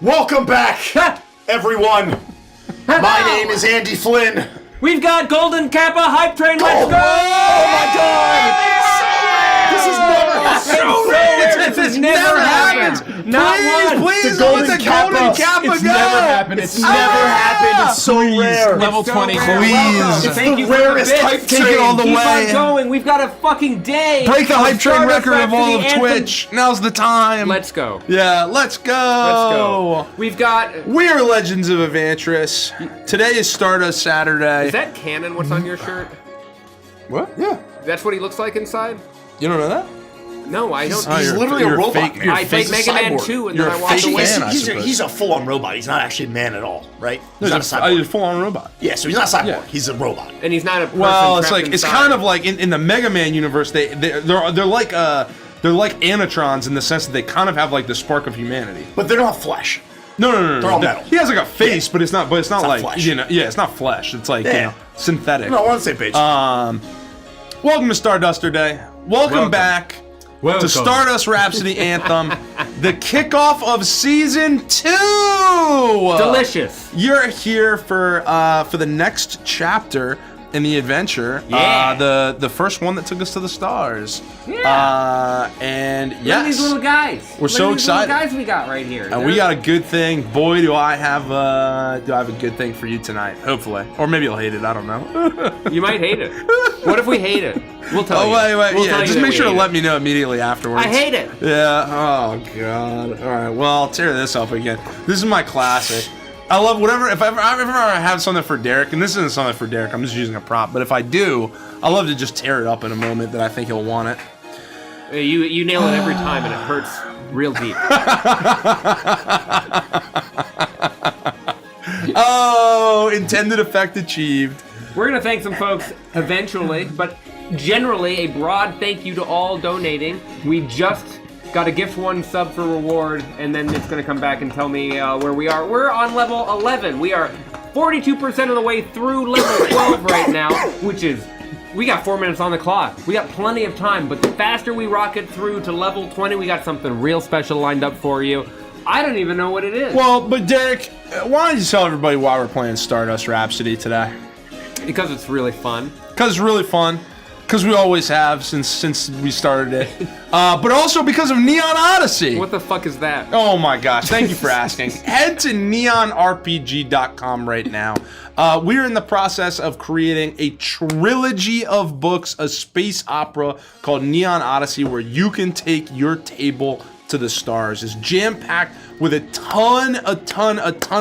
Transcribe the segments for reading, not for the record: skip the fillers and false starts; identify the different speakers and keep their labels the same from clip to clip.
Speaker 1: Welcome back, everyone. My name is Andy Flynn.
Speaker 2: We've got Golden Kappa Hype Train. Let's go!
Speaker 1: Oh my God! This has never happened.
Speaker 3: This never happened.
Speaker 2: Not one.
Speaker 3: Please,
Speaker 1: The
Speaker 3: let the Golden Kappa
Speaker 4: It's
Speaker 3: go.
Speaker 4: never happened.
Speaker 1: It's never happened. It's so rare.
Speaker 4: Level
Speaker 2: So
Speaker 4: 20.
Speaker 2: rare.
Speaker 3: Please.
Speaker 2: Welcome.
Speaker 1: It's
Speaker 2: Thank
Speaker 1: the
Speaker 2: you for the
Speaker 1: rarest
Speaker 2: bits.
Speaker 1: hype
Speaker 3: Take it all the
Speaker 2: Keep
Speaker 3: way.
Speaker 2: on going. We've got a fucking day.
Speaker 3: Break the hype train
Speaker 2: Stardust
Speaker 3: record of all of
Speaker 2: Rhapsody
Speaker 3: Twitch. Now's the time.
Speaker 2: Let's go.
Speaker 3: Yeah, let's go.
Speaker 2: Let's go. We've got.
Speaker 3: We are Legends of Evantris. Today is Stardust Saturday.
Speaker 2: Is that canon? What's on your shirt?
Speaker 3: What? Yeah.
Speaker 2: That's what he looks like inside?
Speaker 3: You don't know that?
Speaker 2: No, I don't.
Speaker 1: He's literally a
Speaker 3: you're
Speaker 1: robot.
Speaker 3: fake-
Speaker 1: man.
Speaker 3: you're
Speaker 2: I played
Speaker 1: He's
Speaker 2: Mega
Speaker 1: a
Speaker 2: Man
Speaker 1: cyborg.
Speaker 2: 2 and
Speaker 3: You're
Speaker 2: then I
Speaker 3: a
Speaker 2: walked
Speaker 3: fake
Speaker 2: away.
Speaker 3: fan, I
Speaker 1: He's
Speaker 3: suppose.
Speaker 1: a full-on robot. He's not actually a man at all, right? He's not a
Speaker 3: He's
Speaker 1: cyborg.
Speaker 3: a full-on robot.
Speaker 1: Yeah, so he's not a cyborg.
Speaker 3: Yeah.
Speaker 1: He's a robot.
Speaker 2: And he's not a person
Speaker 3: Well, it's
Speaker 2: trapped
Speaker 3: like it's
Speaker 2: inside.
Speaker 3: kind of like in the Mega Man universe. They're like animatrons in the sense that they kind of have like the spark of humanity.
Speaker 1: But they're not flesh.
Speaker 3: No.
Speaker 1: They're all metal.
Speaker 3: He has like a face, but it's not
Speaker 1: not
Speaker 3: like
Speaker 1: flesh.
Speaker 3: it's not flesh. It's like
Speaker 1: Yeah.
Speaker 3: synthetic.
Speaker 1: No, we're on the same page.
Speaker 3: Welcome to Starduster Day. Welcome back to Stardust Rhapsody Anthem, the kickoff of Season 2.
Speaker 2: delicious.
Speaker 3: You're here for the next chapter in the adventure.
Speaker 2: Yeah.
Speaker 3: The first one that took us to the stars.
Speaker 2: Yeah.
Speaker 3: And
Speaker 2: Look at
Speaker 3: yes,
Speaker 2: these little guys.
Speaker 3: We're so
Speaker 2: Look at these
Speaker 3: excited.
Speaker 2: little guys we got right here.
Speaker 3: and we got a good thing. Boy, do I have a good thing for you tonight. Hopefully, or maybe you'll hate it. I don't know.
Speaker 2: You might hate it. What if we hate it? We'll tell
Speaker 3: Oh
Speaker 2: you.
Speaker 3: wait,
Speaker 2: We'll
Speaker 3: yeah.
Speaker 2: tell you
Speaker 3: Just
Speaker 2: that
Speaker 3: make
Speaker 2: we
Speaker 3: sure to
Speaker 2: hate
Speaker 3: let
Speaker 2: it.
Speaker 3: me know immediately afterwards.
Speaker 2: I hate it.
Speaker 3: Yeah. Oh god. All right. Well, I'll tear this up again. This is my classic. I love whatever. If I ever have something for Derek, and this isn't something for Derek, I'm just using a prop. But if I do, I love to just tear it up in a moment that I think he'll want it.
Speaker 2: You nail it every time, and it hurts real deep.
Speaker 3: Oh, intended effect achieved.
Speaker 2: We're gonna thank some folks eventually, but generally a broad thank you to all donating. We just got a gift one sub for reward, and then it's gonna come back and tell me where we are. We're on level 11. We are 42% of the way through level 12 right now, which is, we got 4 minutes on the clock. We got plenty of time, but the faster we rocket through to level 20, we got something real special lined up for you. I don't even know what it is.
Speaker 3: Well, but Derek, why don't you tell everybody why we're playing Stardust Rhapsody today?
Speaker 2: Because it's really fun.
Speaker 3: Because it's really fun. Because we always have since we started it. But also because of Neon Odyssey.
Speaker 2: What the fuck is that?
Speaker 3: Oh my gosh, thank you for asking. Head to neonrpg.com right now. We're in the process of creating a trilogy of books, a space opera called Neon Odyssey, where you can take your table to the stars. It's jam-packed with a ton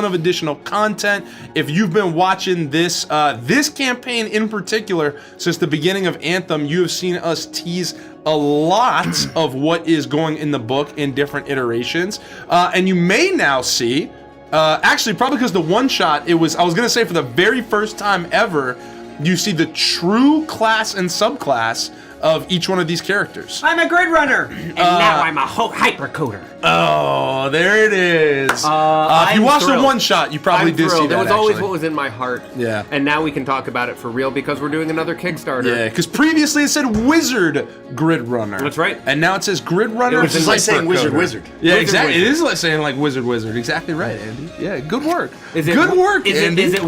Speaker 3: of additional content. If you've been watching this campaign in particular since the beginning of Anthem, you have seen us tease a lot of what is going in the book in different iterations, and you may now see, actually probably because the one shot, I was gonna say for the very first time ever, you see the true class and subclass of each one of these characters.
Speaker 2: I'm a grid runner, and now I'm a hypercoder.
Speaker 3: Oh, there it is. If
Speaker 2: I'm
Speaker 3: you watched the
Speaker 2: thrilled.
Speaker 3: one shot, you probably
Speaker 2: I'm
Speaker 3: did see
Speaker 2: thrilled.
Speaker 3: that.
Speaker 2: It was always
Speaker 3: actually.
Speaker 2: what was in my heart.
Speaker 3: Yeah.
Speaker 2: And now we can talk about it for real because we're doing another Kickstarter.
Speaker 3: Yeah, because previously it said Wizard Grid Runner.
Speaker 2: That's right.
Speaker 3: And now it says Grid Runner.
Speaker 1: Which is like saying Wizard.
Speaker 3: Yeah,
Speaker 2: Wizard,
Speaker 3: exactly.
Speaker 2: Wizard.
Speaker 3: It is like saying like Wizard. Exactly right, Andy. Yeah, good work.
Speaker 2: Is it,
Speaker 3: good work,
Speaker 2: is
Speaker 3: Andy.
Speaker 2: It, is it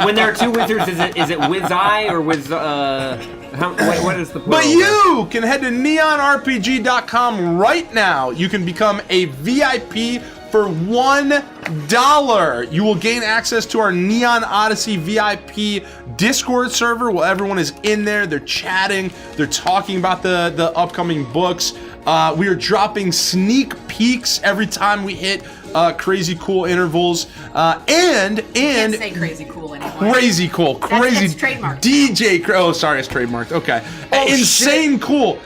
Speaker 2: when there are two wizards? Is it Wiz-I or Wiz? What is the plural?
Speaker 3: But you can head to neonrpg.com right now. You can become a VIP for $1. You will gain access to our Neon Odyssey VIP Discord server where everyone is in there. They're chatting. They're talking about the upcoming books. We are dropping sneak peeks every time we hit crazy cool intervals. And
Speaker 5: Can't say crazy cool anymore.
Speaker 3: crazy cool, crazy
Speaker 5: That's trademarked.
Speaker 3: DJ. Oh, sorry, it's trademarked. Okay, insane cool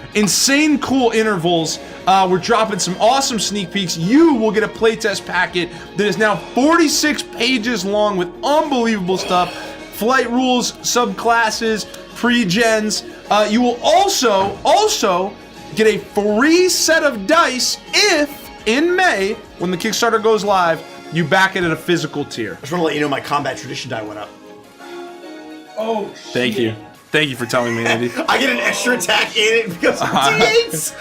Speaker 3: intervals. We're dropping some awesome sneak peeks. You will get a playtest packet that is now 46 pages long with unbelievable stuff, flight rules, subclasses, pre-gens. You will also get a free set of dice if in May, when the Kickstarter goes live, you back it at a physical tier.
Speaker 1: I just want to let you know my combat tradition die went up.
Speaker 3: Oh, thank you. Thank you for telling me, Andy.
Speaker 1: I get an extra attack in it because of D8s.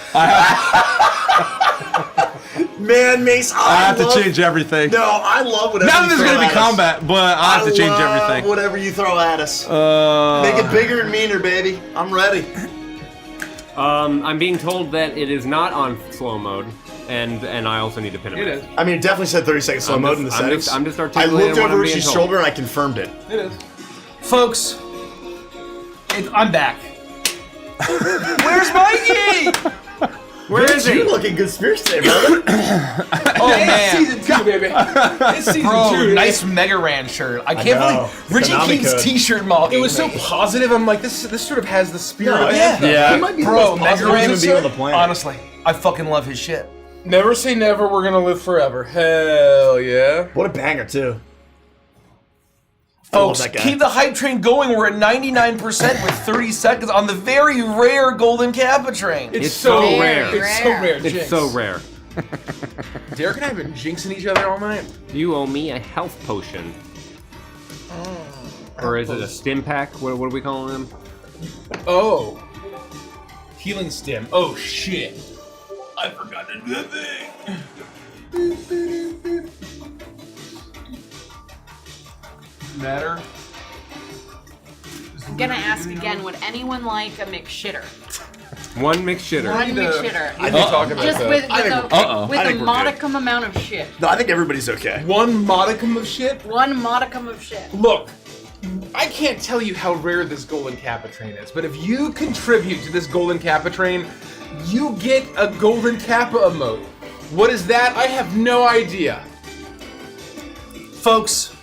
Speaker 1: Man, Mace,
Speaker 3: I have to change everything.
Speaker 1: No, I love whatever
Speaker 3: Now
Speaker 1: you
Speaker 3: there's
Speaker 1: throw
Speaker 3: gonna be
Speaker 1: at us.
Speaker 3: combat, but I have to change
Speaker 1: love
Speaker 3: everything.
Speaker 1: whatever you throw at us. Make it bigger and meaner, baby. I'm ready.
Speaker 2: I'm being told that it is not on slow mode, and I also need to pin him.
Speaker 4: It is.
Speaker 1: I mean, it definitely said 30 seconds slow mode in the settings.
Speaker 2: I'm just
Speaker 1: I
Speaker 2: articulating
Speaker 1: looked
Speaker 2: what I'm
Speaker 1: over
Speaker 2: being
Speaker 1: Richie's
Speaker 2: told.
Speaker 1: shoulder and I confirmed it.
Speaker 4: It is.
Speaker 6: Folks, I'm back. Where's Mikey?
Speaker 2: Where is he?
Speaker 1: You looking good spirits today, brother.
Speaker 6: Oh man,
Speaker 4: Season 2, baby. It's season
Speaker 6: bro,
Speaker 4: 2.
Speaker 6: nice Mega Ran shirt. I can't
Speaker 1: know.
Speaker 6: believe Richie
Speaker 1: Konami
Speaker 6: keeps
Speaker 1: code.
Speaker 6: T-shirt mocking
Speaker 4: It was so
Speaker 6: me.
Speaker 4: positive. I'm like, this sort of has the spirit.
Speaker 1: No,
Speaker 4: of
Speaker 6: yeah.
Speaker 4: Anthem.
Speaker 3: Yeah.
Speaker 1: He might be the
Speaker 6: Bro,
Speaker 1: most
Speaker 6: Mega
Speaker 1: positive
Speaker 6: Ran
Speaker 1: human being on the planet.
Speaker 6: honestly, I fucking love his shit.
Speaker 4: Never say never. We're gonna live forever. Hell yeah.
Speaker 1: What a banger, too. I love
Speaker 6: Folks,
Speaker 1: that guy.
Speaker 6: keep the hype train going. We're at 99% with 30 seconds on the very rare Golden Kappa train.
Speaker 2: It's so rare.
Speaker 4: It's so rare.
Speaker 2: It's
Speaker 4: Jinx.
Speaker 2: so rare.
Speaker 4: Derek and I have been jinxing each other all night.
Speaker 2: You owe me a health potion. Or is it a stim pack? What are we calling them?
Speaker 4: Oh. Healing stim. Oh shit. I forgot to do that thing. Matter.
Speaker 5: I'm gonna ask again, would anyone like a McShitter?
Speaker 2: One McShitter.
Speaker 5: One
Speaker 4: need to-
Speaker 5: McShitter.
Speaker 4: I need to talk about
Speaker 5: Just
Speaker 4: that.
Speaker 5: with
Speaker 1: I think
Speaker 5: a,
Speaker 1: we're-
Speaker 3: Uh-oh.
Speaker 5: with
Speaker 1: I
Speaker 5: a
Speaker 1: think we're good.
Speaker 5: modicum amount of shit.
Speaker 1: No, I think everybody's okay.
Speaker 4: One modicum of shit.
Speaker 5: One modicum of shit.
Speaker 4: Look, I can't tell you how rare this Golden Kappa train is, but if you contribute to this Golden Kappa train, you get a Golden Kappa emote. What is that? I have no idea.
Speaker 6: Folks,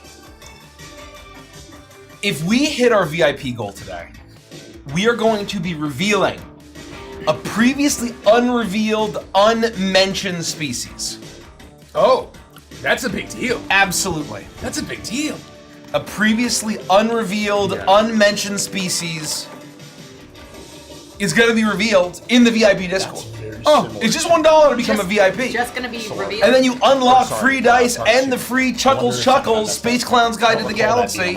Speaker 6: if we hit our VIP goal today, we are going to be revealing a previously unrevealed, unmentioned species.
Speaker 4: Oh, that's a big deal.
Speaker 6: Absolutely.
Speaker 4: That's a big deal.
Speaker 6: A previously unrevealed, unmentioned species is going to be revealed in the VIP Discord. Oh, it's just $1 to become a VIP.
Speaker 5: Just gonna be revealed.
Speaker 6: And then you unlock free dice and the free Chuckles Space Clown's Guide to the Galaxy.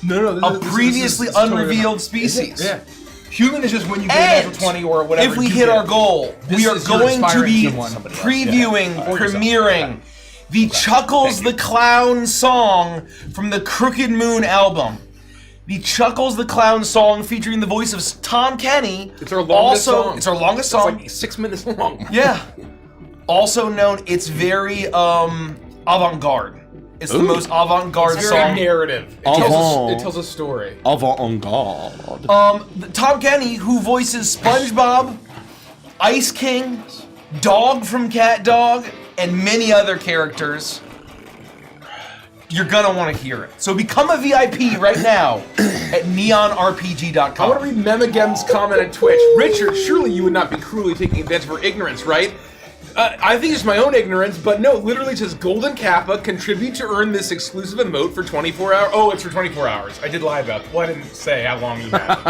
Speaker 4: No,
Speaker 6: A previously unrevealed species.
Speaker 4: Yeah. Human is just when you get a
Speaker 6: And
Speaker 4: natural 20 or whatever.
Speaker 6: if we
Speaker 4: you
Speaker 6: hit
Speaker 4: get.
Speaker 6: our goal,
Speaker 4: This
Speaker 6: we are
Speaker 4: is your
Speaker 6: going to
Speaker 4: inspiring
Speaker 6: be
Speaker 4: someone.
Speaker 6: previewing, premiering the Chuckles the Clown song from the Crooked Moon album. The Chuckles the Clown song featuring the voice of Tom Kenny.
Speaker 4: It's our longest song.
Speaker 6: It's our longest
Speaker 4: It's
Speaker 6: song.
Speaker 4: like 6 minutes long.
Speaker 6: Yeah. Also known, it's very avant-garde. It's the most avant-garde
Speaker 4: It's very
Speaker 6: song.
Speaker 4: narrative. It tells a story.
Speaker 3: Avant-garde.
Speaker 6: Tom Kenny, who voices SpongeBob, Ice King, Dog from Cat Dog, and many other characters. You're gonna want to hear it. So become a VIP right now at neonrpg.com.
Speaker 4: I want to read Memagem's comment on Twitch. Richard, surely you would not be cruelly taking advantage of her ignorance, right? I think it's my own ignorance, but no, literally it says Golden Kappa, contribute to earn this exclusive emote for 24 hours. Oh, it's for 24 hours. I did lie about that. Well, I didn't say how long you have.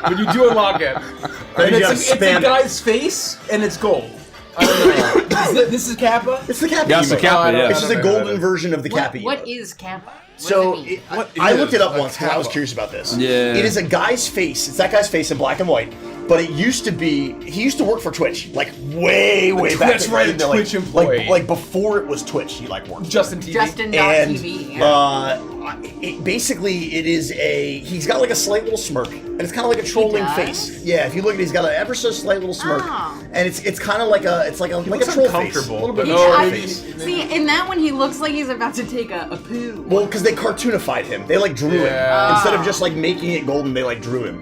Speaker 4: But you do unlock it. And
Speaker 1: you gotta
Speaker 4: it's a
Speaker 1: spam it.
Speaker 4: guy's face, and it's gold. I don't know. This is Kappa?
Speaker 1: It's the Kappa.
Speaker 3: Yeah, it's the
Speaker 1: emote.
Speaker 3: Kappa, yeah.
Speaker 1: It's just a golden version of the Kappa.
Speaker 5: What
Speaker 1: emote.
Speaker 5: is Kappa? What
Speaker 1: So
Speaker 5: does it mean?
Speaker 1: I looked it up
Speaker 4: is
Speaker 1: once because I was
Speaker 4: Kappa?
Speaker 1: curious about this.
Speaker 3: Yeah.
Speaker 1: It is a guy's face. It's that guy's face in black and white. But it used to be. He used to work for Twitch, like way back.
Speaker 4: That's right,
Speaker 1: in the,
Speaker 4: a Twitch employee.
Speaker 1: Like before it was Twitch, he like worked.
Speaker 4: Justin TV.
Speaker 1: And
Speaker 5: Justin.tv. Yeah.
Speaker 1: basically, it is a. He's got like a slight little smirk, and it's kind of like a trolling
Speaker 5: does?
Speaker 1: face. Yeah, if you look at it, he's got an ever so slight little smirk,
Speaker 5: Oh.
Speaker 1: and it's kind of like a. It's like a
Speaker 4: looks
Speaker 1: troll face. A
Speaker 4: uncomfortable,
Speaker 1: little bit
Speaker 4: but
Speaker 1: of a
Speaker 4: no,
Speaker 1: troll
Speaker 4: I-
Speaker 1: face.
Speaker 5: See, in that one, he looks like he's about to take a poo.
Speaker 1: Well, because they cartoonified him. They like drew
Speaker 4: Yeah.
Speaker 1: him instead of just like making it golden. They like drew him.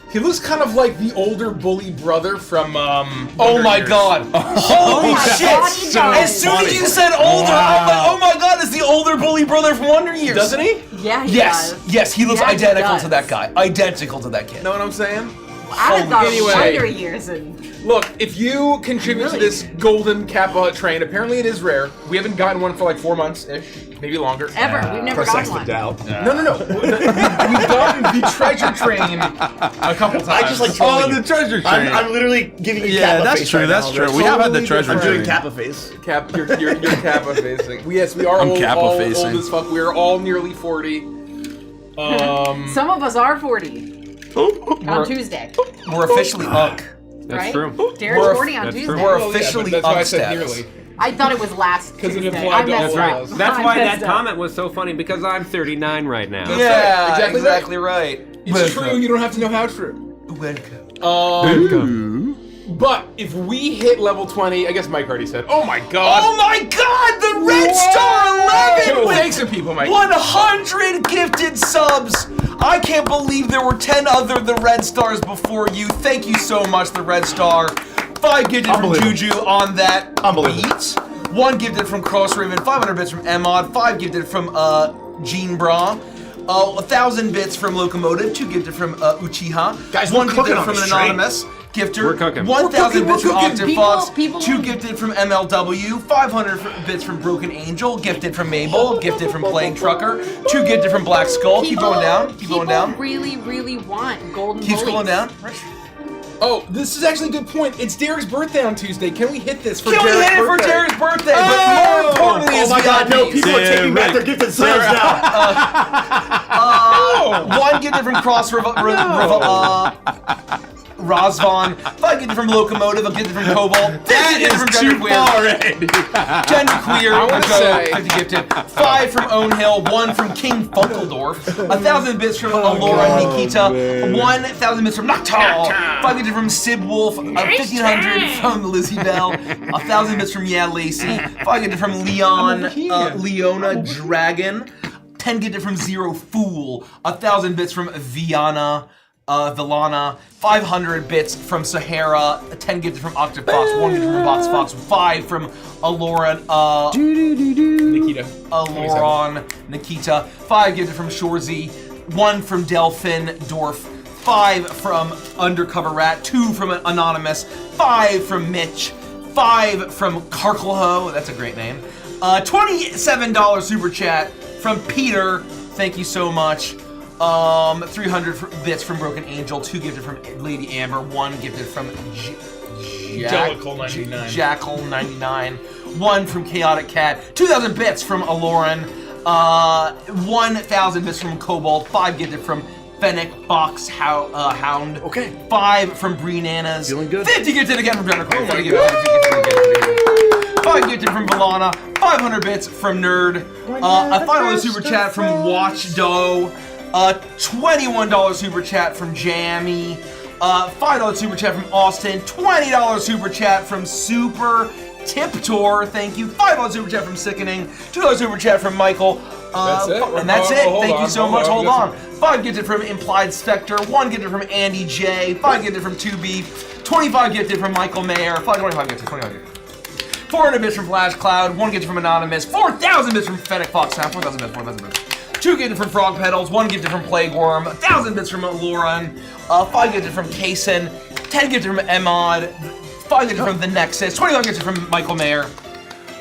Speaker 4: He looks kind of like the older bully brother from,
Speaker 6: Oh
Speaker 4: Wonder
Speaker 6: my
Speaker 4: Years.
Speaker 6: god. Holy
Speaker 5: my
Speaker 6: shit.
Speaker 5: God, he does.
Speaker 6: As soon as you said older, I'm like, oh my god, it's the older bully brother from Wonder Years.
Speaker 4: Doesn't he?
Speaker 5: Yeah, he
Speaker 6: Yes,
Speaker 5: does.
Speaker 6: yes, he looks
Speaker 5: Yeah, he
Speaker 6: identical
Speaker 5: does.
Speaker 6: to that guy. Identical to that kid.
Speaker 4: Know what I'm saying?
Speaker 5: I thought
Speaker 4: Anyway.
Speaker 5: Wonder Years and
Speaker 4: Look, if you contribute to
Speaker 5: Really?
Speaker 4: this Golden Kappa train, apparently it is rare. We haven't gotten one for like 4 months-ish, maybe longer.
Speaker 5: ever. We've never gotten one.
Speaker 1: doubt.
Speaker 4: No. We've gotten the treasure train a couple times.
Speaker 1: I just like trolling
Speaker 3: Oh,
Speaker 1: you.
Speaker 3: the treasure train.
Speaker 1: I'm literally giving you
Speaker 3: Yeah,
Speaker 1: Kappa
Speaker 3: that's
Speaker 1: face
Speaker 3: true,
Speaker 1: right
Speaker 3: that's
Speaker 1: now.
Speaker 3: true.
Speaker 1: They're
Speaker 3: We have had the
Speaker 1: totally
Speaker 3: treasure
Speaker 1: different. I'm doing
Speaker 3: train.
Speaker 1: Kappa face.
Speaker 4: You're Kappa facing. Yes, we are
Speaker 3: I'm
Speaker 4: old,
Speaker 3: Kappa
Speaker 4: all
Speaker 3: facing.
Speaker 4: old as fuck. We are all nearly 40.
Speaker 5: Some of us are 40 on Tuesday.
Speaker 6: We're officially UNC.
Speaker 2: That's
Speaker 5: right?
Speaker 2: true.
Speaker 5: Dare's
Speaker 6: We're-
Speaker 5: 40 on
Speaker 2: that's
Speaker 5: Tuesday.
Speaker 2: true.
Speaker 6: We're
Speaker 4: Well, yeah,
Speaker 6: officially
Speaker 4: but that's why I
Speaker 6: up
Speaker 4: said
Speaker 6: steps.
Speaker 4: nearly.
Speaker 5: I thought it was last
Speaker 4: 'Cause it
Speaker 5: Tuesday.
Speaker 4: applied to
Speaker 5: I
Speaker 4: all
Speaker 5: messed
Speaker 4: of
Speaker 5: up.
Speaker 4: us.
Speaker 2: That's
Speaker 5: I
Speaker 2: why that
Speaker 5: messed up.
Speaker 2: comment was so funny because I'm 39 right now.
Speaker 6: Yeah,
Speaker 4: right,
Speaker 6: exactly right.
Speaker 4: It's true. You don't have to know how true.
Speaker 6: Welcome.
Speaker 4: But if we hit level 20, I guess Mike already said. Oh my god!
Speaker 6: Oh my God! The Red Star 11 with
Speaker 4: Thanks to people, Mike.
Speaker 6: 100 gifted subs. I can't believe there were 10 other the Red Stars before you. Thank you so much, the Red Star. 5 gifted from
Speaker 1: Unbelievable.
Speaker 6: Juju on that
Speaker 1: Unbelievable.
Speaker 6: beat. 1 gifted from Cross Raven. 500 bits from Emod. 5 gifted from Gene Bra. 1,000 bits from Locomotive. 2 gifted from Uchiha.
Speaker 1: Guys,
Speaker 6: 1
Speaker 1: we're cooking
Speaker 6: gifted
Speaker 1: on
Speaker 6: from an
Speaker 1: this train.
Speaker 6: anonymous gifter.
Speaker 2: We're cooking.
Speaker 6: 1,000
Speaker 4: We're
Speaker 6: bits from
Speaker 4: cooking.
Speaker 6: Octave
Speaker 5: People-
Speaker 6: Fox.
Speaker 5: people-
Speaker 6: 2 gifted from MLW. 500 bits from Broken Angel. Gifted from Mabel. Gifted from Plague Trucker. 2 gifted from Black Skull. Keep going down. Keep going down.
Speaker 5: People really, really want golden
Speaker 6: Keep
Speaker 5: bullies.
Speaker 6: scrolling down.
Speaker 4: Oh, this is actually a good point. It's Derek's birthday on Tuesday. Can we hit this for
Speaker 6: Can we
Speaker 4: Derek's
Speaker 6: hit it for
Speaker 4: birthday?
Speaker 6: Derek's birthday? But more importantly
Speaker 1: Oh
Speaker 6: is
Speaker 1: my God, no! People are taking back their gifted subs now.
Speaker 6: 1 gifted from Cross Razvan. 5 gifted from Locomotive. A gifted from Cobalt. 10 gifted from Genderqueer. Genderqueer.
Speaker 4: I wanna say-
Speaker 6: 50 gifted. 5 from Own Hill. 1 from King Funkeldorf. 1,000 bits from Alora Nikita. 1,000 bits from Noctal. 5 gifted from Sib Wolf. 1,500 from Lizzie Bell. 1,000 bits from Yeah Lacey. 5 gifted from Leon. Leona Dragon. 10 gifted from Zero Fool. 1,000 bits from Viana. Villana, 500 bits from Sahara, 10 gifted from Octave Fox, 1 gifted from Box Fox, 5 from Aloran,
Speaker 4: Nikita.
Speaker 6: Aloran, Nikita, 5 gifted from Shorzy, 1 from Delphin Dorf, 5 from Undercover Rat, 2 from Anonymous, 5 from Mitch, 5 from Karkelho, that's a great name, $27 super chat from Peter, thank you so much. 300 bits from Broken Angel, 2 gifted from Lady Amber, 1 gifted from
Speaker 4: Jellicle99.
Speaker 6: Jackal 99, 1 from Chaotic Cat, 2,000 bits from Aloran, 1,000 bits from Cobalt, 5 gifted from Fennec Box Hound,
Speaker 1: Okay.
Speaker 6: 5 from Breenanas,
Speaker 1: Feeling good.
Speaker 6: 50 gifted again from Jennifer.
Speaker 4: Oh my
Speaker 6: 50 gifted, 50 gifted. 5 gifted from Valana, 500 bits from Nerd, a final super chat from Watch Doe, $21 super chat from Jammy, $5 super chat from Austin, $20 super chat from Super Tiptor, thank you, $5 super chat from Sickening, $2 super chat from Michael,
Speaker 4: That's it?
Speaker 6: and that's it.
Speaker 4: Hold
Speaker 6: Thank
Speaker 4: on,
Speaker 6: you so
Speaker 4: hold
Speaker 6: much.
Speaker 4: on.
Speaker 6: Hold
Speaker 4: We got
Speaker 6: on. 5 gifted from Implied Spectre, 1 gifted from Andy J, 5 gifted from 2B, 25 gifted from Michael Mayer, 25 gifted, 25 gifted. 400 bits from Flash Cloud, 1 gifted from Anonymous, 4,000 bits from Fennec Fox Sound, 4,000 bits, 4,000 bits. 2 gifted from Frog Petals, 1 gifted from Plague Worm, 1,000 bits from Lauren, 5 gifted from Kaysen, 10 gifted from Emod, 5 gifted from The Nexus, 25 gifted from Michael Mayer,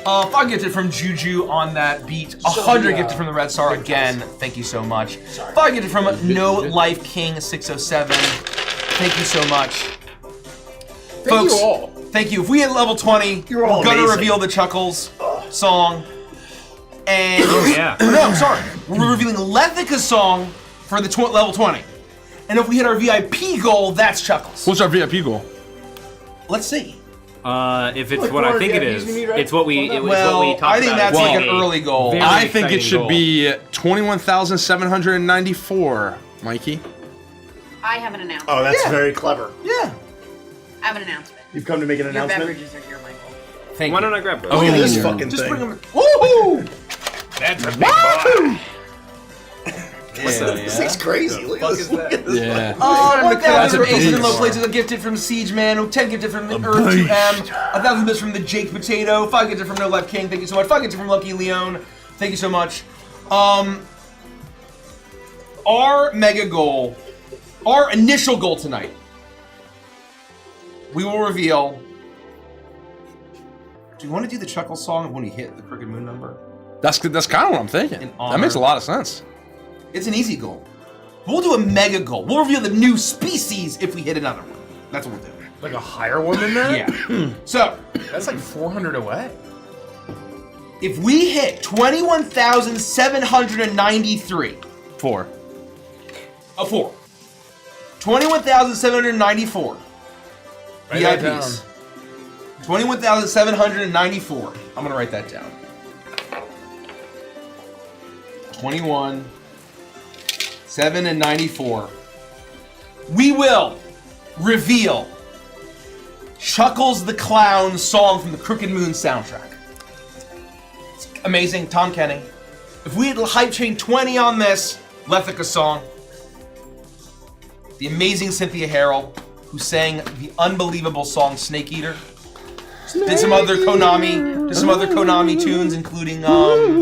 Speaker 6: 5 gifted from Juju on that beat, 100 gifted from the Red Star again, thank you so much. 5 gifted from No Life King 607, thank you so much.
Speaker 4: Thank
Speaker 6: Folks,
Speaker 4: you all.
Speaker 6: Thank you. If we hit level 20,
Speaker 1: You're all
Speaker 6: we're gonna
Speaker 1: amazing.
Speaker 6: reveal the Chuckles song. And
Speaker 2: Yeah.
Speaker 6: no, sorry. We're revealing Lethica's song for the level 20. And if we hit our VIP goal, that's Chuckles.
Speaker 3: What's our VIP goal?
Speaker 6: Let's see.
Speaker 2: If it's
Speaker 1: Look,
Speaker 2: what I
Speaker 1: we're
Speaker 2: think it
Speaker 1: VIPs,
Speaker 2: is,
Speaker 1: you mean, right?
Speaker 2: it's what we
Speaker 1: Well,
Speaker 2: it's what we talked
Speaker 6: I think
Speaker 2: about.
Speaker 6: that's
Speaker 2: as
Speaker 6: like
Speaker 2: a
Speaker 6: an early goal.
Speaker 2: very
Speaker 3: I think it
Speaker 2: exciting
Speaker 3: should
Speaker 2: goal.
Speaker 3: be 21,794, Mikey.
Speaker 5: I have an announcement.
Speaker 1: Oh, that's
Speaker 6: Yeah.
Speaker 1: very clever.
Speaker 6: Yeah.
Speaker 5: I have an announcement.
Speaker 1: You've come to make an
Speaker 5: Your
Speaker 1: announcement.
Speaker 5: beverages are here, Michael.
Speaker 6: Thank
Speaker 2: Why
Speaker 6: you.
Speaker 2: don't I grab those?
Speaker 1: Look at this
Speaker 3: Oh.
Speaker 1: fucking
Speaker 6: Just
Speaker 1: thing.
Speaker 6: bring them. Woohoo!
Speaker 4: That's a big boy.
Speaker 1: This thing's crazy. Look at this. Look at this.
Speaker 3: Yeah.
Speaker 6: 1,000 from
Speaker 3: That's a
Speaker 6: Aces and Low
Speaker 3: beast.
Speaker 6: Places, a gifted from Siege Man, 10 gifted from Earth 2M, 1,000 bits from the Jake Potato, 5 gifted from No Life King, thank you so much, 5 gifted from Lucky Leone, thank you so much. Our mega goal, our initial goal tonight, we will reveal. Do you want to do the Chuckle song when we hit the Crooked Moon number?
Speaker 3: That's kind of what I'm thinking.
Speaker 6: In
Speaker 3: That makes a
Speaker 6: honor-
Speaker 3: lot of sense.
Speaker 6: It's an easy goal. We'll do a mega goal. We'll reveal the new species if we hit another one. That's what we'll do.
Speaker 4: Like a higher one than that?
Speaker 6: Yeah. So,
Speaker 4: That's like 400 away.
Speaker 6: if we hit 21,793,
Speaker 3: 4.
Speaker 6: a 4, 21,794,
Speaker 4: Write that
Speaker 6: VIPs. 21,794. I'm gonna write that down. 21,794. We will reveal Chuckles the Clown song from the Crooked Moon soundtrack. It's amazing, Tom Kenny. If we had hype chain 20 on this Lethica song, the amazing Cynthia Harrell, who sang the unbelievable song Snake Eater, did some other Konami tunes, including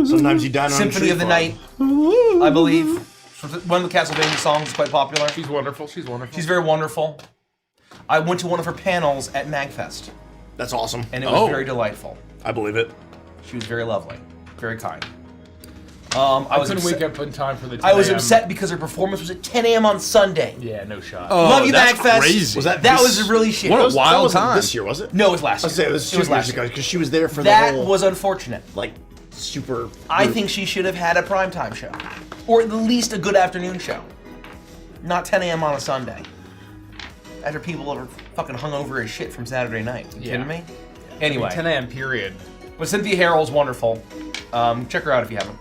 Speaker 1: Sometimes you dine on
Speaker 6: Symphony of the Night, I believe. One of the Castlevania songs is quite popular.
Speaker 4: She's wonderful. She's wonderful.
Speaker 6: She's very wonderful. I went to one of her panels at MagFest,
Speaker 1: That's awesome.
Speaker 6: and it was very delightful.
Speaker 1: I believe it.
Speaker 6: She was very lovely, very kind. I
Speaker 4: couldn't wake up in time for the 10
Speaker 6: I was
Speaker 4: a.m.
Speaker 6: upset because her performance was at 10 a.m. on Sunday.
Speaker 4: Yeah, no shot.
Speaker 6: Love you,
Speaker 3: that's
Speaker 6: MagFest.
Speaker 3: crazy.
Speaker 1: Was that
Speaker 6: That
Speaker 1: this-
Speaker 6: was really shit.
Speaker 3: What a
Speaker 1: That
Speaker 3: wild
Speaker 1: wasn't
Speaker 3: time.
Speaker 1: this year, was it?
Speaker 6: No, it was last
Speaker 1: I
Speaker 6: year.
Speaker 1: was saying it was 2 years ago because she was there for
Speaker 6: That
Speaker 1: the whole
Speaker 6: was unfortunate.
Speaker 1: like super.
Speaker 6: I think she should have had a primetime show, or at least a good afternoon show, not 10 a.m. on a Sunday. After people are fucking hungover as shit from Saturday night. You kidding me? Anyway,
Speaker 4: 10 a.m. period.
Speaker 6: but Cynthia Harrell's wonderful. Check her out if you haven't.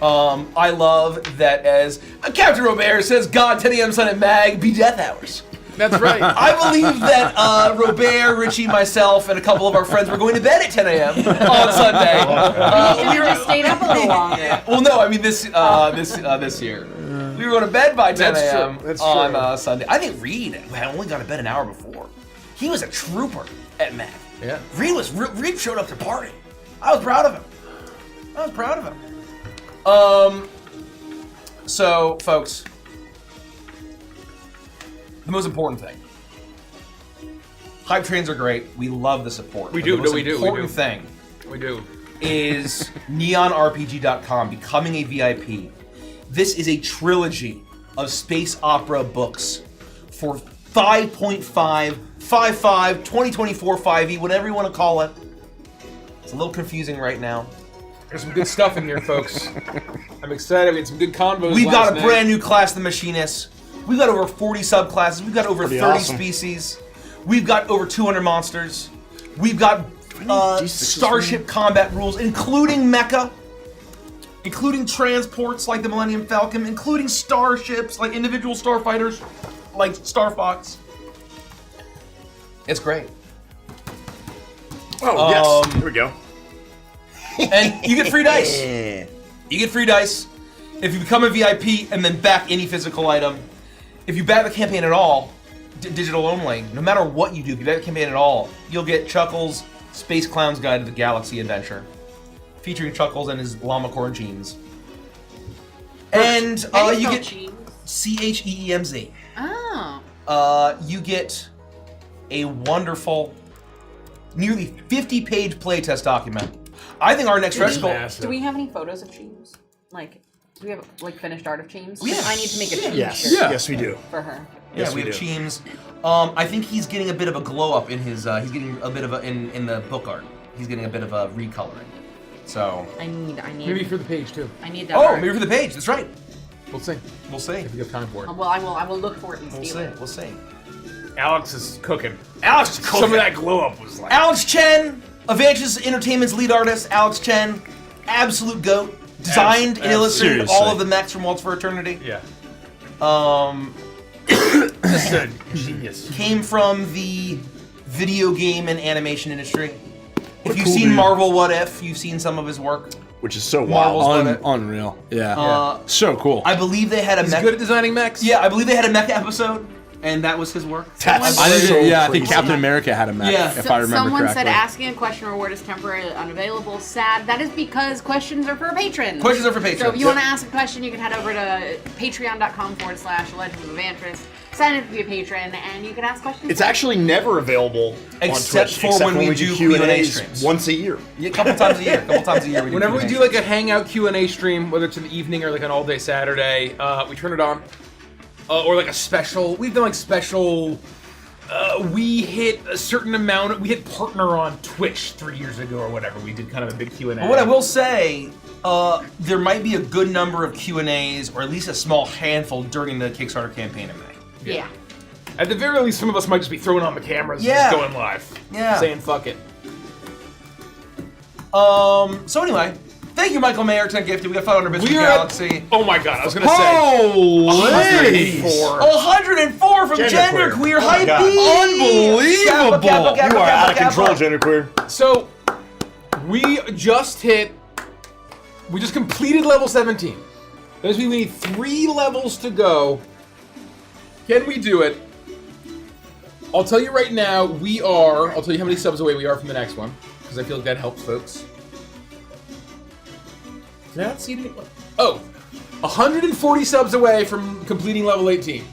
Speaker 6: I love that as Captain Robert says, God, 10 a.m. Sun at Mag, be death hours.
Speaker 4: That's right.
Speaker 6: I believe that Robert, Richie, myself, and a couple of our friends were going to bed at 10 a.m. on Sunday.
Speaker 5: We just stayed up a little longer.
Speaker 6: Well, no, I mean this year. We were going to bed by 10
Speaker 4: That's true.
Speaker 6: a.m.
Speaker 4: That's
Speaker 6: on
Speaker 4: true.
Speaker 6: Sunday. I think Reed had only gone to bed an hour before. He was a trooper at Mag.
Speaker 4: Yeah.
Speaker 6: Reed showed up to party. I was proud of him. So, folks, the most important thing. Hype trains are great. We love the support.
Speaker 4: We
Speaker 6: But
Speaker 4: do,
Speaker 6: The most
Speaker 4: we do, we
Speaker 6: important
Speaker 4: do.
Speaker 6: thing
Speaker 4: We do.
Speaker 6: is neonrpg.com, becoming a VIP. This is a trilogy of space opera books for 5.5, 5.5, 2024 5e, whatever you want to call it. It's a little confusing right now.
Speaker 4: There's some good stuff in here, folks. I'm excited. We had some good combos.
Speaker 6: We've got a
Speaker 4: last
Speaker 6: brand new class, the Machinists. We've got over 40 subclasses. We've got over
Speaker 1: Pretty
Speaker 6: 30
Speaker 1: awesome.
Speaker 6: species. We've got over 200 monsters. We've got
Speaker 1: D6s
Speaker 6: starship combat rules, including mecha, including transports like the Millennium Falcon, including starships like individual starfighters like Star Fox. It's great.
Speaker 1: Oh yes, here we go.
Speaker 6: And you get free dice.
Speaker 1: Yeah.
Speaker 6: You get free dice if you become a VIP and then back any physical item. If you back the campaign at all, digital only, no matter what you do, if you back the campaign at all, you'll get Chuckles' Space Clown's Guide to the Galaxy adventure, featuring Chuckles and his llama corn jeans. And you get CHEEMZ.
Speaker 5: Oh.
Speaker 6: You get a wonderful, nearly 50-page playtest document. I think our next stretch goal.
Speaker 5: Do we have any photos of Cheems? Like, do we have like finished art of Cheems?
Speaker 6: Yeah.
Speaker 5: I need to make a Cheems
Speaker 1: Yes,
Speaker 5: shirt
Speaker 1: yes we do.
Speaker 5: for her.
Speaker 1: Yes,
Speaker 6: Yeah, we have
Speaker 1: do.
Speaker 6: Cheems. I think he's getting a bit of a glow up in his. He's getting a bit of a in the book art. He's getting a bit of a recoloring. So.
Speaker 5: I need.
Speaker 4: Maybe for the page too.
Speaker 5: I need that.
Speaker 6: Oh,
Speaker 5: art.
Speaker 6: maybe for the page. That's right.
Speaker 4: We'll see.
Speaker 6: We'll see.
Speaker 4: If we have time for it.
Speaker 5: Well, I will look for it and
Speaker 6: We'll
Speaker 5: steal
Speaker 6: see.
Speaker 5: it.
Speaker 6: We'll see.
Speaker 4: Alex is cooking.
Speaker 6: Alex is
Speaker 4: Some of that glow up was like.
Speaker 6: Alex Chen, Avances Entertainment's lead artist. Alex Chen, absolute goat. Designed and illustrated all of the mechs from Waltz for Eternity.
Speaker 4: Yeah.
Speaker 6: Just
Speaker 4: a genius.
Speaker 6: Came from the video game and animation industry. If you've
Speaker 1: cool
Speaker 6: seen
Speaker 1: dude.
Speaker 6: Marvel What If, you've seen some of his work.
Speaker 1: Which is so
Speaker 6: Marvel's
Speaker 1: wild.
Speaker 6: What If.
Speaker 3: Unreal. Yeah.
Speaker 6: Yeah.
Speaker 3: So cool.
Speaker 6: I believe they had a
Speaker 4: He's
Speaker 6: mecha.
Speaker 4: good at designing mechs.
Speaker 6: Yeah, I believe they had a mecha episode, and that was his work.
Speaker 1: That's
Speaker 3: I think,
Speaker 1: so
Speaker 3: I think
Speaker 1: crazy.
Speaker 3: Captain America had a mech,
Speaker 6: Yeah.
Speaker 3: if I remember
Speaker 5: Someone
Speaker 3: correctly.
Speaker 5: said asking a question reward is temporarily unavailable. Sad. That is because questions are for patrons.
Speaker 6: Questions are for patrons.
Speaker 5: So if you want to ask a question, you can head over to patreon.com/Legends of Evantress. Sign up to be a patron, and you can ask questions.
Speaker 1: It's actually never available
Speaker 6: Except
Speaker 1: on Twitch,
Speaker 6: for
Speaker 1: except
Speaker 6: when we do Q&A streams.
Speaker 1: once a year.
Speaker 6: Yeah, a couple times a year.
Speaker 4: Whenever we do like a hangout Q&A stream, whether it's in the evening or like an all-day Saturday, we turn it on. Or like a special. We've done like special. We hit a certain amount. We hit partner on Twitch 3 years ago or whatever. We did kind of a big Q&A.
Speaker 6: But what I will say, there might be a good number of Q&As, or at least a small handful during the Kickstarter campaign in May.
Speaker 5: Yeah.
Speaker 4: At the very least, some of us might just be throwing on the cameras and
Speaker 6: Yeah.
Speaker 4: just going live.
Speaker 6: Yeah.
Speaker 4: Saying fuck it.
Speaker 6: So anyway, thank you, Michael Mayer, 10 gifted. We got 500 bits from
Speaker 4: We are
Speaker 6: Galaxy.
Speaker 4: Oh my god, I was gonna say.
Speaker 3: Holy!
Speaker 4: 184.
Speaker 6: 104 from
Speaker 1: Genderqueer.
Speaker 6: Genderqueer.
Speaker 1: Oh my
Speaker 6: Hype
Speaker 1: God.
Speaker 3: Unbelievable.
Speaker 1: You are out of control, Genderqueer.
Speaker 4: So, we just completed level 17. That means we need 3 levels to go. Can we do it? I'll tell you right now, I'll tell you how many subs away we are from the next one, because I feel like that helps folks. Did I not see it? Oh, 140 subs away from completing level 18.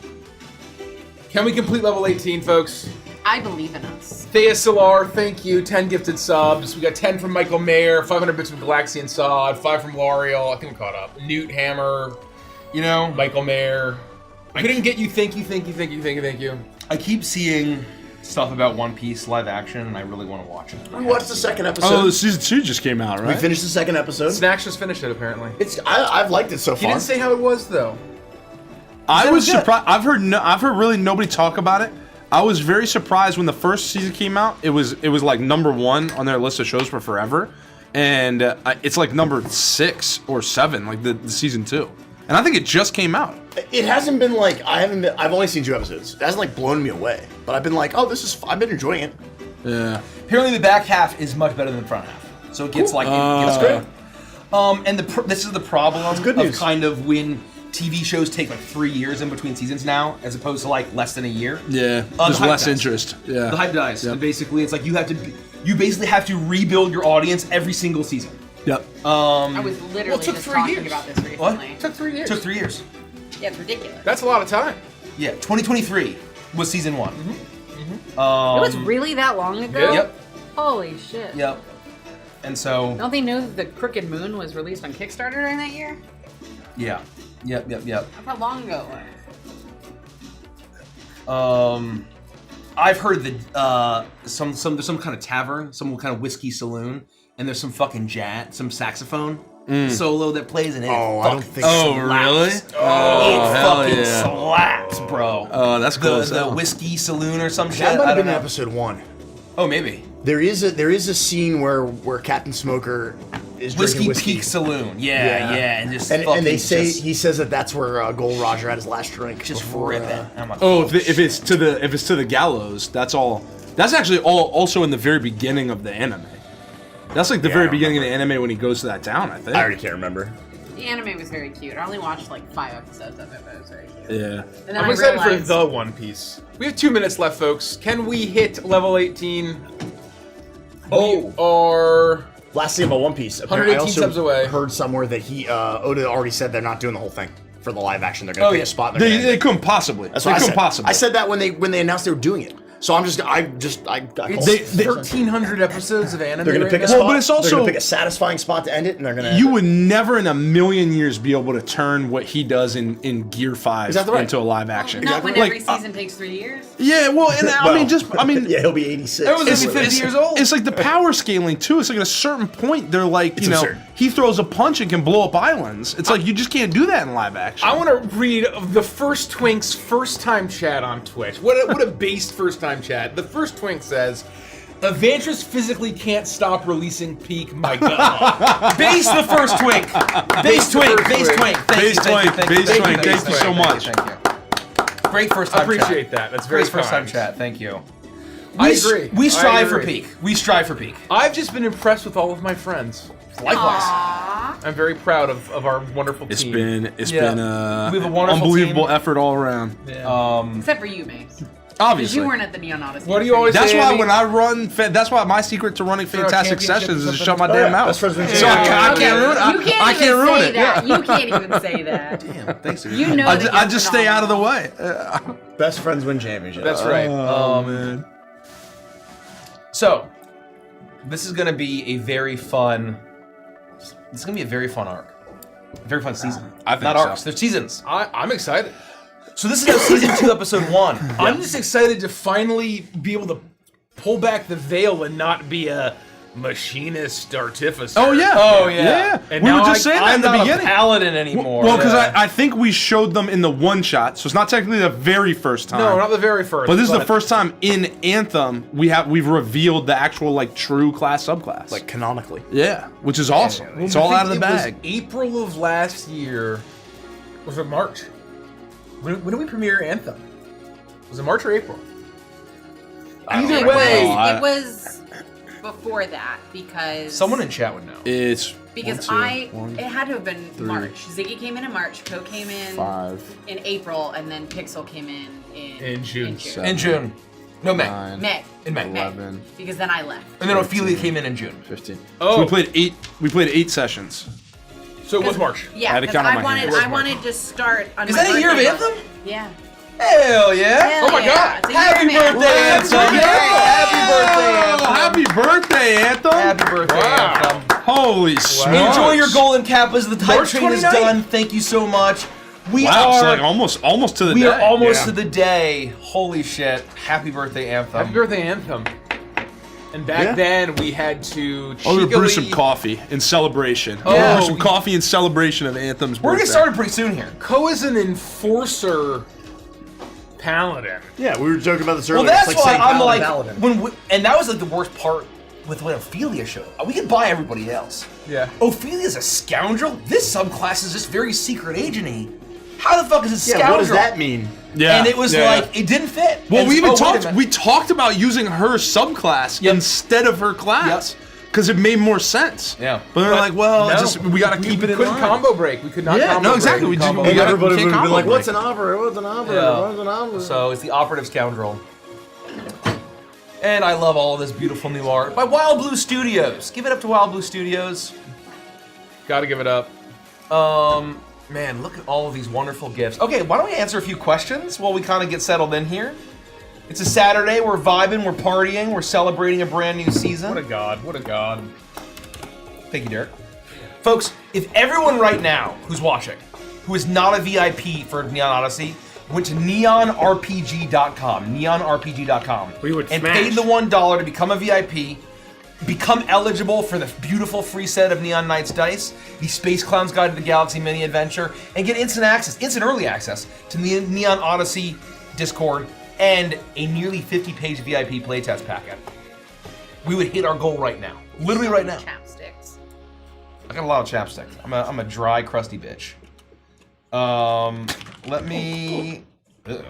Speaker 4: Can we complete level 18, folks?
Speaker 5: I believe in us.
Speaker 4: Thea Solar, thank you. 10 gifted subs. We got 10 from Michael Mayer, 500 bits from Galaxy and Sod, 5 from L'Oreal. I think I'm caught up. Newt Hammer, Michael Mayer. I couldn't get you. Thank you.
Speaker 6: I keep seeing stuff about One Piece live action, and I really want to watch it.
Speaker 1: We watched the second episode.
Speaker 3: Oh, season 2 just came out,
Speaker 1: we
Speaker 3: right?
Speaker 1: finished the second episode.
Speaker 4: Snacks just finished it, apparently.
Speaker 1: I've liked it so
Speaker 4: He
Speaker 1: far.
Speaker 4: didn't say how it was, though.
Speaker 3: I was
Speaker 6: good.
Speaker 3: surprised. I've heard really nobody talk about it. I was very surprised when the first season came out. It was like #1 on their list of shows for forever, and it's like number 6 or 7, like the season 2. And I think it just came out.
Speaker 1: It hasn't been like I've only seen 2 episodes. It hasn't like blown me away, but I've been like, oh, I've been enjoying it.
Speaker 3: Yeah.
Speaker 6: Apparently, the back half is much better than the front half, so it gets like it gets
Speaker 1: great.
Speaker 6: And this is the problem
Speaker 1: good
Speaker 6: of
Speaker 1: news.
Speaker 6: kind of when TV shows take like 3 years in between seasons now, as opposed to like less than a year.
Speaker 3: Yeah.
Speaker 6: The
Speaker 3: There's
Speaker 6: hype
Speaker 3: less
Speaker 6: dies.
Speaker 3: interest. Yeah.
Speaker 6: The hype dies,
Speaker 3: Yep.
Speaker 6: and basically, it's like you basically have to rebuild your audience every single season.
Speaker 3: Yep.
Speaker 5: I was literally
Speaker 4: took
Speaker 5: just
Speaker 4: 3
Speaker 5: talking
Speaker 4: years.
Speaker 5: about this recently.
Speaker 6: What?
Speaker 4: It took 3 years.
Speaker 6: Took 3 years.
Speaker 5: Yeah, it's ridiculous.
Speaker 4: That's a lot of time.
Speaker 6: Yeah, 2023 was season 1.
Speaker 5: It was really that long ago?
Speaker 4: Yeah.
Speaker 6: Yep.
Speaker 5: Holy shit.
Speaker 6: Yep. And so,
Speaker 5: Don't they know that the Crooked Moon was released on Kickstarter during that year?
Speaker 6: yeah. Yep.
Speaker 5: That's how long ago it was.
Speaker 6: I've heard that there's some kind of tavern, some kind of whiskey saloon, and there's some fucking some saxophone solo that plays in it.
Speaker 1: Oh, I don't think so.
Speaker 3: Oh, really?
Speaker 6: It
Speaker 3: hell
Speaker 6: fucking
Speaker 3: yeah.
Speaker 6: slaps, bro.
Speaker 3: Oh, that's cool as
Speaker 6: The
Speaker 3: hell.
Speaker 6: whiskey saloon or some shit.
Speaker 1: That might
Speaker 6: I
Speaker 1: have
Speaker 6: don't
Speaker 1: been
Speaker 6: know.
Speaker 1: episode 1.
Speaker 6: Oh, maybe.
Speaker 1: There is a scene where Captain Smoker is drinking whiskey.
Speaker 6: Peak Saloon. Yeah, and just
Speaker 1: And
Speaker 6: fucking
Speaker 1: they say
Speaker 6: just,
Speaker 1: he says that's where Gold Roger had his last drink.
Speaker 6: just
Speaker 1: before,
Speaker 6: rip it. I'm like,
Speaker 3: Oh, if it's to the gallows, that's actually also in the very beginning of the anime. That's like the
Speaker 1: Yeah, I
Speaker 3: very
Speaker 1: don't
Speaker 3: beginning of the anime when he goes to that town, I think.
Speaker 1: I already can't remember.
Speaker 5: The anime was very cute. I only watched like 5 episodes of it, but it was very cute.
Speaker 3: Yeah.
Speaker 5: And then
Speaker 4: I'm
Speaker 5: I
Speaker 4: excited
Speaker 5: realized,
Speaker 4: for the One Piece. We have 2 minutes left, folks. Can we hit level 18? We are...
Speaker 1: Last thing about One Piece.
Speaker 4: 118
Speaker 1: I also
Speaker 4: subs away.
Speaker 1: heard somewhere that Oda already said they're not doing the whole thing for the live action. They're going to pick a spot. And they're gonna
Speaker 3: They
Speaker 1: end it.
Speaker 3: couldn't possibly.
Speaker 1: That's
Speaker 3: They
Speaker 1: what I
Speaker 3: couldn't
Speaker 1: said.
Speaker 3: possibly.
Speaker 1: I said that when they announced they were doing it. So I got
Speaker 4: It's
Speaker 1: called.
Speaker 4: 1,300 episodes of anime.
Speaker 1: They're going to pick a
Speaker 4: right
Speaker 1: spot.
Speaker 4: now.
Speaker 3: but it's
Speaker 1: they're
Speaker 3: also-
Speaker 1: going to pick a satisfying spot to end it, and they're going to.
Speaker 3: You would never in a million years be able to turn what he does in Gear 5
Speaker 1: Exactly right.
Speaker 3: into a live action.
Speaker 5: not when
Speaker 3: Like,
Speaker 5: every season takes 3 years.
Speaker 3: Yeah, well, and I mean,
Speaker 1: yeah, he'll be 86.
Speaker 4: That was only 50 years old.
Speaker 3: It's like the power scaling too. It's like at a certain point, they're like,
Speaker 1: It's absurd.
Speaker 3: he throws a punch and can blow up islands. It's like you just can't do that in live action.
Speaker 4: I want to read the first Twink's first time chat on Twitch. What a based first time chat. The first Twink says, Evantress physically can't stop releasing peak, my god.
Speaker 6: base the first twink. Base twink. Base twink.
Speaker 3: Base twink. Base twink. Thank you so much.
Speaker 6: Thank you. Great first time
Speaker 4: I appreciate
Speaker 6: chat.
Speaker 4: that. That's very
Speaker 6: Great first time
Speaker 4: kind.
Speaker 6: chat. Thank you.
Speaker 4: I agree.
Speaker 6: We
Speaker 4: I
Speaker 6: strive for
Speaker 4: agree.
Speaker 6: peak. We strive for peak.
Speaker 4: I've just been impressed with all of my friends.
Speaker 6: Likewise.
Speaker 5: Aww.
Speaker 4: I'm very proud of our wonderful
Speaker 3: It's
Speaker 4: team.
Speaker 3: been
Speaker 6: We have a wonderful
Speaker 3: unbelievable
Speaker 6: team.
Speaker 3: effort all around.
Speaker 5: Except for you, Mace. Because
Speaker 3: Obviously.
Speaker 5: you weren't at the Neon Odyssey.
Speaker 4: What do you always
Speaker 3: That's
Speaker 4: say,
Speaker 3: why
Speaker 4: Andy?
Speaker 3: when I run, that's why my secret to running
Speaker 4: Throw a
Speaker 3: fantastic
Speaker 4: championship
Speaker 3: sessions is
Speaker 4: or
Speaker 3: to
Speaker 4: something?
Speaker 3: shut my
Speaker 1: Oh,
Speaker 3: damn
Speaker 1: yeah,
Speaker 3: mouth.
Speaker 1: best friends with
Speaker 3: So I can't ruin it.
Speaker 5: You can't
Speaker 3: I
Speaker 5: even
Speaker 3: can't ruin
Speaker 5: say
Speaker 3: it.
Speaker 5: that.
Speaker 3: Yeah.
Speaker 5: You can't even say that.
Speaker 3: Damn, thanks.
Speaker 5: You know
Speaker 3: I
Speaker 5: that
Speaker 3: just
Speaker 5: you're
Speaker 3: stay out of the
Speaker 5: phenomenal.
Speaker 3: way.
Speaker 1: Best friends win championship.
Speaker 4: That's right.
Speaker 3: Oh man.
Speaker 6: So, this is going to be a very fun. This is going to be a very fun arc. A very fun season.
Speaker 3: I think
Speaker 6: Not
Speaker 3: so.
Speaker 6: arcs. They're seasons.
Speaker 4: I'm excited.
Speaker 6: So this is now season 2, episode 1.
Speaker 4: I'm just excited to finally be able to pull back the veil and not be a Machinist Artificer.
Speaker 3: Oh yeah.
Speaker 6: Oh, yeah.
Speaker 4: And
Speaker 3: we were
Speaker 4: now
Speaker 3: just saying that
Speaker 6: I'm
Speaker 3: in the
Speaker 6: not
Speaker 3: beginning.
Speaker 6: a paladin anymore.
Speaker 3: Well, because I think we showed them in the one shot, so it's not technically the very first time.
Speaker 4: No, not the very first.
Speaker 3: But this is the first time in Anthem we've revealed the actual like true class subclass.
Speaker 1: Like canonically.
Speaker 3: yeah, which is awesome. It's all out of the bag.
Speaker 4: It was April of last year. Was it March? When did we premiere Anthem? Was it March or April? Either way,
Speaker 7: It was before that because
Speaker 6: Someone in chat would know.
Speaker 3: It's
Speaker 7: because it had to have been March. Ziggy came in March, Ko came in
Speaker 8: 5,
Speaker 7: in April, and then Pixel came in
Speaker 4: June.
Speaker 6: In June. No, May.
Speaker 8: 9,
Speaker 7: May.
Speaker 6: In May.
Speaker 8: 11,
Speaker 7: Because then I left.
Speaker 6: And then Ophelia came in June.
Speaker 8: 15.
Speaker 3: so we played 8. We played 8 sessions.
Speaker 4: So it was March.
Speaker 3: I
Speaker 7: Yeah,
Speaker 3: had to
Speaker 7: because
Speaker 3: count on my hands.
Speaker 7: I wanted to start on
Speaker 6: Is
Speaker 7: my
Speaker 6: that a year of
Speaker 7: birthday
Speaker 6: Anthem?
Speaker 7: month. Yeah.
Speaker 6: Hell yeah!
Speaker 7: Hell
Speaker 4: my
Speaker 7: yeah.
Speaker 4: God.
Speaker 7: It's a year
Speaker 6: Happy
Speaker 7: of Anthem.
Speaker 6: birthday, Anthem!
Speaker 3: Happy birthday, Anthem!
Speaker 6: Happy birthday, Anthem!
Speaker 3: Holy smokes!
Speaker 6: Enjoy your golden kappas. The type
Speaker 4: March
Speaker 6: train is
Speaker 4: 29th.
Speaker 6: done. Thank you so much. We
Speaker 3: Wow, it's
Speaker 6: are
Speaker 3: like almost to the
Speaker 6: we
Speaker 3: day.
Speaker 6: are almost
Speaker 1: Yeah.
Speaker 6: to the day. Holy shit! Happy birthday, Anthem!
Speaker 4: Happy birthday, Anthem. And back then we had to.
Speaker 3: Oh, we brewed
Speaker 4: cheekily-
Speaker 3: some coffee in celebration.
Speaker 6: Yeah.
Speaker 3: Some coffee in celebration of Anthem's
Speaker 6: We're gonna
Speaker 3: birthday.
Speaker 6: get started pretty soon here.
Speaker 4: Ko is an enforcer paladin.
Speaker 1: Yeah, we were joking about this earlier.
Speaker 6: Well, that's
Speaker 1: It's like
Speaker 6: why
Speaker 1: saying
Speaker 6: I'm
Speaker 1: paladin,
Speaker 6: like,
Speaker 1: paladin.
Speaker 6: and that was like the worst part with what Ophelia showed. We could buy everybody else.
Speaker 4: Yeah.
Speaker 6: Ophelia's a scoundrel. This subclass is just very secret agenty. How the fuck is it
Speaker 1: Yeah,
Speaker 6: scoundrel?
Speaker 1: what does that mean?
Speaker 3: Yeah.
Speaker 6: And it was
Speaker 3: Yeah.
Speaker 6: like it didn't fit.
Speaker 3: Well,
Speaker 6: And
Speaker 3: we even
Speaker 6: wait a
Speaker 3: talked.
Speaker 6: minute.
Speaker 3: We talked about using her subclass
Speaker 6: Yep.
Speaker 3: instead of her class because it made more sense.
Speaker 6: Yeah.
Speaker 3: But they're like, well,
Speaker 4: No,
Speaker 3: we gotta keep it in
Speaker 4: couldn't
Speaker 3: line.
Speaker 4: combo break. We could not
Speaker 3: Yeah,
Speaker 4: combo
Speaker 3: no, exactly.
Speaker 4: break.
Speaker 3: We just-
Speaker 4: Combo
Speaker 3: we
Speaker 4: break.
Speaker 3: gotta-
Speaker 1: Everybody
Speaker 3: can't
Speaker 1: would be
Speaker 3: combo
Speaker 1: like,
Speaker 3: break.
Speaker 1: what's an opera? What's an opera?
Speaker 6: Yeah.
Speaker 1: What's an opera?
Speaker 6: So it's the operative scoundrel. And I love all of this beautiful new art by Wild Blue Studios. Give it up to Wild Blue Studios.
Speaker 4: Gotta give it up.
Speaker 6: Man, look at all of these wonderful gifts. Okay, why don't we answer a few questions while we kind of get settled in here? It's a Saturday, we're vibing, we're partying, we're celebrating a brand new season.
Speaker 4: What a god. What a god.
Speaker 6: Thank you, Derek. Folks, if everyone right now who's watching, who is not a VIP for Neon Odyssey, went to neonrpg.com,
Speaker 2: We would
Speaker 6: and
Speaker 2: smash.
Speaker 6: paid the $1 to become a VIP, become eligible for the beautiful free set of Neon Knights dice, the Space Clown's Guide to the Galaxy mini adventure, and get instant early access to the Neon Odyssey Discord and a nearly 50-page VIP playtest packet. We would hit our goal right now. Literally right now.
Speaker 7: Chapsticks.
Speaker 6: I got a lot of chapstick. I'm a dry, crusty bitch. Let me. Ugh.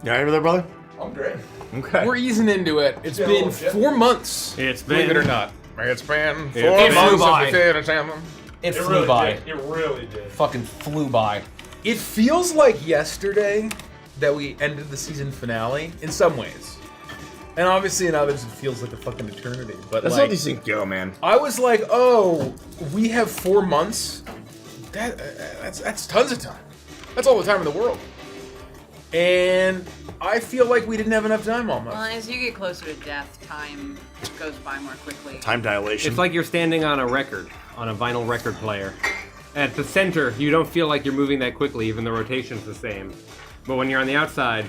Speaker 1: You all right over there, brother?
Speaker 6: I'm great.
Speaker 1: Okay.
Speaker 4: We're easing into it. It's been 4 months.
Speaker 2: It's
Speaker 4: Believe
Speaker 2: been-
Speaker 4: it or not. It's been 4
Speaker 6: It
Speaker 4: months.
Speaker 6: flew by.
Speaker 4: of the Anthem.
Speaker 6: It flew by.
Speaker 9: It really did.
Speaker 6: Fucking flew by.
Speaker 4: It feels like yesterday that we ended the season finale in some ways. And obviously in others it feels like a fucking eternity. But
Speaker 1: That's
Speaker 4: like,
Speaker 1: how these things go, man.
Speaker 4: I was like, oh, we have 4 months? That's tons of time. That's all the time in the world. And I feel like we didn't have enough time almost.
Speaker 7: Well, as you get closer to death, time goes by more quickly.
Speaker 1: Time dilation.
Speaker 2: It's like you're standing on a record, on a vinyl record player. At the center, you don't feel like you're moving that quickly, even the rotation's the same. But when you're on the outside,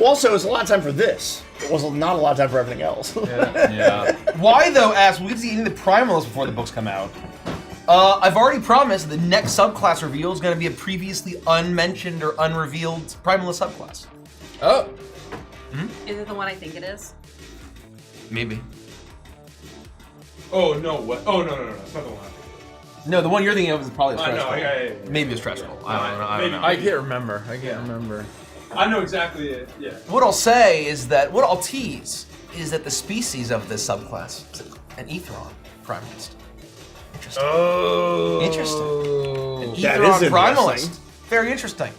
Speaker 1: Also, it's a lot of time for this. It was not a lot of time for everything else.
Speaker 6: Yeah. Why though? As we get to any of the primals before the books come out. I've already promised the next subclass reveal is going to be a previously unmentioned or unrevealed primalist subclass.
Speaker 4: Oh,
Speaker 7: Is it the one I think it is?
Speaker 6: Maybe.
Speaker 9: Oh no! What? Oh no! It's not the one.
Speaker 6: No, the one you're thinking of is probably a
Speaker 9: I
Speaker 6: stretch
Speaker 9: know.
Speaker 6: goal.
Speaker 9: Yeah.
Speaker 6: Maybe a stretch goal. I don't know.
Speaker 4: I can't remember. I can't remember.
Speaker 9: I know exactly it. Yeah.
Speaker 6: What I'll say is that, what I'll tease, is that the species of this subclass is an Aetheron primalist. Interesting.
Speaker 4: Oh.
Speaker 6: Interesting. An
Speaker 1: That
Speaker 6: Aetheron
Speaker 1: is
Speaker 6: primalist.
Speaker 1: interesting.
Speaker 6: Very interesting.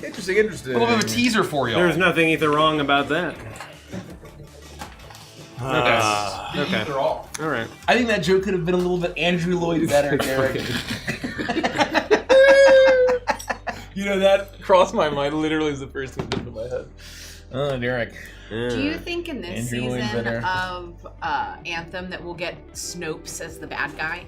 Speaker 4: Interesting.
Speaker 6: A little bit of a teaser for you.
Speaker 2: there's nothing either wrong about that. Okay.
Speaker 9: They're all.
Speaker 2: All right.
Speaker 6: I think that joke could have been a little bit Andrew Lloyd better, Derek.
Speaker 4: You know, that crossed my mind. Literally was the first thing that came to my head. Oh, Derek.
Speaker 7: Do you think in this
Speaker 6: Andrew Lloyd
Speaker 7: season
Speaker 6: Webber.
Speaker 7: of Anthem that we'll get Snopes as the bad guy?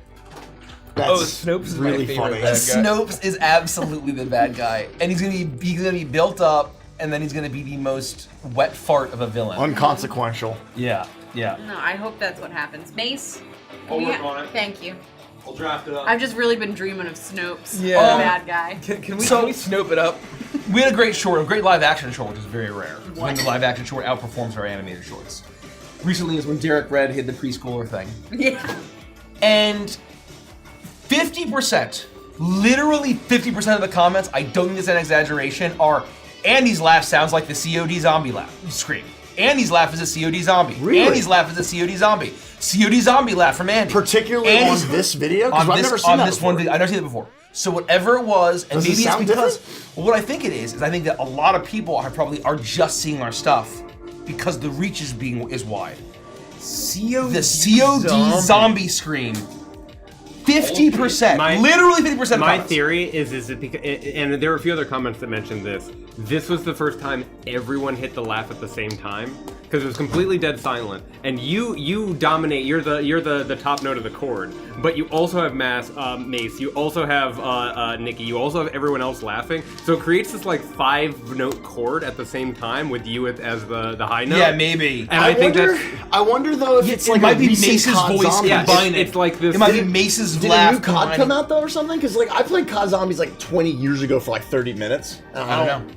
Speaker 4: Oh, Snopes is
Speaker 1: really
Speaker 4: my favorite
Speaker 1: funny.
Speaker 4: bad guy.
Speaker 6: Snopes is absolutely the bad guy, and he's gonna be built up and then he's gonna be the most wet fart of a villain.
Speaker 1: Unconsequential.
Speaker 6: Yeah.
Speaker 7: No, I hope that's what happens. Mace.
Speaker 9: I'll
Speaker 7: we
Speaker 9: work
Speaker 7: ha-
Speaker 9: on it.
Speaker 7: Thank you.
Speaker 9: I'll draft it up.
Speaker 7: I've just really been dreaming of Snopes.
Speaker 4: Yeah.
Speaker 7: The bad guy.
Speaker 4: Can we snope it up?
Speaker 6: We had a great live action short, which is very rare. When the live action short outperforms our animated shorts. Recently is when Derek Red hit the preschooler thing.
Speaker 7: Yeah.
Speaker 6: And 50%, literally 50% of the comments, I don't think it's an exaggeration, are Andy's laugh sounds like the COD zombie laugh. Scream. Andy's laugh is a COD zombie.
Speaker 1: Really?
Speaker 6: Andy's laugh is a COD zombie. COD zombie laugh from Andy.
Speaker 1: Particularly
Speaker 6: Andy's-
Speaker 1: on this video? 'Cause
Speaker 6: On
Speaker 1: I've
Speaker 6: this,
Speaker 1: never seen
Speaker 6: on
Speaker 1: that
Speaker 6: this one
Speaker 1: before.
Speaker 6: video. I've never seen it before. So whatever it was, and
Speaker 1: Does it
Speaker 6: maybe it's
Speaker 1: sound
Speaker 6: because
Speaker 1: different?
Speaker 6: well, what I think it is I think that a lot of people are just seeing our stuff because the reach is wide.
Speaker 4: COD
Speaker 6: The COD zombie scream. 50%, literally 50% of
Speaker 2: My
Speaker 6: comments.
Speaker 2: theory is it because, and there were a few other comments that mentioned this. This was the first time everyone hit the laugh at the same time because it was completely dead silent. And you dominate. You're the top note of the chord. But you also have Mace. You also have Nikki. You also have everyone else laughing. So it creates this like 5-note chord at the same time with you as the high note.
Speaker 6: Yeah, maybe.
Speaker 2: And I think that's
Speaker 1: I wonder though if it's
Speaker 6: it
Speaker 1: like
Speaker 6: might
Speaker 1: a
Speaker 6: be
Speaker 1: recent
Speaker 6: Mace's
Speaker 1: COD
Speaker 6: voice
Speaker 1: zombie.
Speaker 6: combined.
Speaker 2: it's like this.
Speaker 6: It might be Mace's
Speaker 1: Did a
Speaker 6: laugh
Speaker 1: new COD
Speaker 6: combining.
Speaker 1: come out though or something? Because like I played COD Zombies like 20 years ago for like 30 minutes.
Speaker 6: I don't know.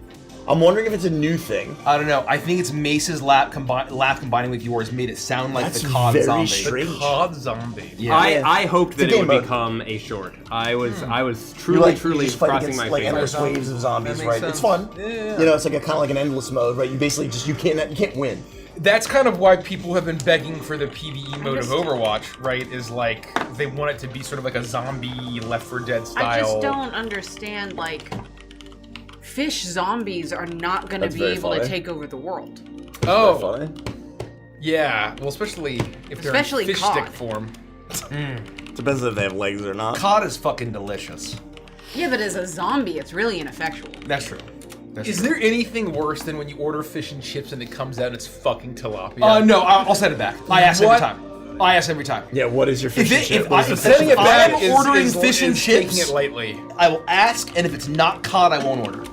Speaker 1: I'm wondering if it's a new thing.
Speaker 6: I don't know. I think it's Mace's laugh combining with yours made it sound like
Speaker 1: That's
Speaker 6: the COD
Speaker 1: very
Speaker 6: zombie.
Speaker 1: strange.
Speaker 4: COD zombie.
Speaker 6: Yeah.
Speaker 2: I hoped that
Speaker 1: a
Speaker 2: it
Speaker 1: game
Speaker 2: would
Speaker 1: mode.
Speaker 2: become a short. I was
Speaker 1: You like
Speaker 2: truly
Speaker 1: you just fight
Speaker 2: crossing
Speaker 1: against
Speaker 2: my
Speaker 1: like
Speaker 2: fingers.
Speaker 1: endless waves of zombies,
Speaker 4: That
Speaker 1: right?
Speaker 4: makes
Speaker 1: It's
Speaker 4: sense.
Speaker 1: fun.
Speaker 4: Yeah.
Speaker 1: You know, it's like a kind of like an endless mode, right? You basically just you can't win.
Speaker 4: That's kind of why people have been begging for the PvE mode of Overwatch, right? Is like they want it to be sort of like a zombie Left 4 Dead style.
Speaker 7: I just don't understand, like, fish zombies are not going to
Speaker 1: That's
Speaker 7: be
Speaker 1: very
Speaker 7: able to
Speaker 1: funny.
Speaker 7: take over the world.
Speaker 4: Oh,
Speaker 1: Funny.
Speaker 4: yeah. Well, especially if they're
Speaker 7: Especially
Speaker 4: in fish
Speaker 7: cod.
Speaker 4: stick form.
Speaker 1: Depends if they have legs or not.
Speaker 6: COD is fucking delicious.
Speaker 7: Yeah, but as a zombie, it's really ineffectual.
Speaker 6: That's true.
Speaker 4: Is there anything worse than when you order fish and chips and it comes out and it's fucking tilapia?
Speaker 6: No, I'll send it back. I ask every
Speaker 4: What?
Speaker 6: time. I ask every time.
Speaker 1: Yeah, what is your fish and chip?
Speaker 6: If
Speaker 1: What is the
Speaker 4: Sending it
Speaker 1: fish and
Speaker 4: back
Speaker 6: I'm
Speaker 4: is
Speaker 6: ordering
Speaker 4: is-
Speaker 6: fish and
Speaker 4: is
Speaker 6: chips.
Speaker 4: Taking it lightly.
Speaker 6: I will ask, and if it's not COD, I won't order.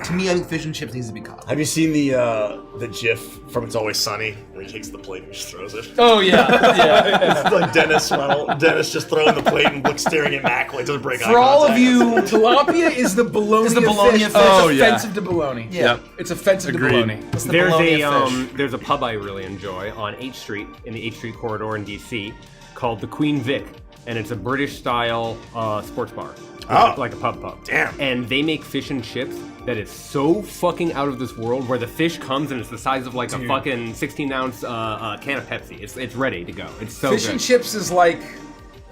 Speaker 6: To me, I think fish and chips needs to be COD.
Speaker 1: Have you seen the GIF from It's Always Sunny where he takes the plate and just throws it?
Speaker 6: Oh yeah, yeah.
Speaker 1: It's like Dennis just throwing the plate and staring at Mac like doesn't break eye
Speaker 6: For all of
Speaker 1: contact.
Speaker 6: you,
Speaker 4: Tilapia is the bologna
Speaker 6: Is the bologna
Speaker 4: of fish.
Speaker 6: of fish.
Speaker 3: Oh,
Speaker 4: It's
Speaker 3: yeah.
Speaker 4: offensive to bologna.
Speaker 6: Yeah.
Speaker 3: Yep.
Speaker 4: It's offensive
Speaker 3: Agreed.
Speaker 4: to bologna.
Speaker 6: it's the
Speaker 2: There's
Speaker 6: bologna
Speaker 2: a
Speaker 6: of fish.
Speaker 2: there's a pub I really enjoy on H Street in the H Street corridor in DC called the Queen Vic, and it's a British style sports bar.
Speaker 1: Oh.
Speaker 2: Like a pub.
Speaker 1: Damn.
Speaker 2: And they make fish and chips that is so fucking out of this world, where the fish comes and it's the size of like a fucking 16-ounce can of Pepsi. It's ready to go. It's so
Speaker 4: Fish
Speaker 2: good.
Speaker 4: and chips is like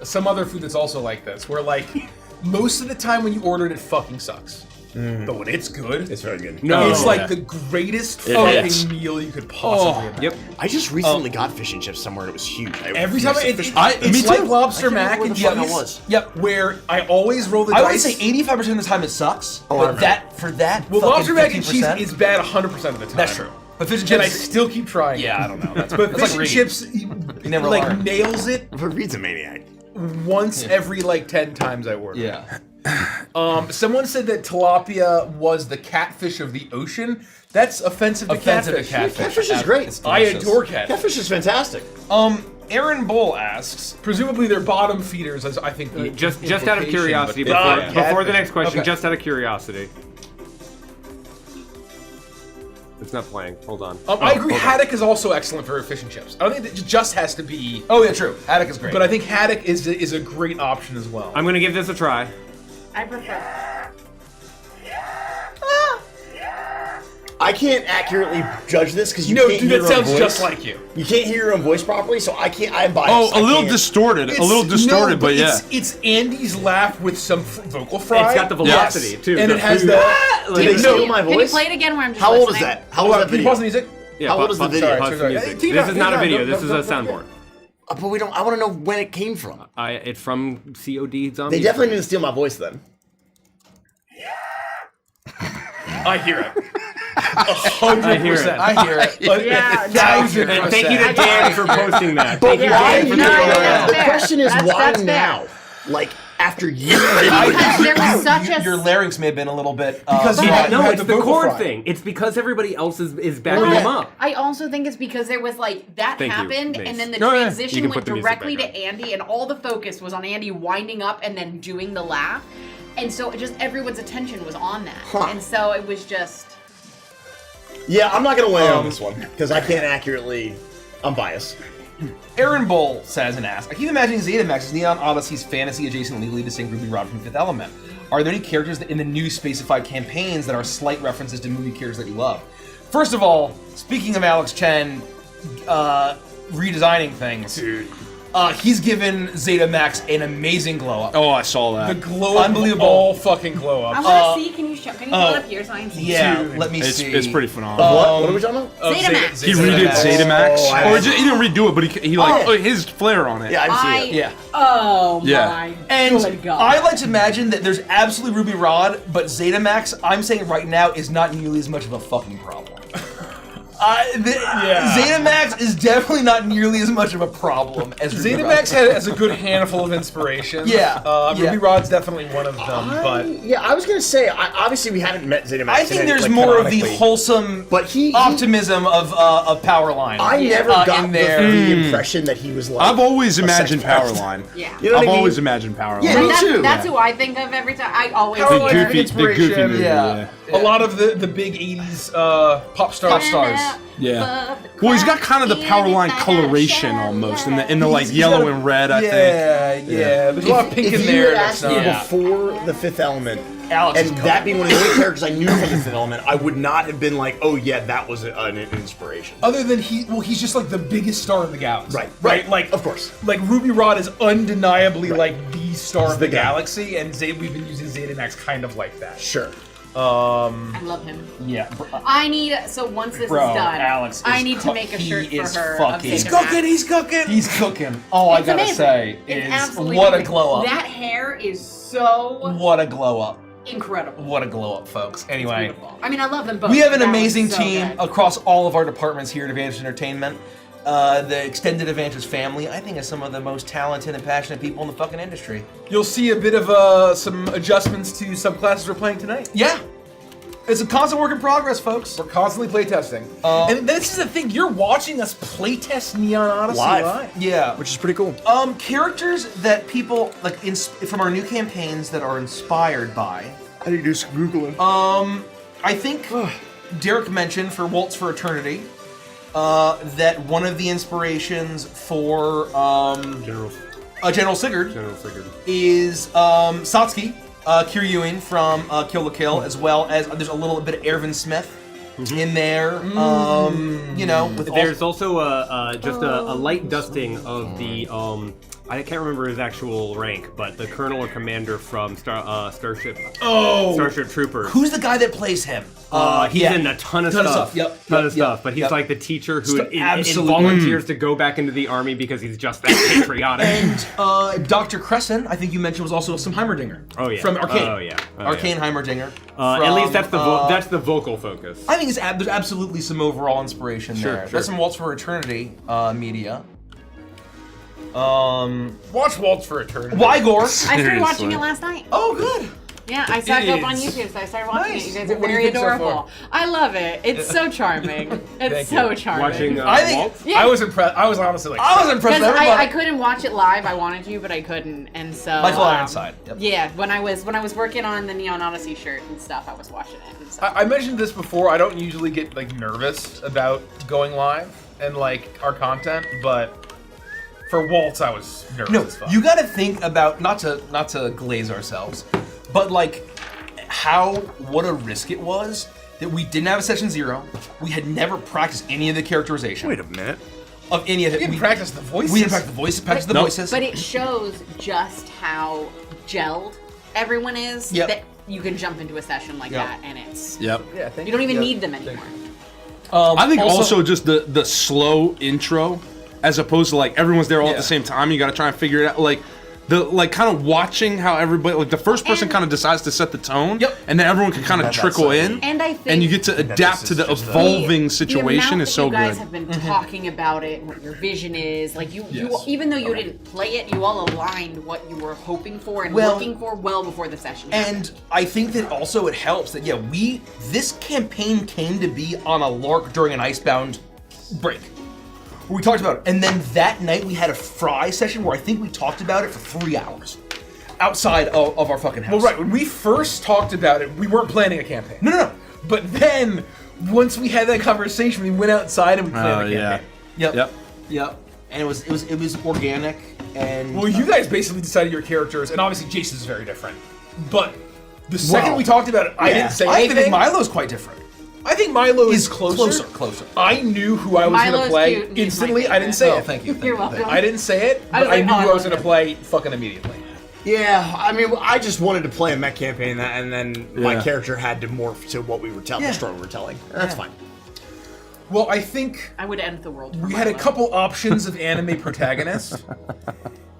Speaker 4: some other food that's also like this, where like most of the time when you order it, it fucking sucks. But when it's good,
Speaker 1: It's very good.
Speaker 2: No.
Speaker 4: it's
Speaker 2: Oh,
Speaker 4: like
Speaker 2: yeah.
Speaker 4: the greatest
Speaker 1: It
Speaker 4: fucking
Speaker 1: is.
Speaker 4: meal you could possibly imagine.
Speaker 2: Yep.
Speaker 1: I just recently got fish and chips somewhere and it was huge.
Speaker 4: Every time
Speaker 1: it's
Speaker 4: it's
Speaker 3: me
Speaker 4: like
Speaker 3: too.
Speaker 4: lobster
Speaker 1: I can't
Speaker 4: mac
Speaker 1: remember
Speaker 4: and
Speaker 1: where the fuck
Speaker 4: cheese.
Speaker 1: I was.
Speaker 6: Yep.
Speaker 4: Where I always roll the
Speaker 6: I would
Speaker 4: dice.
Speaker 6: say 85% of the time it sucks,
Speaker 1: I
Speaker 6: but
Speaker 1: know.
Speaker 6: that for that.
Speaker 4: well,
Speaker 6: fucking
Speaker 4: lobster mac and cheese
Speaker 6: 15%,
Speaker 4: is bad 100% of the time.
Speaker 6: That's true. But fish and
Speaker 4: And I
Speaker 6: chips,
Speaker 4: still keep trying.
Speaker 6: yeah, I don't know. That's,
Speaker 4: But
Speaker 6: that's
Speaker 4: fish
Speaker 6: like
Speaker 4: and
Speaker 6: reading.
Speaker 4: chips,
Speaker 6: You never
Speaker 4: like
Speaker 6: learn.
Speaker 4: nails it
Speaker 1: But Reed's a maniac.
Speaker 4: once every like 10 times I order.
Speaker 6: Yeah.
Speaker 4: Someone said that tilapia was the catfish of the ocean. That's offensive to
Speaker 6: Offensive to
Speaker 4: catfish.
Speaker 6: catfish.
Speaker 1: Catfish is great.
Speaker 6: It's
Speaker 4: I
Speaker 6: delicious.
Speaker 4: adore catfish.
Speaker 1: Catfish is fantastic.
Speaker 6: Aaron Bull asks,
Speaker 4: Presumably they're bottom feeders, as I think. The
Speaker 2: Just out of
Speaker 4: implication,
Speaker 2: curiosity,
Speaker 4: but-
Speaker 2: before the next question,
Speaker 4: Okay.
Speaker 2: just out of curiosity. It's not playing. Hold on.
Speaker 4: I agree.
Speaker 2: Hold on.
Speaker 4: Haddock is also excellent for fish and chips. I don't think that it just has to be.
Speaker 6: "Oh yeah, true. Haddock is great."
Speaker 4: But I think haddock is a great option as well.
Speaker 2: I'm gonna give this a try.
Speaker 5: I prefer.
Speaker 1: I can't accurately judge this because you
Speaker 4: no,
Speaker 1: can't
Speaker 4: dude,
Speaker 1: hear
Speaker 4: that
Speaker 1: your own
Speaker 4: sounds
Speaker 1: voice.
Speaker 4: just like you.
Speaker 1: You can't hear your own voice properly, so I can't. I'm biased.
Speaker 3: Oh, a
Speaker 1: I
Speaker 3: little
Speaker 1: can't.
Speaker 3: distorted. A little
Speaker 4: No,
Speaker 3: distorted, but yeah.
Speaker 4: It's Andy's laugh with some vocal fry.
Speaker 2: It's got the velocity too.
Speaker 4: and
Speaker 2: the
Speaker 4: it has
Speaker 2: food.
Speaker 4: the.
Speaker 1: Did they steal my
Speaker 5: Can you
Speaker 1: voice?
Speaker 5: play it again where I'm just
Speaker 1: How old is
Speaker 5: listening?
Speaker 1: that? How
Speaker 4: Hold
Speaker 1: old
Speaker 4: on,
Speaker 1: is
Speaker 4: can
Speaker 1: that
Speaker 4: you pause the
Speaker 1: video?
Speaker 4: music?
Speaker 2: Yeah,
Speaker 1: How old is the
Speaker 2: pause-
Speaker 1: video?
Speaker 2: pause the
Speaker 4: Sorry.
Speaker 2: music.
Speaker 4: Take it
Speaker 2: This
Speaker 4: out,
Speaker 2: is not a
Speaker 4: take it
Speaker 2: video.
Speaker 4: out.
Speaker 2: This is a
Speaker 4: Go, go, go.
Speaker 2: soundboard.
Speaker 1: But we don't. I want to know when it came from.
Speaker 2: It's from COD Zombie.
Speaker 1: They definitely need to steal my voice then.
Speaker 4: I hear it.
Speaker 2: I hear it.
Speaker 6: I hear it.
Speaker 5: Yeah, no.
Speaker 4: 1,000%.
Speaker 2: And thank you to Dan for posting that. Thank you,
Speaker 1: Why
Speaker 2: Dan, for
Speaker 5: no,
Speaker 2: doing
Speaker 5: no,
Speaker 2: that.
Speaker 5: no.
Speaker 1: The question is
Speaker 5: That's
Speaker 1: why
Speaker 5: fair.
Speaker 1: now? Like after years.
Speaker 5: Because there was such a
Speaker 6: Your larynx may have been a little bit.
Speaker 4: Because you had-
Speaker 2: No,
Speaker 4: had
Speaker 2: it's
Speaker 4: the
Speaker 2: the
Speaker 4: vocal
Speaker 2: chord
Speaker 4: fry.
Speaker 2: thing. It's because everybody else is backing
Speaker 5: But
Speaker 2: them up.
Speaker 5: I also think it's because there was like that
Speaker 2: Thank you,
Speaker 5: happened,
Speaker 2: Mace.
Speaker 5: and then the
Speaker 3: No, yeah.
Speaker 2: You
Speaker 5: transition
Speaker 2: can
Speaker 5: went
Speaker 2: put the music
Speaker 5: directly
Speaker 2: back
Speaker 5: to Andy, and all the focus was on Andy winding up and then doing the laugh, and so it just everyone's attention was on that, and so it was just.
Speaker 1: Yeah, I'm not gonna weigh in on this one because I can't accurately. I'm biased.
Speaker 6: Aaron Bull says and asks, I keep imagining Zetamex as Neon Odyssey's fantasy-adjacent legally distinct Ruby Rod from Fifth Element. Are there any characters in the new Spacified campaigns that are slight references to movie characters that you love? First of all, speaking of Alex Chen redesigning things,
Speaker 1: Dude.
Speaker 6: he's given Zetamex an amazing glow up.
Speaker 3: Oh, I saw that.
Speaker 4: The glow up,
Speaker 6: Unbelievable.
Speaker 4: all fucking glow
Speaker 5: I
Speaker 4: up.
Speaker 5: want to see. Can you pull it up here so I can see?
Speaker 6: Yeah,
Speaker 4: Dude.
Speaker 6: let me
Speaker 3: It's,
Speaker 6: see.
Speaker 3: it's pretty phenomenal.
Speaker 1: What are we talking about?
Speaker 5: Zetamex.
Speaker 3: He redid
Speaker 6: Zetamex.
Speaker 3: Zetamex,
Speaker 1: Oh, I
Speaker 3: or
Speaker 1: see.
Speaker 3: he didn't redo it, but he his flair on it.
Speaker 1: Yeah, I've seen it.
Speaker 6: Yeah.
Speaker 5: Oh
Speaker 3: Yeah.
Speaker 5: my
Speaker 6: And
Speaker 5: good God.
Speaker 6: I like to imagine that there's absolutely Ruby Rod, but Zetamex, I'm saying right now, is not nearly as much of a fucking problem. Zetamex is definitely not nearly as much of a problem as Ruby Rod.
Speaker 4: Zetamex has a good handful of inspirations.
Speaker 6: Yeah, yeah.
Speaker 4: Ruby Rod's definitely one of them, but
Speaker 1: Yeah, I was gonna say. Obviously, we haven't met Zetamex.
Speaker 6: I think
Speaker 1: in
Speaker 6: there's
Speaker 1: like,
Speaker 6: more of the
Speaker 1: canonically,
Speaker 6: wholesome
Speaker 1: But he
Speaker 6: optimism of Powerline.
Speaker 1: I never got
Speaker 6: in there.
Speaker 1: the impression that he was like.
Speaker 3: I've always
Speaker 1: a
Speaker 3: imagined
Speaker 1: sex pest.
Speaker 3: Powerline.
Speaker 5: Yeah.
Speaker 1: You know what
Speaker 3: I've
Speaker 1: I mean?
Speaker 3: always imagined Powerline.
Speaker 1: Yeah, me
Speaker 5: that's,
Speaker 1: too.
Speaker 5: That's who I think of every time. I always.
Speaker 4: Power
Speaker 3: the
Speaker 4: Line's
Speaker 3: goofy, the goofy
Speaker 4: inspiration.
Speaker 3: movie.
Speaker 6: Yeah.
Speaker 3: Yeah.
Speaker 4: a lot of the big 80s pop stars.
Speaker 6: Pop stars.
Speaker 3: Yeah. Well, he's got kind of the Powerline coloration almost, in the like
Speaker 4: He's
Speaker 3: yellow
Speaker 4: got a-
Speaker 3: and red. I think.
Speaker 4: Yeah. There's a lot of pink
Speaker 1: if
Speaker 4: in
Speaker 1: you
Speaker 4: there.
Speaker 1: had
Speaker 4: That's
Speaker 1: asked me
Speaker 4: not.
Speaker 1: before the Fifth Element,
Speaker 6: Alex is
Speaker 1: and
Speaker 6: coming.
Speaker 1: that being one of the only characters I knew from the Fifth Element, I would not have been like, oh yeah, that was an inspiration.
Speaker 4: Other than he's just like the biggest star in the galaxy.
Speaker 1: Right.
Speaker 4: Like,
Speaker 1: Of course.
Speaker 4: Like Ruby Rod is undeniably like the star
Speaker 1: He's
Speaker 4: of the
Speaker 1: the guy.
Speaker 4: galaxy, and we've been using Zetamex kind of like that.
Speaker 1: Sure.
Speaker 5: I love him.
Speaker 6: Yeah.
Speaker 5: I need once this
Speaker 6: Bro,
Speaker 5: is done,
Speaker 6: Alex
Speaker 5: I
Speaker 6: is
Speaker 5: need to make a shirt
Speaker 6: he
Speaker 5: for
Speaker 6: is
Speaker 5: her.
Speaker 6: fucking-
Speaker 5: Of
Speaker 6: He's
Speaker 5: Zetamex.
Speaker 4: He's cooking.
Speaker 6: He's cooking. All I
Speaker 5: It's
Speaker 6: gotta
Speaker 5: amazing.
Speaker 6: say
Speaker 5: It's
Speaker 6: is
Speaker 5: absolutely
Speaker 6: what a
Speaker 5: amazing.
Speaker 6: glow up.
Speaker 5: That hair is so
Speaker 6: What a glow up.
Speaker 5: incredible.
Speaker 6: What a glow up, folks. Anyway.
Speaker 5: Beautiful. I mean, I love them both.
Speaker 6: We have an
Speaker 5: That was
Speaker 6: amazing
Speaker 5: so
Speaker 6: team
Speaker 5: good.
Speaker 6: across all of our departments here at Advantage Entertainment. The extended Advantage family, I think, is some of the most talented and passionate people in the fucking industry.
Speaker 4: You'll see a bit of some adjustments to subclasses we're playing tonight.
Speaker 6: Yeah. It's a constant work in progress, folks.
Speaker 4: We're constantly playtesting. And this is the thing, you're watching us playtest Neon Odyssey
Speaker 1: Live.
Speaker 6: Yeah.
Speaker 1: Which is pretty cool.
Speaker 6: Characters that people, like, from our new campaigns that are inspired by.
Speaker 1: How do you do some Googling?
Speaker 6: I think Derek mentioned for Waltz for Eternity that one of the inspirations for General Sigurd is Satsuki, Kiryuin from Kill la Kill, as well as there's a little bit of Ervin Smith in there. You know, with
Speaker 2: There's also just a light dusting of the I can't remember his actual rank, but the colonel or commander from Starship Troopers.
Speaker 6: who's the guy that plays him?
Speaker 2: He's
Speaker 6: yeah.
Speaker 2: in a ton of
Speaker 6: Ton of
Speaker 2: stuff.
Speaker 6: stuff, yep,
Speaker 2: Ton
Speaker 6: yep,
Speaker 2: of stuff.
Speaker 6: yep,
Speaker 2: But he's
Speaker 6: yep.
Speaker 2: like the teacher who
Speaker 6: Absolutely.
Speaker 2: volunteers to go back into the army because he's just that patriotic.
Speaker 6: And Dr. Crescent, I think you mentioned, was also some Heimerdinger.
Speaker 2: Oh, yeah.
Speaker 6: From Arcane.
Speaker 2: Oh, yeah. Oh,
Speaker 6: Arcane Heimerdinger.
Speaker 2: At least that's
Speaker 6: from,
Speaker 2: that's the vocal focus.
Speaker 6: I think there's absolutely some overall inspiration there.
Speaker 2: Sure.
Speaker 6: That's some Waltz for Eternity media.
Speaker 4: Watch Waltz for Eternity.
Speaker 6: Wygor.
Speaker 5: I started
Speaker 3: Seriously.
Speaker 5: watching it last night.
Speaker 6: Oh, good.
Speaker 5: Yeah, I saw it up on
Speaker 4: is.
Speaker 5: YouTube, so I started watching
Speaker 6: Nice.
Speaker 5: it. You guys are
Speaker 4: What do you
Speaker 5: very
Speaker 4: think so far?
Speaker 5: adorable. I love it. It's so charming. It's so charming.
Speaker 2: Watching
Speaker 6: I think-
Speaker 2: Waltz?
Speaker 5: Yeah.
Speaker 4: I was impressed. I was honestly like,
Speaker 6: I was impressed
Speaker 5: Because
Speaker 6: with everybody.
Speaker 5: I couldn't watch it live. I wanted to, but I couldn't, and so.
Speaker 6: Michael Ironside. Yep.
Speaker 5: Yeah, when I was working on the Neon Odyssey shirt and stuff, I was watching it. And so.
Speaker 4: I mentioned this before. I don't usually get like nervous about going live and like our content, but for Waltz, I was nervous
Speaker 6: No,
Speaker 4: as fuck.
Speaker 6: you got to think about not to glaze ourselves, but like what a risk it was that we didn't have a session 0. We had never practiced any of the characterization.
Speaker 3: Wait a minute.
Speaker 6: Of any of it.
Speaker 4: We didn't practice the voices.
Speaker 6: We didn't practice the voices. Practice the
Speaker 3: Nope.
Speaker 6: voices.
Speaker 5: But it shows just how gelled everyone is.
Speaker 6: Yep.
Speaker 5: That you can jump into a session like
Speaker 6: Yep.
Speaker 5: that, and it's
Speaker 3: Yep.
Speaker 4: Yeah, thank
Speaker 5: you don't even
Speaker 4: Yep.
Speaker 5: need them anymore.
Speaker 3: I think also just the slow intro, as opposed to like everyone's there all at
Speaker 6: Yeah.
Speaker 3: the same time. You got to try and figure it out. Like like kind of watching how everybody, like the first person
Speaker 5: And-
Speaker 3: kind of decides to set the tone,
Speaker 6: Yep.
Speaker 3: and then everyone can kind of
Speaker 1: That's
Speaker 3: trickle
Speaker 1: so
Speaker 3: in,
Speaker 1: neat.
Speaker 5: And I think
Speaker 3: and you get to adapt to the
Speaker 1: just a-
Speaker 3: evolving
Speaker 5: the
Speaker 3: situation
Speaker 5: amount
Speaker 3: is
Speaker 5: that
Speaker 3: so
Speaker 5: you guys
Speaker 3: good.
Speaker 5: have been talking about it, what your vision is, like you
Speaker 4: Yes.
Speaker 5: even though you didn't play it, you all aligned what you were hoping for and
Speaker 6: Well,
Speaker 5: looking for well before the session.
Speaker 6: And I think that also it helps that this campaign came to be on a lark during an Icebound break. Where we talked about it. And then that night we had a fry session where I think we talked about it for 3 hours. Outside of our fucking house.
Speaker 4: Well, right, when we first talked about it, we weren't planning a campaign.
Speaker 6: No.
Speaker 4: But then, once we had that conversation, we went outside and we planned a campaign.
Speaker 6: Yep. And it was organic and
Speaker 4: Well, you guys basically decided your characters, and obviously Jason's very different. But the second we talked about it, I didn't say
Speaker 6: I
Speaker 4: anything.
Speaker 6: think Milo's quite different.
Speaker 4: I think Milo is closer.
Speaker 6: Closer.
Speaker 4: I knew who I was going
Speaker 5: Milo's
Speaker 4: to play
Speaker 5: cute and he's my
Speaker 4: instantly. I didn't say
Speaker 6: Oh,
Speaker 4: it.
Speaker 6: thank you.
Speaker 5: You're welcome.
Speaker 4: I didn't say it,
Speaker 5: I
Speaker 4: but
Speaker 5: was
Speaker 4: I
Speaker 5: like,
Speaker 4: knew
Speaker 5: oh, I
Speaker 4: who I was
Speaker 5: love
Speaker 4: going to
Speaker 5: it.
Speaker 4: play fucking immediately.
Speaker 1: Yeah, I mean, I just wanted to play a mech campaign, and then my
Speaker 3: Yeah.
Speaker 1: character had to morph to what we were telling, the story we were telling. That's fine.
Speaker 4: Well, I think
Speaker 5: I would end the world. For
Speaker 4: we had a
Speaker 5: Milo.
Speaker 4: couple options of anime protagonists,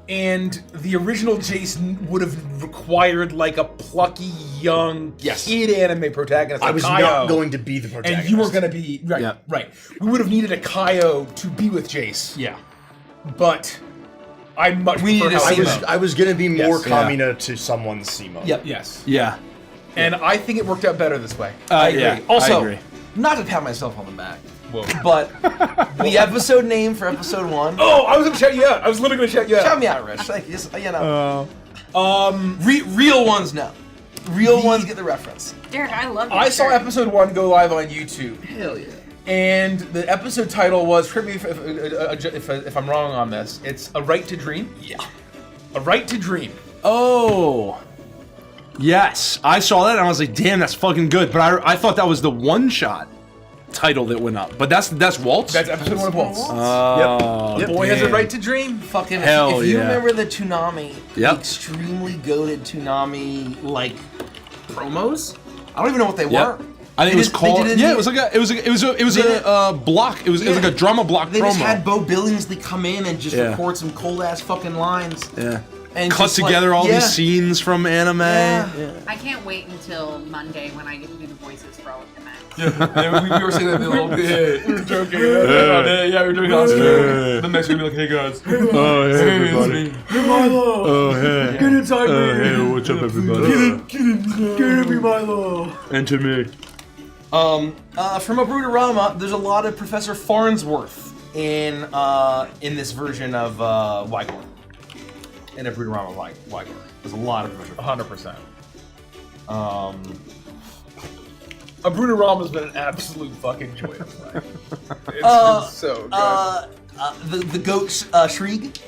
Speaker 4: and the original Jason would have required like a plucky young kid anime protagonist.
Speaker 1: I
Speaker 4: like
Speaker 1: was
Speaker 4: Kaio,
Speaker 1: not going to be the protagonist.
Speaker 4: and you were going to be right.
Speaker 3: Yeah.
Speaker 4: Right. We would have needed a Kaio to be with Jace.
Speaker 6: Yeah.
Speaker 4: But I much
Speaker 6: We
Speaker 4: prefer
Speaker 6: needed a
Speaker 4: how
Speaker 6: Simo.
Speaker 1: I was going to be more
Speaker 4: Yes.
Speaker 1: Kamina to someone's Simo.
Speaker 6: Yep.
Speaker 4: Yes.
Speaker 3: Yeah.
Speaker 4: And I think it worked out better this way.
Speaker 6: I agree.
Speaker 3: Yeah,
Speaker 6: Also,
Speaker 3: I agree.
Speaker 6: not to pat myself on the back,
Speaker 4: Whoa.
Speaker 6: but the episode name for episode 1.
Speaker 4: Oh, I was going to shout you out. I was literally going to shout you out.
Speaker 6: Shout me out, Rich. Like, just, real ones know. Real ones get the reference.
Speaker 5: Derek, I love.
Speaker 4: I
Speaker 5: your
Speaker 4: saw
Speaker 5: shirt.
Speaker 4: episode 1 go live on YouTube.
Speaker 6: Hell yeah.
Speaker 4: And the episode title was, correct me if I'm wrong on this, it's A Right to Dream?
Speaker 6: Yeah.
Speaker 4: A Right to Dream.
Speaker 3: Oh. Yes, I saw that and I was like, damn, that's fucking good. But I thought that was the one-shot title that went up. But that's Waltz?
Speaker 4: That's episode 1 of Waltz.
Speaker 3: Oh,
Speaker 1: Yep.
Speaker 4: Boy has a
Speaker 3: damn.
Speaker 4: right to dream.
Speaker 6: Fucking,
Speaker 3: Hell
Speaker 6: if you
Speaker 3: yeah.
Speaker 6: remember the Toonami,
Speaker 3: Yep.
Speaker 6: the extremely goated Toonami, like, promos? I don't even know what they
Speaker 3: Yep.
Speaker 6: were.
Speaker 3: I think
Speaker 6: They
Speaker 3: it was
Speaker 6: just- they
Speaker 3: called.
Speaker 6: didn't
Speaker 3: Yeah,
Speaker 6: need-
Speaker 3: it was like a block. It was like a drama block
Speaker 6: They
Speaker 3: promo.
Speaker 6: just had Bo Billingsley come in and just
Speaker 3: Yeah.
Speaker 6: record some cold ass fucking lines.
Speaker 3: yeah.
Speaker 6: And
Speaker 3: Cut
Speaker 6: just,
Speaker 3: together
Speaker 6: like,
Speaker 3: all
Speaker 6: yeah.
Speaker 3: these scenes from anime.
Speaker 6: Yeah.
Speaker 5: I can't wait until Monday when I get to do the voices for all of the matches.
Speaker 6: we were saying that the little bit.
Speaker 4: We were joking.
Speaker 6: Yeah, we're doing Oscar. The next we're gonna be like, hey guys.
Speaker 3: Oh, hey, everybody.
Speaker 6: Hey Milo.
Speaker 3: Oh, hey.
Speaker 6: Get inside me.
Speaker 3: Hey, what's up, everybody?
Speaker 6: Get me Milo.
Speaker 3: And to me.
Speaker 6: From a Bruderama, there's a lot of Professor Farnsworth in this version of Wygor. In a Bruderama Wygor. There's a lot of Professor
Speaker 4: 100%.
Speaker 6: A
Speaker 4: A Bruderama's been an absolute fucking joy to play. It's been so good.
Speaker 6: the goat Shrieg.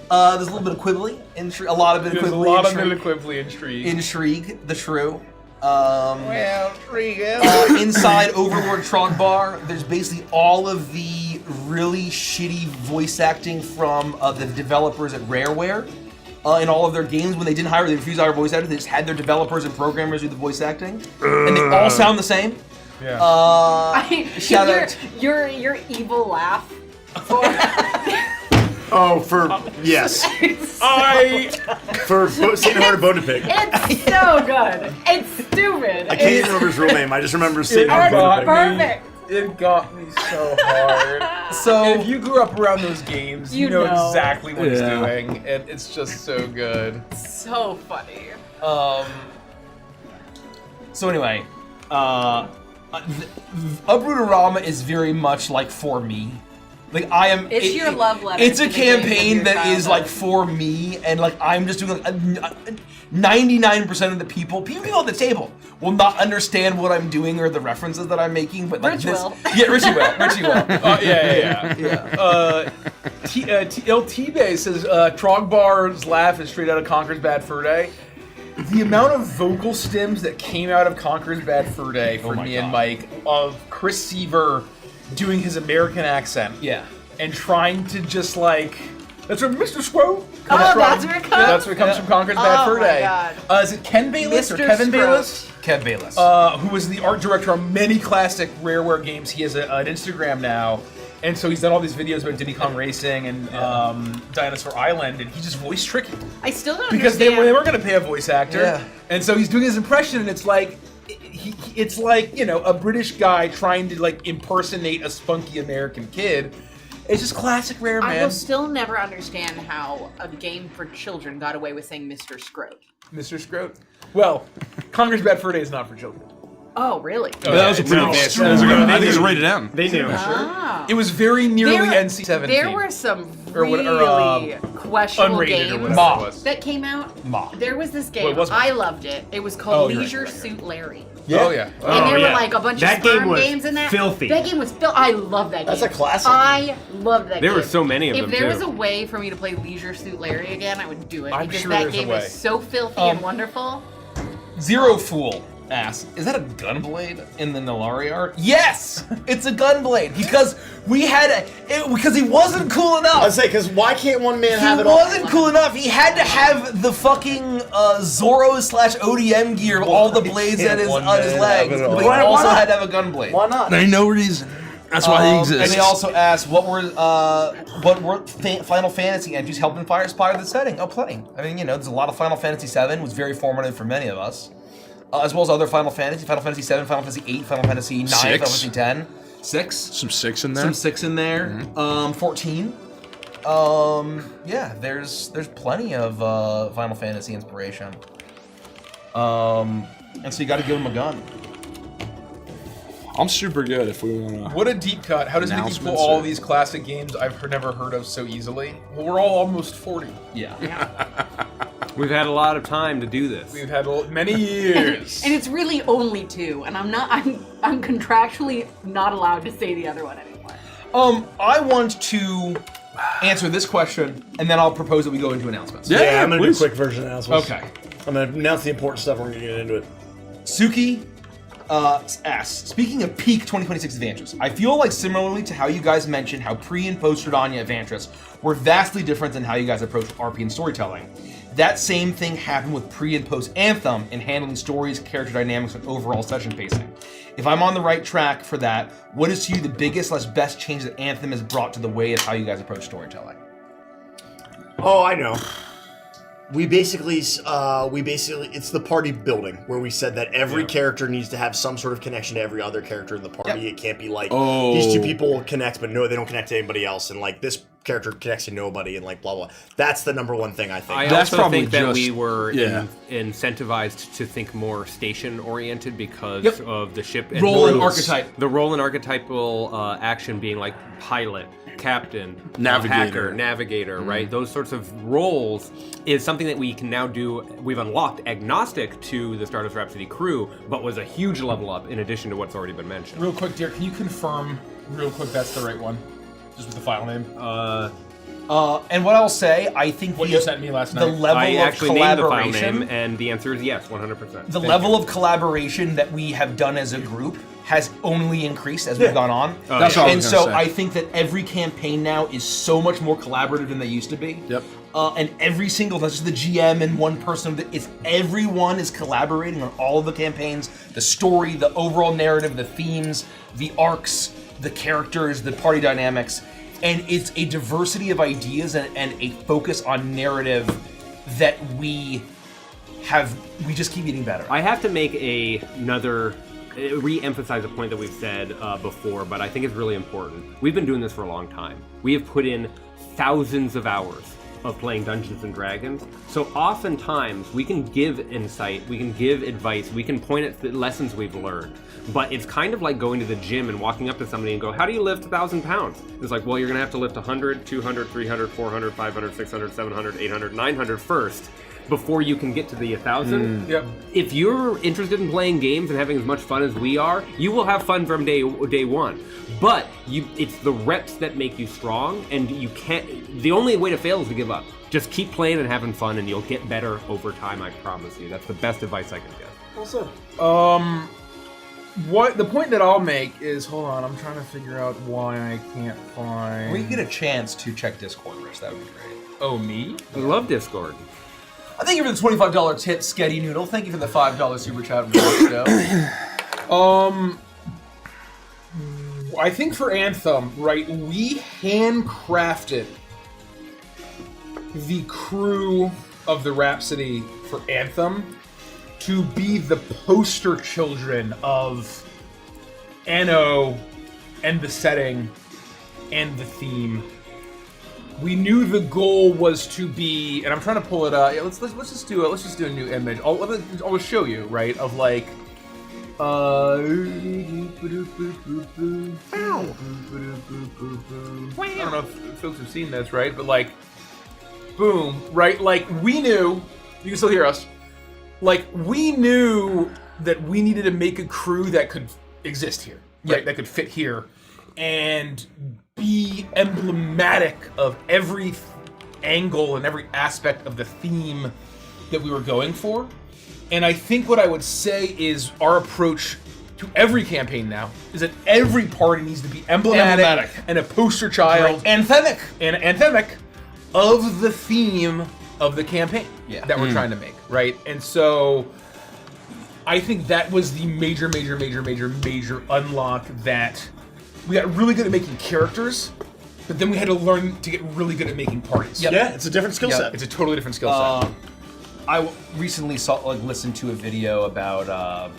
Speaker 6: There's a little bit of Quibbly in Shrieg. A lot of bit of
Speaker 4: There's a
Speaker 6: Quibbly
Speaker 4: lot
Speaker 6: in
Speaker 4: of
Speaker 6: Shrieg.
Speaker 4: Quibbly and Shrieg.
Speaker 6: In Shrieg, the Shrew.
Speaker 4: Well, Shrieg.
Speaker 6: Inside Overlord Trogbar, there's basically all of the really shitty voice acting from the developers at Rareware. In all of their games, when they didn't hire, they refused to hire voice actors. They just had their developers and programmers do the voice acting, and they all sound the same.
Speaker 4: Yeah.
Speaker 6: Shout out.
Speaker 5: Your evil laugh.
Speaker 1: Oh, for yes, for St. Heart of Bonapig.
Speaker 5: It's so good. It's stupid.
Speaker 1: I can't even remember his real name. I just remember St. Heart of
Speaker 4: got
Speaker 1: Bonapig.
Speaker 5: Perfect.
Speaker 4: It got me so hard.
Speaker 6: So
Speaker 4: If you grew up around those games, you
Speaker 5: You
Speaker 4: know
Speaker 5: know.
Speaker 4: exactly what he's
Speaker 3: Yeah.
Speaker 4: doing, and it's just so good.
Speaker 5: So funny.
Speaker 6: So anyway, a Bruderama is very much like for me. Like I am.
Speaker 5: It's your love letter
Speaker 6: It's
Speaker 5: to
Speaker 6: a
Speaker 5: the games of
Speaker 6: campaign
Speaker 5: your
Speaker 6: that is
Speaker 5: childhood.
Speaker 6: like for me, and like I'm just doing like 99% of the people at the table will not understand what I'm doing or the references that I'm making, but like
Speaker 5: Rich
Speaker 6: this,
Speaker 5: will.
Speaker 6: yeah, Richie will. Richie will.
Speaker 4: Yeah. LT-Bay says, Trogbar's laugh is straight out of Conker's Bad Fur Day. The amount of vocal stims that came out of Conker's Bad Fur Day for me and Mike, of Chris Seaver doing his American accent.
Speaker 6: Yeah.
Speaker 4: And trying to just like, that's where Mr. Squo comes
Speaker 5: Oh,
Speaker 4: from.
Speaker 5: that's where it comes?
Speaker 4: That's where it comes from, Conker's Bad
Speaker 5: Oh
Speaker 4: Fur
Speaker 5: my
Speaker 4: Day.
Speaker 5: God.
Speaker 4: Is it Ken Bayless or
Speaker 5: Mr.
Speaker 4: Kevin
Speaker 5: Scrooge.
Speaker 4: Bayless?
Speaker 6: Kev Bayless.
Speaker 4: Who was the art director on many classic Rareware games. He has an Instagram now, And so he's done all these videos about Diddy Kong Racing and Dinosaur Island, and he just voiced Tricky.
Speaker 5: I still don't
Speaker 4: Because
Speaker 5: understand.
Speaker 4: they weren't going to pay a voice actor.
Speaker 6: Yeah.
Speaker 4: And so he's doing his impression, and it's like, it's like, you know, a British guy trying to like impersonate a spunky American kid. It's just classic Rare
Speaker 5: I
Speaker 4: Man.
Speaker 5: will still never understand how a game for children got away with saying Mr. Scroat.
Speaker 4: Mr. Scroat. Well, Conger's Bad Fur Day is not for children.
Speaker 5: Oh, really?
Speaker 3: That was a pretty
Speaker 2: No.
Speaker 3: advanced. I think it's rated M.
Speaker 2: They knew.
Speaker 5: Ah.
Speaker 4: It was very nearly
Speaker 5: There-
Speaker 4: NC-17.
Speaker 5: There were some
Speaker 4: Or what-
Speaker 5: really
Speaker 4: or,
Speaker 5: questionable
Speaker 4: unrated or
Speaker 5: games
Speaker 4: whatever
Speaker 6: Ma.
Speaker 4: it was.
Speaker 5: that came out.
Speaker 6: Ma.
Speaker 5: There was this game.
Speaker 4: Well, it was Ma.
Speaker 5: I loved it. It was
Speaker 4: Oh,
Speaker 5: called
Speaker 4: you're right,
Speaker 5: Leisure
Speaker 4: you're right,
Speaker 5: Suit Larry.
Speaker 4: Oh, yeah.
Speaker 5: And there
Speaker 2: yeah.
Speaker 5: were like a bunch
Speaker 2: That
Speaker 5: of
Speaker 2: game
Speaker 5: sperm
Speaker 2: was
Speaker 5: games in that.
Speaker 2: filthy.
Speaker 5: That game was I love that game.
Speaker 1: That's a classic.
Speaker 5: I love that game.
Speaker 2: There were so many of
Speaker 5: if
Speaker 2: them,
Speaker 5: there
Speaker 2: too.
Speaker 5: was a way for me to play Leisure Suit Larry again, I would do it.
Speaker 4: I'm
Speaker 5: because
Speaker 4: sure
Speaker 5: that
Speaker 4: there's a
Speaker 5: game
Speaker 4: way.
Speaker 5: is so filthy and wonderful.
Speaker 6: Zero Fool asks, is that a gunblade in the Nalari art? Yes! It's a gunblade because because he wasn't cool enough.
Speaker 1: I'd say, because why can't one man
Speaker 6: He
Speaker 1: have it all?
Speaker 6: wasn't cool enough. He had to have the fucking Zorro/ODM gear of all the blades
Speaker 1: can't
Speaker 6: on his
Speaker 1: one
Speaker 6: legs,
Speaker 1: man have it all?
Speaker 6: but he
Speaker 1: Why
Speaker 6: also
Speaker 1: not?
Speaker 6: had to have a gunblade.
Speaker 1: Why not?
Speaker 3: There ain't no reason. That's why he exists.
Speaker 6: And they also asked, what were Final Fantasy entries helped inspire the setting? Oh, plenty. I mean, you know, there's a lot of Final Fantasy VII was very formative for many of us, as well as other Final Fantasy VII, Final Fantasy VIII, Final Fantasy IX, Final Fantasy X. 6.
Speaker 3: Some 6 in there.
Speaker 6: Some 6 in there. 14. Yeah, there's plenty of Final Fantasy inspiration. And so you got to give him a gun.
Speaker 3: I'm super good if we want to.
Speaker 4: What a deep cut. How does Mickey pull
Speaker 3: Announcements
Speaker 4: all
Speaker 3: or-
Speaker 4: these classic games I've never heard of so easily? Well, we're all almost 40.
Speaker 6: Yeah.
Speaker 2: We've had a lot of time to do this.
Speaker 4: We've had many years.
Speaker 5: And it's really only 2, and I'm contractually not allowed to say the other one anymore.
Speaker 6: I want to answer this question, and then I'll propose that we go into announcements.
Speaker 1: Yeah, I'm gonna
Speaker 3: please.
Speaker 1: do a quick version announcements.
Speaker 6: Okay.
Speaker 1: I'm gonna announce the important stuff. We're gonna get into it.
Speaker 6: Suki asks, speaking of peak 2026 Adventures, I feel like similarly to how you guys mentioned how pre and post Redania Adventures were vastly different than how you guys approach RP and storytelling. That same thing happened with pre and post Anthem in handling stories, character dynamics, and overall session pacing. If I'm on the right track for that, what is to you the biggest/best change that Anthem has brought to the way of how you guys approach storytelling?
Speaker 1: Oh, I know. We basically, it's the party building where we said that every character needs to have some sort of connection to every other character in the party.
Speaker 6: Yep.
Speaker 1: It can't be like
Speaker 3: Oh.
Speaker 1: these two people connect, but no, they don't connect to anybody else, and like this character connects to nobody, and like blah blah. That's the number one thing I think.
Speaker 2: I
Speaker 3: That's
Speaker 2: also
Speaker 3: probably
Speaker 2: think that
Speaker 3: just-
Speaker 2: we were
Speaker 3: yeah.
Speaker 2: incentivized to think more station-oriented because
Speaker 6: Yep.
Speaker 2: of the ship
Speaker 6: Role and
Speaker 2: rules.
Speaker 6: archetype.
Speaker 2: The role and archetypal action being like pilot, captain,
Speaker 3: Navigator.
Speaker 2: hacker, navigator, right? Those sorts of roles is something that we can now do. We've unlocked agnostic to the Stardust Rhapsody crew, but was a huge level up in addition to what's already been mentioned.
Speaker 4: Real quick, dear, can you confirm real quick that's the right one? Just with the file name.
Speaker 6: And what I'll say, I think
Speaker 4: What you sent me last
Speaker 6: the
Speaker 4: night.
Speaker 6: level
Speaker 2: I
Speaker 6: of
Speaker 2: actually named the file
Speaker 6: collaboration,
Speaker 2: name, and the answer is yes, 100%.
Speaker 6: the level of collaboration that we have done as a group has only increased as we've gone on.
Speaker 3: That's what I
Speaker 6: And
Speaker 3: was
Speaker 6: so
Speaker 3: gonna say.
Speaker 6: I think that every campaign now is so much more collaborative than they used to be.
Speaker 3: Yep.
Speaker 6: And every single, not just the GM and one person, it's everyone is collaborating on all of the campaigns, the story, the overall narrative, the themes, the arcs, the characters, the party dynamics. And it's a diversity of ideas and a focus on narrative that we just keep getting better.
Speaker 2: I have to make another re-emphasize a point that we've said before, but I think it's really important. We've been doing this for a long time. We have put in thousands of hours of playing Dungeons and Dragons. So oftentimes we can give insight, we can give advice, we can point at the lessons we've learned. But it's kind of like going to the gym and walking up to somebody and go, how do you lift 1,000 pounds? It's like, well, you're gonna have to lift 100, 200, 300, 400, 500, 600, 700, 800, 900 first before you can get to the 1,000.
Speaker 4: Yep.
Speaker 2: If you're interested in playing games and having as much fun as we are, you will have fun from day one. But it's the reps that make you strong, and you can't. The only way to fail is to give up. Just keep playing and having fun, and you'll get better over time. I promise you. That's the best advice I can give.
Speaker 1: Also,
Speaker 4: What the point that I'll make is, hold on, I'm trying to figure out why I can't find.
Speaker 6: When you get a chance to check Discord, Rich, that would be great.
Speaker 4: Oh, me?
Speaker 2: I love Discord.
Speaker 6: I thank you for the $25 tip, Sketty Noodle. Thank you for the $5 super chat from Roscoe.
Speaker 4: I think for Anthem, right, we handcrafted the crew of the Rhapsody for Anthem to be the poster children of Anno and the setting and the theme. We knew the goal was to be, and I'm trying to pull it up. Yeah, let's just do a new image. I'll show you, right, of like. I don't know if folks have seen this, right? But like, boom, right? Like we knew, you can still hear us. Like we knew that we needed to make a crew that could exist here, right? That could fit here, and be emblematic of every angle and every aspect of the theme that we were going for. And I think what I would say is our approach to every campaign now is that every party needs to be emblematic. And a poster child, anthemic of the theme of the campaign that we're trying to make, right? And so I think that was the major unlock, that we got really good at making characters, but then we had to learn to get really good at making parties.
Speaker 1: Yeah, it's a different skill set.
Speaker 4: It's a totally different skill set.
Speaker 6: I recently listened to a video about,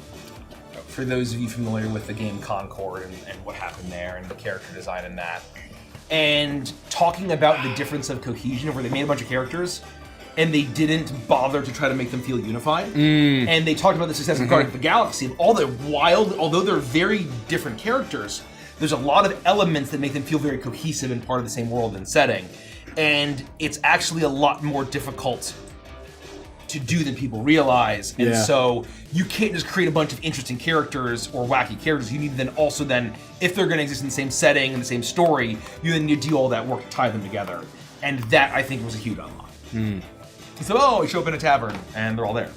Speaker 6: for those of you familiar with the game Concord and what happened there and the character design in that, and talking about the difference of cohesion, where they made a bunch of characters and they didn't bother to try to make them feel unified. And they talked about the success of Guardians of the Galaxy and all the wild, although they're very different characters, there's a lot of elements that make them feel very cohesive and part of the same world and setting. And it's actually a lot more difficult to do than people realize. And so you can't just create a bunch of interesting characters or wacky characters. You need to then also if they're going to exist in the same setting and the same story, you then need to do all that work to tie them together. And that, I think, was a huge unlock. So, you show up in a tavern and they're all there.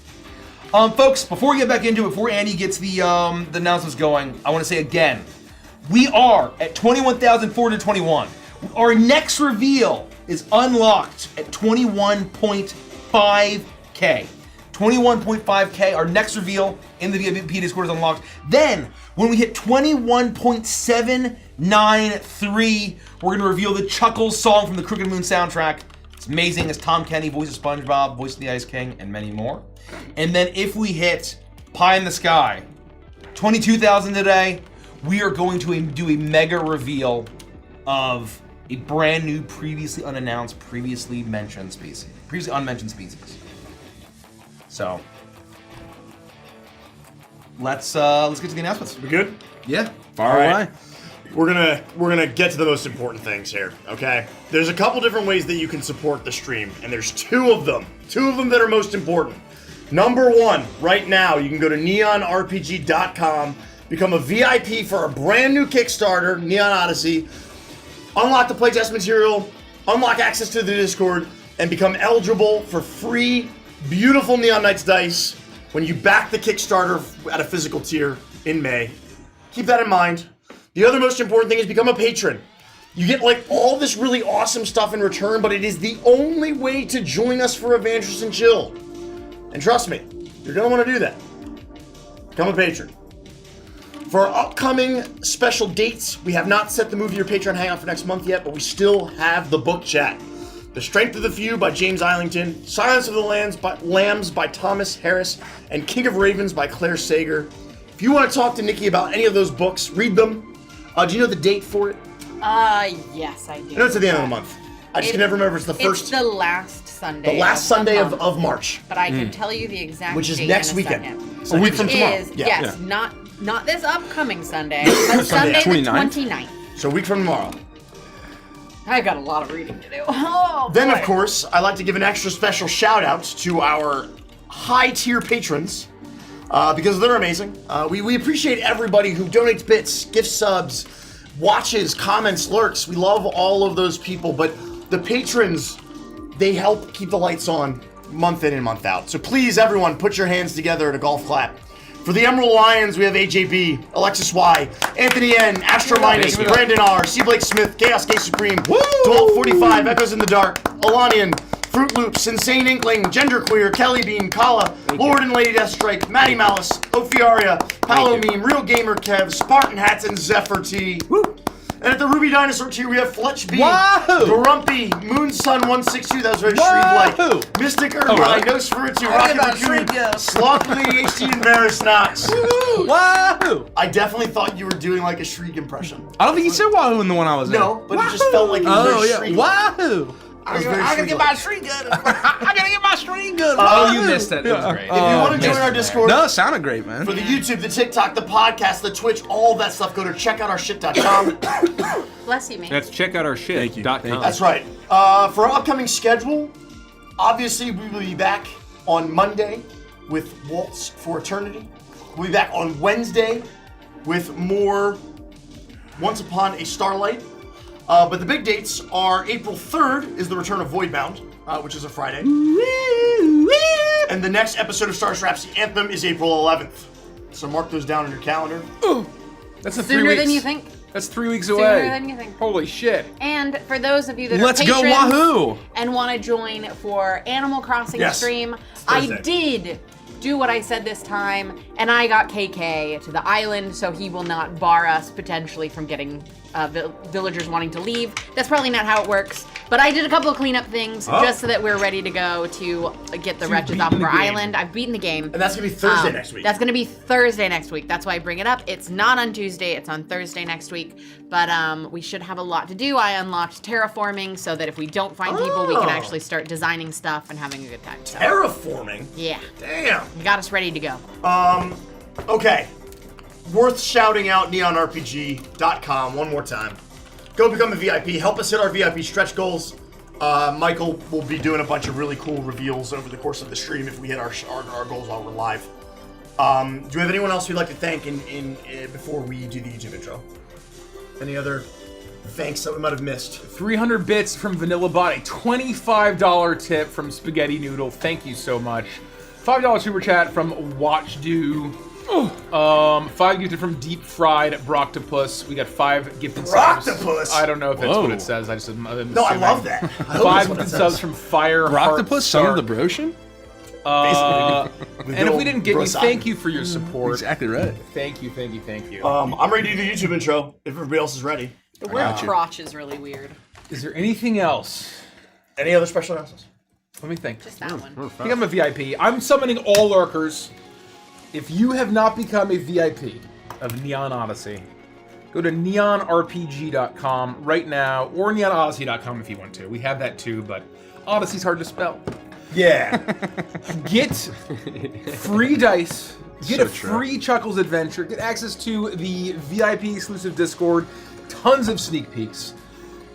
Speaker 6: Folks, before we get back into it, before Andy gets the announcements going, I want to say again, we are at 21,421. Our next reveal is unlocked at 21.5K. 21.5K, our next reveal in the VIP Discord is unlocked. Then, when we hit 21.793, we're going to reveal the Chuckles song from the Crooked Moon soundtrack. It's amazing. It's Tom Kenny, voice of SpongeBob, voice of the Ice King, and many more. And then if we hit Pie in the Sky, 22,000 today, we are going to do a mega reveal of a brand new, previously unannounced, previously unmentioned species. So let's get to the announcements.
Speaker 1: We good?
Speaker 6: Yeah.
Speaker 1: All right. We're gonna get to the most important things here. Okay. There's a couple different ways that you can support the stream, and there's two of them that are most important. Number one, right now you can go to neonrpg.com, become a VIP for a brand new Kickstarter, Neon Odyssey, unlock the playtest material, unlock access to the Discord, and become eligible for free, beautiful Neon Knights dice when you back the Kickstarter at a physical tier in May. Keep that in mind. The other most important thing is become a patron. You get like all this really awesome stuff in return, but it is the only way to join us for Evangelist and Chill. And trust me, you're gonna want to do that. Become a patron. For our upcoming special dates, we have not set the Movie Your Patreon Hangout for next month yet, but we still have the book chat. The Strength of the Few by James Islington, Silence of the Lambs by Thomas Harris, and King of Ravens by Claire Sager. If you want to talk to Nikki about any of those books, read them. Do you know the date for it?
Speaker 5: Yes, I do.
Speaker 1: I know it's at the end of the month. I just can never remember. It's the first.
Speaker 5: It's the last Sunday.
Speaker 1: The last Sunday
Speaker 5: month,
Speaker 1: of March.
Speaker 5: But I can tell you the exact
Speaker 1: Which is
Speaker 5: date
Speaker 1: next
Speaker 5: in a
Speaker 1: weekend.
Speaker 5: second.
Speaker 1: So a week from tomorrow.
Speaker 5: Yes, not this upcoming Sunday, but Sunday the 29th.
Speaker 1: So a week from tomorrow.
Speaker 5: I got a lot of reading to do. Oh,
Speaker 1: Then,
Speaker 5: boy.
Speaker 1: of course, I'd like to give an extra special shout out to our high tier patrons because they're amazing. We appreciate everybody who donates bits, gift subs, watches, comments, lurks. We love all of those people, but the patrons, they help keep the lights on month in and month out. So please, everyone, put your hands together at a golf clap. For the Emerald Lions, we have AJB, Alexis Y, Anthony N, Astro Minus, Brandon R, C. Blake Smith, Chaos Gay Supreme, DeWalt 45, Echoes in the Dark, Alanian, Fruit Loops, Insane Inkling, Genderqueer, Kelly Bean, Kala, Lord and Lady Deathstrike, Matty Malice, Ophiaria, Paolo Meme, Real Gamer Kev, Spartan Hats, and Zephyr T. Woo! And at the Ruby Dinosaur tier, we have Fletch B, Grumpy, Moonsun162, that was very Shriek-like, Mystic Irvine, Nosferatu, Rocket Raccoon, Sloth with ADHD, and Varus Knox.
Speaker 3: Wahoo!
Speaker 1: I definitely thought you were doing like a Shriek impression.
Speaker 3: I don't think he said wahoo in the one I was in.
Speaker 1: No, but it just felt like it was very Shriek.
Speaker 3: Wahoo!
Speaker 1: I gotta get my Shriek gun.
Speaker 3: I gotta get my string good.
Speaker 2: Oh, you missed it. It was great.
Speaker 1: If you want to join our Discord,
Speaker 3: No, it sounded great, man.
Speaker 1: for the YouTube, the TikTok, the podcast, the Twitch, all that stuff, go to checkoutourshit.com.
Speaker 5: Bless you, man.
Speaker 2: That's checkoutourshit.com.
Speaker 1: That's right. For our upcoming schedule, obviously we will be back on Monday with Waltz for Eternity. We'll be back on Wednesday with more Once Upon a Starlight. But the big dates are April 3rd is the return of Voidbound, which is a Friday. And the next episode of Stardust Rhapsody Anthem is April 11th. So mark those down on your calendar.
Speaker 4: That's a 3
Speaker 5: Sooner
Speaker 4: weeks.
Speaker 5: than you think.
Speaker 4: That's 3 weeks
Speaker 5: Sooner
Speaker 4: away.
Speaker 5: than you think.
Speaker 4: Holy shit.
Speaker 5: And for those of you that
Speaker 3: Let's
Speaker 5: are
Speaker 3: go,
Speaker 5: patrons
Speaker 3: wahoo!
Speaker 5: and want to join for Animal Crossing
Speaker 1: Yes.
Speaker 5: stream,
Speaker 1: Thursday.
Speaker 5: I did do what I said this time, and I got KK to the island, so he will not bar us potentially from getting villagers wanting to leave. That's probably not how it works, but I did a couple of cleanup things just so that we're ready to go to get the wretches off of our island. I've beaten the game.
Speaker 1: And that's going to be Thursday next week.
Speaker 5: That's going to be Thursday next week. That's why I bring it up. It's not on Tuesday. It's on Thursday next week. But we should have a lot to do. I unlocked terraforming so that if we don't find people, we can actually start designing stuff and having a good time. So,
Speaker 1: Terraforming?
Speaker 5: yeah,
Speaker 1: Damn.
Speaker 5: you got us ready to go.
Speaker 1: Okay. Worth shouting out neonrpg.com one more time. Go become a VIP. Help us hit our VIP stretch goals. Michael will be doing a bunch of really cool reveals over the course of the stream if we hit our goals while we're live. Do we have anyone else we'd like to thank before we do the YouTube intro? Any other thanks that we might have missed?
Speaker 4: 300 bits from Vanilla Bot, a $25 tip from Spaghetti Noodle. Thank you so much. $5 super chat from WatchDo. 5 gifted from Deep Fried Broctopus. We got 5 gifted subs.
Speaker 1: Broctopus?
Speaker 4: I don't know if that's
Speaker 3: Whoa.
Speaker 4: what it says. I just
Speaker 1: No, I love that. I hope
Speaker 4: 5
Speaker 1: that's what it
Speaker 4: gifted
Speaker 1: says.
Speaker 4: subs from Fire
Speaker 3: Octopus, son of the Broshan?
Speaker 1: Basically,
Speaker 4: And if we didn't get you,
Speaker 1: Brosan.
Speaker 4: thank you for your support.
Speaker 3: Exactly right.
Speaker 4: Thank you, thank you, thank you.
Speaker 1: I'm ready to do the YouTube intro if everybody else is ready.
Speaker 5: The word crotch is really weird.
Speaker 4: Is there anything else?
Speaker 1: Any other special announcements?
Speaker 4: Let me think.
Speaker 5: Just that one.
Speaker 4: I think I'm a VIP. I'm summoning all lurkers. If you have not become a VIP of Neon Odyssey, go to neonrpg.com right now, or neonodyssey.com if you want to. We have that too, but Odyssey's hard to spell.
Speaker 1: Yeah.
Speaker 4: Get free dice, get
Speaker 3: So
Speaker 4: a
Speaker 3: true.
Speaker 4: free Chuckles adventure, get access to the VIP exclusive Discord, tons of sneak peeks.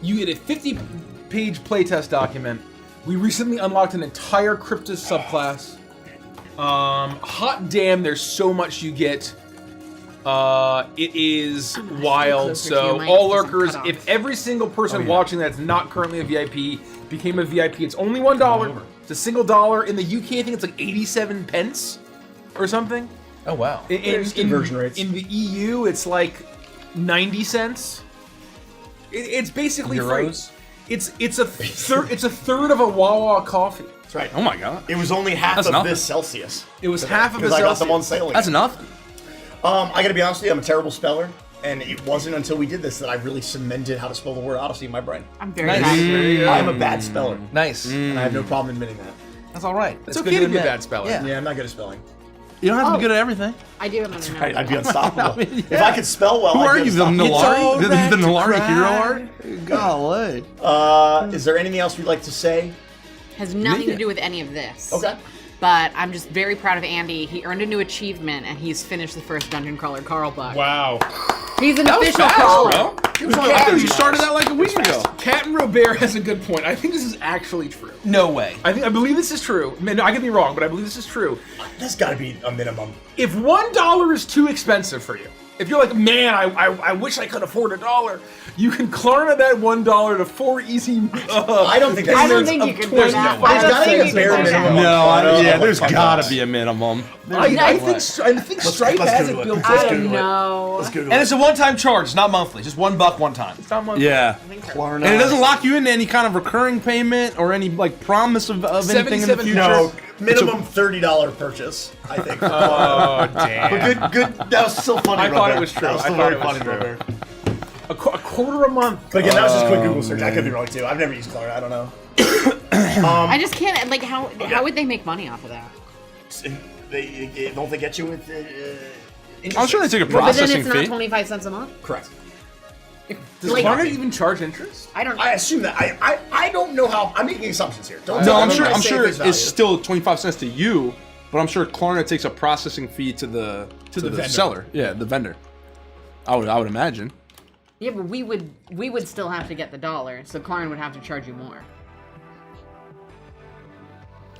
Speaker 4: You get a 50-page playtest document. We recently unlocked an entire Cryptus subclass. Hot damn, there's so much you get. It is wild.
Speaker 5: closer to your
Speaker 4: So
Speaker 5: mic
Speaker 4: all
Speaker 5: because I'm
Speaker 4: lurkers,
Speaker 5: cut off.
Speaker 4: if every single person watching that's not currently a VIP became a VIP, it's only $1. It's a single dollar. In the UK, I think it's like 87 pence or something.
Speaker 6: Oh wow.
Speaker 1: There's conversion rates.
Speaker 4: In the EU, it's like 90 cents. It's basically
Speaker 6: Euros?
Speaker 4: free. It's a third of a Wawa coffee.
Speaker 1: That's right.
Speaker 3: Oh my god.
Speaker 1: It was only half
Speaker 3: That's
Speaker 1: of
Speaker 3: nothing.
Speaker 1: this Celsius.
Speaker 4: It was half of a
Speaker 1: Because I got them on
Speaker 4: Celsius.
Speaker 1: sale again.
Speaker 3: That's nothing.
Speaker 1: I gotta be honest with you, I'm a terrible speller, and it wasn't until we did this that I really cemented how to spell the word Odyssey in my brain.
Speaker 5: I'm very
Speaker 6: Nice.
Speaker 5: happy.
Speaker 1: I'm a bad speller,
Speaker 6: Nice.
Speaker 1: and I have no problem admitting that.
Speaker 6: That's all right.
Speaker 4: It's
Speaker 6: That's
Speaker 4: okay
Speaker 6: good
Speaker 4: to be a
Speaker 6: admit.
Speaker 4: bad speller.
Speaker 6: Yeah.
Speaker 1: Yeah, I'm not good at spelling.
Speaker 3: You don't have to be good at everything.
Speaker 5: I do have an
Speaker 1: I'd be unstoppable.
Speaker 3: I mean,
Speaker 1: If I could spell well,
Speaker 3: Who
Speaker 1: I'd
Speaker 3: are
Speaker 1: be
Speaker 3: you, the
Speaker 1: unstoppable.
Speaker 3: Nilari?
Speaker 6: right
Speaker 3: The
Speaker 6: to
Speaker 3: Nilari
Speaker 6: cry.
Speaker 3: hero art? Golly.
Speaker 1: Is there anything else we'd like to say?
Speaker 5: Has nothing
Speaker 3: Yeah.
Speaker 5: to do with any of this.
Speaker 1: Okay.
Speaker 5: But I'm just very proud of Andy. He earned a new achievement, and he's finished the first Dungeon Crawler Carl Buck.
Speaker 4: Wow.
Speaker 5: He's an
Speaker 3: That was
Speaker 5: official
Speaker 3: fast,
Speaker 5: crawler.
Speaker 3: bro.
Speaker 1: It was only
Speaker 3: I
Speaker 1: like
Speaker 3: thought
Speaker 1: 30
Speaker 3: you started that like a week ago.
Speaker 4: Captain Robert has a good point. I think this is actually true.
Speaker 6: No way.
Speaker 4: I believe this is true. I mean, I could be wrong, but I believe this is true.
Speaker 1: There's gotta be a minimum.
Speaker 4: If $1 is too expensive for you, If you're like, man, I wish I could afford $1, you can Klarna that $1 to 4 easy.
Speaker 1: I don't think that's
Speaker 5: I don't think you can do that. I
Speaker 1: There's
Speaker 5: don't
Speaker 1: gotta
Speaker 5: think
Speaker 1: be
Speaker 5: you
Speaker 1: a bare
Speaker 5: can do
Speaker 1: minimum.
Speaker 5: that.
Speaker 3: No, there's
Speaker 1: $5.
Speaker 3: gotta be a minimum.
Speaker 4: I think Stripe
Speaker 1: let's
Speaker 4: has it
Speaker 1: Google it.
Speaker 4: built
Speaker 1: Let's
Speaker 5: I
Speaker 4: in.
Speaker 5: don't
Speaker 1: Google it.
Speaker 5: know.
Speaker 1: Let's Google
Speaker 6: And
Speaker 1: it.
Speaker 6: it's a one-time charge, not monthly. Just $1 one time.
Speaker 4: It's not monthly.
Speaker 3: Yeah.
Speaker 1: Klarna.
Speaker 3: And it doesn't lock you into any kind of recurring payment or any like promise of anything in the
Speaker 4: 77
Speaker 3: future.
Speaker 1: No, minimum $30 purchase, I think.
Speaker 4: Oh, damn.
Speaker 1: But good. That was still funny.
Speaker 4: I thought
Speaker 1: Robert.
Speaker 4: it was true.
Speaker 1: That was
Speaker 4: I
Speaker 1: still
Speaker 4: thought
Speaker 1: very
Speaker 4: it was
Speaker 1: funny,
Speaker 4: true.
Speaker 1: Robert.
Speaker 4: A quarter a month.
Speaker 1: But again, that was just a quick Google search. I could be wrong too. I've never used Klarna. I don't know.
Speaker 5: I just can't. Like, how would they make money off of that?
Speaker 1: Don't they get you with?
Speaker 3: I'm sure they take a
Speaker 5: But then
Speaker 3: processing
Speaker 5: it's not
Speaker 3: fee.
Speaker 5: 25 cents a month.
Speaker 1: Correct.
Speaker 4: Does
Speaker 5: Like-
Speaker 4: Klarna even charge interest?
Speaker 5: I don't.
Speaker 1: I assume that. I don't know how. I'm making assumptions here. Don't
Speaker 3: No,
Speaker 1: tell
Speaker 3: I'm
Speaker 1: me
Speaker 3: sure.
Speaker 1: my
Speaker 3: I'm sure
Speaker 1: face value.
Speaker 3: it's still 25 cents to you, but I'm sure Klarna takes a processing fee to the
Speaker 4: vendor.
Speaker 3: seller. Yeah, the vendor. I would imagine.
Speaker 5: Yeah, but we would still have to get the $1, so Klarna would have to charge you more.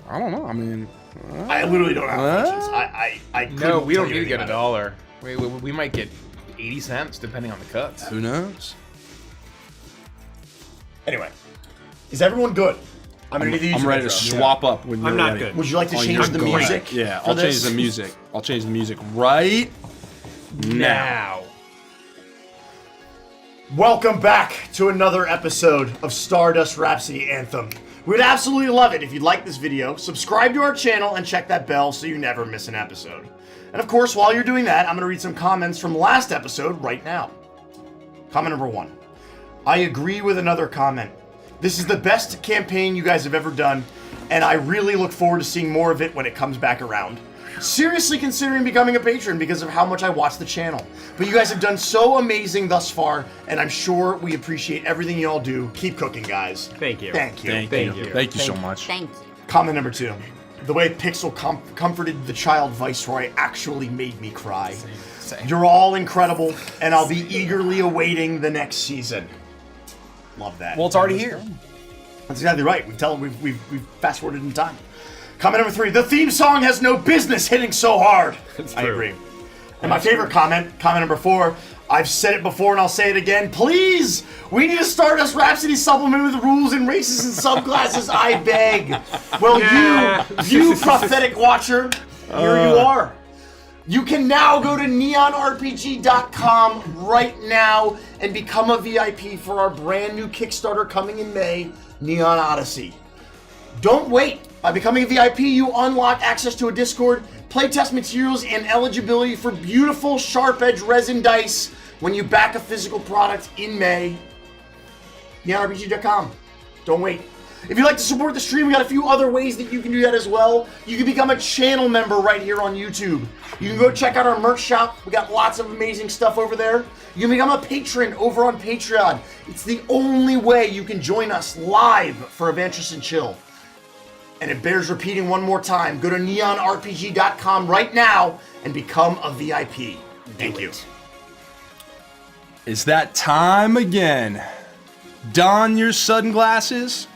Speaker 3: I don't know. I mean,
Speaker 1: I literally don't have questions. I
Speaker 4: No,
Speaker 1: couldn't
Speaker 4: we don't
Speaker 1: tell
Speaker 4: need
Speaker 1: you
Speaker 4: to get
Speaker 1: anything
Speaker 4: $1. We might get 80 cents depending on the cuts.
Speaker 3: who knows?
Speaker 1: Anyway, is everyone good? I'm gonna need the
Speaker 3: I'm
Speaker 1: YouTube
Speaker 3: ready to
Speaker 1: intro.
Speaker 3: swap up when you're
Speaker 9: I'm not
Speaker 3: ready.
Speaker 9: good.
Speaker 1: Would you like to
Speaker 3: Oh,
Speaker 1: change
Speaker 3: you're
Speaker 1: the
Speaker 3: great.
Speaker 1: music?
Speaker 3: Yeah,
Speaker 1: for
Speaker 3: I'll change
Speaker 1: this?
Speaker 3: the music. I'll change the music right now.
Speaker 1: Welcome back to another episode of Stardust Rhapsody Anthem. We'd absolutely love it if you'd like this video, subscribe to our channel, and check that bell so you never miss an episode. And of course, while you're doing that, I'm going to read some comments from last episode right now. Comment number 1. I agree with another comment. This is the best campaign you guys have ever done, and I really look forward to seeing more of it when it comes back around. Seriously considering becoming a patron because of how much I watch the channel. But you guys have done so amazing thus far, and I'm sure we appreciate everything you all do. Keep cooking, guys.
Speaker 9: Thank you.
Speaker 1: Thank you.
Speaker 3: Thank you. Thank you so much.
Speaker 5: Thank you.
Speaker 1: Comment number 2. The way Pixel comforted the child Viceroy actually made me cry.
Speaker 4: Same.
Speaker 1: You're all incredible, and I'll be eagerly awaiting the next season. Love that.
Speaker 6: Well, it's already here.
Speaker 1: That's exactly right. We've fast forwarded in time. Comment number 3. The theme song has no business hitting so hard. I
Speaker 9: true.
Speaker 1: agree. And my favorite comment number 4. I've said it before and I'll say it again. Please, we need a Stardust Rhapsody supplement with rules and races and subclasses. I beg. Well, you prophetic watcher, here you are. You can now go to neonrpg.com right now and become a VIP for our brand new Kickstarter coming in May, Neon Odyssey. Don't wait. By becoming a VIP, you unlock access to a Discord, playtest materials, and eligibility for beautiful sharp edge resin dice when you back a physical product in May. NeonRPG.com. Don't wait. If you'd like to support the stream, we got a few other ways that you can do that as well. You can become a channel member right here on YouTube. You can go check out our merch shop. We got lots of amazing stuff over there. You can become a patron over on Patreon. It's the only way you can join us live for Adventures and Chill. And it bears repeating one more time. Go to neonrpg.com right now and become a VIP. Thank you.
Speaker 3: It's that time again. Don your sunglasses.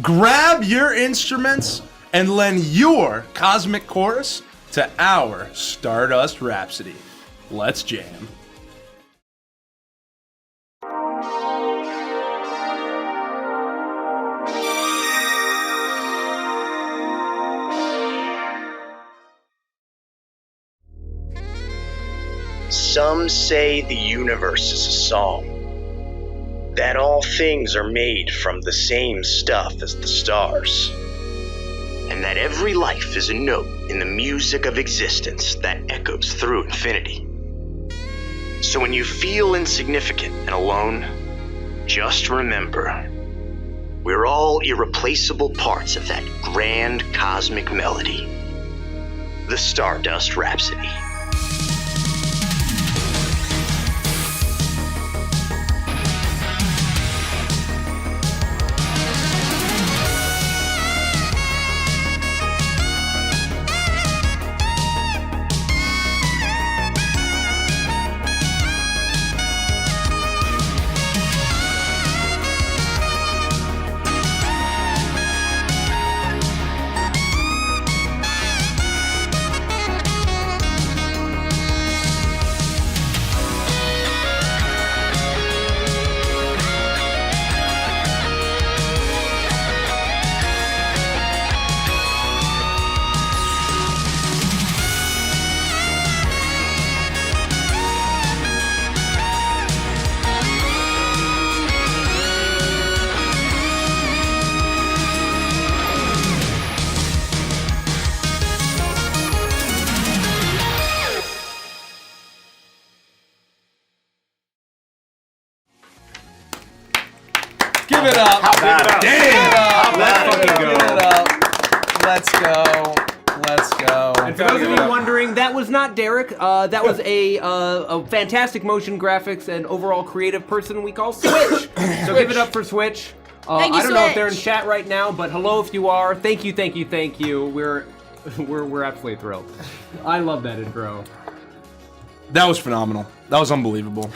Speaker 3: Grab your instruments and lend your cosmic chorus to our Stardust Rhapsody. Let's jam.
Speaker 8: Some say the universe is a song, that all things are made from the same stuff as the stars, and that every life is a note in the music of existence that echoes through infinity. So when you feel insignificant and alone, just remember, we're all irreplaceable parts of that grand cosmic melody, the Stardust Rhapsody.
Speaker 6: Give it up.
Speaker 1: Damn!
Speaker 2: Let's fucking go.
Speaker 6: Give it up. Let's go. Let's go.
Speaker 2: And for those of you wondering, that was not Derek. That was a fantastic motion graphics and overall creative person we call Switch. So give it up for Switch.
Speaker 5: Thank you,
Speaker 2: I don't know if they're in
Speaker 5: Switch.
Speaker 2: chat right now, but hello if you are. Thank you, thank you, thank you. We're absolutely thrilled. I love that intro.
Speaker 3: That was phenomenal. That was unbelievable.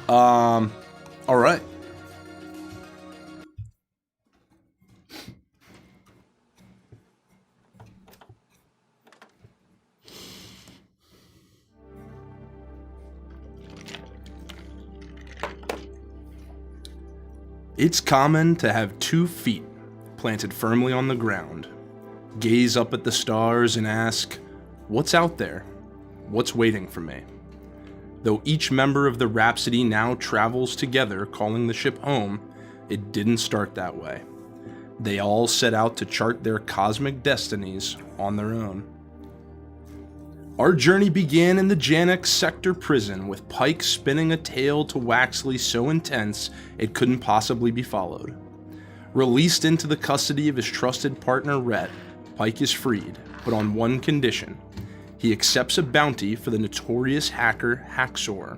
Speaker 3: All right. It's common to have 2 feet planted firmly on the ground, gaze up at the stars and ask, what's out there? What's waiting for me? Though each member of the Rhapsody now travels together, calling the ship home, it didn't start that way. They all set out to chart their cosmic destinies on their own. Our journey began in the Janix Sector prison, with Pike spinning a tale to Waxley so intense it couldn't possibly be followed. Released into the custody of his trusted partner Rhett, Pike is freed, but on one condition. He accepts a bounty for the notorious hacker Haxor,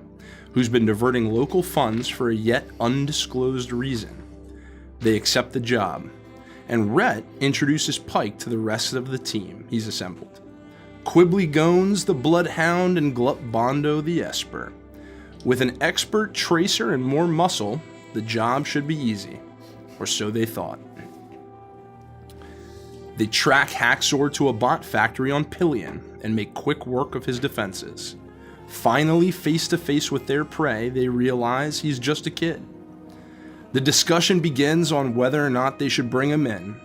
Speaker 3: who's been diverting local funds for a yet undisclosed reason. They accept the job, and Rhett introduces Pike to the rest of the team he's assembled. Quibbly Gones, the Bloodhound, and Glup Bondo, the Esper. With an expert tracer and more muscle, the job should be easy, or so they thought. They track Haxor to a bot factory on Pillion and make quick work of his defenses. Finally, face to face with their prey, they realize he's just a kid. The discussion begins on whether or not they should bring him in.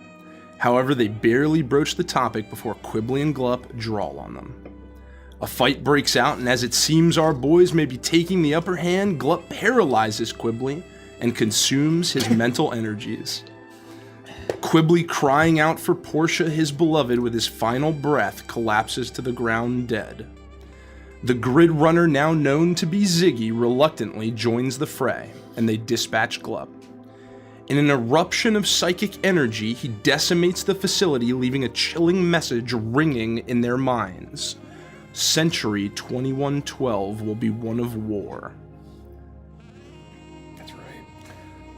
Speaker 3: However, they barely broach the topic before Quibbly and Glup drawl on them. A fight breaks out, and as it seems our boys may be taking the upper hand, Glup paralyzes Quibbly and consumes his mental energies. Quibbly, crying out for Portia, his beloved, with his final breath, collapses to the ground dead. The grid runner, now known to be Ziggy, reluctantly joins the fray, and they dispatch Glup. In an eruption of psychic energy, he decimates the facility, leaving a chilling message ringing in their minds. Century 2112 will be one of war.
Speaker 4: That's right.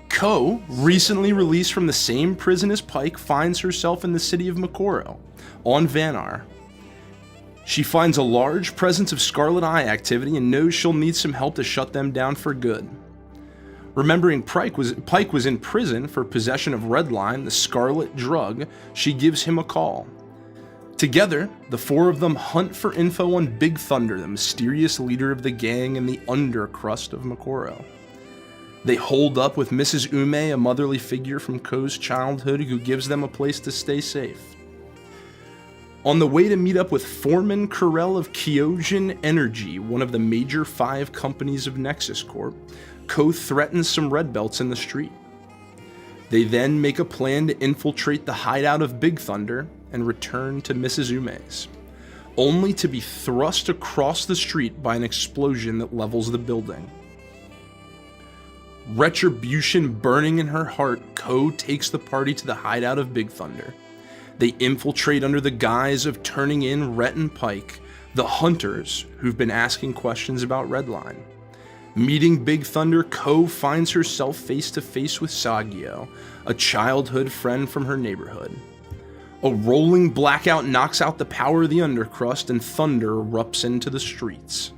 Speaker 3: Ko, recently released from the same prison as Pike, finds herself in the city of Makoro, on Vanar. She finds a large presence of Scarlet Eye activity and knows she'll need some help to shut them down for good. Remembering Pike was in prison for possession of Redline, the scarlet drug, she gives him a call. Together, the 4 of them hunt for info on Big Thunder, the mysterious leader of the gang in the undercrust of Makoro. They hold up with Mrs. Ume, a motherly figure from Ko's childhood who gives them a place to stay safe. On the way to meet up with Foreman Carell of Kyojin Energy, one of the major 5 companies of Nexus Corp, Ko threatens some red belts in the street. They then make a plan to infiltrate the hideout of Big Thunder and return to Mrs. Ume's, only to be thrust across the street by an explosion that levels the building. Retribution burning in her heart, Ko takes the party to the hideout of Big Thunder. They infiltrate under the guise of turning in Rhett and Pike, the hunters who've been asking questions about Redline. Meeting Big Thunder, Ko finds herself face to face with Sagio, a childhood friend from her neighborhood. A rolling blackout knocks out the power of the undercrust, and thunder erupts into the streets.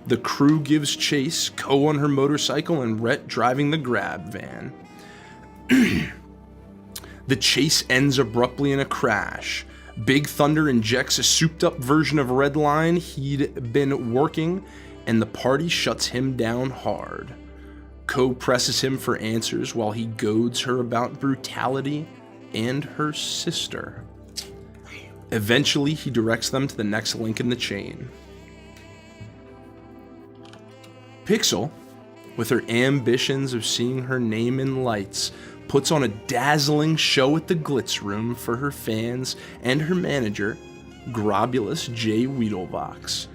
Speaker 3: The crew gives chase, Ko on her motorcycle and Rhett driving the grab van. The chase ends abruptly in a crash. Big Thunder injects a souped-up version of Redline he'd been working, and the party shuts him down hard. Ko presses him for answers while he goads her about brutality and her sister. Eventually, he directs them to the next link in the chain. Pixel, with her ambitions of seeing her name in lights, puts on a dazzling show at the Glitz Room for her fans and her manager, Grobulus J. Weedlevox,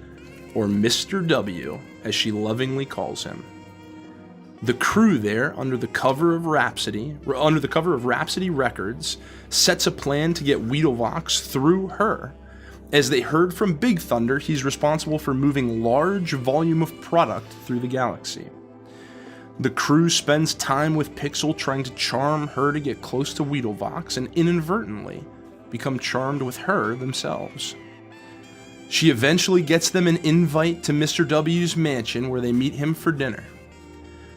Speaker 3: or Mr. W, as she lovingly calls him. The crew there, under the cover of Rhapsody Records, sets a plan to get Weedlevox through her. As they heard from Big Thunder, he's responsible for moving large volume of product through the galaxy. The crew spends time with Pixel trying to charm her to get close to Weedlevox and inadvertently become charmed with her themselves. She eventually gets them an invite to Mr. W's mansion where they meet him for dinner.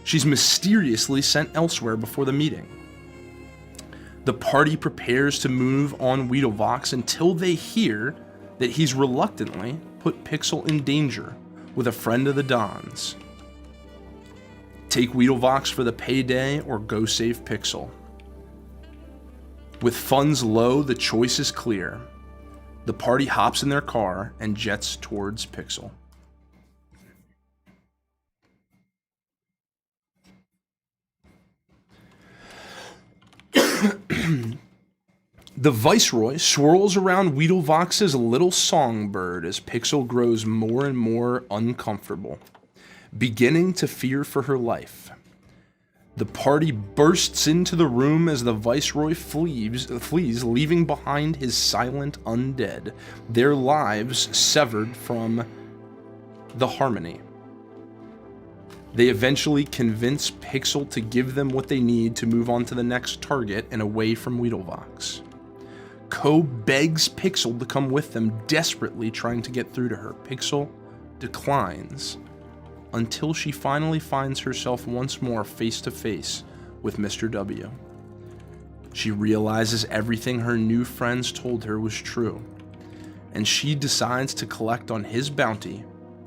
Speaker 3: She's mysteriously sent elsewhere before the meeting. The party prepares to move on Weedlevox until they hear that he's reluctantly put Pixel in danger with a friend of the Don's. Take Weedlevox for the payday or go save Pixel. With funds low, the choice is clear. The party hops in their car and jets towards Pixel. The Viceroy swirls around Weedlevox's little songbird as Pixel grows more and more uncomfortable, beginning to fear for her life. The party bursts into the room as the Viceroy flees, leaving behind his silent undead, their lives severed from the harmony. They eventually convince Pixel to give them what they need to move on to the next target and away from Weedlevox. Ko begs Pixel to come with them, desperately trying to get through to her. Pixel declines until she finally finds herself once more face to face with Mr. W. She realizes everything her new friends told her was true, and she decides to collect on his bounty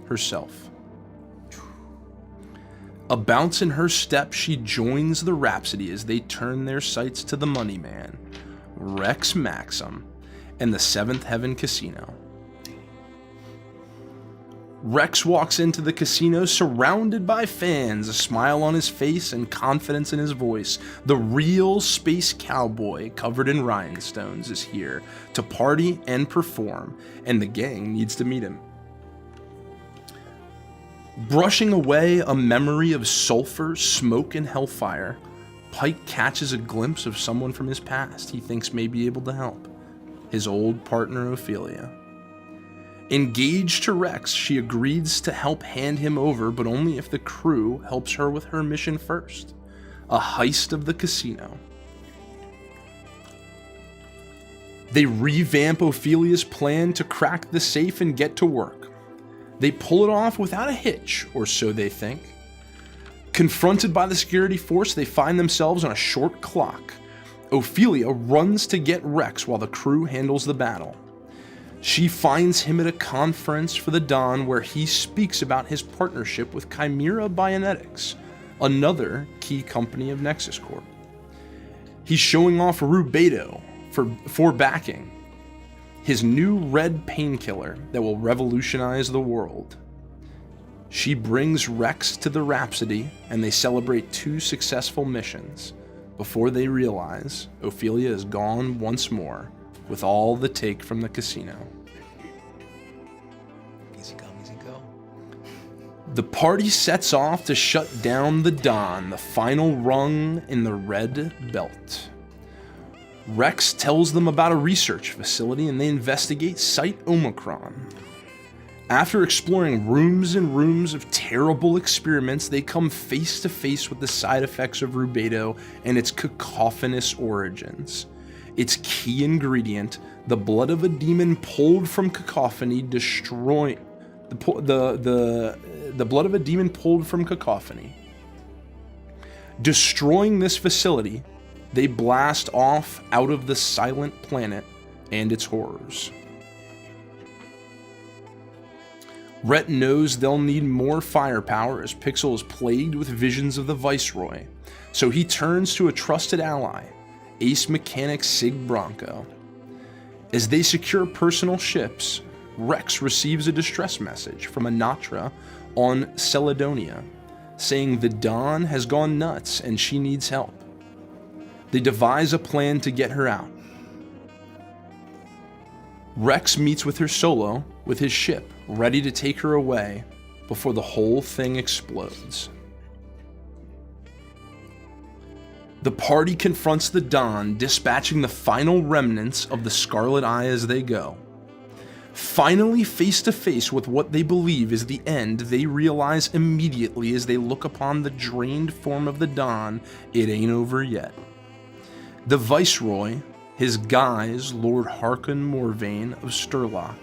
Speaker 3: herself. A bounce in her step, she joins the Rhapsody as they turn their sights to the money man, Rex Maxim, and the Seventh Heaven Casino. Rex walks into the casino surrounded by fans, a smile on his face and confidence in his voice. The real space cowboy covered in rhinestones is here to party and perform, and the gang needs to meet him. Brushing away a memory of sulfur, smoke, and hellfire, Pike catches a glimpse of someone from his past he thinks may be able to help. His old partner, Ophelia. Engaged to Rex, she agrees to help hand him over, but only if the crew helps her with her mission first. A heist of the casino. They revamp Ophelia's plan to crack the safe and get to work. They pull it off without a hitch, or so they think. Confronted by the security force, they find themselves on a short clock. Ophelia runs to get Rex while the crew handles the battle. She finds him at a conference for the Dawn where he speaks about his partnership with Chimera Bionetics, another key company of Nexus Corp. He's showing off Rubedo for backing his new red painkiller that will revolutionize the world. She brings Rex to the Rhapsody, and they celebrate 2 successful missions before they realize Ophelia is gone once more with all the take from the casino.
Speaker 6: Easy come, easy go.
Speaker 3: The party sets off to shut down the Dawn, the final rung in the red belt. Rex tells them about a research facility and they investigate Site Omicron. After exploring rooms and rooms of terrible experiments, they come face to face with the side effects of Rubedo and its cacophonous origins. Its key ingredient, the blood of a demon pulled from cacophony, destroying the blood of a demon pulled from cacophony. Destroying this facility, they blast off out of the silent planet and its horrors. Rhett knows they'll need more firepower as Pixel is plagued with visions of the Viceroy, so he turns to a trusted ally, ace mechanic Sig Bronco. As they secure personal ships, Rex receives a distress message from Anatra on Celedonia, saying the Dawn has gone nuts and she needs help. They devise a plan to get her out. Rex meets with her solo with his ship, ready to take her away before the whole thing explodes. The party confronts the Dawn, dispatching the final remnants of the Scarlet Eye as they go. Finally face to face with what they believe is the end, they realize immediately as they look upon the drained form of the Dawn, it ain't over yet. The Viceroy, his guise, Lord Harkon Morvain of Sturlock,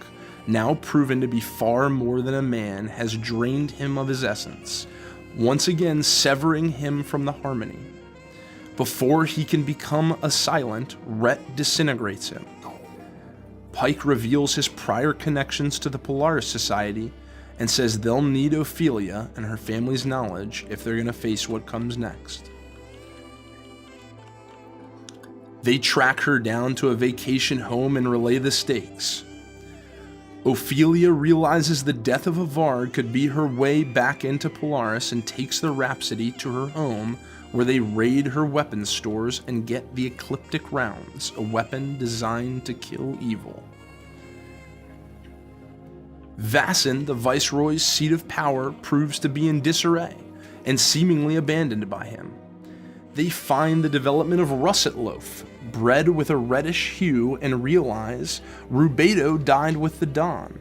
Speaker 3: now proven to be far more than a man, has drained him of his essence, once again severing him from the harmony. Before he can become a silent, Rhett disintegrates him. Pike reveals his prior connections to the Polaris Society and says they'll need Ophelia and her family's knowledge if they're going to face what comes next. They track her down to a vacation home and relay the stakes. Ophelia realizes the death of a Varg could be her way back into Polaris and takes the Rhapsody to her home, where they raid her weapons stores and get the Ecliptic Rounds, a weapon designed to kill evil. Vassin, the Viceroy's seat of power, proves to be in disarray and seemingly abandoned by him. They find the development of russet loaf, bread with a reddish hue, and realize Rubedo died with the Dawn.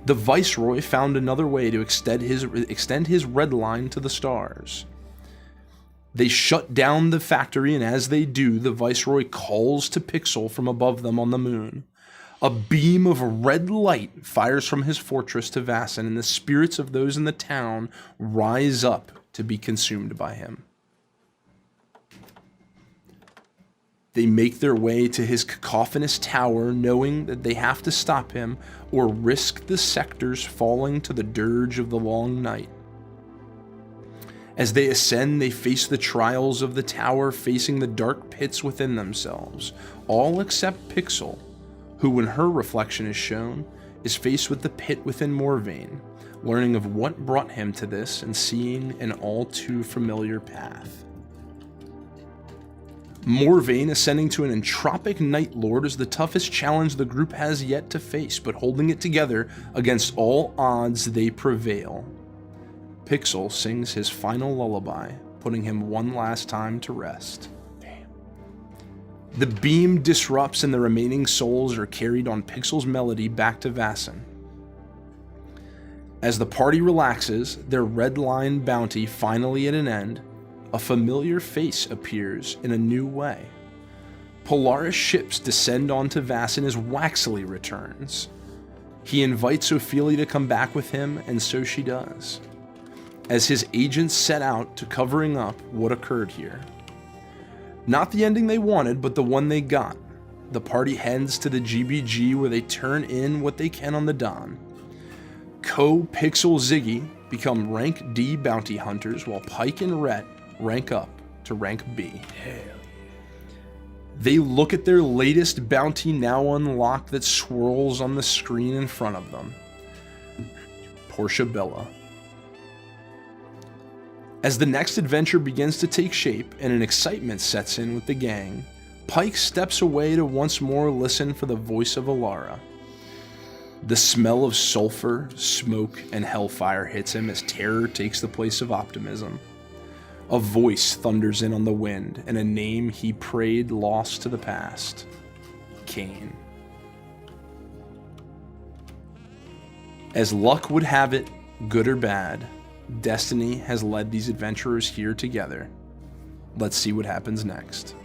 Speaker 3: The Viceroy found another way to extend his red line to the stars. They shut down the factory, and as they do, the Viceroy calls to Pixel from above them on the moon. A beam of red light fires from his fortress to Vassin, and the spirits of those in the town rise up to be consumed by him. They make their way to his cacophonous tower, knowing that they have to stop him or risk the sectors falling to the dirge of the long night. As they ascend, they face the trials of the tower, facing the dark pits within themselves, all except Pixel, who, when her reflection is shown, is faced with the pit within Morvain, learning of what brought him to this and seeing an all too familiar path. Morvain ascending to an entropic Night Lord is the toughest challenge the group has yet to face, but holding it together against all odds, they prevail. Pixel sings his final lullaby, putting him one last time to rest. The beam disrupts and the remaining souls are carried on Pixel's melody back to Vassin. As the party relaxes, their red line bounty finally at an end, a familiar face appears in a new way. Polaris ships descend onto Vassin as Waxley returns. He invites Ophelia to come back with him, and so she does, as his agents set out to covering up what occurred here. Not the ending they wanted, but the one they got. The party heads to the GBG, where they turn in what they can on the Dawn. Pixel, Ziggy become rank D bounty hunters, while Pike and Rhett rank up to rank B. They look at their latest bounty now unlocked that swirls on the screen in front of them. Portia Bella. As the next adventure begins to take shape and an excitement sets in with the gang, Pike steps away to once more listen for the voice of Alara. The smell of sulfur, smoke, and hellfire hits him as terror takes the place of optimism. A voice thunders in on the wind, and a name he prayed lost to the past. Cain. As luck would have it, good or bad, destiny has led these adventurers here together. Let's see what happens next.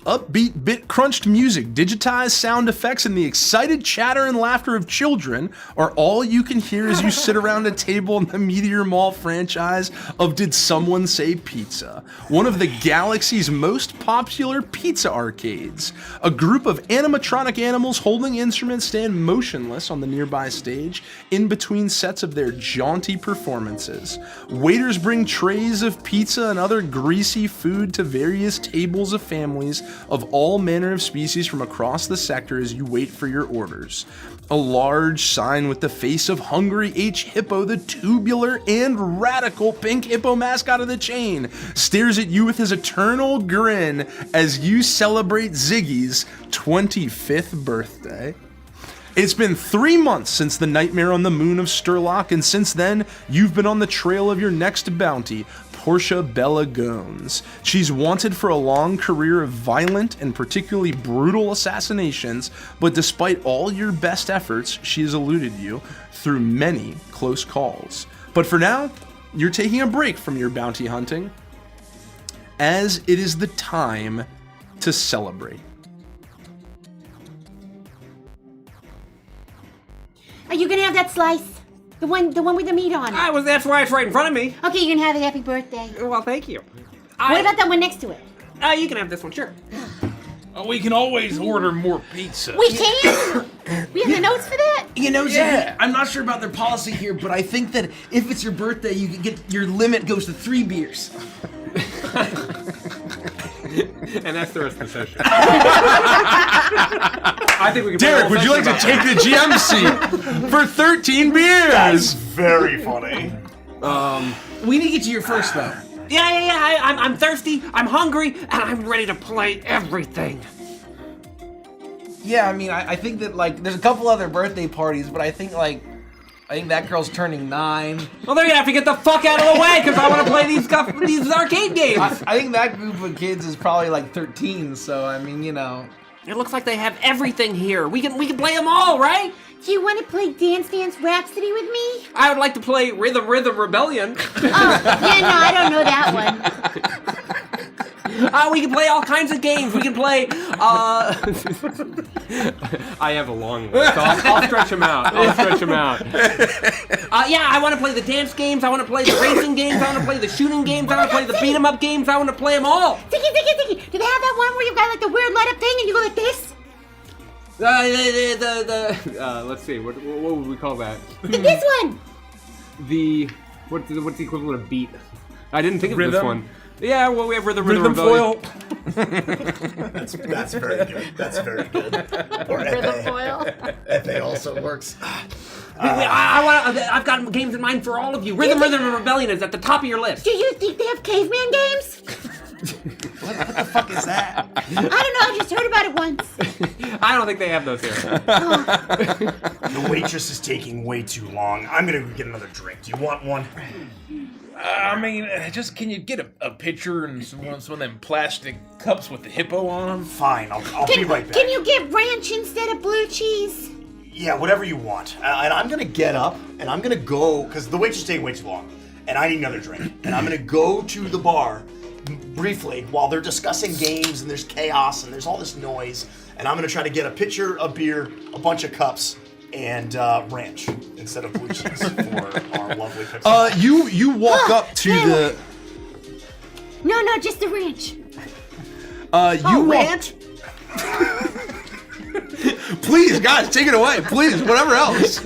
Speaker 3: Upbeat, bit-crunched music, digitized sound effects, and the excited chatter and laughter of children are all you can hear as you sit around a table in the Meteor Mall franchise of Did Someone Say Pizza, one of the galaxy's most popular pizza arcades. A group of animatronic animals holding instruments stand motionless on the nearby stage in between sets of their jaunty performances. Waiters bring trays of pizza and other greasy food to various tables of families of all manner of species from across the sector as you wait for your orders. A large sign with the face of Hungry H. Hippo, the tubular and radical pink hippo mascot of the chain, stares at you with his eternal grin as you celebrate Ziggy's 25th birthday. It's been 3 months since the nightmare on the moon of Sturlock, and since then, you've been on the trail of your next bounty, Portia Bella Gones. She's wanted for a long career of violent and particularly brutal assassinations, but despite all your best efforts, she has eluded you through many close calls. But for now, you're taking a break from your bounty hunting, as it is the time to celebrate.
Speaker 10: Are you gonna have that slice? The one with the meat on it?
Speaker 2: That's why it's right in front of me.
Speaker 10: Okay, you can have it. Happy birthday.
Speaker 2: Well, thank you.
Speaker 10: What about that one next to it?
Speaker 2: You can have this one, sure.
Speaker 4: We can always order more pizza.
Speaker 10: We can? We have the notes for that?
Speaker 6: You know, Ziggy, I'm not sure about their policy here, but I think that if it's your birthday, you can get your limit goes to 3 beers.
Speaker 2: And that's the rest of the session. I think we can.
Speaker 3: Derek, would you like to take the GM seat for 13 beers?
Speaker 1: That's very funny.
Speaker 6: We need to get to your first, though.
Speaker 2: Yeah. I'm thirsty. I'm hungry, and I'm ready to play everything.
Speaker 6: Yeah, I mean, I think that, like, there's a couple other birthday parties, but I think that girl's turning 9.
Speaker 2: Well, they're gonna have to get the fuck out of the way because I want to play these arcade games.
Speaker 6: I think that group of kids is probably like 13, so I mean, you know.
Speaker 2: It looks like they have everything here. We can play them all, right?
Speaker 10: Do you want to play Dance Rhapsody with me?
Speaker 2: I would like to play Rhythm Rebellion.
Speaker 10: Oh, yeah, no, I don't know that one.
Speaker 2: We can play all kinds of games. We can play. I have a long list, so I'll stretch them out. Yeah, I want to play the dance games. I want to play the racing games. I want to play the shooting games. I want to play the beat 'em up games. I want to play them all.
Speaker 10: Diggy. Do they have that one where you've got like the weird light up thing and you go like this?
Speaker 2: Let's see. What would we call that?
Speaker 10: This one.
Speaker 2: What's the equivalent of beat? I didn't think of
Speaker 4: Rhythm?
Speaker 2: this one. Yeah, well, we have Rhythm
Speaker 4: Rhythm
Speaker 2: Rebellion.
Speaker 4: foil.
Speaker 1: That's very good. That's very good. Or
Speaker 10: Rhythm foil.
Speaker 1: Epe also works.
Speaker 2: I've got games in mind for all of you. Rhythm Rebellion is at the top of your list.
Speaker 10: Do you think they have caveman games?
Speaker 6: What the fuck is that?
Speaker 10: I don't know, I just heard about it once.
Speaker 2: I don't think they have those here.
Speaker 1: The waitress is taking way too long. I'm gonna go get another drink. Do you want one?
Speaker 4: I mean, just can you get a pitcher and some of them plastic cups with the hippo on them?
Speaker 1: Fine, I'll be right back.
Speaker 10: Can you get ranch instead of blue cheese?
Speaker 1: Yeah, whatever you want. And I'm gonna get up and I'm gonna go, because the waitress is taking way too long, and I need another drink. And I'm gonna go to the bar briefly while they're discussing games and there's chaos and there's all this noise. And I'm gonna try to get a pitcher, a beer, a bunch of cups, and ranch instead of blue cheese for our lovely pizza.
Speaker 3: You walk up to the.
Speaker 10: No, just the ranch.
Speaker 2: Ranch?
Speaker 3: Please, guys, take it away. Please, whatever else.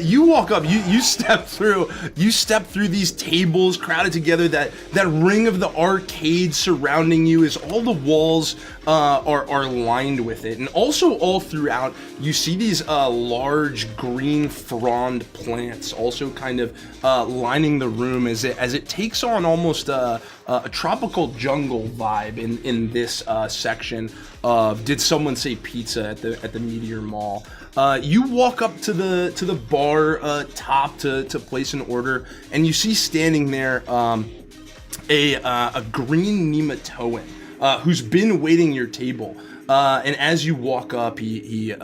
Speaker 3: You walk up. You step through. You step through these tables crowded together. That ring of the arcade surrounding you is all the walls are lined with it, and also all throughout you see these large green frond plants also kind of lining the room as it takes on almost a tropical jungle vibe in this section of Did Someone Say Pizza at the Meteor Mall. You walk up to the bar top to place an order, and you see standing there a green nematoan who's been waiting your table. And as you walk up, he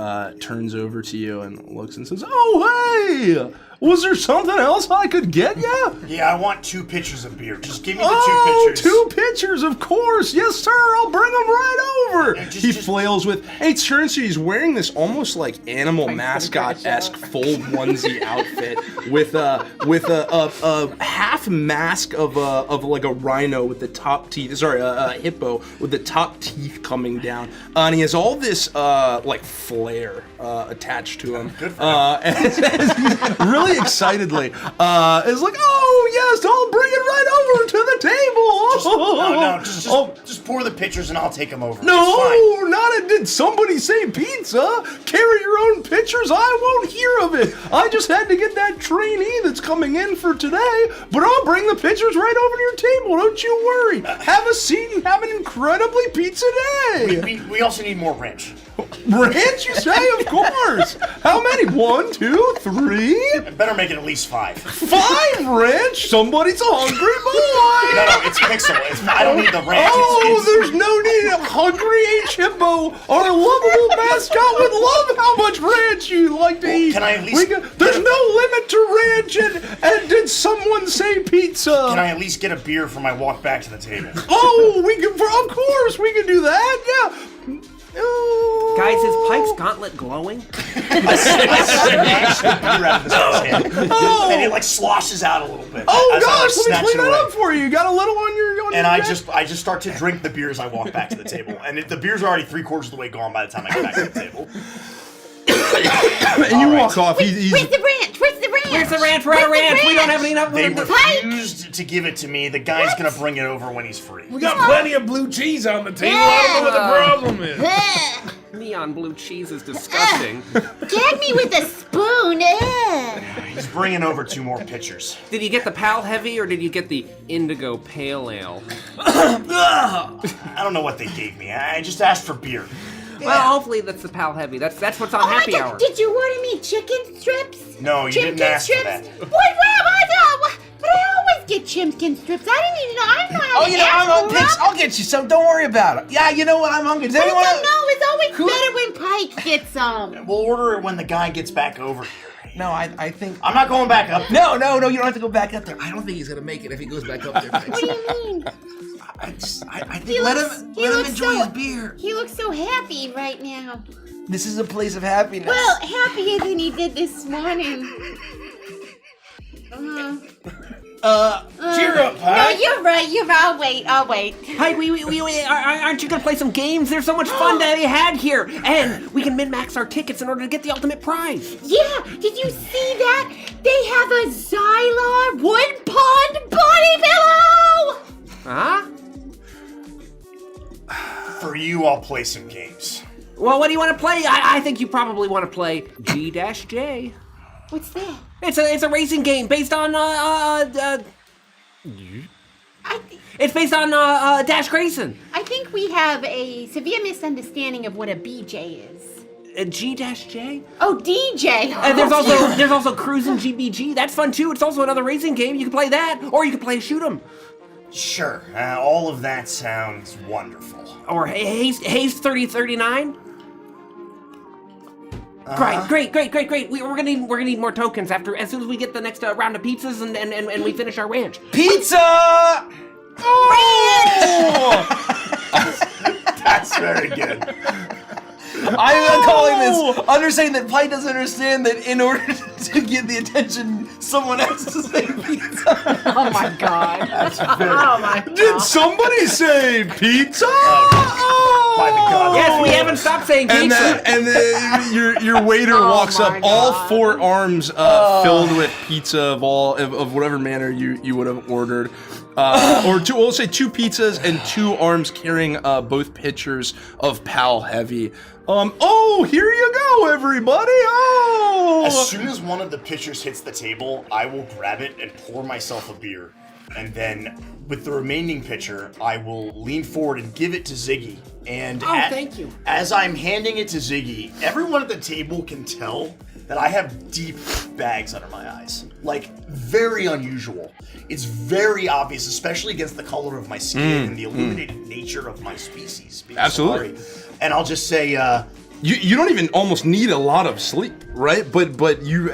Speaker 3: turns over to you and looks and says, "Oh, hey! Was there something else I could get you?"
Speaker 1: Yeah, I want 2 pitchers of beer. Just give me the 2 pitchers.
Speaker 3: 2 pitchers, of course. Yes, sir. I'll bring them right over. He flails with. Hey, turns to he's wearing this almost like animal mascot-esque full onesie outfit with a half mask of like a rhino with the top teeth. Sorry, a hippo with the top teeth coming down, and he has all this like flair attached to him.
Speaker 1: Good for him.
Speaker 3: And he's really excitedly is like, "Oh yes, I'll bring it right over to the table.
Speaker 1: No, just pour the pitchers and I'll take them over. It's
Speaker 3: No,
Speaker 1: fine.
Speaker 3: not a, did somebody say pizza? Carry your own pitchers? I won't hear of it. I just had to get that trainee that's coming in for today, but I'll bring the pitchers right over to your table. Don't you worry. Have a seat and have an incredibly pizza day.
Speaker 1: We also need more ranch.
Speaker 3: Ranch, you say? Of course. How many? 1, 2, 3?
Speaker 1: Better make it at least 5.
Speaker 3: 5 ranch? Somebody's a hungry boy.
Speaker 1: No, it's pixel. I don't need the ranch.
Speaker 3: Oh, there's no need. Hungry H. Hippo, our lovable mascot, would love how much ranch you like to eat.
Speaker 1: Can I at least...
Speaker 3: There's no limit to ranch, and did someone say pizza?
Speaker 1: Can I at least get a beer for my walk back to the table?
Speaker 3: Oh, of course, we can do that, yeah. Oh.
Speaker 2: Guys, is Pike's gauntlet glowing?
Speaker 1: I snatch the beer out of this guy's hand. And it like sloshes out a little bit.
Speaker 3: Oh
Speaker 1: as I,
Speaker 3: gosh, let me
Speaker 1: snatch
Speaker 3: clean
Speaker 1: it
Speaker 3: that
Speaker 1: away.
Speaker 3: up for you. You got a little on your
Speaker 1: And I
Speaker 3: neck?
Speaker 1: just start to drink the beer as I walk back to the table. And the beer's already 3/4 of the way gone by the time I get back to the table.
Speaker 3: And you walk off. He's
Speaker 10: Where's the ranch? Where's the ranch?
Speaker 2: Where's the ranch? We're out of ranch. We don't have enough.
Speaker 1: They refused to give it to me. The guy's gonna bring it over when he's free.
Speaker 4: We got plenty of blue cheese on the table. I don't know what the problem is.
Speaker 2: Neon blue cheese is disgusting.
Speaker 10: Gag me with a spoon.
Speaker 1: He's bringing over 2 more pitchers.
Speaker 2: Did you get the Pal Heavy or did you get the Indigo Pale Ale?
Speaker 1: I don't know what they gave me. I just asked for beer.
Speaker 2: Well, hopefully that's the Pal Heavy. That's what's on Happy Hour.
Speaker 10: Did you order me chicken strips?
Speaker 1: No, you didn't ask for that.
Speaker 10: But I always get chicken strips. I didn't even know. I don't know how
Speaker 6: Oh,
Speaker 10: to
Speaker 6: you know,
Speaker 10: ask
Speaker 6: I'm on
Speaker 10: for
Speaker 6: Pix.
Speaker 10: them.
Speaker 6: I'll get you some. Don't worry about it. Yeah, you know what? I'm hungry. Does
Speaker 10: I
Speaker 6: anyone
Speaker 10: don't know. It's always better when Pike gets some.
Speaker 1: We'll order it when the guy gets back over here.
Speaker 6: No, I think.
Speaker 1: I'm not going back up.
Speaker 6: No, you don't have to go back up there. I don't think he's gonna make it if he goes back up there.
Speaker 10: What do you mean?
Speaker 6: I think let him enjoy his beer.
Speaker 10: He looks so happy right now.
Speaker 6: This is a place of happiness.
Speaker 10: Well, happier than he did this morning.
Speaker 4: Cheer up,
Speaker 10: No,
Speaker 4: Pike.
Speaker 10: you're right. I'll wait.
Speaker 2: Pike, aren't you gonna play some games? There's so much fun to be had here, and we can min-max our tickets in order to get the ultimate prize.
Speaker 10: Yeah, did you see that? They have a Xylar wood pond body pillow!
Speaker 2: Huh?
Speaker 1: For you, I'll play some games.
Speaker 2: Well, what do you want to play? I think you probably want to play G-J.
Speaker 10: What's that?
Speaker 2: It's a racing game based on it's based on Dash Grayson.
Speaker 10: I think we have a severe misunderstanding of what a BJ is.
Speaker 2: G-J?
Speaker 10: Oh, DJ.
Speaker 2: And there's also Cruisin' GBG. That's fun too. It's also another racing game. You can play that, or you can play Shoot 'em.
Speaker 1: Sure, all of that sounds wonderful.
Speaker 2: Or Haze 3039. Great. We're gonna need more tokens as soon as we get the next round of pizzas and we finish our ranch.
Speaker 6: Pizza!
Speaker 1: That's very good.
Speaker 6: I'm calling this understanding that Pike doesn't understand that in order to get the attention, someone has to say pizza.
Speaker 5: Oh my god. Oh my god.
Speaker 3: Did somebody say pizza?
Speaker 1: By the God.
Speaker 2: Yes, we haven't stopped saying pizza.
Speaker 3: And then your waiter walks
Speaker 5: my
Speaker 3: up,
Speaker 5: God.
Speaker 3: all 4 arms filled with pizza of whatever manner you would have ordered, or we'll say 2 pizzas and 2 arms carrying both pitchers of Pal Heavy. Oh, here you go, everybody. Oh.
Speaker 1: As soon as one of the pitchers hits the table, I will grab it and pour myself a beer. And then, with the remaining pitcher, I will lean forward and give it to Ziggy. And
Speaker 2: thank you.
Speaker 1: As I'm handing it to Ziggy, everyone at the table can tell that I have deep bags under my eyes. Like, very unusual. It's very obvious, especially against the color of my skin and the illuminated nature of my species. being
Speaker 3: Absolutely.
Speaker 1: Solari. And I'll just say,
Speaker 3: You don't even almost need a lot of sleep, right? But you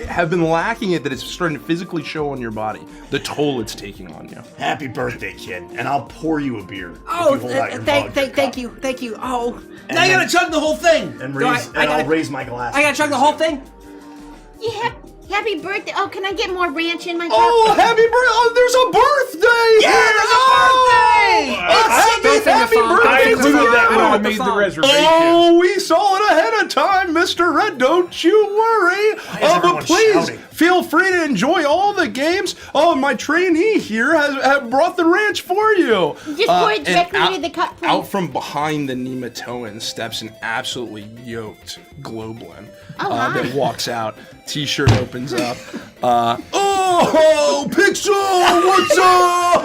Speaker 3: have been lacking it, that it's starting to physically show on your body, the toll it's taking on you.
Speaker 1: happy birthday, kid. And I'll pour you a beer.
Speaker 2: Oh,
Speaker 1: if you hold out your mug,
Speaker 2: thank
Speaker 1: your cup.
Speaker 2: you. Oh,
Speaker 6: Now you gotta chug the whole thing.
Speaker 1: And,
Speaker 2: No,
Speaker 1: I'll raise my glass.
Speaker 2: I gotta chug the whole thing.
Speaker 10: Yeah, happy birthday. Oh, can I get more ranch in my cup?
Speaker 3: Oh, happy birthday! Oh, there's a birthday!
Speaker 6: Yeah,
Speaker 3: here!
Speaker 6: there's a birthday!
Speaker 2: Don't sing the song.
Speaker 4: I
Speaker 2: Don't sing the
Speaker 4: included
Speaker 2: song.
Speaker 4: that
Speaker 2: I
Speaker 4: when
Speaker 2: don't
Speaker 4: I
Speaker 2: want the
Speaker 4: made the
Speaker 2: song.
Speaker 4: reservation.
Speaker 3: Oh, we saw it ahead of time, Mr. Red. Don't you worry.
Speaker 1: is
Speaker 3: But
Speaker 1: everyone
Speaker 3: please
Speaker 1: shouting?
Speaker 3: feel free to enjoy all the games. Oh, my trainee here has brought the ranch for you.
Speaker 10: Just pour it
Speaker 3: and
Speaker 10: directly into the cup, please.
Speaker 3: Out from behind the Nematoan steps an absolutely yoked Globlin that walks out. T-shirt opens up. Oh, Pixel, what's up?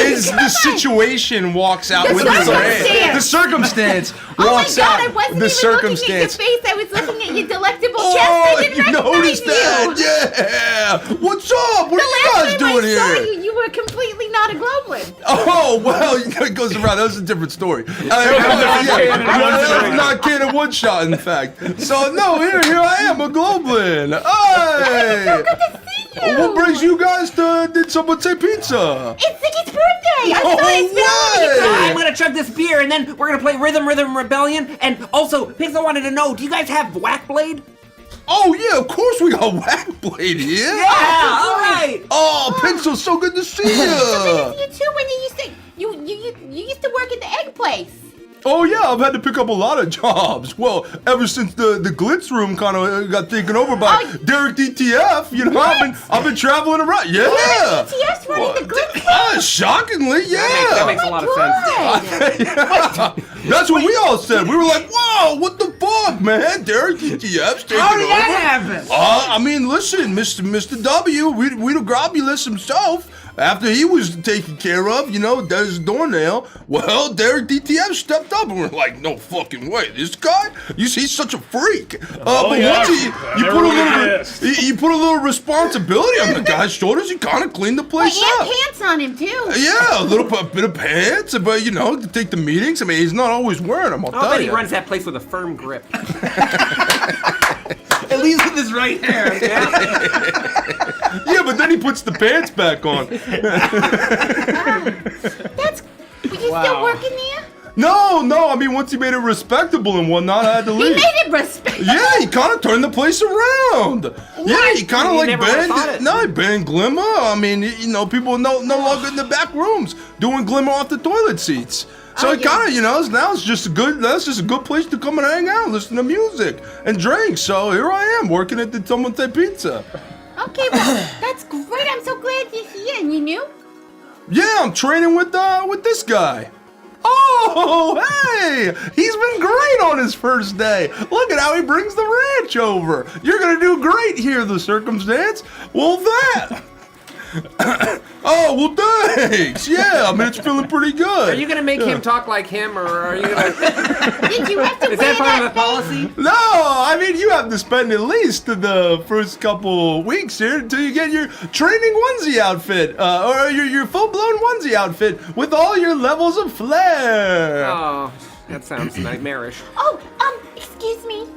Speaker 3: Is the situation walks out with the ranch. The circumstance walks
Speaker 10: Oh my God,
Speaker 3: out.
Speaker 10: I wasn't
Speaker 3: The
Speaker 10: even
Speaker 3: circumstance.
Speaker 10: looking at your face. I was looking at your delectable chest.
Speaker 3: Oh,
Speaker 10: I didn't
Speaker 3: you
Speaker 10: recognize
Speaker 3: noticed that?
Speaker 10: you.
Speaker 3: Yeah. What's up? What
Speaker 10: The
Speaker 3: are you
Speaker 10: last
Speaker 3: guys
Speaker 10: time
Speaker 3: doing
Speaker 10: I saw
Speaker 3: here?
Speaker 10: you were completely not a Globlin.
Speaker 3: Oh, well, it goes around. That was a different story. That was not canon one shot, in fact. So, no, here I am, a Globlin. Hey!
Speaker 10: So good to see you.
Speaker 3: What brings you guys to Did Someone Say Pizza?
Speaker 10: It's Ziggy's birthday. I'm
Speaker 3: No
Speaker 10: sorry it's been on
Speaker 3: way.
Speaker 2: I'm gonna chug this beer and then we're gonna play Rhythm Rebellion. And also, Pixel wanted to know, do you guys have Whack Blade?
Speaker 3: Oh, yeah, of course we got Whackblade here.
Speaker 2: Yeah, all right.
Speaker 3: Oh, Pixel, so good to see you.
Speaker 10: You too. When you used to work at the egg place.
Speaker 3: Oh yeah, I've had to pick up a lot of jobs. Well, ever since the glitz room kind of got taken over by Derek DTF, you know, I've been traveling around. Yeah.
Speaker 10: DTF's running the glitz.
Speaker 3: Shockingly, yeah.
Speaker 2: That makes a lot of sense.
Speaker 3: That's what we all said. We were like, "Whoa, what the fuck, man? Derek DTF's taking
Speaker 2: How did
Speaker 3: over."
Speaker 2: that happen?
Speaker 3: I mean, listen, Mr. W, we the Grobulus himself. After he was taken care of, you know, there's Doornail. Well, Derek DTF stepped up and we're like, no fucking way. This guy, he's such a freak. But once you put a little responsibility on the guy's shoulders, you kind of clean the place
Speaker 10: And
Speaker 3: up.
Speaker 10: pants on him too.
Speaker 3: Yeah, a bit of pants, but you know, to take the meetings. I mean, he's not always wearing them. I'll
Speaker 2: I'll
Speaker 3: tell
Speaker 2: bet
Speaker 3: you.
Speaker 2: he runs that place with a firm grip.
Speaker 6: At least with his right hand.
Speaker 3: Yeah, but then he puts the pants back on.
Speaker 10: Were you still working there?
Speaker 3: No. I mean, once he made it respectable and whatnot, I had to
Speaker 10: He
Speaker 3: leave.
Speaker 10: made it respectable.
Speaker 3: Yeah, he kind of turned the place around. Yeah, he kind of
Speaker 2: You
Speaker 3: like
Speaker 2: never would've thought it.
Speaker 3: banned. No, he banned Glimmer. I mean, you know, people no longer in the back rooms doing Glimmer off the toilet seats. So it kind of, you know, now it's just that's just a good place to come and hang out, listen to music and drink. So here I am working at the Tomonte Pizza.
Speaker 10: Okay, well, that's great. I'm so glad you're here. And you knew?
Speaker 3: Yeah, I'm training with this guy. Oh, hey! He's been great on his first day. Look at how he brings the ranch over. You're gonna do great here, the circumstance. Well, that. Oh, well, thanks. Yeah, I mean, it's feeling pretty good.
Speaker 2: Are you gonna make him talk like him, or are you gonna?
Speaker 10: Did you have to
Speaker 2: Is
Speaker 10: wear
Speaker 2: that part of the
Speaker 10: thing?
Speaker 2: policy?
Speaker 3: No, I mean, you have to spend at least the first couple weeks here until you get your training onesie outfit, or your full-blown onesie outfit with all your levels of flair.
Speaker 2: Oh, that sounds nightmarish.
Speaker 10: Oh, excuse me.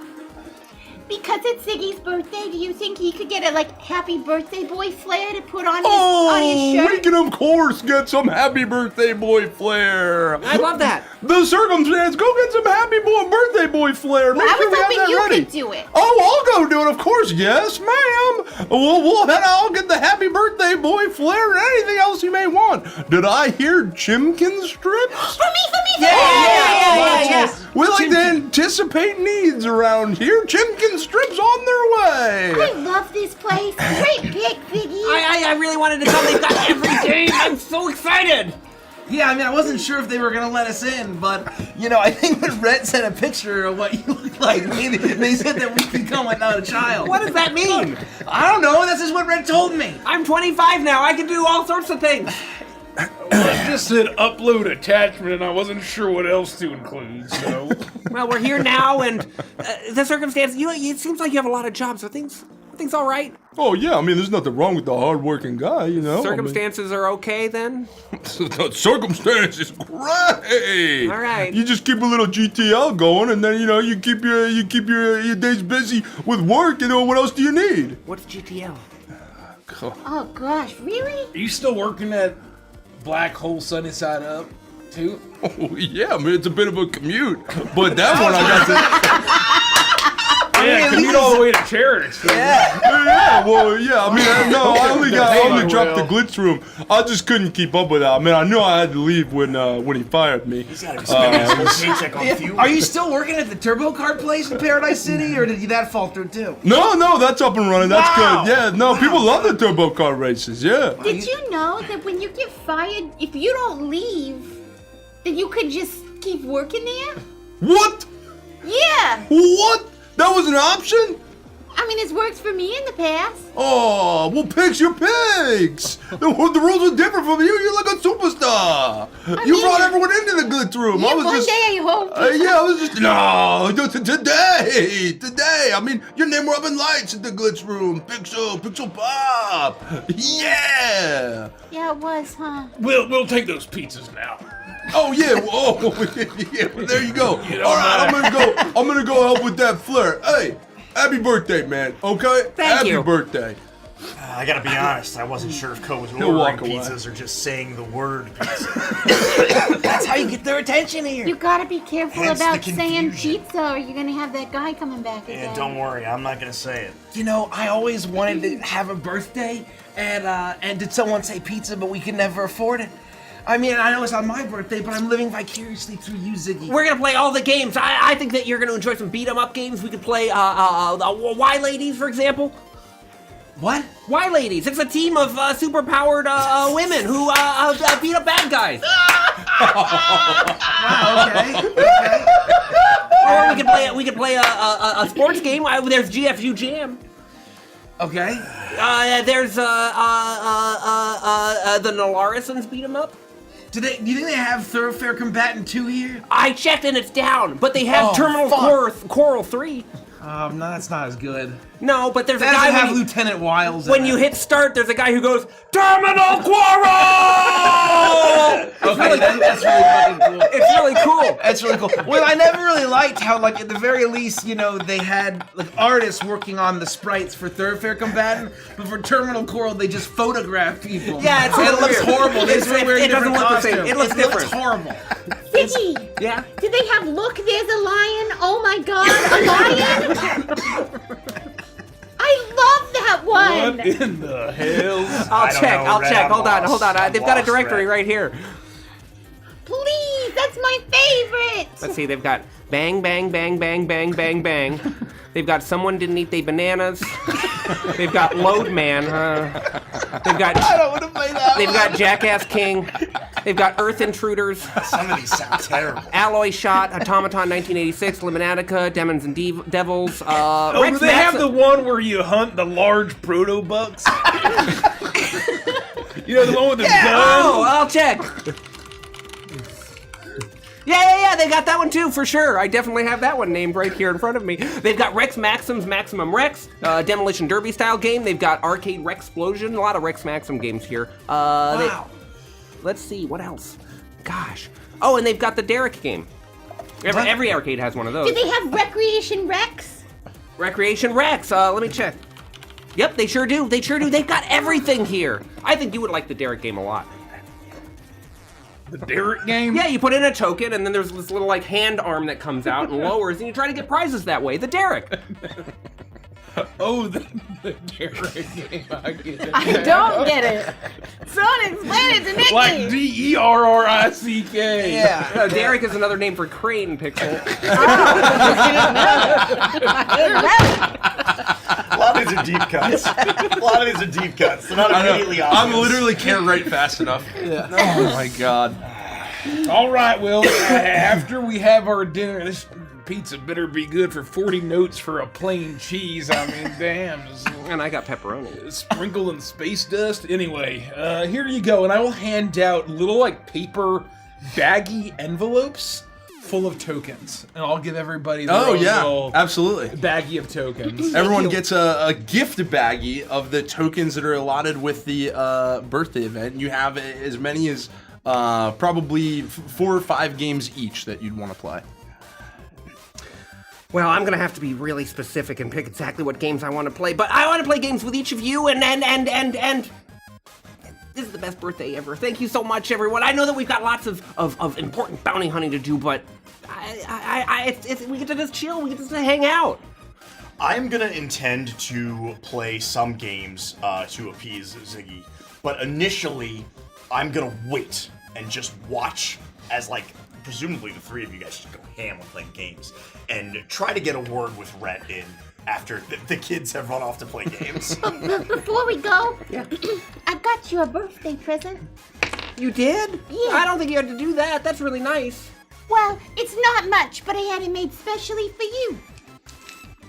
Speaker 10: Because it's Ziggy's birthday, do you think he could get a happy birthday boy flair to put on his
Speaker 3: Oh,
Speaker 10: shirt?
Speaker 3: we can of course get some happy birthday boy flair.
Speaker 2: I love that.
Speaker 3: The circumstance, go get some happy birthday boy flair. Make
Speaker 10: Well, I
Speaker 3: sure
Speaker 10: was
Speaker 3: we have
Speaker 10: hoping
Speaker 3: that
Speaker 10: you
Speaker 3: ready.
Speaker 10: could do it.
Speaker 3: Oh, I'll go do it, of course. Yes, ma'am. We'll head out and get the happy birthday boy flair and anything else you may want. Did I hear chimkin strips?
Speaker 10: For me!
Speaker 2: Yeah.
Speaker 3: We like to anticipate needs around here. Chimkin strips on their way.
Speaker 10: I love this place. Great pick, Ziggy.
Speaker 2: I really wanted to come. They've got every game. I'm so excited.
Speaker 6: Yeah, I mean, I wasn't sure if they were gonna let us in, but you know, I think when Rhett sent a picture of what you look like, they said that we could come without a child.
Speaker 2: What does that mean?
Speaker 6: I don't know. That's just what Rhett told me.
Speaker 2: I'm 25 now. I can do all sorts of things.
Speaker 4: It just said upload attachment, and I wasn't sure what else to include, so.
Speaker 2: Well, we're here now, and the circumstance. It seems like you have a lot of jobs. Are things all right?
Speaker 3: Oh yeah, I mean, there's nothing wrong with the hardworking guy, you know.
Speaker 2: Circumstances are okay then.
Speaker 3: The circumstance is great.
Speaker 2: All right.
Speaker 3: You just keep a little GTL going, and then you know you keep your days busy with work. You know what else do you need?
Speaker 2: What's GTL?
Speaker 10: Oh gosh, really?
Speaker 4: Are you still working at Black Hole Sunny Side Up, too?
Speaker 3: Oh yeah, I mean it's a bit of a commute, but that one I got to.
Speaker 4: Yeah, commute all the way to Cherish.
Speaker 3: Yeah, well, yeah. I mean, I only dropped the glitch room. I just couldn't keep up with that. I mean, I knew I had to leave when he fired me.
Speaker 1: He's got to spend his whole paycheck on fuel.
Speaker 6: Are you still working at the Turbo Card place in Paradise City, or did that fall through too?
Speaker 3: No, that's up and running. That's
Speaker 6: Wow.
Speaker 3: good. Yeah, no, people love the turbo car races. Yeah.
Speaker 10: Did you know that when you get fired, if you don't leave, that you could just keep working there?
Speaker 3: What?
Speaker 10: Yeah.
Speaker 3: What? That was an option?
Speaker 10: I mean, it's worked for me in the past.
Speaker 3: Oh, well, pigs, you're pigs. The rules were different from you. You're like a superstar. You brought everyone into the glitch room.
Speaker 10: Yeah,
Speaker 3: I was
Speaker 10: one
Speaker 3: just,
Speaker 10: day I hope.
Speaker 3: yeah, I was just, no, today. I mean, your name were up in lights in the glitch room. Pixel Pop. Yeah.
Speaker 10: Yeah, it was, huh?
Speaker 4: We'll take those pizzas now.
Speaker 3: Oh yeah, yeah. Well, there you go. All right, I'm gonna go help with that flirt. Hey, happy birthday, man. Okay.
Speaker 2: Thank you.
Speaker 3: Happy birthday.
Speaker 1: I gotta be honest, I wasn't sure if Co was
Speaker 3: He'll
Speaker 1: ordering
Speaker 3: walk away.
Speaker 1: pizzas or just saying the word pizza.
Speaker 6: That's how you get their attention here.
Speaker 10: You gotta be careful
Speaker 1: Hence the
Speaker 10: about saying
Speaker 1: confusion.
Speaker 10: pizza, or you're gonna have that guy coming back again.
Speaker 1: Yeah, don't worry, I'm not gonna say it.
Speaker 6: You know, I always wanted to have a birthday, and did someone say pizza, but we could never afford it. I mean, I know it's on my birthday, but I'm living vicariously through you, Ziggy.
Speaker 2: We're gonna play all the games. I think that you're gonna enjoy some beat 'em up games. We could play Y Ladies, for example.
Speaker 6: What?
Speaker 2: Y Ladies. It's a team of super powered women who beat up bad guys.
Speaker 6: Okay.
Speaker 2: Or we could play a sports game. There's GFU Jam.
Speaker 6: Okay.
Speaker 2: There's the Nalarisons beat 'em up.
Speaker 6: Do you think they have Thoroughfare Combatant 2 here?
Speaker 2: I checked and it's down, but they have Terminal Coral 3.
Speaker 6: No, that's not as good.
Speaker 2: No, but there's a
Speaker 6: That
Speaker 2: guy
Speaker 6: doesn't have
Speaker 2: when you,
Speaker 6: Lieutenant Wiles.
Speaker 2: when you hit start, there's a guy who goes, Terminal Coral!
Speaker 6: Okay, that's really fucking cool.
Speaker 2: It's really cool.
Speaker 6: That's really cool. Well, I never really liked how, like, at the very least, you know, they had like artists working on the sprites for Thoroughfare Combatant, but for Terminal Coral, they just photograph people.
Speaker 2: Yeah, it's
Speaker 6: and
Speaker 2: so
Speaker 6: it looks
Speaker 2: weird.
Speaker 6: horrible. They
Speaker 2: It
Speaker 6: just wear
Speaker 2: doesn't
Speaker 6: different
Speaker 2: look the same.
Speaker 6: costumes.
Speaker 2: It looks different.
Speaker 6: horrible.
Speaker 10: Ziggy,
Speaker 2: Yeah?
Speaker 10: do they have Look, There's a Lion? Oh my god, a lion? I love that one!
Speaker 4: What in the hell?
Speaker 2: I'll
Speaker 1: don't
Speaker 2: check.
Speaker 1: know,
Speaker 2: I'll
Speaker 1: Red,
Speaker 2: check.
Speaker 1: I'm
Speaker 2: Hold on.
Speaker 1: lost.
Speaker 2: They've
Speaker 1: I'm
Speaker 2: got a
Speaker 1: lost,
Speaker 2: directory
Speaker 1: Red.
Speaker 2: right here.
Speaker 10: Please, that's my favorite!
Speaker 2: Let's see. They've got bang, bang, bang, bang, bang, bang, bang. They've got someone didn't eat they bananas. They've got Load Man. They've got.
Speaker 6: I don't want to play that.
Speaker 2: They've got Jackass King. They've got Earth Intruders.
Speaker 1: Some of these sound terrible.
Speaker 2: Alloy Shot, Automaton 1986, Liminatica, Demons and Devils.
Speaker 4: Oh,
Speaker 2: Rex
Speaker 4: do they have
Speaker 2: Maxim-
Speaker 4: the one where you hunt the large proto-bucks? You know, the one with the gun?
Speaker 2: Oh, I'll check. Yeah, they got that one too, for sure. I definitely have that one named right here in front of me. They've got Rex Maxim's Maximum Rex, Demolition Derby style game. They've got Arcade Rexplosion, a lot of Rex Maxim games here.
Speaker 6: Wow.
Speaker 2: Let's see, what else? Gosh. Oh, and they've got the Derek game. Every arcade has one of those.
Speaker 10: Do they have Recreation Rex?
Speaker 2: Recreation Rex, let me check. Yep, they sure do. They've got everything here. I think you would like the Derek game a lot.
Speaker 4: The Derek game?
Speaker 2: Yeah, you put in a token, and then there's this little like hand arm that comes out and lowers, and you try to get prizes that way. The Derek.
Speaker 4: Oh, the Derek game. I get it.
Speaker 10: I don't get it. Someone explain it to Nikki.
Speaker 4: Like DERRICK.
Speaker 6: Yeah.
Speaker 2: Derek is another name for crane, Pixel.
Speaker 1: A lot of these are deep cuts. They're not immediately obvious.
Speaker 3: I'm literally can't write fast enough. Yeah. Oh my god.
Speaker 4: All right, well, after we have our dinner, this pizza better be good for 40 notes for a plain cheese. I mean, damn.
Speaker 2: And I got pepperoni.
Speaker 4: Sprinkled in space dust. Anyway, here you go, and I will hand out little, like, paper baggy envelopes full of tokens, and I'll give everybody their own little
Speaker 3: absolutely.
Speaker 4: baggie of tokens.
Speaker 3: Everyone gets a gift baggie of the tokens that are allotted with the birthday event. You have as many as probably 4 or 5 games each that you'd want to play.
Speaker 2: Well, I'm gonna have to be really specific and pick exactly what games I want to play, but I want to play games with each of you, and this is the best birthday ever. Thank you so much, everyone. I know that we've got lots of important bounty hunting to do, but we get to just chill. We get to just hang out.
Speaker 1: I'm gonna intend to play some games to appease Ziggy, but initially, I'm gonna wait and just watch as, like, presumably the three of you guys just go ham on playing games, and try to get a word with Rhett in after the kids have run off to play games.
Speaker 10: Before we go,
Speaker 2: Yeah.
Speaker 10: I got you a birthday present.
Speaker 2: You did?
Speaker 10: Yeah.
Speaker 2: I don't think you had to do that. That's really nice.
Speaker 10: Well, it's not much, but I had it made specially for you.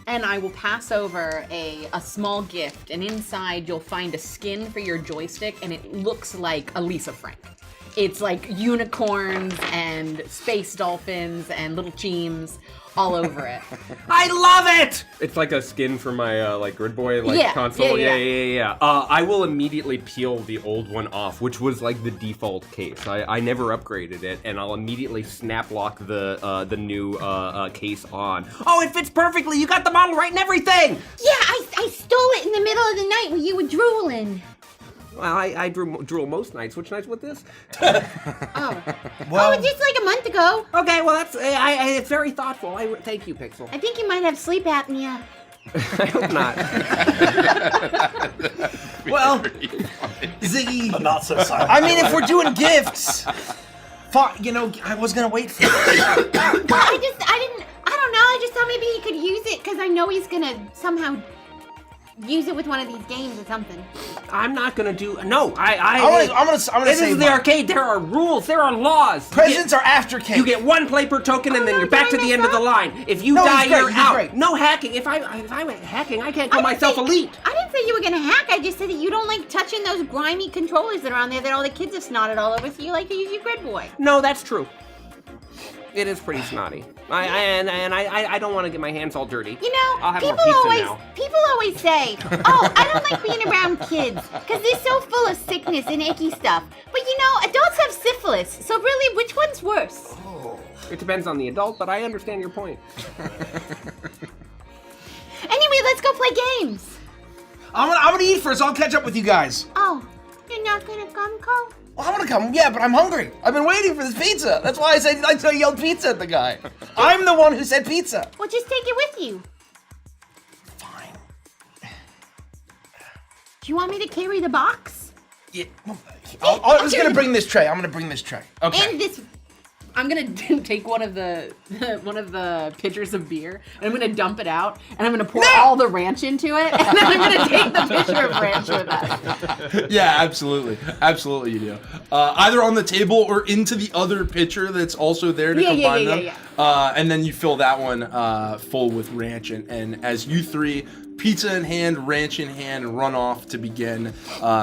Speaker 5: And I will pass over a small gift, and inside you'll find a skin for your joystick, and it looks like a Lisa Frank. It's like unicorns and space dolphins and little cheems all over it.
Speaker 2: I love it! It's like a skin for my like Grid Boy console. Yeah. I will immediately peel the old one off, which was like the default case. I never upgraded it, and I'll immediately snap lock the new case on. Oh, it fits perfectly. You got the model right and everything.
Speaker 10: Yeah, I stole it in the middle of the night when you were drooling.
Speaker 2: Well, I drool most nights. Which nights with this?
Speaker 10: Oh, just like a month ago.
Speaker 2: Okay, well that's it's very thoughtful. Thank you, Pixel.
Speaker 10: I think you might have sleep apnea.
Speaker 2: I hope not.
Speaker 6: Well, Ziggy,
Speaker 1: Not so silent.
Speaker 6: I mean, if we're doing gifts, I was gonna wait for it.
Speaker 10: Well, I don't know. I just thought maybe he could use it because I know he's gonna somehow use it with one of these games or something.
Speaker 2: I'm not gonna do. No,
Speaker 6: I'm gonna
Speaker 2: This
Speaker 6: say
Speaker 2: is the arcade. There are rules. There are laws.
Speaker 6: Presents are after cake.
Speaker 2: You get one play per token, and then
Speaker 10: no,
Speaker 2: you're back
Speaker 10: did
Speaker 2: to
Speaker 10: I
Speaker 2: the end
Speaker 10: mess
Speaker 2: of the
Speaker 10: up?
Speaker 2: line. If you
Speaker 6: No,
Speaker 2: die,
Speaker 6: he's great,
Speaker 2: you're
Speaker 6: he's
Speaker 2: out.
Speaker 6: great.
Speaker 2: No hacking. If I'm hacking, I can't call myself elite.
Speaker 10: I didn't say you were gonna hack. I just said that you don't like touching those grimy controllers that are on there that all the kids have snotted all over, so you like to use your Grid Boy.
Speaker 2: No, that's true. It is pretty snotty. I don't want to get my hands all dirty.
Speaker 10: You know,
Speaker 2: I'll have
Speaker 10: people
Speaker 2: more pizza
Speaker 10: always say, "Oh, I don't like being around kids because they're so full of sickness and icky stuff." But you know, adults have syphilis, so really, which one's worse?
Speaker 2: It depends on the adult, but I understand your point.
Speaker 10: Anyway, let's go play games.
Speaker 6: I'm gonna eat first. I'll catch up with you guys.
Speaker 10: Oh, you're not gonna come, Cole?
Speaker 6: Well, I'm gonna come. Yeah, but I'm hungry. I've been waiting for this pizza. That's why I yelled pizza at the guy. I'm the one who said pizza.
Speaker 10: Well, just take it with you.
Speaker 6: Fine.
Speaker 10: Do you want me to carry the box?
Speaker 6: Yeah. I was gonna bring this tray. I'm gonna bring this tray. Okay.
Speaker 5: And this, I'm gonna take one of the pitchers of beer, and I'm gonna dump it out, and I'm gonna pour all the ranch into it, and then I'm gonna take the pitcher of ranch with us.
Speaker 3: Yeah, absolutely. Absolutely you do. Either on the table or into the other pitcher that's also there to combine them. And then you fill that one full with ranch. And as you three, pizza in hand, ranch in hand, run off to begin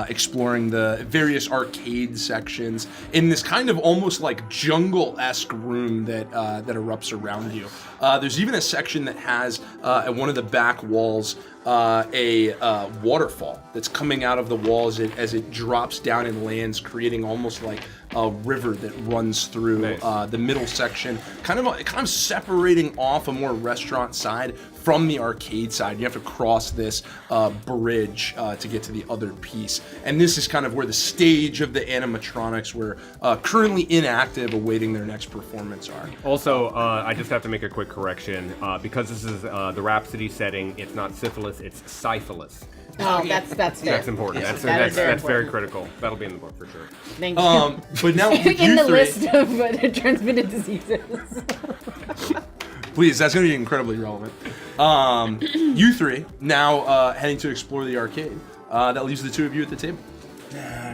Speaker 3: exploring the various arcade sections in this kind of almost like jungle-esque room that erupts around you. There's even a section that has at one of the back walls a waterfall that's coming out of the walls as it drops down and lands, creating almost like a river that runs through the middle section, kind of separating off a more restaurant side from the arcade side. You have to cross this bridge to get to the other piece. And this is kind of where the stage of the animatronics were currently inactive, awaiting their next performance are.
Speaker 2: Also, I just have to make a quick correction. Because this is the Rhapsody setting, it's not syphilis, it's syphilis.
Speaker 5: Oh, that's
Speaker 2: That's important.
Speaker 5: Yes,
Speaker 2: That's
Speaker 5: very
Speaker 2: very
Speaker 5: important.
Speaker 2: critical. That'll be in the book for sure.
Speaker 5: Thank you.
Speaker 3: But now
Speaker 5: In
Speaker 3: you
Speaker 5: the
Speaker 3: three,
Speaker 5: list of transmitted diseases.
Speaker 3: please, that's going to be incredibly relevant. You three now heading to explore the arcade. That leaves the two of you at the table.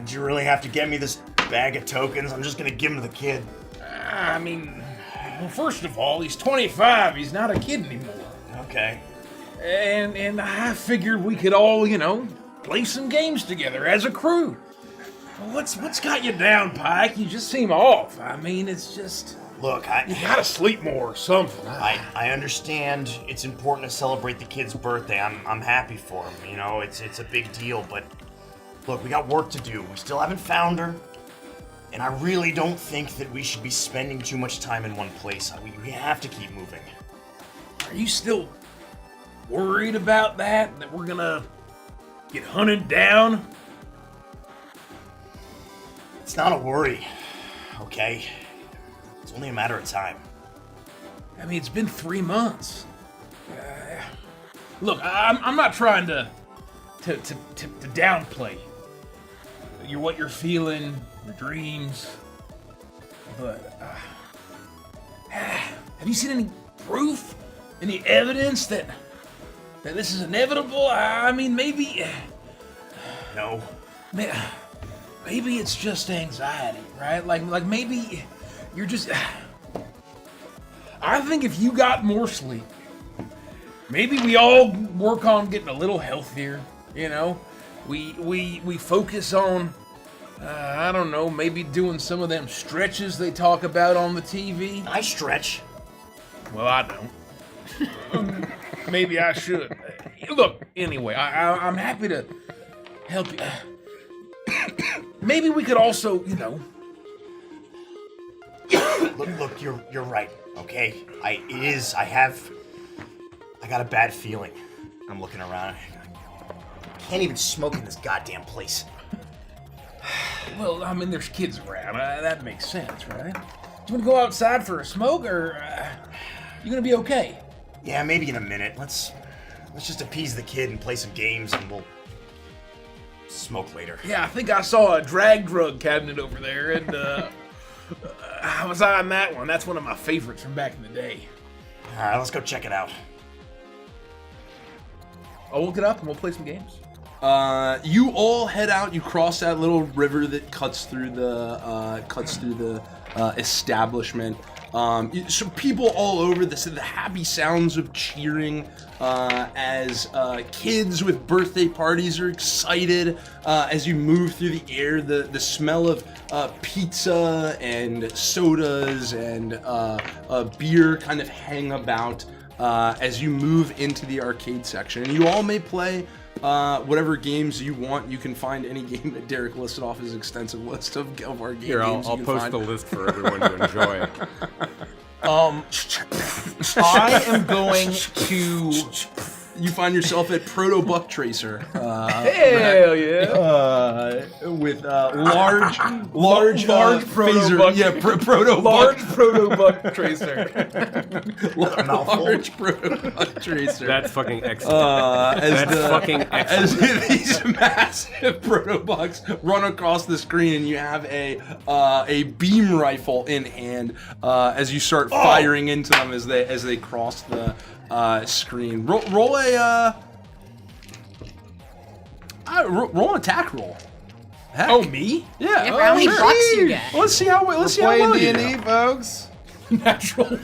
Speaker 1: Do you really have to get me this bag of tokens? I'm just gonna give them to the kid.
Speaker 4: I mean, well, first of all, he's 25. He's not a kid anymore.
Speaker 1: Okay.
Speaker 4: And I figured we could all, play some games together as a crew. Well, what's got you down, Pike? You just seem off. I mean, it's just...
Speaker 1: Look,
Speaker 4: You gotta sleep more or something.
Speaker 1: I understand it's important to celebrate the kid's birthday. I'm happy for him. You know, it's a big deal, but look, we got work to do. We still haven't found her. And I really don't think that we should be spending too much time in one place. We have to keep moving.
Speaker 4: Are you still worried about that we're gonna get hunted down?
Speaker 1: It's not a worry, okay? It's only a matter of time.
Speaker 4: I mean, it's been 3 months. Look, I'm not trying to downplay what you're feeling, your dreams, but have you seen any proof, any evidence that this is inevitable? I mean, maybe.
Speaker 1: No.
Speaker 4: Maybe it's just anxiety, right? Like maybe you're just. I think if you got more sleep, maybe we all work on getting a little healthier. You know, we focus on. I don't know, maybe doing some of them stretches they talk about on the TV.
Speaker 1: I stretch.
Speaker 4: Well, I don't. Maybe I should. Look, anyway, I'm happy to help you. Maybe we could also, you know.
Speaker 1: Look, you're right. Okay, I got a bad feeling. I'm looking around. I can't even smoke in this goddamn place.
Speaker 4: Well, I mean, there's kids around. That makes sense, right? Do you want to go outside for a smoke, or you gonna be okay?
Speaker 1: Yeah, maybe in a minute. Let's just appease the kid and play some games, and we'll smoke later.
Speaker 4: Yeah, I think I saw a drug cabinet over there, and I was on that one. That's one of my favorites from back in the day.
Speaker 1: All right, let's go check it out.
Speaker 4: I'll look it up and we'll play some games.
Speaker 3: You all head out. You cross that little river that cuts through the establishment. So people all over the happy sounds of cheering as kids with birthday parties are excited as you move through the air. The smell of pizza and sodas and beer kind of hang about as you move into the arcade section. And you all may play whatever games you want. You can find any game that Derek listed off his extensive list of arcade
Speaker 2: Here,
Speaker 3: games.
Speaker 2: I'll post the list for everyone to enjoy.
Speaker 6: I am going to.
Speaker 3: You find yourself at Proto Buck Tracer.
Speaker 4: Hell yeah!
Speaker 3: With large
Speaker 4: Proto Buck.
Speaker 3: Yeah, Proto
Speaker 4: Large
Speaker 3: Buck.
Speaker 4: Proto Buck Tracer.
Speaker 3: Large Proto Buck Tracer.
Speaker 2: That's fucking excellent. Fucking excellent.
Speaker 3: As these massive Proto Bucks run across the screen, and you have a beam rifle in hand as you start firing into them as they cross the screen. Roll an attack roll. Heck.
Speaker 4: Oh, me?
Speaker 3: Yeah.
Speaker 5: Yeah, how many bucks you get?
Speaker 3: Let's see how well you do.
Speaker 6: D&D, folks.
Speaker 4: Natural one.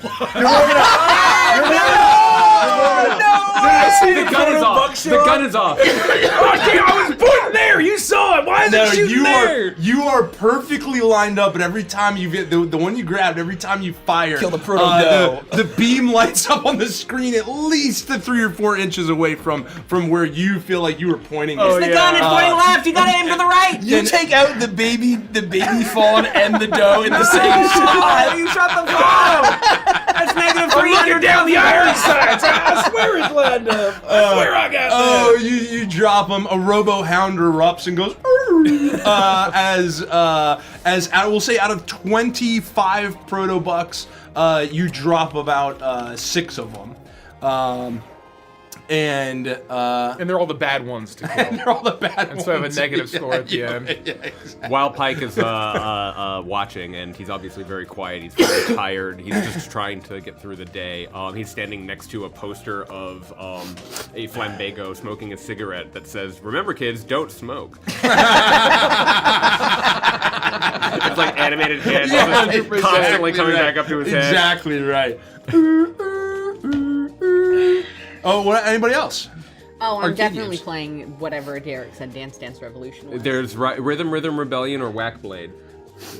Speaker 2: The gun is off. The gun is off.
Speaker 4: Oh, damn, I was pointing there. You saw it. Why is it shooting there?
Speaker 3: You are perfectly lined up, and every time you get the one you grabbed, every time you fire,
Speaker 6: Kill the proto
Speaker 3: the beam lights up on the screen at least 3 or 4 inches away from where you feel like you were pointing.
Speaker 6: Oh,
Speaker 5: The gun is pointing left. You gotta aim to the right.
Speaker 6: You take out the baby fawn and the dough in the same shot.
Speaker 5: You shot the ball. That's negative
Speaker 4: I'm looking
Speaker 5: 300
Speaker 4: down the iron sights. I swear it's lined up. I swear I got
Speaker 3: Oh,
Speaker 4: that.
Speaker 3: you drop him. A robo hound erupts and goes as we'll say out of 25 proto bucks, you drop about 6 of them. And
Speaker 4: they're all the bad ones to kill.
Speaker 3: they're all the bad ones.
Speaker 4: So I have a negative score at the end.
Speaker 3: Yeah, exactly.
Speaker 2: While Pike is watching, and he's obviously very quiet, he's very tired, he's just trying to get through the day. He's standing next to a poster of a Flambago smoking a cigarette that says, "Remember kids, don't smoke." It's like animated hands constantly coming back up to his head.
Speaker 3: Exactly right. Oh, what? Anybody else?
Speaker 5: Oh, I'm
Speaker 3: Arcade
Speaker 5: definitely
Speaker 3: games.
Speaker 5: playing whatever Derek said, Dance Dance Revolution was.
Speaker 2: There's Rhythm Rebellion or Whack Blade.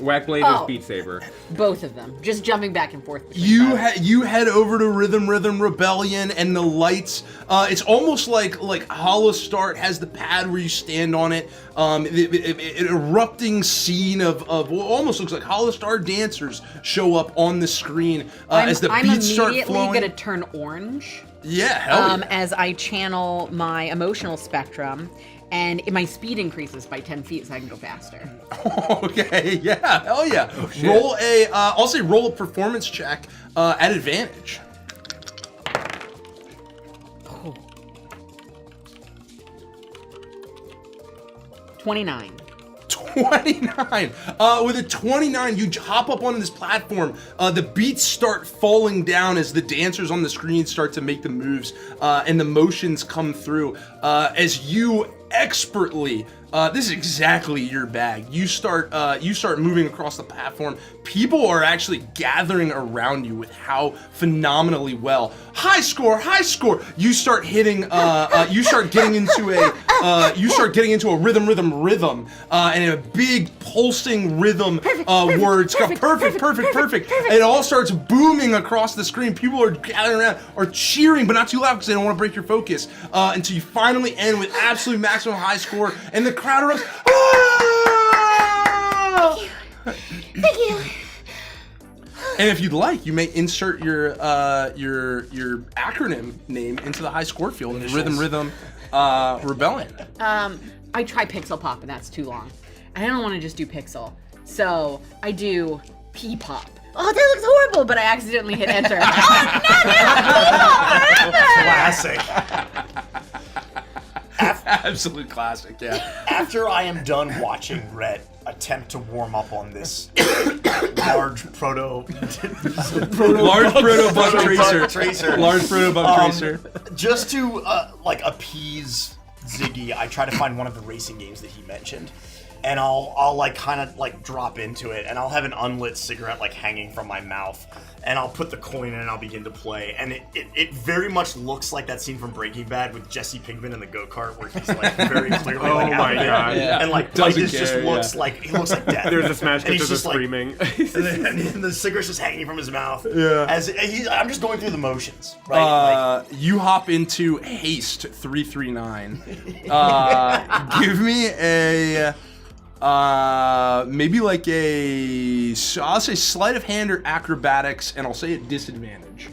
Speaker 2: Whack Blade
Speaker 5: Oh.
Speaker 2: is Beat Saber.
Speaker 5: Both of them. Just jumping back and forth between
Speaker 3: You
Speaker 5: both.
Speaker 3: you head over to Rhythm Rebellion, and the lights. It's almost like Hollow Start has the pad where you stand on it. An erupting scene of what almost looks like Hollow Star dancers show up on the screen as the beats start
Speaker 5: I'm
Speaker 3: flowing.
Speaker 5: immediately gonna turn orange.
Speaker 3: Yeah, hell yeah.
Speaker 5: As I channel my emotional spectrum, and my speed increases by 10 feet so I can go faster.
Speaker 3: Okay, yeah, hell yeah. Roll I'll say roll a performance check at advantage.
Speaker 5: 29.
Speaker 3: 29. With a 29, you hop up onto this platform. The beats start falling down as the dancers on the screen start to make the moves, and the motions come through as you expertly. This is exactly your bag. You start moving across the platform. People are actually gathering around you with how phenomenally well. High score, high score. You start hitting. You start getting into a rhythm, and a big pulsing rhythm words. Perfect. And it all starts booming across the screen. People are gathering around, are cheering, but not too loud because they don't want to break your focus. Until you finally end with absolute maximum high score, and the crowd erupts. Ah!
Speaker 10: Thank you.
Speaker 3: And if you'd like, you may insert your acronym name into the high score field. Rhythm Rebellion.
Speaker 5: I try Pixel Pop, and that's too long. And I don't want to just do Pixel. So I do P-Pop. Oh, that looks horrible, but I accidentally hit enter. Oh, no,
Speaker 1: Classic.
Speaker 3: Absolute classic, yeah.
Speaker 1: After I am done watching Rhett attempt to warm up on this large proto
Speaker 3: bug tracer. Large proto bug tracer.
Speaker 1: Just to like appease Ziggy, I try to find one of the racing games that he mentioned, and I'll like kind of like drop into it, and I'll have an unlit cigarette like hanging from my mouth, and I'll put the coin in and I'll begin to play, and it very much looks like that scene from Breaking Bad with Jesse Pinkman in the go-kart where he's like very clearly like
Speaker 2: Oh my God.
Speaker 3: Yeah.
Speaker 1: and like
Speaker 2: Doesn't
Speaker 1: Titus just
Speaker 2: care,
Speaker 1: looks
Speaker 2: yeah.
Speaker 1: like he looks like death.
Speaker 2: There's a smash cut,
Speaker 1: And he's
Speaker 2: there's a
Speaker 1: just, like,
Speaker 2: screaming.
Speaker 1: and then the cigarette's just hanging from his mouth.
Speaker 3: Yeah.
Speaker 1: I'm just going through the motions, right?
Speaker 3: You hop into Haste 339. Give me a maybe like I'll say sleight of hand or acrobatics, and I'll say at disadvantage.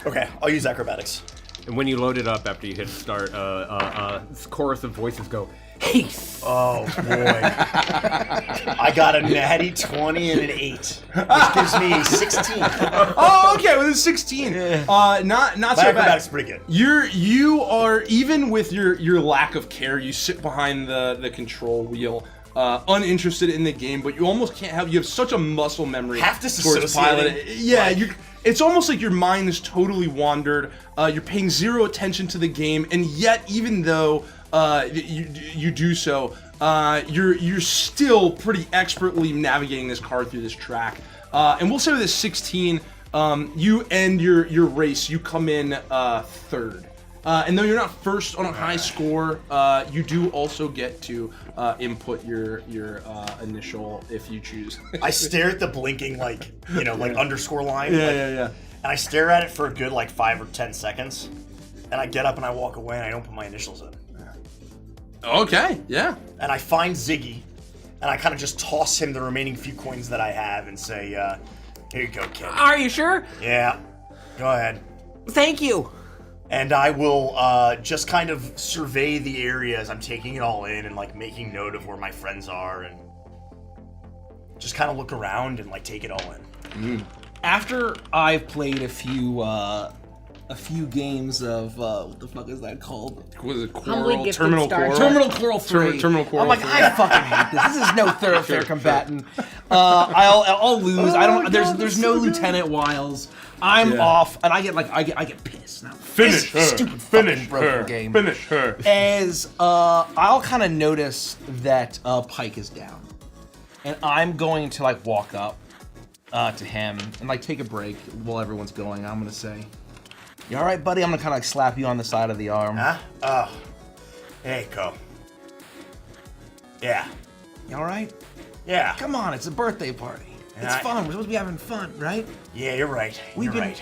Speaker 1: Okay, I'll use acrobatics.
Speaker 2: And when you load it up after you hit start, chorus of voices go, Haste!
Speaker 1: Oh boy. I got a natty 20 and an 8, which gives me a 16.
Speaker 3: Oh, okay, with a 16. Not
Speaker 1: My
Speaker 3: so bad.
Speaker 1: acrobatics is pretty good.
Speaker 3: You are, even with your lack of care, you sit behind the control wheel, uninterested in the game, but you almost can't have. You have such a muscle memory
Speaker 1: Half
Speaker 3: towards
Speaker 1: disassociating.
Speaker 3: piloting. Yeah, it's almost like your mind is totally wandered. You're paying zero attention to the game, and yet even though you do so, you're still pretty expertly navigating this car through this track. And we'll say with a 16, you end your race. You come in third. And though you're not first on a high score, you do also get to input your initial if you choose.
Speaker 1: I stare at the blinking like underscore line.
Speaker 3: Yeah.
Speaker 1: And I stare at it for a good like 5 or 10 seconds. And I get up and I walk away and I don't put my initials in.
Speaker 3: Okay, yeah.
Speaker 1: And I find Ziggy and I kind of just toss him the remaining few coins that I have and say, here you go, kid.
Speaker 2: Are you sure?
Speaker 1: Yeah, go ahead.
Speaker 2: Thank you.
Speaker 1: And I will just kind of survey the area as I'm taking it all in and like making note of where my friends are and just kind of look around and like take it all in.
Speaker 6: After I've played a few games of what the fuck is that called?
Speaker 3: Was it
Speaker 5: Humbly
Speaker 3: Coral?
Speaker 5: gifted
Speaker 3: Terminal
Speaker 5: star.
Speaker 3: Coral?
Speaker 6: Terminal Coral 3.
Speaker 3: Terminal Coral
Speaker 6: I'm like,
Speaker 3: 3.
Speaker 6: I fucking hate this. This is no thoroughfare combatant. I'll lose. I don't. There's no Lieutenant Wiles. I'm off, and I get pissed now.
Speaker 3: Finish her.
Speaker 6: Stupid
Speaker 3: Finish
Speaker 6: fucking broken
Speaker 3: her.
Speaker 6: game.
Speaker 3: Finish her.
Speaker 6: As I'll kind of notice that Pike is down, and I'm going to like walk up to him and like take a break while everyone's going. I'm gonna say, "You all right, buddy?" I'm gonna kind of like slap you on the side of the arm.
Speaker 1: Huh? Oh. Hey, Co. Yeah.
Speaker 6: You all right?
Speaker 1: Yeah.
Speaker 6: Come on, it's a birthday party. It's fun. We're supposed to be having fun, right?
Speaker 1: Yeah, you're right.
Speaker 6: We've been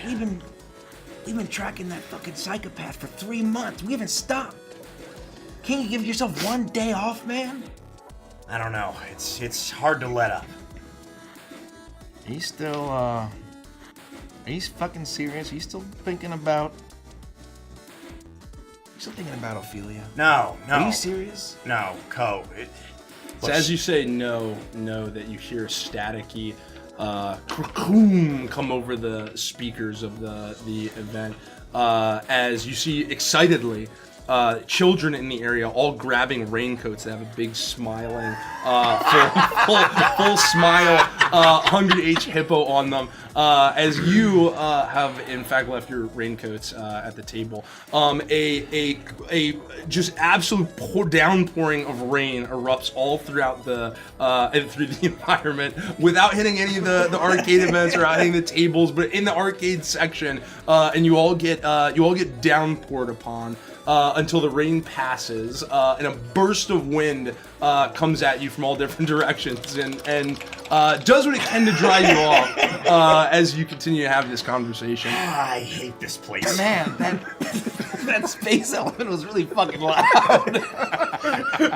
Speaker 6: tracking that fucking psychopath for 3 months. We haven't stopped. Can't you give yourself one day off, man?
Speaker 1: I don't know. It's hard to let up.
Speaker 6: Are you still are you fucking serious? Are you still thinking about Ophelia?
Speaker 1: No.
Speaker 6: Are you serious?
Speaker 1: No, Co.
Speaker 3: So as you say no, that you hear a staticky come over the speakers of the event as you see excitedly children in the area all grabbing raincoats that have a big smiling, full smile, 100H hippo on them. As you have in fact left your raincoats at the table, a just absolute downpouring of rain erupts all throughout the environment without hitting any of the arcade events or hitting the tables, but in the arcade section, and you all get downpoured upon. Until the rain passes, and a burst of wind comes at you from all different directions, and does what it can to dry you off as you continue to have this conversation.
Speaker 1: I hate this place.
Speaker 6: Man, that space element was really fucking loud.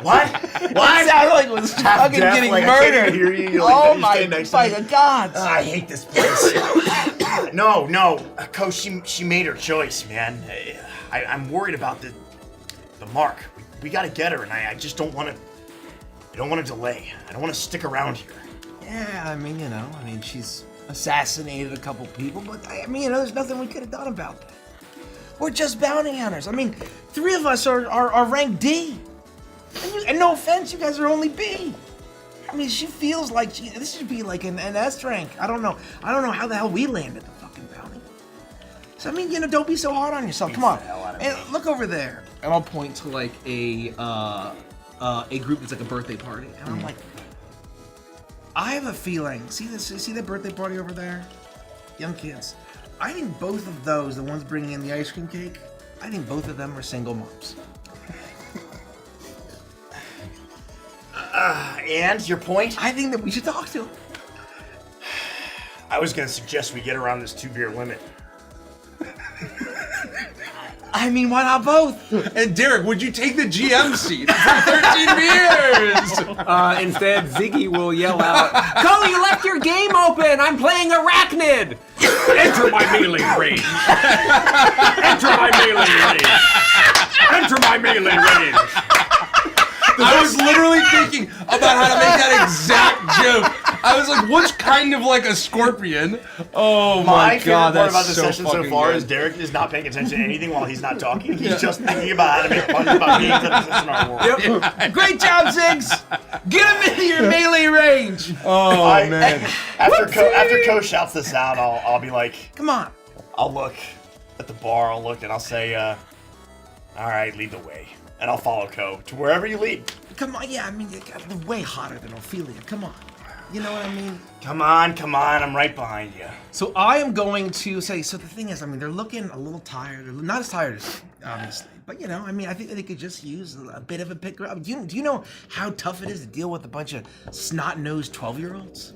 Speaker 1: What?
Speaker 6: It sounded like it was fucking
Speaker 1: deaf,
Speaker 6: getting
Speaker 1: like, I can't
Speaker 6: murdered.
Speaker 1: even hear you. You're
Speaker 6: Oh
Speaker 1: you
Speaker 6: my
Speaker 1: stand next to me.
Speaker 6: God!
Speaker 1: I hate this place. No, Coach, she made her choice, man. I'm worried about the mark. We gotta get her, and I just don't want to. I don't want to delay. I don't want to stick around here.
Speaker 6: Yeah, I mean, she's assassinated a couple people, but there's nothing we could have done about that. We're just bounty hunters. I mean, 3 of us are ranked D, and no offense, you guys are only B. I mean, she feels like this should be like an S rank. I don't know how the hell we landed the fucking bounty. So I mean, don't be so hard on yourself. Come on, and look over there. And I'll point to like a group that's like a birthday party, and I'm like, I have a feeling. See that birthday party over there, young kids. I think both of those, the ones bringing in the ice cream cake, I think both of them are single moms.
Speaker 1: And your point?
Speaker 6: I think that we should talk to them.
Speaker 1: I was gonna suggest we get around this 2-beer limit.
Speaker 6: I mean, why not both?
Speaker 3: And Derek, would you take the GM seat for 13 beers?
Speaker 2: Instead, Ziggy will yell out, "Go, you left your game open! I'm playing Arachnid! Enter my melee range! Enter my melee range! Enter my melee range!"
Speaker 3: I was literally thinking about how to make that exact joke. I was like, what's kind of like a scorpion? Oh my god,
Speaker 1: favorite part
Speaker 3: that's
Speaker 1: about the
Speaker 3: so
Speaker 1: session so
Speaker 3: fucking
Speaker 1: far
Speaker 3: good.
Speaker 1: is Derek is not paying attention to anything while he's not talking. He's just thinking about how to make fun about games that exist in our world.
Speaker 6: Yep. Great job, Ziggs! Get him into your melee range!
Speaker 3: Oh man.
Speaker 1: After Ko shouts this out, I'll be like,
Speaker 6: Come on.
Speaker 1: I'll look at the bar, I'll look and I'll say, all right, lead the way. And I'll follow Ko to wherever you lead.
Speaker 6: Come on, yeah, I mean, they're way hotter than Ophelia. Come on. You know what I mean?
Speaker 1: Come on, I'm right behind you.
Speaker 6: So I am going to say, so the thing is, I mean, they're looking a little tired. They're not as tired as, obviously. But, I mean, I think that they could just use a bit of a pick up. Do you know how tough it is to deal with a bunch of snot-nosed 12-year-olds?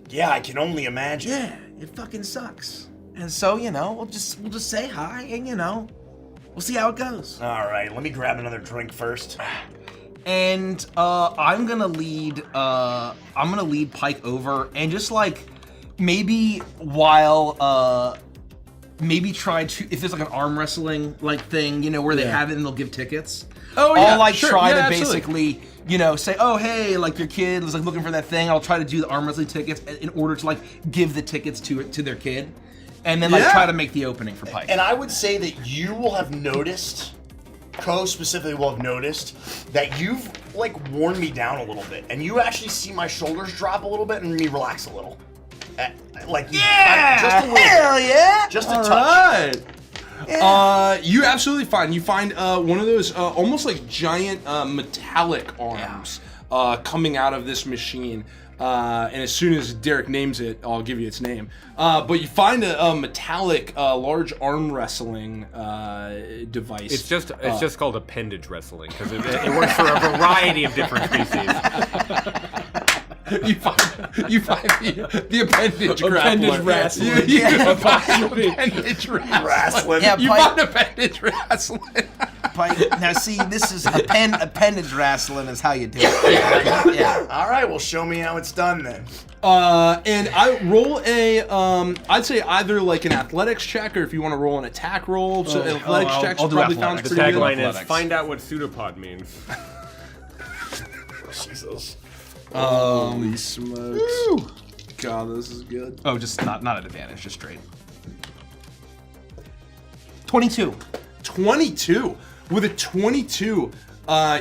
Speaker 1: Yeah, I can only imagine.
Speaker 6: Yeah, it fucking sucks. And so, we'll just say hi and, we'll see how it goes.
Speaker 1: All right, let me grab another drink first.
Speaker 6: And I'm gonna lead Pike over and just like maybe while maybe try to, if there's like an arm wrestling like thing, where they have it and they'll give tickets.
Speaker 3: Oh yeah,
Speaker 6: I'll like
Speaker 3: sure.
Speaker 6: try
Speaker 3: Yeah,
Speaker 6: to
Speaker 3: absolutely.
Speaker 6: basically, say, oh hey, like your kid was like looking for that thing. I'll try to do the arm wrestling tickets in order to like give the tickets to their kid, and then like try to make the opening for Pike.
Speaker 1: And I would say that you will have noticed, Ko specifically will have noticed, that you've like worn me down a little bit, and you actually see my shoulders drop a little bit and me relax a little. Just a little
Speaker 6: hell
Speaker 1: bit.
Speaker 6: yeah!
Speaker 1: Just a
Speaker 3: All
Speaker 1: touch.
Speaker 3: right. Yeah. You absolutely fine. You find one of those almost like giant metallic arms coming out of this machine. And as soon as Derek names it, I'll give you its name. But you find a metallic, large arm wrestling device.
Speaker 2: It's just called appendage wrestling because it works for a variety of different species.
Speaker 3: You find the appendage grappler.
Speaker 2: Appendage wrestling.
Speaker 3: You find appendage wrestling.
Speaker 6: Yeah,
Speaker 3: You
Speaker 6: Pike.
Speaker 3: find appendage wrestling.
Speaker 6: Pike. Now see, this is appendage wrestling is how you do it. Yeah.
Speaker 1: All right, well, show me how it's done then.
Speaker 3: And I roll I'd say either like an athletics check, or if you want to roll an attack roll. So athletics checks
Speaker 6: I'll do
Speaker 3: probably
Speaker 6: athletics.
Speaker 3: sounds
Speaker 2: The
Speaker 3: pretty good.
Speaker 2: tagline is
Speaker 6: Athletics.
Speaker 2: "Find out what pseudopod means."
Speaker 1: Jesus.
Speaker 3: Holy smokes. God, this is good.
Speaker 6: Oh, just not at advantage, just straight. 22.
Speaker 3: 22. With a 22,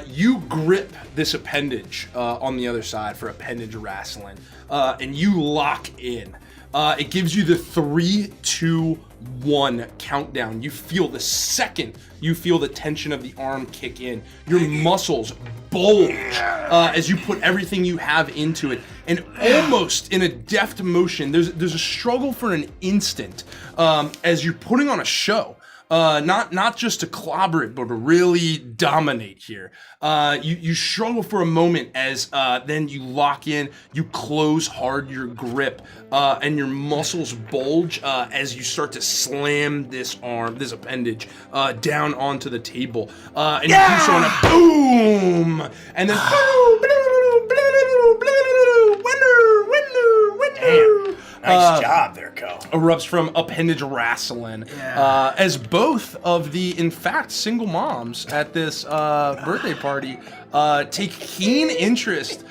Speaker 3: you grip this appendage on the other side for appendage wrestling, and you lock in. It gives you the 3, 2, 1 countdown. You feel the second you feel the tension of the arm kick in. Your muscles bulge as you put everything you have into it. And almost in a deft motion, there's a struggle for an instant as you're putting on a show. Not just to clobber it, but to really dominate here. You struggle for a moment as then you lock in, you close hard your grip, and your muscles bulge as you start to slam this appendage down onto the table. And you do so on a boom! And then
Speaker 1: Damn. Nice job there, Co.
Speaker 3: erupts from appendage wrestling. As both of the, in fact, single moms at this birthday party take keen interest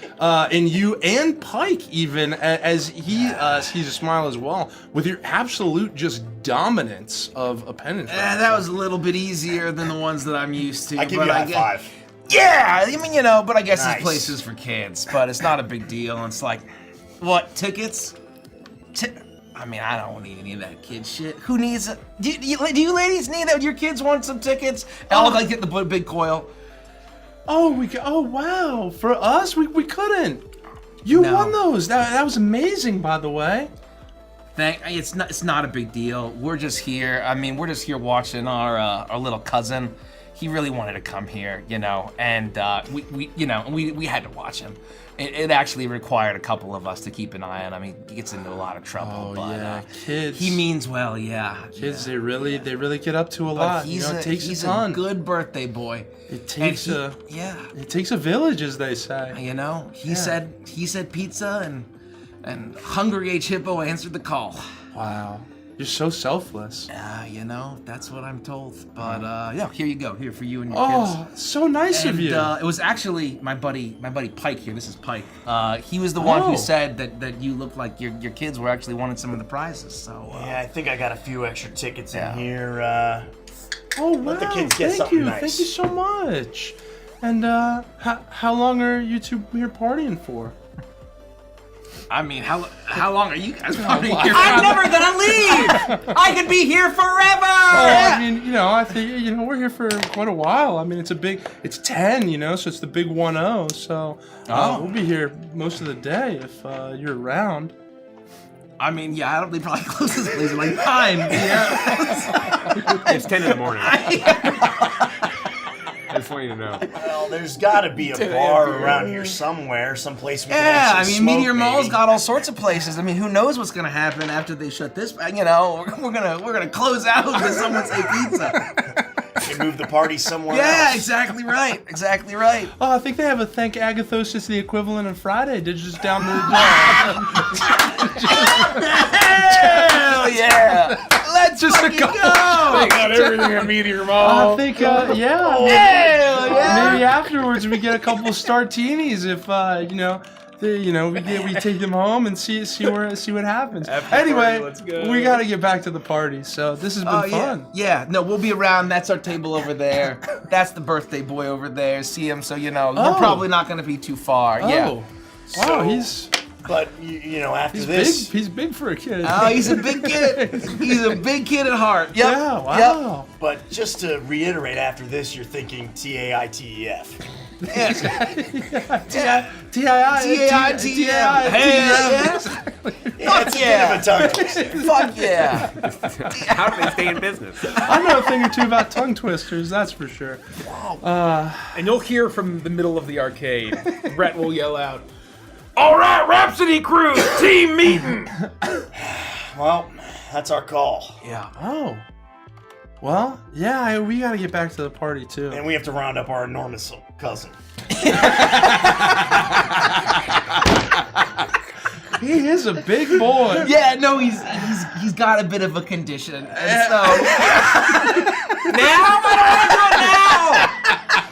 Speaker 3: in you and Pike, even as he sees a smile as well, with your absolute just dominance of appendage wrestling.
Speaker 6: That was a little bit easier than the ones that I'm used to.
Speaker 1: I give you a high five.
Speaker 6: Yeah, I mean, but I guess
Speaker 1: Nice.
Speaker 6: this place is for kids, but it's not a big deal. It's like, what, tickets? I mean, I don't need any of that kid shit. Who needs it? Do you ladies need that? Your kids want some tickets? I'll like get the big coil.
Speaker 3: Oh, wow! For us, we couldn't. You won those. That was amazing, by the way.
Speaker 6: It's not a big deal. We're just here. I mean, we're just here watching our little cousin. He really wanted to come here, and we had to watch him. It actually required a couple of us to keep an eye on him. He gets into a lot of trouble.
Speaker 3: Kids.
Speaker 6: He means well, yeah.
Speaker 3: Kids, they really get up to a lot.
Speaker 6: He's
Speaker 3: it takes
Speaker 6: he's
Speaker 3: a ton.
Speaker 6: good birthday boy.
Speaker 3: It takes
Speaker 6: It
Speaker 3: takes a village, as they say.
Speaker 6: He said pizza, and Hungry H Hippo answered the call.
Speaker 3: Wow. You're so selfless.
Speaker 6: That's what I'm told. But here you go. Here for you and your
Speaker 3: Oh,
Speaker 6: kids.
Speaker 3: so nice of you.
Speaker 6: It was actually my buddy Pike here. This is Pike. He was the one who said that you looked like your kids were actually wanting some of the prizes. So
Speaker 1: Yeah, I think I got a few extra tickets in here.
Speaker 3: Oh, wow.
Speaker 1: Let the kids get
Speaker 3: Thank
Speaker 1: something
Speaker 3: you.
Speaker 1: nice.
Speaker 3: Thank you so much. And how long are you two here partying for?
Speaker 6: I mean, how long are you guys partying here?
Speaker 5: I'm never gonna leave. I could be here forever.
Speaker 3: I mean, I think, we're here for quite a while. I mean, it's 10, so it's the big 1-0. So we'll be here most of the day if you're around.
Speaker 6: I mean, I don't. They probably close this place at like 9. Yeah.
Speaker 2: It's 10 in the morning. I just want you to know.
Speaker 1: Well, there's got to be a bar around here somewhere, someplace we can
Speaker 6: Yeah, I
Speaker 1: actually
Speaker 6: mean,
Speaker 1: smoke,
Speaker 6: Meteor Mall's
Speaker 1: maybe.
Speaker 6: got all sorts of places. I mean, who knows what's gonna happen after they shut this? We're gonna close out with someone say pizza.
Speaker 1: We can move the party somewhere
Speaker 6: Yeah,
Speaker 1: else.
Speaker 6: exactly right. Exactly right.
Speaker 3: Oh, I think they have a Thank Agathosis the equivalent on Friday. They're just down the
Speaker 6: Hell yeah! Let's just go.
Speaker 4: They got everything at Meteor Mall.
Speaker 3: I think, yeah.
Speaker 6: Hell yeah!
Speaker 3: Maybe afterwards we get a couple of Startinis if, we take them home and see what happens. Anyway,
Speaker 4: let's go.
Speaker 3: we got to get back to the party. So this has been fun.
Speaker 6: Yeah. No, we'll be around. That's our table over there. That's the birthday boy over there. See him, so we're probably not gonna be too far. Yeah.
Speaker 3: Wow, he's
Speaker 1: But, after this...
Speaker 3: big. He's big for a kid.
Speaker 6: Oh, he's a big kid. He's a big kid at heart. Yep.
Speaker 3: Yeah, wow.
Speaker 1: But just to reiterate, after this, you're thinking TAITEF.
Speaker 6: T-A-I-T-A-I.
Speaker 1: Yeah, it's a bit of a tongue twister.
Speaker 6: Fuck yeah.
Speaker 2: How do they stay in business?
Speaker 3: I know a thing or two about tongue twisters, that's for sure.
Speaker 4: And you'll hear from the middle of the arcade, Brett will yell out, "All right, Rhapsody crew, team meeting."
Speaker 1: Well, that's our call.
Speaker 6: Yeah.
Speaker 3: Oh. Well, yeah, we got to get back to the party, too.
Speaker 1: And we have to round up our enormous cousin.
Speaker 3: He is a big boy.
Speaker 6: Yeah, no, he's got a bit of a condition. And so
Speaker 5: Now? I don't want to do it now.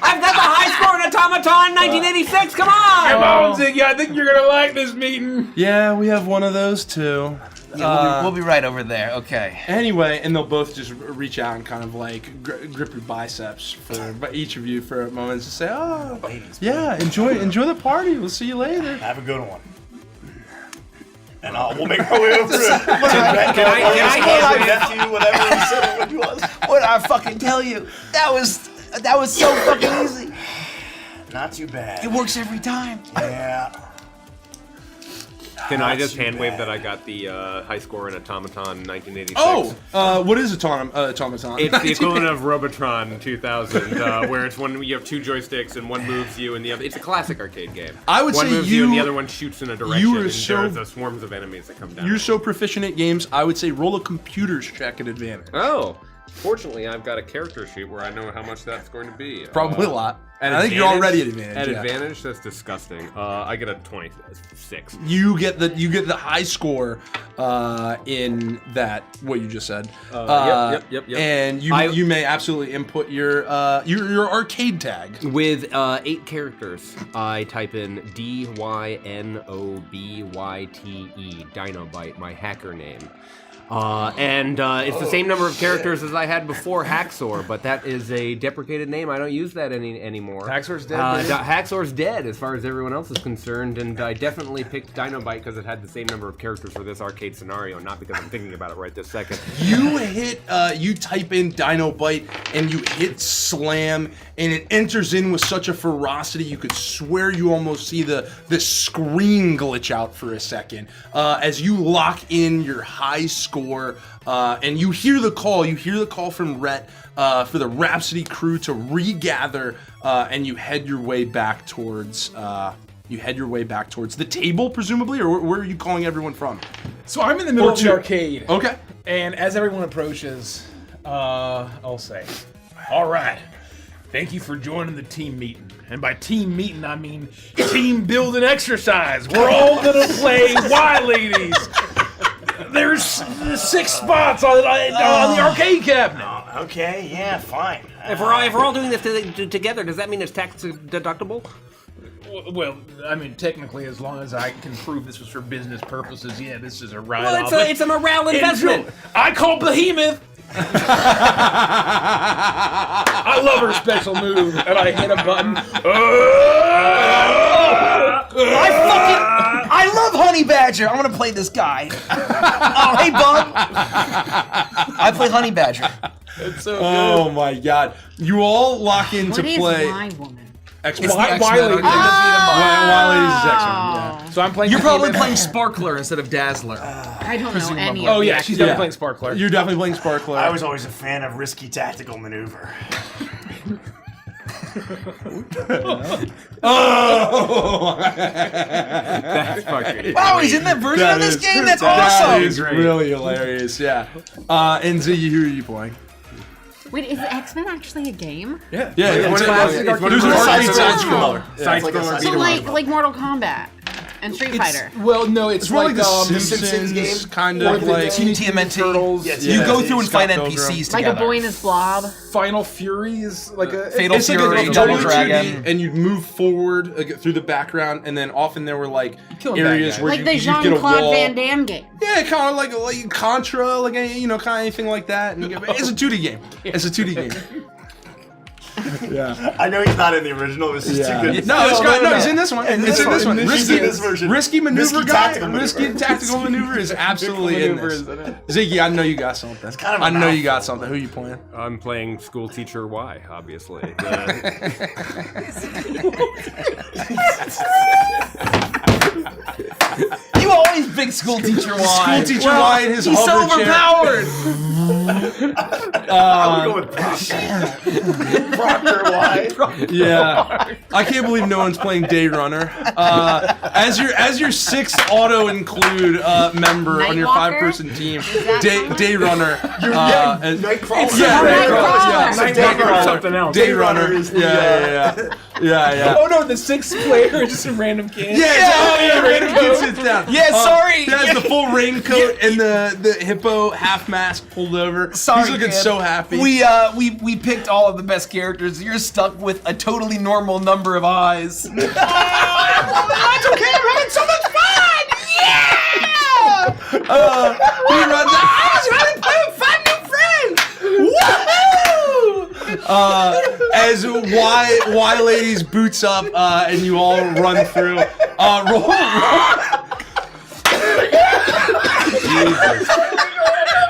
Speaker 5: I've got the high score in Automaton 1986. Come on.
Speaker 4: Come on, Ziggy, I think you're gonna like this meeting.
Speaker 3: Yeah, we have one of those, too.
Speaker 6: Yeah, we'll be right over there. Okay.
Speaker 3: Anyway, and they'll both just reach out and kind of like grip your biceps for each of you for a moment to say, "Oh, yeah, enjoy the party. We'll see you later.
Speaker 1: Have a good one." And we'll make our way over to
Speaker 2: Can I
Speaker 1: nephew, whatever he said it was.
Speaker 6: What did I fucking tell you? That was so fucking easy.
Speaker 1: Not too bad.
Speaker 6: It works every time.
Speaker 1: Yeah.
Speaker 2: Can I just hand wave that I got the high score in Automaton 1986?
Speaker 3: Oh, what is Automaton?
Speaker 2: It's the equivalent of Robotron 2000, where it's when you have two joysticks and one moves you and the other. It's a classic arcade game.
Speaker 3: I would
Speaker 2: one
Speaker 3: say
Speaker 2: moves you and the other one shoots in a direction. And there's swarms of enemies that come down.
Speaker 3: You're so proficient at games. I would say roll a computer's check at advantage.
Speaker 2: Oh. Fortunately, I've got a character sheet where I know how much that's going to be.
Speaker 3: Probably a lot. And I think you're already at advantage.
Speaker 2: At advantage, that's disgusting. I get a 26.
Speaker 3: You get the high score in that what you just said.
Speaker 2: Yep.
Speaker 3: And you may absolutely input your arcade tag
Speaker 2: with 8 characters. I type in DYNOBYTE, Dinobite, my hacker name. And it's the same number of characters as I had before Haxor, but that is a deprecated name. I don't use that anymore.
Speaker 4: Haxor's dead.
Speaker 2: Haxor's dead as far as everyone else is concerned, and I definitely picked Dinobite because it had the same number of characters for this arcade scenario, not because I'm thinking about it right this second.
Speaker 3: You type in Dinobite and you hit slam, and it enters in with such a ferocity you could swear you almost see the screen glitch out for a second as you lock in your high score, and you hear the call from Rhett for the Rhapsody crew to regather, and you head your way back towards the table, presumably, or where are you calling everyone from?
Speaker 4: So I'm in the middle of the arcade.
Speaker 3: Okay.
Speaker 4: And as everyone approaches, I'll say, "All right, thank you for joining the team meeting. And by team meeting, I mean team building exercise. We're all gonna play Y Ladies. There's 6 spots on the arcade cabinet."
Speaker 1: Okay, yeah, fine.
Speaker 2: If we're all doing this together, does that mean it's tax deductible?
Speaker 4: Well, I mean, technically, as long as I can prove this was for business purposes, yeah, this is a ride.
Speaker 2: Well, it's a morale investment.
Speaker 4: I call Behemoth. I love her special move, and I hit a button.
Speaker 6: I love Honey Badger. I'm gonna play this guy. Oh, hey, bub. I play Honey Badger.
Speaker 4: It's so good.
Speaker 3: Oh my God! You all lock into play.
Speaker 5: What is Y Woman?
Speaker 3: X-Men.
Speaker 4: It's the X-Men
Speaker 3: Y Ladies is X-Men. Yeah.
Speaker 4: So I'm playing.
Speaker 6: You're probably playing Sparkler instead of Dazzler.
Speaker 5: I don't know any
Speaker 4: Oh
Speaker 5: of
Speaker 4: yeah,
Speaker 5: the
Speaker 4: she's definitely playing Sparkler.
Speaker 3: You're definitely playing Sparkler.
Speaker 1: I was always a fan of risky tactical maneuver.
Speaker 3: Oh!
Speaker 2: That's fucking.
Speaker 6: Wow, he's in that version of this game? That's awesome!
Speaker 3: That is really hilarious, yeah. And Ziggy, who are you playing?
Speaker 5: Wait, is X-Men actually a game?
Speaker 3: Yeah,
Speaker 2: It's one of those- it's one of
Speaker 3: There's an
Speaker 2: those
Speaker 3: arcade
Speaker 2: side
Speaker 3: side-scroller.
Speaker 2: Side-scroller.
Speaker 5: So like Mortal Kombat and Street Fighter.
Speaker 4: Well, no, it's
Speaker 3: more
Speaker 4: like
Speaker 3: like the
Speaker 4: the
Speaker 3: Simpsons
Speaker 4: game,
Speaker 3: kind
Speaker 4: or
Speaker 3: of
Speaker 4: the
Speaker 3: like
Speaker 6: TMNT.
Speaker 4: Turtles.
Speaker 1: Yes,
Speaker 6: You go through and
Speaker 3: Scott
Speaker 6: fight
Speaker 3: Pilgrim.
Speaker 6: NPCs
Speaker 5: Like
Speaker 6: together.
Speaker 5: a boy in his blob.
Speaker 4: Final Fury is like a
Speaker 6: Fatal
Speaker 4: it's like
Speaker 6: Fury,
Speaker 4: a
Speaker 6: Double
Speaker 4: WWE.
Speaker 6: Dragon.
Speaker 3: and you'd move forward through the background, and then often there were like
Speaker 4: killing
Speaker 3: areas
Speaker 4: bad guys.
Speaker 3: where
Speaker 5: Like the
Speaker 3: you'd get a
Speaker 5: Jean-Claude
Speaker 3: wall.
Speaker 5: Van Damme game.
Speaker 3: Yeah, kind of like Contra, like kind of anything like that. And it's a 2D game. It's a 2D game. Yeah.
Speaker 1: I know he's not in the original. This is too good.
Speaker 3: No, this guy, no, he's in this one. It's in this one.
Speaker 1: He's in this version.
Speaker 3: Risky maneuver
Speaker 1: Risky
Speaker 3: guy.
Speaker 1: tactical maneuver.
Speaker 3: Risky tactical maneuver is absolutely in this. Ziggy, I know you got something.
Speaker 1: kind of a
Speaker 3: I know you got
Speaker 1: mouthful.
Speaker 3: something. Who you playing?
Speaker 2: I'm playing school teacher Y, obviously.
Speaker 6: You always big school teacher Y.
Speaker 3: School teacher Y in his
Speaker 6: He's so
Speaker 3: hover chair.
Speaker 6: overpowered.
Speaker 1: I would go with Proctor Y.
Speaker 3: Yeah, I can't believe no one's playing Day Runner. As your sixth auto include member on your
Speaker 5: Nightwalker?
Speaker 3: 5-person team,
Speaker 5: that
Speaker 3: Day Runner.
Speaker 1: Nightcrawler.
Speaker 5: Nightcrawler.
Speaker 2: Something else.
Speaker 3: Day Runner. Yeah.
Speaker 4: Oh no, the 6th player is just a random kid.
Speaker 3: Yeah, random kid sits down.
Speaker 6: Yeah, sorry.
Speaker 3: He has the full raincoat and the hippo half mask pulled over.
Speaker 6: Sorry,
Speaker 3: He's looking
Speaker 6: kid.
Speaker 3: so happy.
Speaker 6: We picked all of the best characters. You're stuck with a totally normal number of eyes.
Speaker 3: That's okay. I'm having so much fun. Yeah. He runs out. I was running to find new friends. Woohoo! As Y Ladies boots up and you all run through.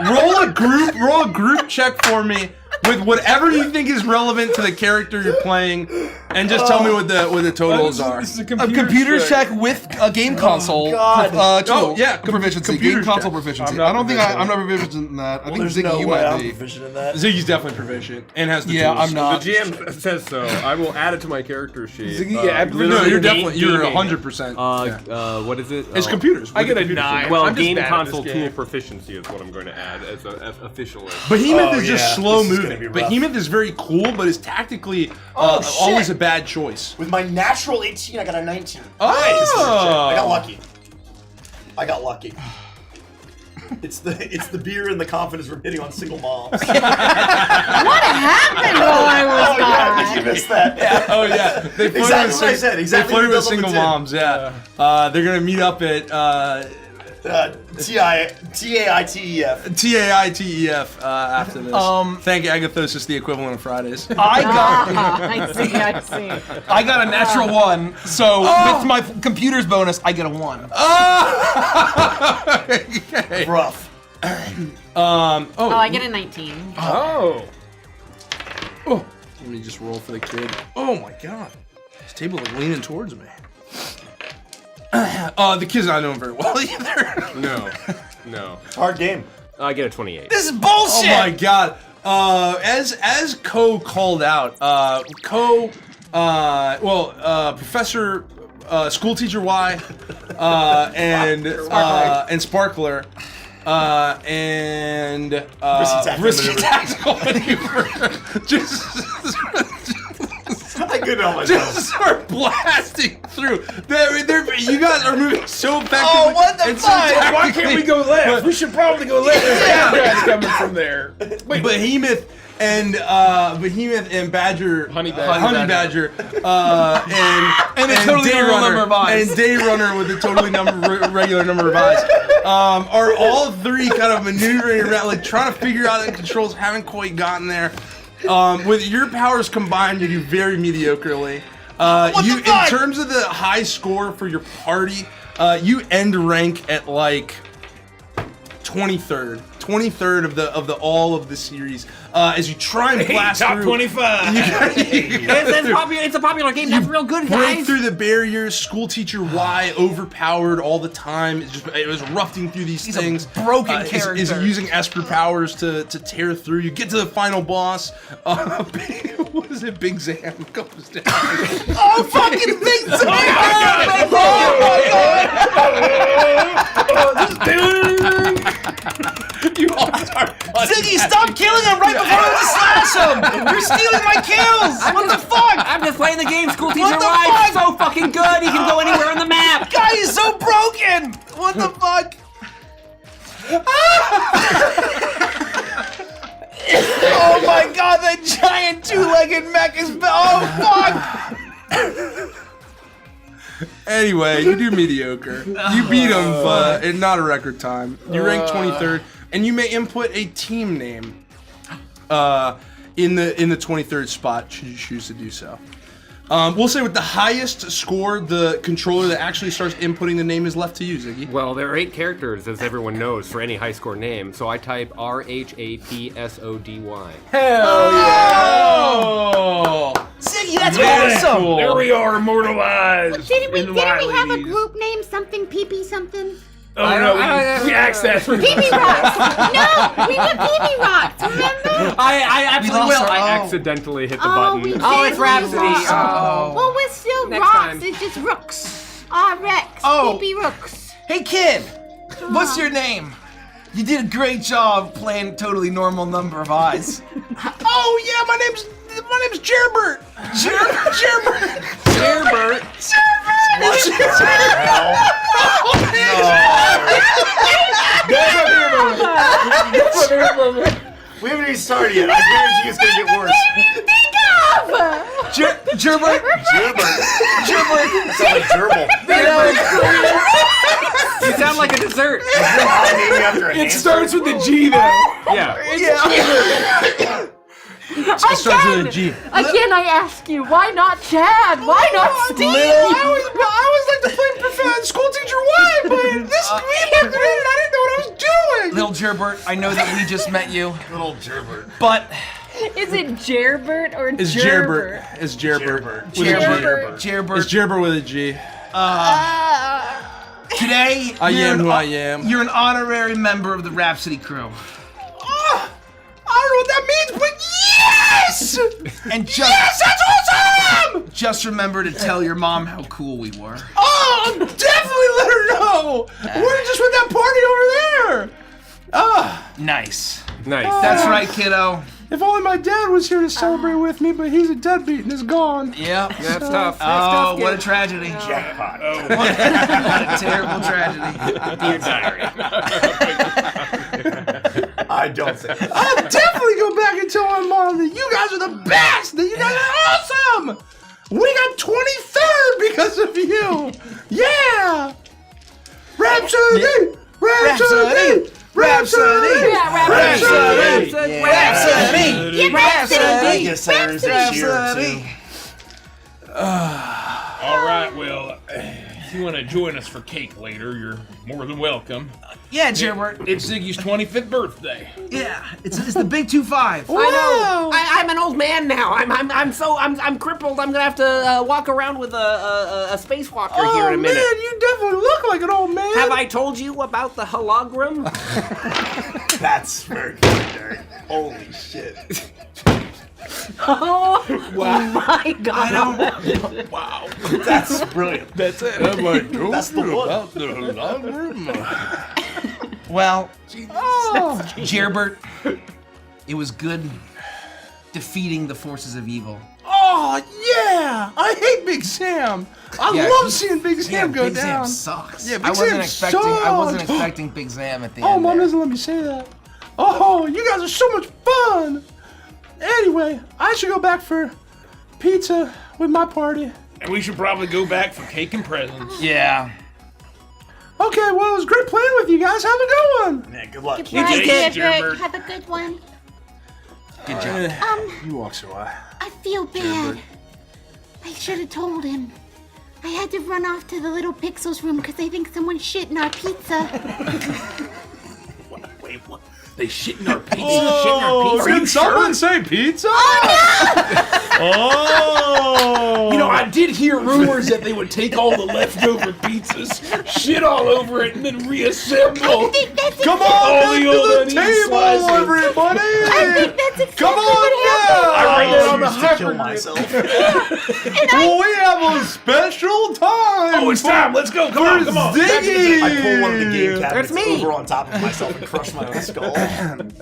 Speaker 3: Roll a group check for me with whatever you think is relevant to the character you're playing, and just tell me what the totals are.
Speaker 6: A computer check with a game console.
Speaker 3: Oh yeah,
Speaker 6: proficiency. Game console proficiency. I'm not proficient in that. I think Ziggy, you might be.
Speaker 1: proficient in that.
Speaker 3: Ziggy's definitely proficient and has the
Speaker 6: Yeah,
Speaker 3: tools.
Speaker 6: I'm not.
Speaker 2: The GM says so. I will add it to my character sheet.
Speaker 4: Ziggy,
Speaker 3: No, you're definitely you're
Speaker 2: gaming.
Speaker 3: 100%.
Speaker 2: What is it?
Speaker 3: It's computers.
Speaker 4: I get a
Speaker 3: Computers.
Speaker 4: 9.
Speaker 2: Well,
Speaker 4: I'm just
Speaker 2: game
Speaker 4: bad at
Speaker 2: console
Speaker 4: this
Speaker 2: tool
Speaker 4: game.
Speaker 2: proficiency is what I'm going to add as officially.
Speaker 3: Behemoth is just
Speaker 1: yeah,
Speaker 3: slow
Speaker 1: this is gonna
Speaker 3: moving.
Speaker 1: be rough.
Speaker 3: Behemoth is very cool, but is tactically
Speaker 1: shit.
Speaker 3: always a bad choice.
Speaker 1: With my natural 18, I got a 19.
Speaker 3: Oh.
Speaker 1: I got lucky. It's the beer and the confidence from hitting on single moms.
Speaker 5: What happened while I was
Speaker 1: Oh yeah,
Speaker 5: gone?
Speaker 1: did you miss that? Yeah.
Speaker 3: Oh yeah, they flirted
Speaker 1: Exactly
Speaker 3: with
Speaker 1: what I said. Exactly
Speaker 3: they flirted
Speaker 1: what
Speaker 3: with
Speaker 1: it does on the
Speaker 3: single
Speaker 1: tin.
Speaker 3: moms. Yeah, they're gonna meet up at
Speaker 1: TAITEF.
Speaker 3: TAITEF after this. Thank Agathosis, the equivalent of Fridays.
Speaker 6: I got
Speaker 5: I see.
Speaker 6: I got a natural 1, so with my computer's bonus, I get a 1.
Speaker 3: Okay.
Speaker 1: Rough.
Speaker 5: Oh, I get a 19.
Speaker 4: Oh.
Speaker 3: Oh, let me just roll for the kid. Oh my god, this table is leaning towards me. The kid's not doing very well either.
Speaker 2: No.
Speaker 1: Hard game.
Speaker 2: I get a 28.
Speaker 6: This is bullshit!
Speaker 3: Oh my god. As Ko called out, Professor School Teacher Y and Sparkler and Risky Tactical Maneuver just
Speaker 1: I couldn't help myself.
Speaker 3: just start blasting through. You guys are moving so effectively.
Speaker 6: Oh, what the
Speaker 3: and so
Speaker 6: fuck?
Speaker 4: Why can't we go left? We should probably go left. There's guys coming from there. Wait,
Speaker 3: Behemoth and Badger,
Speaker 4: Honey Badger.
Speaker 3: and
Speaker 6: a totally
Speaker 3: Day
Speaker 6: normal
Speaker 3: Runner,
Speaker 6: number of eyes.
Speaker 3: and Day Runner with a totally regular number of eyes, are all three kind of maneuvering around, like trying to figure out the controls. Haven't quite gotten there. With your powers combined, you do very mediocrely. In terms of the high score for your party, you end rank at like 23rd of the all of the series. As you try and blast
Speaker 4: top
Speaker 3: through,
Speaker 4: 25.
Speaker 2: It's a popular game. That's real good,
Speaker 3: break
Speaker 2: guys.
Speaker 3: through the barriers. School teacher Y overpowered all the time. It was roughing through these things.
Speaker 6: a broken
Speaker 3: Is
Speaker 6: character.
Speaker 3: using Esper powers to tear through. You get to the final boss. What is it? Big Zam comes down.
Speaker 6: Oh, fucking Big Zam!
Speaker 3: You all start
Speaker 6: Ziggy, stop killing him right before I slash him! You're stealing my kills! What the fuck?
Speaker 2: I'm just playing the game. School teacher
Speaker 6: What the
Speaker 2: Y is
Speaker 6: fuck?
Speaker 2: so fucking good. He can go anywhere on the map.
Speaker 6: Guy is so broken! What the fuck? Oh my god, that giant two-legged mech is... Oh fuck!
Speaker 3: Anyway, you do mediocre. You beat him, but in not a record time. You rank 23rd, and you may input a team name in the 23rd spot should you choose to do so. We'll say with the highest score, the controller that actually starts inputting the name is left to you, Ziggy.
Speaker 2: Well, there are 8 characters, as everyone knows, for any high score name. So I type RHAPSODY.
Speaker 3: Oh!
Speaker 6: Ziggy, that's awesome!
Speaker 3: Cool.
Speaker 4: There we are, immortalized.
Speaker 10: Didn't we
Speaker 4: in Y
Speaker 10: have a
Speaker 4: Ladies.
Speaker 10: group name? Something pee something?
Speaker 4: Oh no, we axed that.
Speaker 10: Pee Rocks! No! We did Pee Rocks, remember?
Speaker 2: I actually
Speaker 6: lost
Speaker 2: will.
Speaker 6: our-
Speaker 2: I
Speaker 6: oh.
Speaker 2: accidentally hit the
Speaker 10: Oh, we
Speaker 2: button.
Speaker 10: did.
Speaker 2: Oh, it's Rhapsody.
Speaker 10: Rocks.
Speaker 2: Oh.
Speaker 10: Well, we're still
Speaker 2: Next
Speaker 10: Rocks.
Speaker 2: time.
Speaker 10: It's just Rooks. R-Rex.
Speaker 6: Oh.
Speaker 10: Pee Rooks.
Speaker 6: Hey kid, what's your name? You did a great job playing totally normal number of eyes.
Speaker 3: Oh yeah, my name's Gerbert. Gerbert.
Speaker 2: Gerbert.
Speaker 1: We haven't even started yet. I guarantee it's gonna get worse.
Speaker 6: Gerbert.
Speaker 1: Sounds like gerbil.
Speaker 2: You sound like a dessert.
Speaker 1: I
Speaker 3: G.
Speaker 5: Again, I ask you, why not Chad? Why not Steve?
Speaker 3: I always like to play school teacher way, but this I didn't know what I was doing.
Speaker 6: Little Gerbert, I know that we just met you,
Speaker 1: Little Gerbert.
Speaker 6: but
Speaker 5: Is it Gerbert or
Speaker 3: It's
Speaker 5: Gerbert?
Speaker 3: Gerbert. It's Gerbert. With a G.
Speaker 6: Gerbert.
Speaker 3: It's Gerbert with a G.
Speaker 6: Today,
Speaker 3: I am who I am.
Speaker 6: You're an honorary member of the Rhapsody crew.
Speaker 3: I don't know what that means, but yes!
Speaker 6: And just,
Speaker 3: Yes, that's awesome!
Speaker 6: just remember to tell your mom how cool we were.
Speaker 3: Oh, I'll definitely let her know! We're just with that party over there!
Speaker 6: Nice.
Speaker 2: Nice.
Speaker 6: That's right, kiddo.
Speaker 3: If only my dad was here to celebrate with me, but he's a deadbeat and is gone.
Speaker 6: Yep.
Speaker 2: That's tough.
Speaker 6: Oh, what a tragedy.
Speaker 1: Jackpot.
Speaker 6: What a terrible tragedy.
Speaker 2: Dear diary.
Speaker 1: I don't think.
Speaker 3: I'll definitely go back and tell my mom that you guys are the best! That you guys are awesome! We got 23rd because of you! Yeah! Rhapsody! Rhapsody! Rhapsody!
Speaker 6: Rhapsody!
Speaker 1: I guess there's a cheer too.
Speaker 11: All right, well, if you want to join us for cake later, you're more than welcome.
Speaker 6: Yeah, Gerbert.
Speaker 11: It's Ziggy's 25th birthday.
Speaker 6: Yeah, it's the big 2-5.
Speaker 5: I know. I'm an old man now. I'm crippled. I'm gonna have to walk around with a spacewalker here in a minute.
Speaker 3: Man, you definitely look like an old man.
Speaker 5: Have I told you about the hologram?
Speaker 1: That's very good, Derek. Holy shit.
Speaker 5: Oh my god!
Speaker 11: Wow.
Speaker 1: That's brilliant.
Speaker 11: That's it.
Speaker 1: That's the one.
Speaker 6: Well, Gerbert, it was good defeating the forces of evil.
Speaker 3: Oh, yeah! I hate Big Sam. I love seeing Big Sam go
Speaker 6: Big
Speaker 3: down.
Speaker 6: Sam sucks.
Speaker 3: Yeah, Big
Speaker 6: I wasn't
Speaker 3: Sam
Speaker 6: expecting
Speaker 3: sucks.
Speaker 6: Big Sam at the
Speaker 3: Oh,
Speaker 6: end.
Speaker 3: Mom
Speaker 6: there.
Speaker 3: doesn't let me say that. Oh, you guys are so much fun! Anyway, I should go back for pizza with my party.
Speaker 11: And we should probably go back for cake and presents.
Speaker 6: Yeah.
Speaker 3: Okay, well, it was great playing with you guys. Have a good one!
Speaker 1: Man, good luck.
Speaker 10: Bye,
Speaker 11: Gerbert.
Speaker 10: Gerbert. Have a good one.
Speaker 6: Good job.
Speaker 3: You walk so high.
Speaker 10: I feel bad. I should have told him. I had to run off to the little Pixels room because I think someone shit in our pizza.
Speaker 11: Wait, what? They shit in our pizza?
Speaker 3: Oh, did someone say pizza? Oh!
Speaker 11: You know, I did hear rumors that they would take all the leftover pizzas, shit all over it, and then reassemble.
Speaker 10: I think that's
Speaker 3: Come
Speaker 10: exactly,
Speaker 3: on
Speaker 11: All
Speaker 3: back
Speaker 11: the
Speaker 3: to
Speaker 11: old
Speaker 3: the
Speaker 11: uneaten
Speaker 3: table,
Speaker 11: slices.
Speaker 3: everybody!
Speaker 10: I think that's exactly
Speaker 3: Come on
Speaker 10: what happened.
Speaker 3: now!
Speaker 11: I read that on the
Speaker 1: I refuse to kill
Speaker 11: hyper.
Speaker 1: myself.
Speaker 3: Well, we have a special time!
Speaker 11: Oh, it's time. Let's go. Come on, come on.
Speaker 3: Ziggy!
Speaker 1: I pull one of the game cabinets
Speaker 5: That's me.
Speaker 1: over on top of myself and crush my own skull.
Speaker 3: And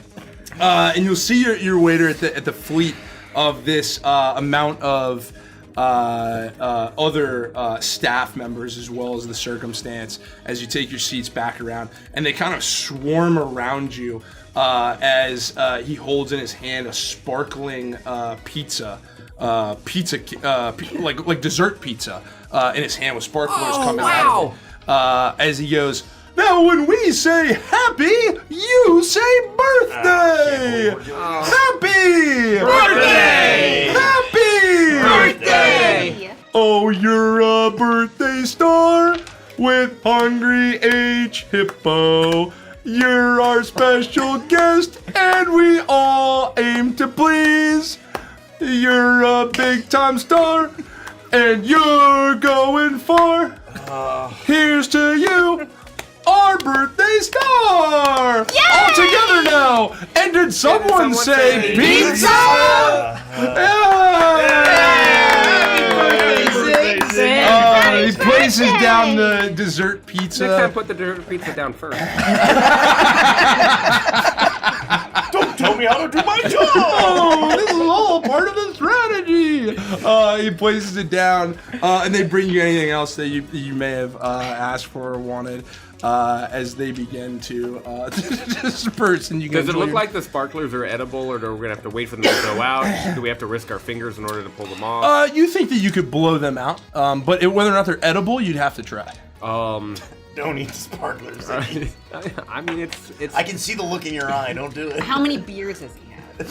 Speaker 3: you'll see your waiter at the fleet of this amount of other staff members as well as the circumstance as you take your seats back around, and they kind of swarm around you as he holds in his hand a sparkling pizza, like dessert pizza in his hand with sparklers coming out of it. As he goes, now when we say happy, you say birthday! Happy!
Speaker 11: Birthday!
Speaker 3: Happy!
Speaker 10: Birthday!
Speaker 3: Oh, you're a birthday star with Hungry H Hippo. You're our special guest, and we all aim to please. You're a big time star, and you're going far. Here's to you, our birthday star! All together now! And did someone say pizza? He places down the dessert
Speaker 2: Next time,
Speaker 3: pizza.
Speaker 2: put the dessert pizza down first.
Speaker 1: Don't tell me how to do my job!
Speaker 3: Oh, this is all part of the strategy. He places it down, and they bring you anything else that you may have asked for or wanted. As they begin to disperse, and you
Speaker 2: Does it
Speaker 3: enjoy
Speaker 2: look
Speaker 3: your-
Speaker 2: like the sparklers are edible, or are we gonna have to wait for them to go out? Do we have to risk our fingers in order to pull them off?
Speaker 3: You think that you could blow them out, but whether or not they're edible, you'd have to try.
Speaker 1: Don't eat the sparklers.
Speaker 2: I mean, it's.
Speaker 1: I can see the look in your eye. Don't do it.
Speaker 5: How many beers has he had?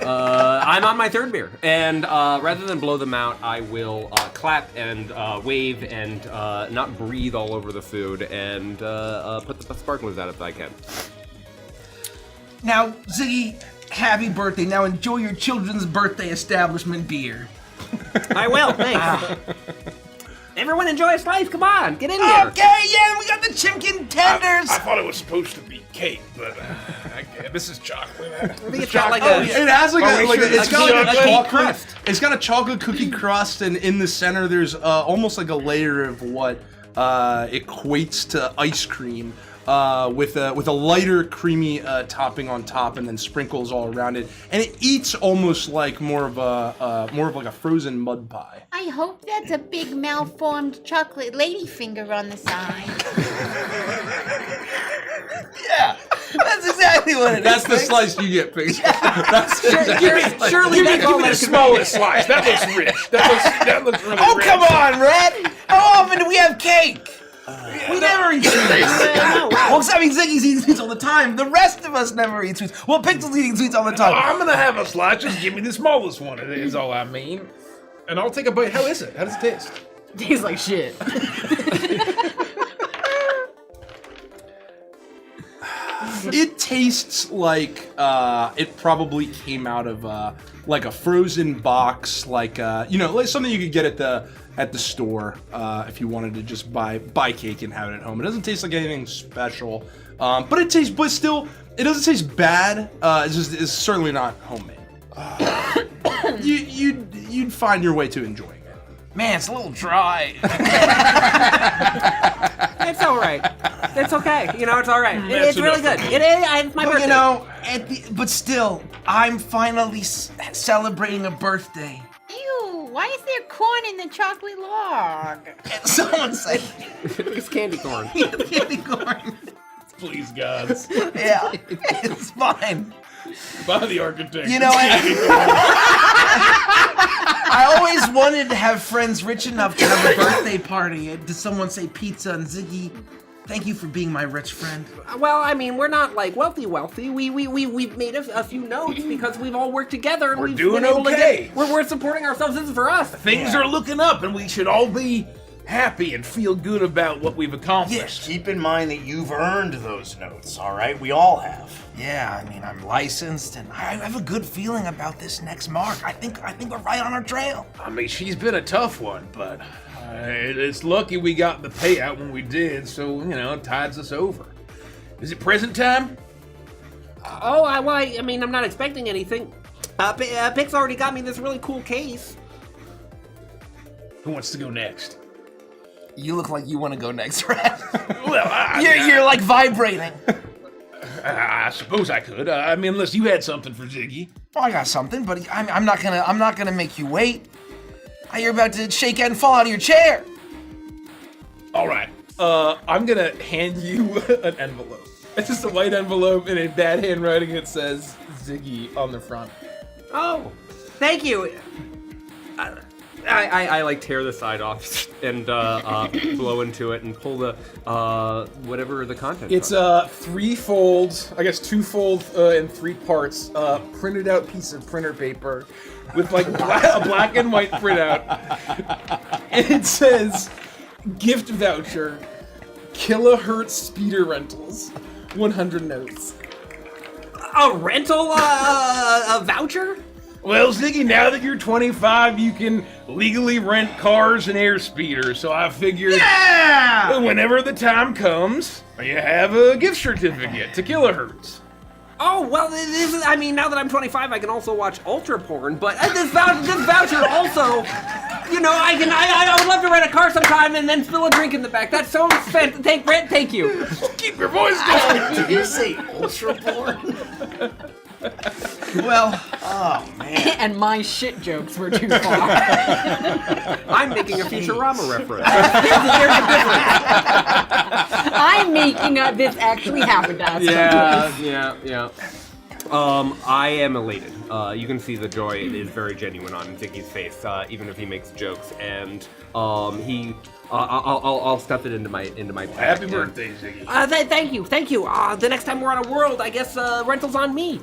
Speaker 2: I'm on my third beer, and rather than blow them out, I will clap and wave and not breathe all over the food, and put the sparklers out if I can.
Speaker 6: Now, Ziggy, happy birthday. Now enjoy your children's birthday establishment beer.
Speaker 2: I will, thanks. Everyone enjoy a slice, come on, get in here.
Speaker 6: Okay, yeah, we got the chicken tenders.
Speaker 11: I thought it was supposed to be cake, but this is chocolate.
Speaker 2: It's got like a...
Speaker 3: It has it's got like a chocolate
Speaker 2: crust.
Speaker 3: It's got a chocolate cookie crust, and in the center there's almost like a layer of what equates to ice cream. With a lighter, creamy topping on top, and then sprinkles all around it, and it eats almost like more of like a frozen mud pie.
Speaker 10: I hope that's a big malformed chocolate ladyfinger on the side.
Speaker 6: Yeah, that's exactly what it
Speaker 3: That's
Speaker 6: is.
Speaker 3: the slice you get, Pigs. That's
Speaker 2: Surely that's all
Speaker 11: Give me the
Speaker 2: that's
Speaker 11: smallest slice. That looks rich. That looks really
Speaker 6: Oh,
Speaker 11: rich.
Speaker 6: come on, Red! How often do we have cake? We never eat sweets. Well, I mean, Ziggy's eating sweets all the time. The rest of us never eat sweets. Well, Pixel's eating sweets all the time.
Speaker 11: I'm gonna have a slice. Just give me the smallest one. Is all I mean. And I'll take a bite. How is it? How does it taste?
Speaker 5: Tastes like shit.
Speaker 3: It tastes like it probably came out of like a frozen box, like like something you could get at the store if you wanted to just buy cake and have it at home. It doesn't taste like anything special, but it tastes. But still, it doesn't taste bad. It's certainly not homemade. You'd find your way to enjoying it.
Speaker 6: Man, it's a little dry.
Speaker 2: It's all right. It's okay. It's all right. It's really good. It's my birthday.
Speaker 6: But still, I'm finally celebrating a birthday.
Speaker 10: Ew, why is there corn in the chocolate log?
Speaker 6: Someone said
Speaker 2: It's candy corn.
Speaker 6: candy corn.
Speaker 11: Please, gods.
Speaker 6: Yeah, it's fine.
Speaker 11: By the architect.
Speaker 6: I always wanted to have friends rich enough to have a birthday party. Did someone say pizza? And Ziggy, thank you for being my rich friend.
Speaker 2: Well, I mean, we're not like wealthy. We've made a few notes because we've all worked together and
Speaker 11: We're
Speaker 2: we've
Speaker 11: doing
Speaker 2: been able
Speaker 11: okay.
Speaker 2: to we're supporting ourselves. This is for us.
Speaker 11: Things are looking up, and we should all be happy and feel good about what we've accomplished.
Speaker 1: Keep in mind that you've earned those notes, all right? We all have.
Speaker 6: Yeah, I mean, I'm licensed, and I have a good feeling about this next mark. I think we're right on our trail.
Speaker 11: I mean, she's been a tough one, but it's lucky we got the payout when we did, so, it tides us over. Is it present time?
Speaker 2: I mean, I'm not expecting anything. Pix already got me this really cool case.
Speaker 11: Who wants to go next?
Speaker 6: You look like you want to go next, Red.
Speaker 11: Well,
Speaker 6: You're like vibrating.
Speaker 11: I suppose I could. I mean, unless you had something for Ziggy.
Speaker 6: Well, I got something, but I'm not gonna make you wait. You're about to shake out and fall out of your chair.
Speaker 11: All right. I'm gonna hand you an envelope. It's just a white envelope, and in bad handwriting it says Ziggy on the front.
Speaker 2: Oh, thank you. I like tear the side off and blow into it and pull the whatever the content.
Speaker 11: It's threefold, I guess twofold in 3 parts, printed out piece of printer paper with like a black and white printout, and it says gift voucher, kilohertz speeder rentals, 100 notes.
Speaker 2: A rental a voucher?
Speaker 11: Well, Ziggy, now that you're 25, you can legally rent cars and air speeders, so I figured whenever the time comes, you have a gift certificate to Kilohertz.
Speaker 2: Oh, well, this is, I mean, now that I'm 25, I can also watch ultra porn, but this voucher also, I would love to rent a car sometime and then fill a drink in the back. That's so fantastic. Brent, thank you.
Speaker 11: Keep your voice going.
Speaker 1: Did you say ultra porn?
Speaker 6: Well,
Speaker 1: oh man.
Speaker 5: And my shit jokes were too far.
Speaker 2: I'm making a Futurama reference.
Speaker 5: There's a difference. I'm making this actually happened to us.
Speaker 2: Yeah. I am elated. You can see the joy is very genuine on Ziggy's face, even if he makes jokes. And I'll stuff it into my pack.
Speaker 11: Happy birthday, Ziggy.
Speaker 2: Thank you. The next time we're on a world, I guess rental's on me.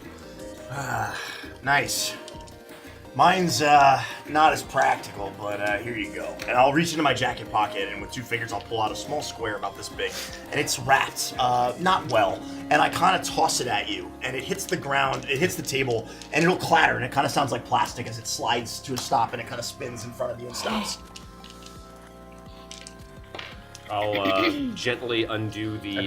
Speaker 1: Nice. Mine's not as practical, but here you go. And I'll reach into my jacket pocket, and with 2 fingers, I'll pull out a small square about this big, and it's wrapped, not well. And I kind of toss it at you, and it hits the ground, it hits the table, and it'll clatter, and it kind of sounds like plastic as it slides to a stop, and it kind of spins in front of you and stops.
Speaker 2: I'll gently undo the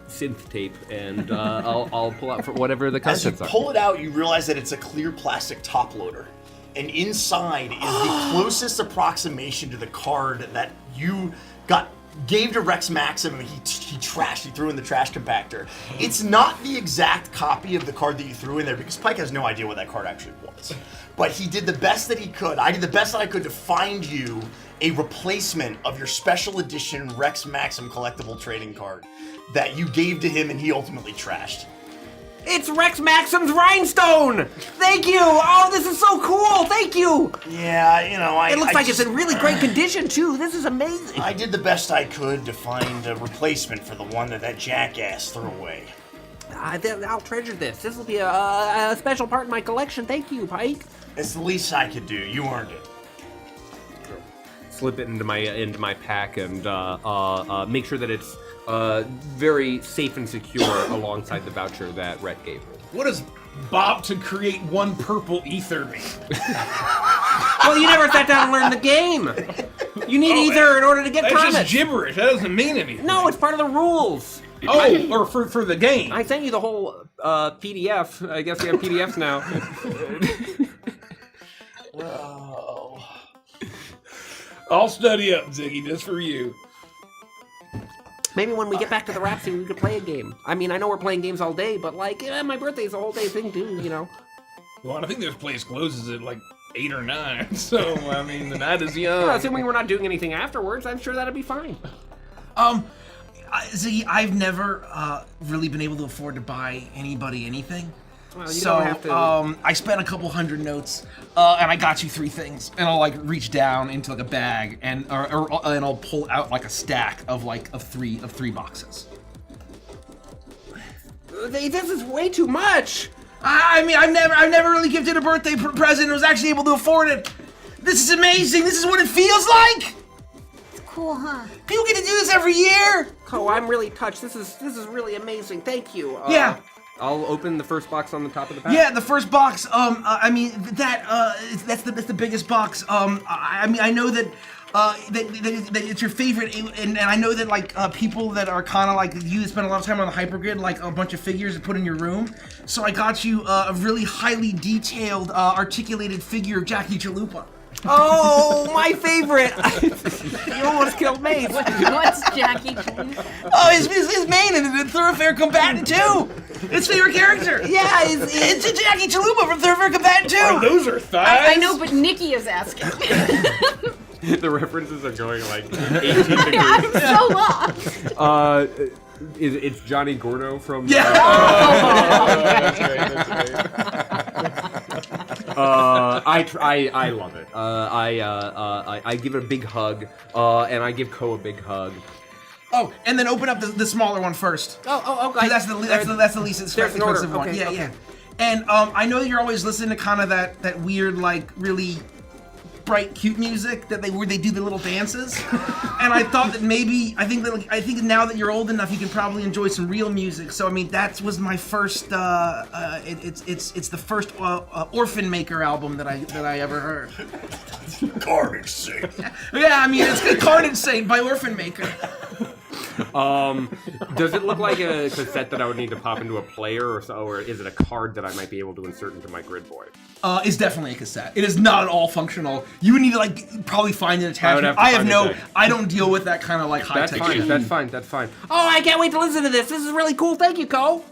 Speaker 2: synth tape, and I'll pull out for whatever the
Speaker 1: As you
Speaker 2: contents are.
Speaker 1: pull it out, you realize that it's a clear plastic top loader. And inside is the closest approximation to the card that you gave to Rex Maxim and he threw in the trash compactor. It's not the exact copy of the card that you threw in there because Pike has no idea what that card actually was. But he did the best that he could. I did the best that I could to find you a replacement of your special edition Rex Maxim collectible trading card that you gave to him and he ultimately trashed.
Speaker 2: It's Rex Maxim's rhinestone! Thank you! Oh, this is so cool! Thank you!
Speaker 1: Yeah,
Speaker 2: It looks like it's in really great condition, too. This is amazing.
Speaker 1: I did the best I could to find a replacement for the one that jackass threw away.
Speaker 2: I'll treasure this. This will be a special part in my collection. Thank you, Pike.
Speaker 1: It's the least I could do. You earned it.
Speaker 2: Slip it into my pack and make sure that it's very safe and secure alongside the voucher that Rhett gave me.
Speaker 11: What does Bob to create 1 purple ether mean?
Speaker 2: Well, you never sat down and learned the game. You need ether in order to get
Speaker 11: That's
Speaker 2: permits.
Speaker 11: just gibberish. That doesn't mean anything.
Speaker 2: No, it's part of the rules.
Speaker 11: Oh, or for the game.
Speaker 2: I sent you the whole PDF. I guess we have PDFs now.
Speaker 1: Oh.
Speaker 11: I'll study up, Ziggy, just for you.
Speaker 2: Maybe when we get back to the Rhapsody, we could play a game. I mean, I know we're playing games all day, but my birthday's a whole day thing too,
Speaker 11: Well, I think this place closes at 8 or 9, so, I mean, the night is young.
Speaker 2: Well, assuming we're not doing anything afterwards, I'm sure that'd be fine.
Speaker 6: Ziggy, I've never really been able to afford to buy anybody anything.
Speaker 2: Well, you don't have to.
Speaker 6: I spent a couple hundred notes, and I got you 3 things. And I'll reach down into a bag, and I'll pull out a stack of 3 boxes.
Speaker 2: This is way too much.
Speaker 6: I mean, I've never really gifted a birthday present and was actually able to afford it. This is amazing. This is what it feels like.
Speaker 10: It's cool, huh?
Speaker 6: People get to do this every year.
Speaker 2: Oh, I'm really touched. This is really amazing. Thank you.
Speaker 6: Yeah.
Speaker 2: I'll open the first box on the top of the pack.
Speaker 6: Yeah, the first box. I mean that's the biggest box. I mean I know that that it's your favorite, and I know that people that are kind of like you spend a lot of time on the hypergrid, a bunch of figures to put in your room. So I got you a really highly detailed, articulated figure of Jackie Chalupa.
Speaker 2: Oh, my favorite! You almost killed me.
Speaker 5: What's Jackie?
Speaker 6: Oh, his main and the Thoroughfare Combatant 2. His favorite character. Yeah, it's Jackie Chalupa from Thoroughfare Combatant 2.
Speaker 11: Oh, those are thighs.
Speaker 5: I know, but Nikki is asking.
Speaker 2: The references are going 18 degrees.
Speaker 5: I'm so lost.
Speaker 2: It's Johnny Gordo from.
Speaker 6: Yeah.
Speaker 11: That's right.
Speaker 2: I love it. I give it a big hug, and I give Ko a big hug.
Speaker 6: Oh, and then open up the smaller one first.
Speaker 2: Oh, okay.
Speaker 6: 'Cause that's the least expensive one.
Speaker 2: Okay,
Speaker 6: Yeah,
Speaker 2: okay.
Speaker 6: yeah. And I know that you're always listening to kind of that weird, really bright, cute music where they do the little dances. And I thought that I think now that you're old enough, you can probably enjoy some real music. So I mean, that was my first. It's the first Orphan Maker album that I ever heard.
Speaker 1: Carnage Saint.
Speaker 6: Yeah, I mean it's Carnage Saint by Orphan Maker.
Speaker 2: Does it look like a cassette that I would need to pop into a player, or is it a card that I might be able to insert into my grid boy?
Speaker 6: It's definitely a cassette. It is not at all functional. You would need to probably find an attachment. I don't deal with that kind of high tech shit.
Speaker 2: That's fine. Oh, I can't wait to listen to this. This is really cool. Thank you, Ko.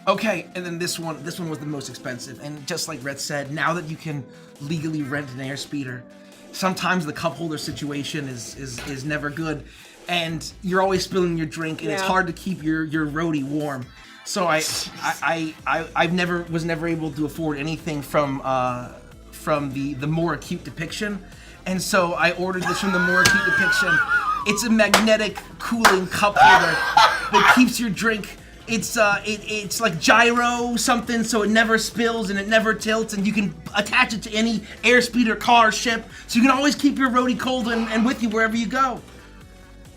Speaker 6: Okay, and then this one was the most expensive. And just like Rhett said, now that you can legally rent an airspeeder, sometimes the cup holder situation is never good. And you're always spilling your drink, and it's hard to keep your roadie warm. So I was never able to afford anything from the more acute depiction, and so I ordered this from the more acute depiction. It's a magnetic cooling cup holder that keeps your drink it's like gyro something, so it never spills and it never tilts, and you can attach it to any airspeed or car ship, so you can always keep your roadie cold and with you wherever you go.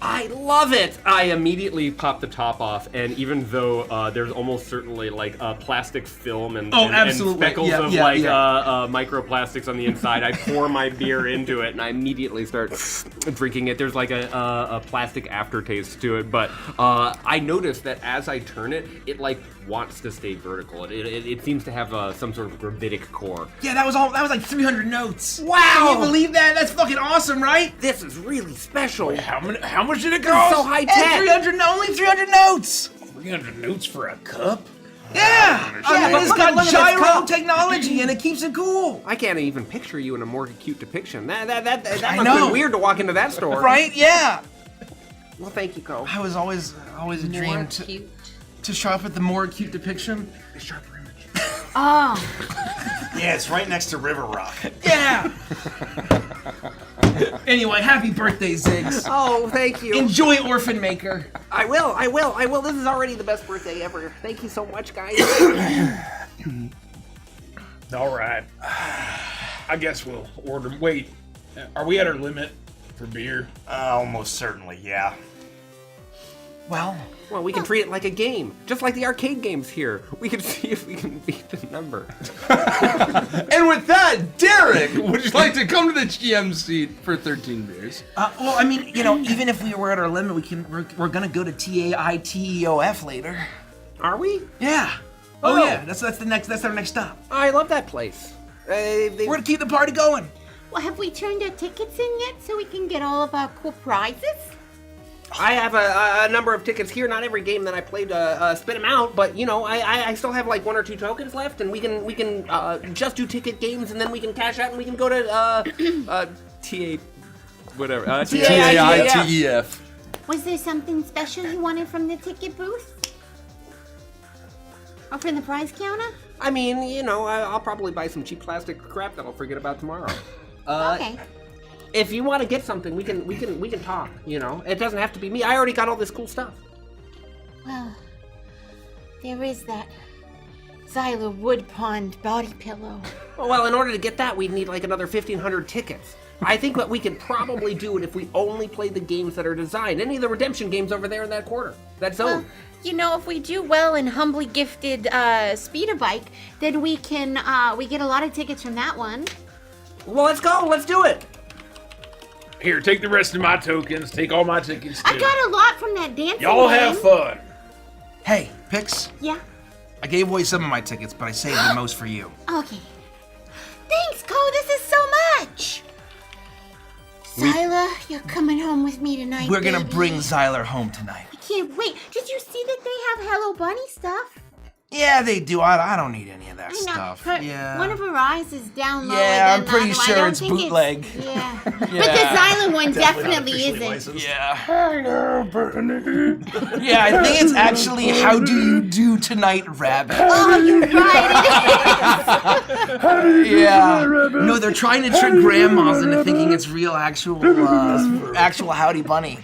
Speaker 2: I love it! I immediately pop the top off, and even though there's almost certainly like plastic film and speckles of microplastics on the inside, I pour my beer into it and I immediately start drinking it. There's like a plastic aftertaste to it, but I noticed that as I turn it, it like wants to stay vertical. It seems to have some sort of gravitic core.
Speaker 6: Yeah, that was like 300 notes.
Speaker 2: Wow!
Speaker 6: Can you believe that? That's fucking awesome, right?
Speaker 2: This is really special.
Speaker 11: Wait, how much did it cost?
Speaker 2: So high tech.
Speaker 6: Only 300 notes.
Speaker 11: 300 notes for a cup?
Speaker 6: Yeah,
Speaker 2: but
Speaker 6: it's
Speaker 2: look
Speaker 6: got
Speaker 2: at this
Speaker 6: gyro
Speaker 2: cup.
Speaker 6: technology and it keeps it cool.
Speaker 2: I can't even picture you in a more acute depiction. That must
Speaker 6: I
Speaker 2: have
Speaker 6: know.
Speaker 2: been weird to walk into that store.
Speaker 6: Right? Yeah.
Speaker 2: Well, thank you, Co.
Speaker 6: I was always a dream to show up at the more acute depiction.
Speaker 11: A sharper image.
Speaker 10: Oh.
Speaker 1: Yeah, it's right next to River Rock.
Speaker 6: Yeah. Anyway, happy birthday, Ziggs.
Speaker 2: Oh, thank you.
Speaker 6: Enjoy Orphan Maker.
Speaker 2: I will. This is already the best birthday ever. Thank you so much, guys.
Speaker 11: All right. I guess we'll order. Wait, are we at our limit for beer?
Speaker 1: Almost certainly, yeah.
Speaker 6: Well,
Speaker 2: we can treat it like a game, just like the arcade games here. We can see if we can beat the number.
Speaker 3: And with that, Derek, would you like to come to the GM seat for 13 beers?
Speaker 6: well, I mean, even if we were at our limit, we're gonna go to TAITEOF later.
Speaker 2: Are we?
Speaker 6: Yeah. Oh yeah, that's our next stop.
Speaker 2: I love that place.
Speaker 6: We're gonna keep the party going.
Speaker 10: Well, have we turned our tickets in yet so we can get all of our cool prizes?
Speaker 2: I have a number of tickets here. Not every game that I played spit them out, but I still have like 1 or 2 tokens left, and we can just do ticket games, and then we can cash out, and we can go to
Speaker 3: TAITEF.
Speaker 10: Was there something special you wanted from the ticket booth? Or from the prize counter?
Speaker 2: I mean, I'll probably buy some cheap plastic crap that I'll forget about tomorrow.
Speaker 10: Okay.
Speaker 2: If you want to get something, we can talk. It doesn't have to be me. I already got all this cool stuff.
Speaker 10: Well, there is that Xyla Wood Pond body pillow.
Speaker 2: Well, in order to get that, we'd need like another 1,500 tickets. I think that we could probably do it if we only play the games that are designed. Any of the redemption games over there in that corner, that zone.
Speaker 10: Well, if we do well in humbly gifted speeder bike, then we can we get a lot of tickets from that one.
Speaker 2: Well, let's go. Let's do it.
Speaker 11: Here, take the rest of my tokens. Take all my tickets, too.
Speaker 10: I got a lot from that dancing
Speaker 11: Y'all
Speaker 10: game.
Speaker 11: have fun.
Speaker 6: Hey, Pix.
Speaker 10: Yeah.
Speaker 6: I gave away some of my tickets, but I saved the most for you.
Speaker 10: Okay. Thanks, Co. This is so much. Xyla, you're coming home with me tonight.
Speaker 6: We're gonna
Speaker 10: baby.
Speaker 6: bring Xyler home tonight.
Speaker 10: I can't wait. Did you see that they have Hello Bunny stuff?
Speaker 6: Yeah, they do. I don't need any of that
Speaker 10: I know.
Speaker 6: stuff.
Speaker 10: Yeah. One of her eyes is down lower
Speaker 6: Yeah,
Speaker 10: than
Speaker 6: I'm pretty
Speaker 10: the other.
Speaker 6: sure
Speaker 10: I don't
Speaker 6: it's
Speaker 10: think
Speaker 6: bootleg.
Speaker 10: Yeah. But the Xyla one definitely isn't.
Speaker 6: Yeah. Yeah, I think it's actually How Do You Do Tonight, Rabbit.
Speaker 10: Oh, you're right. It is.
Speaker 6: Yeah. No, they're trying to trick grandmas into thinking it's real, actual Howdy Bunny.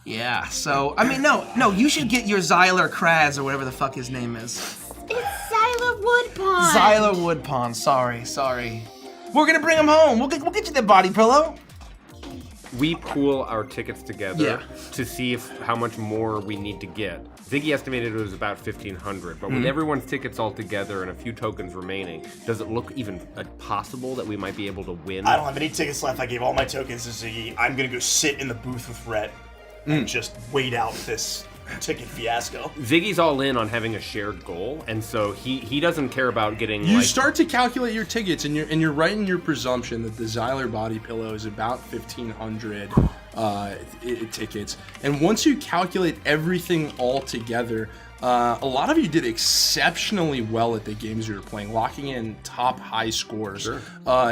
Speaker 6: Yeah, so, I mean, no, you should get your Xyler Kraz or whatever the fuck his name is.
Speaker 10: It's Xyla Wood Pond.
Speaker 6: Xyler Wood Pond, sorry. We're gonna bring him home. We'll get you that body pillow.
Speaker 2: We pool our tickets together
Speaker 6: Yeah.
Speaker 2: to see how much more we need to get. Ziggy estimated it was about 1,500, but with everyone's tickets all together and a few tokens remaining, does it look even possible that we might be able to win?
Speaker 1: I don't have any tickets left. I gave all my tokens to Ziggy. I'm gonna go sit in the booth with Rhett and just wait out this ticket fiasco.
Speaker 2: Ziggy's all in on having a shared goal, and so he doesn't care about getting.
Speaker 3: You start to calculate your tickets, and you're right in your presumption that the Xyler body pillow is about 1,500 tickets. And once you calculate everything all together, a lot of you did exceptionally well at the games you were playing, locking in top high scores.
Speaker 2: Sure.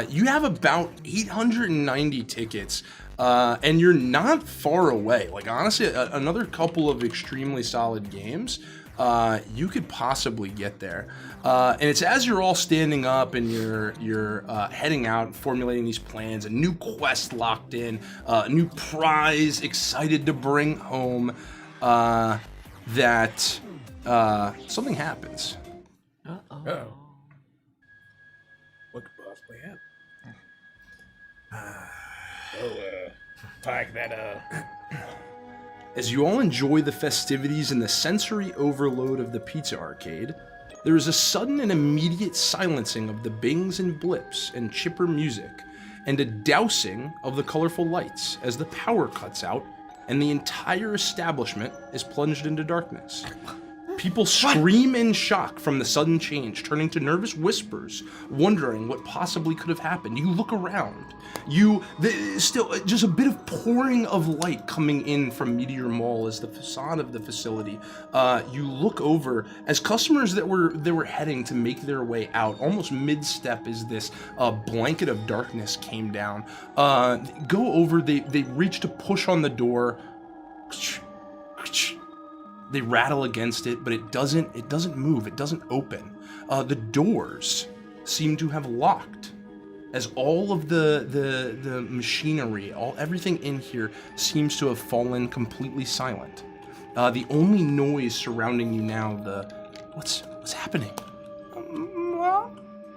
Speaker 3: You have about 890 tickets. And you're not far away. Like, honestly, another couple of extremely solid games, you could possibly get there. And it's as you're all standing up and you're heading out and formulating these plans, a new quest locked in, a new prize excited to bring home, that something happens.
Speaker 11: Uh-oh. What could possibly happen? Pack that up.
Speaker 3: As you all enjoy the festivities and the sensory overload of the pizza arcade, there is a sudden and immediate silencing of the bings and blips and chipper music, and a dousing of the colorful lights as the power cuts out and the entire establishment is plunged into darkness. People scream in shock from the sudden change, turning to nervous whispers, wondering what possibly could have happened. You look around. Still just a bit of pouring of light coming in from Meteor Mall as the facade of the facility. You look over as customers that were heading to make their way out, almost mid-step as this blanket of darkness came down. Go over. They reach to push on the door. They rattle against it, but it doesn't move. It doesn't open. The doors seem to have locked, as all of the machinery, everything in here seems to have fallen completely silent. The only noise surrounding you now, what's happening?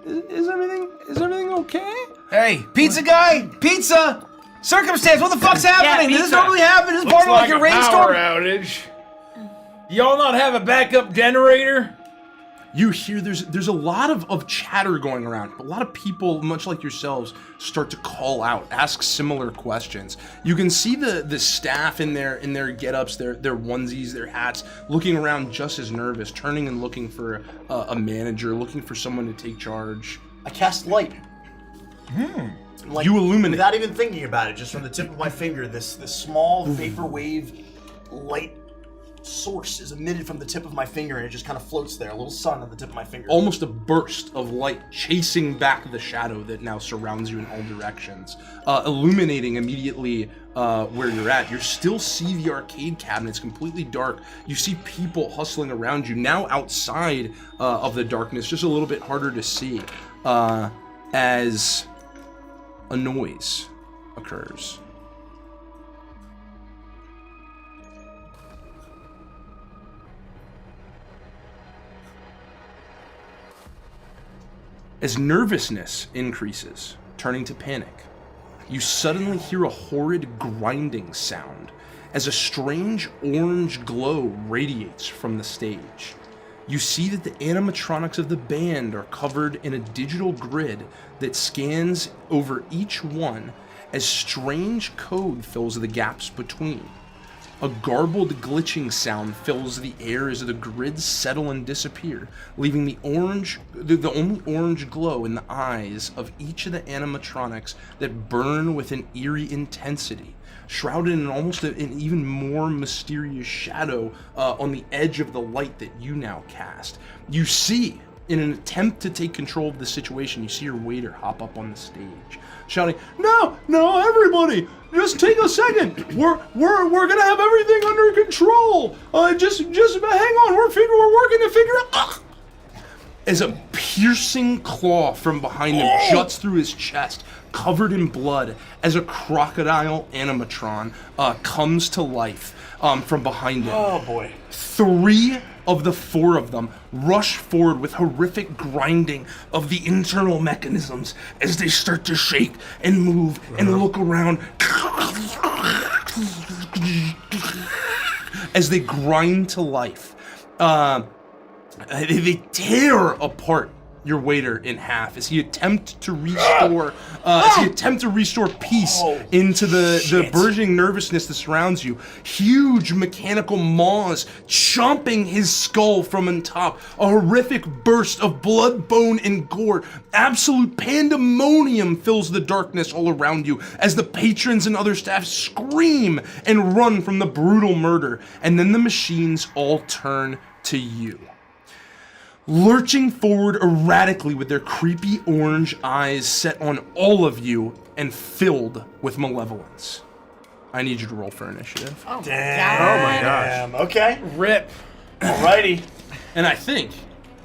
Speaker 3: Is everything okay?
Speaker 6: Hey, pizza guy, pizza. Circumstance, what the fuck's happening? Does this normally happen? Is this part of like a rainstorm?
Speaker 11: Power outage. Y'all not have a backup generator?
Speaker 3: You hear there's a lot of chatter going around. A lot of people, much like yourselves, start to call out, ask similar questions. You can see the staff in their get-ups, their onesies, their hats, looking around just as nervous, turning and looking for a manager, looking for someone to take charge.
Speaker 1: I cast light. Like,
Speaker 3: you illuminate.
Speaker 1: Without even thinking about it, just from the tip of my finger, this small vapor wave light source is emitted from the tip of my finger, and it just kind of floats there, a little sun on the tip of my finger.
Speaker 3: Almost a burst of light chasing back the shadow that now surrounds you in all directions, illuminating immediately where you're at. You still see the arcade cabinets completely dark. You see people hustling around you, now outside of the darkness, just a little bit harder to see, as a noise occurs. As nervousness increases, turning to panic, you suddenly hear a horrid grinding sound as a strange orange glow radiates from the stage. You see that the animatronics of the band are covered in a digital grid that scans over each one as strange code fills the gaps between. A garbled glitching sound fills the air as the grids settle and disappear, leaving the only orange glow in the eyes of each of the animatronics that burn with an eerie intensity, shrouded in almost an even more mysterious shadow on the edge of the light that you now cast. You see, in an attempt to take control of the situation, you see your waiter hop up on the stage, shouting, "No, everybody! Just take a second. We're gonna have everything under control. Just hang on. We're working to figure it out." As a piercing claw from behind him juts through his chest, covered in blood, as a crocodile animatron comes to life from behind him.
Speaker 1: Oh boy.
Speaker 3: 3 of the 4 of them rush forward with horrific grinding of the internal mechanisms as they start to shake and move and look around as they grind to life. They tear apart your waiter in half as he attempts to restore peace into the burgeoning nervousness that surrounds you. Huge mechanical maws chomping his skull from on top. A horrific burst of blood, bone, and gore. Absolute pandemonium fills the darkness all around you as the patrons and other staff scream and run from the brutal murder. And then the machines all turn to you, lurching forward erratically with their creepy orange eyes set on all of you and filled with malevolence. I need you to roll for initiative.
Speaker 5: Oh,
Speaker 1: Damn.
Speaker 5: God.
Speaker 1: Oh my gosh. Okay.
Speaker 11: Rip.
Speaker 1: Alrighty.
Speaker 3: And I think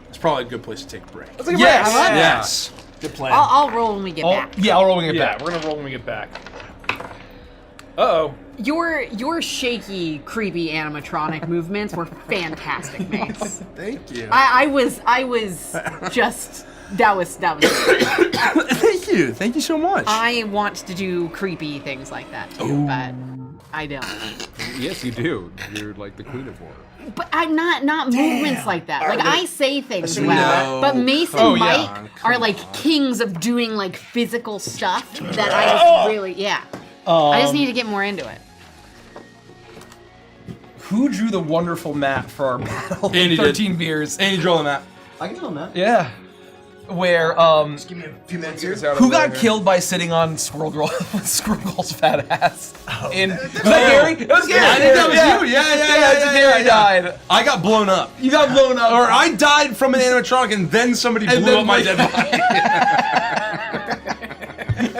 Speaker 3: it's probably a good place to take a break.
Speaker 11: Let's take a
Speaker 6: Yes.
Speaker 11: break. I like that.
Speaker 3: Yes.
Speaker 1: Good plan.
Speaker 5: I'll roll when we get back.
Speaker 6: Yeah, I'll roll when we get
Speaker 11: Yeah,
Speaker 6: back.
Speaker 11: we're gonna roll when we get back.
Speaker 4: Uh-oh.
Speaker 5: Your shaky, creepy animatronic movements were fantastic, mates.
Speaker 3: Thank you.
Speaker 5: I was just that was
Speaker 3: Thank you so much.
Speaker 5: I want to do creepy things like that too, but I don't.
Speaker 2: Yes, you do. You're like the queen of horror.
Speaker 5: But I'm not movements like that. Like I say things well,
Speaker 3: No.
Speaker 5: but Mace and
Speaker 3: Oh, yeah.
Speaker 5: Mike are like kings of doing like physical stuff that I just really I just need to get more into it.
Speaker 6: Who drew the wonderful map for our battle?
Speaker 3: Andy
Speaker 6: 13 beers.
Speaker 3: Andy, draw the map.
Speaker 1: I can tell him that.
Speaker 6: Yeah. Where
Speaker 1: Just give me a few minutes
Speaker 4: Get
Speaker 1: here.
Speaker 4: us out of
Speaker 6: who
Speaker 4: the way
Speaker 6: got
Speaker 4: here.
Speaker 6: killed by sitting on Squirrel Girl's fat ass? Was that Gary? It was Gary.
Speaker 3: I think that was you. Yeah.
Speaker 6: Gary died.
Speaker 3: I got blown up.
Speaker 6: You got blown up.
Speaker 3: Or I died from an animatronic and then somebody blew up my dead body.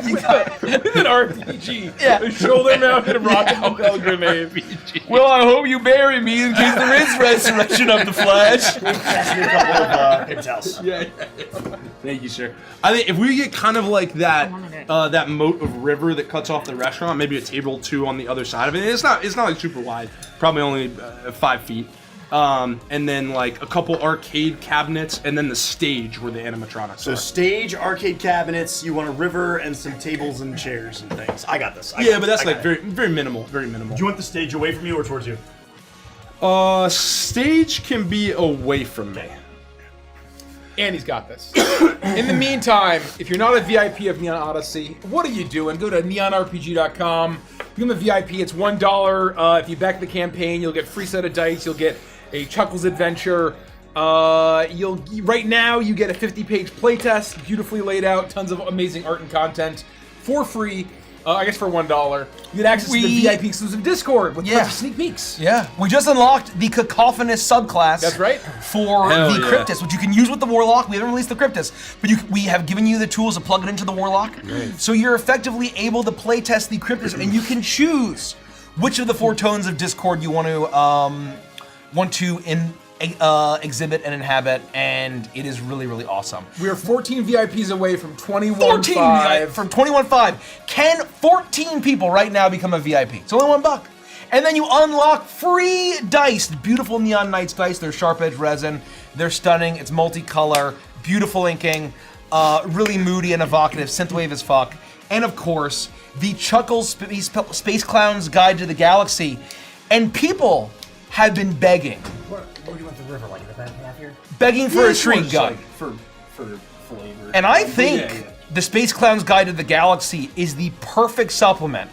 Speaker 6: You got
Speaker 4: An RPG.
Speaker 6: Yeah.
Speaker 4: A shoulder-mounted rocket propelled grenade.
Speaker 6: Well, I hope you bury me in case there is resurrection of the Flash.
Speaker 1: Pass me a couple of intels.
Speaker 3: Thank you, sir. I think if we get kind of like that that moat of river that cuts off the restaurant, maybe a table or two on the other side of it. It's not like super wide, probably only 5 feet. And then like a couple arcade cabinets, and then the stage where the animatronics
Speaker 1: So
Speaker 3: are.
Speaker 1: stage, arcade cabinets, you want a river, and some tables and chairs and things. I got this.
Speaker 3: Yeah, but that's
Speaker 1: I
Speaker 3: like
Speaker 1: got it.
Speaker 3: very minimal, very minimal.
Speaker 1: Do you want the stage away from you or towards you?
Speaker 3: Stage can be away from me.
Speaker 4: Andy's got this. In the meantime, if you're not a VIP of Neon Odyssey, what are you doing? Go to neonrpg.com. Become a VIP. It's $1. If you back the campaign, you'll get free set of dice. You'll get a Chuckles adventure. Right now you get a 50-page playtest, beautifully laid out, tons of amazing art and content for free. I guess for $1. You get access to the VIP exclusive Discord with tons of sneak peeks.
Speaker 6: Yeah, we just unlocked the cacophonous subclass.
Speaker 4: That's right.
Speaker 6: For
Speaker 3: Hell
Speaker 6: the
Speaker 3: yeah.
Speaker 6: Cryptus, which you can use with the Warlock. We haven't released the Cryptus, but we have given you the tools to plug it into the Warlock. So you're effectively able to playtest the Cryptus, and you can choose which of the 4 tones of Discord you want to exhibit and inhabit, and it is really, really awesome.
Speaker 4: We are 14 VIPs away from
Speaker 6: 14
Speaker 4: 21.5.
Speaker 6: from 21.5. Can 14 people right now become a VIP? It's only $1. And then you unlock free dice, beautiful Neon Knights dice. They're sharp edge resin. They're stunning. It's multicolor, beautiful inking, really moody and evocative, synthwave as fuck. And of course, the Chuckles Space Clown's Guide to the Galaxy. And people have been begging.
Speaker 1: What do you want the river, like in the back half here?
Speaker 6: Begging for a shriek gun.
Speaker 3: For flavor.
Speaker 6: And I think
Speaker 3: Yeah.
Speaker 6: the Space Clown's Guide to the Galaxy is the perfect supplement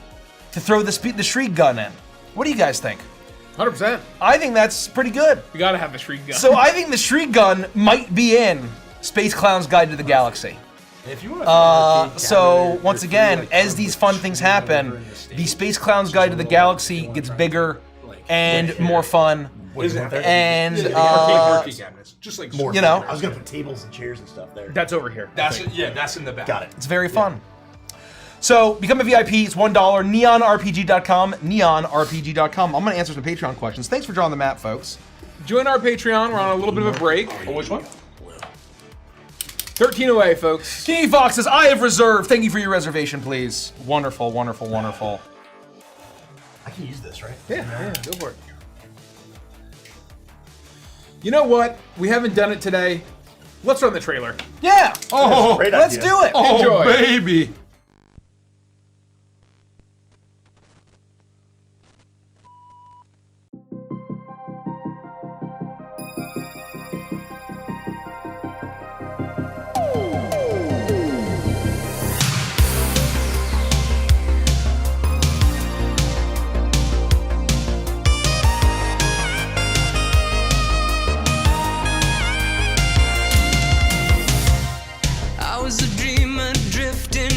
Speaker 6: to throw the shriek gun in. What do you guys think?
Speaker 4: 100%.
Speaker 6: I think that's pretty good.
Speaker 4: We gotta have the shriek gun.
Speaker 6: So I think the shriek gun might be in Space Clown's Guide to the Galaxy.
Speaker 1: If you want
Speaker 6: So once again, as these fun things happen, the Space Clown's Guide to the Galaxy gets bigger and more fun. And
Speaker 4: arcade cabinets. Just like
Speaker 1: more,
Speaker 6: you know.
Speaker 1: I was gonna put tables and chairs and stuff there.
Speaker 4: That's over here.
Speaker 3: That's in the back.
Speaker 1: Got it.
Speaker 6: it's very fun. So become a VIP. It's $1. Neonrpg.com. Neonrpg.com. I'm gonna answer some Patreon questions. Thanks for drawing the map, folks.
Speaker 4: Join our Patreon. We're on a little bit of a break.
Speaker 3: Oh, which one?
Speaker 4: 13 away, folks.
Speaker 6: King Fox says, I have reserved. Thank you for your reservation, please. Wonderful, wonderful, wonderful.
Speaker 1: I can use this, right?
Speaker 4: Yeah, go for it. You know what? We haven't done it today. Let's run the trailer.
Speaker 6: Yeah.
Speaker 3: Oh,
Speaker 1: Great
Speaker 6: Let's
Speaker 1: idea.
Speaker 6: do it.
Speaker 3: oh,
Speaker 4: Enjoy.
Speaker 3: baby.
Speaker 12: I was a dreamer drifting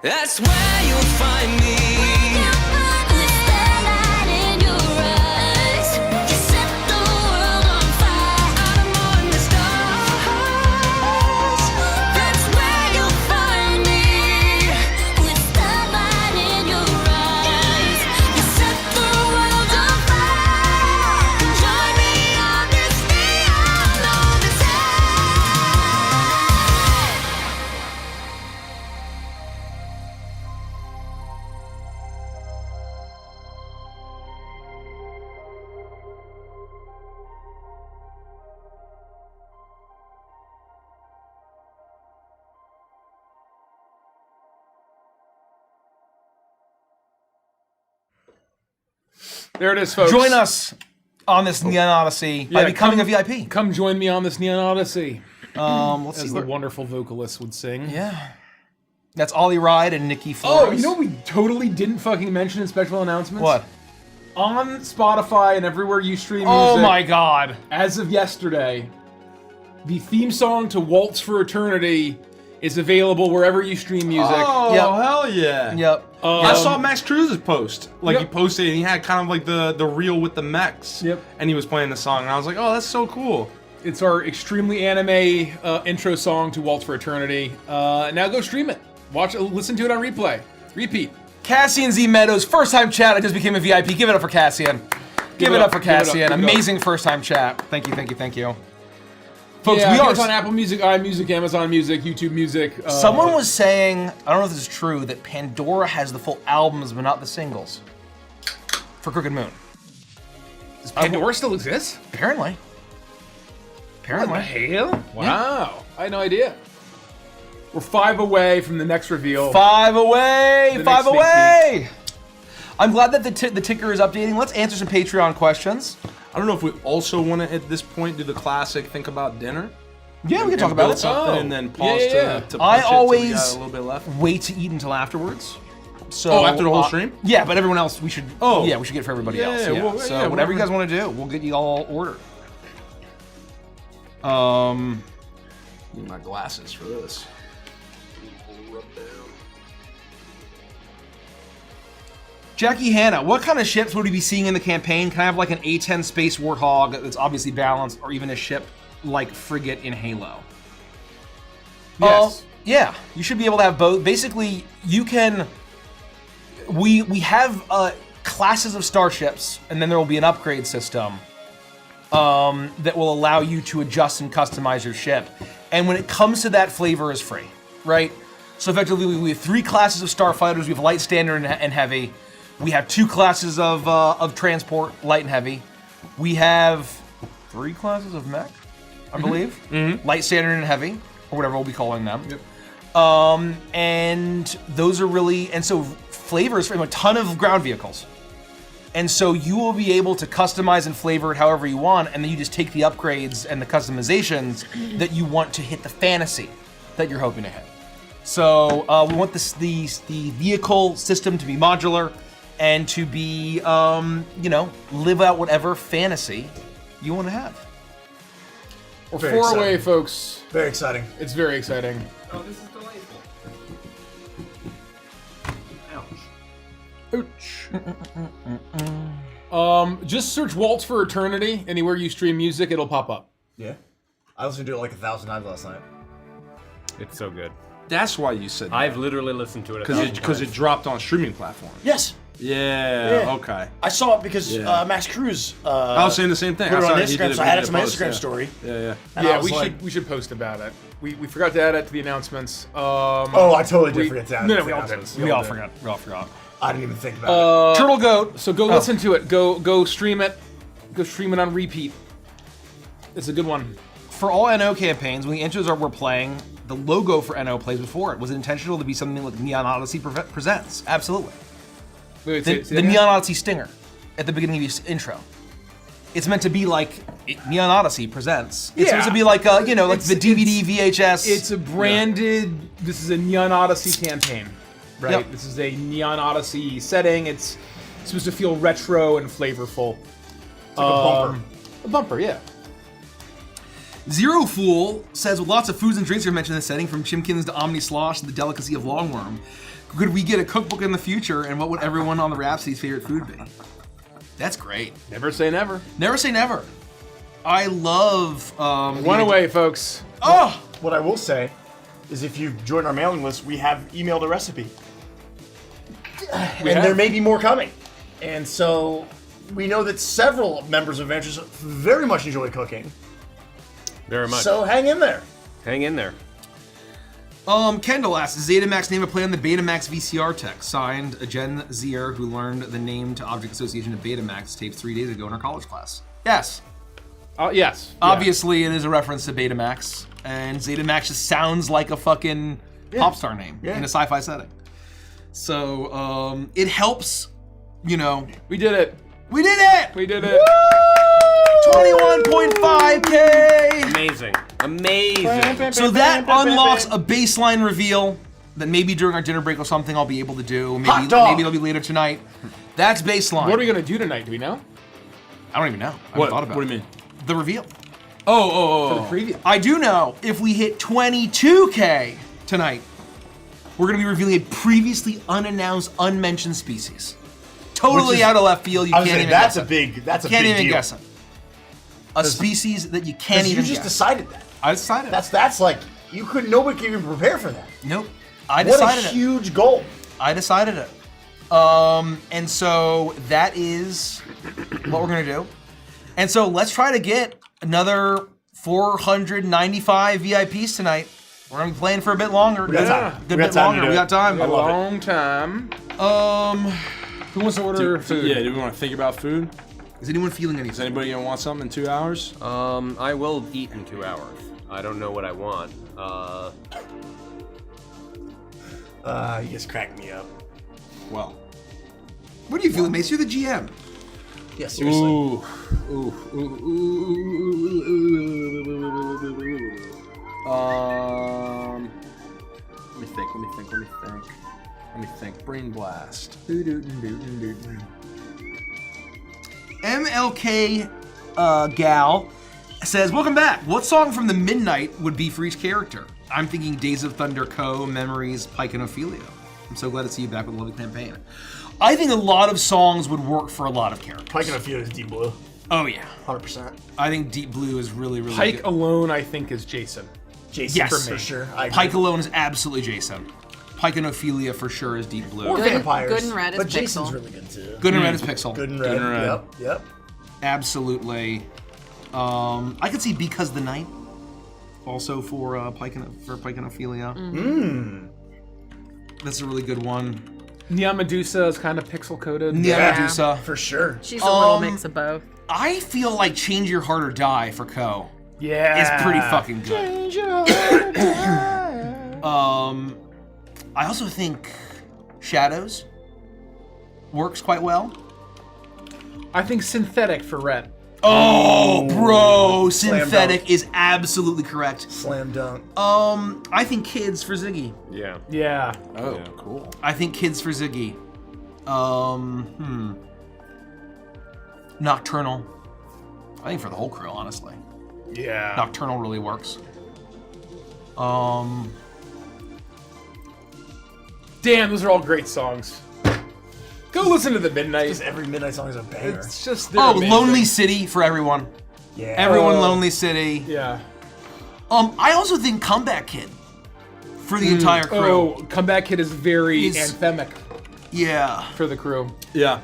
Speaker 12: That's where you'll find me. With starlight in your eyes, you set the world on fire. I'm on the stars. That's where you'll find me. With starlight in your eyes, you set the world on fire. Join me on this neon odyssey.
Speaker 11: There it is, folks.
Speaker 6: Join us on this Neon Odyssey by becoming a VIP.
Speaker 11: Come join me on this Neon Odyssey.
Speaker 6: Let's
Speaker 11: As
Speaker 6: see.
Speaker 11: the wonderful vocalist would sing.
Speaker 6: Yeah. That's Ollie Ride and Nikki Flores.
Speaker 11: Oh, you know what we totally didn't fucking mention in special announcements?
Speaker 6: What?
Speaker 11: On Spotify and everywhere you stream music.
Speaker 6: Oh my god.
Speaker 11: As of yesterday, the theme song to Waltz for Eternity is available wherever you stream music.
Speaker 3: Oh,
Speaker 6: Yep.
Speaker 3: hell yeah.
Speaker 6: Yep.
Speaker 3: I saw Max Cruz's post. Like,
Speaker 11: Yep.
Speaker 3: he posted it, and he had kind of like the reel with the mechs.
Speaker 11: Yep.
Speaker 3: And he was playing the song, and I was like, oh, that's so cool.
Speaker 11: It's our extremely anime intro song to Waltz for Eternity. Now go stream it. Watch it, listen to it on replay. Repeat.
Speaker 6: Cassian Z Meadows, first time chat. I just became a VIP. Give it up for Cassian. Give it up for
Speaker 11: give it up,
Speaker 6: Cassian.
Speaker 11: give it up.
Speaker 6: Amazing first time chat. Thank you, thank you, thank you. Folks,
Speaker 11: Yeah,
Speaker 6: we are
Speaker 11: it's on Apple Music, iMusic, Amazon Music, YouTube Music.
Speaker 6: Someone was saying, I don't know if this is true, that Pandora has the full albums but not the singles for Crooked Moon.
Speaker 11: Does Pandora still exist?
Speaker 6: Apparently.
Speaker 11: What the hell? Wow. I had no idea. We're 5 away from the next reveal.
Speaker 6: 5 away!
Speaker 11: The
Speaker 6: 5
Speaker 11: next sneak
Speaker 6: away! I'm glad that the ticker is updating. Let's answer some Patreon questions.
Speaker 3: I don't know if we also want to, at this point, do the classic think about dinner.
Speaker 6: Yeah, we can
Speaker 3: And
Speaker 6: talk about
Speaker 3: build
Speaker 6: it.
Speaker 3: something and then pause
Speaker 11: yeah.
Speaker 3: to push
Speaker 6: I
Speaker 3: it till we
Speaker 6: always
Speaker 3: got a little bit left.
Speaker 6: wait to eat until afterwards. So
Speaker 3: after the whole stream?
Speaker 6: Yeah, but everyone else we should.
Speaker 3: Oh.
Speaker 6: Yeah, we should get it for everybody
Speaker 3: Yeah,
Speaker 6: else.
Speaker 3: yeah,
Speaker 6: Yeah.
Speaker 3: well,
Speaker 6: so
Speaker 3: yeah,
Speaker 6: whatever you
Speaker 3: whatever.
Speaker 6: guys want to do, we'll get you all ordered.
Speaker 3: Need my glasses for this.
Speaker 6: Jackie Hanna, what kind of ships would we be seeing in the campaign? Can I have like an A-10 Space Warthog that's obviously balanced, or even a ship like Frigate in Halo?
Speaker 11: Yes.
Speaker 6: Yeah, you should be able to have both. Basically, you can. We have classes of starships, and then there will be an upgrade system that will allow you to adjust and customize your ship. And when it comes to that, flavor is free, right? So effectively, we have 3 classes of starfighters. We have light, standard, and heavy. We have 2 classes of transport, light and heavy. We have 3 classes of mech, I believe. Light, standard, and heavy, or whatever we'll be calling them.
Speaker 11: Yep.
Speaker 6: And those are really, and so flavor is from a ton of ground vehicles. And so you will be able to customize and flavor it however you want, and then you just take the upgrades and the customizations that you want to hit the fantasy that you're hoping to hit. So we want the vehicle system to be modular and to be, live out whatever fantasy you want to have.
Speaker 11: We're
Speaker 1: Very
Speaker 11: 4 away,
Speaker 1: exciting.
Speaker 11: folks.
Speaker 1: Very exciting.
Speaker 11: It's very exciting.
Speaker 2: Oh, this is delightful. Ouch.
Speaker 11: Just search Waltz for Eternity anywhere you stream music. It'll pop up.
Speaker 1: Yeah. I listened to it like 1,000 times last night.
Speaker 2: It's so good.
Speaker 3: That's why you said that.
Speaker 2: I've literally listened to it
Speaker 3: Because it dropped on streaming platforms.
Speaker 1: Yes.
Speaker 3: Yeah,
Speaker 1: Yeah.
Speaker 3: okay.
Speaker 1: I saw it because
Speaker 3: Yeah.
Speaker 1: Max Cruz.
Speaker 3: I was saying the same thing.
Speaker 1: Put it
Speaker 3: I
Speaker 1: on
Speaker 3: saw he
Speaker 1: Instagram,
Speaker 3: did
Speaker 1: so I had it
Speaker 3: a
Speaker 1: to my
Speaker 3: post,
Speaker 1: Instagram
Speaker 3: yeah.
Speaker 1: story.
Speaker 3: Yeah.
Speaker 1: And I
Speaker 11: Yeah,
Speaker 1: was
Speaker 11: we should post about it. We forgot to add it to the announcements.
Speaker 1: Oh, I totally did forget to add it
Speaker 11: No,
Speaker 1: to
Speaker 11: we
Speaker 1: the
Speaker 11: all did.
Speaker 1: announcements.
Speaker 6: We all
Speaker 11: did.
Speaker 6: forgot. We all forgot.
Speaker 1: I didn't even think about it.
Speaker 6: Turtle Goat.
Speaker 11: So go listen to it. Go stream it. Go stream it on repeat. It's a good one.
Speaker 6: For all NO campaigns, when the intros were playing, the logo for NO plays before it. Was it intentional to be something like Neon Odyssey presents? Absolutely.
Speaker 11: Wait,
Speaker 6: The
Speaker 11: say that
Speaker 6: Neon
Speaker 11: again?
Speaker 6: Odyssey stinger at the beginning of your intro. It's meant to be like Neon Odyssey presents. It's supposed to be like like the DVD, VHS.
Speaker 11: It's a branded. This is a Neon Odyssey campaign, right?
Speaker 6: Yep.
Speaker 11: This is a Neon Odyssey setting. It's supposed to feel retro and flavorful.
Speaker 1: It's like a bumper.
Speaker 11: A bumper, yeah.
Speaker 6: Zero Fool says, with lots of foods and drinks are mentioned in the setting, from chimkins to Omni Slosh to the delicacy of longworm, Could we get a cookbook in the future, and what would everyone on the Rhapsody's favorite food be? That's great.
Speaker 11: Never say never.
Speaker 6: Never say never. I love.
Speaker 11: One away, folks.
Speaker 6: Oh!
Speaker 1: What I will say is if you've joined our mailing list, we have emailed a recipe. And there may be more coming. And so we know that several members of Adventures very much enjoy cooking.
Speaker 2: Very much.
Speaker 1: So hang in there.
Speaker 2: Hang in there.
Speaker 6: Kendall asks, does Betamax name a play on the Betamax VCR tech? Signed, a Jen Zier, who learned the name to object association of Betamax tape 3 days ago in our college class. Yes.
Speaker 11: Yes.
Speaker 6: Obviously, it is a reference to Betamax, and Betamax just sounds like a fucking pop star name in a sci-fi setting. So, it helps, you know.
Speaker 11: We did it.
Speaker 6: We did it!
Speaker 11: We did it.
Speaker 6: 21.5K!
Speaker 2: Amazing. Amazing.
Speaker 6: So that unlocks a baseline reveal that maybe during our dinner break or something I'll be able to do. Maybe it'll be later tonight. That's baseline.
Speaker 11: What are we gonna do tonight? Do we know?
Speaker 6: I don't even know. I haven't thought about it.
Speaker 3: What do you mean?
Speaker 6: The reveal.
Speaker 11: For the preview.
Speaker 6: I do know if we hit 22K tonight, we're going to be revealing a previously unannounced, unmentioned species. Totally out of left field. You can't even guess it.
Speaker 1: That's a
Speaker 6: Can't
Speaker 1: big
Speaker 6: even
Speaker 1: deal.
Speaker 6: guess it. A species that you can't even
Speaker 1: You
Speaker 6: guess.
Speaker 1: just decided that.
Speaker 6: I decided.
Speaker 1: That's like nobody can even prepare for that.
Speaker 6: Nope. I
Speaker 1: What
Speaker 6: decided
Speaker 1: a
Speaker 6: it.
Speaker 1: huge goal.
Speaker 6: I decided it. And so that is what we're gonna do. And so let's try to get another 495 VIPs tonight. We're gonna be playing for a bit longer.
Speaker 1: We got time.
Speaker 6: Good
Speaker 1: We got
Speaker 6: bit
Speaker 1: time to
Speaker 6: longer.
Speaker 1: do
Speaker 6: We
Speaker 1: it.
Speaker 6: got time.
Speaker 11: A long time. Who wants to order food?
Speaker 3: Yeah, do we want to think about food?
Speaker 6: Is anyone feeling
Speaker 3: Is
Speaker 6: anything?
Speaker 3: anybody gonna want something in 2 hours?
Speaker 2: I will eat in 2 hours. I don't know what I want.
Speaker 1: You just cracked me up.
Speaker 3: Well.
Speaker 6: What are you feeling, Mace? You're the GM.
Speaker 1: Yeah, seriously.
Speaker 3: Let me think. Brain blast.
Speaker 6: MLK Gal says, welcome back. What song from the Midnight would be for each character? I'm thinking Days of Thunder Co., Memories, Pike and Ophelia. I'm so glad to see you back with a lovely campaign. I think a lot of songs would work for a lot of characters.
Speaker 1: Pike and Ophelia is Deep Blue.
Speaker 6: Oh yeah.
Speaker 1: 100%.
Speaker 6: I think Deep Blue is really, really
Speaker 11: Pike
Speaker 6: good.
Speaker 11: alone, I think, is Jason.
Speaker 1: Jason
Speaker 6: Yes.
Speaker 1: for sure. I agree.
Speaker 6: Pike alone is absolutely Jason. Pike and Ophelia for sure is Deep Blue.
Speaker 1: Or vampires.
Speaker 5: Good and Red is
Speaker 1: But
Speaker 5: Pixel.
Speaker 1: Jason's really good too.
Speaker 6: Good and Red is Pixel.
Speaker 1: Good and Red.
Speaker 3: and Red.
Speaker 1: Yep.
Speaker 6: Absolutely. I could see Because the Night also for Pike and Ophelia. That's a really good one.
Speaker 11: Neon Medusa is kind of pixel coded.
Speaker 6: Neon Medusa.
Speaker 1: For sure.
Speaker 5: She's a little mix of both.
Speaker 6: I feel like Change Your Heart or Die for Co.
Speaker 11: Yeah.
Speaker 6: is pretty fucking good. I also think Shadows works quite well.
Speaker 11: I think Synthetic for Red.
Speaker 6: Oh, bro,
Speaker 1: Slam
Speaker 6: Synthetic
Speaker 1: dunk.
Speaker 6: is absolutely correct.
Speaker 1: Slam dunk.
Speaker 6: I think Kids for Ziggy.
Speaker 2: Yeah.
Speaker 11: Yeah.
Speaker 3: Oh, cool.
Speaker 6: I think Kids for Ziggy. Nocturnal. I think for the whole crew, honestly.
Speaker 11: Yeah.
Speaker 6: Nocturnal really works.
Speaker 11: Damn, those are all great songs. Go listen to the Midnight.
Speaker 1: Because every Midnight song is a banger.
Speaker 11: It's just
Speaker 6: Lonely City for everyone.
Speaker 1: Yeah.
Speaker 6: Everyone, Lonely City.
Speaker 11: Yeah.
Speaker 6: I also think Comeback Kid for the entire crew.
Speaker 11: Oh, Comeback Kid is very
Speaker 6: He's-
Speaker 11: anthemic
Speaker 6: Yeah.
Speaker 11: for the crew.
Speaker 3: Yeah.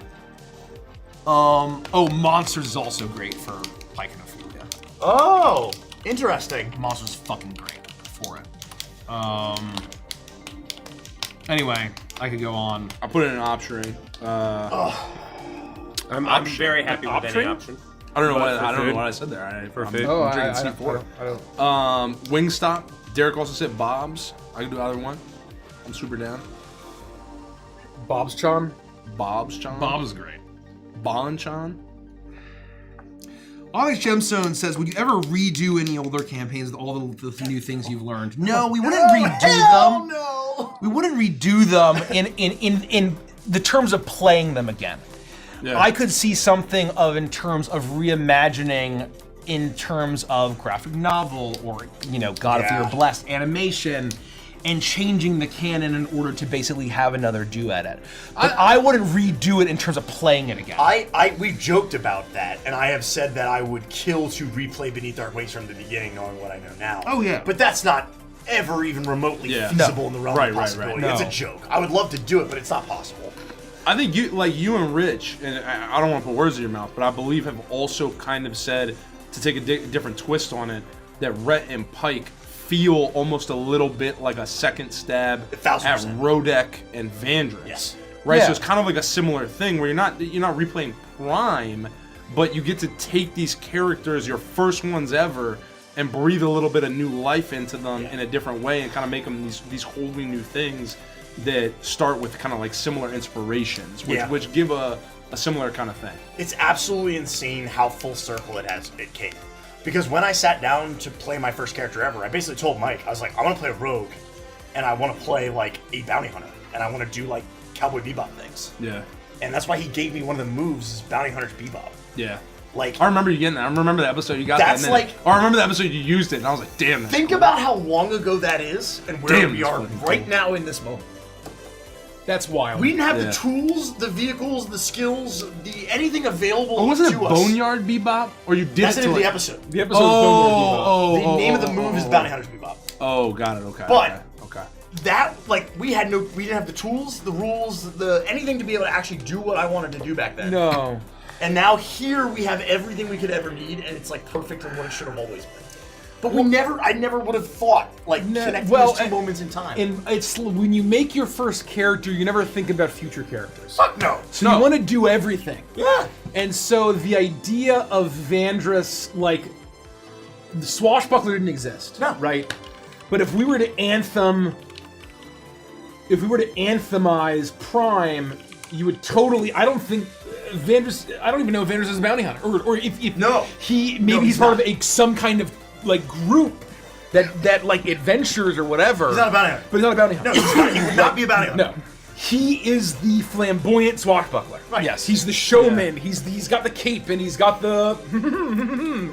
Speaker 6: Monsters is also great for Pike and Ophelia.
Speaker 1: Oh, interesting.
Speaker 6: Monsters is fucking great for it. Anyway, I could go on.
Speaker 3: I'll put it in an option.
Speaker 2: I'm very happy with any option.
Speaker 3: I don't know what
Speaker 2: For
Speaker 3: I don't know
Speaker 2: food?
Speaker 3: what I said there. I'm
Speaker 2: food?
Speaker 3: drinking C4.
Speaker 11: I don't.
Speaker 3: Wingstop. Derek also said Bob's. I can do either one. I'm super down.
Speaker 11: Bob's Chon.
Speaker 3: Bob's Chon.
Speaker 6: Bob is great.
Speaker 3: Balanchon.
Speaker 6: Alex Gemstone says, would you ever redo any older campaigns with all the new things you've learned? No, we wouldn't redo them.
Speaker 1: No.
Speaker 6: We wouldn't redo them in the terms of playing them again.
Speaker 3: Yeah.
Speaker 6: I could see something in terms of reimagining in terms of graphic novel or, God, if you're blessed, animation, and changing the canon in order to basically have another duet at it. But I wouldn't redo it in terms of playing it again.
Speaker 1: We joked about that, and I have said that I would kill to replay Beneath Dark Waves from the beginning, knowing what I know now.
Speaker 3: Oh, yeah.
Speaker 1: But that's not ever even remotely feasible in the realm of possibility.
Speaker 3: Right.
Speaker 1: It's
Speaker 3: No.
Speaker 1: a joke. I would love to do it, but it's not possible.
Speaker 3: I think you and Rich, and I don't want to put words in your mouth, but I believe have also kind of said, to take a different twist on it, that Rhett and Pike feel almost a little bit like a second stab at
Speaker 1: 1,000%.
Speaker 3: Rodek and Vandris.
Speaker 1: Yes.
Speaker 3: Right?
Speaker 6: Yeah.
Speaker 3: So it's kind of like a similar thing where you're not replaying Prime, but you get to take these characters, your first ones ever, and breathe a little bit of new life into them in a different way and kind of make them these wholly new things that start with kind of like similar inspirations, which give a similar kind of thing.
Speaker 1: It's absolutely insane how full circle it came. Because when I sat down to play my first character ever, I basically told Mike, I was like, I want to play a rogue, and I want to play like a bounty hunter, and I want to do like Cowboy Bebop things.
Speaker 3: Yeah.
Speaker 1: And that's why he gave me one of the moves is Bounty Hunter's Bebop.
Speaker 3: Yeah.
Speaker 1: Like,
Speaker 3: I remember you getting that. I remember the episode you got
Speaker 1: that's
Speaker 3: that.
Speaker 1: like,
Speaker 3: I remember the episode you used it, and I was like, damn.
Speaker 1: Think about how long ago that is, and where
Speaker 3: Damn,
Speaker 1: we
Speaker 3: that's
Speaker 1: are
Speaker 3: fucking
Speaker 1: right
Speaker 3: cool.
Speaker 1: now in this moment.
Speaker 11: That's wild.
Speaker 1: We didn't have the tools, the vehicles, the skills, anything available
Speaker 3: Oh, wasn't it
Speaker 1: to us.
Speaker 3: Boneyard Bebop? Or you did
Speaker 1: That's
Speaker 3: it
Speaker 1: the name
Speaker 3: to
Speaker 1: of the
Speaker 3: like-
Speaker 1: episode.
Speaker 11: The episode was
Speaker 1: The name of the move is Bounty Hunter's Bebop.
Speaker 3: Oh, got it. Okay.
Speaker 1: But
Speaker 3: okay.
Speaker 1: that, like, we didn't have the tools, the rules, anything to be able to actually do what I wanted to do back then.
Speaker 11: No.
Speaker 1: And now here we have everything we could ever need, and it's like perfect and what it should have always been. But I never would have thought, like, connecting those two moments in time.
Speaker 11: And it's when you make your first character, you never think about future characters.
Speaker 1: Fuck no.
Speaker 11: So you want to do everything.
Speaker 1: Yeah.
Speaker 11: And so the idea of Vandris, like, the swashbuckler didn't exist.
Speaker 1: No.
Speaker 11: Right? But if we were to anthemize Prime, you would totally, I don't think Vandris, I don't even know if Vandris is a bounty hunter. Or if
Speaker 1: no.
Speaker 11: He's part of some kind of, like, group that like adventures or whatever.
Speaker 1: He's not a bounty hunter.
Speaker 11: But he's not a bounty hunter.
Speaker 1: No, he's not. He would not be a bounty hunter.
Speaker 11: No. He is the flamboyant swashbuckler.
Speaker 1: Right.
Speaker 11: Yes. He's the showman. Yeah. He's got the cape and he's got the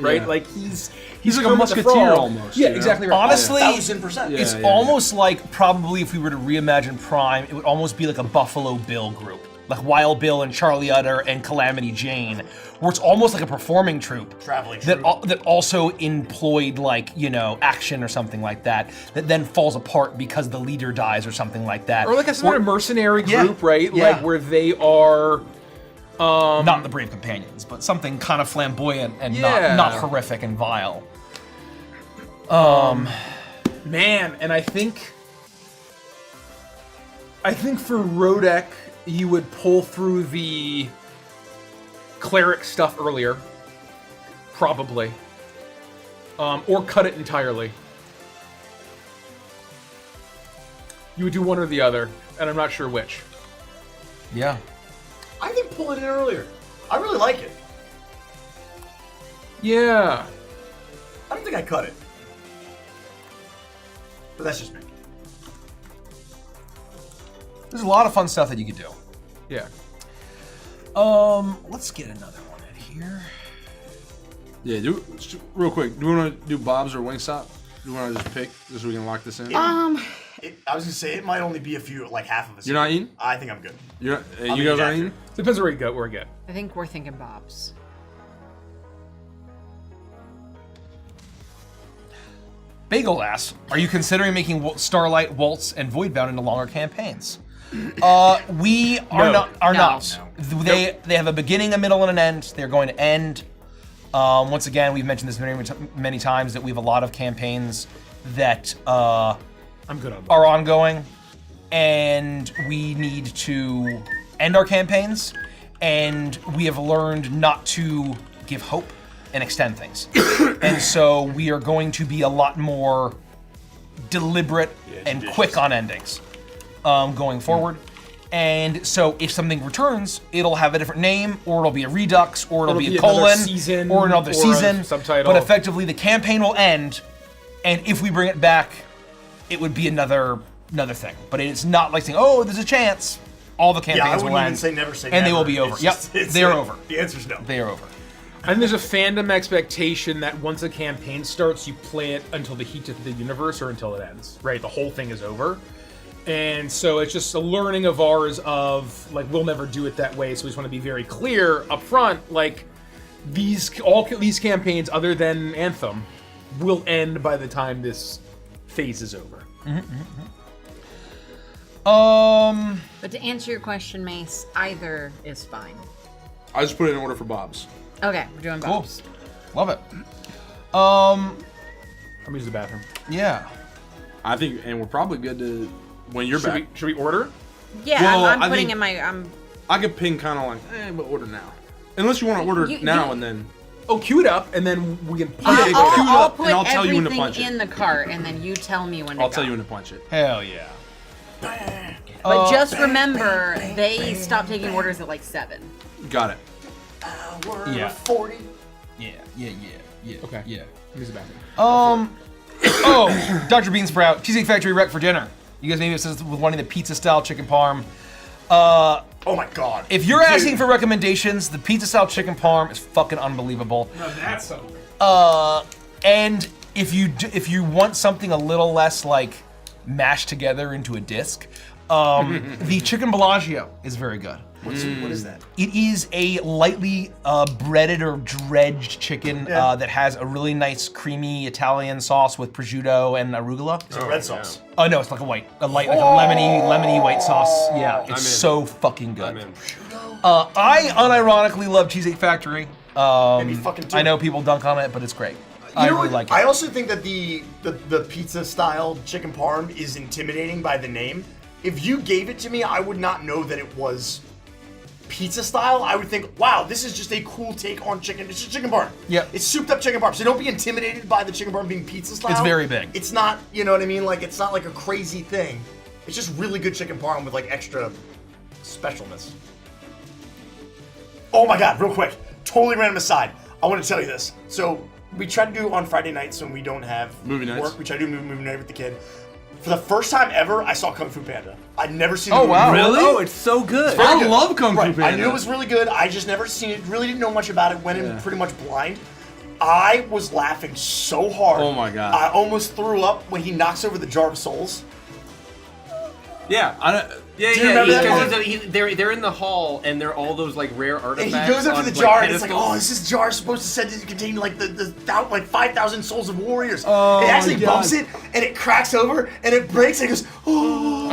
Speaker 11: right.
Speaker 3: Yeah.
Speaker 11: Like he's
Speaker 3: like a
Speaker 11: Kermit the
Speaker 3: musketeer
Speaker 11: Frog.
Speaker 3: almost.
Speaker 11: Yeah,
Speaker 3: you know?
Speaker 11: exactly right.
Speaker 6: Honestly,
Speaker 1: 1,000%.
Speaker 6: It's almost like probably if we were to reimagine Prime, it would almost be like a Buffalo Bill group. Like Wild Bill and Charlie Utter and Calamity Jane, where it's almost like a performing troupe.
Speaker 1: Traveling troupe.
Speaker 6: That also employed, like, action or something like that then falls apart because the leader dies or something like that.
Speaker 11: Or like a sort of mercenary group,
Speaker 6: Yeah,
Speaker 11: right?
Speaker 6: yeah.
Speaker 11: Like where they are
Speaker 6: not the Brave Companions, but something kind of flamboyant and not horrific and vile.
Speaker 11: Man, and I think for Rodek, you would pull through the cleric stuff earlier, probably, or cut it entirely. You would do one or the other, and I'm not sure which.
Speaker 6: Yeah.
Speaker 1: I think pull it in earlier. I really like it.
Speaker 11: Yeah.
Speaker 1: I don't think I cut it. But that's just me.
Speaker 6: There's a lot of fun stuff that you could do.
Speaker 11: Yeah.
Speaker 6: Let's get another one in here.
Speaker 3: Yeah, real quick. Do you want to do Bob's or Wingstop? Do you want to just pick just so we can lock this in?
Speaker 1: I was gonna say it might only be a few, like half of us.
Speaker 3: You're not eating?
Speaker 1: I think I'm good.
Speaker 3: You're not,
Speaker 1: I'll
Speaker 3: you
Speaker 1: eat
Speaker 3: guys aren't
Speaker 1: after.
Speaker 3: eating?
Speaker 11: Depends where we get.
Speaker 5: I think we're thinking Bob's.
Speaker 6: Bagel asks, are you considering making Starlight, Waltz, and Voidbound into longer campaigns? We are not. They have a beginning, a middle, and an end. They're going to end. Once again, we've mentioned this many times that we have a lot of campaigns that
Speaker 11: I'm good on that.
Speaker 6: are ongoing, and we need to end our campaigns. And we have learned not to give hope and extend things. And so we are going to be a lot more deliberate and quick on endings going forward. And so if something returns, it'll have a different name, or it'll be a redux, or it'll be a colon,
Speaker 11: season,
Speaker 6: or another season.
Speaker 11: Subtitle.
Speaker 6: But effectively, the campaign will end, and if we bring it back, it would be another thing. But it's not like saying, oh, there's a chance. All the campaigns
Speaker 1: Yeah, I
Speaker 6: will
Speaker 1: wouldn't
Speaker 6: end.
Speaker 1: even say never say
Speaker 6: and
Speaker 1: never.
Speaker 6: they will be over.
Speaker 1: It's
Speaker 6: Yep,
Speaker 1: just-
Speaker 6: they're over.
Speaker 1: The answer's no.
Speaker 6: They are over.
Speaker 4: think there's a fandom expectation that once a campaign starts, you play it until the heat of the universe or until it ends, right? The whole thing is over. And so it's just a learning of ours of, like, we'll never do it that way, so we just want to be very clear up front, like, these campaigns, other than Anthem, will end by the time this phase is over.
Speaker 5: But to answer your question, Mace, either is fine.
Speaker 3: I just put it in order for Bob's.
Speaker 5: Okay, we're doing
Speaker 6: Cool.
Speaker 5: Bob's.
Speaker 6: Love it.
Speaker 4: I'm gonna use the bathroom.
Speaker 6: Yeah.
Speaker 3: I think, and we're probably good to when you're back.
Speaker 4: Should we order?
Speaker 5: Yeah,
Speaker 3: Well,
Speaker 5: I'm
Speaker 3: I
Speaker 5: putting
Speaker 3: think-
Speaker 5: in my.
Speaker 3: I could ping kind of like, we'll order now. Unless you want to order now and then.
Speaker 4: Oh, queue it up, and then we can punch
Speaker 3: Yeah,
Speaker 4: it.
Speaker 3: queue it
Speaker 5: I'll
Speaker 3: up,
Speaker 5: put
Speaker 3: and I'll tell you when to
Speaker 5: everything
Speaker 3: punch it.
Speaker 5: in the cart, and then you tell me when to
Speaker 3: I'll
Speaker 5: go.
Speaker 3: tell you when to punch it.
Speaker 6: Hell yeah.
Speaker 5: But just remember, they stop taking orders at like 7.
Speaker 3: Got it.
Speaker 6: Yeah.
Speaker 1: 40.
Speaker 6: Yeah.
Speaker 4: Okay.
Speaker 6: Yeah.
Speaker 4: Use the bathroom.
Speaker 6: Oh, Dr. Bean Sprout, Cheesecake Factory rec for dinner. You guys maybe obsessed with wanting the pizza-style chicken parm.
Speaker 1: Oh my god.
Speaker 6: If you're asking for recommendations, the pizza-style chicken parm is fucking unbelievable.
Speaker 11: Now that's something.
Speaker 6: And if you want something a little less like mashed together into a disc, the chicken Bellagio is very good.
Speaker 1: What is that?
Speaker 6: It is a lightly breaded or dredged chicken that has a really nice creamy Italian sauce with prosciutto and arugula.
Speaker 1: It's a red sauce.
Speaker 6: Oh no, it's like a lemony white sauce. Yeah, it's so fucking good.
Speaker 9: I'm in.
Speaker 6: I unironically love Cheesecake Factory.
Speaker 1: Maybe fucking too.
Speaker 6: I know people dunk on it, but it's great.
Speaker 1: You
Speaker 6: I
Speaker 1: know
Speaker 6: really
Speaker 1: what?
Speaker 6: like it.
Speaker 1: I also think that the pizza style chicken parm is intimidating by the name. If you gave it to me, I would not know that it was pizza style. I would think, wow, this is just a cool take on chicken. It's just chicken parm.
Speaker 6: Yep.
Speaker 1: It's souped up chicken parm. So don't be intimidated by the chicken parm being pizza style.
Speaker 6: It's very big.
Speaker 1: It's not, you know what I mean? Like, it's not like a crazy thing. It's just really good chicken parm with like extra specialness. Oh my god, real quick. Totally random aside. I want to tell you this. So we try to do on Friday nights when we don't have
Speaker 3: Movie nights.
Speaker 1: work. We try to do movie night with the kid. For the first time ever, I saw Kung Fu Panda. I'd never seen the movie.
Speaker 6: wow.
Speaker 3: Really?
Speaker 2: Oh, it's so good.
Speaker 1: Very
Speaker 3: I
Speaker 1: good.
Speaker 3: love Kung Fu
Speaker 1: Right.
Speaker 3: Panda.
Speaker 1: I knew it was really good. I just never seen it. Really didn't know much about it. Went in pretty much blind. I was laughing so hard.
Speaker 3: Oh my God.
Speaker 1: I almost threw up when he knocks over the jar of souls.
Speaker 2: Yeah.
Speaker 1: Do you remember that
Speaker 2: because
Speaker 1: part?
Speaker 2: they're in the hall and they're all those like rare
Speaker 1: And
Speaker 2: artifacts.
Speaker 1: he goes up to
Speaker 2: on,
Speaker 1: the
Speaker 2: like,
Speaker 1: jar and it's like,
Speaker 2: pedestals.
Speaker 1: oh, is this jar supposed to contain like the 5,000 souls of warriors?
Speaker 3: Oh
Speaker 1: it actually
Speaker 3: my God.
Speaker 1: bumps it and it cracks over and it breaks and it goes, oh.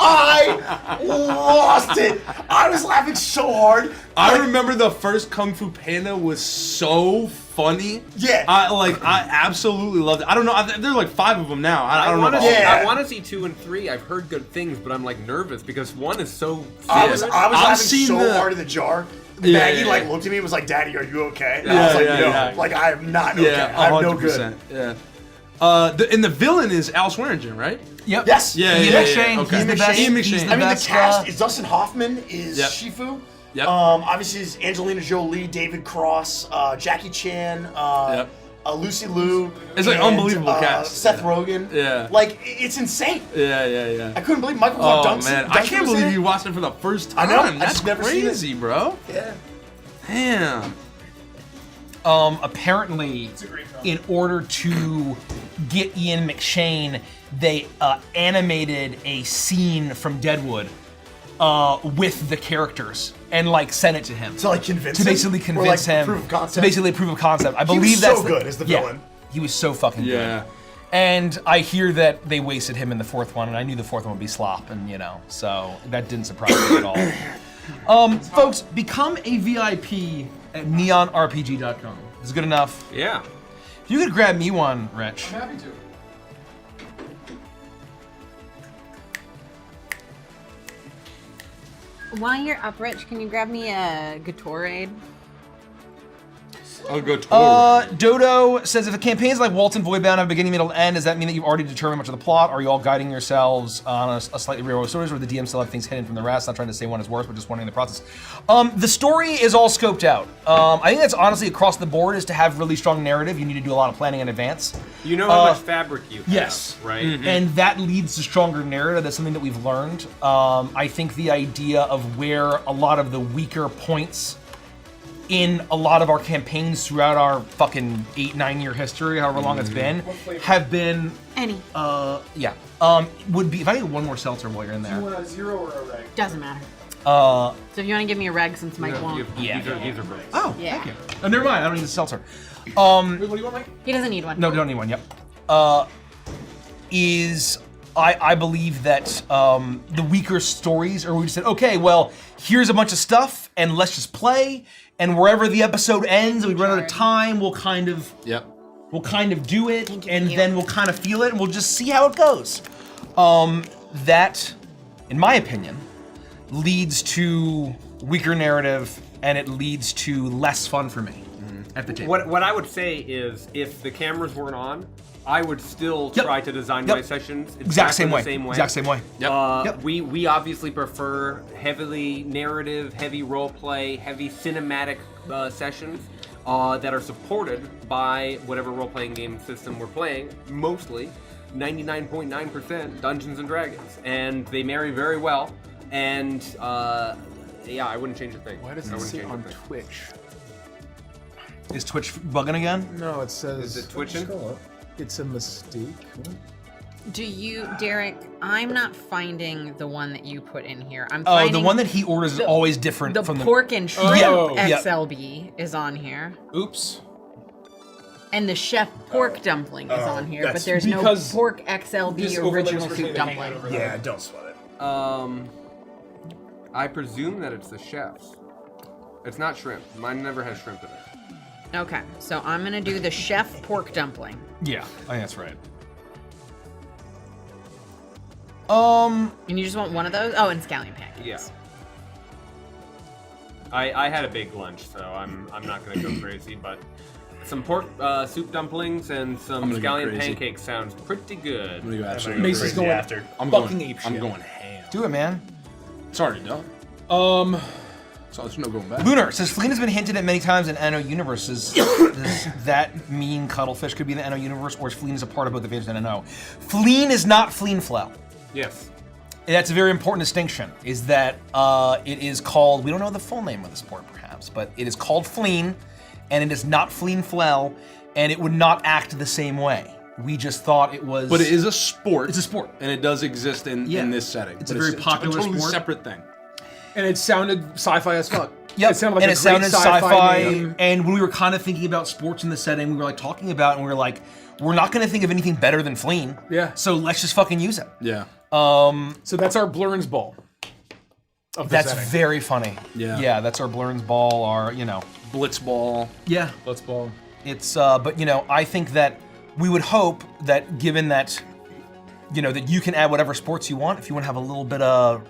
Speaker 1: I lost it. I was laughing so hard.
Speaker 3: I remember the first Kung Fu Panda was so funny.
Speaker 1: Yeah.
Speaker 3: I absolutely loved it. I don't know. There's like 5 of them now. I don't know.
Speaker 2: want to
Speaker 3: about
Speaker 2: see.
Speaker 1: Yeah.
Speaker 2: I want to see 2 and 3. I've heard good things, but I'm like nervous because 1 is so.
Speaker 1: I was
Speaker 2: good.
Speaker 1: laughing
Speaker 3: seen
Speaker 1: so
Speaker 3: the-
Speaker 1: hard in the jar.
Speaker 3: Yeah,
Speaker 1: Maggie
Speaker 3: yeah,
Speaker 1: like
Speaker 3: yeah.
Speaker 1: looked at me and was like, "Daddy, are you okay?" And
Speaker 3: Yeah,
Speaker 1: I was like,
Speaker 3: yeah,
Speaker 1: "No,
Speaker 3: yeah.
Speaker 1: like I am not okay.
Speaker 3: Yeah,
Speaker 1: I'm no
Speaker 3: 100%.
Speaker 1: good."
Speaker 3: Yeah. And the villain is Al Swearingen, right?
Speaker 6: Yep.
Speaker 1: Yes.
Speaker 3: Yeah,
Speaker 6: Ian
Speaker 3: yeah,
Speaker 6: McShane.
Speaker 3: yeah. Okay.
Speaker 6: He's the best.
Speaker 3: Ian McShane.
Speaker 6: He's the
Speaker 1: I mean, the
Speaker 6: best,
Speaker 1: cast is Dustin Hoffman is
Speaker 3: Yep.
Speaker 1: Shifu.
Speaker 3: Yep.
Speaker 1: Obviously, is Angelina Jolie, David Cross, Jackie Chan,
Speaker 3: Yep.
Speaker 1: Lucy Liu.
Speaker 3: It's like
Speaker 1: and,
Speaker 3: unbelievable cast.
Speaker 1: Seth
Speaker 3: Yeah.
Speaker 1: Rogen.
Speaker 3: Yeah.
Speaker 1: Like it's insane.
Speaker 3: Yeah.
Speaker 1: I couldn't believe Michael Clark
Speaker 3: Oh
Speaker 1: Duncan.
Speaker 3: man, I
Speaker 1: Duncan
Speaker 3: can't
Speaker 1: was in
Speaker 3: believe
Speaker 1: it.
Speaker 3: you watched it for the first
Speaker 1: I
Speaker 3: time.
Speaker 1: know, I
Speaker 3: That's
Speaker 1: just never seen it.
Speaker 3: crazy, bro.
Speaker 1: Yeah.
Speaker 3: Damn.
Speaker 6: Apparently, in order to get Ian McShane, they animated a scene from Deadwood with the characters and like sent it to him
Speaker 1: To like convince
Speaker 6: to
Speaker 1: him?
Speaker 6: basically
Speaker 1: Or,
Speaker 6: convince
Speaker 1: like,
Speaker 6: him.
Speaker 1: proof of concept?
Speaker 6: To basically proof of concept. I
Speaker 1: He was
Speaker 6: believe
Speaker 1: so
Speaker 6: that's
Speaker 1: good as the
Speaker 6: yeah,
Speaker 1: villain.
Speaker 6: He was so fucking
Speaker 3: Yeah.
Speaker 6: good. And I hear that they wasted him in the 4th one, and I knew the 4th one would be slop, and so that didn't surprise me at all. Folks, become a VIP at neonrpg.com. Is it good enough?
Speaker 2: Yeah.
Speaker 6: If you could grab me one, Rich.
Speaker 11: I'm happy to.
Speaker 5: While you're up, Rich, can you grab me a Gatorade?
Speaker 3: I'll go totally.
Speaker 6: Dodo says, if the campaign's like Waltz and Voidbound have a beginning, middle, and end, does that mean that you've already determined much of the plot? Are you all guiding yourselves on a slightly real stories, or the DM still have things hidden from the rest? Not trying to say one is worse, but just wondering the process. The story is all scoped out. I think that's honestly across the board is to have really strong narrative. You need to do a lot of planning in advance.
Speaker 2: You know how much fabric you have,
Speaker 6: Yes.
Speaker 2: right?
Speaker 6: And that leads to stronger narrative. That's something that we've learned. I think the idea of where a lot of the weaker points in a lot of our campaigns throughout our fucking 8-9 year history, however long it's been, have been
Speaker 5: Any.
Speaker 6: would be if I get one more seltzer while you're in
Speaker 11: Do you
Speaker 6: there.
Speaker 11: want a zero or a reg?
Speaker 5: Doesn't matter.
Speaker 6: Uh,
Speaker 5: So if you want to give me a reg, since Mike won't.
Speaker 6: yeah.
Speaker 2: These are great.
Speaker 6: Oh,
Speaker 5: Yeah.
Speaker 6: thank you. Oh, never mind. I don't need the seltzer.
Speaker 11: Wait, what do you want, Mike?
Speaker 5: He doesn't need one.
Speaker 6: No, don't need one. Yep. I believe that the weaker stories are where we just said, okay, well, here's a bunch of stuff, and let's just play, and wherever the episode ends, and we run out of time, we'll kind of do it, and then we'll kind of feel it, and we'll just see how it goes. That, in my opinion, leads to weaker narrative, and it leads to less fun for me at the table.
Speaker 2: What I would say is, if the cameras weren't on, I would still try to design my sessions
Speaker 6: Exact same
Speaker 2: the
Speaker 6: way.
Speaker 2: same way.
Speaker 6: Exact same way.
Speaker 2: We obviously prefer heavily narrative, heavy role play, heavy cinematic sessions that are supported by whatever role playing game system we're playing. Mostly, 99.9% Dungeons and Dragons, and they marry very well. And yeah, I wouldn't change a thing.
Speaker 11: Why does
Speaker 2: I
Speaker 11: it
Speaker 2: wouldn't
Speaker 11: say
Speaker 2: change a
Speaker 11: on
Speaker 2: thing.
Speaker 11: Twitch?
Speaker 6: Is Twitch bugging again?
Speaker 11: No, it says.
Speaker 2: Is it twitching?
Speaker 11: Scroll up. It's a mistake. What?
Speaker 5: Do you, Derek? I'm not finding the one that you put in here. I'm
Speaker 6: Oh,
Speaker 5: finding
Speaker 6: the one that he orders is always different
Speaker 5: the
Speaker 6: from the
Speaker 5: pork and shrimp
Speaker 6: Yeah.
Speaker 5: XLB is on here,
Speaker 11: Oops.
Speaker 5: and the chef pork dumpling is on here, but
Speaker 1: that's
Speaker 5: there's no
Speaker 11: because
Speaker 5: pork XLB
Speaker 11: this overlay was
Speaker 5: original
Speaker 11: originally
Speaker 5: soup
Speaker 11: the
Speaker 5: dumpling.
Speaker 11: hangover.
Speaker 1: Yeah, don't sweat it.
Speaker 2: I presume that it's the chef's. It's not shrimp. Mine never has shrimp in it.
Speaker 5: Okay, so I'm gonna do the chef pork dumpling.
Speaker 6: Yeah, I think that's right.
Speaker 5: And you just want one of those? Oh, and scallion pancakes.
Speaker 2: Yeah. I had a big lunch, so I'm not gonna go crazy, but some pork soup dumplings and some
Speaker 3: I'm gonna go
Speaker 2: scallion
Speaker 3: crazy.
Speaker 2: pancakes sounds pretty good.
Speaker 3: I'm gonna go absolutely
Speaker 11: Mace is
Speaker 3: crazy.
Speaker 11: going
Speaker 1: after.
Speaker 3: I'm
Speaker 11: fucking
Speaker 3: going,
Speaker 11: ape
Speaker 3: I'm
Speaker 11: shit.
Speaker 3: going ham.
Speaker 6: Do it, man.
Speaker 3: It's already done. So there's no going back.
Speaker 6: Lunar says Fleen has been hinted at many times in NO universes. Does that mean Cuttlefish could be in the NO universe, or is Fleen is a part of both Advantage and NO? Fleen is not Fleenflow.
Speaker 2: Yes.
Speaker 6: That's a very important distinction, is that it is called, we don't know the full name of the sport perhaps, but it is called Fleen, and it is not Fleenflow, and it would not act the same way. We just thought it was...
Speaker 3: But it is a sport.
Speaker 6: It's a sport.
Speaker 3: And it does exist in this setting.
Speaker 6: It's a
Speaker 3: But
Speaker 6: very popular
Speaker 3: a totally
Speaker 6: sport.
Speaker 3: separate thing.
Speaker 11: And it sounded sci-fi as fuck.
Speaker 6: Yep.
Speaker 11: It sounded like
Speaker 6: and
Speaker 11: a
Speaker 6: it
Speaker 11: great
Speaker 6: sounded
Speaker 11: sci-fi name.
Speaker 6: And when we were kind of thinking about sports in the setting, we were like talking about, and we were like, we're not going to think of anything better than Fleen.
Speaker 11: Yeah.
Speaker 6: So let's just fucking use it.
Speaker 3: Yeah.
Speaker 11: So that's our Blurns ball. Of the
Speaker 6: That's
Speaker 11: setting.
Speaker 6: very funny.
Speaker 3: Yeah.
Speaker 6: Yeah, that's our Blurns ball, our,
Speaker 3: Blitzball.
Speaker 6: Yeah.
Speaker 11: Let's ball.
Speaker 6: It's, but I think that we would hope that given that, that you can add whatever sports you want. If you want to have a little bit of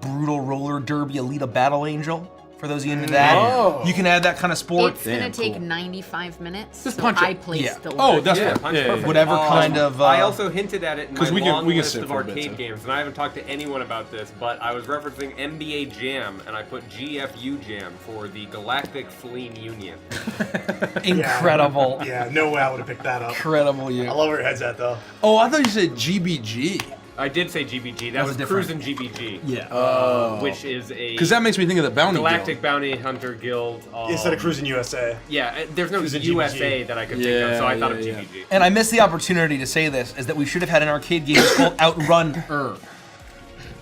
Speaker 6: brutal roller derby, Alita Battle Angel, for those of you into that, you can add that kind of sport.
Speaker 5: It's gonna take 95 minutes.
Speaker 11: Just
Speaker 5: so
Speaker 11: punch it.
Speaker 5: I placed
Speaker 6: Yeah.
Speaker 5: the
Speaker 3: Oh,
Speaker 5: order.
Speaker 3: that's
Speaker 2: Yeah,
Speaker 3: right.
Speaker 2: punch
Speaker 3: Yeah,
Speaker 2: perfect.
Speaker 6: Whatever kind of.
Speaker 2: I also hinted at it in my
Speaker 3: 'Cause we can-
Speaker 2: long
Speaker 3: we can
Speaker 2: list
Speaker 3: sit
Speaker 2: of
Speaker 3: for a bit,
Speaker 2: arcade
Speaker 3: too.
Speaker 2: games, and I haven't talked to anyone about this, but I was referencing NBA Jam, and I put GFU Jam for the Galactic Fleen Union.
Speaker 6: Incredible.
Speaker 1: Yeah, no way I would have picked that up.
Speaker 6: Incredible you.
Speaker 1: I love where your head's at, though.
Speaker 3: Oh, I thought you said GBG.
Speaker 2: I did say GBG. That was
Speaker 6: different.
Speaker 2: Cruisin' GBG.
Speaker 6: Yeah.
Speaker 2: Which is a
Speaker 3: Because that makes me think of the Bounty
Speaker 2: Galactic
Speaker 3: Guild.
Speaker 2: Bounty Hunter Guild.
Speaker 1: Instead of Cruising USA.
Speaker 2: Yeah, there's no
Speaker 1: Cruisin'
Speaker 2: USA
Speaker 1: GBG.
Speaker 2: that I could think of, so I thought of
Speaker 3: Yeah,
Speaker 2: GBG.
Speaker 6: And I missed the opportunity to say this, is that we should have had an arcade game called Outrun-er.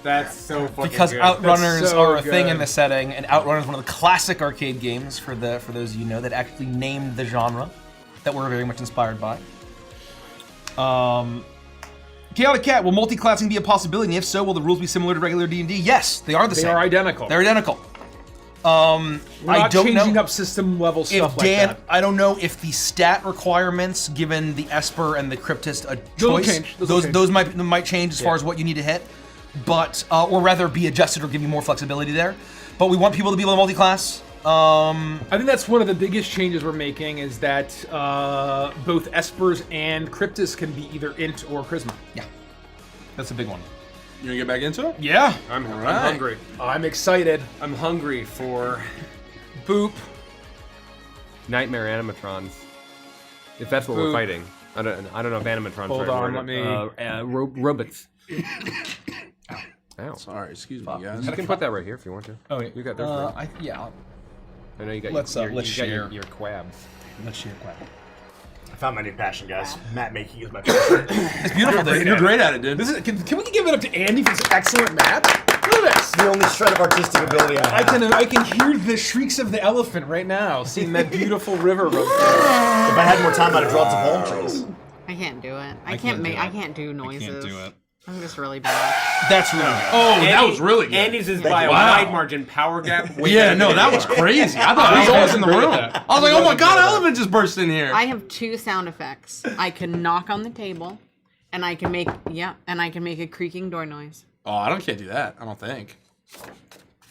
Speaker 2: That's so fucking
Speaker 6: Because
Speaker 2: good.
Speaker 6: Outrunners
Speaker 11: That's so
Speaker 6: are a thing
Speaker 11: good.
Speaker 6: in this setting, and Outrunner is one of the classic arcade games for those of you that actually named the genre that we're very much inspired by. Chaotic Cat, will multi-classing be a possibility? And if so, will the rules be similar to regular D&D? Yes, they are the
Speaker 11: They
Speaker 6: same.
Speaker 11: are identical.
Speaker 6: They're identical.
Speaker 11: We're
Speaker 6: I
Speaker 11: not
Speaker 6: don't
Speaker 11: changing
Speaker 6: know
Speaker 11: up system level
Speaker 6: if
Speaker 11: stuff like
Speaker 6: Dan.
Speaker 11: that.
Speaker 6: I don't know if the stat requirements, given the Esper and the Cryptist, a
Speaker 11: Those will
Speaker 6: choice.
Speaker 11: change. Those will change.
Speaker 6: Those might change as far as what you need to hit, but or rather be adjusted or give you more flexibility there. But we want people to be able to multi-class.
Speaker 11: I think that's one of the biggest changes we're making is that both Espers and Cryptus can be either Int or Charisma.
Speaker 6: Yeah, that's a big one.
Speaker 3: You want to get back into it?
Speaker 6: Yeah.
Speaker 2: I'm
Speaker 3: right.
Speaker 2: hungry.
Speaker 11: I'm excited.
Speaker 2: I'm hungry for
Speaker 11: Boop.
Speaker 2: Nightmare Animatrons. If that's what we're
Speaker 11: Boop.
Speaker 2: fighting. I don't know if Animatrons
Speaker 11: Hold
Speaker 2: are
Speaker 11: on, let me-
Speaker 2: robots. Ow.
Speaker 3: Sorry, excuse me,
Speaker 2: You
Speaker 3: guys.
Speaker 2: can put that right here if you want to.
Speaker 6: Oh, yeah.
Speaker 2: You got there.
Speaker 6: yeah.
Speaker 2: I know you got
Speaker 6: Let's
Speaker 2: your
Speaker 6: share.
Speaker 2: your quabs.
Speaker 6: Let's share quack.
Speaker 1: I found my new passion, guys. Matt making is my passion.
Speaker 6: It's beautiful, dude.
Speaker 3: You're great at it, dude.
Speaker 11: This is. Can we give it up to Andy for this excellent map? Look at this.
Speaker 1: the only shred of artistic ability I have.
Speaker 11: I can hear the shrieks of the elephant right now, seeing that beautiful river run through.
Speaker 1: If I had more time, I'd have drawn some palm trees.
Speaker 5: I can't do it. I
Speaker 6: can't
Speaker 5: can't do noises.
Speaker 6: I can't do it.
Speaker 5: I'm just really bad.
Speaker 6: That's really good.
Speaker 3: Oh, that was really good.
Speaker 2: Andy's is by a
Speaker 3: Wow.
Speaker 2: wide margin. Power gap.
Speaker 3: Yeah, no, that was crazy. I thought I was always in the room. I was like, oh my god, elephant just burst in here.
Speaker 5: I have 2 sound effects. I can knock on the table, and I can make a creaking door noise.
Speaker 3: Oh, I can't do that. I don't think.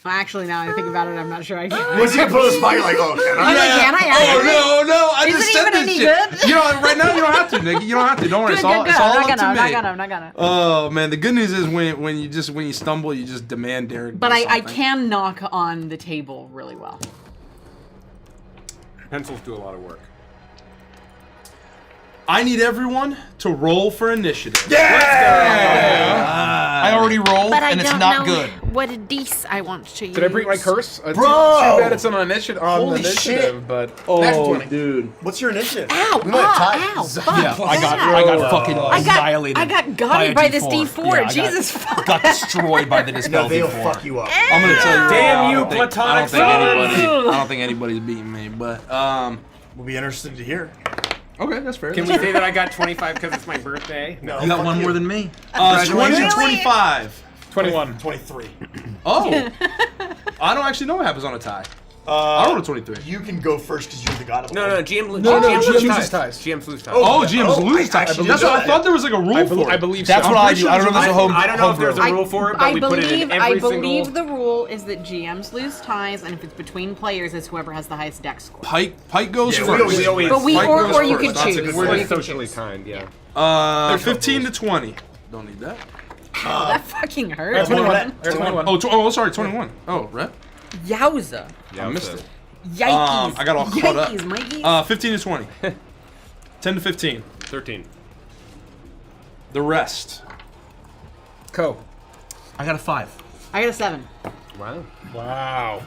Speaker 5: Well, actually, now I think about it, I'm not sure I can.
Speaker 1: Once you put on the spot, you're like, oh, can I?
Speaker 5: I'm like, can I?
Speaker 3: Oh no! I
Speaker 5: Is
Speaker 3: just
Speaker 5: it
Speaker 3: said
Speaker 5: even
Speaker 3: this
Speaker 5: any
Speaker 3: shit.
Speaker 5: good?
Speaker 3: You know, right now you don't have to, Nick. You don't have to. Don't worry. It's all up to
Speaker 5: I'm not
Speaker 3: me.
Speaker 5: gonna.
Speaker 3: Oh man, the good news is when you stumble, you just demand Derek.
Speaker 5: But
Speaker 3: do
Speaker 5: I
Speaker 3: something.
Speaker 5: can knock on the table really well.
Speaker 2: Pencils do a lot of work.
Speaker 3: I need everyone to roll for initiative.
Speaker 6: I already rolled,
Speaker 10: But I
Speaker 6: and it's
Speaker 10: don't
Speaker 6: not
Speaker 10: know
Speaker 6: good.
Speaker 10: what a dice I want to use.
Speaker 11: Did I break my curse? Too
Speaker 1: Bro!
Speaker 11: bad it's on initiative.
Speaker 1: Holy shit.
Speaker 11: But that's 20.
Speaker 3: dude.
Speaker 1: What's your initiative?
Speaker 10: Ow!
Speaker 1: We might have tied.
Speaker 10: Ow! Fuck!
Speaker 6: Yeah, I got fucking annihilated.
Speaker 5: I got
Speaker 6: by a
Speaker 5: by this
Speaker 6: D4.
Speaker 5: D4.
Speaker 6: Yeah, I
Speaker 5: Jesus fuck.
Speaker 6: got destroyed by the
Speaker 1: No,
Speaker 6: dispel
Speaker 1: they'll
Speaker 6: D4.
Speaker 1: fuck you up.
Speaker 3: I'm gonna tell you.
Speaker 2: Damn
Speaker 3: I
Speaker 2: you,
Speaker 3: don't think-
Speaker 2: platonic
Speaker 3: I don't think anybody's beating me, but
Speaker 1: We'll be interested to hear.
Speaker 3: okay, that's fair.
Speaker 2: Can we say that I got 25 because it's my birthday?
Speaker 1: No,
Speaker 6: You got
Speaker 1: fuck
Speaker 6: one
Speaker 1: you.
Speaker 6: more than me.
Speaker 3: 20 to 25.
Speaker 11: 21.
Speaker 1: 23.
Speaker 3: Oh, I don't actually know what happens on a tie. I rolled a 23.
Speaker 1: You can go first because you're the god of
Speaker 2: No, GM
Speaker 11: No,
Speaker 2: GM
Speaker 11: loses ties.
Speaker 2: GM's lose ties.
Speaker 3: Oh, GM's lose
Speaker 1: I
Speaker 3: ties.
Speaker 1: actually
Speaker 3: That's
Speaker 1: know
Speaker 3: what I
Speaker 1: that.
Speaker 3: thought there was like a rule for it.
Speaker 11: I believe
Speaker 6: That's
Speaker 11: so.
Speaker 6: what I do.
Speaker 3: pretty
Speaker 6: I don't know if there's a home.
Speaker 2: I don't know if there's a rule for it, but
Speaker 5: I
Speaker 2: we put it in
Speaker 5: believe
Speaker 2: every single.
Speaker 5: the rule is that GMs lose ties, and if it's between players, it's whoever has the highest dex score.
Speaker 3: Pike goes
Speaker 1: Yeah,
Speaker 3: first.
Speaker 1: we always-
Speaker 5: But
Speaker 3: Mike goes
Speaker 5: or you
Speaker 3: first.
Speaker 5: could
Speaker 3: That's a
Speaker 5: choose.
Speaker 3: good
Speaker 2: We're
Speaker 5: Or you
Speaker 2: just
Speaker 5: could
Speaker 2: socially
Speaker 5: choose.
Speaker 2: kind, yeah.
Speaker 3: 15 to 20. Don't need that.
Speaker 5: That fucking hurts.
Speaker 11: 21. 21.
Speaker 3: Sorry, 21. Oh, right.
Speaker 5: Yowza.
Speaker 3: I missed it.
Speaker 5: Yikes.
Speaker 3: I got all caught up.
Speaker 5: Yikes, Mikey.
Speaker 3: 15 to 20. 10 to 15.
Speaker 2: 13.
Speaker 3: The rest.
Speaker 11: Co.
Speaker 6: I got a 5.
Speaker 5: I got a 7.
Speaker 2: Wow.
Speaker 11: Wow.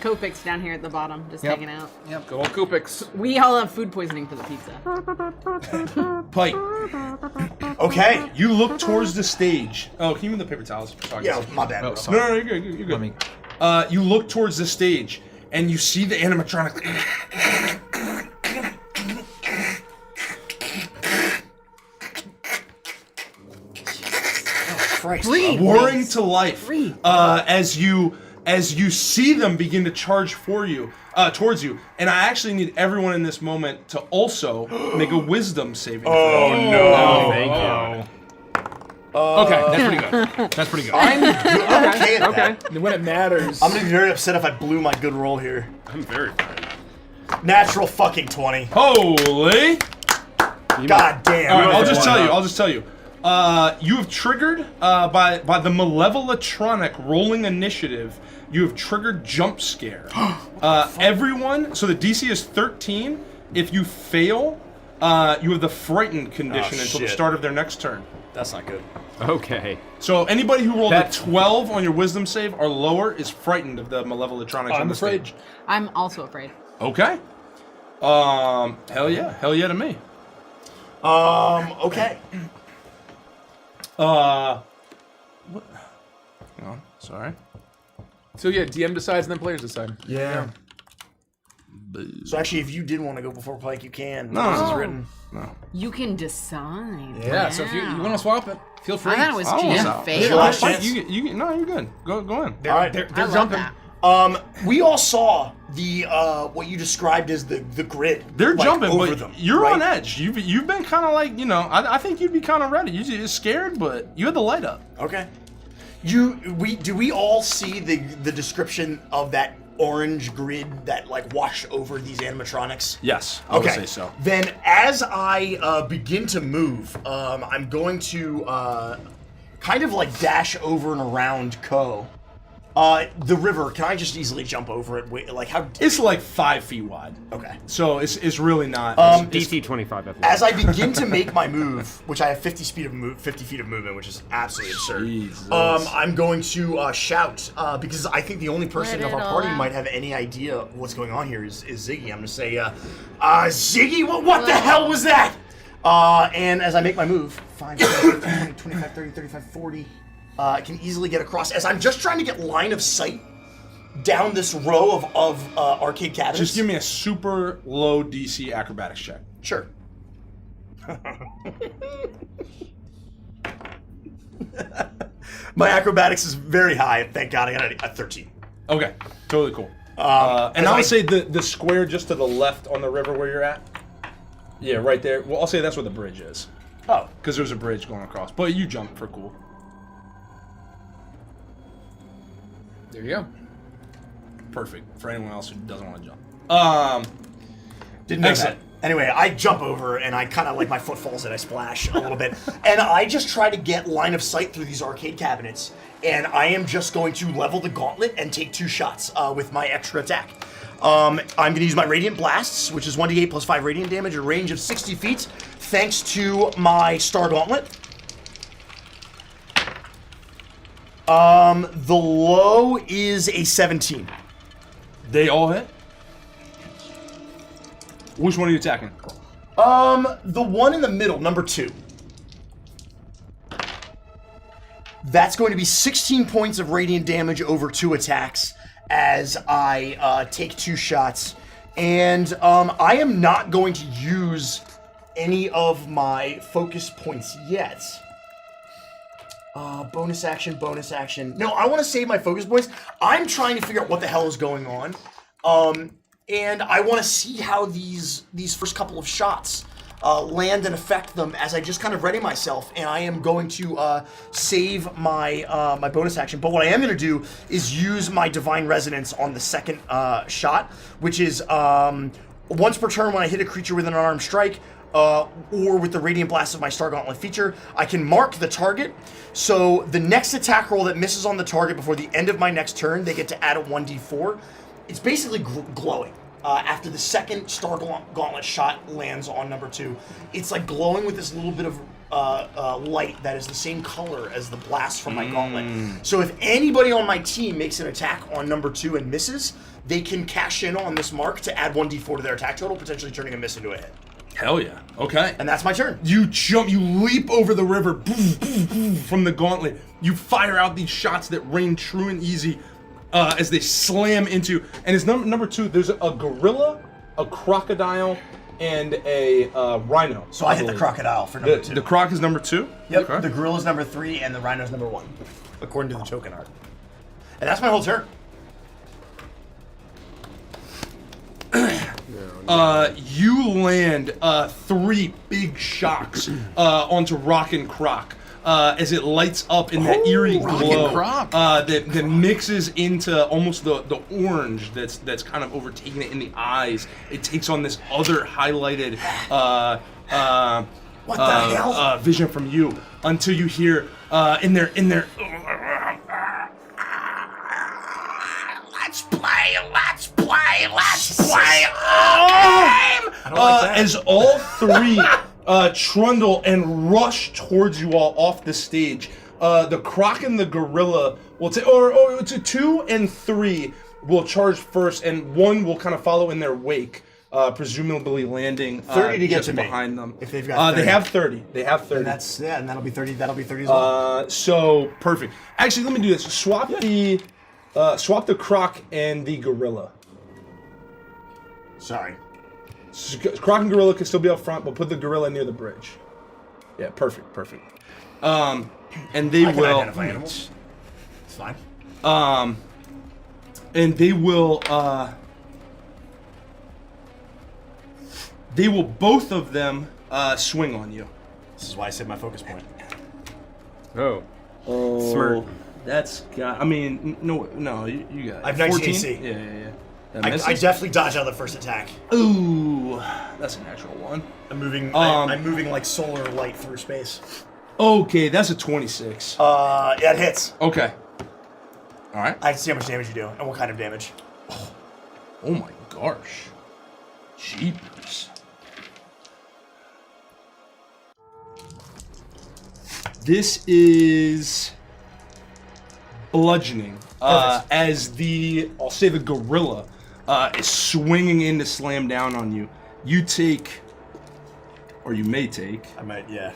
Speaker 5: Kopik's down here at the bottom, just hanging out.
Speaker 11: Go on Kupix.
Speaker 5: We all have food poisoning for the pizza.
Speaker 3: Pike,
Speaker 1: Okay.
Speaker 3: you look towards the stage. Oh, can you move the paper towels? Sorry.
Speaker 1: Yeah, my bad.
Speaker 6: Oh,
Speaker 1: bro.
Speaker 6: sorry.
Speaker 3: No, you're good. You're good.
Speaker 6: Let me.
Speaker 3: You look towards the stage, and you see the animatronic
Speaker 1: Christ.
Speaker 3: roaring to life as you see them begin to charge towards you. And I actually need everyone in this moment to also make a wisdom saving throw.
Speaker 1: Oh, no.
Speaker 2: Thank you.
Speaker 11: Okay, that's pretty good. That's pretty good.
Speaker 1: I'm okay at
Speaker 2: Okay.
Speaker 1: that.
Speaker 11: When it matters.
Speaker 1: I'm gonna be very upset if I blew my good roll here.
Speaker 2: I'm very fine.
Speaker 1: Natural fucking 20.
Speaker 3: Holy!
Speaker 1: God damn.
Speaker 3: All right, I'll just tell you. You have triggered by the Malevoltronic rolling initiative. You have triggered jump scare. Everyone. So the DC is 13. If you fail, you have the frightened condition until the
Speaker 1: shit.
Speaker 3: start of their next turn.
Speaker 1: That's not good.
Speaker 2: Okay.
Speaker 3: So anybody who rolled
Speaker 2: That's-
Speaker 3: a 12 on your wisdom save or lower is frightened of the Malevoltronics on
Speaker 11: I'm
Speaker 3: the
Speaker 11: afraid.
Speaker 3: stage.
Speaker 5: I'm also afraid.
Speaker 3: Okay. Hell yeah to me.
Speaker 1: Okay.
Speaker 3: What? Hang on. Sorry.
Speaker 11: So yeah, DM decides and then players decide.
Speaker 1: Yeah. So actually, if you did want to go before Pike, you can.
Speaker 3: No.
Speaker 1: This is written.
Speaker 5: You can decide.
Speaker 11: Yeah, so if you want to swap it, feel free.
Speaker 5: I thought it was
Speaker 3: I
Speaker 5: GM
Speaker 3: was
Speaker 5: fail.
Speaker 1: Your last
Speaker 3: Pike,
Speaker 1: chance.
Speaker 3: you no, you're good. Go in.
Speaker 1: All right.
Speaker 11: They're
Speaker 5: I love
Speaker 11: jumping.
Speaker 5: that.
Speaker 1: We all saw the what you described as the grid.
Speaker 3: They're
Speaker 1: like,
Speaker 3: jumping,
Speaker 1: over
Speaker 3: but
Speaker 1: them.
Speaker 3: you're
Speaker 1: right?
Speaker 3: on edge. You've been kind of like, I think you'd be kind of ready. You're scared, but you had the light up.
Speaker 1: Okay. Do we all see the description of that orange grid that like washed over these animatronics?
Speaker 3: Yes, I would say so.
Speaker 1: Then as I begin to move, I'm going to kind of like dash over and around Ko. The river, can I just easily jump over it? Like, how...
Speaker 3: It's like 5 feet wide.
Speaker 1: Okay.
Speaker 3: So it's really not...
Speaker 2: DC 25.
Speaker 1: As I begin to make my move, which I have 50 feet of movement, which is absolutely absurd.
Speaker 3: Jesus.
Speaker 1: I'm going to shout because I think the only person
Speaker 5: Let
Speaker 1: of our
Speaker 5: it all
Speaker 1: party who
Speaker 5: out.
Speaker 1: might have any idea what's going on here is Ziggy. I'm going to say, Ziggy, what the hell was that? And as I make my move, 5, 10, 15, 20, 25, 30, 35, 40, I can easily get across. As I'm just trying to get line of sight down this row of arcade cabinets.
Speaker 3: Just give me a super low DC acrobatics check.
Speaker 1: Sure. My acrobatics is very high. Thank God I got a 13.
Speaker 3: Okay, totally cool. And
Speaker 1: as
Speaker 3: I
Speaker 1: I-
Speaker 3: would say the square just to the left on the river where you're at. Yeah, right there. Well, I'll say that's where the bridge is.
Speaker 1: Oh.
Speaker 3: Because there's a bridge going across. But you jump for cool.
Speaker 4: There you go.
Speaker 3: Perfect. For anyone else who doesn't want to jump.
Speaker 1: Didn't know
Speaker 3: Excellent.
Speaker 1: that. Anyway, I jump over and I kind of like my foot falls and I splash a little bit. And I just try to get line of sight through these arcade cabinets. And I am just going to level the gauntlet and take 2 shots with my extra attack. I'm going to use my Radiant Blasts, which is 1d8 plus 5 radiant damage, a range of 60 feet, thanks to my Star Gauntlet. The low is a 17.
Speaker 3: They all hit? Which one are you attacking?
Speaker 1: The one in the middle, number 2. That's going to be 16 points of radiant damage over 2 attacks as I take 2 shots. And I am not going to use any of my focus points yet. Bonus action, bonus action. No, I want to save my focus points. I'm trying to figure out what the hell is going on. And I want to see how these first couple of shots land and affect them as I just kind of ready myself. And I am going to save my my bonus action. But what I am going to do is use my Divine Resonance on the second shot, which is once per turn when I hit a creature with an unarmed strike, or with the Radiant Blast of my Star Gauntlet feature, I can mark the target. So the next attack roll that misses on the target before the end of my next turn, they get to add a 1d4. It's basically glowing. After the second Star Gauntlet shot lands on number 2, it's like glowing with this little bit of light that is the same color as the blast from my gauntlet. So if anybody on my team makes an attack on number 2 and misses, they can cash in on this mark to add 1d4 to their attack total, potentially turning a miss into a hit.
Speaker 3: Hell yeah. Okay.
Speaker 1: And that's my turn.
Speaker 3: You jump, you leap over the river from the gauntlet. You fire out these shots that rain true and easy as they slam into. And it's number 2, there's a gorilla, a crocodile, and a rhino.
Speaker 1: So I hit the crocodile for number 2.
Speaker 3: The croc is number 2?
Speaker 1: Yep.
Speaker 3: Okay.
Speaker 1: The gorilla's number 3 and the rhino's number 1, according to the token art. And that's my whole turn.
Speaker 3: You land 3 big shocks onto Rock and Croc as it lights up in that eerie glow that mixes into almost the orange that's kind of overtaking it in the eyes. It takes on this other highlighted
Speaker 1: What the hell?
Speaker 3: Vision from you until you hear in their let's play. As all 3 trundle and rush towards you all off the stage, the croc and the gorilla will take, or 2 and 3 will charge first, and 1 will kind of follow in their wake, presumably landing
Speaker 1: 30 to get
Speaker 3: just
Speaker 1: to me.
Speaker 3: behind them.
Speaker 1: If they've got 30.
Speaker 3: They have 30. They have 30.
Speaker 1: And that's and that'll be 30. That'll be 30 as well.
Speaker 3: So perfect. Actually, let me do this. Swap the croc and the gorilla.
Speaker 1: Sorry.
Speaker 3: Croc and gorilla can still be up front, but put the gorilla near the bridge. Yeah, perfect. And they
Speaker 1: I can
Speaker 3: will
Speaker 1: identify animals. It's fine.
Speaker 3: and they will both of them swing on you.
Speaker 1: This is why I said my focus point.
Speaker 2: Oh.
Speaker 3: Smirk. That's got. I mean, no, you got.
Speaker 1: I have 19
Speaker 3: 14?
Speaker 1: AC.
Speaker 3: Yeah.
Speaker 1: I definitely dodge out of the first attack.
Speaker 3: Ooh, that's a natural one.
Speaker 1: I'm moving. I'm moving like solar light through space.
Speaker 3: Okay, that's a 26.
Speaker 1: Yeah, it hits.
Speaker 3: Okay. All right.
Speaker 1: I have to see how much damage you do and what kind of damage.
Speaker 3: Oh my gosh. Jeepers. This is bludgeoning. As I'll say the gorilla is swinging in to slam down on you. You take, or you may take,
Speaker 1: I might, yeah.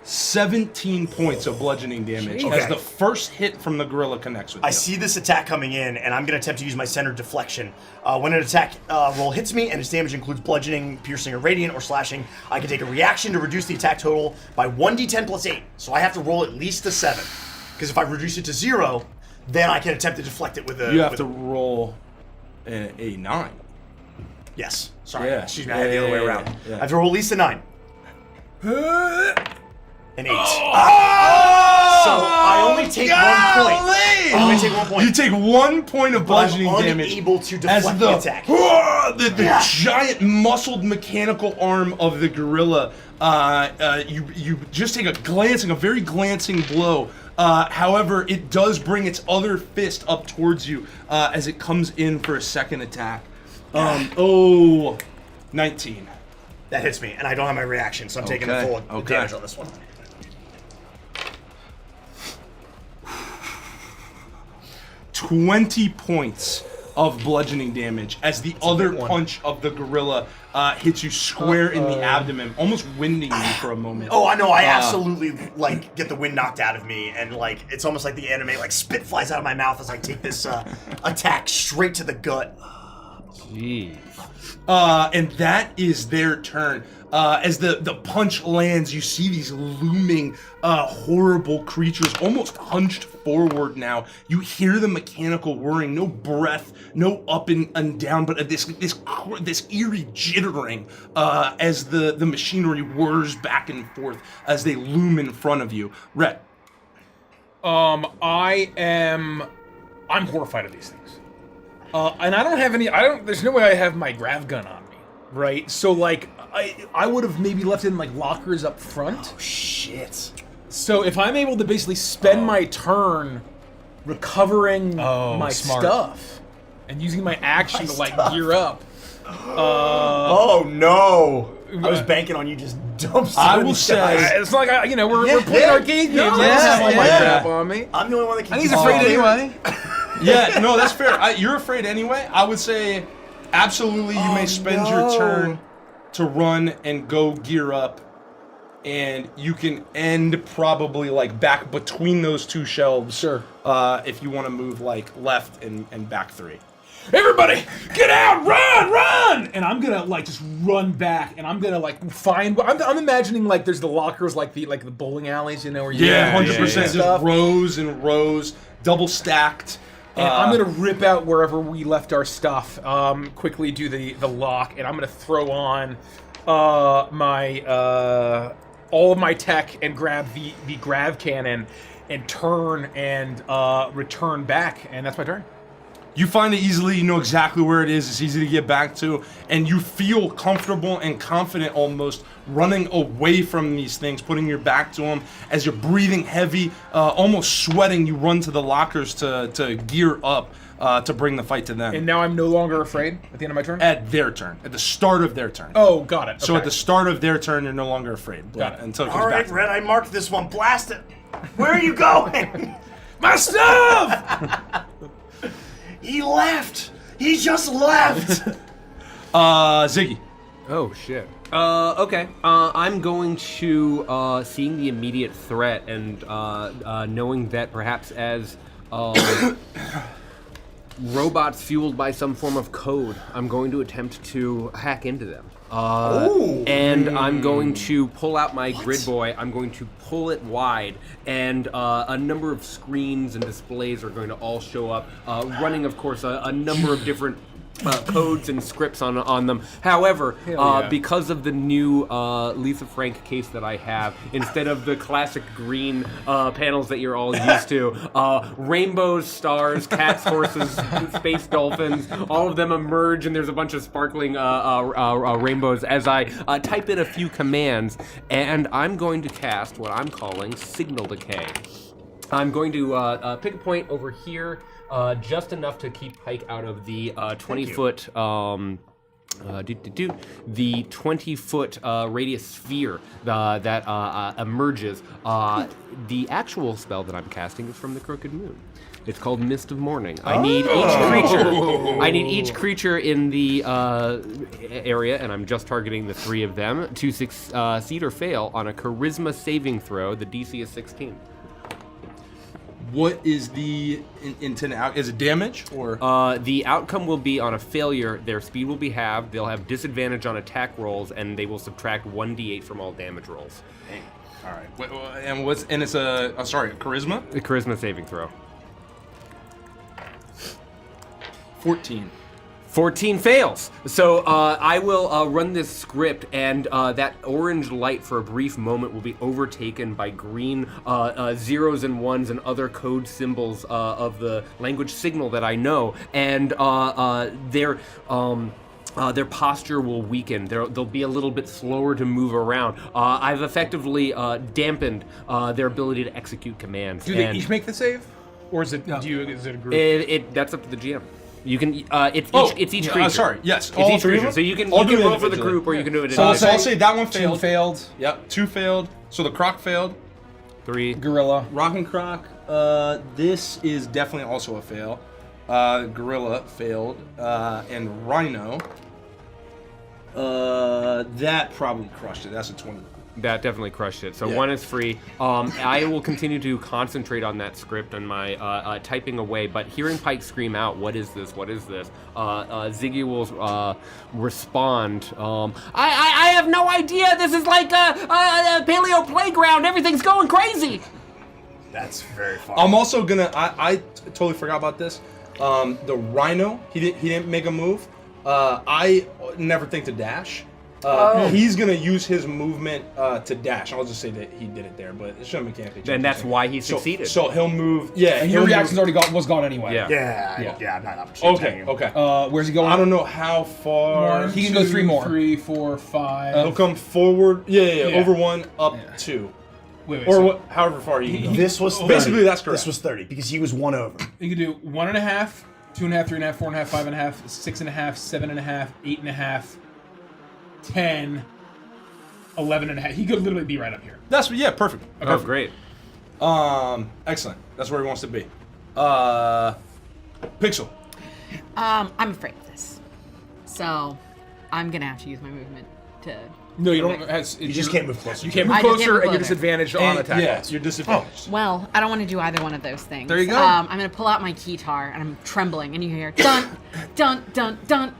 Speaker 3: 17 points of bludgeoning damage
Speaker 1: Okay.
Speaker 3: as the first hit from the gorilla connects with you.
Speaker 1: I see this attack coming in, and I'm going to attempt to use my center deflection. When an attack roll hits me and its damage includes bludgeoning, piercing, or radiant, or slashing, I can take a reaction to reduce the attack total by 1d10 plus 8. So I have to roll at least a 7. Because if I reduce it to 0, then I can attempt to deflect it with a...
Speaker 3: You have to roll a 9.
Speaker 1: Yes. Sorry.
Speaker 3: Yeah.
Speaker 1: Excuse me, I had the other way around.
Speaker 3: Yeah.
Speaker 1: I have to roll at least a 9. An 8. So I only take 1 point. I only take 1 point.
Speaker 3: You take 1 point of bludgeoning
Speaker 1: I'm
Speaker 3: damage.
Speaker 1: unable to
Speaker 3: as
Speaker 1: deflect
Speaker 3: the
Speaker 1: the attack.
Speaker 3: The giant muscled mechanical arm of the gorilla. You just take a very glancing blow. However, it does bring its other fist up towards you as it comes in for a second attack. 19.
Speaker 1: That hits me, and I don't have my reaction, so I'm taking the full damage on this one.
Speaker 3: $20 points of bludgeoning damage as the other punch of the gorilla hits you square in the abdomen, almost winding you for a moment.
Speaker 1: Oh, I know. I absolutely get the wind knocked out of me, and it's almost like the anime spit flies out of my mouth as I take this attack straight to the gut.
Speaker 2: Jeez.
Speaker 3: And that is their turn. As the punch lands, you see these looming, horrible creatures almost hunched forward now. You hear the mechanical whirring, no breath, no up and down, but this eerie jittering as the machinery whirs back and forth as they loom in front of you. Rhett.
Speaker 11: I'm horrified of these things. And I don't have any, there's no way I have my grav gun on me, right? So I would have maybe left it in lockers up front.
Speaker 1: Oh, shit.
Speaker 11: So if I'm able to basically spend my turn recovering my stuff and using my action to gear up.
Speaker 1: Oh no! I was banking on you just dump stuff.
Speaker 3: I will say
Speaker 11: it's not like we're playing arcade games. I don't have all my crap on me.
Speaker 1: I'm the only one that can.
Speaker 6: And he's afraid anyway.
Speaker 3: Yeah, no, that's fair. You're afraid anyway. I would say absolutely you may spend your turn to run and go gear up, and you can end probably back between those two shelves.
Speaker 11: Sure.
Speaker 3: If you want to move left and back 3.
Speaker 11: Everybody, get out! Run! And I'm gonna just run back, and I'm gonna find. I'm imagining there's the lockers the bowling alleys, where you
Speaker 3: 100%.
Speaker 11: stuff.
Speaker 3: Just rows and rows, double stacked.
Speaker 11: And I'm gonna rip out wherever we left our stuff. Quickly do the lock, and I'm gonna throw on my all of my tech and grab the grav cannon and turn and return back, and that's my turn.
Speaker 3: You find it easily, you know exactly where it is, it's easy to get back to, and you feel comfortable and confident almost running away from these things, putting your back to them. As you're breathing heavy, almost sweating, you run to the lockers to gear up to bring the fight to them.
Speaker 11: And now I'm no longer afraid at the end of my turn?
Speaker 3: At their turn, at the start of their turn.
Speaker 11: Oh, got it.
Speaker 3: So
Speaker 11: Okay.
Speaker 3: at the start of their turn, you're no longer afraid.
Speaker 11: Got it.
Speaker 3: Until it comes
Speaker 1: All
Speaker 3: back
Speaker 1: right,
Speaker 3: to
Speaker 1: Red, I marked this one. Blast it. Where are you going?
Speaker 11: My stuff!
Speaker 1: He left. He just left.
Speaker 3: Ziggy.
Speaker 2: Oh shit. Okay. I'm going to seeing the immediate threat and knowing that perhaps as robots fueled by some form of code, I'm going to attempt to hack into them. And I'm going to pull out my grid boy. I'm going to pull it wide, and a number of screens and displays are going to all show up, running, of course, a number of different codes and scripts on them. However, because of the new Lisa Frank case that I have, instead of the classic green panels that you're all used to, rainbows, stars, cats, horses, space dolphins, all of them emerge, and there's a bunch of sparkling rainbows as I type in a few commands, and I'm going to cast what I'm calling Signal Decay. I'm going to pick a point over here, just enough to keep Pike out of the 20-foot. The 20-foot radius sphere that emerges. The actual spell that I'm casting is from the Crooked Moon. It's called Mist of Morning. I need each creature in the area, and I'm just targeting the 3 of them, to succeed or fail on a Charisma saving throw. The DC is 16.
Speaker 3: What is the intended out? Is it damage or?
Speaker 2: The outcome will be on a failure. Their speed will be halved. They'll have disadvantage on attack rolls, and they will subtract 1d8 from all damage rolls.
Speaker 3: Dang. All right. And it's a charisma.
Speaker 2: A charisma saving throw.
Speaker 3: 14.
Speaker 2: 14 fails. So I will run this script, and that orange light for a brief moment will be overtaken by green zeros and ones and other code symbols of the language signal that I know, and their posture will weaken. They'll be a little bit slower to move around. I've effectively dampened their ability to execute commands.
Speaker 11: Do they each make the save, or is it is it a group?
Speaker 2: That's up to the GM. You can. It's each creature.
Speaker 3: Sorry. Yes.
Speaker 2: It's
Speaker 3: all
Speaker 2: each
Speaker 3: three
Speaker 2: creature.
Speaker 3: of them?
Speaker 2: So you can
Speaker 3: I'll do it
Speaker 2: roll for the
Speaker 3: individually.
Speaker 2: group, or you can do it.
Speaker 3: So I'll say that one
Speaker 11: 2 failed.
Speaker 3: Yep. 2 failed. So the croc failed.
Speaker 2: 3.
Speaker 11: Gorilla.
Speaker 3: Rock and croc. This is definitely also a fail. Gorilla failed. And rhino. That probably crushed it. That's a 20.
Speaker 2: That definitely crushed it. So
Speaker 3: Yeah.
Speaker 2: 1 is free. I will continue to concentrate on that script and my typing away, but hearing Pike scream out, "What is this? What is this?" Ziggy will respond. I have no idea. This is like a paleo playground. Everything's going crazy.
Speaker 1: That's very fun.
Speaker 3: I'm also gonna. I totally forgot about this. The rhino. He didn't make a move. I never think to dash. He's gonna use his movement to dash. I'll just say that he did it there, but it shouldn't mechanically.
Speaker 2: Then that's why he succeeded.
Speaker 3: So he'll move. Yeah,
Speaker 11: And your reaction's already was gone anyway.
Speaker 2: Yeah.
Speaker 1: I'm not opportunity.
Speaker 3: Okay.
Speaker 11: Where's he going?
Speaker 3: I don't know how far.
Speaker 11: He can go 3 more.
Speaker 9: 3, 4, 5.
Speaker 3: He'll come forward. Yeah. Over 1, up 2.
Speaker 11: Wait,
Speaker 3: Or
Speaker 11: so
Speaker 3: what, however far you can go.
Speaker 1: This was 30.
Speaker 3: Basically, that's correct.
Speaker 1: This was 30 because he was 1 over.
Speaker 11: you can do 1.5, 2.5, 3.5, 4.5, 5.5, 6.5, 7.5, 8.5, 10, 11.5. He could literally be right up here.
Speaker 3: That's perfect.
Speaker 2: Oh, great.
Speaker 3: Excellent. That's where he wants to be. Pixel.
Speaker 5: I'm afraid of this, so I'm gonna have to use my movement to.
Speaker 11: No, you don't.
Speaker 1: You just can't move closer.
Speaker 11: You can't move
Speaker 5: I just
Speaker 11: closer,
Speaker 5: can't move
Speaker 11: and you're
Speaker 5: closer.
Speaker 11: disadvantaged on attack.
Speaker 3: Yeah,
Speaker 11: rolls.
Speaker 3: you're disadvantaged.
Speaker 5: Well, I don't want to do either one of those things.
Speaker 3: There you go.
Speaker 5: I'm gonna pull out my keytar and I'm trembling, and you hear dun, dun, dun, dun,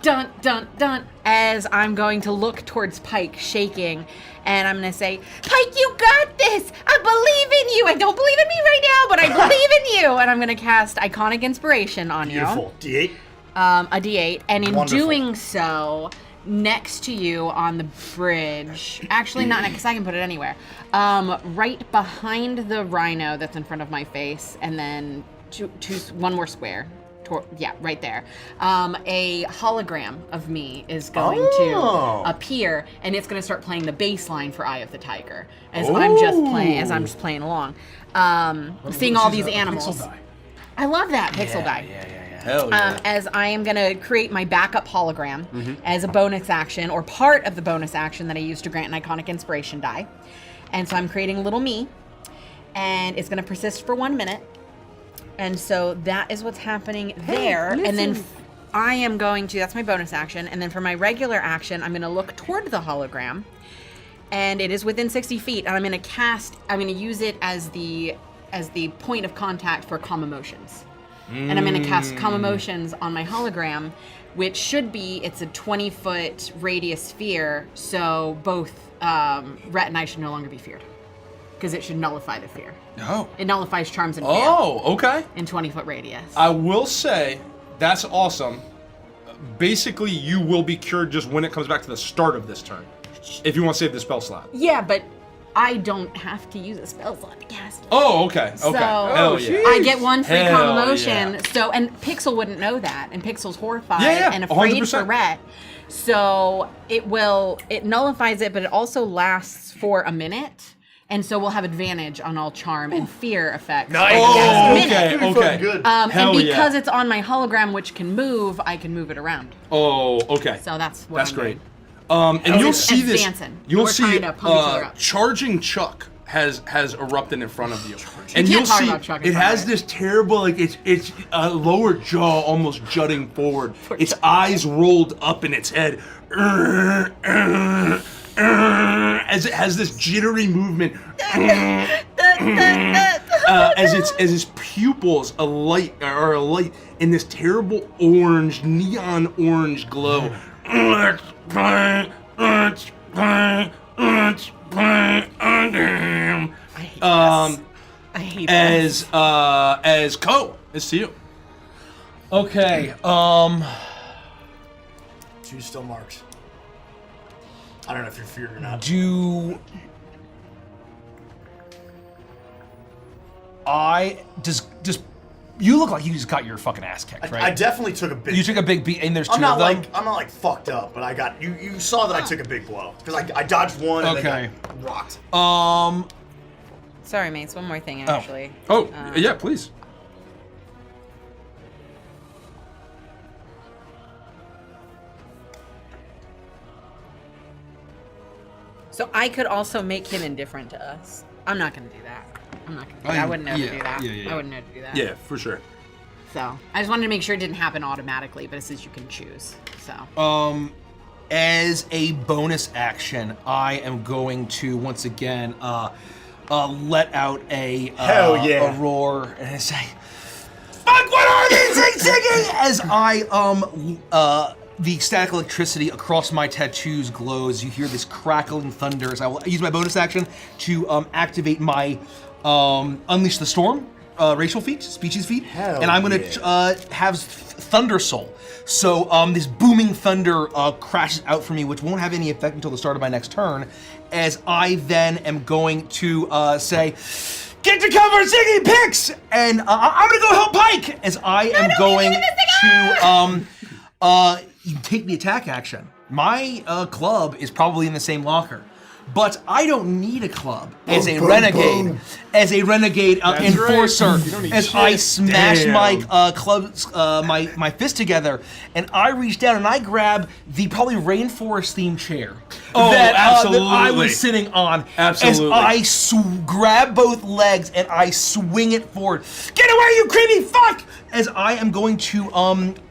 Speaker 5: dun, dun, dun, as I'm going to look towards Pike, shaking, and I'm gonna say, Pike, you got this! I believe in you! I don't believe in me right now, but I believe in you! And I'm gonna cast Iconic Inspiration on
Speaker 1: Beautiful. D8.
Speaker 5: a D8, and in
Speaker 1: Wonderful.
Speaker 5: doing so, next to you on the bridge, actually not next, because I can put it anywhere, right behind the rhino that's in front of my face, and then one more square. Yeah, right there. A hologram of me is going to appear, and it's going to start playing the bass line for Eye of the Tiger as I'm just playing along, seeing all these animals. I love that pixel die.
Speaker 3: Hell yeah.
Speaker 5: As I am going to create my backup hologram as a bonus action, or part of the bonus action that I use to grant an iconic inspiration die. And so I'm creating a little me, and it's going to persist for 1 minute. And so that is what's happening there. And then I am going to, that's my bonus action. And then for my regular action, I'm going to look toward the hologram, and it is within 60 feet. And I'm going to use it as the point of contact for calm emotions. And I'm going to cast Calm Emotions on my hologram, which should be, it's a 20-foot radius sphere, so both Rhett and I should no longer be feared. Because it should nullify the fear.
Speaker 3: Oh.
Speaker 5: It nullifies charms and fear.
Speaker 3: Oh, okay.
Speaker 5: In 20-foot radius.
Speaker 3: I will say, that's awesome. Basically, you will be cured just when it comes back to the start of this turn. If you want to save the spell slot.
Speaker 5: Yeah, but I don't have to use a spell slot to cast it.
Speaker 3: Oh, okay.
Speaker 5: So
Speaker 3: Hell yeah.
Speaker 5: I get 1 free
Speaker 3: Hell
Speaker 5: calm emotion.
Speaker 3: yeah.
Speaker 5: So, and Pixel wouldn't know that, and Pixel's horrified
Speaker 3: Yeah,
Speaker 5: and afraid
Speaker 3: 100%.
Speaker 5: for Rhett. So it nullifies it, but it also lasts for a minute. and so we'll have advantage on all charm and fear effects.
Speaker 6: Nice.
Speaker 5: for the
Speaker 3: Oh,
Speaker 5: next minute.
Speaker 3: okay, okay.
Speaker 1: Good.
Speaker 5: And
Speaker 3: Hell
Speaker 5: because
Speaker 3: yeah.
Speaker 5: it's on my hologram, which can move, I can move it around.
Speaker 3: Oh, okay.
Speaker 5: So that's what
Speaker 3: That's
Speaker 5: I'm
Speaker 3: great.
Speaker 5: doing.
Speaker 3: And you'll
Speaker 5: It's
Speaker 3: see this.
Speaker 5: dancing.
Speaker 3: You'll
Speaker 5: We're
Speaker 3: see
Speaker 5: trying to pump each other up.
Speaker 3: Charging Chuck has erupted in front of you, and
Speaker 5: can't
Speaker 3: you'll
Speaker 5: talk
Speaker 3: see
Speaker 5: about Chuck in
Speaker 3: it
Speaker 5: front of
Speaker 3: has
Speaker 5: it.
Speaker 3: this terrible like its lower jaw almost jutting forward, its eyes rolled up in its head, as it has this jittery movement. As its pupils alight in this terrible orange, neon orange glow.
Speaker 5: I hate this.
Speaker 3: As Ko, it's to you.
Speaker 6: Okay.
Speaker 1: Two still marked. I don't know if you're feared or not.
Speaker 6: Do I just you look like you just got your fucking ass kicked, right?
Speaker 1: I definitely took a big.
Speaker 6: You took a big beat, and there's 2
Speaker 1: I'm not
Speaker 6: of them.
Speaker 1: I'm not like fucked up, but I got you. You saw that I took a big blow because I dodged one and
Speaker 6: Okay.
Speaker 1: then got rocked.
Speaker 7: Sorry, mates. One more thing, actually.
Speaker 3: Oh, yeah, please.
Speaker 7: So I could also make him indifferent to us. I'm not gonna do that. I'm not gonna do that. I would never
Speaker 3: yeah,
Speaker 7: do that.
Speaker 3: yeah.
Speaker 7: I would never do that.
Speaker 3: Yeah, for sure.
Speaker 5: So I just wanted to make sure it didn't happen automatically, but it says you can choose. So
Speaker 6: As a bonus action, I am going to once again let out a
Speaker 1: Hell yeah.
Speaker 6: a roar and say, "Fuck! What are these things singing?" As I the static electricity across my tattoos glows. You hear this crackling thunder. As I will use my bonus action to activate my Unleash the Storm racial feat, species feat,
Speaker 1: Hell
Speaker 6: and I'm gonna have Thunder Soul. So this booming thunder crashes out for me, which won't have any effect until the start of my next turn. As I then am going to say, "Get to cover, Ziggy Picks!" And I'm gonna go help Pike. As I am going to take the attack action. My club is probably in the same locker. But I don't need a club as a renegade.
Speaker 1: boom.
Speaker 6: As a renegade enforcer,
Speaker 3: right. You don't need
Speaker 6: as I
Speaker 3: shit.
Speaker 6: smash
Speaker 3: Damn.
Speaker 6: my clubs, my fist together, and I reach down and I grab the probably rainforest themed chair
Speaker 3: Oh,
Speaker 6: that I
Speaker 3: absolutely.
Speaker 6: was sitting on.
Speaker 3: Absolutely.
Speaker 6: As I grab both legs and I swing it forward. Get away, you creepy fuck! As I am going to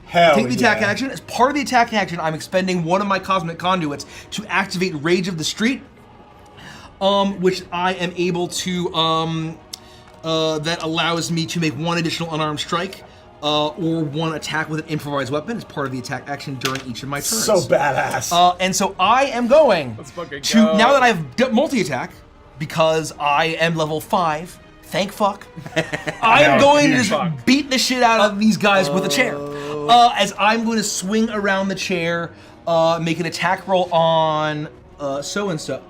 Speaker 1: Hell
Speaker 6: take the attack
Speaker 1: yeah.
Speaker 6: action. As part of the attack action, I'm expending one of my cosmic conduits to activate Rage of the Street. Which I am able to, that allows me to make one additional unarmed strike, or one attack with an improvised weapon as part of the attack action during each of my turns.
Speaker 1: So badass.
Speaker 6: And so I am going
Speaker 11: fucking
Speaker 6: to,
Speaker 11: go.
Speaker 6: now that I have multi-attack, because I am level 5, thank fuck, I am going to just beat the shit out of these guys with a chair. As I'm going to swing around the chair, make an attack roll on so-and-so.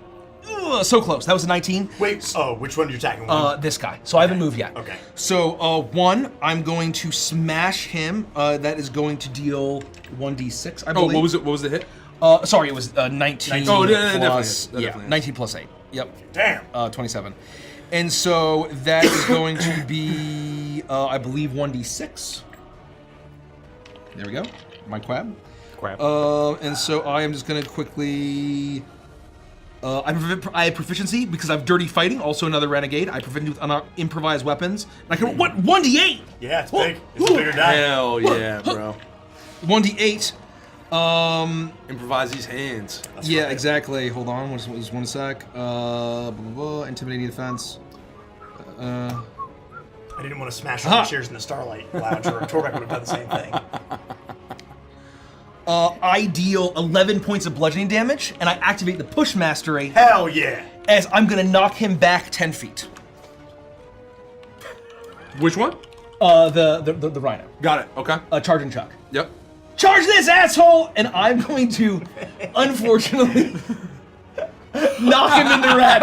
Speaker 6: So close. That was a 19.
Speaker 1: Wait. Oh, which one are you attacking? One?
Speaker 6: This guy. So I haven't moved yet.
Speaker 1: Okay.
Speaker 6: So 1, I'm going to smash him. That is going to deal 1d6, I
Speaker 3: Oh,
Speaker 6: believe.
Speaker 3: what was it? What was the hit?
Speaker 6: Sorry, it was 19
Speaker 3: Oh, that
Speaker 6: plus,
Speaker 3: definitely is. That
Speaker 6: yeah,
Speaker 3: definitely is.
Speaker 6: 19 plus 8. Yep.
Speaker 1: Damn.
Speaker 6: 27. And so that is going to be, I believe, 1d6. There we go. My quab. And so I am just going to quickly... I have proficiency because I have dirty fighting, also another renegade. I have proficiency with improvised weapons. And I can roll, 1d8!
Speaker 1: Yeah, it's big. It's a bigger die.
Speaker 3: Hell yeah, bro.
Speaker 6: 1d8.
Speaker 3: Improvise these hands.
Speaker 6: Yeah, exactly. Hold on, one sec. Intimidating defense.
Speaker 1: I didn't want to smash all the chairs in the Starlight Lounge, or Torbeck would have done the same thing.
Speaker 6: I deal 11 points of bludgeoning damage, and I activate the Push Mastery
Speaker 1: Hell yeah.
Speaker 6: as I'm gonna knock him back 10 feet.
Speaker 3: Which one?
Speaker 6: The Rhino.
Speaker 3: Got it. Okay.
Speaker 6: Charging Chuck.
Speaker 3: Yep.
Speaker 6: Charge this asshole! And I'm going to, unfortunately, knock him in the rat.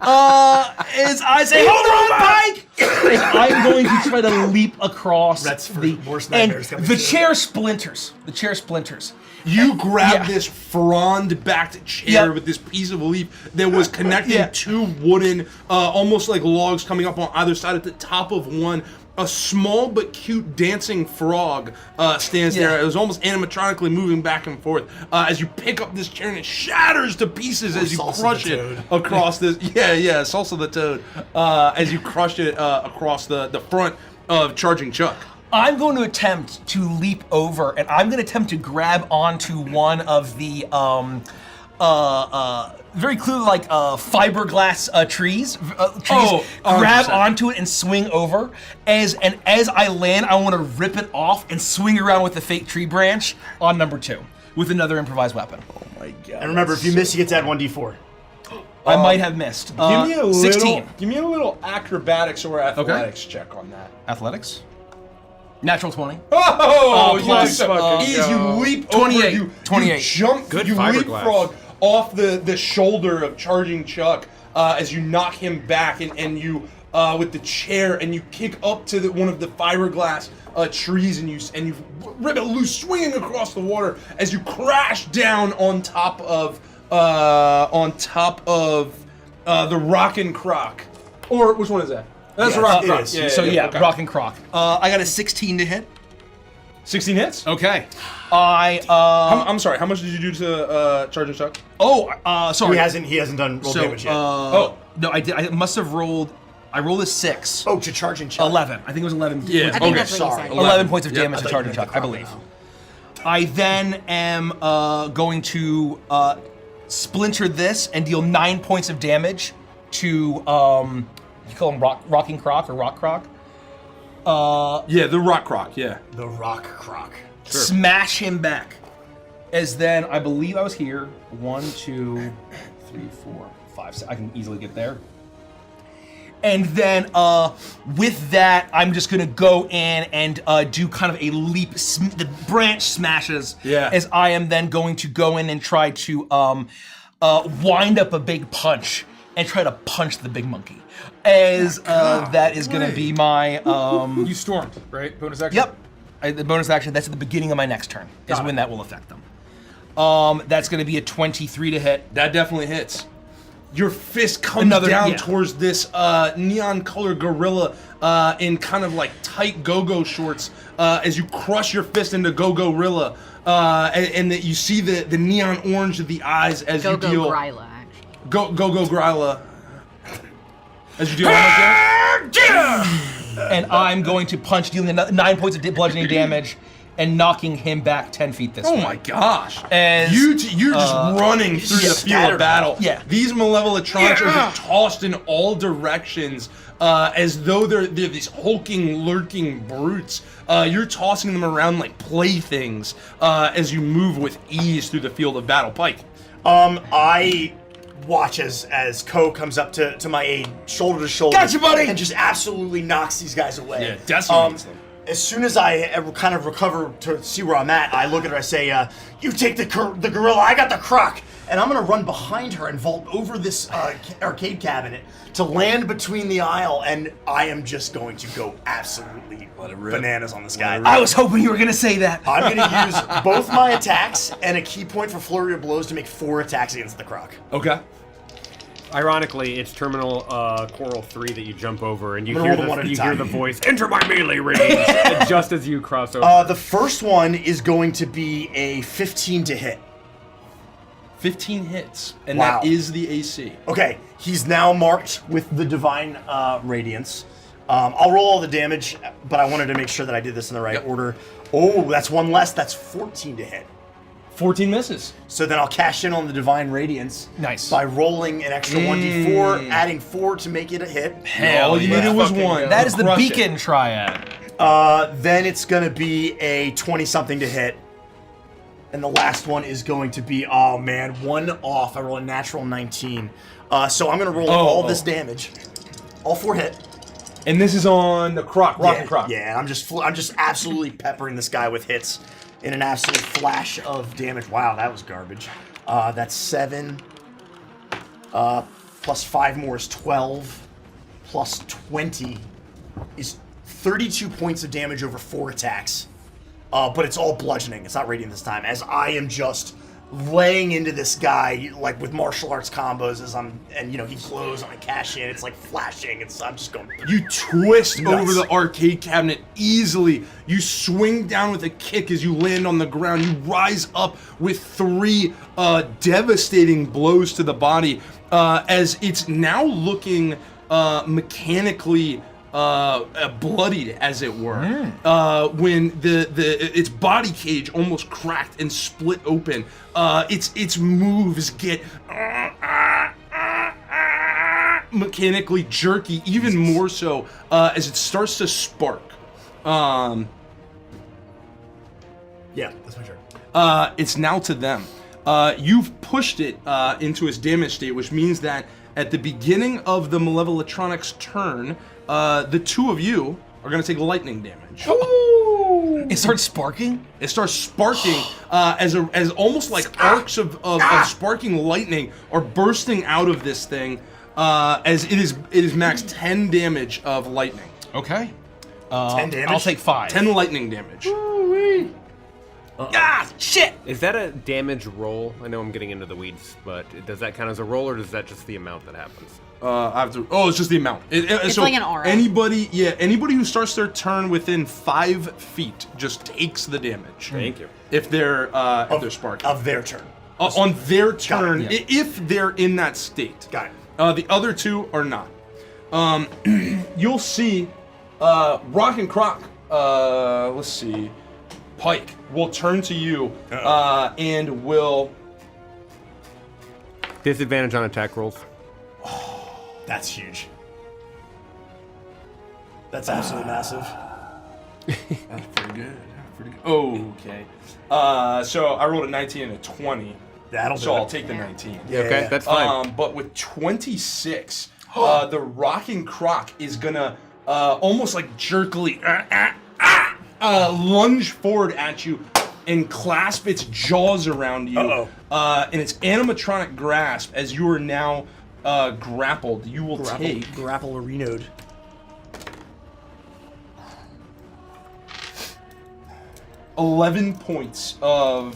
Speaker 6: As I say, hold on, Pike! And I'm going to try to leap across
Speaker 1: That's for
Speaker 6: the
Speaker 1: worst
Speaker 6: and
Speaker 1: nightmares coming
Speaker 6: the
Speaker 1: soon.
Speaker 6: chair splinters. The chair splinters.
Speaker 3: You grab
Speaker 6: Yeah.
Speaker 3: this frond-backed chair
Speaker 6: Yep.
Speaker 3: with this piece of leaf that was connecting
Speaker 6: Yeah.
Speaker 3: two wooden, almost like logs coming up on either side. At the top of one, a small but cute dancing frog stands there. It was almost animatronically moving back and forth as you pick up this chair, and it shatters to pieces as you
Speaker 1: Salsa
Speaker 3: crush
Speaker 1: the
Speaker 3: it
Speaker 1: Toad.
Speaker 3: across this. Yeah, Salsa the Toad. As you crush it across the front of Charging Chuck.
Speaker 6: I'm going to attempt to leap over, and I'm going to attempt to grab onto one of the very clearly like fiberglass trees.
Speaker 3: Oh,
Speaker 6: grab
Speaker 3: 100%.
Speaker 6: onto it and swing over. As I land, I want to rip it off and swing around with the fake tree branch on number 2 with another improvised weapon.
Speaker 3: Oh my god!
Speaker 1: And remember, if you miss, you get to add 1d4.
Speaker 6: I might have missed.
Speaker 3: Give me a
Speaker 6: 16.
Speaker 3: Give me a little acrobatics or athletics check on that.
Speaker 6: Athletics. Natural 20.
Speaker 3: Oh, you
Speaker 6: plus,
Speaker 3: do so easy. You leap
Speaker 6: 28,
Speaker 3: over, you
Speaker 6: 28.
Speaker 3: jump,
Speaker 2: Good
Speaker 3: you
Speaker 2: fiberglass.
Speaker 3: leapfrog off the shoulder of Charging Chuck as you knock him back, and you with the chair, and you kick up to one of the fiberglass trees, and you rip it loose, swinging across the water as you crash down on top of the Rockin' Croc. Or which one is that? That's
Speaker 1: Yeah,
Speaker 3: Rock
Speaker 1: it
Speaker 3: Croc.
Speaker 1: is.
Speaker 6: So yeah,
Speaker 3: okay.
Speaker 6: Rock and Croc. I got a 16 to hit.
Speaker 3: 16 hits.
Speaker 6: Okay.
Speaker 3: I'm sorry. How much did you do to Charging Chuck?
Speaker 6: Sorry.
Speaker 1: He hasn't done roll damage yet.
Speaker 6: No, I did. I must have rolled. I rolled a 6.
Speaker 1: Oh, to Charging Chuck.
Speaker 6: 11. I think it was 11.
Speaker 3: Yeah.
Speaker 5: I think that's what
Speaker 1: sorry.
Speaker 5: you said.
Speaker 6: 11 points of
Speaker 3: Yep.
Speaker 6: damage
Speaker 1: I
Speaker 6: to
Speaker 1: thought
Speaker 6: Charging
Speaker 1: you meant
Speaker 6: Chuck,
Speaker 1: the
Speaker 6: I believe.
Speaker 1: crocodile.
Speaker 6: I then am going to splinter this and deal 9 points of damage to you call him Rocking Croc or Rock Croc.
Speaker 3: Yeah, the Rock Croc. Yeah.
Speaker 1: The Rock Croc.
Speaker 6: Smash him back. As then I believe I was here. 1, 2, 3, 4, 5, 6. I can easily get there. And then with that, I'm just gonna go in and do kind of a leap. The branch smashes.
Speaker 3: Yeah.
Speaker 6: As I am then going to go in and try to wind up a big punch and try to punch the big monkey. As that is gonna be my
Speaker 11: You stormed, right? Bonus action?
Speaker 6: Yep. The bonus action, that's at the beginning of my next turn, is when that will affect them. That's going to be a 23 to hit.
Speaker 3: That definitely hits. Your fist comes down towards this neon-colored gorilla in kind of like tight go-go shorts as you crush your fist into Go-Go-Rilla. And that you see the neon orange of the eyes as you deal...
Speaker 5: Go-Go Gryla, actually.
Speaker 3: Go-Go Gryla. As you deal how much damage?
Speaker 6: And I'm going to punch, dealing 9 points of bludgeoning damage and knocking him back 10 feet this way.
Speaker 3: Oh my gosh.
Speaker 6: As,
Speaker 3: you're just running through the field of battle.
Speaker 6: Yeah.
Speaker 3: These Malevoltronics are just tossed in all directions as though they're these hulking, lurking brutes. You're tossing them around like playthings as you move with ease through the field of battle. Pike.
Speaker 1: I watch as Ko comes up to my aid, shoulder to shoulder.
Speaker 6: Gotcha, buddy!
Speaker 1: And just absolutely knocks these guys away.
Speaker 3: Yeah, decimates them.
Speaker 1: As soon as I kind of recover to see where I'm at, I look at her, I say, you take the gorilla, I got the croc. And I'm gonna run behind her and vault over this arcade cabinet to land between the aisle, and I am just going to go absolutely bananas on this guy.
Speaker 6: I was hoping you were going to say that.
Speaker 1: I'm gonna use both my attacks and a key point for flurry of blows to make 4 attacks against the croc.
Speaker 3: Okay.
Speaker 2: Ironically, it's Terminal Coral 3 that you jump over, and you
Speaker 1: I'm
Speaker 2: hear
Speaker 1: gonna roll them one at a
Speaker 2: you
Speaker 1: time.
Speaker 2: hear the voice, "Enter my melee range," just as you cross over.
Speaker 1: The first one is going to be a 15 to hit.
Speaker 3: 15 hits, and
Speaker 1: Wow.
Speaker 3: that is the AC.
Speaker 1: Okay, he's now marked with the Divine Radiance. I'll roll all the damage, but I wanted to make sure that I did this in the right order. Oh, that's one less. That's 14 to hit.
Speaker 3: 14 misses.
Speaker 1: So then I'll cash in on the Divine Radiance.
Speaker 6: Nice.
Speaker 1: By rolling an extra 1d4, adding 4 to make it a hit.
Speaker 6: Hell
Speaker 3: All you needed was one.
Speaker 6: That is the
Speaker 3: Crush it.
Speaker 6: beacon triad.
Speaker 1: Then it's going to be a 20-something to hit. And the last one is going to be, oh man, 1 off. I roll a natural 19. So I'm going to roll all this damage. All 4 hit.
Speaker 3: And this is on the croc, Rockin' Croc.
Speaker 1: Yeah, I'm just absolutely peppering this guy with hits in an absolute flash of damage. Wow, that was garbage. That's 7. Plus 5 more is 12. Plus 20 is 32 points of damage over 4 attacks. But it's all bludgeoning. It's not radiant this time, as I am just laying into this guy like with martial arts combos he slows and I cash in. It's like flashing. I'm just going.
Speaker 3: You twist
Speaker 1: Nuts.
Speaker 3: over the arcade cabinet easily. You swing down with a kick as you land on the ground. You rise up with 3 devastating blows to the body as it's now looking mechanically bloodied, as it were. When its body cage almost cracked and split open. Its moves get mechanically jerky, even more so as it starts to spark.
Speaker 1: Yeah, that's my turn.
Speaker 3: It's now to them. You've pushed it into its damage state, which means that at the beginning of the Malevoltronics turn, the 2 of you are going to take lightning damage.
Speaker 6: It starts sparking?
Speaker 3: It starts sparking as almost like arcs of sparking lightning are bursting out of this thing as it is max 10 damage of lightning.
Speaker 6: Okay.
Speaker 1: 10 damage?
Speaker 6: I'll take 5.
Speaker 3: 10 lightning damage.
Speaker 6: Shit!
Speaker 2: Is that a damage roll? I know I'm getting into the weeds, but does that count as a roll, or is that just the amount that happens?
Speaker 3: It's just the amount.
Speaker 5: It's
Speaker 3: so
Speaker 5: like an aura.
Speaker 3: Anybody who starts their turn within 5 feet just takes the damage.
Speaker 2: Thank you.
Speaker 3: If they're sparking.
Speaker 1: Of their turn.
Speaker 3: On their turn,
Speaker 1: Got it.
Speaker 3: if they're in that state.
Speaker 1: Got it.
Speaker 3: The other 2 are not. You'll see Rock and Croc, let's see, Pike will turn to you and will...
Speaker 2: Disadvantage on attack rolls.
Speaker 1: That's huge. That's absolutely massive.
Speaker 3: That's pretty good. Okay. So I rolled a 19 and a 20.
Speaker 1: That'll do
Speaker 3: So I'll
Speaker 1: it.
Speaker 3: take the 19.
Speaker 2: Okay, that's fine.
Speaker 3: But with 26, the Rockin' Croc is gonna almost like jerkily lunge forward at you and clasp its jaws around you. In its animatronic grasp, as you are now grappled, you will take
Speaker 1: grapple arenoed.
Speaker 3: $11 points of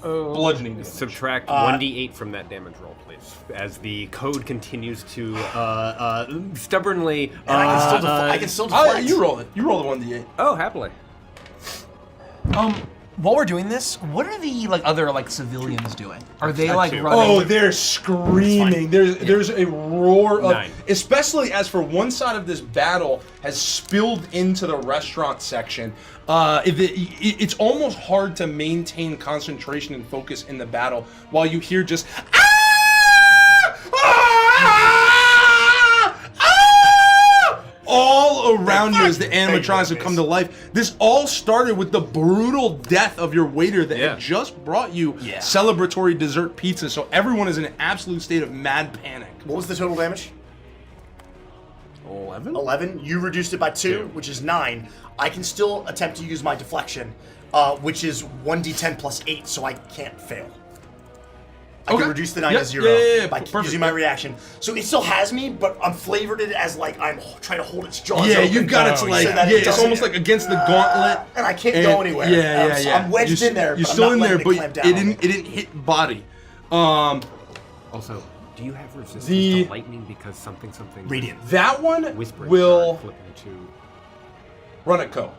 Speaker 3: bludgeoning damage.
Speaker 2: Subtract 1d8 from that damage roll, please, as the code continues to stubbornly.
Speaker 1: And I can still deflect.
Speaker 3: You roll it. You roll the 1d8.
Speaker 2: Oh, happily.
Speaker 6: While we're doing this, what are the other civilians doing? Are they
Speaker 2: Two.
Speaker 6: running?
Speaker 3: Oh, they're screaming. There's a roar of,
Speaker 2: 9.
Speaker 3: especially as for one side of this battle has spilled into the restaurant section. It's almost hard to maintain concentration and focus in the battle while you hear just all around you as the animatronics have come to life. This all started with the brutal death of your waiter that had just brought you celebratory dessert pizza, so everyone is in an absolute state of mad panic.
Speaker 1: What was the total damage?
Speaker 3: 11?
Speaker 1: 11. You reduced it by 2, which is 9. I can still attempt to use my deflection, which is 1d10 plus 8, so I can't fail. I can reduce the 9 to 0 by using my reaction. So it still has me, but I'm flavored it as I'm trying to hold its jaws open.
Speaker 3: Yeah, you've got it to it's almost like against the gauntlet.
Speaker 1: And I can't go anywhere.
Speaker 3: Yeah.
Speaker 1: I'm wedged in there.
Speaker 3: You're
Speaker 1: but
Speaker 3: still
Speaker 1: I'm
Speaker 3: in
Speaker 1: not
Speaker 3: there,
Speaker 1: letting
Speaker 3: but
Speaker 1: it clamp down.
Speaker 3: it didn't hit body.
Speaker 2: Also, do you have resistance to lightning because something?
Speaker 1: Radiant.
Speaker 3: That one
Speaker 2: Whispering
Speaker 3: will
Speaker 2: flip into.
Speaker 3: run at Co.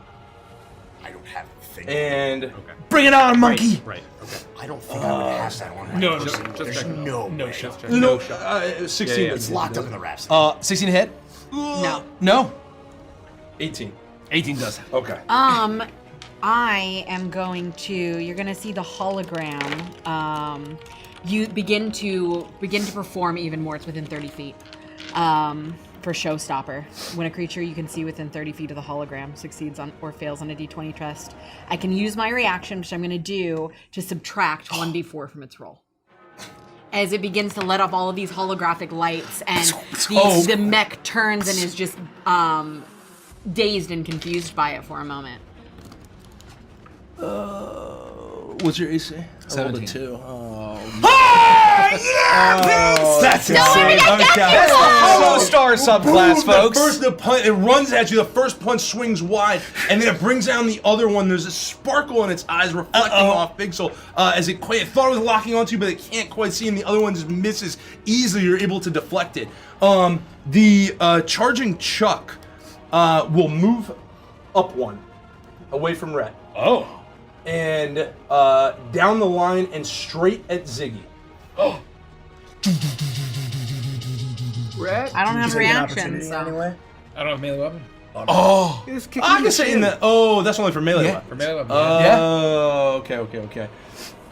Speaker 1: I don't have a thing.
Speaker 3: And
Speaker 6: Bring it on, monkey!
Speaker 2: Right. Okay.
Speaker 1: I don't think I would have that on.
Speaker 11: No,
Speaker 1: There's no way.
Speaker 3: 16.
Speaker 1: It's locked up in the Rhapsody.
Speaker 6: 16 hit?
Speaker 5: No.
Speaker 6: No.
Speaker 3: 18.
Speaker 6: 18 does.
Speaker 3: Okay.
Speaker 5: I am going to. You're going to see the hologram. You begin to perform even more. It's within 30 feet. For Showstopper, when a creature you can see within 30 feet of the hologram succeeds on or fails on a d20 test, I can use my reaction, which I'm going to do, to subtract 1d4 from its roll. As it begins to let off all of these holographic lights, and the mech turns and is just dazed and confused by it for a moment.
Speaker 3: What's your AC?
Speaker 6: 17.
Speaker 3: 2. Oh. That's
Speaker 10: Don't worry,
Speaker 3: insane.
Speaker 10: I got
Speaker 3: Okay.
Speaker 10: you.
Speaker 6: Hollow Star subclass, folks.
Speaker 3: The punch, it runs at you. The first punch swings wide, and then it brings down the other one. There's a sparkle in its eyes reflecting off Pixel as it thought it was locking onto you, but it can't quite see, and the other one just misses easily. You're able to deflect it. The charging Chuck will move up one, away from Rhett.
Speaker 11: Oh.
Speaker 3: And down the line and straight at Ziggy.
Speaker 2: Red?
Speaker 5: I don't have
Speaker 13: An
Speaker 5: reactions.
Speaker 13: opportunity
Speaker 5: So.
Speaker 13: anyway.
Speaker 11: I don't have melee weapon.
Speaker 3: Oh,
Speaker 2: Just kick
Speaker 3: I
Speaker 2: him
Speaker 3: can say in the. Oh, that's only for melee
Speaker 6: Yeah.
Speaker 3: weapons.
Speaker 11: For melee weapon.
Speaker 3: Oh, okay.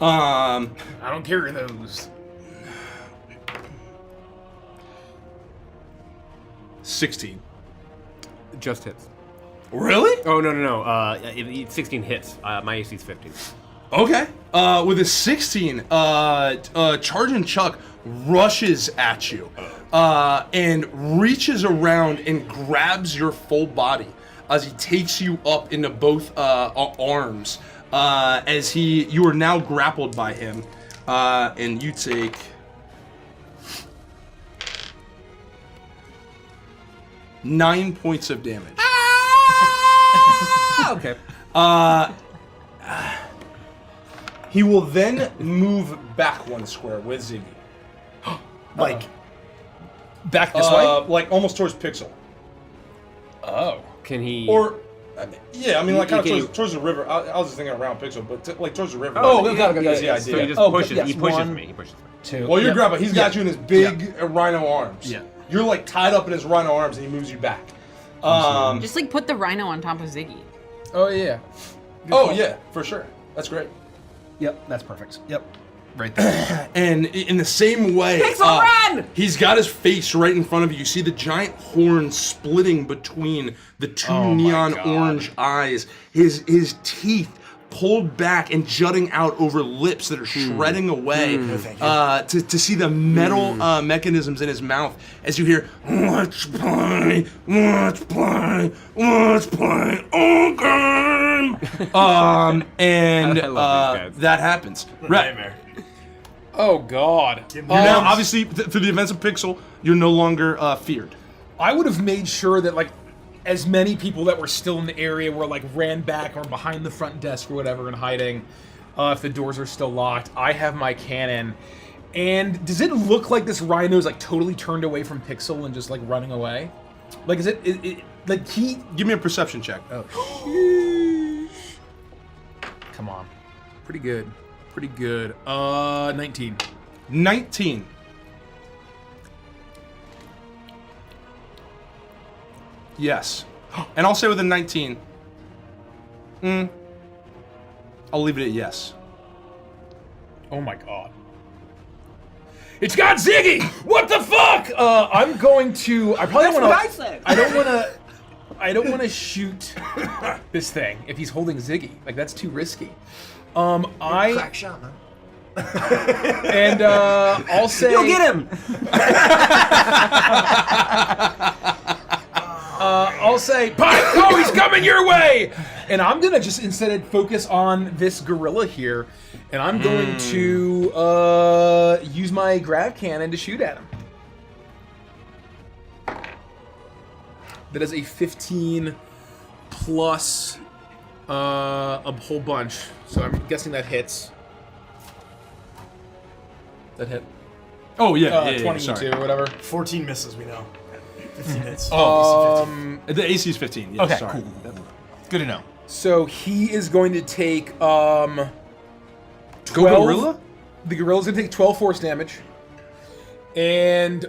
Speaker 11: I don't carry those.
Speaker 3: 16.
Speaker 2: Just hits.
Speaker 3: Really?
Speaker 2: Oh, no. 16 hits. My AC is 15.
Speaker 3: Okay. With a 16, Charging Chuck rushes at you and reaches around and grabs your full body as he takes you up into both arms. As you are now grappled by him, and you take 9 points of damage.
Speaker 2: Okay.
Speaker 3: He will then move back 1 square with Ziggy.
Speaker 1: Like,
Speaker 11: Back this way?
Speaker 3: Like almost towards Pixel.
Speaker 11: Oh.
Speaker 2: Can he?
Speaker 3: Or, yeah, I mean, like kind
Speaker 2: Okay.
Speaker 3: of towards the river. I was just thinking around Pixel, but like towards the river.
Speaker 11: Oh,
Speaker 3: Like,
Speaker 11: got it.
Speaker 3: that's the
Speaker 2: So he
Speaker 3: idea.
Speaker 2: just
Speaker 11: Oh,
Speaker 2: pushes.
Speaker 11: yes,
Speaker 2: he pushes
Speaker 11: one.
Speaker 2: me. He pushes me.
Speaker 11: 2.
Speaker 3: Well, you're
Speaker 11: Yep.
Speaker 3: grabbing. He's got you in his big rhino arms.
Speaker 11: Yeah.
Speaker 3: You're like tied up in his rhino arms, and he moves you back.
Speaker 5: Just like put the rhino on top of Ziggy.
Speaker 11: Oh, yeah.
Speaker 3: Oh yeah, for sure. That's great.
Speaker 6: Yep, that's perfect. Yep. Right there.
Speaker 3: And in the same way,
Speaker 2: Pixel, run!
Speaker 3: He's got his face right in front of you. You see the giant horn splitting between the two
Speaker 11: Oh my
Speaker 3: neon
Speaker 11: God.
Speaker 3: orange eyes. His teeth pulled back and jutting out over lips that are shredding away. To see the metal mechanisms in his mouth as you hear, let's play, okay. And
Speaker 2: I love these guys.
Speaker 3: that happens. Right.
Speaker 1: nightmare.
Speaker 11: Oh, God.
Speaker 3: You're now, obviously, through the events of Pixel, you're no longer feared.
Speaker 11: I would have made sure that, like, as many people that were still in the area were, like, ran back or behind the front desk or whatever and hiding. If the doors are still locked, I have my cannon. And does it look like this rhino is, like, totally turned away from Pixel and just, like, running away? Like, is it like, he...
Speaker 3: Give me a perception check.
Speaker 11: Oh, come on. Pretty good. Pretty good. 19.
Speaker 3: 19. Yes. And I'll say with a 19. I'll leave it at yes.
Speaker 11: Oh my god. It's got Ziggy! What the fuck? I'm going to. I probably don't want to.
Speaker 2: I said.
Speaker 11: I don't want to shoot this thing if he's holding Ziggy. Like that's too risky.
Speaker 13: Crack shot, man.
Speaker 11: And I'll say.
Speaker 2: You'll get him.
Speaker 11: I'll say, Pike, oh, he's coming your way! And I'm gonna just instead focus on this gorilla here, and I'm going to use my grav cannon to shoot at him. That is a 15 plus a whole bunch, so I'm guessing that hits. That hit.
Speaker 3: Oh, yeah.
Speaker 11: 22
Speaker 3: sorry.
Speaker 11: or whatever.
Speaker 1: 14 misses, we know. 15 hits.
Speaker 3: The AC is 15. Yes,
Speaker 6: Okay,
Speaker 3: sorry.
Speaker 6: cool. Good to know.
Speaker 11: So he is going to take 12.
Speaker 3: gorilla?
Speaker 11: The gorilla's going to take 12 force damage. And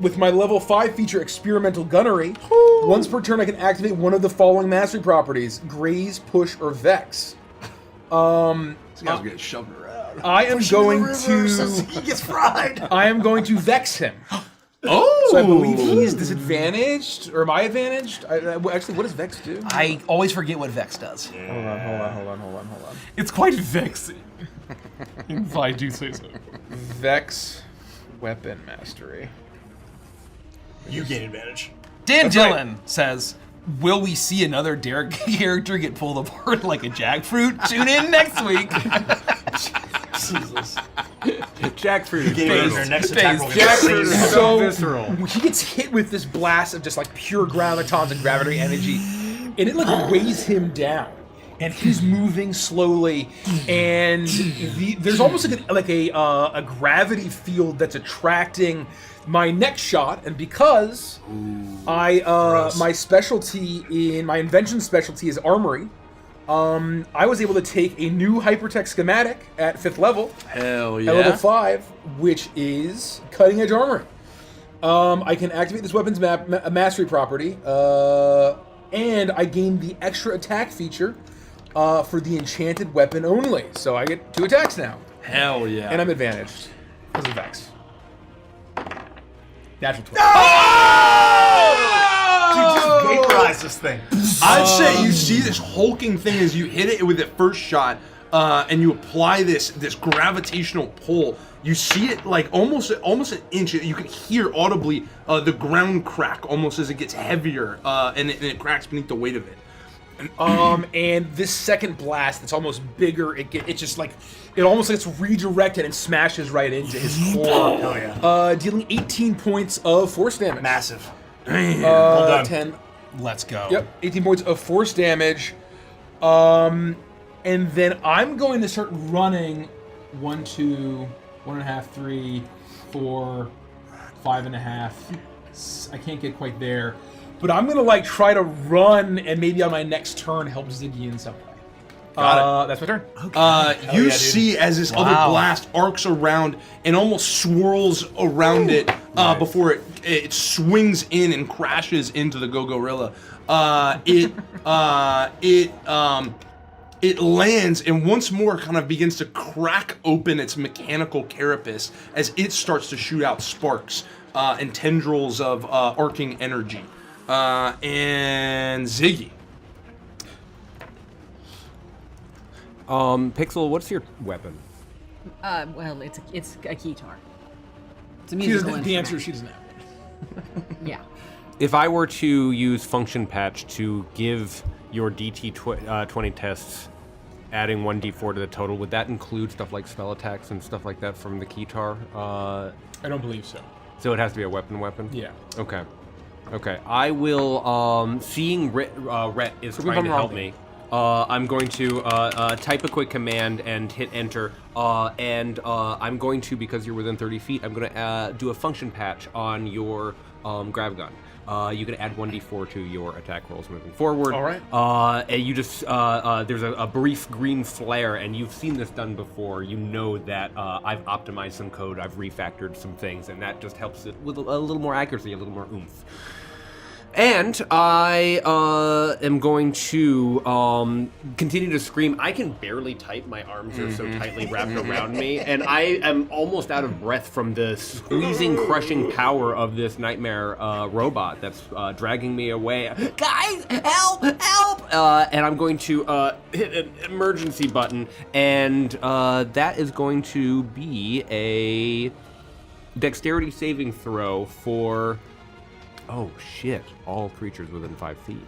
Speaker 11: with my level 5 feature, Experimental Gunnery, once per turn I can activate one of the following mastery properties: Graze, Push, or Vex.
Speaker 3: This guy's getting shoved around.
Speaker 11: I am going
Speaker 13: He gets fried.
Speaker 11: I am going to Vex him.
Speaker 3: Oh!
Speaker 11: So I believe he is disadvantaged, or am I advantaged? Actually, what does Vex do?
Speaker 6: I always forget what Vex does.
Speaker 11: Hold on.
Speaker 6: It's quite vexing. If I do say so.
Speaker 11: Vex Weapon Mastery.
Speaker 1: You gain advantage.
Speaker 6: Dan Dillon says, will we see another Derek character get pulled apart like a jackfruit? Tune in next week.
Speaker 1: Jesus.
Speaker 2: Jackfruit is
Speaker 1: Gave it
Speaker 2: brutal.
Speaker 1: their next attack roll.
Speaker 2: Jackfruit is so
Speaker 11: So
Speaker 2: visceral.
Speaker 11: he gets hit with this blast of just like pure gravitons and gravity energy, and it like weighs him down. And he's moving slowly, and there's almost like a gravity field that's attracting my next shot. And because my invention specialty is armory, I was able to take a new hypertech schematic at 5th level.
Speaker 3: Hell yeah.
Speaker 11: At level 5, which is cutting edge armory. I can activate this weapon's mastery property, and I gain the extra attack feature for the enchanted weapon only. So I get 2 attacks now.
Speaker 3: Hell yeah.
Speaker 11: And I'm advantaged because of Vex. Natural 20.
Speaker 1: Dude, just vaporize this thing.
Speaker 3: I'd say you see this hulking thing as you hit it with the first shot, and you apply this gravitational pull. You see it like almost an inch. You can hear audibly the ground crack almost as it gets heavier, and it cracks beneath the weight of it.
Speaker 11: And this second blast, it's almost bigger. It just like it almost gets redirected and smashes right into his core.
Speaker 1: Hell yeah.
Speaker 11: Dealing 18 points of force damage.
Speaker 1: Massive.
Speaker 3: Well
Speaker 1: done.
Speaker 11: 10.
Speaker 6: Let's go.
Speaker 11: Yep, 18 points of force damage. And then I'm going to start running 1, 2, 1.5, 3, 4, 5.5. I can't get quite there. But I'm gonna like try to run and maybe on my next turn help Ziggy in some way.
Speaker 3: Got it.
Speaker 11: That's my turn.
Speaker 3: You see as this other blast arcs around and almost swirls around it before it swings in and crashes into the Go-Gorilla. It lands and once more kind of begins to crack open its mechanical carapace as it starts to shoot out sparks and tendrils of arcing energy. And Ziggy.
Speaker 2: Pixel, what's your weapon?
Speaker 5: Well, it's a keytar. It's a musical instrument.
Speaker 11: The answer is she doesn't have it.
Speaker 5: Yeah.
Speaker 2: If I were to use function patch to give your DT 20 tests, adding 1d4 to the total, would that include stuff like spell attacks and stuff like that from the keytar?
Speaker 11: I don't believe so.
Speaker 2: So it has to be a weapon?
Speaker 11: Yeah.
Speaker 2: Okay. I will, seeing Rhett is trying to help me, I'm going to type a quick command and hit enter, and I'm going to, because you're within 30 feet, I'm going to do a function patch on your grav gun. You can add 1d4 to your attack rolls moving forward.
Speaker 11: All right.
Speaker 2: And you just, there's a brief green flare, and you've seen this done before. You know that I've optimized some code, I've refactored some things, and that just helps it with a little more accuracy, a little more oomph. And I am going to continue to scream. I can barely type. My arms are so tightly wrapped around me. And I am almost out of breath from the squeezing, crushing power of this nightmare robot that's dragging me away. Guys, help, help! And I'm going to hit an emergency button. And that is going to be a dexterity saving throw for... Oh shit, all creatures within 5 feet.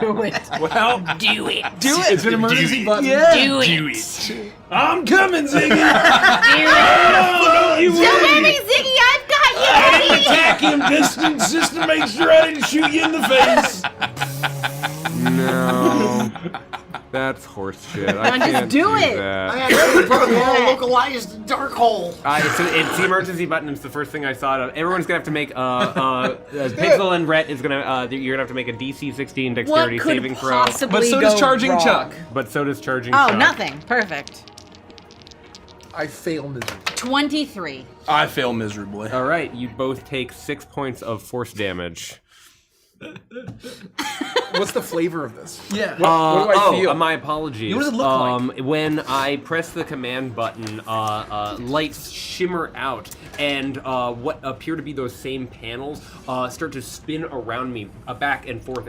Speaker 5: Do it.
Speaker 11: Well,
Speaker 5: Do it.
Speaker 11: it's an emergency button.
Speaker 5: Yeah. Do
Speaker 11: it. I'm coming, Ziggy.
Speaker 10: Don't worry, Ziggy, I've got you. buddy.
Speaker 11: Attack him distance just to make sure I didn't shoot you in the face.
Speaker 2: No. That's horse shit. I
Speaker 5: just
Speaker 2: can't
Speaker 5: do it.
Speaker 2: that.
Speaker 13: I had a protocol localized dark hole.
Speaker 2: It's the emergency button. It's the first thing I thought of. Everyone's gonna have to make Pixel and Rhett is gonna you're gonna have to make a DC 16 dexterity
Speaker 5: What could
Speaker 2: saving throw.
Speaker 5: possibly
Speaker 6: But so
Speaker 5: go
Speaker 6: does Charging
Speaker 5: wrong?
Speaker 6: Chuck.
Speaker 2: But so does charging.
Speaker 5: Oh,
Speaker 2: Chuck.
Speaker 5: nothing. Perfect.
Speaker 11: I fail miserably.
Speaker 5: 23.
Speaker 3: I fail miserably.
Speaker 2: All right, you both take 6 points of force damage.
Speaker 11: What's the flavor of this?
Speaker 6: Yeah.
Speaker 11: What do I feel?
Speaker 2: My apologies.
Speaker 6: What does it look like?
Speaker 2: When I press the command button, lights shimmer out, and what appear to be those same panels start to spin around me, back and forth,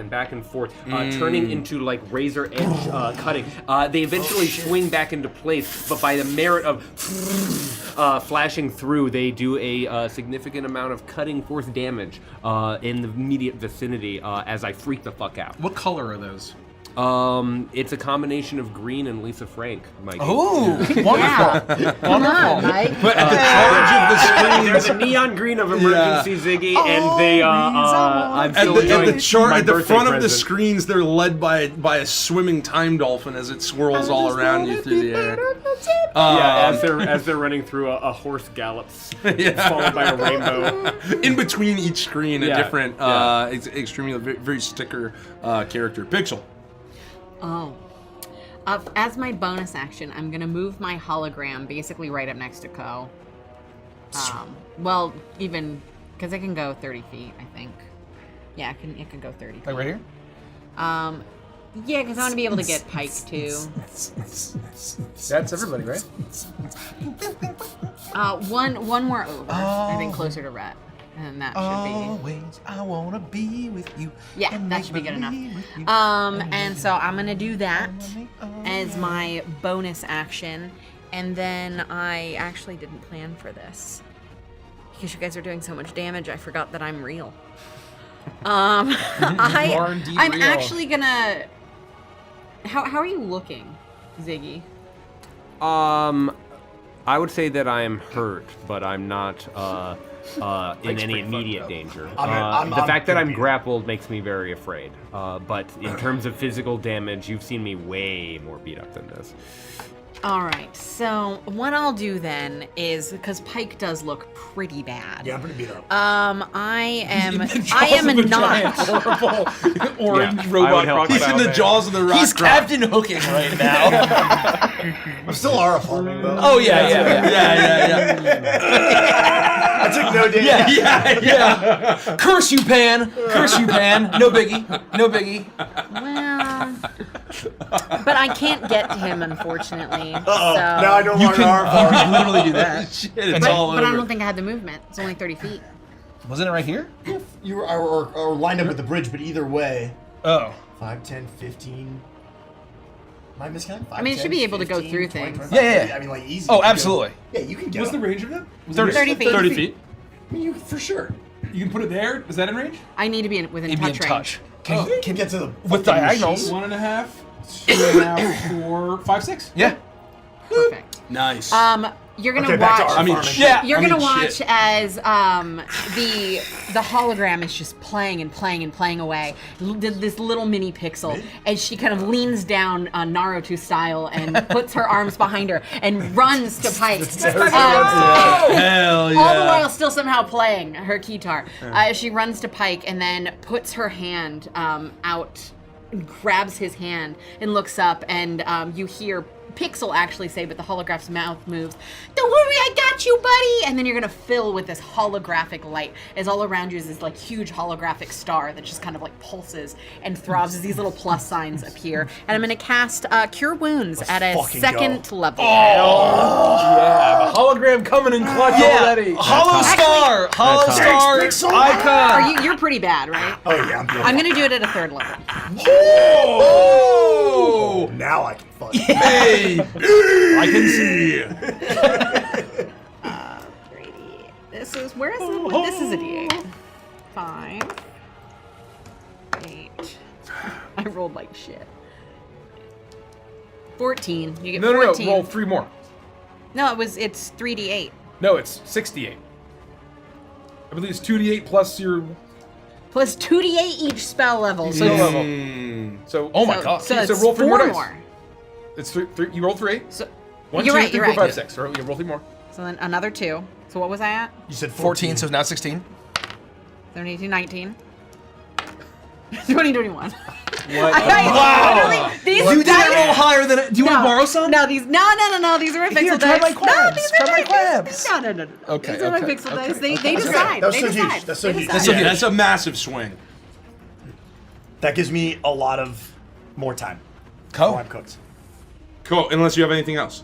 Speaker 2: turning into like razor edge cutting. They eventually swing back into place, but by the merit of flashing through, they do a significant amount of cutting force damage in the immediate vicinity as I freak the fuck out.
Speaker 6: What color are those?
Speaker 2: It's a combination of green and Lisa Frank, Mike.
Speaker 6: Ooh, wonderful.
Speaker 10: Come on, Mike.
Speaker 3: But at the charge of the
Speaker 2: There's
Speaker 3: screens,
Speaker 2: a neon green of emergency Ziggy, and they I'm
Speaker 3: at
Speaker 2: still
Speaker 3: the
Speaker 2: enjoying
Speaker 3: chart
Speaker 2: my
Speaker 3: at the
Speaker 2: birthday
Speaker 3: front of the
Speaker 2: present.
Speaker 3: screens, they're led by a swimming time dolphin as it swirls all around you through the air.
Speaker 2: Yeah, as they're running through a horse gallops, followed by a rainbow.
Speaker 3: In between each screen, a
Speaker 2: Yeah,
Speaker 3: different, extremely very sticker character. Pixel.
Speaker 5: Oh. As my bonus action, I'm gonna move my hologram basically right up next to Ko. Well, even because it can go 30 feet, I think. Yeah, it can go 30 feet.
Speaker 6: Like right here?
Speaker 5: Yeah, because I want to be able to get Pike too.
Speaker 11: That's everybody, right?
Speaker 5: One more over. I think closer to Rhett. And that should
Speaker 6: Always, I wanna be with you.
Speaker 5: Yeah,
Speaker 6: and
Speaker 5: that
Speaker 6: make
Speaker 5: should be good enough.
Speaker 6: believe with you.
Speaker 5: And so I'm gonna do that as my bonus action, and then I actually didn't plan for this because you guys are doing so much damage. I forgot that I'm real. I'm actually gonna. How are you looking, Ziggy?
Speaker 2: I would say that I am hurt, but I'm not in any immediate danger. The fact that I'm grappled makes me very afraid. But in terms of physical damage, you've seen me way more beat up than this.
Speaker 5: All right, so what I'll do then is, because Pike does look pretty bad.
Speaker 13: Yeah, I'm pretty beat up.
Speaker 5: I am not.
Speaker 11: Horrible orange
Speaker 2: Yeah,
Speaker 11: robot
Speaker 2: help.
Speaker 11: crocodile.
Speaker 3: He's in the
Speaker 11: man.
Speaker 3: jaws of the rock.
Speaker 6: He's Captain Hooking right now.
Speaker 13: I'm still aura farming though.
Speaker 6: Oh yeah.
Speaker 13: I took no damage.
Speaker 6: Yeah. Curse you, Pan. Curse you, Pan. No biggie. No biggie.
Speaker 5: Well, but I can't get to him, unfortunately.
Speaker 13: Uh-oh.
Speaker 5: So.
Speaker 13: Now I no
Speaker 6: You
Speaker 13: longer aura
Speaker 6: can
Speaker 13: farm.
Speaker 6: literally do that.
Speaker 3: Shit, it's all
Speaker 5: But I
Speaker 3: over.
Speaker 5: don't think I had the movement. It's only 30 feet.
Speaker 6: Wasn't it right here?
Speaker 13: You were or lined up with the bridge, but either way,
Speaker 6: Oh.
Speaker 13: 5, 10, 15. Am I miscounting? 5,
Speaker 5: I mean, it
Speaker 13: 10,
Speaker 5: should be able to go
Speaker 13: 15,
Speaker 5: through
Speaker 13: 20,
Speaker 5: things.
Speaker 13: 25,
Speaker 6: Yeah.
Speaker 13: 30. I mean, like easy.
Speaker 6: Oh,
Speaker 13: You can
Speaker 6: absolutely.
Speaker 13: go- Yeah, you can get.
Speaker 11: What's the
Speaker 13: up.
Speaker 11: range of that? Was
Speaker 6: 30
Speaker 11: it
Speaker 5: 30 feet.
Speaker 3: 30 feet.
Speaker 13: I mean, you for sure.
Speaker 11: You can put it there. Is that in range?
Speaker 5: I need to be within
Speaker 6: He'd be in
Speaker 5: touch range.
Speaker 6: touch.
Speaker 13: Can get to the
Speaker 6: With
Speaker 13: fucking
Speaker 6: diagonals.
Speaker 13: machine.
Speaker 11: 1.5, 2.5, 4, 5, 6.
Speaker 6: Yeah.
Speaker 5: Perfect.
Speaker 3: Nice.
Speaker 5: You're gonna
Speaker 13: Okay, back to
Speaker 5: watch.
Speaker 13: aura farming.
Speaker 6: Yeah.
Speaker 5: You're
Speaker 3: I
Speaker 5: gonna
Speaker 3: mean,
Speaker 5: watch
Speaker 3: shit.
Speaker 5: as the hologram is just playing and playing and playing away. This little mini pixel, as she kind of leans down Naruto style and puts her arms behind her and runs to Pike.
Speaker 3: Hell
Speaker 5: All the
Speaker 3: yeah.
Speaker 5: while still somehow playing her guitar. She runs to Pike and then puts her hand out, grabs his hand and looks up, and you hear Pixel actually say, but the holograph's mouth moves, "Don't worry, I got you, buddy!" And then you're gonna fill with this holographic light as all around you is this like huge holographic star that just kind of like pulses and throbs as these little plus signs appear. And I'm gonna cast Cure Wounds at a
Speaker 13: fucking
Speaker 5: second level.
Speaker 11: Yeah, the hologram coming in clutch already.
Speaker 6: Hollow Star. Hollow Star
Speaker 13: Pixel.
Speaker 6: icon.
Speaker 5: You're pretty bad, right?
Speaker 13: Oh yeah,
Speaker 5: I'm gonna do it at a third level.
Speaker 13: Oh, now I can fuck.
Speaker 3: Hey, I can see.
Speaker 5: This is where is it? This is a D8. 5, 8. I rolled like shit. 14. You get
Speaker 11: No,
Speaker 5: 14.
Speaker 11: roll 3 more.
Speaker 5: No, it's 3D8
Speaker 11: No, it's 68. I believe it's 2d8 plus your.
Speaker 5: plus 2D8 each spell level. So,
Speaker 11: Spell
Speaker 5: it's-
Speaker 11: level. So,
Speaker 6: Oh my god.
Speaker 5: so
Speaker 11: So
Speaker 5: it's
Speaker 11: roll 3 more
Speaker 5: 4
Speaker 11: dice.
Speaker 5: more.
Speaker 11: It's 3. You roll 3.
Speaker 5: So
Speaker 11: 1,
Speaker 5: you're
Speaker 11: 2,
Speaker 5: right.
Speaker 11: 3,
Speaker 5: You're
Speaker 11: 4,
Speaker 5: right.
Speaker 11: 5, 6. You roll 3 more.
Speaker 5: So then another 2. So what was I at?
Speaker 13: You said
Speaker 6: 14, so now 16.
Speaker 5: 17, 18, 19. 20, 21.
Speaker 11: What?
Speaker 6: Wow.
Speaker 5: These
Speaker 6: You didn't
Speaker 5: dice-
Speaker 6: roll higher than. Do you want to borrow some?
Speaker 5: No, these no. These are my
Speaker 6: Here,
Speaker 5: pixel
Speaker 6: try
Speaker 5: dice.
Speaker 6: my
Speaker 5: No,
Speaker 6: crabs.
Speaker 5: these
Speaker 6: Try
Speaker 5: are
Speaker 6: my crabs.
Speaker 5: No.
Speaker 6: Okay,
Speaker 5: These are my
Speaker 6: okay,
Speaker 5: pixel
Speaker 6: okay.
Speaker 5: dice. They
Speaker 13: Okay.
Speaker 5: decide.
Speaker 13: That was
Speaker 5: They
Speaker 13: so
Speaker 5: decide.
Speaker 13: huge. That's so
Speaker 5: They
Speaker 13: huge.
Speaker 5: decide.
Speaker 3: Yeah, that's a massive swing.
Speaker 13: That gives me a lot of more time.
Speaker 6: Cool.
Speaker 13: I'm cooked.
Speaker 3: Cool. Unless you have anything else.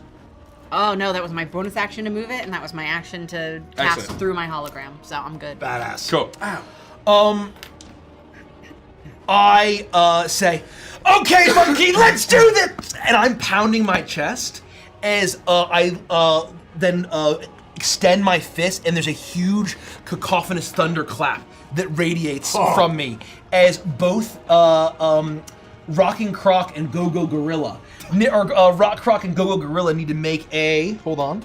Speaker 5: Oh no, that was my bonus action to move it, and that was my action to cast
Speaker 3: Excellent.
Speaker 5: through my hologram. So I'm good.
Speaker 13: Badass.
Speaker 3: Cool.
Speaker 6: I say, okay, monkey, let's do this, and I'm pounding my chest as I then extend my fist, and there's a huge cacophonous thunderclap that radiates from me as both Rocking Croc and Go-Go Gorilla. Rock Croc and Go-Go Gorilla need to make a, hold on,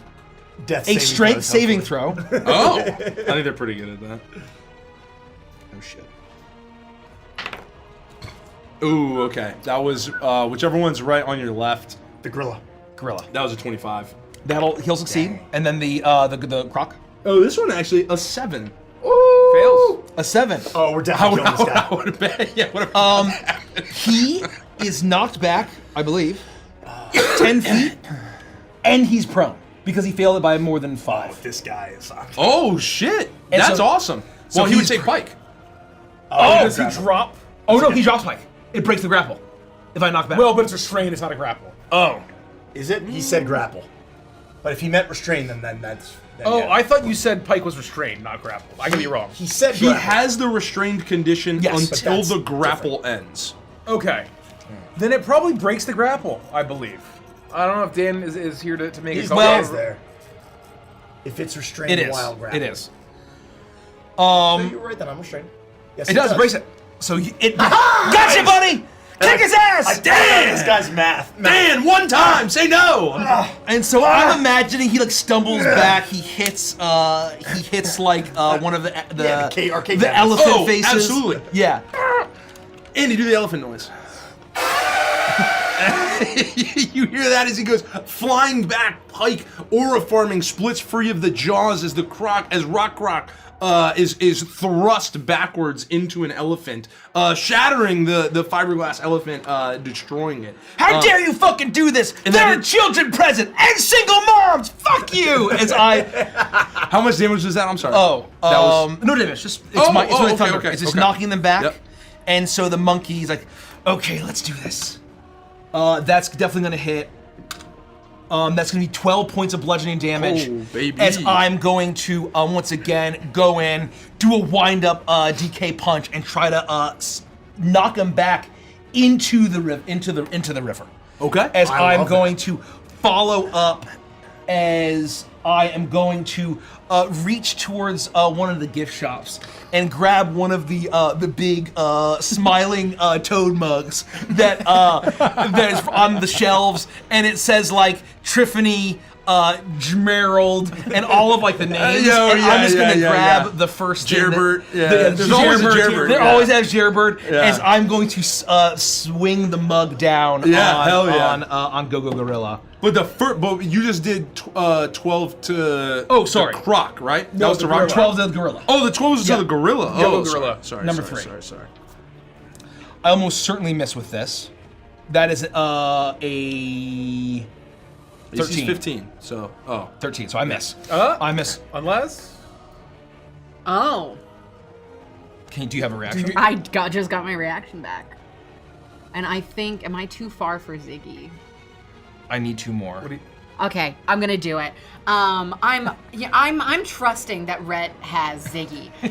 Speaker 1: Death
Speaker 6: a strength saving throw.
Speaker 3: Oh, I think they're pretty good at that.
Speaker 6: Oh shit.
Speaker 3: Ooh, okay. That was whichever one's right on your left.
Speaker 1: The gorilla.
Speaker 3: That was a 25.
Speaker 6: He'll succeed. And then the Croc.
Speaker 3: Oh, this one actually a 7.
Speaker 2: Fails.
Speaker 6: A 7.
Speaker 1: Oh, we're definitely killing this guy.
Speaker 3: I would have bet. Yeah, what
Speaker 6: He is knocked back, I believe, 10 feet, and he's prone because he failed it by more than 5.
Speaker 1: This guy is.
Speaker 3: Oh shit!
Speaker 6: And
Speaker 3: That's
Speaker 6: so-
Speaker 3: awesome.
Speaker 6: so
Speaker 3: Well, he would
Speaker 6: he's
Speaker 3: take Pike.
Speaker 11: Does he drop?
Speaker 6: Oh no, he drops Mike. It breaks the grapple. If I knock back.
Speaker 11: Well, but it's restrained. It's not a grapple.
Speaker 6: oh.
Speaker 1: Is it? He said grapple. But if he meant restrain, then that's. Then
Speaker 11: Oh,
Speaker 1: yeah.
Speaker 11: I thought you said Pike was restrained, not grappled. I could be wrong.
Speaker 1: He said
Speaker 3: He
Speaker 1: grapple.
Speaker 3: has the restrained condition
Speaker 6: Yes, but
Speaker 3: until
Speaker 1: that's
Speaker 3: the grapple ends.
Speaker 11: Okay. Then it probably breaks the grapple, I believe. I don't know if Dan is here to make
Speaker 1: He's
Speaker 11: a call.
Speaker 6: well-
Speaker 1: there. If it's restrained,
Speaker 6: It is.
Speaker 1: wild grapple.
Speaker 6: It is.
Speaker 1: No, you're right. Then I'm restrained. Yes,
Speaker 6: It does break it. So gotcha, buddy. Kick his ass.
Speaker 1: Damn! This guy's math.
Speaker 3: Dan, one time, say no.
Speaker 6: And so I'm imagining he like stumbles back. He hits like one of the
Speaker 1: Yeah, the arcade
Speaker 6: the
Speaker 1: games.
Speaker 6: elephant
Speaker 3: Oh,
Speaker 6: faces.
Speaker 3: absolutely.
Speaker 6: Yeah.
Speaker 3: Andy, do the elephant noise. You hear that as he goes flying back. Pike, aura farming, splits free of the jaws as Rock Croc is thrust backwards into an elephant, shattering the fiberglass elephant, destroying it.
Speaker 6: How dare you fucking do this? There are children present and single moms. Fuck you. As I.
Speaker 3: How much damage was that? I'm sorry.
Speaker 6: That
Speaker 3: was
Speaker 6: no damage. Just it's
Speaker 3: Oh,
Speaker 6: my
Speaker 3: okay,
Speaker 6: thunder.
Speaker 3: okay,
Speaker 6: It's just
Speaker 3: okay.
Speaker 6: knocking them back.
Speaker 3: Yep.
Speaker 6: And so the monkey's like, okay, let's do this. That's definitely gonna hit. That's gonna be 12 points of bludgeoning damage.
Speaker 3: Oh, baby.
Speaker 6: As I'm going to once again go in, do a wind up DK punch, and try to knock him back into the river.
Speaker 3: Okay.
Speaker 6: As
Speaker 1: I
Speaker 6: I'm
Speaker 1: love
Speaker 6: going to follow up, as I am going to reach towards one of the gift shops and grab one of the big smiling toad mugs that is on the shelves, and it says like Triffany, Gemerald, and all of like the names.
Speaker 3: Oh,
Speaker 6: and
Speaker 3: yeah,
Speaker 6: I'm just
Speaker 3: yeah,
Speaker 6: gonna
Speaker 3: yeah,
Speaker 6: grab
Speaker 3: yeah.
Speaker 6: the first thing
Speaker 3: Gerbert,
Speaker 6: that-
Speaker 3: yeah. There's always a Gerbert,
Speaker 6: They
Speaker 3: yeah.
Speaker 6: always have Gerbert.
Speaker 3: Yeah.
Speaker 6: As I'm going to swing the mug down
Speaker 3: Yeah, hell yeah.
Speaker 6: on Go-Go Gorilla.
Speaker 3: But but you just did 12 to
Speaker 6: Oh, sorry.
Speaker 3: the Croc, right?
Speaker 11: No,
Speaker 3: that was
Speaker 11: the
Speaker 3: to Rock.
Speaker 11: gorilla.
Speaker 6: 12 to the gorilla.
Speaker 3: Oh, the 12 was
Speaker 6: Yeah.
Speaker 3: to the gorilla.
Speaker 11: Yeah,
Speaker 3: Oh,
Speaker 11: the gorilla.
Speaker 3: Sorry,
Speaker 6: Number
Speaker 3: sorry,
Speaker 6: 3.
Speaker 3: Sorry.
Speaker 6: I almost certainly miss with this. That is a
Speaker 3: AC's
Speaker 6: 13.
Speaker 3: 15. So,
Speaker 6: 13, so I miss.
Speaker 11: Uh?
Speaker 6: I miss.
Speaker 11: Unless.
Speaker 7: Oh.
Speaker 6: Do you have a reaction?
Speaker 5: I just got my reaction back. And I think, am I too far for Ziggy?
Speaker 6: I need 2 more.
Speaker 5: Okay, I'm gonna do it. I'm trusting that Rhett has Ziggy. As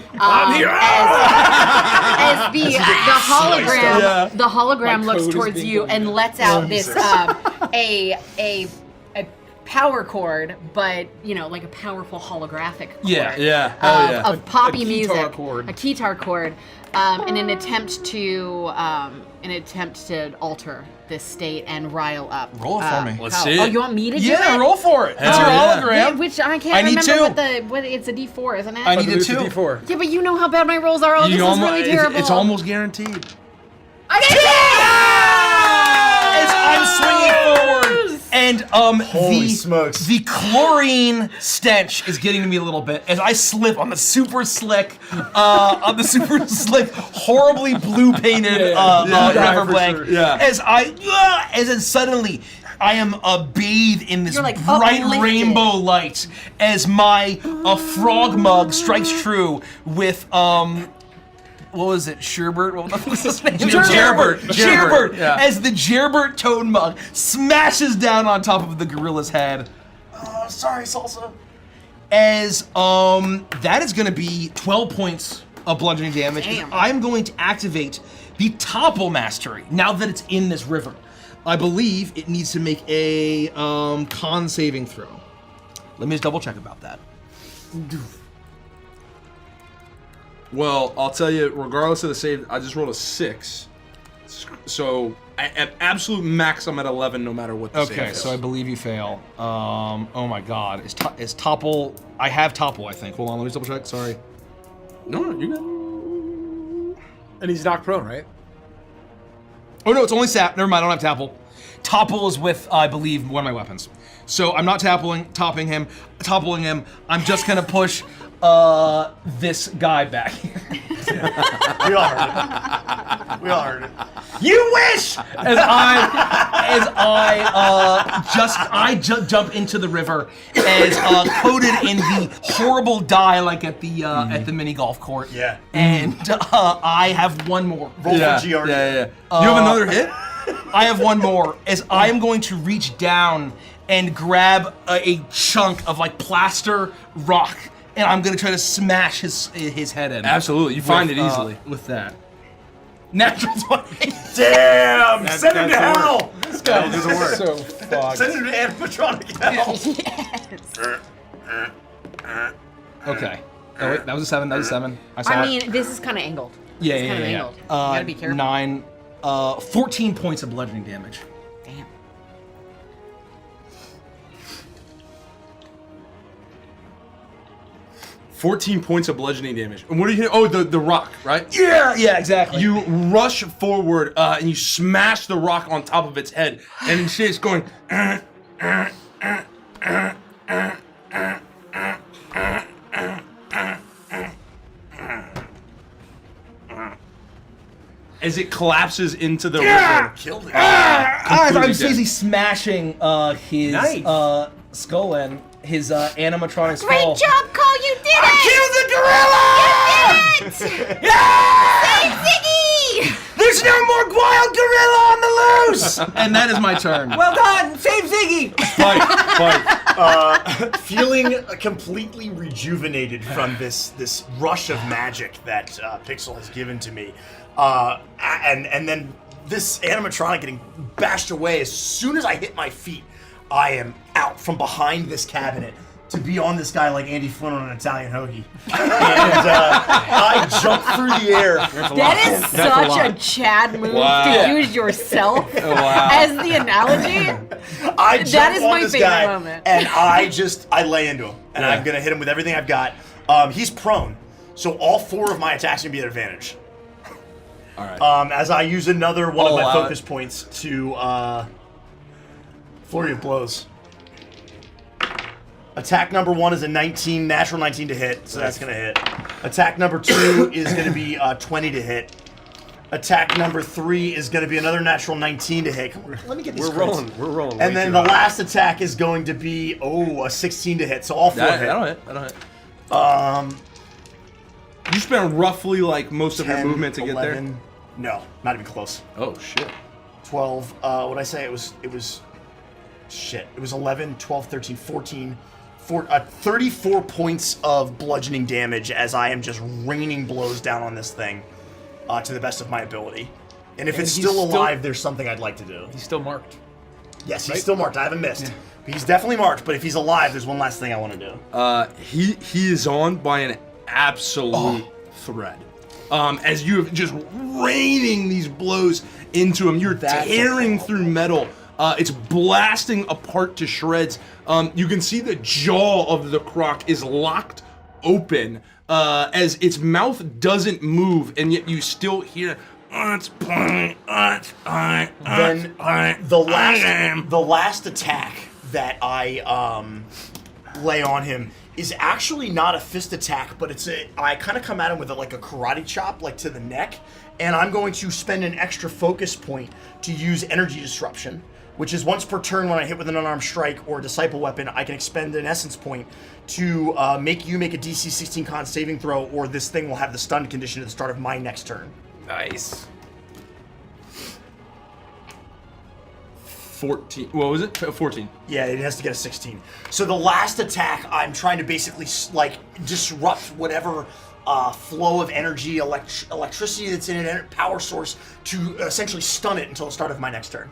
Speaker 5: the hologram,
Speaker 3: Yeah.
Speaker 5: the hologram
Speaker 11: My
Speaker 5: looks
Speaker 11: code is
Speaker 5: towards
Speaker 11: being
Speaker 5: you and
Speaker 11: deleted.
Speaker 5: lets out this a power chord, but like a powerful holographic chord.
Speaker 6: Yeah,
Speaker 3: yeah, hell yeah.
Speaker 5: Of poppy
Speaker 11: A keytar
Speaker 5: music,
Speaker 11: chord.
Speaker 5: a keytar chord, in an attempt to alter this state and rile up.
Speaker 6: Roll it for me.
Speaker 3: Let's
Speaker 5: power.
Speaker 3: see
Speaker 5: Oh,
Speaker 3: it.
Speaker 5: you want me to do
Speaker 6: Yeah,
Speaker 5: it?
Speaker 6: roll for it. That's
Speaker 3: Hell
Speaker 6: your
Speaker 3: yeah.
Speaker 6: hologram.
Speaker 5: Which I can't
Speaker 6: I need
Speaker 5: remember
Speaker 6: 2.
Speaker 5: what it's a D4, isn't it?
Speaker 6: I need a
Speaker 11: It's
Speaker 6: 2.
Speaker 11: D4.
Speaker 5: Yeah, but you know how bad my rolls are. Oh, this is really terrible.
Speaker 3: It's almost guaranteed.
Speaker 5: I did
Speaker 6: As I'm swinging forward, and
Speaker 1: Holy smokes.
Speaker 6: the chlorine stench is getting to me a little bit as I slip on the super slick, horribly blue painted
Speaker 11: Yeah,
Speaker 6: river
Speaker 11: for
Speaker 6: blank.
Speaker 11: sure.
Speaker 3: Yeah.
Speaker 6: As then suddenly I am bathed in this
Speaker 5: You're, like,
Speaker 6: bright
Speaker 5: uplifted.
Speaker 6: rainbow light as my frog mug strikes true with what was it? Sherbert? What was his name?
Speaker 3: Gerbert.
Speaker 6: Gerbert.
Speaker 3: Yeah.
Speaker 6: As the Gerbert toad mug smashes down on top of the gorilla's head.
Speaker 1: Sorry, Salsa.
Speaker 6: As that is going to be 12 points of bludgeoning damage.
Speaker 5: Damn.
Speaker 6: I'm going to activate the Topple Mastery now that it's in this river. I believe it needs to make a con saving throw. Let me just double check about that.
Speaker 3: Well, I'll tell you, regardless of the save, I just rolled a 6. So at absolute max, I'm at 11, no matter what the save
Speaker 6: Okay,
Speaker 3: is.
Speaker 6: so I believe you fail. Oh my God, is topple? I have topple, I think. Hold on, let me double check. Sorry.
Speaker 3: No, you got.
Speaker 11: And he's knocked prone, right?
Speaker 6: Oh no, it's only sap. Never mind, I don't have topple. Topple is with, I believe, one of my weapons. So I'm not toppling him. I'm just gonna push this guy back here.
Speaker 1: We all heard it. We all heard it.
Speaker 6: You wish! As I jump into the river, as coated in the horrible dye like at the mini golf court.
Speaker 1: Yeah.
Speaker 6: And I have one more.
Speaker 1: Roll for GRD.
Speaker 3: Yeah. You have another hit?
Speaker 6: I have one more, as I am going to reach down and grab a chunk of like plaster rock, and I'm gonna try to smash his head in.
Speaker 3: Absolutely, you find it easily.
Speaker 6: With that. Natural 20.
Speaker 1: Damn! Send him to hell!
Speaker 11: This guy
Speaker 3: That'll do the work.
Speaker 11: is so fucked.
Speaker 1: Send him to animatronic hell!
Speaker 5: Yes.
Speaker 6: Okay. Oh wait, that was a 7. That was a 7. I saw
Speaker 5: I
Speaker 6: it.
Speaker 5: mean, this is kind of angled.
Speaker 6: Yeah,
Speaker 5: It's kind of
Speaker 6: yeah.
Speaker 5: angled. You gotta be careful.
Speaker 6: 9, 14 points of bludgeoning damage.
Speaker 5: Damn.
Speaker 3: $14 points of bludgeoning damage. And what are you hitting? Oh, the rock, right?
Speaker 6: Yeah, exactly.
Speaker 3: You rush forward and you smash the rock on top of its head, and it's going. As it collapses into the river.
Speaker 1: Killed it.
Speaker 6: I'm
Speaker 3: Completely
Speaker 6: basically
Speaker 3: dead.
Speaker 6: smashing his
Speaker 11: Nice.
Speaker 6: skull and his animatronic skull.
Speaker 10: Great job, Cole. You did it.
Speaker 6: I
Speaker 10: You did it. Save Ziggy.
Speaker 6: There's no more wild gorilla on the loose! And that is my turn.
Speaker 7: Well done! Save Ziggy!
Speaker 3: Fight.
Speaker 1: Feeling completely rejuvenated from this rush of magic that Pixel has given to me, and then this animatronic getting bashed away. As soon as I hit my feet, I am out from behind this cabinet to be on this guy like Andy Flynn on an Italian hoagie, and I jump through the air.
Speaker 5: That is such a Chad move to use yourself as the analogy.
Speaker 1: I jump
Speaker 5: That is
Speaker 1: on
Speaker 5: my
Speaker 1: this
Speaker 5: favorite
Speaker 1: guy,
Speaker 5: moment.
Speaker 1: and I lay into him, and I'm gonna hit him with everything I've got. He's prone, so all 4 of my attacks are gonna be at advantage.
Speaker 3: All right.
Speaker 1: As I use another one of my
Speaker 6: out.
Speaker 1: focus points to flurry of blows. Attack number 1 is a 19, natural 19 to hit, so that's gonna hit. Attack number 2 is gonna be 20 to hit. Attack number 3 is gonna be another natural 19 to hit. Come on, let me get these crits.
Speaker 2: We're rolling.
Speaker 1: And then the last attack is going to be a 16 to hit. So all 4 hit.
Speaker 3: That'll hit. You spent roughly like most of your
Speaker 1: 10,
Speaker 3: movement to get
Speaker 1: 11, No, not even close.
Speaker 3: there. Oh shit.
Speaker 1: 12. What'd I say? It was. Shit. It was 11, 12, 13, 14. 34 points of bludgeoning damage as I am just raining blows down on this thing to the best of my ability. And if it's still alive, there's something I'd like to do.
Speaker 11: He's still marked.
Speaker 1: Yes, he's still marked. I haven't missed. He's definitely marked, but if he's alive, there's one last thing I want to do.
Speaker 3: He is on by an absolute thread. As you have just raining these blows into him, you're tearing through metal. It's blasting apart to shreds. You can see the jaw of the croc is locked open as its mouth doesn't move, and yet you still hear.
Speaker 1: Then the last attack that I lay on him is actually not a fist attack, but I kind of come at him with like a karate chop, like to the neck, and I'm going to spend an extra focus point to use energy disruption, which is once per turn when I hit with an unarmed strike or a disciple weapon, I can expend an essence point to make a DC 16 con saving throw, or this thing will have the stunned condition at the start of my next turn.
Speaker 11: Nice.
Speaker 3: 14. What was it? 14.
Speaker 1: Yeah, it has to get a 16. So the last attack, I'm trying to basically disrupt whatever flow of energy, electricity that's in it, power source, to essentially stun it until the start of my next turn.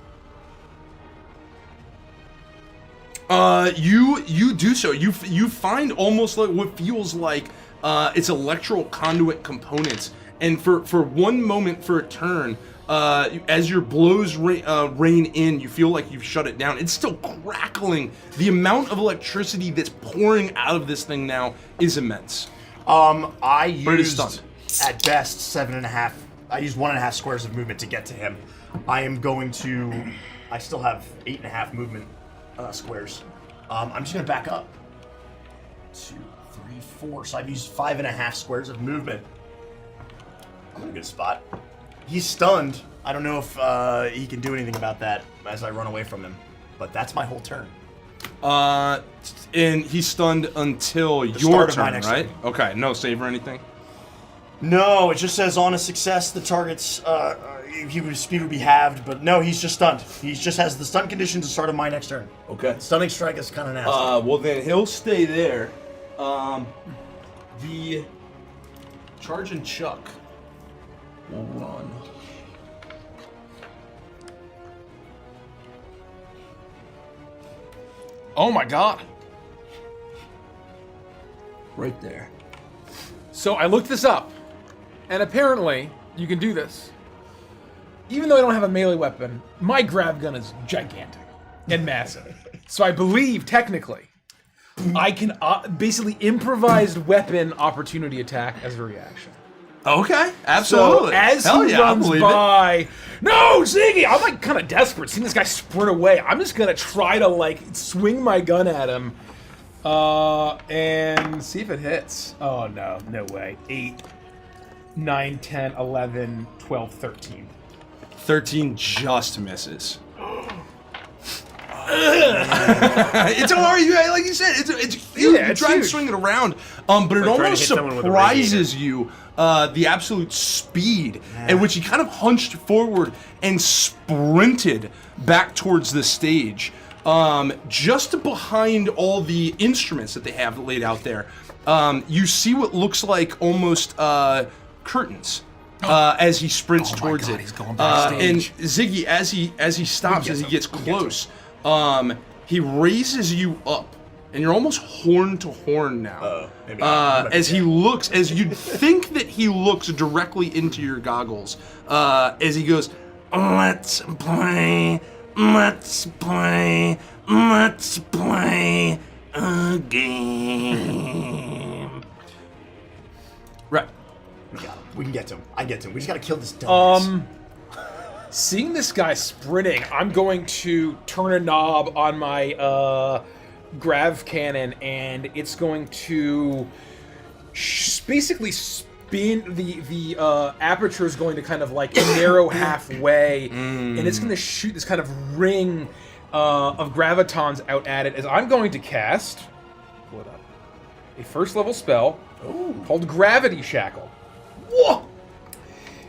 Speaker 3: You do so. You find almost like what feels like it's electrical conduit components, and for one moment for a turn, as your blows rain in, you feel like you've shut it down. It's still crackling. The amount of electricity that's pouring out of this thing now is immense.
Speaker 1: I
Speaker 3: But it is
Speaker 1: used
Speaker 3: stunned.
Speaker 1: at best 7.5. I used 1.5 squares of movement to get to him. I am going to. I still have 8.5 movement squares. I'm just gonna back up. 2, 3, 4. So I've used 5.5 squares of movement. I'm in a good spot. He's stunned. I don't know if he can do anything about that as I run away from him. But that's my whole turn.
Speaker 3: And he's stunned until your
Speaker 1: start of my
Speaker 3: turn,
Speaker 1: next
Speaker 3: right?
Speaker 1: turn.
Speaker 3: Okay, no save or anything?
Speaker 1: No, it just says on a success, the target's speed would be halved, but no, he's just stunned. He just has the stun condition to start of my next turn.
Speaker 3: Okay.
Speaker 1: Stunning strike is kind of nasty.
Speaker 3: Well then he'll stay there. The Charge and Chuck will run.
Speaker 11: Oh my god.
Speaker 3: Right there.
Speaker 11: So I looked this up, and apparently you can do this. Even though I don't have a melee weapon, my grab gun is gigantic and massive. So I believe, technically, I can basically improvised weapon opportunity attack as a reaction.
Speaker 3: Okay, absolutely.
Speaker 11: So as
Speaker 3: Hell
Speaker 11: he
Speaker 3: yeah, I
Speaker 11: runs
Speaker 3: believe
Speaker 11: by, no, Ziggy! I'm like kind of desperate seeing this guy sprint away. I'm just gonna try to like swing my gun at him, and see if it hits. Oh no, no way. 8, 9, 10, 11, 12, 13.
Speaker 3: 13 just misses. It's already like you said. It's huge.
Speaker 11: Yeah,
Speaker 3: You
Speaker 11: it's
Speaker 3: try and
Speaker 11: huge.
Speaker 3: swing it around, but it
Speaker 2: trying to
Speaker 3: almost
Speaker 2: hit someone with a
Speaker 3: surprises you. The absolute speed at which he kind of hunched forward and sprinted back towards the stage, just behind all the instruments that they have laid out there. You see what looks like almost curtains. As he sprints towards it,
Speaker 6: he's going
Speaker 3: and
Speaker 6: backstage.
Speaker 3: Ziggy, as he stops, as he gets close, he raises you up, and you're almost horn to horn now. As he looks, as you'd think that he looks directly into your goggles, as he goes, "Let's play a game." Right.
Speaker 1: We got him. We can get to him. I get to him. We just gotta kill this dumbass.
Speaker 11: Seeing this guy sprinting, I'm going to turn a knob on my grav cannon, and it's going to basically spin. The aperture is going to kind of like narrow halfway, and it's going to shoot this kind of ring of gravitons out at it. As I'm going to cast, pull it up, a first level spell called Gravity Shackle. Whoa!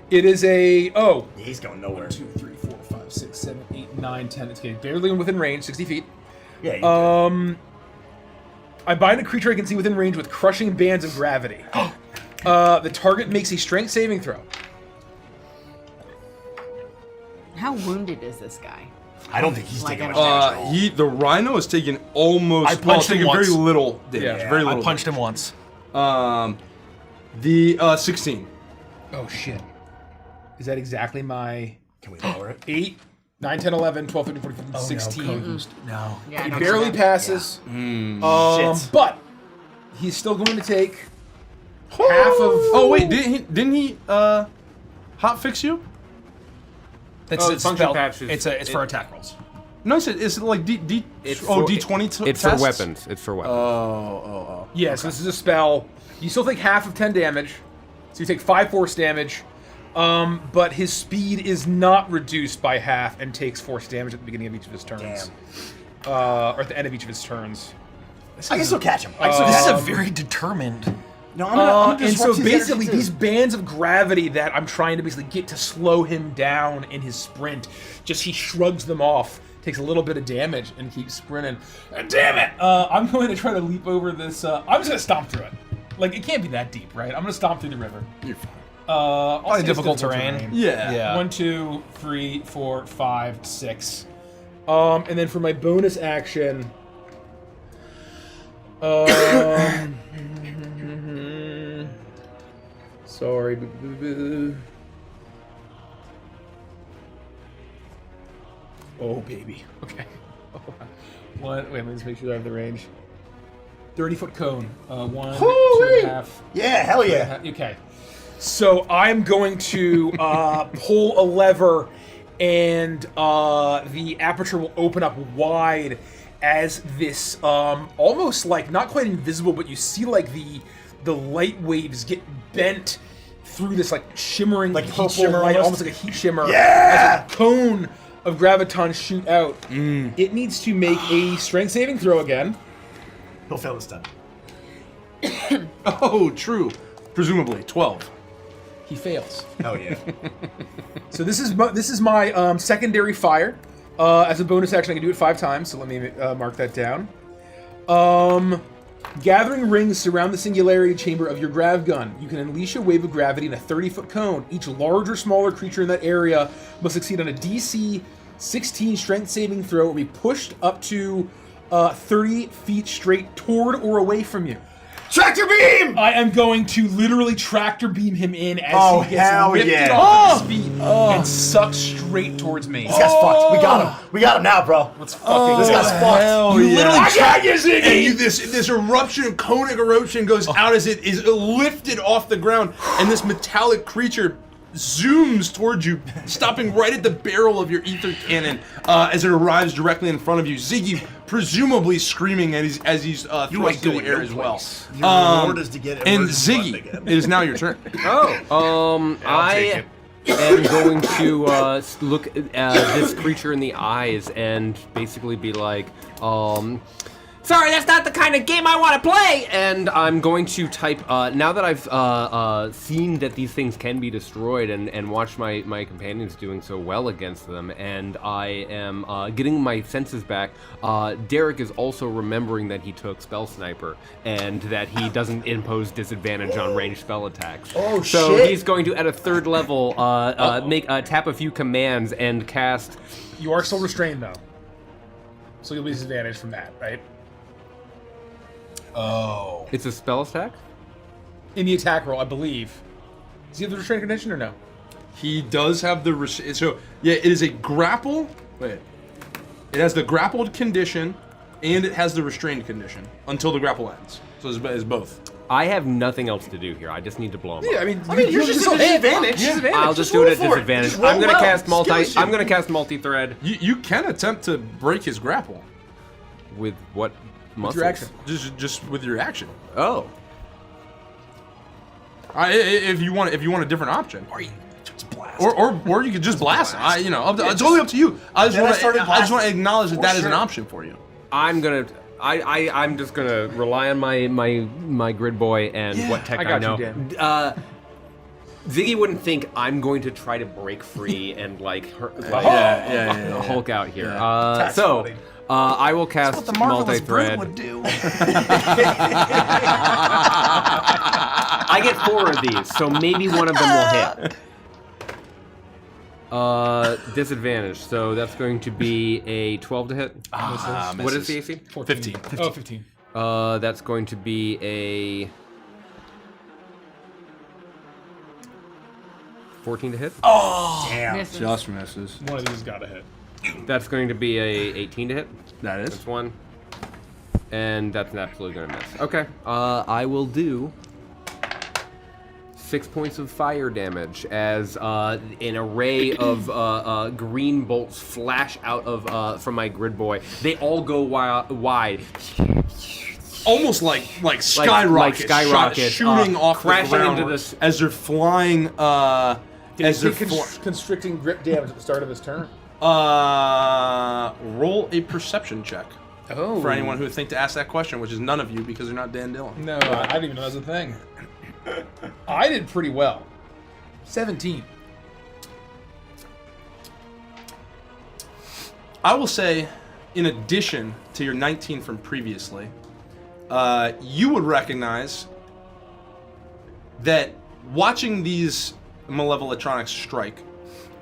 Speaker 11: It is a
Speaker 1: He's going nowhere.
Speaker 11: 2, 3, 4, 5, 6, 7, 8, 9, 10. It's getting barely within range, 60 feet.
Speaker 1: Yeah.
Speaker 11: I bind a creature I can see within range with crushing bands of gravity. The target makes a strength saving throw.
Speaker 7: How wounded is this guy?
Speaker 1: I don't think he's
Speaker 7: Like
Speaker 1: taking
Speaker 7: at
Speaker 1: much
Speaker 7: all.
Speaker 1: damage.
Speaker 3: The Rhino has taken almost.
Speaker 6: I punched him
Speaker 3: taken
Speaker 6: once.
Speaker 3: very little damage.
Speaker 11: Yeah,
Speaker 3: very
Speaker 6: I
Speaker 3: little.
Speaker 6: punched him once.
Speaker 3: The 16.
Speaker 11: Oh, shit. Is that exactly my
Speaker 1: Can we lower it?
Speaker 11: 8, 9, 10, 11, 12, 13, 14, 15, 16?
Speaker 6: No.
Speaker 7: Yeah,
Speaker 11: He
Speaker 7: no,
Speaker 11: barely
Speaker 7: so that-
Speaker 11: passes.
Speaker 1: Shit.
Speaker 11: But he's still going to take half of.
Speaker 3: Oh wait, didn't he hot fix you?
Speaker 6: That's
Speaker 2: Oh,
Speaker 6: it's
Speaker 2: function
Speaker 6: spell.
Speaker 2: patch is-
Speaker 6: It's for attack rolls.
Speaker 3: No, it's like D20
Speaker 2: It's
Speaker 3: tests?
Speaker 2: for weapons. It's for weapons.
Speaker 3: Oh.
Speaker 11: Yeah, so this is a spell. You still take half of 10 damage, so you take 5 force damage. But his speed is not reduced by half and takes force damage at the beginning of each of his turns. Or at the end of each of his turns.
Speaker 1: I can still catch him.
Speaker 6: This is a very determined.
Speaker 1: No, I'm gonna
Speaker 11: And
Speaker 1: disrupt
Speaker 11: so
Speaker 1: his
Speaker 11: basically,
Speaker 1: energy
Speaker 11: these
Speaker 1: too.
Speaker 11: bands of gravity that I'm trying to basically get to slow him down in his sprint, just he shrugs them off, takes a little bit of damage, and keeps sprinting. And damn it! I'm going to try to leap over this. I'm just going to stomp through it. Like, it can't be that deep, right? I'm going to stomp through the river.
Speaker 3: You're fine.
Speaker 11: I'll
Speaker 6: Probably
Speaker 11: say it's
Speaker 6: difficult terrain.
Speaker 3: Yeah.
Speaker 11: 1, 2, 3, 4, 5, 6. And then for my bonus action, sorry. Oh, baby. Okay. Wait, let me just make sure I have the range. 30-foot cone. 1, 2.5.
Speaker 1: Yeah, hell yeah.
Speaker 11: Okay. So I'm going to pull a lever, and the aperture will open up wide as this almost like not quite invisible, but you see like the light waves get bent through this like shimmering
Speaker 1: Like heat
Speaker 11: purple
Speaker 1: shimmer
Speaker 11: light,
Speaker 1: almost?
Speaker 11: almost like a heat shimmer.
Speaker 1: Yeah!
Speaker 11: As a cone of graviton shoot out. It needs to make a strength saving throw again.
Speaker 1: He'll fail this time.
Speaker 3: Oh, true. Presumably 12.
Speaker 11: He fails.
Speaker 1: Hell yeah.
Speaker 11: So this is my secondary fire. As a bonus action, I can do it 5 times. So let me mark that down. Gathering rings surround the singularity chamber of your grav gun. You can unleash a wave of gravity in a 30-foot cone. Each large or smaller creature in that area must succeed on a DC 16 strength saving throw or be pushed up to 30 feet straight toward or away from you.
Speaker 1: Tractor beam!
Speaker 11: I am going to literally tractor beam him in as he gets
Speaker 1: hell
Speaker 11: lifted
Speaker 1: yeah.
Speaker 11: off his feet and sucked straight towards me.
Speaker 1: This guy's fucked. We got him. We got him now, bro.
Speaker 11: Let's fucking
Speaker 1: This guy's fucked.
Speaker 3: Hell
Speaker 1: You
Speaker 3: yeah.
Speaker 1: literally
Speaker 3: I
Speaker 1: tracked you, Ziggy!
Speaker 3: And you, this eruption, conic eruption goes out as it is lifted off the ground, and this metallic creature zooms towards you, stopping right at the barrel of your ether cannon as it arrives directly in front of you. Ziggy presumably screaming as he's thrust through the air as well.
Speaker 1: Your reward is to get
Speaker 3: And
Speaker 1: emergency button
Speaker 3: Ziggy,
Speaker 1: again.
Speaker 3: it is now your turn.
Speaker 2: I am going to look at this creature in the eyes and basically be like, sorry, that's not the kind of game I want to play! And I'm going to type, now that I've seen that these things can be destroyed and watched my companions doing so well against them, and I am getting my senses back, Derek is also remembering that he took Spell Sniper, and that he doesn't impose disadvantage on ranged spell attacks.
Speaker 1: Oh,
Speaker 2: so
Speaker 1: shit.
Speaker 2: he's going to, at a 3rd level, tap a few commands and cast...
Speaker 11: You are still restrained though, so you'll be disadvantaged from that, right?
Speaker 6: Oh.
Speaker 2: It's a spell attack?
Speaker 11: In the attack roll, I believe. Does he have the restraint condition or no?
Speaker 3: He does have the so yeah, it is a grapple. Wait, it has the grappled condition, and it has the restrained condition until the grapple ends. So it's both.
Speaker 2: I have nothing else to do here. I just need to blow him
Speaker 11: Yeah,
Speaker 2: up.
Speaker 11: I mean, you're just at disadvantage.
Speaker 2: I'll just do it at disadvantage. I'm gonna cast I'm gonna cast multi-thread.
Speaker 3: You can attempt to break his grapple
Speaker 2: with what muscles?
Speaker 11: your action.
Speaker 3: Just with your action.
Speaker 2: Oh.
Speaker 3: If you want a different option, or you just blast, or you could just blast. It's totally up to you. I just want to acknowledge that is an option for you.
Speaker 2: I'm just gonna rely on my grid boy and what tech I know. Ziggy wouldn't think I'm going to try to break free and like Hulk out here. I will cast
Speaker 6: That's what the Marvelous
Speaker 2: multi-thread.
Speaker 6: Brute would do.
Speaker 2: I get 4 of these, so maybe one of them will hit. Disadvantage. So that's going to be a 12 to hit. What is the AC?
Speaker 3: 15.
Speaker 11: Oh, 15.
Speaker 2: That's going to be a 14 to hit.
Speaker 6: Oh,
Speaker 1: damn!
Speaker 3: Just misses.
Speaker 11: One of these got to hit.
Speaker 2: That's going to be a 18 to hit.
Speaker 3: That is.
Speaker 2: That's 1. And that's absolutely going to miss. Okay. I will do 6 points of fire damage as an array of green bolts flash out of from my grid boy. They all go wide.
Speaker 3: Almost like skyrockets,
Speaker 2: skyrockets,
Speaker 3: shooting off
Speaker 2: crashing
Speaker 3: the ground
Speaker 2: into this
Speaker 3: as they're flying. As they're
Speaker 11: constricting grip damage at the start of his turn.
Speaker 3: Roll a perception check.
Speaker 11: Oh.
Speaker 3: For anyone who would think to ask that question, which is none of you because you're not Dan Dillon.
Speaker 11: No, I didn't even know that was a thing. I did pretty well. 17.
Speaker 3: I will say, in addition to your 19 from previously, you would recognize that watching these malevoltronics strike,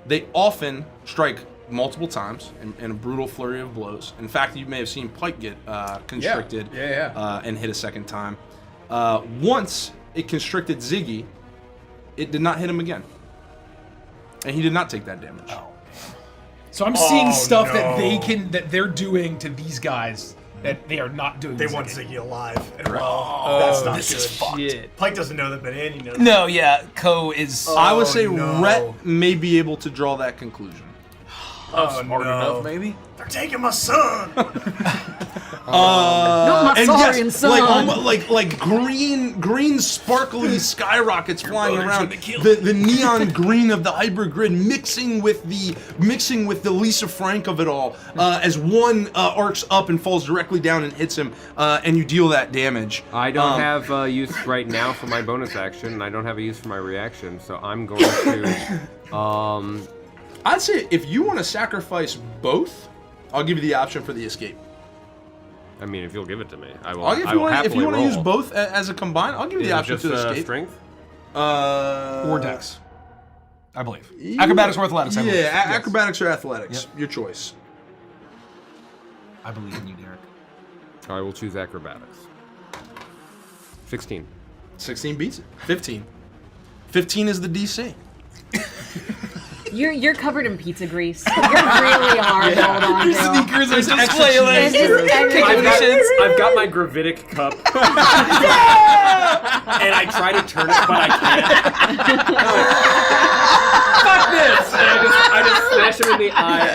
Speaker 3: they often strike multiple times in a brutal flurry of blows. In fact, you may have seen Pike get constricted and hit a second time. Once it constricted Ziggy, it did not hit him again. And he did not take that damage.
Speaker 11: So I'm seeing stuff that they're doing to these guys that they are not doing.
Speaker 1: They
Speaker 11: to
Speaker 1: want
Speaker 11: Ziggy.
Speaker 1: Ziggy alive. And that's not
Speaker 6: this
Speaker 1: good.
Speaker 6: is fucked.
Speaker 11: Shit.
Speaker 1: Pike doesn't know that, but Andy knows.
Speaker 6: No, yeah, Ko is.
Speaker 3: I would say
Speaker 1: no.
Speaker 3: Rhett may be able to draw that conclusion.
Speaker 11: Smart enough, maybe.
Speaker 1: They're taking my son.
Speaker 3: And
Speaker 5: Saurian
Speaker 3: yes,
Speaker 5: son.
Speaker 3: like green sparkly skyrockets flying around. The neon green of the hypergrid mixing with the Lisa Frank of it all. As one arcs up and falls directly down and hits him, and you deal that damage.
Speaker 2: I don't have use right now for my bonus action, and I don't have a use for my reaction, so I'm going to.
Speaker 3: I'd say if you want to sacrifice both, I'll give you the option for the escape.
Speaker 2: I mean, if you'll give it to me, I will.
Speaker 3: If you want to use both as a combined, I'll give you the option to escape.
Speaker 2: Strength?
Speaker 6: Or Dex, I believe. Acrobatics or athletics, I believe.
Speaker 3: Yeah, acrobatics or athletics. Your choice.
Speaker 6: I believe in you, Derek.
Speaker 2: I will choose acrobatics. 16.
Speaker 3: 16 beats it. 15. 15 is the DC.
Speaker 5: You're covered in pizza grease. You're really hard to hold on to.
Speaker 6: Sneakers are
Speaker 5: It's
Speaker 6: flailing.
Speaker 2: I've got my gravitic cup. And I try to turn it, but I can't. Fuck this! And I just smash him in the eye.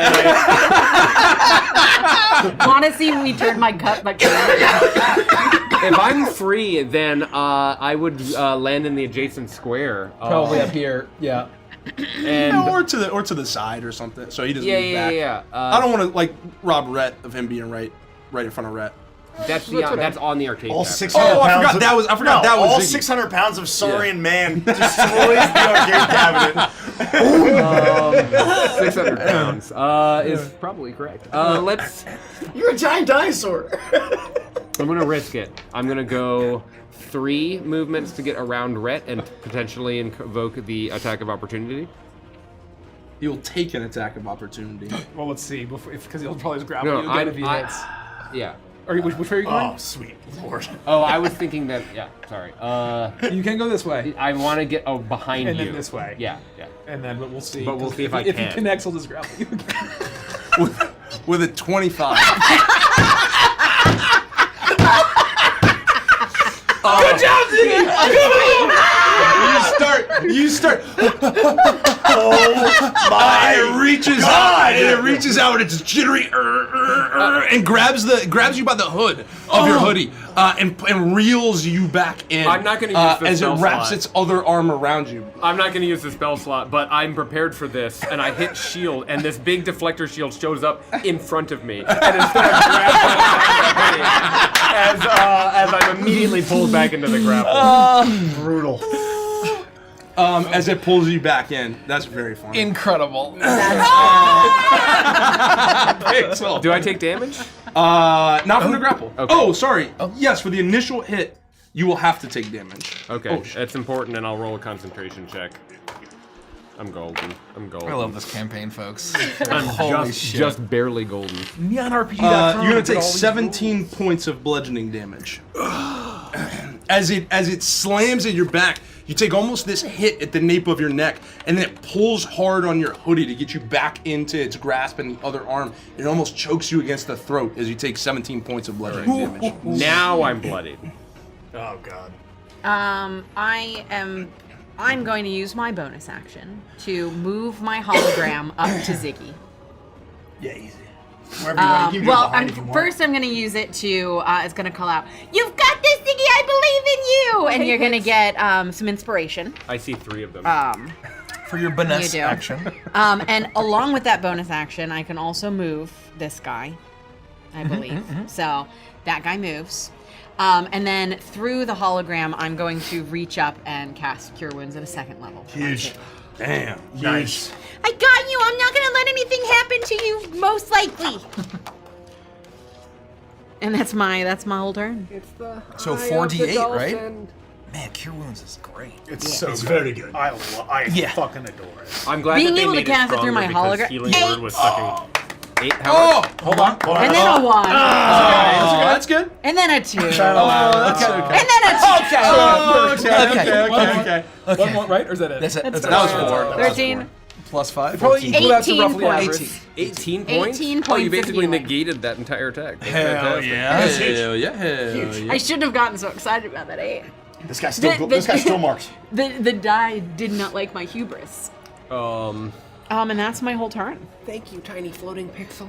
Speaker 2: And
Speaker 5: Honestly, we turned my cup, but can't.
Speaker 2: if I'm free, then I would land in the adjacent square.
Speaker 11: Probably up here. Yeah.
Speaker 2: And
Speaker 3: or to the side or something, so he doesn't move back.
Speaker 2: Yeah.
Speaker 3: I don't want to rob Rhett of him being right in front of Rhett.
Speaker 2: That's on the arcade.
Speaker 1: All
Speaker 2: tab.
Speaker 1: 600
Speaker 3: Oh, I
Speaker 1: pounds.
Speaker 3: forgot that was
Speaker 1: all
Speaker 3: Ziggy.
Speaker 1: 600 pounds of Saurian man destroys the arcade cabinet.
Speaker 2: 600 pounds is probably correct.
Speaker 1: You're a giant dinosaur.
Speaker 2: I'm gonna risk it. I'm gonna go 3 movements to get around Rhett and potentially invoke the attack of opportunity.
Speaker 3: You'll take an attack of opportunity.
Speaker 11: Well, let's see. Because he'll probably just grab you again if he hits.
Speaker 2: Yeah.
Speaker 11: Or which way are you going?
Speaker 1: Oh, sweet lord.
Speaker 2: Oh, I was thinking that. Yeah, sorry.
Speaker 11: You can go this way.
Speaker 2: I want to get behind
Speaker 11: and
Speaker 2: you.
Speaker 11: then this way.
Speaker 2: Yeah.
Speaker 11: And then we'll see.
Speaker 2: But we'll see if I
Speaker 11: If
Speaker 2: can.
Speaker 11: he connects, he'll just grab you.
Speaker 3: With a 25.
Speaker 6: Good job, Ziggy!
Speaker 3: You start.
Speaker 1: Oh my!
Speaker 3: And it reaches out. And it reaches out. And it's jittery. And grabs you by the hood of your hoodie. And reels you back in.
Speaker 2: I'm not going to use this
Speaker 3: as it
Speaker 2: spell
Speaker 3: wraps
Speaker 2: slot.
Speaker 3: its other arm around you.
Speaker 2: I'm not going to use the spell slot, but I'm prepared for this, and I hit shield, and this big deflector shield shows up in front of me, and instead of grabbing as I'm immediately pulled back into the grapple.
Speaker 1: Brutal.
Speaker 3: As it pulls you back in. That's very funny.
Speaker 6: Incredible.
Speaker 3: Pixel.
Speaker 2: Do I take damage?
Speaker 3: Not from the grapple.
Speaker 2: Okay.
Speaker 3: Oh, sorry. Yes, for the initial hit, you will have to take damage.
Speaker 2: Okay,
Speaker 3: Oh, shit.
Speaker 2: that's important, and I'll roll a concentration check. I'm golden.
Speaker 6: I love this campaign, folks.
Speaker 2: I'm
Speaker 6: Holy shit.
Speaker 2: just barely golden.
Speaker 6: NeonRPG.com.
Speaker 3: You're gonna take 17 points of bludgeoning damage. As it slams at your back, you take almost this hit at the nape of your neck, and then it pulls hard on your hoodie to get you back into its grasp in the other arm. It almost chokes you against the throat as you take 17 points of bludgeoning damage.
Speaker 2: Now I'm bloodied.
Speaker 1: Oh god.
Speaker 5: I'm going to use my bonus action to move my hologram up to Ziggy.
Speaker 1: Yeah, easy. Wherever you want. You can do it
Speaker 5: Well,
Speaker 1: behind if you want.
Speaker 5: first I'm going to use it to, it's going to call out, "You've got this, Ziggy, I believe in you!" And you're going to get some inspiration.
Speaker 2: I see 3 of them.
Speaker 6: For your bonus
Speaker 5: You do.
Speaker 6: action.
Speaker 5: And along with that bonus action, I can also move this guy, I believe. So that guy moves. And then through the hologram, I'm going to reach up and cast Cure Wounds at a 2nd level.
Speaker 1: Huge.
Speaker 3: Damn.
Speaker 1: Nice.
Speaker 10: I got you. I'm not gonna let anything happen to you, most likely.
Speaker 5: And that's my whole turn.
Speaker 6: So 4d8, right? Man, Cure Wounds is great.
Speaker 1: It's very good. I fucking adore it.
Speaker 2: I'm glad
Speaker 5: Being
Speaker 2: that they
Speaker 5: able to
Speaker 2: made it
Speaker 5: cast it through my
Speaker 2: stronger because
Speaker 5: hologram-
Speaker 2: Healing Word was fucking 8. How
Speaker 3: Oh!
Speaker 2: much?
Speaker 1: Hold on.
Speaker 5: And then a 1.
Speaker 3: That's good.
Speaker 5: And then a 2.
Speaker 11: Okay.
Speaker 5: And then a 2.
Speaker 6: Okay.
Speaker 11: One more, right? Or is that it?
Speaker 6: That's it.
Speaker 3: That was 4.
Speaker 5: 13.
Speaker 6: Plus 5.
Speaker 11: Probably equal out to
Speaker 5: 18
Speaker 11: roughly
Speaker 5: points.
Speaker 11: average.
Speaker 2: 18 points?
Speaker 5: 18
Speaker 2: Oh,
Speaker 5: points
Speaker 2: you
Speaker 5: of
Speaker 2: basically
Speaker 5: healing.
Speaker 2: negated that entire attack. That's
Speaker 6: Hell
Speaker 2: fantastic.
Speaker 6: yeah.
Speaker 3: Hell yeah, hell yeah.
Speaker 5: I shouldn't have gotten so excited about that 8.
Speaker 1: This guy's still marked.
Speaker 5: The die did not like my hubris.
Speaker 2: Um,
Speaker 5: And that's my whole turn.
Speaker 2: thank you, tiny floating pixel.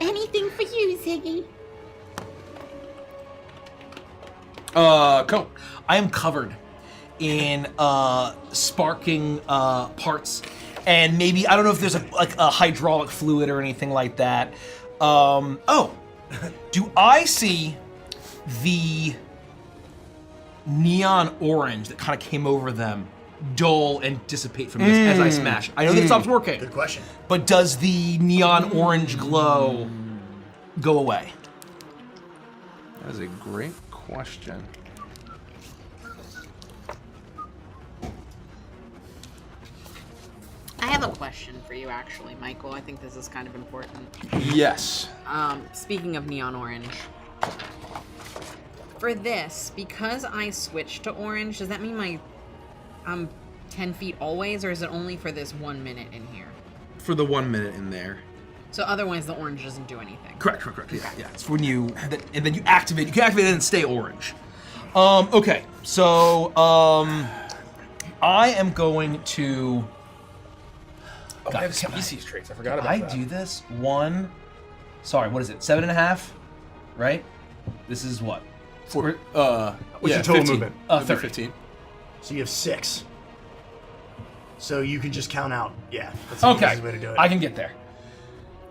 Speaker 10: Anything for you, Ziggy.
Speaker 3: Cool.
Speaker 6: I am covered in sparking parts, and maybe I don't know if there's a hydraulic fluid or anything like that. Do I see the neon orange that kind of came over them dull and dissipate from this as I smash? I know that it stops working.
Speaker 1: Good question.
Speaker 6: But does the neon orange glow go away?
Speaker 3: That is a great question.
Speaker 5: I have a question for you, actually, Michael. I think this is kind of important.
Speaker 3: Yes.
Speaker 5: Speaking of neon orange, for this, because I switched to orange, does that mean I'm 10 feet always, or is it only for this 1 minute in here?
Speaker 3: For the 1 minute in there.
Speaker 5: So otherwise, the orange doesn't do anything.
Speaker 6: Correct. Yeah. It's when and then you activate. You can activate it and stay orange. Okay. So I am going to.
Speaker 11: I have species traits. I forgot about
Speaker 6: I
Speaker 11: that.
Speaker 6: do this one. Sorry, what is it? 7.5, right? This is what?
Speaker 1: What's your total
Speaker 3: 15.
Speaker 1: movement?
Speaker 6: 30.
Speaker 3: 15.
Speaker 1: So you have 6. So you can just count out. Yeah. That's the
Speaker 6: Okay,
Speaker 1: easiest way to do it.
Speaker 6: I can get there.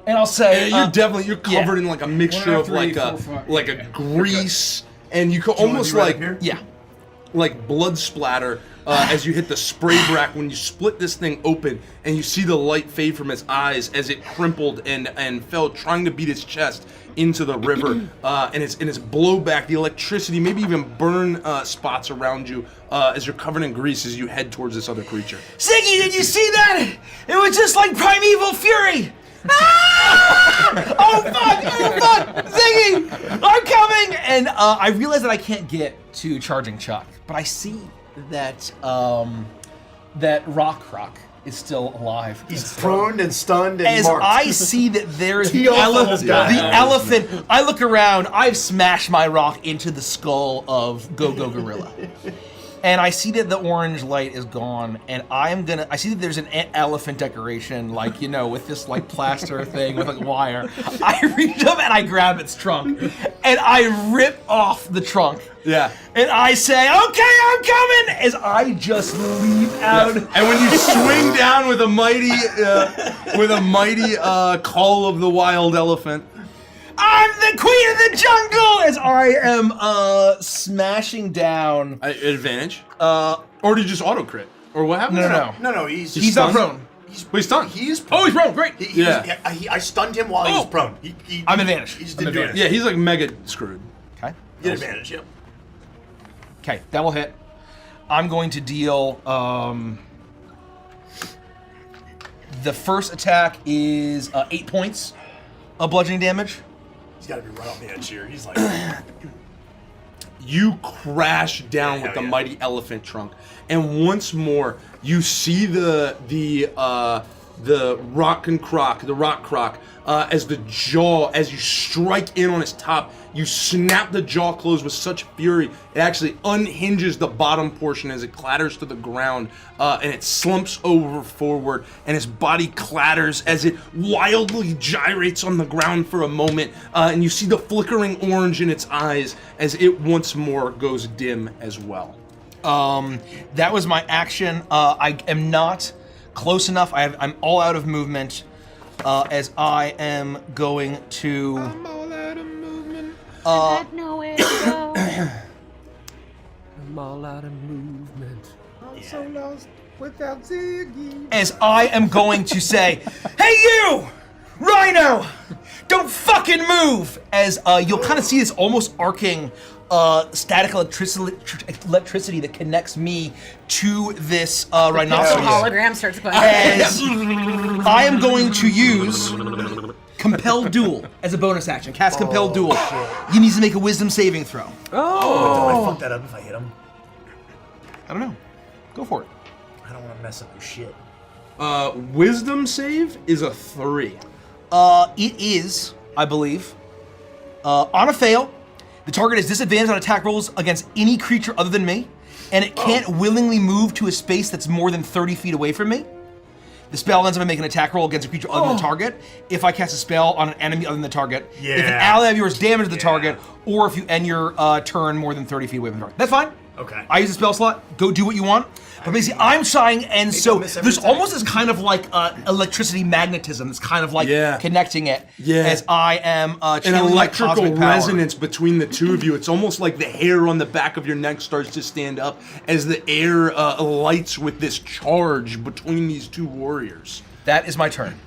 Speaker 6: And I'll say
Speaker 3: You're covered in like a mixture of
Speaker 11: 1, 2, 3,
Speaker 3: like
Speaker 11: 4, 5.
Speaker 3: like a grease, and you could
Speaker 1: Do you wanna
Speaker 3: almost
Speaker 1: be right
Speaker 3: like
Speaker 1: up here?
Speaker 6: Yeah.
Speaker 3: like blood splatter as you hit the spray brack when you split this thing open, and you see the light fade from its eyes as it crimpled and fell, trying to beat its chest into the river, and its blowback, the electricity, maybe even burn spots around you as you're covered in grease as you head towards this other creature.
Speaker 6: Ziggy, did you see that? It was just like primeval fury. Ah! Oh fuck! Ziggy, I'm coming! And I realize that I can't get to charging Chuck, but I see that that Rock Croc is still alive.
Speaker 1: He's prone and stunned and
Speaker 6: As
Speaker 1: marked.
Speaker 6: I see that there is the,
Speaker 1: Theophilus guy.
Speaker 6: the elephant, I look around, I've smashed my rock into the skull of Go-Go Gorilla. And I see that the orange light is gone, and I see that there's an elephant decoration, like, you know, with this, like, plaster thing with, like, wire. I reach up and I grab its trunk, and I rip off the trunk.
Speaker 3: Yeah.
Speaker 6: And I say, okay, I'm coming, as I just leap out.
Speaker 3: And when you swing down with a mighty call of the wild elephant.
Speaker 6: I'm the queen of the jungle! As I am smashing down.
Speaker 3: Advantage? Or did you just auto crit? Or what happened?
Speaker 6: No.
Speaker 1: He's
Speaker 6: not prone.
Speaker 3: He's stunned.
Speaker 1: He is prone.
Speaker 6: Oh, he's prone. Great.
Speaker 1: I stunned him while he was prone.
Speaker 6: I'm advantage.
Speaker 1: He just didn't do it.
Speaker 3: Yeah, he's like mega screwed.
Speaker 6: Okay.
Speaker 1: Get advantage, yep.
Speaker 6: Okay, that will hit. I'm going to deal. The first attack is 8 points of bludgeoning damage.
Speaker 1: He's got to be right off the edge here. He's like.
Speaker 3: You crash down with the mighty elephant trunk, and once more you see the rock croc, as the jaw, as you strike in on its top, you snap the jaw closed with such fury, it actually unhinges the bottom portion as it clatters to the ground, and it slumps over forward, and its body clatters as it wildly gyrates on the ground for a moment, and you see the flickering orange in its eyes as it once more goes dim as well.
Speaker 6: That was my action. I am not close enough. I'm all out of movement. As I am going to.
Speaker 10: I'm all out of movement. I got nowhere to go.
Speaker 2: I'm all out of movement.
Speaker 11: I'm so lost without Ziggy.
Speaker 6: As I am going to say, "Hey you, Rhino, don't fucking move!" As you'll kind of see this almost arcing static electricity that connects me to this rhinoceros.
Speaker 5: The hologram starts going.
Speaker 6: As I am going to use Compel Duel as a bonus action. Cast Compel Duel. You need to make a Wisdom saving throw.
Speaker 1: Do I fuck that up if I hit him?
Speaker 6: I don't know. Go for it.
Speaker 1: I don't want to mess up your shit.
Speaker 3: Wisdom save is a 3.
Speaker 6: It is, I believe. On a fail, the target is disadvantaged on attack rolls against any creature other than me, and it can't willingly move to a space that's more than 30 feet away from me. The spell ends up making an attack roll against a creature other than the target. If I cast a spell on an enemy other than the target, if an ally of yours damages the target, or if you end your turn more than 30 feet away from the target. That's fine.
Speaker 1: Okay.
Speaker 6: I use a spell slot. Go do what you want. But basically, I'm trying, and so there's almost this kind of like electricity magnetism that's kind of like connecting it as I am
Speaker 3: An
Speaker 6: channeling my
Speaker 3: electrical
Speaker 6: cosmic power.
Speaker 3: resonance between the two of you. It's almost like the hair on the back of your neck starts to stand up as the air lights with this charge between these two warriors.
Speaker 6: That is my turn.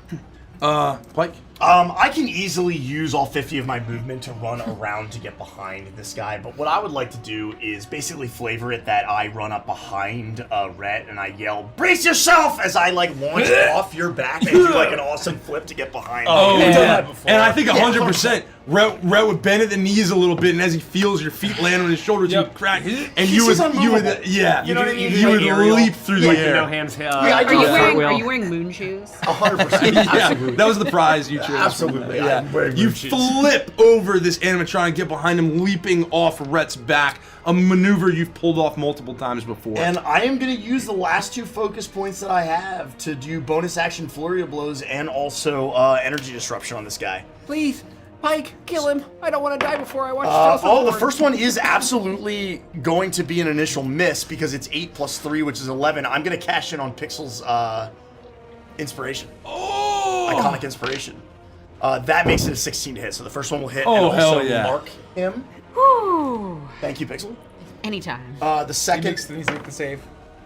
Speaker 3: Pike?
Speaker 1: I can easily use all 50 of my movement to run around to get behind this guy, but what I would like to do is basically flavor it that I run up behind Rhett and I yell, "Brace yourself!" as I like launch off your back and do like an awesome flip to get behind.
Speaker 3: Oh,
Speaker 1: We've done
Speaker 3: yeah.
Speaker 1: that before.
Speaker 3: And I think 100%. Rhett would bend at the knees a little bit, and as he feels your feet land on his shoulders, you crack, and you would, you would leap through the air.
Speaker 2: No hands.
Speaker 5: Are you wearing moon shoes?
Speaker 1: 100%.
Speaker 3: Yeah, that was the prize you chose.
Speaker 1: Absolutely.
Speaker 3: Yeah. You flip over this animatronic, get behind him, leaping off Rhett's back. A maneuver you've pulled off multiple times before.
Speaker 1: And I am going to use the last 2 focus points that I have to do bonus action flurry of blows and also energy disruption on this guy.
Speaker 2: Please, Pike, kill him. I don't want to die before I watch
Speaker 1: the first one is absolutely going to be an initial miss because it's 8 plus 3, which is 11. I'm going to cash in on Pixel's inspiration. Iconic inspiration. That makes it a 16 to hit, so the first one will hit and also mark him.
Speaker 5: Woo.
Speaker 1: Thank you, Pixel.
Speaker 5: Anytime.
Speaker 1: The second...
Speaker 11: He needs to make the save.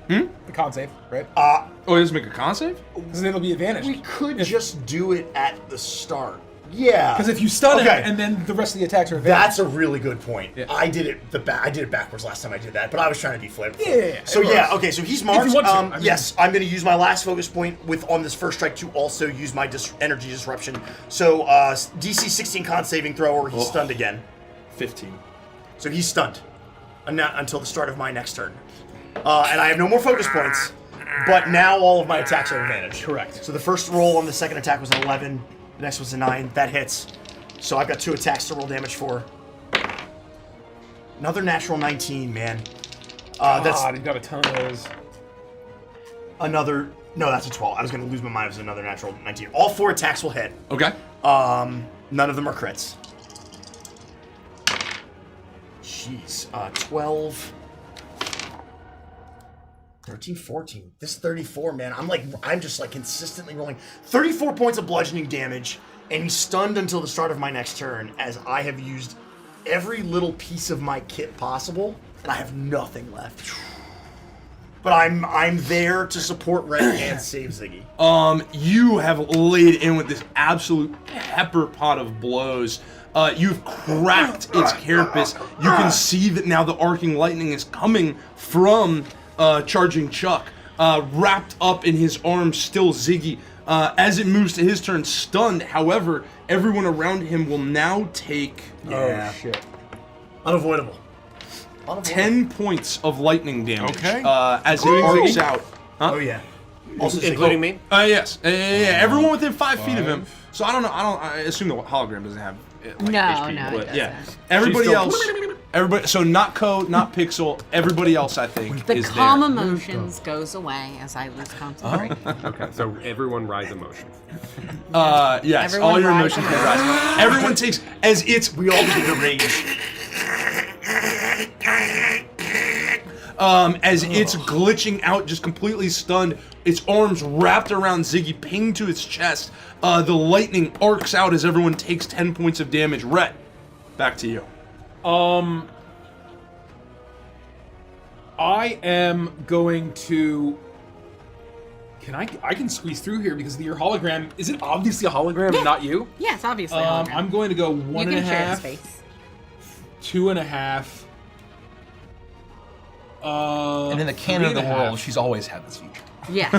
Speaker 11: The con save, right?
Speaker 3: Oh, he doesn't make a con save?
Speaker 11: Because then it'll be advantage.
Speaker 1: We could just do it at the start. Yeah.
Speaker 11: Because if you stun him, and then the rest of the attacks are advantage.
Speaker 1: That's a really good point. Yeah. I did it backwards last time I did that, but I was trying to be flavorful.
Speaker 11: Yeah.
Speaker 1: So okay, so he's marked. Yes, I'm going to use my last focus point on this first strike to also use my energy disruption. So DC 16 con saving throw, or he's stunned again.
Speaker 3: 15.
Speaker 1: So he's stunned until the start of my next turn, and I have no more focus points. But now all of my attacks are advantage.
Speaker 11: Correct.
Speaker 1: So the first roll on the second attack was an 11. The next was a 9. That hits. So I've got 2 attacks to roll damage for. Another natural 19, man.
Speaker 11: That's you got a ton of those.
Speaker 1: Another... No, that's a 12. I was going to lose my mind. It was another natural 19. All 4 attacks will hit.
Speaker 3: Okay.
Speaker 1: None of them are crits. Jeez. 12... 13, 14. This 34, man. I'm just like consistently rolling 34 points of bludgeoning damage, and he's stunned until the start of my next turn, as I have used every little piece of my kit possible, and I have nothing left. But I'm there to support Red and save Ziggy.
Speaker 3: You have laid in with this absolute pepper pot of blows. You've cracked its carapace. You can see that now the arcing lightning is coming from charging Chuck. Wrapped up in his arms, still Ziggy. As it moves to his turn, stunned. However, everyone around him will now take...
Speaker 1: Oh, shit. Unavoidable.
Speaker 3: 10 points of lightning damage.
Speaker 6: Okay.
Speaker 3: As it arcs out.
Speaker 1: Huh? Oh, yeah.
Speaker 2: Also including me?
Speaker 3: Yes. Everyone within 5 feet of him. So I don't know. I assume the hologram doesn't have HP. But yeah. Everybody else. Everybody. So not Code, not Pixel. Everybody else, I think,
Speaker 5: the
Speaker 3: is there.
Speaker 5: calm emotions goes away as I lose concentration.
Speaker 2: Okay. So everyone rise emotion.
Speaker 3: Yes.
Speaker 5: Everyone
Speaker 3: all your
Speaker 5: rise.
Speaker 3: emotions can rise. Everyone takes as it's.
Speaker 1: We all begin to rage.
Speaker 3: As it's glitching out, just completely stunned, its arms wrapped around Ziggy, pinged to its chest. The lightning arcs out as everyone takes 10 points of damage. Rhett, back to you.
Speaker 11: I am going to... I can squeeze through here because your hologram... Is it obviously a hologram and not you?
Speaker 5: Yeah, it's obviously a hologram.
Speaker 11: I'm going to go 1.5.
Speaker 5: You can share space.
Speaker 11: 2.5.
Speaker 6: And in the canon of the world, she's always had this feature.
Speaker 5: Yes.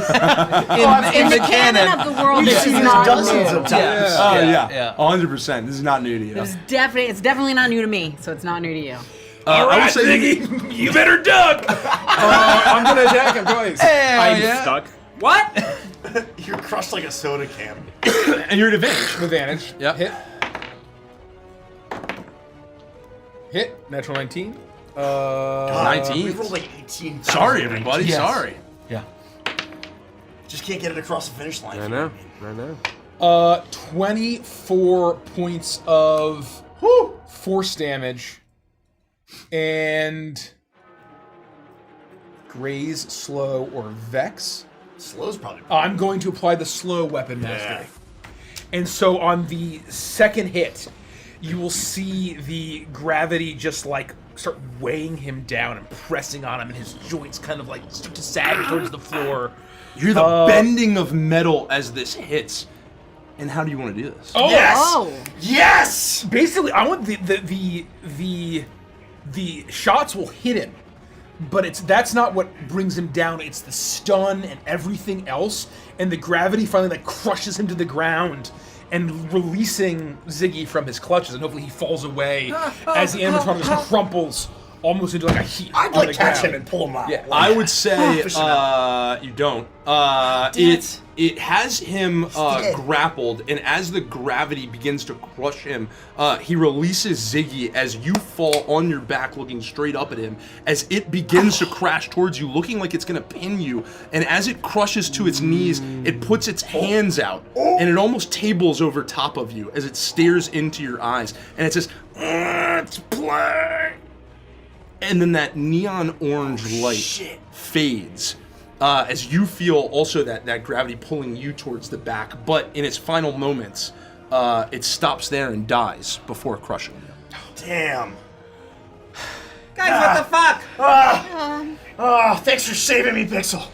Speaker 6: in the
Speaker 5: canon of the world, this is not
Speaker 1: dozens
Speaker 5: new.
Speaker 1: of times.
Speaker 3: Yeah. 100%. This is not new to you.
Speaker 5: It's definitely not new to me, so it's not new to you.
Speaker 3: I would say
Speaker 11: Ziggy, you better duck! I'm going to attack him twice.
Speaker 2: I'm stuck. What?
Speaker 1: You're crushed like a soda can.
Speaker 3: And you're at advantage.
Speaker 4: Advantage.
Speaker 3: Yep.
Speaker 4: Hit. Hit. Natural 19.
Speaker 1: God,
Speaker 3: 19.
Speaker 1: We rolled like 18.
Speaker 3: Sorry, everybody.
Speaker 6: Yes.
Speaker 3: Sorry.
Speaker 6: Yeah.
Speaker 1: Just can't get it across the finish line.
Speaker 2: I know.
Speaker 4: 24 points of force damage. And graze, slow, or vex.
Speaker 1: Slow's probably.
Speaker 4: I'm going to apply the slow weapon mastery. And so on the second hit, you will see the gravity just like start weighing him down and pressing on him, and his joints kind of like start to sag towards the floor.
Speaker 3: You hear the bending of metal as this hits. And how do you want to do this?
Speaker 4: Oh,
Speaker 1: Yes!
Speaker 5: Oh.
Speaker 1: Yes!
Speaker 4: Basically, I want the shots will hit him, but that's not what brings him down. It's the stun and everything else, and the gravity finally like crushes him to the ground and releasing Ziggy from his clutches, and hopefully he falls away as the animatronic just crumples almost into like a heap.
Speaker 1: I'd
Speaker 4: on
Speaker 1: like
Speaker 4: the
Speaker 1: catch
Speaker 4: ground.
Speaker 1: him and pull him out.
Speaker 4: Yeah.
Speaker 3: I would say
Speaker 1: Fish him out.
Speaker 3: you don't. It has him grappled, and as the gravity begins to crush him, he releases Ziggy as you fall on your back, looking straight up at him. As it begins to crash towards you, looking like it's gonna pin you, and as it crushes to its knees, it puts its hands out, and it almost tables over top of you as it stares into your eyes, and it says, "Let's play." And then that neon orange light fades as you feel also that gravity pulling you towards the back. But in its final moments, it stops there and dies before crushing you.
Speaker 1: Damn.
Speaker 7: Guys, what the fuck?
Speaker 1: Thanks for saving me, Pixel.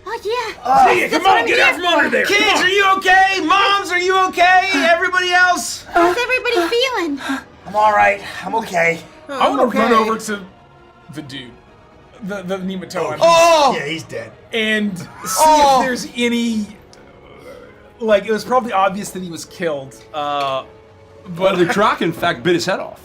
Speaker 10: Oh, yeah.
Speaker 4: Hey, come on, get out from under there!
Speaker 6: Kids, are you okay? Moms, are you okay? Everybody else?
Speaker 10: How's everybody feeling?
Speaker 1: I'm alright. I'm okay.
Speaker 4: I want to run over to the dude, the nematoan.
Speaker 6: Oh!
Speaker 1: Yeah, he's dead.
Speaker 4: And see if there's any. Like, it was probably obvious that he was killed.
Speaker 3: But the Croc, in fact, bit his head off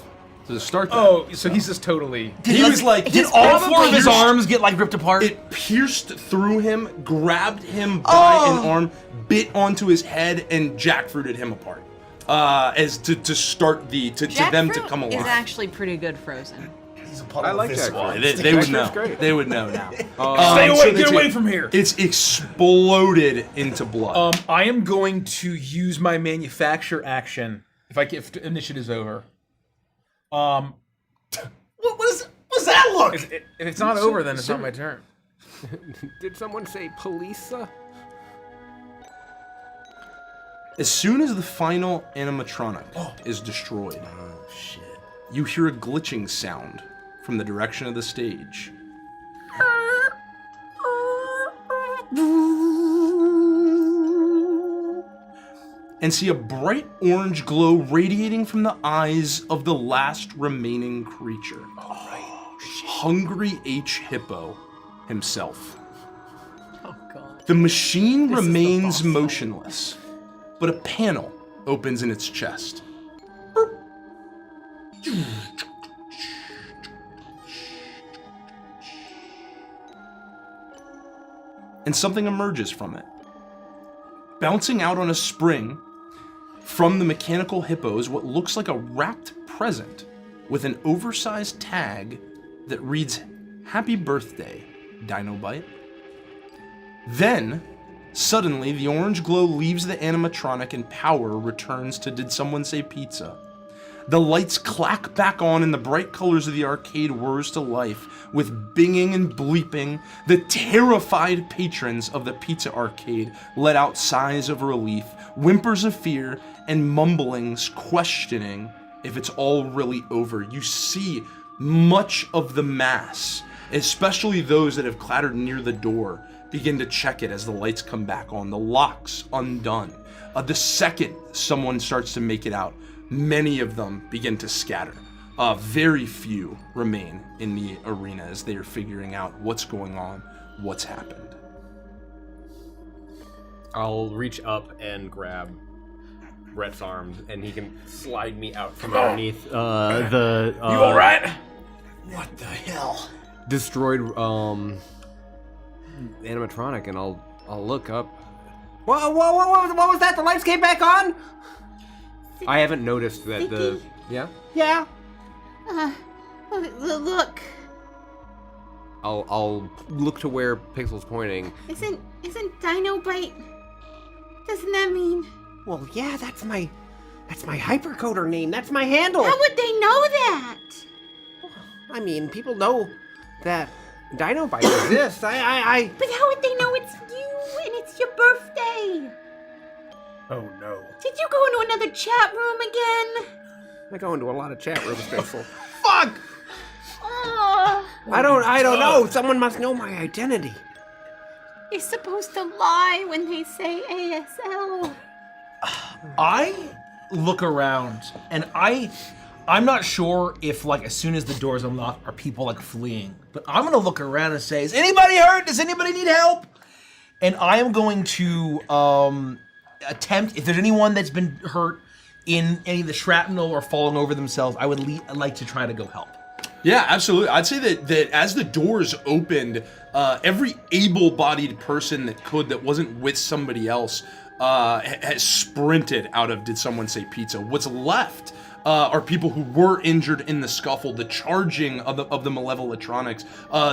Speaker 3: to start that.
Speaker 4: Oh, so he's just totally.
Speaker 3: He was like,
Speaker 6: Did all four of his arms get like ripped apart?
Speaker 3: It pierced through him, grabbed him by an arm, bit onto his head, and jackfruited him apart. As to start to them to come
Speaker 5: Jackfruit
Speaker 3: alive.
Speaker 5: is actually pretty good frozen.
Speaker 1: He's a puddle
Speaker 2: I like
Speaker 1: of
Speaker 2: that.
Speaker 1: viscera.
Speaker 3: They would know.
Speaker 2: Jackfruit's great.
Speaker 3: They would know now.
Speaker 4: Stay away!
Speaker 3: so
Speaker 4: Get away
Speaker 3: it's-
Speaker 4: from here!
Speaker 3: It's exploded into blood.
Speaker 4: I am going to use my manufacture action if initiative's over.
Speaker 1: What does that look?
Speaker 4: If it's not over, then it's not my turn.
Speaker 2: Did someone say police?
Speaker 3: As soon as the final animatronic is destroyed, you hear a glitching sound from the direction of the stage. And see a bright orange glow radiating from the eyes of the last remaining creature. Hungry H. Hippo himself.
Speaker 7: Oh, God.
Speaker 3: The machine remains motionless, but a panel opens in its chest. And something emerges from it. Bouncing out on a spring from the mechanical hippo is what looks like a wrapped present with an oversized tag that reads, "Happy Birthday, Dinobite." Then, suddenly, the orange glow leaves the animatronic and power returns to Did Someone Say Pizza? The lights clack back on and the bright colors of the arcade whirs to life with binging and bleeping. The terrified patrons of the pizza arcade let out sighs of relief, whimpers of fear, and mumblings questioning if it's all really over. You see much of the mass, especially those that have clattered near the door, begin to check it as the lights come back on, the locks undone. The second someone starts to make it out, many of them begin to scatter. Very few remain in the arena as they are figuring out what's going on, what's happened.
Speaker 2: I'll reach up and grab Brett's arms, and he can slide me out from underneath the.
Speaker 4: You all right?
Speaker 1: What the hell?
Speaker 2: Destroyed animatronic, and I'll I'll look up. What was that? The lights came back on? I haven't noticed that the... Yeah?
Speaker 10: Yeah. Look.
Speaker 2: I'll look to where Pixel's pointing.
Speaker 10: Isn't Dino Bite? Doesn't that mean?
Speaker 14: Well, yeah, that's my hypercoder name. That's my handle.
Speaker 10: How would they know that?
Speaker 14: I mean, people know that Dinobite exists.
Speaker 10: But how would they know it's you and it's your birthday?
Speaker 11: Oh no.
Speaker 10: Did you go into another chat room again?
Speaker 2: I go into a lot of chat rooms, Pixel.
Speaker 14: Fuck!
Speaker 10: Oh.
Speaker 14: I don't know. Someone must know my identity.
Speaker 10: You're supposed to lie when they say ASL.
Speaker 6: I look around and I'm not sure if like as soon as the doors unlock are people like fleeing, but I'm gonna look around and say, is anybody hurt? Does anybody need help? And I am going to attempt, if there's anyone that's been hurt in any of the shrapnel or falling over themselves, I would like to try to go help.
Speaker 3: Yeah, absolutely. I'd say that as the doors opened, every able-bodied person that wasn't with somebody else has sprinted out of Did Someone Say Pizza. What's left are people who were injured in the scuffle, the charging of the Malevoltronics,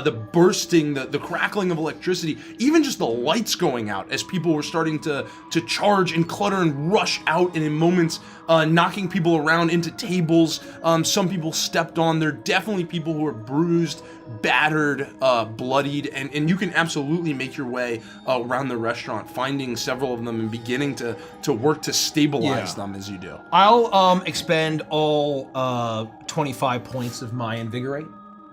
Speaker 3: the bursting, the crackling of electricity, even just the lights going out as people were starting to charge and clutter and rush out, and in moments knocking people around into tables. Some people stepped on. There are definitely people who are bruised, battered, bloodied, and you can absolutely make your way around the restaurant, finding several of them and beginning to work to stabilize them as you do.
Speaker 6: I'll expend all 25 points of my Invigorate,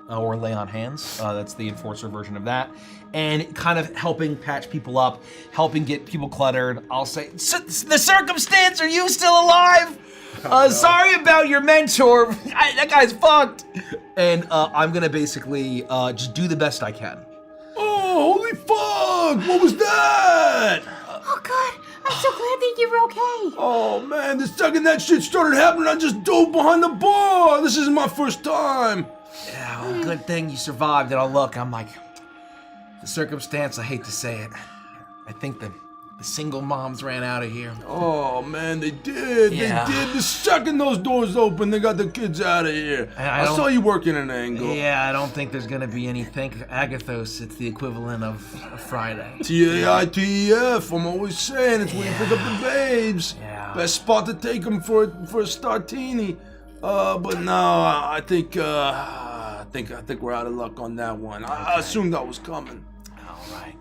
Speaker 6: or Lay on Hands. That's the Enforcer version of that. And kind of helping patch people up, helping get people cluttered. I'll say, the circumstance, are you still alive? Sorry about your mentor. That guy's fucked. And I'm gonna basically just do the best I can.
Speaker 3: Oh, holy fuck! What was that?
Speaker 10: Oh God, I'm so glad that you're okay.
Speaker 3: Oh man, the second that shit started happening, I just dove behind the bar. This isn't my first time.
Speaker 6: Yeah, well, good thing you survived. And I'll look, I'm like, the circumstance, I hate to say it, I think the single moms ran out of here.
Speaker 3: Oh man, they did.
Speaker 6: Yeah.
Speaker 3: They did. The second those doors opened, they got the kids out of here. I saw you working an angle.
Speaker 6: Yeah, I don't think there's gonna be any. Thank Agathos, it's the equivalent of Friday.
Speaker 3: TAITEF, I'm always saying it's where you pick up the babes.
Speaker 6: Yeah.
Speaker 3: Best spot to take them for a startini. But no, I think we're out of luck on that one. I assumed that was coming.
Speaker 6: All right.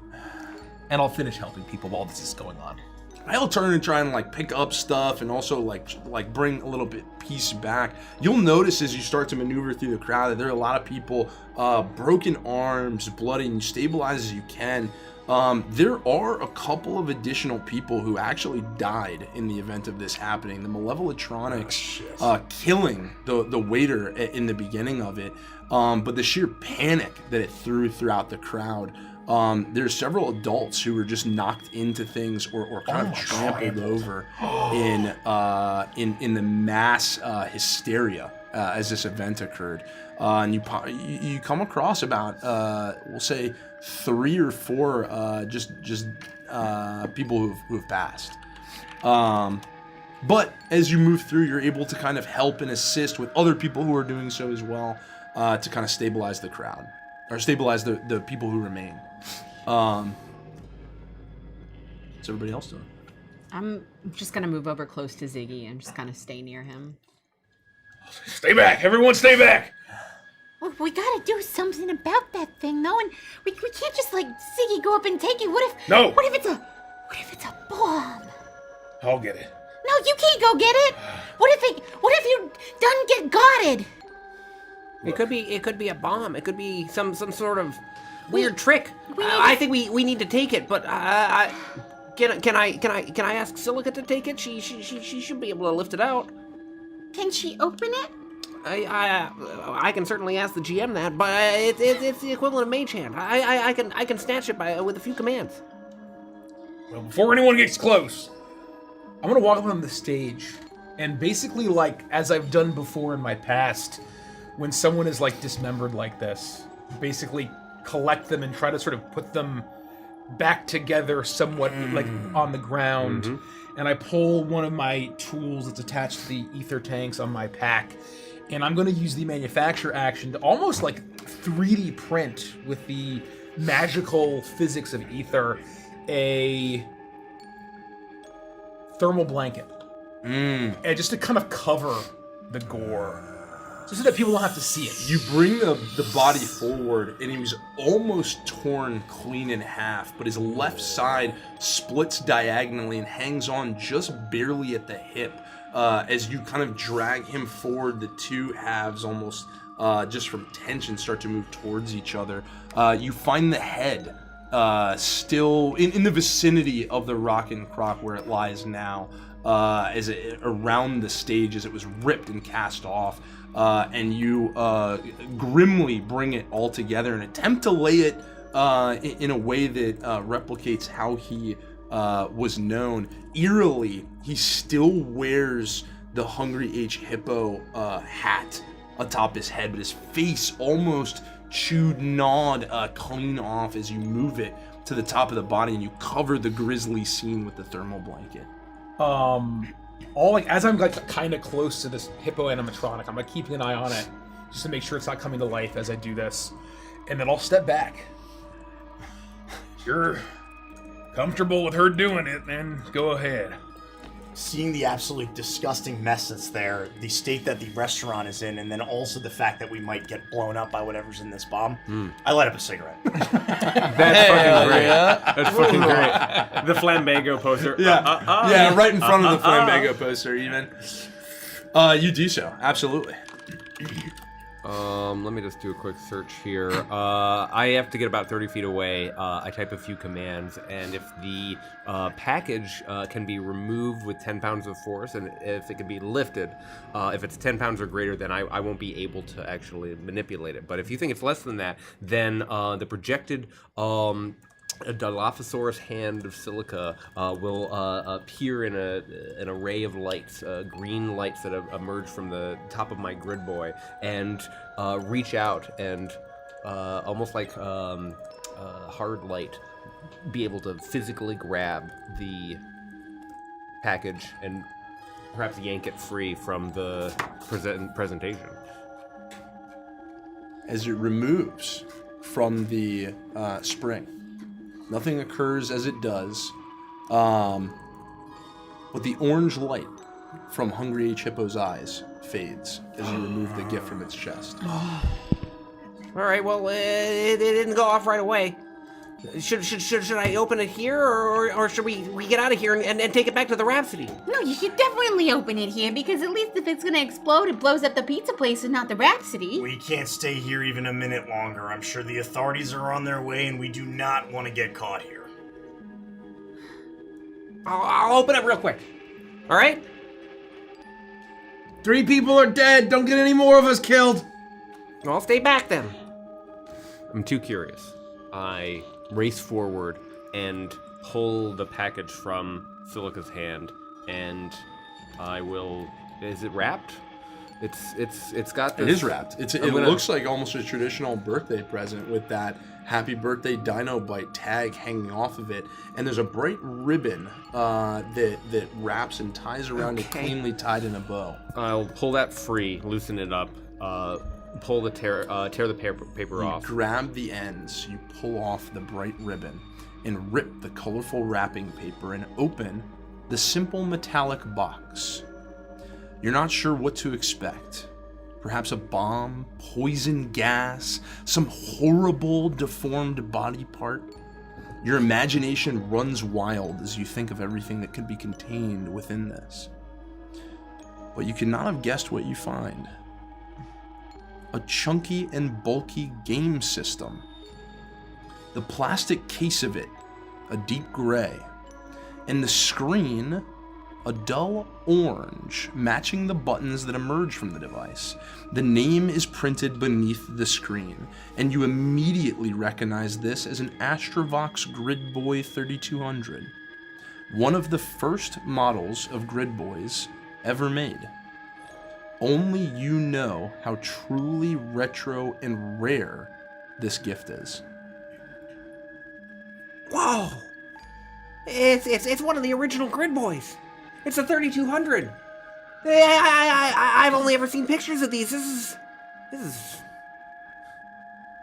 Speaker 6: And I'll finish helping people while this is going on.
Speaker 3: I'll turn and try and like pick up stuff and also like bring a little bit piece back. You'll notice as you start to maneuver through the crowd that there are a lot of people, broken arms, bloody, and you stabilize as you can. There are a couple of additional people who actually died in the event of this happening. The Malevoltronics killing the waiter in the beginning of it, but the sheer panic that it threw throughout the crowd. There's several adults who were just knocked into things or kind of trampled over in the mass hysteria as this event occurred. And you come across about we'll say 3 or 4 just people who've passed. But as you move through, you're able to kind of help and assist with other people who are doing so as well, to kind of stabilize the crowd or stabilize the people who remain. What's everybody else doing?
Speaker 5: I'm just gonna move over close to Ziggy and just kind of stay near him.
Speaker 4: Stay back, everyone, stay back.
Speaker 10: Well, we gotta do something about that thing, though, and we can't just like Ziggy go up and take it. What if?
Speaker 4: No.
Speaker 10: What if it's a bomb?
Speaker 4: I'll get it.
Speaker 10: No, you can't go get it. What if you done get gotted?
Speaker 14: It could be a bomb. It could be some sort of weird trick. I think we need to take it, but can I ask Silica to take it? She should be able to lift it out.
Speaker 10: Can she open it?
Speaker 14: I can certainly ask the GM that, but it's the equivalent of Mage Hand. I can snatch it with a few commands.
Speaker 4: Well, before anyone gets close,
Speaker 11: I'm gonna walk up on the stage and basically, like, as I've done before in my past, when someone is like dismembered like this, basically collect them and try to sort of put them back together somewhat like on the ground, and I pull one of my tools that's attached to the ether tanks on my pack, and I'm going to use the manufacture action to almost like 3D print with the magical physics of ether a thermal blanket, and just to kind of cover the gore, just so that people don't have to see it.
Speaker 3: You bring the body forward, and he's almost torn clean in half, but his left side splits diagonally and hangs on just barely at the hip. As you kind of drag him forward, the two halves almost just from tension start to move towards each other. You find the head still in the vicinity of the rock and crock where it lies now, as it around the stage as it was ripped and cast off. And you grimly bring it all together and attempt to lay it in a way that replicates how he was known. Eerily, he still wears the Hungry H. Hippo hat atop his head, but his face almost chewed, gnawed clean off as you move it to the top of the body and you cover the grisly scene with the thermal blanket.
Speaker 11: As I'm like kind of close to this hippo animatronic, I'm like keeping an eye on it just to make sure it's not coming to life as I do this, and then I'll step back. You're comfortable with her doing it, then go ahead.
Speaker 1: Seeing the absolutely disgusting mess that's there, the state that the restaurant is in, and then also the fact that we might get blown up by whatever's in this bomb, I light up a cigarette.
Speaker 2: That's fucking great. That's fucking great. The Flambago poster.
Speaker 3: Yeah, right in front of the Flambago poster, even. You do so, absolutely.
Speaker 2: Let me just do a quick search here. I have to get about 30 feet away. I type a few commands, and if the package can be removed with 10 pounds of force, and if it can be lifted, if it's 10 pounds or greater, then I won't be able to actually manipulate it. But if you think it's less than that, then the projected a Dilophosaurus hand of silica will appear in an array of lights, green lights that emerge from the top of my grid boy, and reach out and almost like hard light, be able to physically grab the package and perhaps yank it free from the presentation.
Speaker 3: As it removes from the spring, nothing occurs as it does, but the orange light from Hungry H. Hippo's eyes fades as you remove the gift from its chest.
Speaker 14: All right, well, it didn't go off right away. Should I open it here, or should we get out of here and take it back to the Rhapsody?
Speaker 10: No, you should definitely open it here, because at least if it's gonna explode, it blows up the pizza place and not the Rhapsody.
Speaker 1: We can't stay here even a minute longer. I'm sure the authorities are on their way, and we do not want to get caught here.
Speaker 14: I'll open it real quick. All right?
Speaker 6: 3 people are dead. Don't get any more of us killed.
Speaker 14: I'll stay back then.
Speaker 2: I'm too curious. I race forward and pull the package from Silica's hand, and I will. Is it wrapped? It's got this.
Speaker 3: It is wrapped. It looks like almost a traditional birthday present with that Happy Birthday Dino Bite tag hanging off of it, and there's a bright ribbon that wraps and ties around it, cleanly tied in a bow.
Speaker 2: I'll pull that free, loosen it up, pull the tear the paper off.
Speaker 3: You grab the ends, you pull off the bright ribbon, and rip the colorful wrapping paper and open the simple metallic box. You're not sure what to expect. Perhaps a bomb, poison gas, some horrible deformed body part. Your imagination runs wild as you think of everything that could be contained within this. But you could not have guessed what you find. A chunky and bulky game system. The plastic case of it, a deep gray, and the screen, a dull orange, matching the buttons that emerge from the device. The name is printed beneath the screen, and you immediately recognize this as an Astrovox Gridboy 3200, one of the first models of Gridboys ever made. Only you know how truly retro and rare this gift is.
Speaker 14: Whoa! It's one of the original Grid Boys. It's a 3200. I've only ever seen pictures of these. This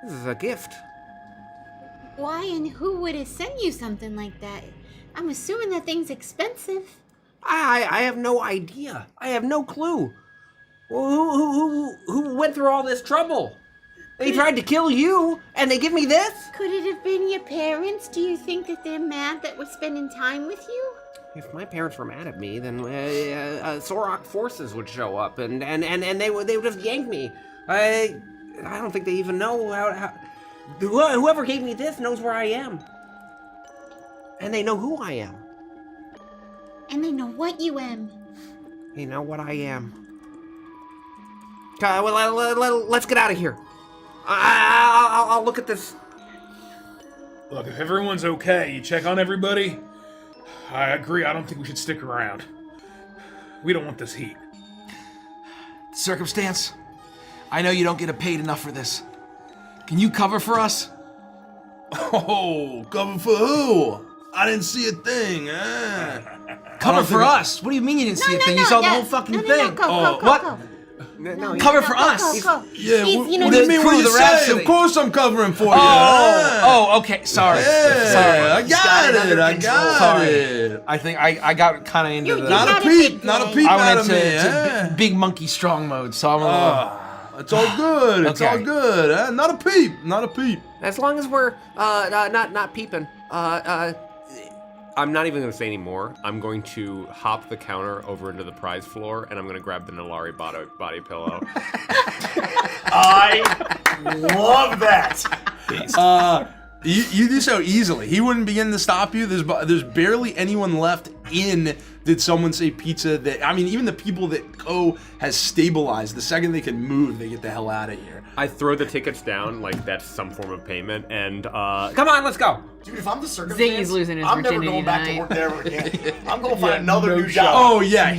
Speaker 14: is a gift.
Speaker 10: Why and who would have sent you something like that? I'm assuming that thing's expensive.
Speaker 14: I have no idea. I have no clue. Who went through all this trouble? They tried to kill you, and they give me this?
Speaker 10: Could it have been your parents? Do you think that they're mad that we're spending time with you?
Speaker 14: If my parents were mad at me, then Sorok forces would show up, and they would just yank me. I don't think they even know how. Whoever gave me this knows where I am, and they know who I am.
Speaker 10: And they know what you am.
Speaker 14: They know what I am. Let's get out of here. I'll look at this.
Speaker 11: Look, if everyone's okay, you check on everybody. I agree, I don't think we should stick around. We don't want this heat.
Speaker 6: Circumstance, I know you don't get paid enough for this. Can you cover for us?
Speaker 3: Oh, cover for who? I didn't see a thing.
Speaker 6: Cover for us? What do you mean you didn't see a thing? You saw the whole fucking thing. What?
Speaker 14: No,
Speaker 6: Cover for us.
Speaker 3: Yeah,
Speaker 10: He's,
Speaker 3: what
Speaker 10: you know,
Speaker 3: do you
Speaker 10: he's
Speaker 3: mean
Speaker 6: crew
Speaker 3: what
Speaker 6: of
Speaker 3: you
Speaker 6: the
Speaker 3: say?
Speaker 6: Rhapsody.
Speaker 3: Of course I'm covering for you.
Speaker 6: Oh, okay. Sorry.
Speaker 3: Yeah,
Speaker 6: Sorry.
Speaker 3: I
Speaker 6: He's
Speaker 3: got
Speaker 6: it under
Speaker 3: it. I
Speaker 6: control.
Speaker 3: got
Speaker 6: Sorry.
Speaker 3: it.
Speaker 6: I think I got kind of into
Speaker 10: You
Speaker 6: the.
Speaker 10: got
Speaker 3: Not a
Speaker 10: it,
Speaker 3: peep.
Speaker 10: big
Speaker 3: Not a
Speaker 10: guy.
Speaker 3: peep
Speaker 6: I
Speaker 3: out
Speaker 6: went
Speaker 3: of
Speaker 6: into
Speaker 3: me.
Speaker 6: big monkey strong mode, so I'm a little.
Speaker 3: It's all good. It's all
Speaker 6: Okay.
Speaker 3: good. Not a peep. Not a peep.
Speaker 14: As long as we're not peeping. I'm not even going to say anymore. I'm going to hop the counter over into the prize floor, and I'm going to grab the Nilari body pillow.
Speaker 1: I love that.
Speaker 3: You do so easily. He wouldn't begin to stop you. There's barely anyone left in. Did someone say pizza? That I mean, even the people that Ko has stabilized. The second they can move, they get the hell out of here.
Speaker 2: I throw the tickets down like that's some form of payment, and
Speaker 14: Come on, let's go.
Speaker 1: Dude, if I'm the circumstance,
Speaker 5: Ziggy's losing his
Speaker 1: I'm never
Speaker 5: virginity
Speaker 1: going back to
Speaker 5: tonight.
Speaker 1: work there ever again. I'm going to find another new
Speaker 11: shot.
Speaker 1: job.
Speaker 3: Oh yeah,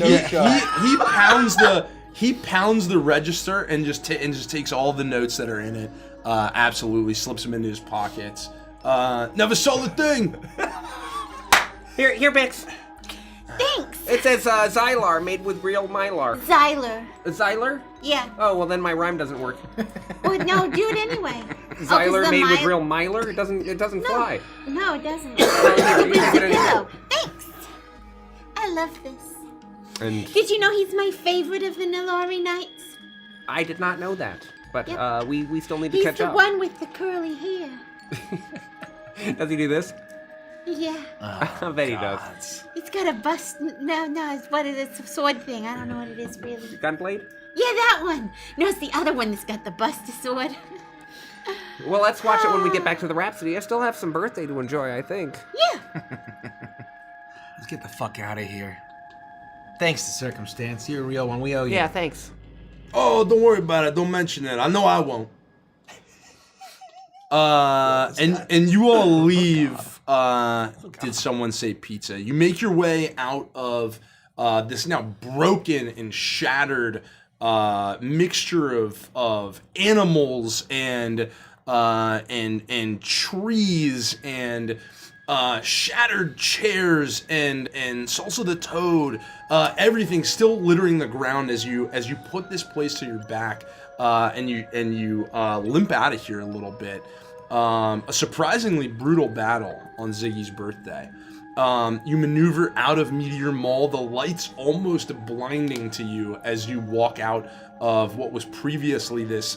Speaker 3: he pounds the register and just takes all the notes that are in it. Absolutely slips them into his pockets. Never saw the thing.
Speaker 14: Here, Bix.
Speaker 10: Thanks.
Speaker 14: It says Xylar, made with real mylar.
Speaker 10: Xylar.
Speaker 14: Xylar?
Speaker 10: Yeah.
Speaker 14: Oh, well then my rhyme doesn't work.
Speaker 10: Well, no, do it anyway.
Speaker 14: Xylar
Speaker 10: the
Speaker 14: made with
Speaker 10: my-
Speaker 14: real mylar? It doesn't fly.
Speaker 10: No, it doesn't.
Speaker 14: here, you
Speaker 10: It's
Speaker 14: can get
Speaker 10: a
Speaker 14: it anyway.
Speaker 10: pillow. Thanks. I love this.
Speaker 14: And
Speaker 10: Did you know he's my favorite of the Nilari Knights?
Speaker 14: I did not know that. But
Speaker 10: Yep.
Speaker 14: we still need to
Speaker 10: He's
Speaker 14: catch
Speaker 10: the
Speaker 14: up.
Speaker 10: one with the curly hair.
Speaker 14: Does he do this?
Speaker 10: Yeah.
Speaker 14: I bet he does.
Speaker 10: It's got a bust. No, it's what it is. It's a sword thing. I don't know what it is really.
Speaker 14: Gunblade?
Speaker 10: Yeah, that one. No, it's the other one that's got the busted sword.
Speaker 14: Well, let's watch it when we get back to the Rhapsody. I still have some birthday to enjoy, I think.
Speaker 10: Yeah.
Speaker 6: Let's get the fuck out of here. Thanks to Circumstance. You're a real one. We owe you.
Speaker 14: Yeah, thanks.
Speaker 3: Oh, don't worry about it. Don't mention it. I know I won't. And you all leave. Did someone say pizza? You make your way out of this now broken and shattered mixture of animals and trees and shattered chairs and also the toad. Everything still littering the ground as you put this place to your back and you limp out of here a little bit. A surprisingly brutal battle on Ziggy's birthday. You maneuver out of Meteor Mall, the lights almost blinding to you as you walk out of what was previously this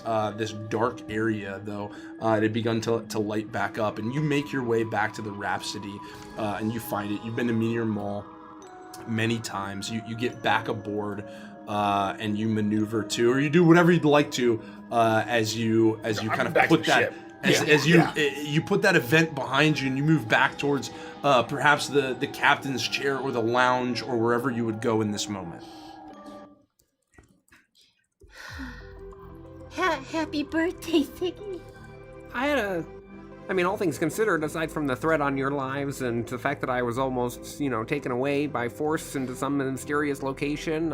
Speaker 3: dark area, though it had begun to light back up. And you make your way back to the Rhapsody, and you find it. You've been to Meteor Mall many times. You get back aboard, and you maneuver to, or you do whatever you'd like to, as you kind of
Speaker 11: back
Speaker 3: put
Speaker 11: to the
Speaker 3: that.
Speaker 11: ship.
Speaker 3: As you put that event behind you and you move back towards perhaps the captain's chair or the lounge or wherever you would go in this moment.
Speaker 10: Happy birthday, Ziggy.
Speaker 14: I mean, all things considered, aside from the threat on your lives and the fact that I was almost, taken away by force into some mysterious location,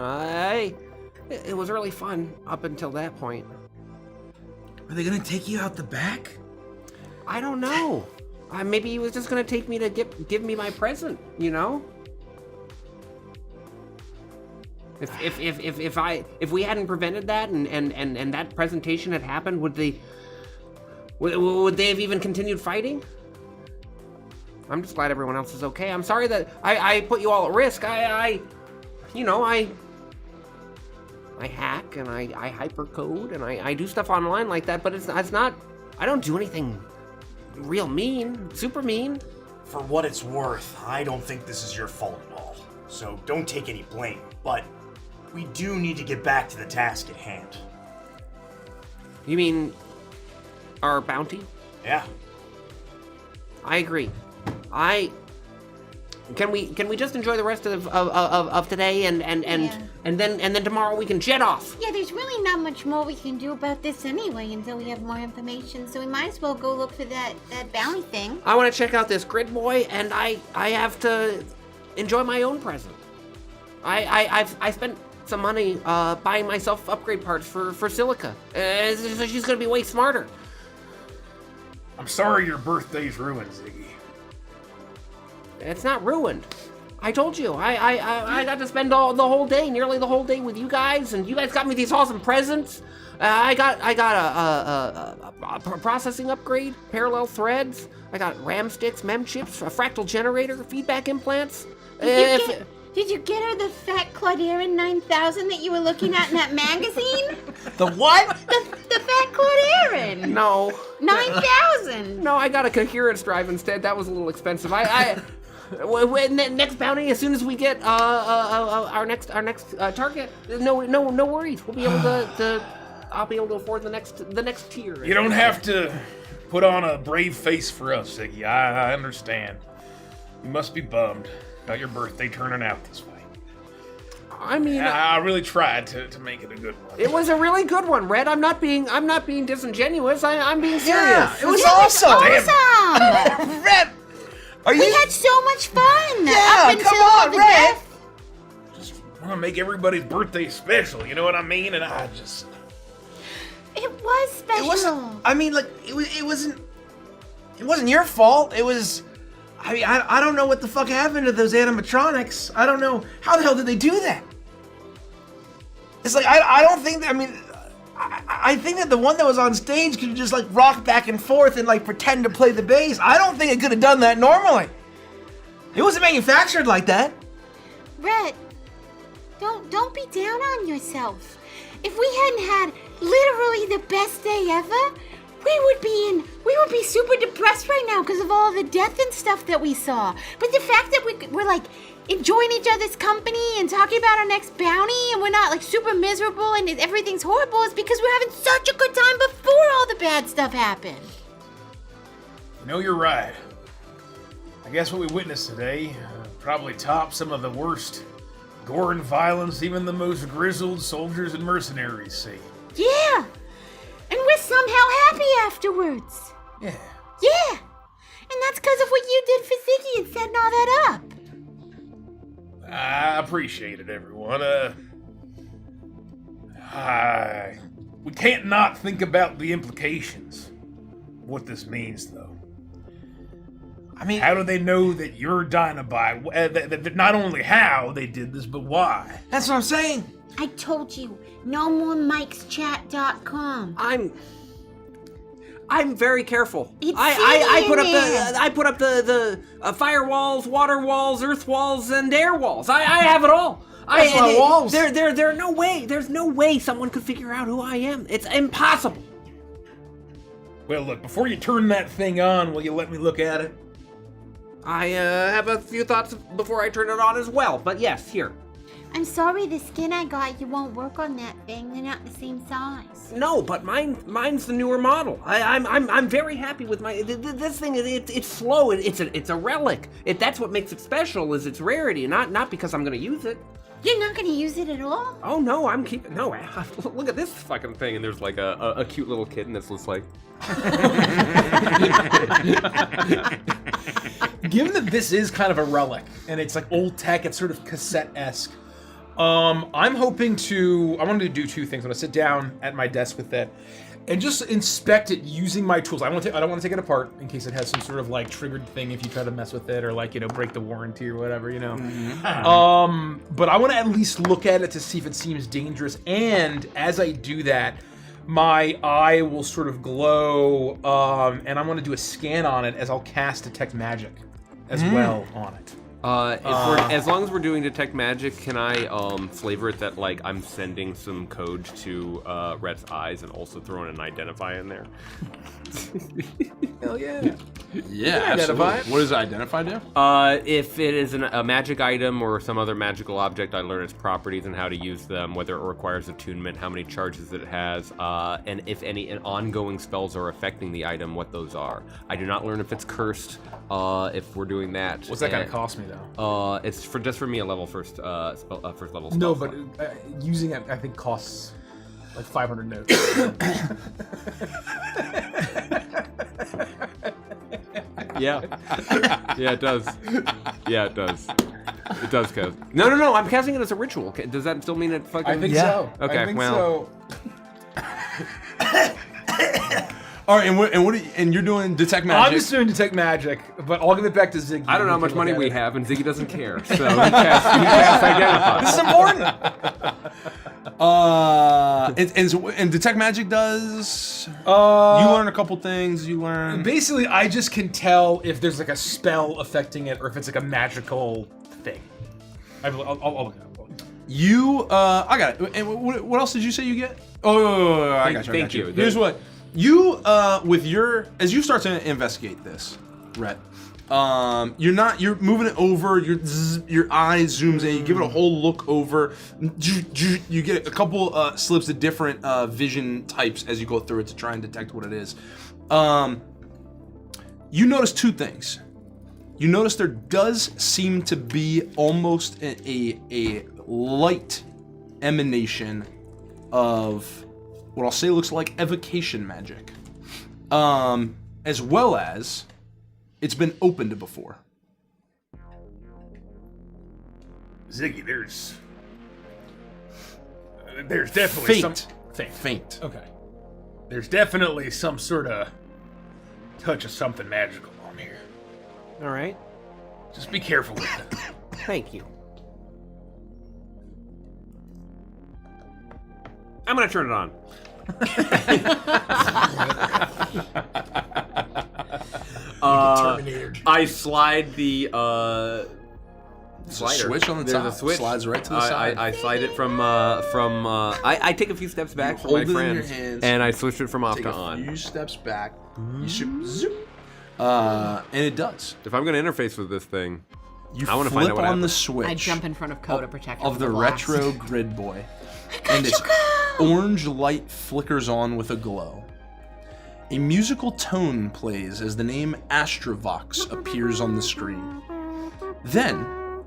Speaker 14: it was really fun up until that point.
Speaker 6: Are they gonna take you out the back?
Speaker 14: I don't know. Maybe he was just gonna take me to give me my present, you know? If we hadn't prevented that and that presentation had happened, would they have even continued fighting? I'm just glad everyone else is okay. I'm sorry that I put you all at risk. I hack and I hypercode and I do stuff online like that, but it's not. I don't do anything real mean, super mean.
Speaker 1: For what it's worth, I don't think this is your fault at all. So don't take any blame. But we do need to get back to the task at hand.
Speaker 14: You mean our bounty?
Speaker 1: Yeah.
Speaker 14: I agree. Can we just enjoy the rest of today and then tomorrow we can jet off?
Speaker 10: Yeah, there's really not much more we can do about this anyway until we have more information. So we might as well go look for that bounty thing.
Speaker 14: I want to check out this grid boy, and I have to enjoy my own present. I spent some money buying myself upgrade parts for Silica. So she's gonna be way smarter.
Speaker 4: I'm sorry your birthday's ruined, Ziggy.
Speaker 14: It's not ruined. I told you. I got to spend nearly the whole day with you guys, and you guys got me these awesome presents. I got a processing upgrade, parallel threads. I got RAM sticks, mem chips, a fractal generator, feedback implants.
Speaker 10: Did you get her the fat Claudierin 9000 that you were looking at in that magazine?
Speaker 6: The what?
Speaker 10: The fat Claudierin.
Speaker 14: No.
Speaker 10: 9000.
Speaker 14: No, I got a coherence drive instead. That was a little expensive. Next bounty, as soon as we get our next target, no worries. We'll be able to. I'll be able to afford the next tier.
Speaker 4: You don't have to put on a brave face for us, Ziggy. I understand. You must be bummed about your birthday turning out this way.
Speaker 14: I mean,
Speaker 4: I really tried to make it a good one.
Speaker 14: It was a really good one, Red. I'm not being disingenuous. I'm being serious.
Speaker 6: Yeah, it was awesome.
Speaker 10: Awesome.
Speaker 6: Red,
Speaker 10: we had so much fun.
Speaker 6: Yeah,
Speaker 10: up until
Speaker 6: come on,
Speaker 10: the
Speaker 6: Red.
Speaker 10: death.
Speaker 4: Just want to make everybody's birthday special. You know what I mean? And I just.
Speaker 10: It was special.
Speaker 6: It wasn't. I mean, like it wasn't. It wasn't your fault. It was. I mean, I don't know what the fuck happened to those animatronics. I don't know how the hell did they do that. It's like I don't think. I mean, I think that the one that was on stage could just like rock back and forth and like pretend to play the bass. I don't think it could have done that normally. It wasn't manufactured like that.
Speaker 10: Red, don't be down on yourself. If we hadn't had literally the best day ever, we would be super depressed right now because of all the death and stuff that we saw. But the fact that we're like enjoying each other's company and talking about our next bounty and we're not like super miserable and everything's horrible is because we're having such a good time before all the bad stuff happened.
Speaker 4: You know, you're right. I guess what we witnessed today probably topped some of the worst gore and violence even the most grizzled soldiers and mercenaries see.
Speaker 10: Yeah. And we're somehow happy afterwards.
Speaker 4: Yeah.
Speaker 10: Yeah. And that's because of what you did for Ziggy and setting all that up.
Speaker 4: I appreciate it, everyone. We can't not think about the implications. What this means, though.
Speaker 6: I mean,
Speaker 4: how do they know that you're Dinobot? Not only how they did this, but why?
Speaker 6: That's what I'm saying.
Speaker 10: I told you, no more MikesChat.com.
Speaker 14: I'm very careful.
Speaker 10: It's
Speaker 14: I
Speaker 10: in
Speaker 14: put up the firewalls, water walls, earth walls, and air walls. I have it all.
Speaker 6: That's a lot of walls.
Speaker 14: There's no way someone could figure out who I am. It's impossible.
Speaker 4: Well, look, before you turn that thing on, will you let me look at it?
Speaker 14: I have a few thoughts before I turn it on as well, but yes, here.
Speaker 10: I'm sorry the skin I got you won't work on that thing. They're not the same size.
Speaker 14: No, but mine's the newer model. I'm very happy with my this thing. It's slow. It's a relic. That's what makes it special is its rarity, not because I'm gonna use it.
Speaker 10: You're not gonna use it at all?
Speaker 14: Oh no, I'm keeping. No, look at this fucking thing. And there's like a cute little kid, and it's just like.
Speaker 11: Given that this is kind of a relic and it's like old tech, it's sort of cassette-esque. I'm hoping I wanted to do two things. I'm gonna sit down at my desk with that, and just inspect it using my tools. I don't want to take it apart in case it has some sort of like triggered thing if you try to mess with it or like break the warranty or whatever, But I want to at least look at it to see if it seems dangerous. And as I do that, my eye will sort of glow, and I'm going to do a scan on it as I'll cast Detect Magic as well on it.
Speaker 2: As long as we're doing Detect Magic, can I flavor it that like I'm sending some code to Rhett's eyes and also throwing an identify in there?
Speaker 11: Hell yeah.
Speaker 3: Yeah,
Speaker 11: identify
Speaker 3: absolutely. What does identify do?
Speaker 2: If it is a magic item or some other magical object, I learn its properties and how to use them, whether it requires attunement, how many charges it has, and if any ongoing spells are affecting the item, what those are. I do not learn if it's cursed, if we're doing that.
Speaker 11: What's that going to cost me, though?
Speaker 2: It's just for me a level first level spell.
Speaker 11: No, but using it, I think, costs like 500 notes.
Speaker 2: Yeah. Yeah, it does. Yeah, it does. It does cast. No. I'm casting it as a ritual. Does that still mean it fucking?
Speaker 11: I think so.
Speaker 2: Okay,
Speaker 11: I think
Speaker 2: well.
Speaker 11: so.
Speaker 3: All right, and you're doing Detect Magic.
Speaker 11: I'm just doing Detect Magic, but I'll give it back to Ziggy.
Speaker 2: I don't know how much money we have, and Ziggy doesn't care. So he casts Identify.
Speaker 3: This is important. And Detect Magic does. You learn a couple things. You learn.
Speaker 11: Basically, I just can tell if there's like a spell affecting it, or if it's like a magical thing. I'll look it up.
Speaker 3: You, I got it. And what else did you say you get? Oh, I got you.
Speaker 2: Thank you.
Speaker 3: Here's what. You, as you start to investigate this, Rhett, you're moving it over, your eye zooms in, you give it a whole look over, you get a couple slips of different vision types as you go through it to try and detect what it is. You notice two things. You notice there does seem to be almost a light emanation of what I'll say looks like evocation magic, as well as it's been opened before.
Speaker 11: Ziggy, there's definitely some
Speaker 3: faint.
Speaker 11: Okay, there's definitely some sort of touch of something magical on here.
Speaker 14: All right.
Speaker 11: Just be careful with it.
Speaker 14: Thank you.
Speaker 2: I'm gonna turn it on. I slide the slider.
Speaker 3: Switch on the
Speaker 2: There's
Speaker 3: top.
Speaker 2: a switch.
Speaker 3: Slides right to the side.
Speaker 2: I slide it from. I take a few steps back from my
Speaker 3: hold it in your
Speaker 2: friends,
Speaker 3: hands,
Speaker 2: and I switch it from off
Speaker 3: Take
Speaker 2: to
Speaker 3: a
Speaker 2: on.
Speaker 3: few steps back. You should zoop. And it does.
Speaker 2: If I'm gonna interface with this thing,
Speaker 3: You
Speaker 2: I want to
Speaker 3: flip
Speaker 2: find out what
Speaker 3: on the
Speaker 2: happens.
Speaker 3: switch.
Speaker 5: I jump in front of Code to protect him
Speaker 3: of
Speaker 5: from
Speaker 3: the
Speaker 5: blast.
Speaker 3: retro grid boy, and its orange light flickers on with a glow. A musical tone plays as the name Astrovox appears on the screen. Then,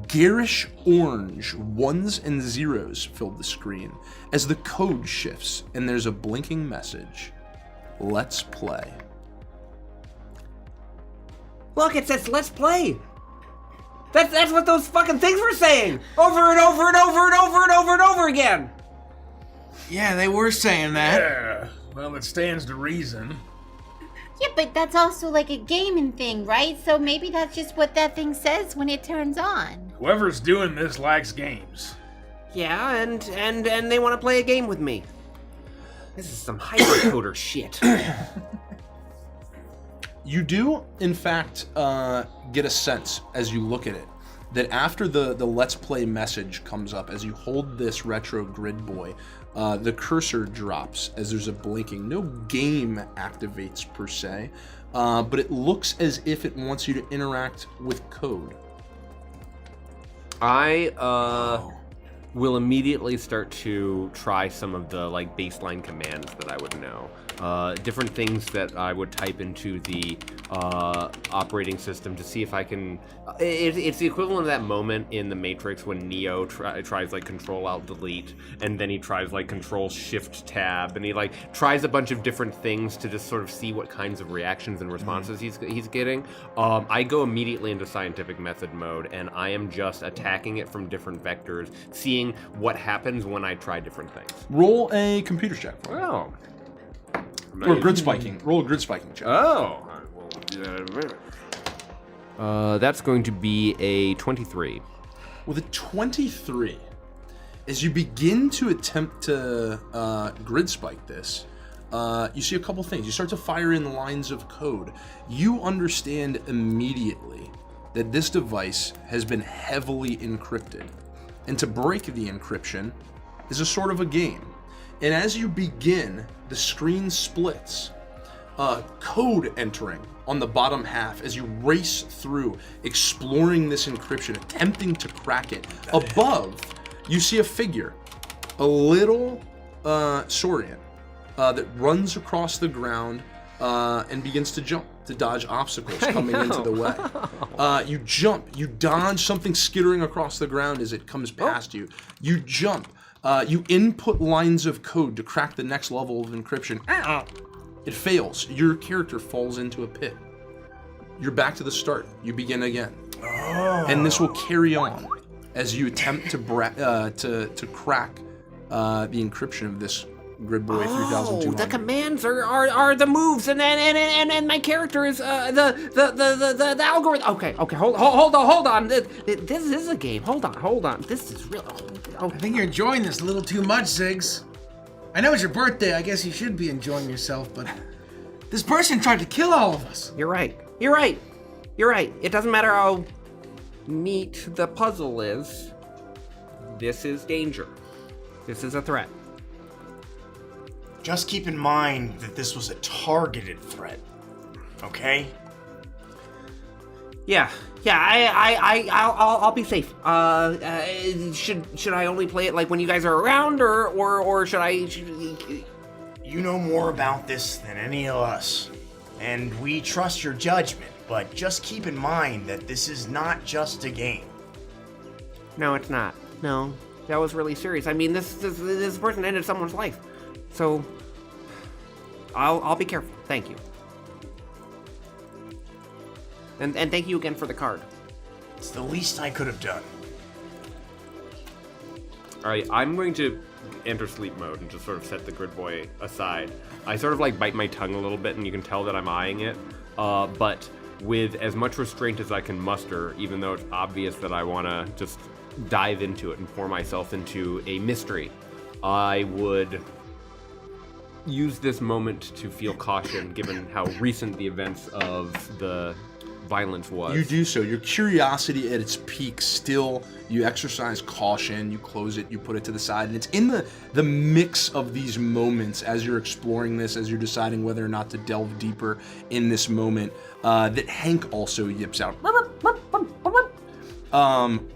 Speaker 3: garish orange ones and zeros fill the screen as the code shifts and there's a blinking message. Let's play.
Speaker 14: Look, it says "Let's play." That's what those fucking things were saying over and over and over and over and over and over again.
Speaker 6: Yeah, they were saying that.
Speaker 11: Yeah, well, it stands to reason.
Speaker 10: Yeah, but that's also like a gaming thing, right? So maybe that's just what that thing says when it turns on.
Speaker 11: Whoever's doing this likes games.
Speaker 14: Yeah, and they want to play a game with me. This is some hypercoder shit.
Speaker 3: You do, in fact, get a sense as you look at it that after the Let's Play message comes up, as you hold this retro grid boy, the cursor drops as there's a blinking. No game activates per se, but it looks as if it wants you to interact with code.
Speaker 2: I will immediately start to try some of the like baseline commands that I would know. Different things that I would type into the operating system to see if I can. It's the equivalent of that moment in the Matrix when Neo tries like Control-Alt-Delete, and then he tries like Control-Shift-Tab, and he like tries a bunch of different things to just sort of see what kinds of reactions and responses he's getting. I go immediately into scientific method mode, and I am just attacking it from different vectors, seeing what happens when I try different things.
Speaker 3: Roll a computer check for me.
Speaker 2: Oh.
Speaker 3: Or grid spiking. Roll a grid spiking check.
Speaker 2: Oh. We'll do that in a minute. That's going to be a 23.
Speaker 3: With a 23, as you begin to attempt to grid spike this, you see a couple things. You start to fire in lines of code. You understand immediately that this device has been heavily encrypted. And to break the encryption is a sort of a game. And as you begin, the screen splits. Code entering on the bottom half as you race through, exploring this encryption, attempting to crack it. Above, you see a figure, a little Saurian, that runs across the ground and begins to jump to dodge obstacles coming into the way. You jump, you dodge something skittering across the ground as it comes past you. You jump, you input lines of code to crack the next level of encryption. It fails. Your character falls into a pit. You're back to the start. You begin again. And this will carry on as you attempt to crack the encryption of this Grid Boy 3200.
Speaker 14: The commands are the moves, and my character is the algorithm. Okay, hold on. This is a game. Hold on. This is real.
Speaker 15: I think you're enjoying this a little too much, Ziggs. I know it's your birthday. I guess you should be enjoying yourself, but this person tried to kill all of us.
Speaker 14: You're right. It doesn't matter how neat the puzzle is. This is danger. This is a threat.
Speaker 1: Just keep in mind that this was a targeted threat, okay?
Speaker 14: Yeah. I'll be safe. Should I only play it like when you guys are around, or should I?
Speaker 1: You know more about this than any of us, and we trust your judgment. But just keep in mind that this is not just a game.
Speaker 14: No, it's not. No, that was really serious. I mean, this person ended someone's life, so I'll be careful. Thank you. And thank you again for the card.
Speaker 1: It's the least I could have done.
Speaker 2: Alright, I'm going to enter sleep mode and just sort of set the Grid Boy aside. I sort of like bite my tongue a little bit, and you can tell that I'm eyeing it, but with as much restraint as I can muster, even though it's obvious that I want to just dive into it and pour myself into a mystery. I would use this moment to feel caution, given how recent the events of the violence was.
Speaker 3: You do so. Your curiosity at its peak still, you exercise caution, you close it, you put it to the side, and it's in the mix of these moments as you're exploring this, as you're deciding whether or not to delve deeper in this moment, that Hank also yips out.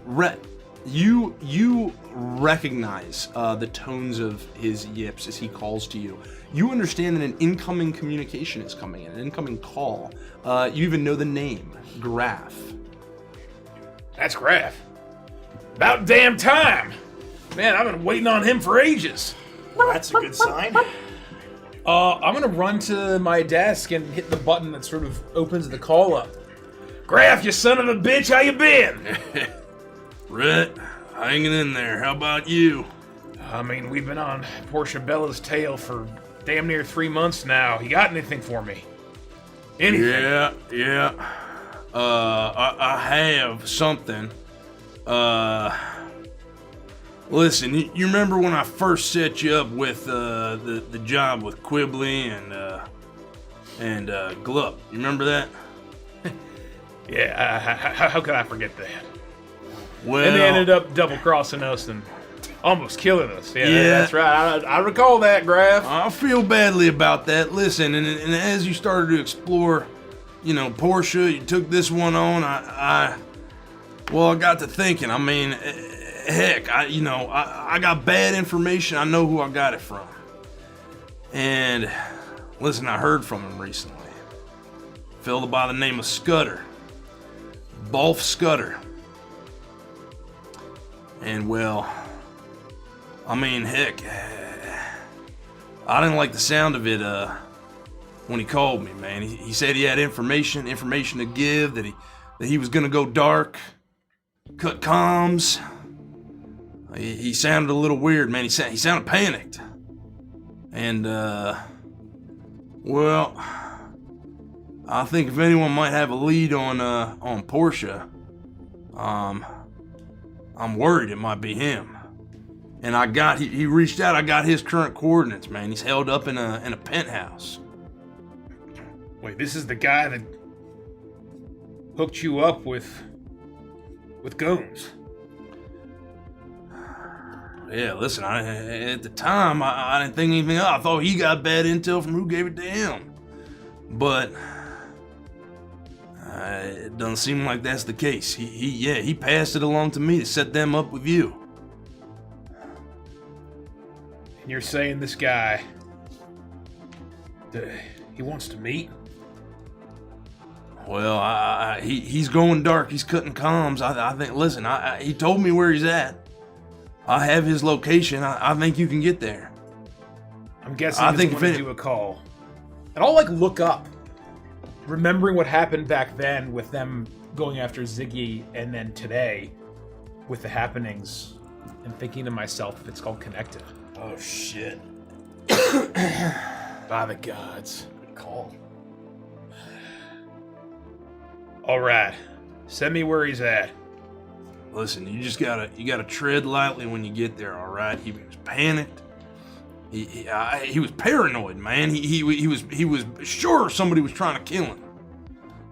Speaker 3: Rhett, you recognize the tones of his yips as he calls to you. You understand that an incoming communication is coming in, an incoming call. You even know the name, Graf.
Speaker 4: That's Graf. About damn time. Man, I've been waiting on him for ages.
Speaker 1: Well, that's a good sign.
Speaker 11: I'm gonna run to my desk and hit the button that sort of opens the call up.
Speaker 4: Graf, you son of a bitch, how you been?
Speaker 3: Rhett, hanging in there. How about you?
Speaker 4: I mean, we've been on Portia Bella's tail for damn near 3 months now. You got anything for me? Anything?
Speaker 3: Yeah. I have something. Listen, you remember when I first set you up with the job with Quibbly and Glup? You remember that?
Speaker 4: Yeah, how could I forget that?
Speaker 3: Well,
Speaker 4: and they ended up double-crossing us and almost killing us. Yeah, that's right. I recall that, Graf.
Speaker 3: I feel badly about that. Listen, and as you started to explore, Portia, you took this one on. I got to thinking. I mean, heck, I got bad information. I know who I got it from. And listen, I heard from him recently. Fellow by the name of Scudder. Bolf Scudder. And well, I mean, heck, I didn't like the sound of it when he called me, man. He said he had information to give, that he was gonna go dark, cut comms. He sounded a little weird, man. He sounded panicked. And Well, I think if anyone might have a lead on Portia, I'm worried it might be him. And he reached out, I got his current coordinates, man. He's held up in a penthouse.
Speaker 11: Wait, this is the guy that hooked you up with goons.
Speaker 3: Yeah, listen, at the time, I didn't think anything of it. I thought he got bad intel from who gave it to him. But it doesn't seem like that's the case. He passed it along to me to set them up with you.
Speaker 11: And you're saying this guy, he wants to meet?
Speaker 3: Well, he's going dark. He's cutting comms. I think, listen, he told me where he's at. I have his location. I think you can get there.
Speaker 11: I'm guessing he's going to do a call. And I'll, look up. Remembering what happened back then with them going after Ziggy, and then today with the happenings, and thinking to myself, if it's all connected.
Speaker 1: Oh, shit.
Speaker 11: By the gods.
Speaker 1: Good call.
Speaker 11: All right. Send me where he's at.
Speaker 3: Listen, you just gotta tread lightly when you get there, all right? He was panicked. He was paranoid, man. He was sure somebody was trying to kill him.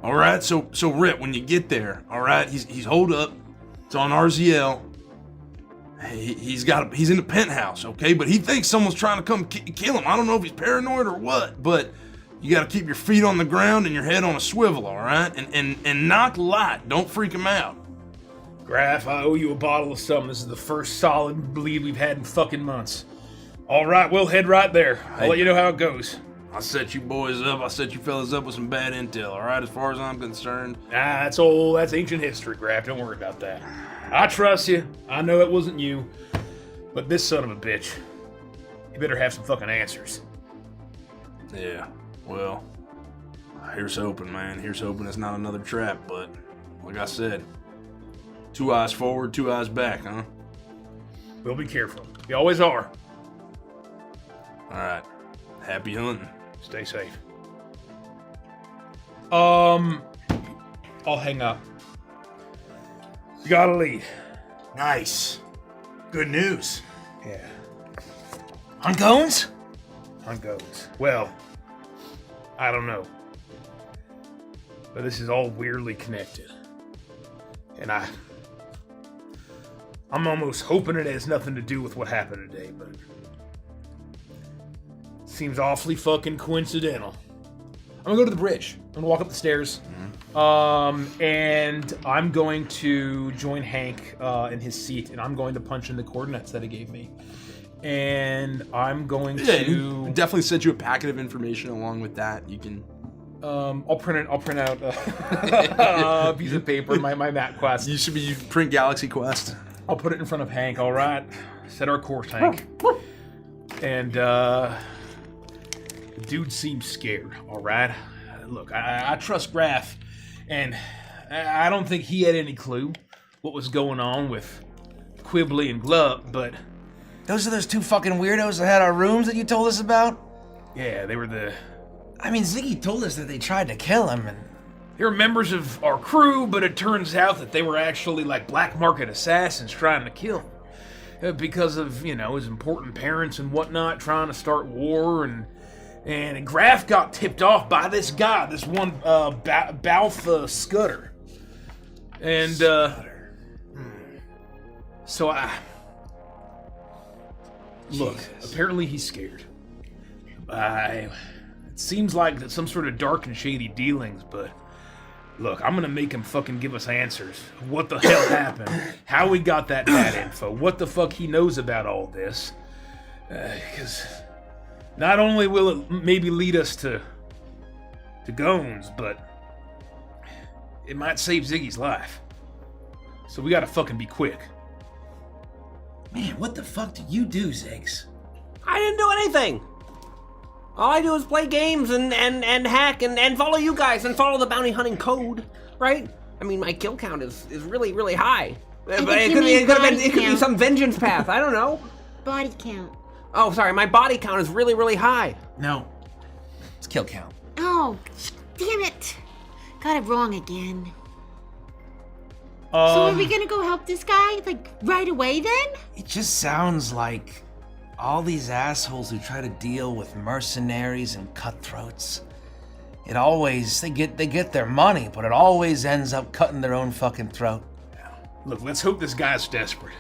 Speaker 3: All right, so Rhett, when you get there, all right, he's holed up. It's on RZL. He's in the penthouse, okay? But he thinks someone's trying to come kill him. I don't know if he's paranoid or what, but you gotta keep your feet on the ground and your head on a swivel, all right? And knock light. Don't freak him out.
Speaker 11: Graf, I owe you a bottle of something. This is the first solid bleed we've had in fucking months. All right, we'll head right there. I'll let you know how it goes.
Speaker 3: I set you boys up. I set you fellas up with some bad intel, all right, as far as I'm concerned.
Speaker 11: That's ancient history, Graf. Don't worry about that. I trust you. I know it wasn't you. But this son of a bitch, you better have some fucking answers.
Speaker 3: Yeah, well, here's hoping, man. Here's hoping it's not another trap, but like I said, 2 eyes forward, 2 eyes back, huh?
Speaker 11: We'll be careful. You always are.
Speaker 3: All right. Happy hunting.
Speaker 11: Stay safe. I'll hang up. You got a lead.
Speaker 1: Nice. Good news.
Speaker 11: Yeah.
Speaker 6: On Gones?
Speaker 11: On Gones. Well, I don't know. But this is all weirdly connected. And I'm almost hoping it has nothing to do with what happened today, but seems awfully fucking coincidental. I'm gonna go to the bridge. I'm gonna walk up the stairs. And I'm going to join Hank in his seat, and I'm going to punch in the coordinates that he gave me. And I'm going to
Speaker 3: definitely send you a packet of information along with that. You can
Speaker 11: I'll print out a piece of paper, my map quest.
Speaker 3: You print Galaxy Quest.
Speaker 11: I'll put it in front of Hank, all right? Set our course, Hank. And the dude seems scared, all right? Look, I trust Graf, and I don't think he had any clue what was going on with Quibbly and Glup, but...
Speaker 6: Those are those two fucking weirdos that had our rooms that you told us about?
Speaker 11: Yeah, they were the...
Speaker 6: I mean, Ziggy told us that they tried to kill him, and...
Speaker 11: They were members of our crew, but it turns out that they were actually like black market assassins trying to kill him. Because of, his important parents and whatnot, trying to start war, and Graf got tipped off by this guy, this one, Balth Scudder. And, so look, apparently he's scared. It seems like that some sort of dark and shady dealings, but look, I'm gonna make him fucking give us answers. What the hell happened? How we got that bad info? What the fuck he knows about all this? Because not only will it maybe lead us to Gones, but it might save Ziggy's life. So we gotta fucking be quick.
Speaker 15: Man, what the fuck did you do, Ziggs?
Speaker 14: I didn't do anything. All I do is play games and hack and follow you guys and follow the bounty hunting code, right? I mean, my kill count is really, really high. But it could be some vengeance path. I don't know.
Speaker 10: Body count.
Speaker 14: Oh, sorry. My body count is really, really high.
Speaker 15: No. It's
Speaker 6: kill count.
Speaker 10: Oh, damn it. Got it wrong again. So are we gonna go help this guy, like, right away then?
Speaker 6: It just sounds like all these assholes who try to deal with mercenaries and cutthroats. It always, they get their money, but it always ends up cutting their own fucking throat.
Speaker 4: Look, let's hope this guy's desperate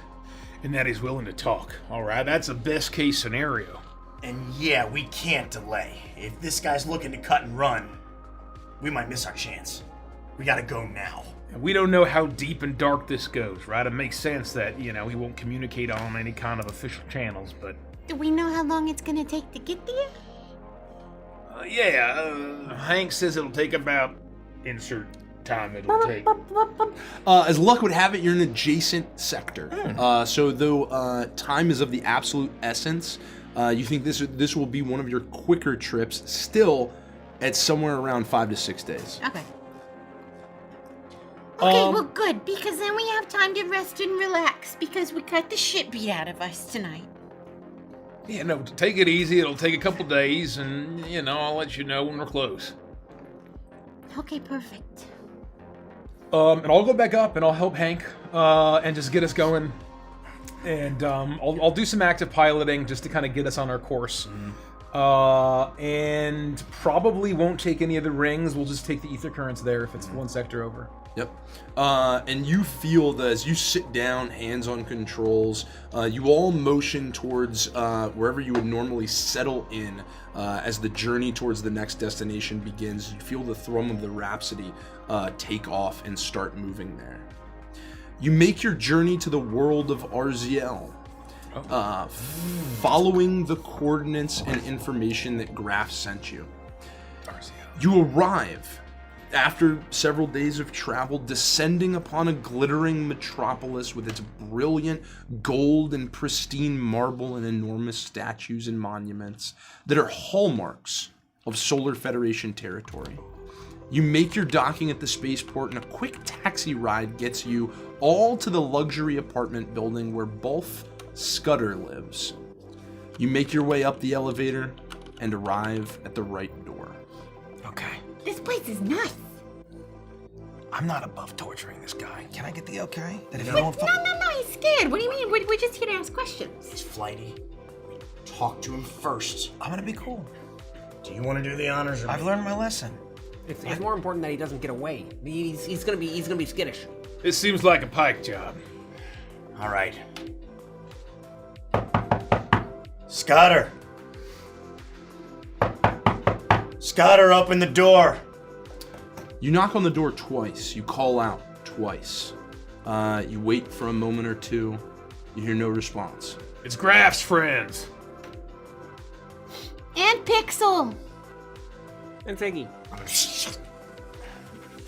Speaker 4: and that he's willing to talk. All right, that's a best case scenario.
Speaker 1: And yeah, we can't delay. If this guy's looking to cut and run, we might miss our chance. We gotta go now.
Speaker 4: And we don't know how deep and dark this goes, right? It makes sense that, he won't communicate on any kind of official channels, but...
Speaker 10: Do we know how long it's gonna take to get there?
Speaker 4: Hank says it'll take about insert time it'll take.
Speaker 3: As luck would have it, you're in an adjacent sector. So though time is of the absolute essence, you think this will be one of your quicker trips, still at somewhere around 5 to 6 days.
Speaker 10: Okay. Okay, well good, because then we have time to rest and relax, because we cut the shit beat out of us tonight.
Speaker 4: Yeah, no, take it easy. It'll take a couple days, and, I'll let you know when we're close.
Speaker 10: Okay, perfect.
Speaker 11: And I'll go back up and I'll help Hank and just get us going. And I'll do some active piloting just to kind of get us on our course. And probably won't take any of the rings. We'll just take the ether currents there if it's one sector over.
Speaker 3: Yep. And you feel that as you sit down, hands on controls, you all motion towards wherever you would normally settle in as the journey towards the next destination begins. You feel the thrum of the Rhapsody take off and start moving there. You make your journey to the world of RZL, following the coordinates and information that Graf sent you. You arrive after several days of travel, descending upon a glittering metropolis with its brilliant gold and pristine marble and enormous statues and monuments that are hallmarks of Solar Federation territory. You make your docking at the spaceport, and a quick taxi ride gets you all to the luxury apartment building where Bulf Scudder lives. You make your way up the elevator and arrive at the right door.
Speaker 6: Okay.
Speaker 10: This place is nice.
Speaker 6: I'm not above torturing this guy. Can I get the okay? That if you
Speaker 10: No,
Speaker 6: don't
Speaker 10: he's scared. What do you mean? We're just here to ask questions.
Speaker 1: He's flighty. Talk to him first.
Speaker 6: I'm gonna be cool.
Speaker 1: Do you want to do the honors or
Speaker 6: I've learned my lesson.
Speaker 14: It's more important that he doesn't get away. He's gonna be skittish.
Speaker 4: This seems like a Pike job.
Speaker 1: All right. Scudder. Scudder, open the door.
Speaker 3: You knock on the door twice. You call out twice. You wait for a moment or two. You hear no response.
Speaker 4: It's Graf's friends.
Speaker 10: And Pixel.
Speaker 14: And Figgy.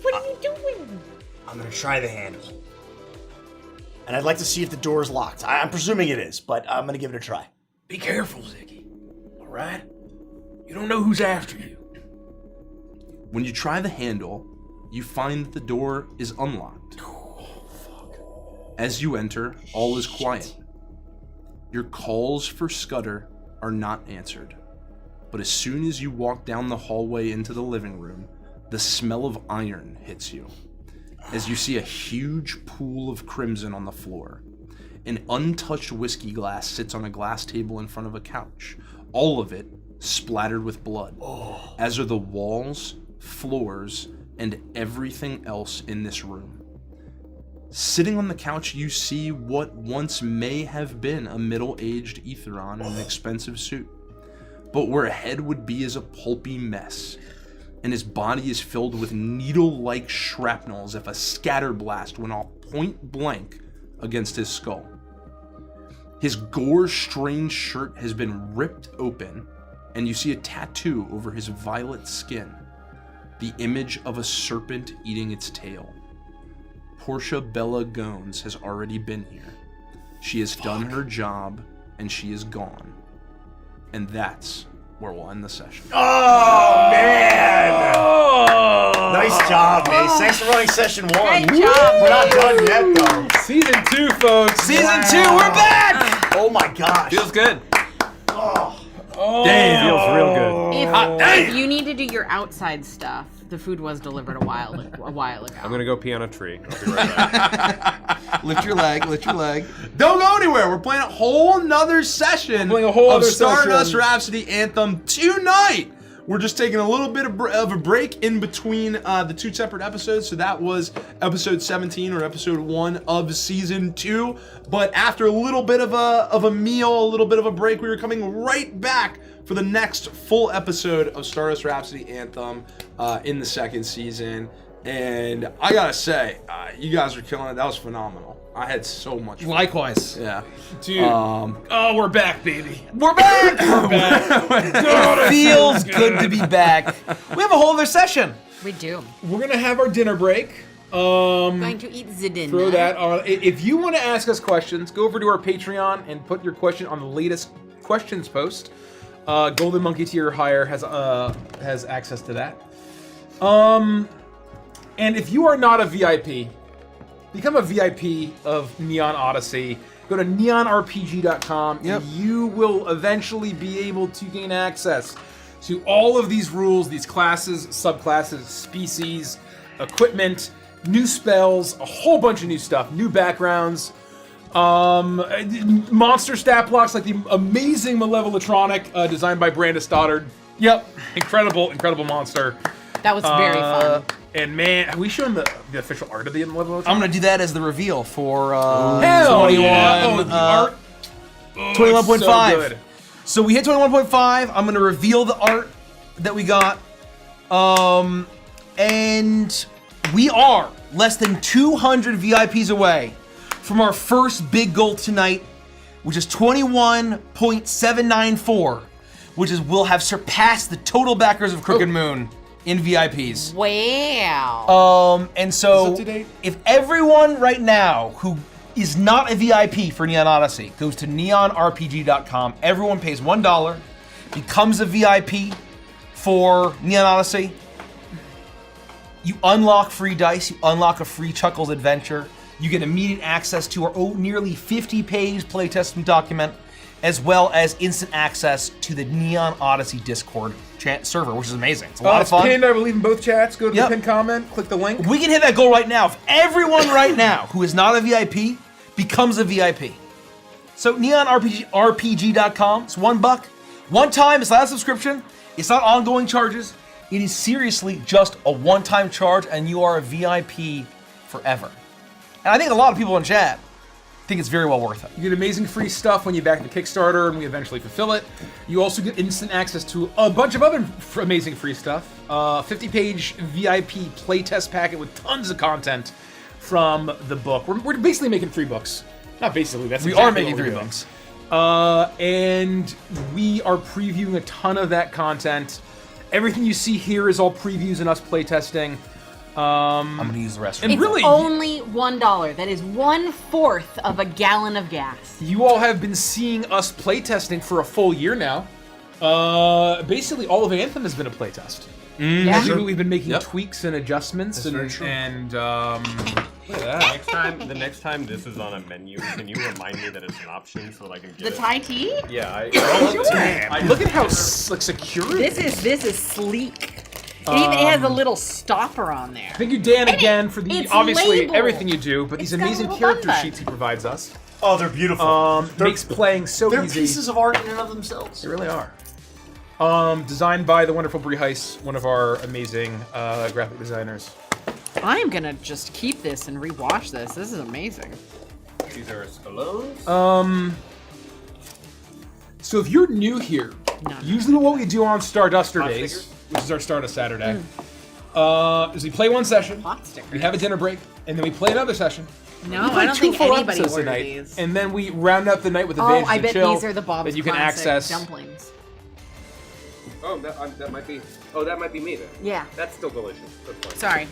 Speaker 10: What are you doing?
Speaker 1: I'm gonna try the handle. And I'd like to see if the door is locked. I'm presuming it is, but I'm gonna give it a try.
Speaker 4: Be careful, Ziggy. All right? You don't know who's after you.
Speaker 3: When you try the handle, you find that the door is unlocked. As you enter, all is quiet. Your calls for Scudder are not answered. But as soon as you walk down the hallway into the living room, the smell of iron hits you. As you see a huge pool of crimson on the floor. An untouched whiskey glass sits on a glass table in front of a couch. All of it splattered with blood. As are the walls, floors, and everything else in this room. Sitting on the couch, you see what once may have been a middle-aged Etheron in an expensive suit. But where a head would be is a pulpy mess, and his body is filled with needle-like shrapnel as if a scatter blast went off point blank against his skull. His gore-stained shirt has been ripped open, and you see a tattoo over his violet skin, the image of a serpent eating its tail. Portia Bella Gones has already been here. She has done her job, and she is gone. And that's where we'll end the session.
Speaker 1: Oh, man! Nice job, Mace. Thanks for running session 1.
Speaker 10: Great job,
Speaker 1: We're not done yet, though.
Speaker 11: Season 2, folks.
Speaker 6: Season 2, we're back!
Speaker 1: Oh my gosh.
Speaker 14: Feels good.
Speaker 1: Oh.
Speaker 11: Oh.
Speaker 2: Damn. Feels real good.
Speaker 10: If
Speaker 3: Hot
Speaker 5: If
Speaker 3: damn!
Speaker 5: you need to do your outside stuff, the food was delivered a while ago.
Speaker 2: I'm gonna go pee on a tree. I'll be right back.
Speaker 6: Lift your leg. Lift your leg.
Speaker 3: Don't go anywhere. We're playing a whole nother session
Speaker 11: Playing a whole
Speaker 3: of
Speaker 11: other
Speaker 3: Stardust
Speaker 11: session.
Speaker 3: Rhapsody Anthem tonight. We're just taking a little bit of a break in between the two separate episodes. So that was episode 17 or episode 1 of season 2. But after a little bit of a meal, a little bit of a break, we were coming right back for the next full episode of Stardust Rhapsody Anthem in the second season. And I gotta say, you guys are killing it. That was phenomenal. I had so much fun.
Speaker 6: Likewise.
Speaker 3: Yeah.
Speaker 11: Dude. Oh, we're back, baby.
Speaker 6: We're back!
Speaker 11: It
Speaker 6: Feels good to be back. We have a whole other session.
Speaker 5: We do.
Speaker 11: We're gonna have our dinner break.
Speaker 5: Going to eat the dinner.
Speaker 11: Throw that on. If you want to ask us questions, go over to our Patreon and put your question on the latest questions post. Golden Monkey tier or higher has access to that. And if you are not a VIP, become a VIP of Neon Odyssey. Go to neonrpg.com and you will eventually be able to gain access to all of these rules, these classes, subclasses, species, equipment, new spells, a whole bunch of new stuff, new backgrounds, monster stat blocks like the amazing Malevoltronic designed by Brandon Stoddard. Yep, incredible monster.
Speaker 5: That was very fun.
Speaker 11: And man, have we shown the official art of the Malevoltronic?
Speaker 6: I'm going to do that as the reveal for
Speaker 11: Hell
Speaker 6: 21.
Speaker 11: yeah. Oh, the art.
Speaker 6: 21.5.
Speaker 11: So good.
Speaker 6: So we hit 21.5. I'm going to reveal the art that we got. And we are less than 200 VIPs away from our first big goal tonight, which is 21.794, which is we'll have surpassed the total backers of Crooked Moon in VIPs.
Speaker 5: Wow.
Speaker 6: And so if everyone right now who is not a VIP for Neon Odyssey goes to neonrpg.com, everyone pays $1, becomes a VIP for Neon Odyssey. You unlock free dice, you unlock a free Chuckles adventure, you get immediate access to our nearly 50-page playtesting document, as well as instant access to the Neon Odyssey Discord server, which is amazing. It's a lot of fun.
Speaker 11: Pinned, I believe, in both chats. Go to the pinned comment, click the link.
Speaker 6: We can hit that goal right now. If everyone right now who is not a VIP becomes a VIP. So neonrpg.com, it's $1. One time, it's not a subscription. It's not ongoing charges. It is seriously just a one-time charge, and you are a VIP forever. And I think a lot of people in chat think it's very well worth it.
Speaker 11: You get amazing free stuff when you back the Kickstarter and we eventually fulfill it. You also get instant access to a bunch of other amazing free stuff. 50-page VIP playtest packet with tons of content from the book. We're basically making 3 books. Not basically, that's
Speaker 6: We
Speaker 11: exactly
Speaker 6: are making
Speaker 11: what we're
Speaker 6: 3
Speaker 11: doing.
Speaker 6: books.
Speaker 11: And we are previewing a ton of that content. Everything you see here is all previews and us playtesting.
Speaker 6: I'm going to use the rest.
Speaker 11: And
Speaker 5: It's
Speaker 11: really,
Speaker 5: only $1. That is 1/4 of a gallon of gas.
Speaker 11: you all have been seeing us playtesting for a full year now. Basically, all of Anthem has been a playtest.
Speaker 5: Yeah.
Speaker 11: We've been making tweaks and adjustments, and look at that.
Speaker 2: The next time this is on a menu, can you remind me that it's an option so that I can get
Speaker 5: The
Speaker 2: it?
Speaker 5: Thai tea?
Speaker 2: Yeah,
Speaker 11: Damn, look at how secure it
Speaker 5: This is sleek. It even has a little stopper on there.
Speaker 11: Thank you, Dan, again for the
Speaker 5: it's
Speaker 11: obviously
Speaker 5: labeled.
Speaker 11: everything you do, but these
Speaker 5: It's got a
Speaker 11: amazing
Speaker 5: little
Speaker 11: character
Speaker 5: button.
Speaker 11: sheets he provides us.
Speaker 1: Oh, they're beautiful.
Speaker 11: Makes playing so
Speaker 1: They're
Speaker 11: easy.
Speaker 1: pieces of art in and of themselves.
Speaker 11: They really are. Designed by the wonderful Brie Heiss, one of our amazing graphic designers.
Speaker 5: I am gonna just keep this and rewatch this. This is amazing.
Speaker 2: These are Spillos.
Speaker 11: So if you're new here, usually what we do on Starduster Days,
Speaker 2: stickers?
Speaker 11: which is our Stardust Saturday, is we play one session, we have a dinner break, and then we play another session.
Speaker 5: No,
Speaker 11: we play
Speaker 5: I don't
Speaker 11: 2
Speaker 5: think
Speaker 11: full
Speaker 5: anybody
Speaker 11: episodes
Speaker 5: ordered
Speaker 11: tonight,
Speaker 5: these.
Speaker 11: and then we round out the night with
Speaker 5: Oh,
Speaker 11: Advantage
Speaker 5: I
Speaker 11: and
Speaker 5: bet
Speaker 11: Chill
Speaker 5: these are the Bob's
Speaker 11: that you can
Speaker 5: classic
Speaker 11: access.
Speaker 5: dumplings.
Speaker 2: Oh, that might be. Oh, that might be me then.
Speaker 5: Yeah.
Speaker 2: That's still delicious. That's fine.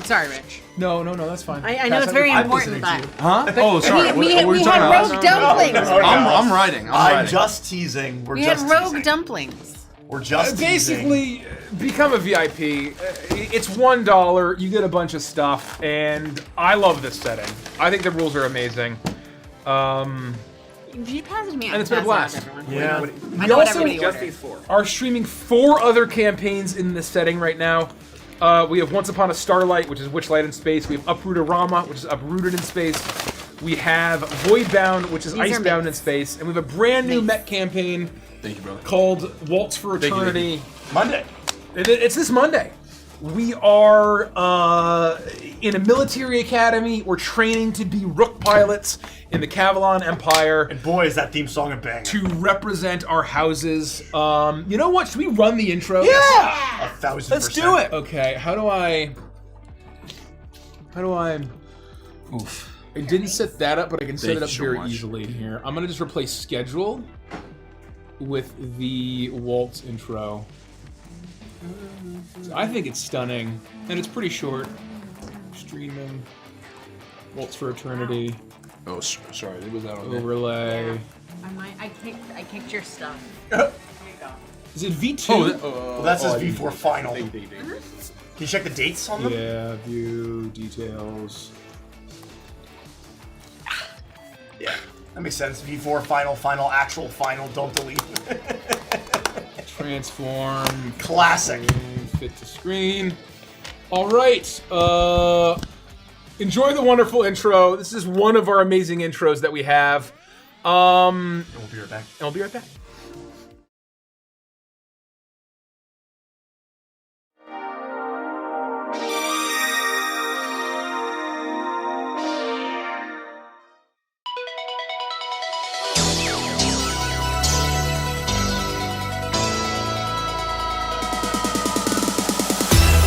Speaker 5: Sorry, Rich.
Speaker 11: No, that's fine.
Speaker 5: I know it's very important, but
Speaker 3: Huh? Oh, sorry.
Speaker 5: we
Speaker 3: what were you talking
Speaker 5: had
Speaker 3: about?
Speaker 5: rogue dumplings.
Speaker 3: I'm writing.
Speaker 1: I'm just teasing.
Speaker 5: We had rogue dumplings.
Speaker 1: We're just
Speaker 11: basically become a VIP. It's $1. You get a bunch of stuff, and I love this setting. I think the rules are amazing.
Speaker 5: You pass it to me.
Speaker 4: And it's been a blast.
Speaker 1: Yeah.
Speaker 5: I know what
Speaker 4: also
Speaker 5: everybody
Speaker 2: Just
Speaker 5: ordered.
Speaker 2: these 4.
Speaker 4: are streaming 4 other campaigns in this setting right now. We have Once Upon a Starlight, which is Witchlight in space. We have Uprootorama, which is Uprooted in space. We have Voidbound, which is
Speaker 5: These are
Speaker 4: Icebound in
Speaker 5: mates.
Speaker 4: space. And we have a brand new
Speaker 5: Mates.
Speaker 4: mech campaign
Speaker 3: Thank you, brother.
Speaker 4: called Waltz for
Speaker 3: Thank you,
Speaker 4: Eternity.
Speaker 1: Monday.
Speaker 4: It's this Monday. We are in a military academy. We're training to be Rook pilots in the Cavalon Empire
Speaker 1: And boy, is that theme song a banger.
Speaker 4: to represent our houses. You know what? Should we run the intro?
Speaker 1: Yeah! 1,000%.
Speaker 6: Let's do it.
Speaker 4: Okay, how do I...
Speaker 6: Oof.
Speaker 4: I didn't set that up, but I can set
Speaker 3: Thank
Speaker 4: it up
Speaker 3: you so
Speaker 4: very
Speaker 3: much.
Speaker 4: easily here. I'm gonna just replace schedule with the waltz intro. So I think it's stunning, and it's pretty short. Streaming, Waltz for Eternity,
Speaker 3: Oh, sorry, it was out on there.
Speaker 4: overlay.
Speaker 5: I kicked your stuff.
Speaker 4: Is it V2?
Speaker 1: Well, that says V4 final.
Speaker 3: Thank you.
Speaker 1: Can you check the dates on them?
Speaker 4: Yeah, view details.
Speaker 1: Yeah. That makes sense. V4 final, actual final, don't delete.
Speaker 4: Transform.
Speaker 1: Classic.
Speaker 4: Fit to screen. All right. Enjoy the wonderful intro. This is one of our amazing intros that we have.
Speaker 1: We'll be right back.
Speaker 4: And we'll be right back.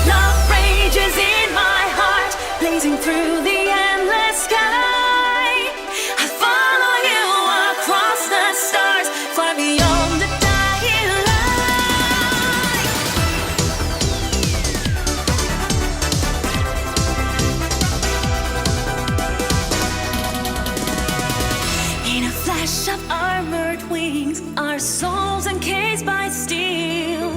Speaker 12: Love rages in my heart, blazing through the endless sky. I follow you across the stars, far beyond the dying light. In a flash of armored wings, our souls encased by steel,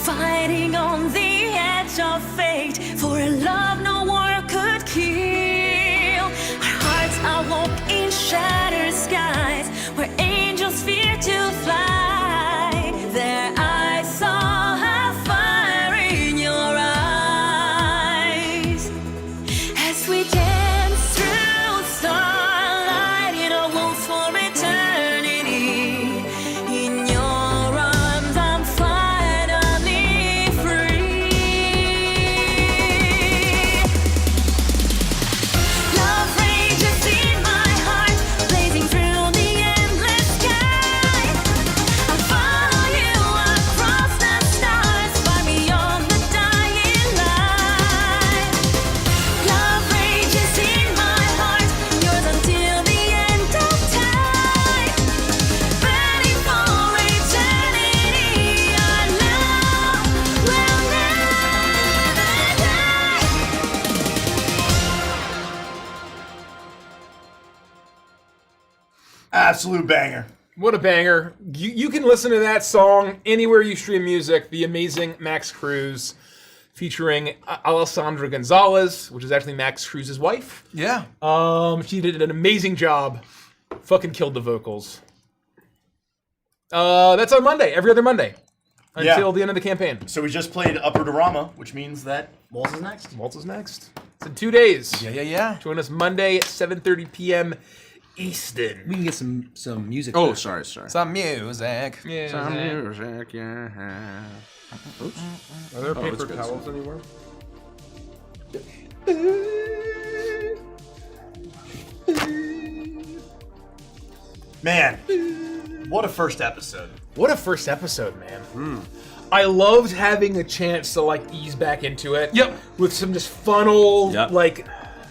Speaker 12: fighting on the edge of fate for a love no war could kill. Our hearts awoke in shattered skies where angels fear to fly. There I saw a fire in your eyes as we dance through starlight in a waltz for eternity. In your arms I'm finally free. Love rages in my heart, blazing through the endless sky. I follow you across the stars, far beyond the dying light. Love rages in my heart, yours until the end of time. Ready for eternity, our love will never die.
Speaker 1: Absolute banger.
Speaker 4: What a banger. You can listen to that song anywhere you stream music. The amazing Max Cruz featuring Alessandra Gonzalez, which is actually Max Cruz's wife.
Speaker 6: Yeah.
Speaker 4: She did an amazing job. Fucking killed the vocals. That's on Monday, every other Monday. Until the end of the campaign.
Speaker 1: So we just played Uprootorama, which means that Waltz is next.
Speaker 4: Waltz is next. It's in 2 days.
Speaker 6: Yeah.
Speaker 4: Join us Monday at 7:30 p.m. Eastern.
Speaker 16: We can get some music.
Speaker 3: Oh,
Speaker 16: first.
Speaker 3: sorry.
Speaker 6: Some music.
Speaker 4: Yeah.
Speaker 3: Some music, yeah. Oops.
Speaker 4: Are there
Speaker 3: Oh,
Speaker 4: paper
Speaker 3: it's good.
Speaker 4: towels anywhere?
Speaker 1: Man, what a first episode.
Speaker 4: What a first episode, man. I loved having a chance to like ease back into it.
Speaker 6: Yep.
Speaker 4: With some just fun old
Speaker 3: Yep.
Speaker 4: like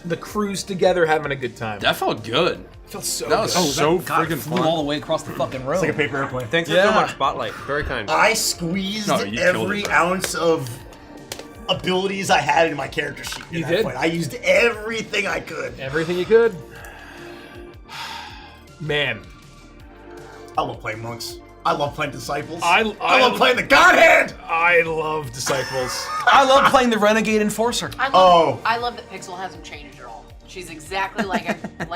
Speaker 4: the crews together having a good time.
Speaker 3: That felt good.
Speaker 4: Felt so
Speaker 3: That was
Speaker 4: good.
Speaker 3: so
Speaker 16: God,
Speaker 3: freaking
Speaker 16: flew
Speaker 3: fun.
Speaker 16: all the way across the fucking room.
Speaker 1: It's like a paper airplane.
Speaker 2: Thanks for so much spotlight. Very kind.
Speaker 1: I squeezed
Speaker 3: No, you killed
Speaker 1: every
Speaker 3: it, bro.
Speaker 1: ounce of abilities I had in my character sheet. at
Speaker 4: You
Speaker 1: that
Speaker 4: did?
Speaker 1: point. I used everything I could.
Speaker 4: Everything you could. Man.
Speaker 1: I love playing monks. I love playing disciples.
Speaker 4: I
Speaker 1: love playing the Godhead.
Speaker 4: I love Disciples.
Speaker 6: I love playing the Renegade Enforcer.
Speaker 5: I love that Pixel hasn't changed at all. She's exactly like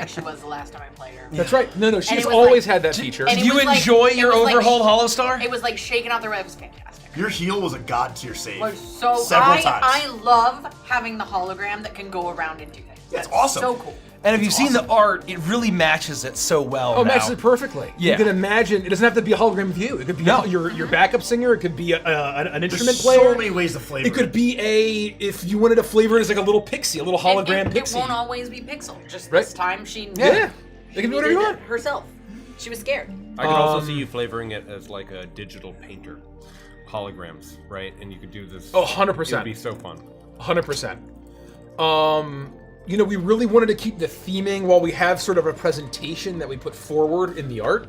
Speaker 5: she was the last time I played her.
Speaker 11: That's right. No,
Speaker 5: And
Speaker 11: she's
Speaker 5: it was
Speaker 11: always
Speaker 5: like-
Speaker 11: had that feature.
Speaker 5: and
Speaker 6: Did
Speaker 5: it
Speaker 6: you
Speaker 5: was like-
Speaker 6: enjoy
Speaker 5: it
Speaker 6: your
Speaker 5: was like
Speaker 6: overhauled
Speaker 5: sh-
Speaker 6: Hollow Star?
Speaker 5: It was like shaking out the red. It was fantastic.
Speaker 1: Your heal was a god tier save.
Speaker 5: Like, so
Speaker 1: several times.
Speaker 5: I love having the hologram that can go around and do things.
Speaker 1: That's awesome.
Speaker 5: So cool.
Speaker 6: And if you've seen the art, it really matches it so well.
Speaker 11: Oh,
Speaker 6: now.
Speaker 11: matches it perfectly.
Speaker 6: Yeah.
Speaker 11: You can imagine, it doesn't have to be a hologram of you. It could be your backup singer, it could be an instrument
Speaker 1: There's
Speaker 11: player.
Speaker 1: so many ways to flavor
Speaker 11: It could be if you wanted to flavor it as like a little pixie, a little hologram
Speaker 5: it
Speaker 11: pixie.
Speaker 5: won't always be Pixel. Just
Speaker 11: Right.
Speaker 5: this time she
Speaker 11: Yeah. It can be whatever you
Speaker 5: needed
Speaker 11: want.
Speaker 5: it herself. She was scared.
Speaker 2: I could also see you flavoring it as like a digital painter. Holograms, right? And you could do this.
Speaker 11: Oh, 100%.
Speaker 2: It would be so fun.
Speaker 11: 100%. We really wanted to keep the theming while we have sort of a presentation that we put forward in the art.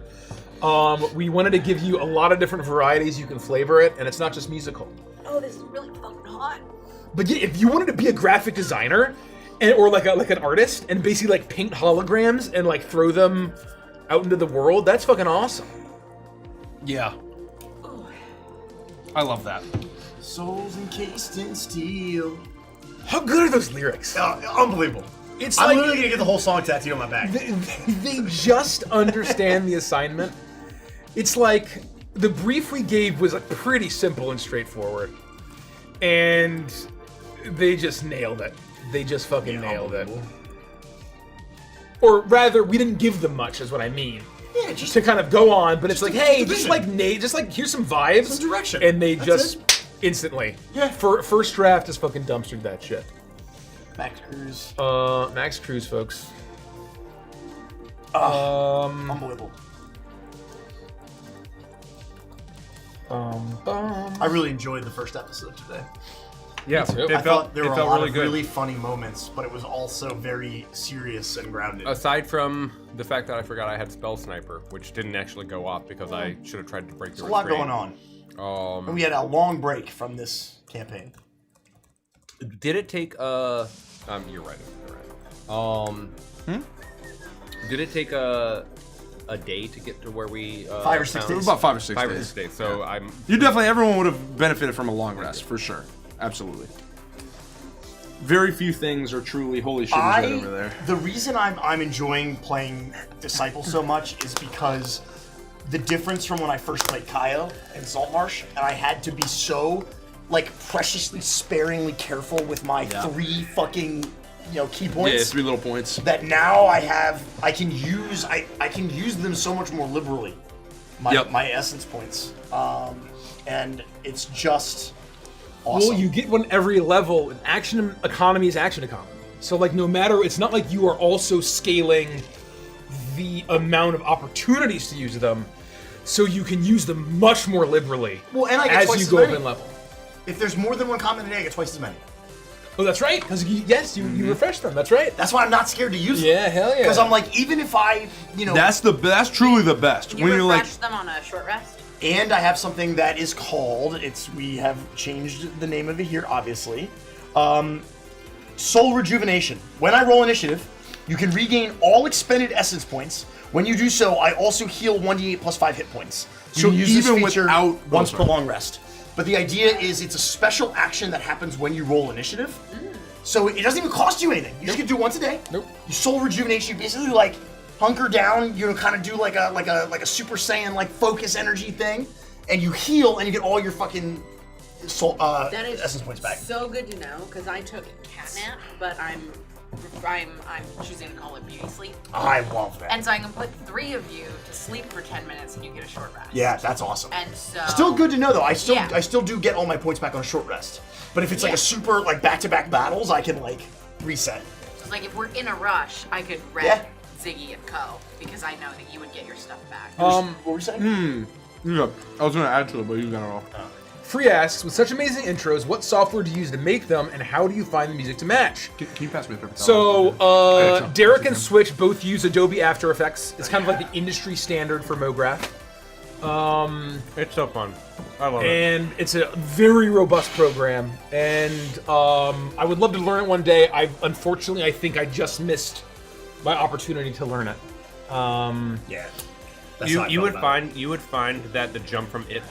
Speaker 11: We wanted to give you a lot of different varieties you can flavor it, and it's not just musical.
Speaker 5: Oh, this is really fucking hot.
Speaker 11: But yeah, if you wanted to be a graphic designer, or like an artist, and basically like paint holograms and like throw them out into the world, that's fucking awesome.
Speaker 6: Yeah. I love that.
Speaker 1: Souls encased in steel.
Speaker 11: How good are those lyrics?
Speaker 1: Unbelievable.
Speaker 11: It's
Speaker 1: I'm
Speaker 11: like
Speaker 1: literally gonna get the whole song tattooed on my back.
Speaker 11: they just understand the assignment. It's like the brief we gave was like pretty simple and straightforward, and they just nailed it. They just fucking nailed it. Or rather, we didn't give them much, is what I mean.
Speaker 1: Yeah, just
Speaker 11: to kind of go on, but it's like, hey,
Speaker 1: just
Speaker 11: just like here's some vibes,
Speaker 1: some direction,
Speaker 11: and they
Speaker 1: That's
Speaker 11: just
Speaker 1: it.
Speaker 11: instantly.
Speaker 1: Yeah.
Speaker 11: First draft is fucking dumpstered that shit.
Speaker 1: Max Cruz.
Speaker 11: Max Cruz, folks.
Speaker 1: Unbelievable. I really enjoyed the first episode today.
Speaker 2: Yeah,
Speaker 1: I thought there were a
Speaker 2: felt
Speaker 1: lot
Speaker 2: really
Speaker 1: of
Speaker 2: good.
Speaker 1: really funny moments, but it was also very serious and grounded.
Speaker 2: Aside from the fact that I forgot I had Spell Sniper, which didn't actually go off because I should have tried to break the
Speaker 1: There's a lot
Speaker 2: restraint.
Speaker 1: going on. And we had a long break from this campaign.
Speaker 2: Did it take you're right. Did it take a day to get to where we
Speaker 3: 5 or 6 days. About 5 or 6 days.
Speaker 2: days. So
Speaker 3: Yeah.
Speaker 2: I'm
Speaker 3: everyone would have benefited from a long rest for sure. Absolutely. Very few things are truly holy shit over there.
Speaker 1: The reason I'm enjoying playing Disciple so much is because the difference from when I first played Kaio in Saltmarsh, and I had to be so preciously, sparingly careful with my 3 fucking key points.
Speaker 3: Yeah, 3 little points.
Speaker 1: That now I can use them so much more liberally. My essence points, and it's just awesome.
Speaker 11: Well, you get one every level. And action economy is action economy. So no matter, it's not like you are also scaling the amount of opportunities to use them, so you can use them much more liberally.
Speaker 1: Well, and I get
Speaker 11: as
Speaker 1: twice
Speaker 11: you
Speaker 1: as
Speaker 11: go
Speaker 1: many.
Speaker 11: up in level.
Speaker 1: If there's more than one comment a day, I get twice as many.
Speaker 11: Oh, that's right. Because you refresh them. That's right.
Speaker 1: That's why I'm not scared to use them.
Speaker 11: Yeah, hell yeah.
Speaker 1: Because I'm like, even if I,
Speaker 3: That's truly the best.
Speaker 5: You refresh them on a short rest?
Speaker 1: And I have something that is called, we have changed the name of it here, obviously. Soul Rejuvenation. When I roll initiative, you can regain all expended essence points. When you do so, I also heal 1d8 plus 5 hit points. You
Speaker 3: So
Speaker 1: can use
Speaker 3: even
Speaker 1: this feature
Speaker 3: without-
Speaker 1: once per long rest. But the idea is it's a special action that happens when you roll initiative. So it doesn't even cost you anything. You just get to do it once a day.
Speaker 11: Nope.
Speaker 1: You Soul Rejuvenation, you basically hunker down, kind of do like a Super Saiyan focus energy thing, and you heal and you get all your fucking soul
Speaker 5: That is
Speaker 1: essence points back.
Speaker 5: so good to know, because I took catnap, but I'm choosing to call it beauty sleep.
Speaker 1: I love that.
Speaker 5: And so I can put 3 of you to sleep for 10 minutes and you get a short rest.
Speaker 1: Yeah, that's awesome.
Speaker 5: And so
Speaker 1: Still good to know though. I
Speaker 5: Yeah.
Speaker 1: still do get all my points back on a short rest. But if it's a super back-to-back battles, I can reset.
Speaker 5: It's like if we're in a rush, I could red Ziggy and Co. because I know that you would get your stuff back.
Speaker 1: What were you saying?
Speaker 3: Yeah, I was gonna add to it, but you got it all.
Speaker 11: Free asks, with such amazing intros, what software do you use to make them, and how do you find the music to match?
Speaker 3: Can you pass me the paper
Speaker 11: So,
Speaker 3: towel?
Speaker 11: Derek and Switch both use Adobe After Effects. It's kind of like the industry standard for MoGraph.
Speaker 2: It's so fun. I love it.
Speaker 11: And it's a very robust program, and I would love to learn it one day. Unfortunately, I think I just missed my opportunity to learn it.
Speaker 1: Yeah.
Speaker 2: You would find that the jump from it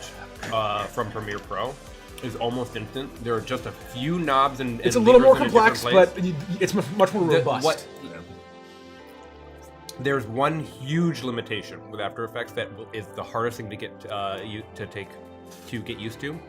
Speaker 2: from Premiere Pro is almost instant. There are just a few knobs and
Speaker 11: It's a little more
Speaker 2: levers in a
Speaker 11: complex,
Speaker 2: different
Speaker 11: but
Speaker 2: place.
Speaker 11: it's much more robust.
Speaker 2: There's one huge limitation with After Effects that is the hardest thing to get used to.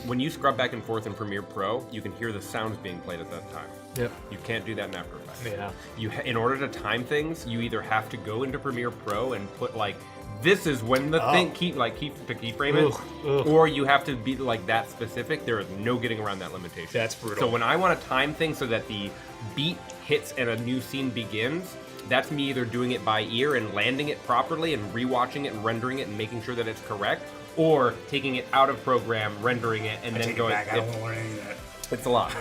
Speaker 2: When you scrub back and forth in Premiere Pro, you can hear the sounds being played at that time.
Speaker 11: Yep.
Speaker 2: You can't do that in After Effects.
Speaker 11: Yeah.
Speaker 2: In order to time things, you either have to go into Premiere Pro and put like, this is when the thing keyframe it, or you have to be like that specific. There is no getting around that limitation.
Speaker 11: That's brutal.
Speaker 2: So when I want to time things so that the beat hits and a new scene begins, that's me either doing it by ear and landing it properly and rewatching it and rendering it and making sure that it's correct, or taking it out of program, rendering it, and then going.
Speaker 1: I don't want to learn any of that.
Speaker 2: It's a lot.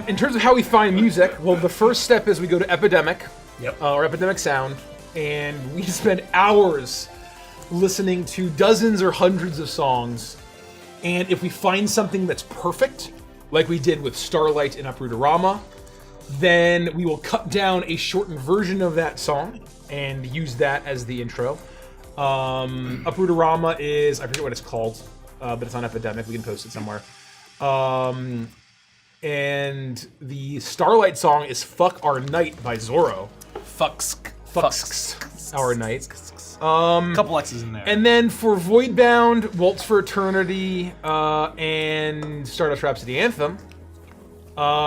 Speaker 11: In terms of how we find music, well, the first step is we go to Epidemic, or Epidemic Sound, and we spend hours listening to dozens or hundreds of songs. And if we find something that's perfect, like we did with Starlight and Uprootorama, then we will cut down a shortened version of that song and use that as the intro. Uprootorama is, I forget what it's called, but it's on Epidemic. We can post it somewhere. And the Starlight song is Fuck Our Night by Zorro. Fucks Our Night.
Speaker 6: Couple X's in there.
Speaker 11: And then for Voidbound, Waltz for Eternity, and Stardust Rhapsody Anthem,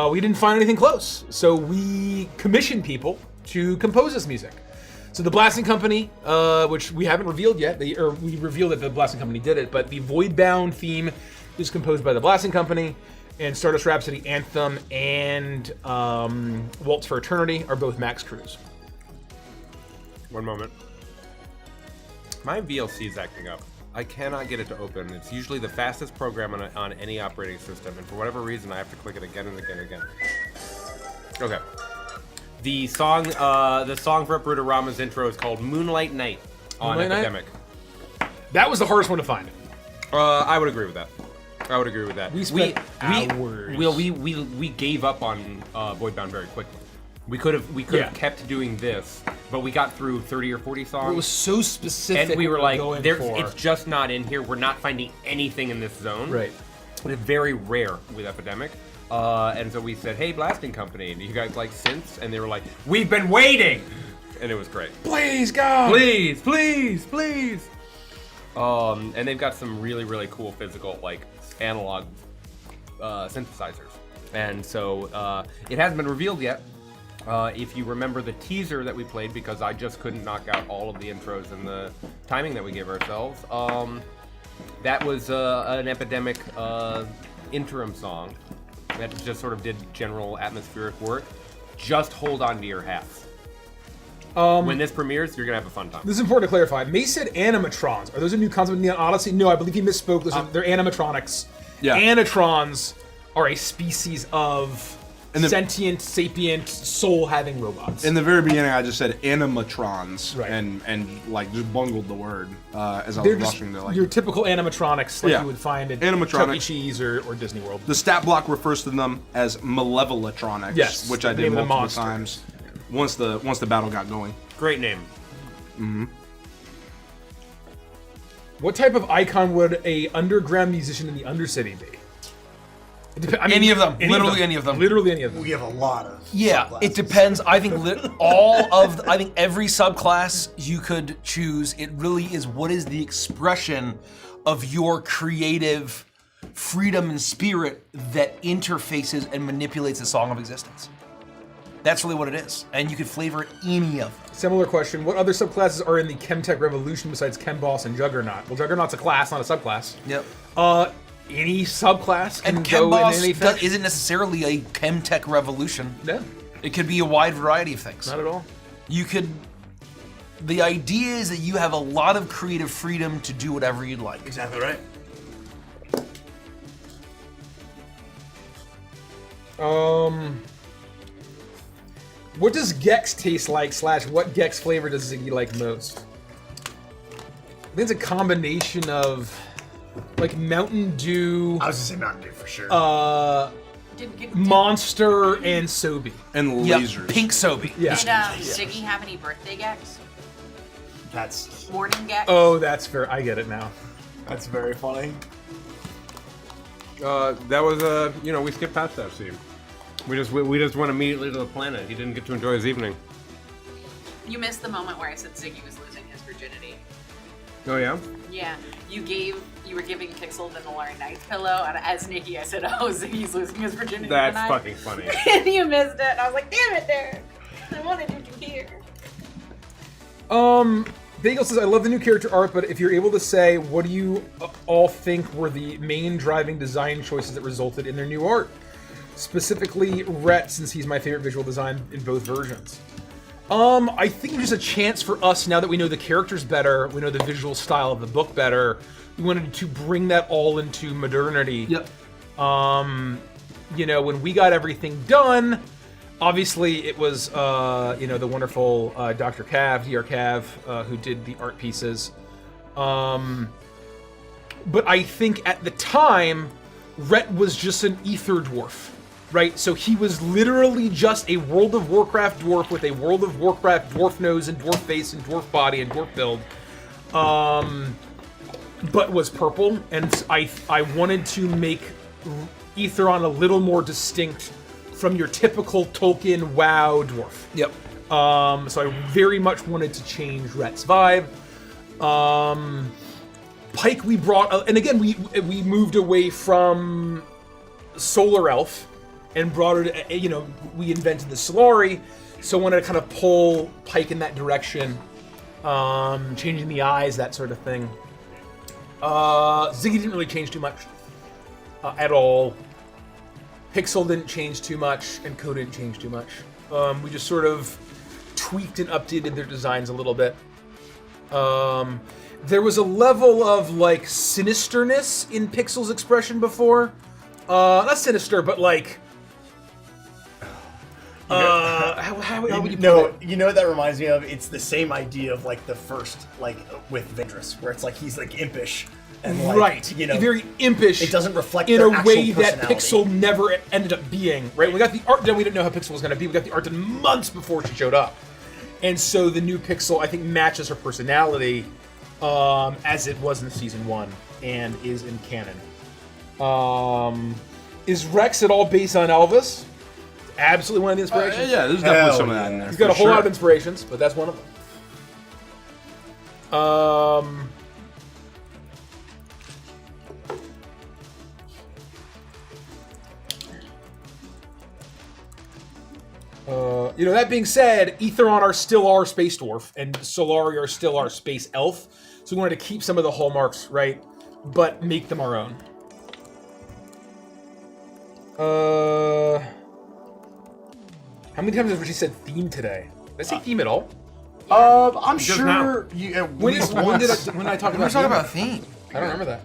Speaker 11: we didn't find anything close. So we commissioned people to compose this music. So the Blasting Company, which we haven't revealed yet, we revealed that the Blasting Company did it, but the Voidbound theme is composed by the Blasting Company, and Stardust Rhapsody Anthem and Waltz for Eternity are both Max Cruz.
Speaker 2: One moment. My VLC is acting up. I cannot get it to open. It's usually the fastest program on any operating system, and for whatever reason, I have to click it again and again and again. Okay. The song for Uprootorama's intro is called Moonlight Night on
Speaker 11: Moonlight
Speaker 2: Epidemic.
Speaker 11: Night? That was the hardest one to find.
Speaker 2: I would agree with that.
Speaker 11: We spent hours.
Speaker 2: We gave up on Voidbound very quickly. We could have kept doing this, but we got through 30 or 40 songs.
Speaker 6: It was so specific.
Speaker 2: And we were like,
Speaker 11: going
Speaker 2: it's just not in here. We're not finding anything in this zone.
Speaker 11: Right.
Speaker 2: It's very rare with Epidemic. And so we said, hey, Blasting Company, do you guys like synths? And they were like, we've been waiting! And it was great.
Speaker 11: Please, God!
Speaker 2: Please, please, please! And they've got some really, really cool physical, like, analog synthesizers. And so it hasn't been revealed yet. If you remember the teaser that we played, because I just couldn't knock out all of the intros and the timing that we gave ourselves, that was an Epidemic interim song that just sort of did general atmospheric work. Just hold on to your hats. When this premieres, you're gonna have a fun time.
Speaker 11: This is important to clarify. May said animatrons. Are those a new concept in Neon Odyssey? No, I believe he misspoke. They're animatronics.
Speaker 3: Yeah.
Speaker 11: Animatrons are a species of sentient, sapient, soul-having robots.
Speaker 3: In the very beginning, I just said animatrons,
Speaker 11: Right.
Speaker 3: and like just bungled the word as I
Speaker 11: They're
Speaker 3: was
Speaker 11: just
Speaker 3: rushing to like.
Speaker 11: your typical animatronics like
Speaker 3: Yeah.
Speaker 11: you would find at
Speaker 3: Animatronics.
Speaker 11: Chuck E. Cheese or Disney World.
Speaker 3: The stat block refers to them as Malevolatronics,
Speaker 11: Yes,
Speaker 3: which I
Speaker 11: the
Speaker 3: did
Speaker 11: name of the
Speaker 3: multiple
Speaker 11: monster.
Speaker 3: times. Once the battle got going.
Speaker 2: Great name.
Speaker 3: Mm-hmm.
Speaker 11: What type of icon would a underground musician in the Undercity be?
Speaker 6: Any of them. Literally any of them.
Speaker 11: Literally any of them.
Speaker 1: We have a lot of.
Speaker 6: Yeah, it depends. I think I think every subclass you could choose. It really is what is the expression of your creative freedom and spirit that interfaces and manipulates the song of existence. That's really what it is, and you could flavor it any of them.
Speaker 11: Similar question. What other subclasses are in the Chemtech Revolution besides Chemboss and Juggernaut? Well, Juggernaut's a class, not a subclass.
Speaker 6: Yep.
Speaker 11: Any subclass can
Speaker 6: And
Speaker 11: go in any
Speaker 6: Chemboss isn't necessarily a Chemtech revolution.
Speaker 11: No.
Speaker 6: It could be a wide variety of things.
Speaker 11: Not at all.
Speaker 6: You could. The idea is that you have a lot of creative freedom to do whatever you'd like.
Speaker 1: Exactly right.
Speaker 11: What does Gex taste like / what Gex flavor does Ziggy like most? I think it's a combination of like Mountain Dew.
Speaker 1: I was gonna say Mountain Dew for sure.
Speaker 11: Monster and Sobe.
Speaker 3: And lasers.
Speaker 6: Pink Sobe.
Speaker 11: Yeah.
Speaker 5: Did Ziggy have any birthday gex?
Speaker 1: That's
Speaker 5: Morning gex?
Speaker 11: Oh, that's fair. I get it now.
Speaker 1: That's very funny.
Speaker 2: That was we skipped past that scene. We just went immediately to the planet. He didn't get to enjoy his evening.
Speaker 5: You missed the moment where I said Ziggy was losing his virginity.
Speaker 2: Oh yeah.
Speaker 5: Yeah, you were giving Pixel the Nolari Knight's pillow, and as Nikki, I said, "Oh, Ziggy's losing his virginity
Speaker 2: That's
Speaker 5: tonight."
Speaker 2: fucking funny.
Speaker 5: And you missed it. And I was like, "Damn it, Derek! I wanted you to hear."
Speaker 11: Bagel says, I love the new character art, but if you're able to say, what do you all think were the main driving design choices that resulted in their new art? Specifically, Rhett, since he's my favorite visual design in both versions. I think there's a chance for us, now that we know the characters better, we know the visual style of the book better, we wanted to bring that all into modernity.
Speaker 15: Yep.
Speaker 11: When we got everything done, obviously, it was the wonderful Dr. Cav, Dr. Cav, who did the art pieces. But I think at the time, Rhett was just an ether dwarf, right? So he was literally just a World of Warcraft dwarf with a World of Warcraft dwarf nose and dwarf face and dwarf body and dwarf build, but was purple. And I wanted to make Aetheron a little more distinct from your typical Tolkien WoW dwarf.
Speaker 6: Yep.
Speaker 11: So I very much wanted to change Rhett's vibe. Pike we brought, and again we moved away from Solar Elf and brought it. We invented the Solari, so I wanted to kind of pull Pike in that direction, changing the eyes, that sort of thing. Ziggy didn't really change too much at all. Pixel didn't change too much, and Ko didn't change too much. We just sort of tweaked and updated their designs a little bit. There was a level of sinisterness in Pixel's expression before. Not sinister, but how would you put it?
Speaker 1: You know what that reminds me of? It's the same idea of the first with Ventress, where it's he's impish. And
Speaker 11: right, very impish.
Speaker 1: It doesn't reflect
Speaker 11: in
Speaker 1: their
Speaker 11: a way
Speaker 1: actual
Speaker 11: that Pixel never ended up being. Right, we got the art done. We didn't know how Pixel was going to be. We got the art done months before she showed up, and so the new Pixel, I think, matches her personality as it was in season 1 and is in canon. Is Rex at all based on Elvis? Absolutely one of the inspirations.
Speaker 3: Yeah, there's definitely some of that in there.
Speaker 11: He's got a whole lot of inspirations, but that's one of them. That being said, Aetheron are still our space dwarf, and Solari are still our space elf. So we wanted to keep some of the hallmarks, right, but make them our own. How many times has Richie said theme today? Did I say theme at all?
Speaker 1: I'm sure.
Speaker 11: When did I talk about?
Speaker 6: We're talking about theme.
Speaker 11: I don't remember that.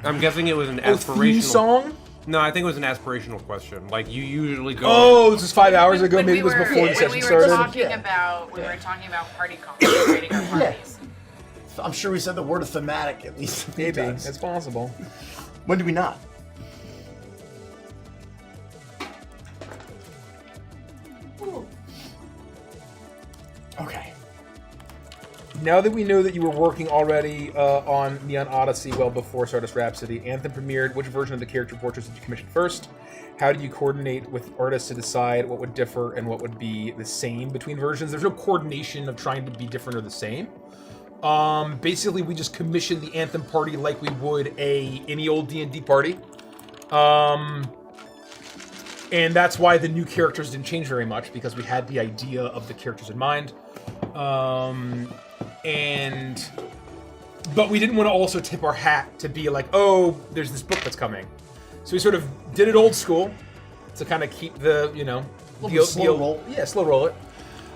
Speaker 2: I'm guessing it was an
Speaker 11: theme
Speaker 2: aspirational
Speaker 11: song.
Speaker 2: No, I think it was an aspirational question. You usually go.
Speaker 11: Oh, this was 5 hours ago. Maybe it was before the
Speaker 5: when
Speaker 11: session
Speaker 5: we were
Speaker 11: started.
Speaker 5: talking about party creating our parties.
Speaker 1: I'm sure we said the word thematic at least a few
Speaker 11: Maybe
Speaker 1: times.
Speaker 11: it's possible.
Speaker 1: When did we not? Okay.
Speaker 11: Now that we know that you were working already on Neon Odyssey well before Stardust Rhapsody, Anthem premiered, which version of the character portraits did you commission first? How do you coordinate with artists to decide what would differ and what would be the same between versions? There's no coordination of trying to be different or the same. Basically, we just commissioned the Anthem party like we would any old D&D party. And that's why the new characters didn't change very much, because we had the idea of the characters in mind. But we didn't want to also tip our hat to be like, oh, there's this book that's coming. So we sort of did it old school to kind of keep the,
Speaker 1: slow roll.
Speaker 11: Yeah, slow roll it.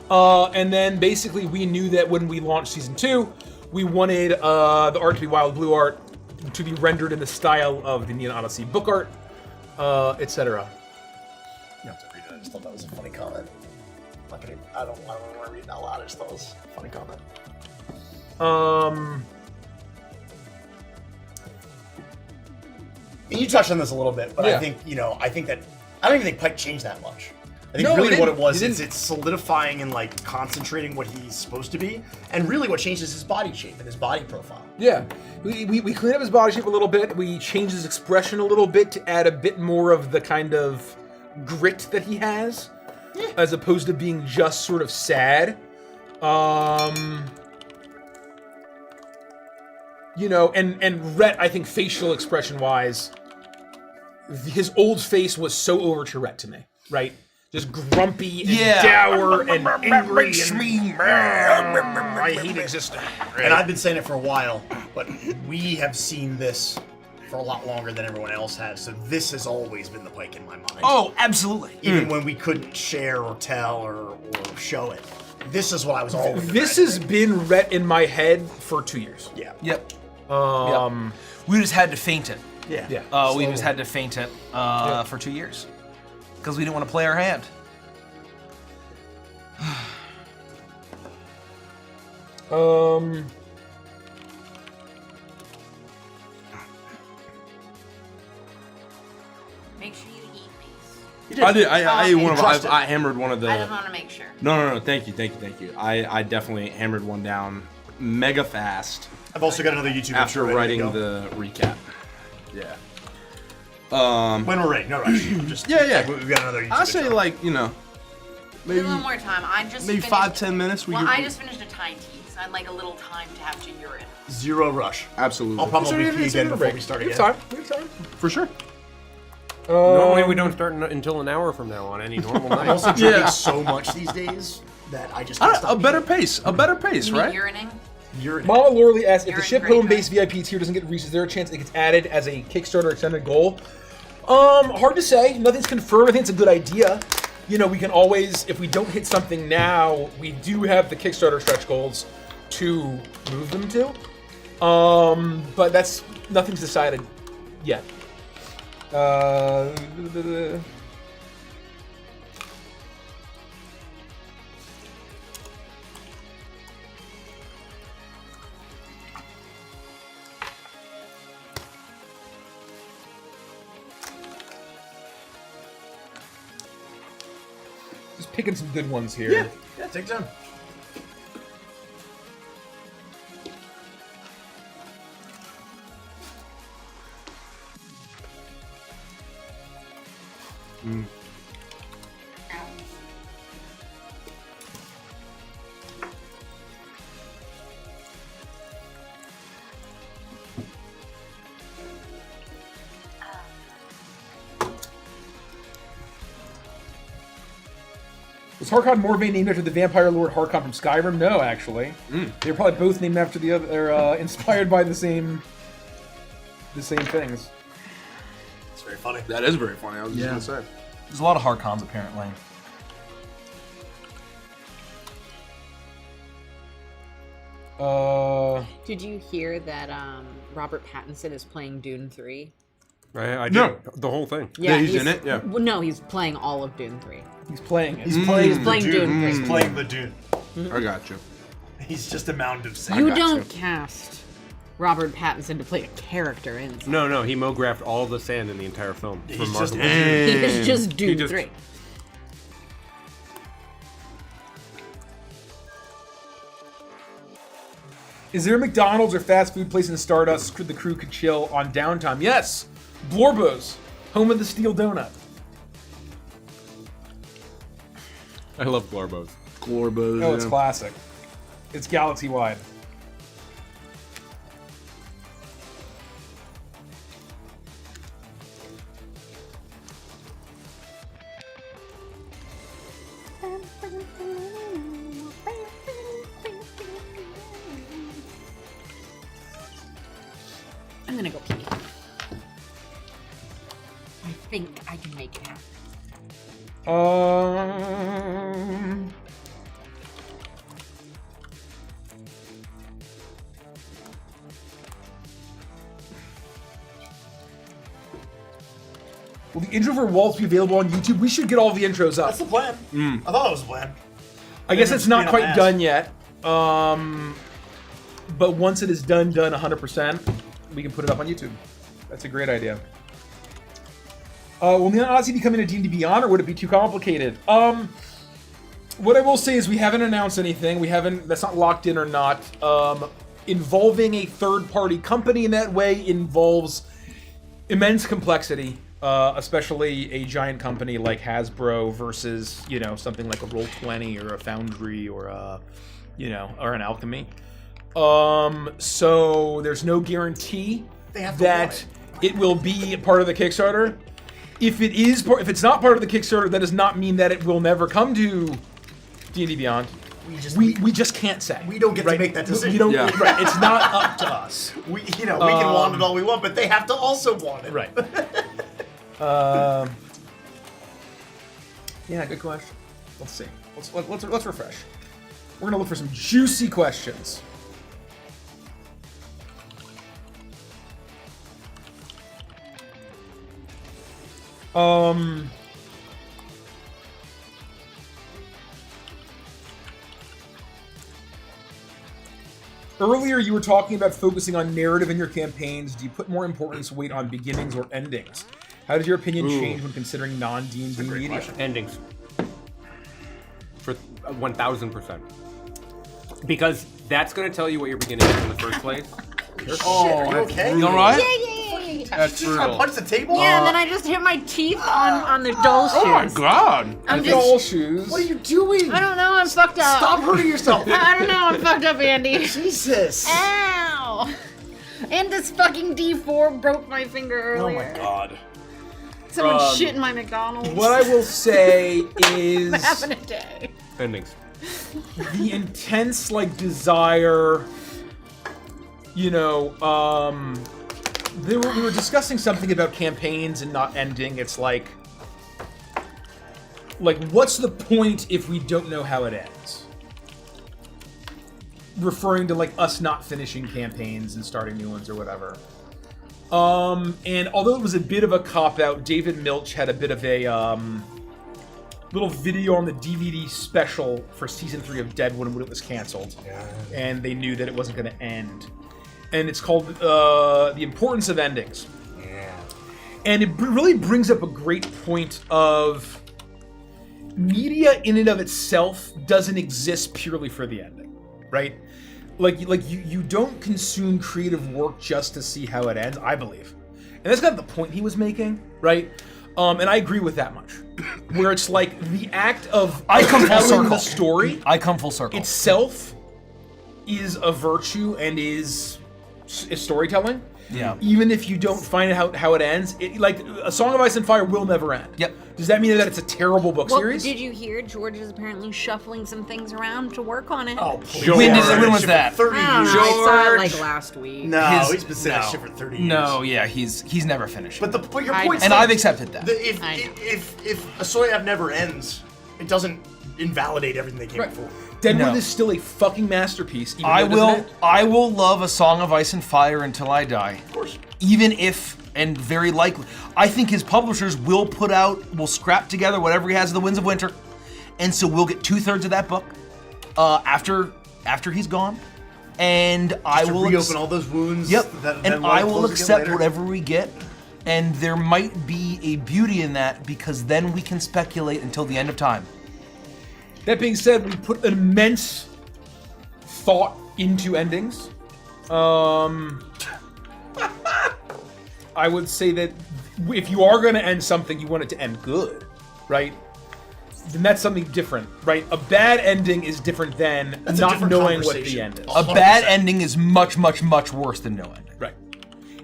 Speaker 11: And then basically we knew that when we launched season 2, we wanted the art to be Wild Blue art, to be rendered in the style of the Neon Odyssey book art, etc.
Speaker 1: You have to read it. I just thought that was a funny comment. I don't want to read it out loud. I just thought it was a funny comment. And you touched on this a little bit, but
Speaker 11: Yeah.
Speaker 1: I think I don't even think Pike changed that much. I think
Speaker 11: No,
Speaker 1: really
Speaker 11: he
Speaker 1: what it
Speaker 11: didn't.
Speaker 1: was
Speaker 11: He
Speaker 1: is
Speaker 11: didn't.
Speaker 1: it's solidifying and like concentrating what he's supposed to be, and really what changes his body shape and his body profile.
Speaker 11: Yeah, we cleaned up his body shape a little bit. We changed his expression a little bit to add a bit more of the kind of grit that he has, as opposed to being just sort of sad. You know, and Rhett, I think facial expression wise, his old face was so over to Rhett to me, right? Just grumpy and dour and angry. I hate existing.
Speaker 1: And I've been saying it for a while, but we have seen this for a lot longer than everyone else has. So this has always been the pike in my mind.
Speaker 6: Oh, absolutely.
Speaker 1: Even when we couldn't share or tell or show it. This is what I was always.
Speaker 11: This has been Rhett in my head for 2 years.
Speaker 1: Yeah.
Speaker 6: Yep. We just had to feint it.
Speaker 1: Yeah.
Speaker 11: Yeah.
Speaker 6: We just had to feint it for 2 years because we didn't want to play our hand.
Speaker 5: Make sure you eat these.
Speaker 3: I did. I ate
Speaker 5: okay.
Speaker 3: one of.
Speaker 1: Trust it.
Speaker 3: I hammered one of the.
Speaker 5: I just want to make sure.
Speaker 3: No. Thank you. I definitely hammered one down mega fast
Speaker 1: I've also got another YouTube
Speaker 3: after
Speaker 1: intro ready
Speaker 3: writing
Speaker 1: to go.
Speaker 3: the recap. Yeah.
Speaker 1: When we're ready, no rush. Just
Speaker 3: Yeah.
Speaker 1: We've got another YouTube.
Speaker 3: I say
Speaker 1: intro.
Speaker 3: like maybe
Speaker 5: One more time. I just
Speaker 3: maybe
Speaker 5: finished,
Speaker 3: 5-10 minutes.
Speaker 5: Well, I just finished a tine tea, so I'd like a little time to have to urine.
Speaker 1: Zero rush.
Speaker 3: Absolutely.
Speaker 1: I'll probably
Speaker 11: It's
Speaker 1: pee again
Speaker 11: a
Speaker 1: before
Speaker 11: break.
Speaker 1: we start
Speaker 11: We
Speaker 1: again.
Speaker 11: have time.
Speaker 3: for sure.
Speaker 2: Normally we don't start until an hour from now on any normal
Speaker 1: I'm
Speaker 2: night.
Speaker 1: also drinking so much these days that I just can't stop
Speaker 3: A better
Speaker 1: eating.
Speaker 3: pace. A better pace,
Speaker 5: You mean
Speaker 3: right?
Speaker 5: urinating?
Speaker 1: Urine.
Speaker 11: Mama Lorley asked, if
Speaker 5: You're
Speaker 11: the ship
Speaker 5: in great
Speaker 11: home base VIP tier doesn't get reached, is there a chance it gets added as a Kickstarter extended goal? Hard to say. Nothing's confirmed. I think it's a good idea. You know, we can always, if we don't hit something now, we do have the Kickstarter stretch goals to move them to. But that's, nothing's decided yet. Just picking some good ones here.
Speaker 1: Yeah, take time.
Speaker 11: Was Harkon Morvain named after the vampire lord Harkon from Skyrim? No, actually. They were probably both named after the other. They're inspired by the same things.
Speaker 1: It's very funny.
Speaker 3: That is very funny. I was just gonna say.
Speaker 6: There's a lot of Harkons apparently.
Speaker 7: Did you hear that Robert Pattinson is playing Dune 3?
Speaker 2: I did
Speaker 3: No.
Speaker 2: the whole thing.
Speaker 3: Yeah, he's in it, yeah.
Speaker 7: Well, no, he's playing all of Dune 3.
Speaker 11: He's playing it.
Speaker 1: He's playing
Speaker 7: He's
Speaker 1: the
Speaker 7: playing
Speaker 1: Dune.
Speaker 7: Dune.
Speaker 1: He's playing the Dune.
Speaker 3: I got you.
Speaker 1: He's just a mound of sand.
Speaker 7: You don't cast Robert Pattinson to play a character in.
Speaker 2: No, he mographed all the sand in the entire film.
Speaker 1: He's
Speaker 2: from
Speaker 1: just
Speaker 2: Marvel.
Speaker 7: He is just Dune
Speaker 2: just-
Speaker 7: 3.
Speaker 11: Is there a McDonald's or fast food place in Stardust the crew could chill on downtime? Yes! Blorbo's, home of the steel donut.
Speaker 2: I love Glorbo's.
Speaker 3: Glorbos.
Speaker 11: Oh, it's classic. It's galaxy-wide.
Speaker 7: I'm gonna go pee. I think I can make it happen.
Speaker 11: Will the intro for Waltz be available on YouTube? We should get all the intros up.
Speaker 1: That's the plan. I thought that was the plan.
Speaker 11: I guess it's not
Speaker 1: Being
Speaker 11: quite
Speaker 1: an ass.
Speaker 11: done yet. But once it is done 100%, we can put it up on YouTube. That's a great idea. Will Neon Odyssey be coming to D&D Beyond, or would it be too complicated? What I will say is we haven't announced anything. That's not locked in or not. Involving a third-party company in that way involves immense complexity, especially a giant company like Hasbro versus, something like a Roll20 or a Foundry or or an Alchemy. So there's no guarantee that it will be part of the Kickstarter. If it's not part of the Kickstarter, that does not mean that it will never come to D&D Beyond. We just can't say.
Speaker 1: We don't get to make that decision.
Speaker 11: We don't. Yeah. Right. It's not up to us.
Speaker 1: We can want it all we want, but they have to also want it.
Speaker 11: Right. Yeah, good question. Let's see. Let's refresh. We're gonna look for some juicy questions. Earlier, you were talking about focusing on narrative in your campaigns. Do you put more importance weight on beginnings or endings? How does your opinion change when considering non-D&D media?
Speaker 2: Endings. For 1,000%. Because that's going to tell you what your beginning is in the first place.
Speaker 1: Oh, you okay?
Speaker 3: You alright?
Speaker 10: Yeah.
Speaker 3: That's
Speaker 1: You just
Speaker 3: brutal.
Speaker 1: punch the table?
Speaker 7: Yeah, and then I just hit my teeth on the doll shoes.
Speaker 3: Oh my god!
Speaker 7: I'm
Speaker 11: Doll shoes.
Speaker 1: What are you doing?
Speaker 7: I don't know, I'm fucked up.
Speaker 1: Stop hurting yourself.
Speaker 7: I don't know, I'm fucked up, Andy.
Speaker 1: Jesus.
Speaker 7: Ow! And this fucking D4 broke my finger
Speaker 1: Oh
Speaker 7: earlier.
Speaker 1: my god.
Speaker 7: Someone shit in my McDonald's.
Speaker 11: What I will say is
Speaker 7: What happened today?
Speaker 2: Endings.
Speaker 11: the intense desire. We were discussing something about campaigns and not ending. It's like what's the point if we don't know how it ends? Referring to us not finishing campaigns and starting new ones or whatever. And although it was a bit of a cop-out, David Milch had a bit of a little video on the DVD special for season 3 of Deadwood when it was canceled. Yeah. And they knew that it wasn't going to end. And it's called The Importance of Endings.
Speaker 1: Yeah.
Speaker 11: And it really brings up a great point of media in and of itself doesn't exist purely for the ending, right? You don't consume creative work just to see how it ends, I believe. And that's kind of the point he was making, right? And I agree with that much. Where it's the act of telling the story.
Speaker 6: I come full circle.
Speaker 11: Itself is a virtue and is storytelling.
Speaker 6: Yeah.
Speaker 11: Even if you don't find out how it ends, A Song of Ice and Fire will never end.
Speaker 6: Yep.
Speaker 11: Does that mean that it's a terrible book series?
Speaker 5: Did you hear George is apparently shuffling some things around to work on it?
Speaker 1: Oh, please.
Speaker 6: When was that?
Speaker 1: 30
Speaker 7: I don't
Speaker 1: years.
Speaker 7: know, I saw it last week.
Speaker 1: No, he's been saying that shit for 30 years.
Speaker 6: No, yeah, he's never finished.
Speaker 1: But your point,
Speaker 6: and I've accepted that.
Speaker 1: If Asoyab never ends, it doesn't invalidate everything they came before.
Speaker 11: Deadwood is still a fucking masterpiece.
Speaker 6: I will love A Song of Ice and Fire until I die.
Speaker 1: Of course.
Speaker 6: Even if, and very likely, I think his publishers will scrap together whatever he has of the Winds of Winter, and so we'll get 2/3 of that book after he's gone, and I will
Speaker 1: reopen all those wounds.
Speaker 6: Yep, and I will accept
Speaker 1: later.
Speaker 6: whatever we get, and there might be a beauty in that because then we can speculate until the end of time.
Speaker 11: That being said, we put immense thought into endings. I would say that if you are going to end something, you want it to end good, right? Then that's something different, right? A bad ending is different than not knowing what the end is.
Speaker 6: A bad ending is much, much, much worse than no ending.
Speaker 11: Right.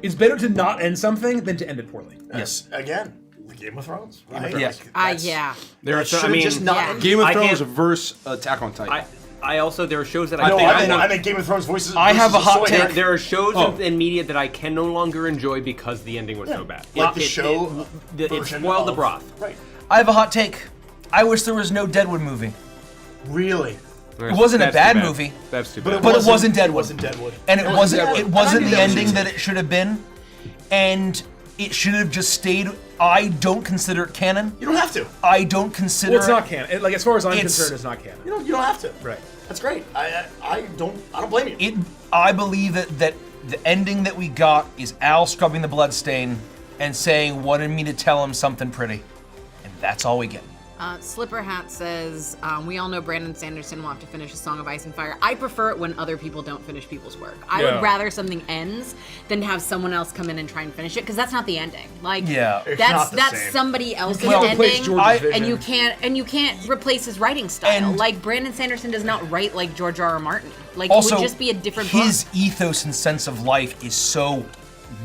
Speaker 11: It's better to not end something than to end it poorly.
Speaker 6: Yes.
Speaker 1: Again, the Game of Thrones, right?
Speaker 7: Yeah.
Speaker 3: There are
Speaker 1: just
Speaker 3: Game of Thrones versus Attack on Titan.
Speaker 2: There are shows that
Speaker 1: I think Game of Thrones voices.
Speaker 6: I have a hot
Speaker 1: Soy.
Speaker 6: take.
Speaker 2: There are shows in media that I can no longer enjoy because the ending was so bad.
Speaker 1: Like the show
Speaker 2: it spoiled the broth.
Speaker 1: Right.
Speaker 6: I have a hot take. I wish there was no Deadwood movie.
Speaker 1: Really?
Speaker 6: It wasn't a bad movie.
Speaker 2: That's too bad.
Speaker 6: But it wasn't Deadwood.
Speaker 1: It wasn't Deadwood.
Speaker 6: And it wasn't the ending that it should have been. And it should have just stayed. I don't consider it canon.
Speaker 1: You don't have to.
Speaker 6: I don't consider
Speaker 11: it's not canon. As far as I'm concerned, it's not canon.
Speaker 1: You don't have to.
Speaker 11: Right.
Speaker 1: That's great. I don't blame you.
Speaker 6: I believe that the ending that we got is Al scrubbing the bloodstain and saying, wanted me to tell him something pretty. And that's all we get.
Speaker 5: Slipper Hat says, we all know Brandon Sanderson will have to finish A Song of Ice and Fire. I prefer it when other people don't finish people's work. I would rather something ends than to have someone else come in and try and finish it, because that's not the ending. Like, that's somebody else's ending, and you can't replace his writing style. Like, Brandon Sanderson does not write like George R.R. Martin. Like,
Speaker 6: also,
Speaker 5: it would just be a different
Speaker 6: his
Speaker 5: book.
Speaker 6: ethos and sense of life is so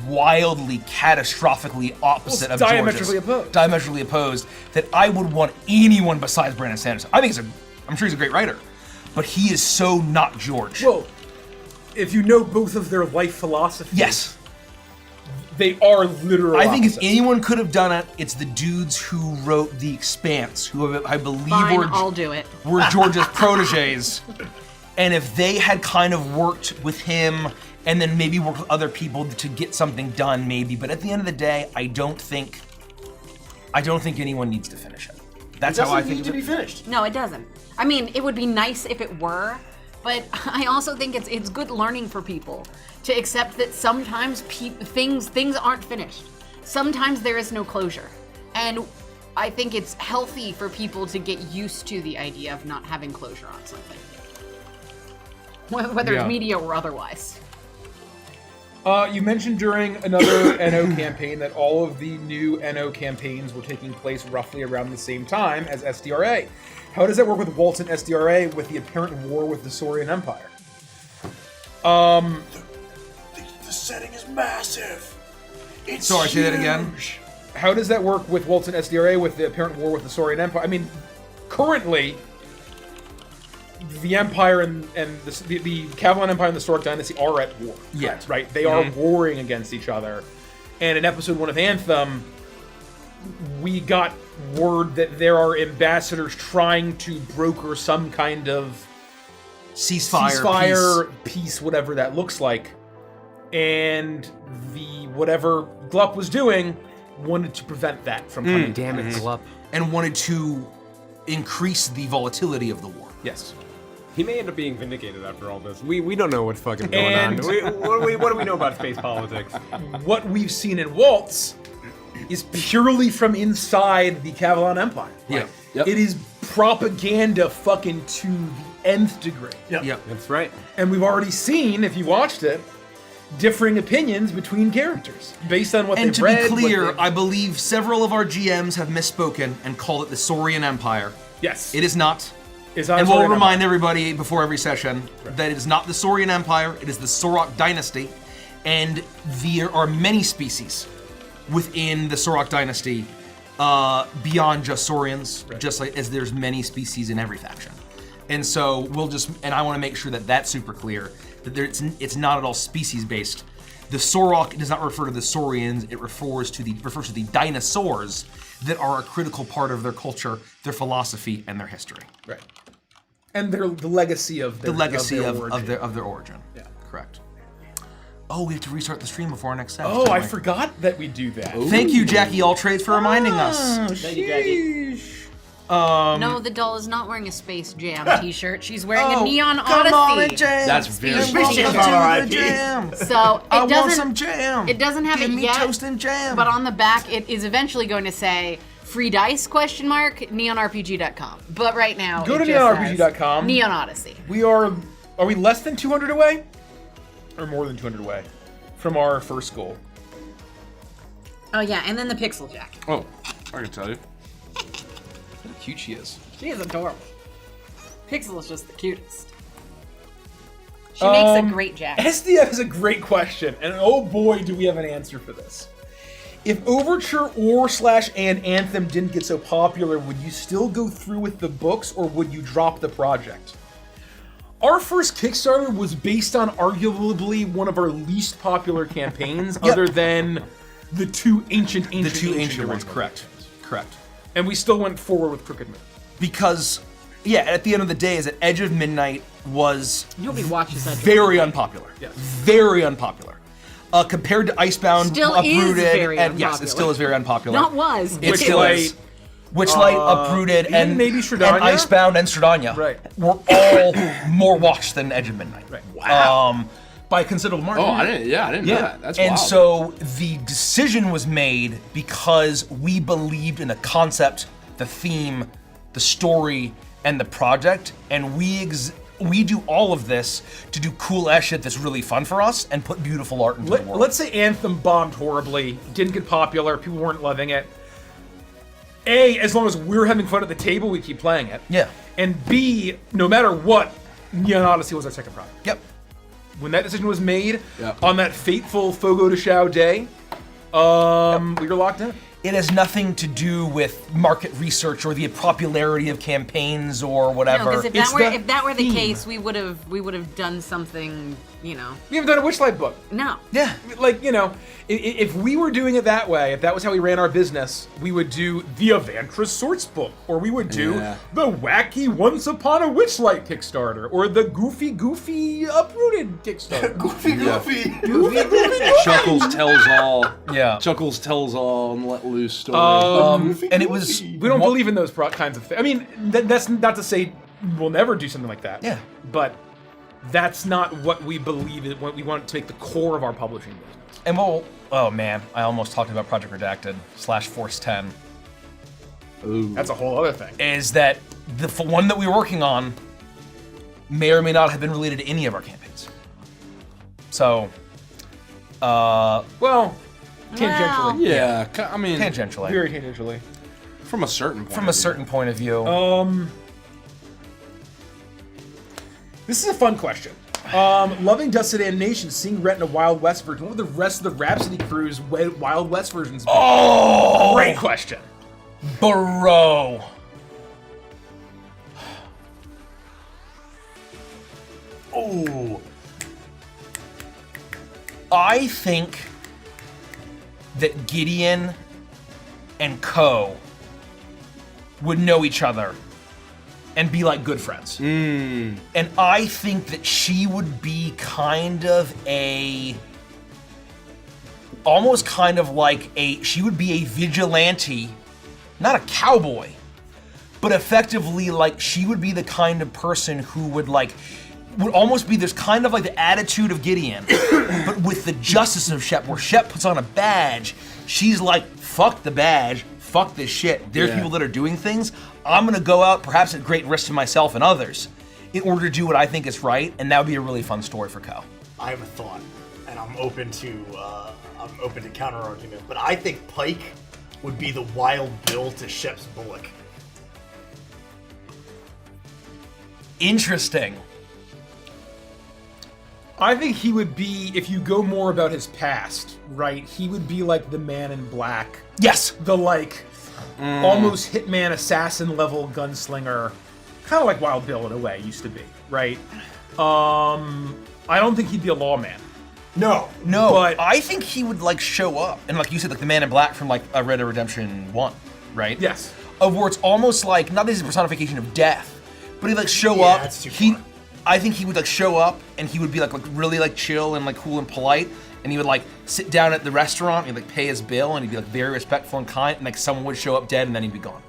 Speaker 6: wildly, catastrophically opposite of
Speaker 11: diametrically
Speaker 6: George's. Diametrically opposed, that I would want anyone besides Brandon Sanderson. I think I'm sure he's a great writer, but he is so not George.
Speaker 11: Well, if you know both of their life philosophies,
Speaker 6: yes,
Speaker 11: they are literal.
Speaker 6: I think
Speaker 11: opposites.
Speaker 6: if anyone could have done it, it's the dudes who wrote The Expanse, who I believe
Speaker 5: I'll do it.
Speaker 6: were George's proteges. And if they had kind of worked with him and then maybe worked with other people to get something done, maybe. But at the end of the day, I don't think anyone needs to finish it. That's how I think
Speaker 1: it doesn't need to be finished.
Speaker 5: No, it doesn't. I mean, it would be nice if it were, but I also think it's good learning for people to accept that sometimes things aren't finished. Sometimes there is no closure. And I think it's healthy for people to get used to the idea of not having closure on something. Whether it's media or otherwise.
Speaker 11: You mentioned during another NO campaign that all of the new NO campaigns were taking place roughly around the same time as SDRA. How does that work with Waltz and SDRA with the apparent war with the Saurian Empire?
Speaker 1: The setting is massive. It's
Speaker 6: Sorry, say that again.
Speaker 11: How does that work with Waltz and SDRA with the apparent war with the Saurian Empire? I mean, currently, the Empire and the Kavalan Empire and the Stork Dynasty are at war.
Speaker 6: Yeah.
Speaker 11: Right? They are warring against each other. And in episode 1 of Anthem, we got word that there are ambassadors trying to broker some kind of
Speaker 6: ceasefire,
Speaker 11: peace, whatever that looks like. And the whatever Glup was doing wanted to prevent that from coming.
Speaker 2: Damn it, Glup.
Speaker 6: And wanted to increase the volatility of the war.
Speaker 11: Yes.
Speaker 2: He may end up being vindicated after all this. We don't know what's fucking going on. What do we know about space politics?
Speaker 11: What we've seen in Waltz is purely from inside the Kavalan Empire.
Speaker 6: Yeah.
Speaker 11: It is propaganda fucking to the nth degree.
Speaker 6: Yep.
Speaker 2: That's right.
Speaker 11: And we've already seen, if you watched it, differing opinions between characters based on what
Speaker 6: And
Speaker 11: they've
Speaker 6: to
Speaker 11: read.
Speaker 6: be clear, I believe several of our GMs have misspoken and called it the Saurian Empire.
Speaker 11: Yes.
Speaker 6: It is not.
Speaker 11: It's not
Speaker 6: And
Speaker 11: a
Speaker 6: we'll
Speaker 11: Saurian
Speaker 6: remind everybody before every session that it is not the Saurian Empire, it is the Sorok Dynasty, and there are many species within the Sorok Dynasty beyond just Saurians, just like as there's many species in every faction. And so I want to make sure that that's super clear, that it's not at all species-based. The Sorok does not refer to the Saurians, it refers to the dinosaurs that are a critical part of their culture, their philosophy, and their history.
Speaker 11: Right. And the legacy of their
Speaker 6: of their origin.
Speaker 11: Yeah.
Speaker 6: Correct. Oh, we have to restart the stream before our next session.
Speaker 11: Oh, I forgot that we do that.
Speaker 6: Thank you, Jackie Alltrades, for reminding us.
Speaker 2: Thank you, Jackie.
Speaker 5: No, the doll is not wearing a Space Jam t-shirt. She's wearing a Neon
Speaker 6: Come
Speaker 5: Odyssey.
Speaker 6: on, jam.
Speaker 2: That's very
Speaker 6: Welcome to the jam.
Speaker 5: So
Speaker 6: I
Speaker 5: it
Speaker 6: want
Speaker 5: doesn't.
Speaker 6: some jam.
Speaker 5: It doesn't have
Speaker 6: Give
Speaker 5: it
Speaker 6: me
Speaker 5: yet.
Speaker 6: toast and jam.
Speaker 5: But on the back, it is eventually going to say free dice ? neonrpg.com. But right now,
Speaker 11: Go to
Speaker 5: it just
Speaker 11: neonrpg.com.
Speaker 5: says Neon Odyssey.
Speaker 11: Are we less than 200 away? Or more than 200 away from our first goal?
Speaker 5: Oh yeah, and then the Pixel Jacket.
Speaker 3: Oh, I can tell you.
Speaker 6: Look how cute she is.
Speaker 5: She is adorable. Pixel is just the cutest. She makes a great jacket.
Speaker 11: SDF is a great question, and oh boy, do we have an answer for this. If Overture /and Anthem didn't get so popular, would you still go through with the books, or would you drop the project? Our first Kickstarter was based on arguably one of our least popular campaigns, other than the two ancient
Speaker 6: ones. Correct.
Speaker 11: And we still went forward with Crooked Moon.
Speaker 6: Because, at the end of the day, is that Edge of Midnight was
Speaker 5: Nobody watches that.
Speaker 6: very unpopular.
Speaker 11: Yes.
Speaker 6: Very unpopular. Compared to Icebound,
Speaker 5: Still is
Speaker 6: Uprooted,
Speaker 5: very
Speaker 6: and yes,
Speaker 5: unpopular.
Speaker 6: it still is very unpopular.
Speaker 5: Not was.
Speaker 6: It still is. Witchlight, Uprooted, and
Speaker 11: maybe Stradania?
Speaker 6: and Icebound and Stradania
Speaker 11: Right.
Speaker 6: were all more watched than Edge of Midnight.
Speaker 11: Right.
Speaker 6: Wow. by considerable margin.
Speaker 3: Oh, I didn't know that. That's
Speaker 6: and
Speaker 3: wild.
Speaker 6: so the decision was made because we believed in the concept, the theme, the story, and the project, and we do all of this to do cool ass shit that's really fun for us and put beautiful art into the world.
Speaker 11: Let's say Anthem bombed horribly, didn't get popular, people weren't loving it. A, as long as we're having fun at the table, we keep playing it.
Speaker 6: Yeah.
Speaker 11: And B, no matter what, Neon Odyssey was our second product.
Speaker 6: Yep.
Speaker 11: When that decision was made, on that fateful Fogo de Chao day, we were locked in.
Speaker 6: It has nothing to do with market research or the popularity of campaigns or whatever.
Speaker 5: No, because if that were the case, we would have done something, you know.
Speaker 11: We haven't done a Witchlight book.
Speaker 5: No.
Speaker 6: Yeah.
Speaker 11: Like, you know, if we were doing it that way, if that was how we ran our business, we would do the Avantras Sorts book, or we would do the wacky Once Upon a Witchlight Kickstarter, or the Goofy Uprooted Kickstarter.
Speaker 1: Goofy.
Speaker 3: Chuckles tells all.
Speaker 6: Yeah.
Speaker 3: Chuckles tells all and let loose story.
Speaker 6: And it was.
Speaker 11: We don't believe in those kinds of things. I mean, that's not to say we'll never do something like that.
Speaker 6: Yeah.
Speaker 11: But that's not what we believe in. What we want to make the core of our publishing business.
Speaker 6: And oh man, I almost talked about Project Redacted / Force 10.
Speaker 3: Ooh.
Speaker 11: That's a whole other thing.
Speaker 6: Is that the one that we were working on may or may not have been related to any of our campaigns. So,
Speaker 11: well, tangentially.
Speaker 3: Yeah, I mean,
Speaker 6: tangentially.
Speaker 11: Very tangentially.
Speaker 3: From a certain point.
Speaker 6: From a certain point of view.
Speaker 11: This is a fun question. Loving Dusted Animation, seeing Rhett in a Wild West version. What would the rest of the Rhapsody crew's Wild West versions be?
Speaker 6: Oh!
Speaker 11: Great question.
Speaker 6: Bro. Oh. I think that Gideon and Co would know each other and be like good friends. And I think that she would be almost kind of like she would be a vigilante, not a cowboy, but effectively like she would be the kind of person who would almost be, there's kind of like the attitude of Gideon, but with the justice of Shep, where Shep puts on a badge, she's like, fuck the badge, fuck this shit. There's people that are doing things. I'm gonna go out, perhaps at great risk to myself and others, in order to do what I think is right, and that would be a really fun story for Co.
Speaker 1: I have a thought, and I'm open to counter argument, but I think Pike would be the Wild Bill to Shep's Bullock.
Speaker 6: Interesting.
Speaker 11: I think he would be, if you go more about his past, right? He would be like the Man in Black.
Speaker 6: Yes.
Speaker 11: The almost hitman assassin level gunslinger, kind of like Wild Bill in a way used to be, right? I don't think he'd be a lawman.
Speaker 6: No, but I think he would show up, and like you said, like the Man in Black from a Red Dead Redemption 1, right?
Speaker 11: Yes.
Speaker 6: Of where it's almost like, not that he's a personification of death, but he'd show up.
Speaker 1: That's too far.
Speaker 6: I think he would show up, and he would be really chill and cool and polite, and he would sit down at the restaurant and pay his bill, and he'd be very respectful and kind, and someone would show up dead, and then he'd be gone.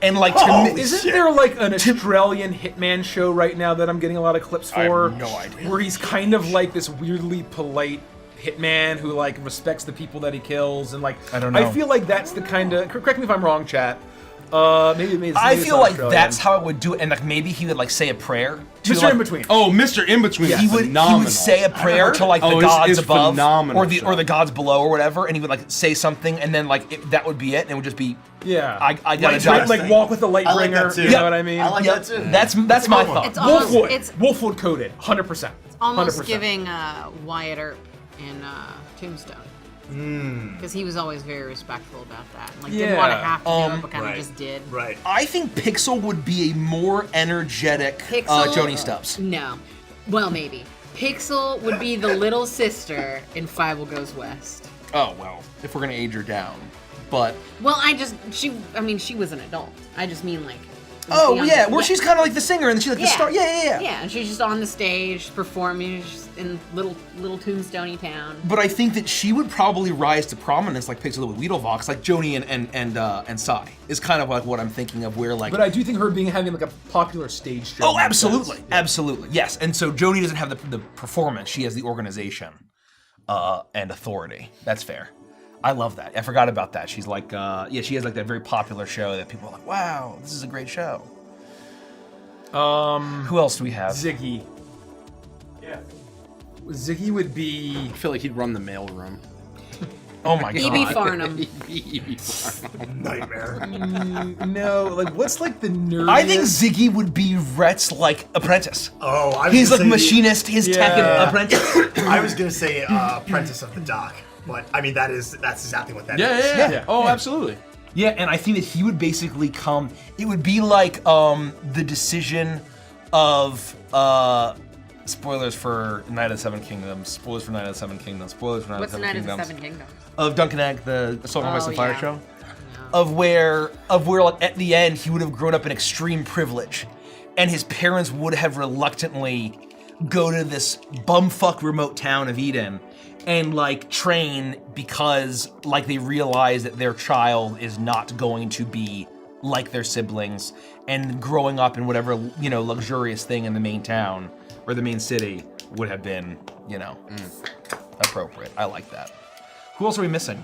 Speaker 6: And to me,
Speaker 11: isn't there an Australian hitman show right now that I'm getting a lot of clips for?
Speaker 6: I have no idea.
Speaker 11: Where he's kind of this weirdly polite hitman who respects the people that he kills, and
Speaker 6: I don't know.
Speaker 11: I feel like that's the kind of, correct me if I'm wrong, chat. Maybe
Speaker 6: I feel like
Speaker 11: Australian.
Speaker 6: that's how it would do it, and maybe he would say a prayer.
Speaker 11: Mr. In-Between.
Speaker 3: Oh, Mr. In-Between is
Speaker 6: He
Speaker 3: phenomenal.
Speaker 6: would say a prayer to the gods above, or the gods below, or whatever, and he would say something, and then that would be it, and it would just be I got a job.
Speaker 11: Walk with the Lightbringer. You know what I mean?
Speaker 1: I like that too.
Speaker 6: That's my thought.
Speaker 5: It's almost,
Speaker 11: Wolfwood coded, 100%.
Speaker 5: It's almost
Speaker 11: 100%.
Speaker 5: giving Wyatt Earp in Tombstone. Because he was always very respectful about that. Didn't want to have to do it, but kind of just did.
Speaker 1: Right.
Speaker 6: I think Pixel would be a more energetic Joni Stubbs.
Speaker 5: No. Well, maybe. Pixel would be the little sister in Fievel Goes West.
Speaker 6: Oh, well, if we're going to age her down. But...
Speaker 5: Well, she was an adult. I just mean
Speaker 6: Oh
Speaker 5: on
Speaker 6: yeah,
Speaker 5: the-
Speaker 6: where she's kind of like the singer and she's like the star. Yeah.
Speaker 5: Yeah, and she's just on the stage performing she's in little tombstoney town.
Speaker 6: But I think that she would probably rise to prominence like Pixel with Weedlevox, like Joni and Psy is kind of like what I'm thinking of. Where like,
Speaker 11: But I do think her having like a popular stage show.
Speaker 6: oh, absolutely, absolutely, yes. And so Joni doesn't have the performance; she has the organization and authority. That's fair. I love that. I forgot about that. She's like, she has like that very popular show that people are like, wow, this is a great show. Who else do we have?
Speaker 11: Ziggy. Yeah. Ziggy would be.
Speaker 3: I feel like he'd run the mailroom.
Speaker 6: Oh my god.
Speaker 5: E.B. Farnham.
Speaker 3: E.B. Farnham.
Speaker 13: Nightmare.
Speaker 11: No, like what's like the nerdiest?
Speaker 6: I think Ziggy would be Rhett's like apprentice.
Speaker 13: Oh, I was
Speaker 6: he's
Speaker 13: gonna
Speaker 6: like
Speaker 13: say
Speaker 6: machinist, his tech apprentice.
Speaker 13: I was gonna say apprentice of the dock, but I mean that's exactly what that is.
Speaker 3: Yeah. Oh, absolutely.
Speaker 6: Yeah, and I think that he would basically come. It would be like the decision of spoilers for Night of the Seven Kingdoms. Spoilers for Night of the Seven Kingdoms. Spoilers for Night of the
Speaker 5: What's the
Speaker 6: Seven
Speaker 5: Night of
Speaker 6: Kingdoms.
Speaker 5: the Seven Kingdoms?
Speaker 6: Of Duncan Egg, the Assault on Ice and Fire
Speaker 5: yeah.
Speaker 6: show. Of where like at the end he would have grown up in extreme privilege, and his parents would have reluctantly go to this bumfuck remote town of Eden and like train because like they realize that their child is not going to be like their siblings, and growing up in whatever luxurious thing in the main town or the main city would have been appropriate. I like that. Who else are we missing?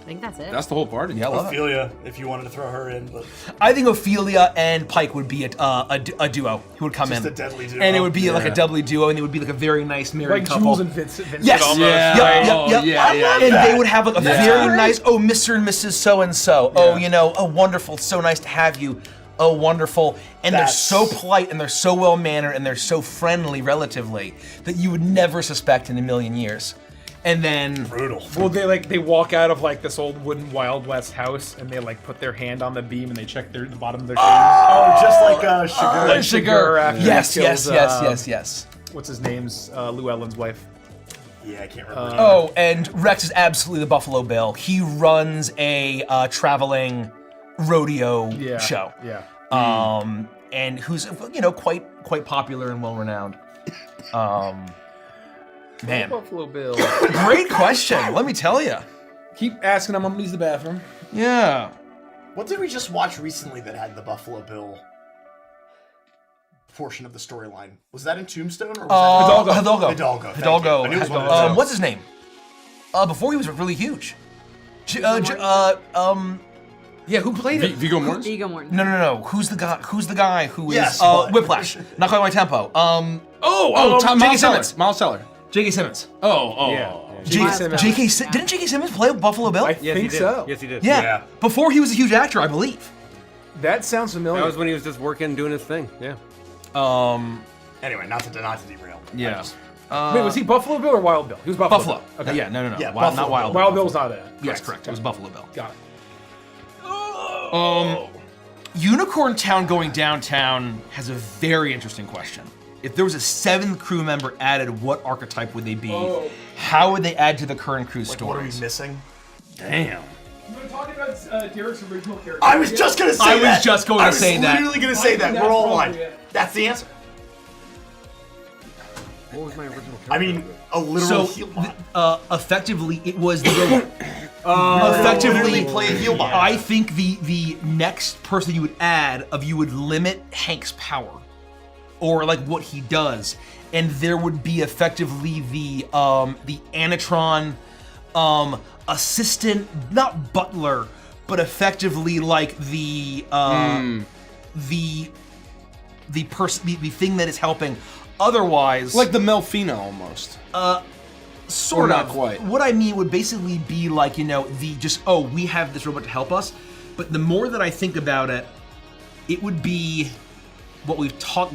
Speaker 5: I think that's it.
Speaker 3: That's the whole party.
Speaker 6: Yeah, I love it.
Speaker 13: Ophelia, if you wanted to throw her in, but
Speaker 6: I think Ophelia and Pike would be a duo. He would come
Speaker 13: Just
Speaker 6: in.
Speaker 13: a deadly duo.
Speaker 6: And it would be like a doubly duo, and it would be like a very nice married
Speaker 11: like
Speaker 6: couple.
Speaker 11: Jules and Vincent
Speaker 6: Yes.
Speaker 11: almost.
Speaker 6: Yep. And they would have like a very nice, Mr. and Mrs. So-and-so. Oh, wonderful. So nice to have you. Oh, wonderful. And they're so polite, and they're so well-mannered, and they're so friendly, relatively, that you would never suspect in a million years. And then
Speaker 13: brutal.
Speaker 11: Well, they walk out of like this old wooden Wild West house, and they like put their hand on the beam and they check the bottom of their shoes.
Speaker 13: Oh, just like Shigur.
Speaker 11: Shigur after he
Speaker 6: Yes.
Speaker 11: kills, What's his name's Llewellyn's wife?
Speaker 13: Yeah, I can't remember.
Speaker 6: And Rex is absolutely the Buffalo Bill. He runs a traveling rodeo show.
Speaker 11: Yeah.
Speaker 6: And who's quite popular and well renowned. Man,
Speaker 11: Buffalo Bill.
Speaker 6: Great question. Let me tell you.
Speaker 11: Keep asking him. I'm gonna use the bathroom.
Speaker 6: Yeah.
Speaker 13: What did we just watch recently that had the Buffalo Bill portion of the storyline? Was that in Tombstone or was that
Speaker 6: Hidalgo.
Speaker 13: Hidalgo. I knew it was one of those.
Speaker 6: What's his name? Before he was really huge.
Speaker 11: Yeah, who played it?
Speaker 3: Viggo Mortensen?
Speaker 5: Viggo Mortensen.
Speaker 6: No. Who's the guy who is
Speaker 13: Yes, but-
Speaker 6: Whiplash? Not quite my tempo.
Speaker 3: J.K. Simmons. Miles Teller.
Speaker 6: J.K. Simmons.
Speaker 11: J.K. Simmons.
Speaker 6: Didn't J.K. Simmons play Buffalo Bill?
Speaker 11: I think so.
Speaker 2: Yes, he did.
Speaker 6: Yeah. Before he was a huge actor, I believe.
Speaker 11: That sounds familiar.
Speaker 2: That was when he was just working, doing his thing. Yeah.
Speaker 13: Anyway, not to derail.
Speaker 6: Yeah.
Speaker 11: Wait, was he Buffalo Bill or Wild Bill? He was Buffalo.
Speaker 6: Buffalo.
Speaker 11: Okay.
Speaker 6: Yeah, no.
Speaker 13: Yeah,
Speaker 6: Not Wild.
Speaker 11: Wild Bill was not it.
Speaker 6: Yes, correct. It was Buffalo Bill.
Speaker 11: Got it.
Speaker 6: Unicorn Town going downtown has a very interesting question. If there was a seventh crew member added, what archetype would they be? How would they add to the current crew
Speaker 13: Like, what are we
Speaker 6: stories?
Speaker 13: missing?
Speaker 6: Damn.
Speaker 11: You were talking about Derek's original character.
Speaker 13: I was just gonna say that.
Speaker 6: I was just going to say that.
Speaker 13: I was literally gonna say that. We're all aligned. That's the answer.
Speaker 2: What was my original character?
Speaker 13: I mean, a literal heel bot.
Speaker 6: Effectively, it was the robot.
Speaker 13: Literally play a heel bot.
Speaker 6: I think the next person you would add you would limit Hank's power, or like what he does, and there would be effectively the Anatron assistant, not butler, but effectively like the thing that is helping. Otherwise,
Speaker 3: Like the Melfina almost.
Speaker 6: sort
Speaker 3: Or
Speaker 6: of.
Speaker 3: not quite.
Speaker 6: What I mean would basically be like, we have this robot to help us. But the more that I think about it, it would be what we've talked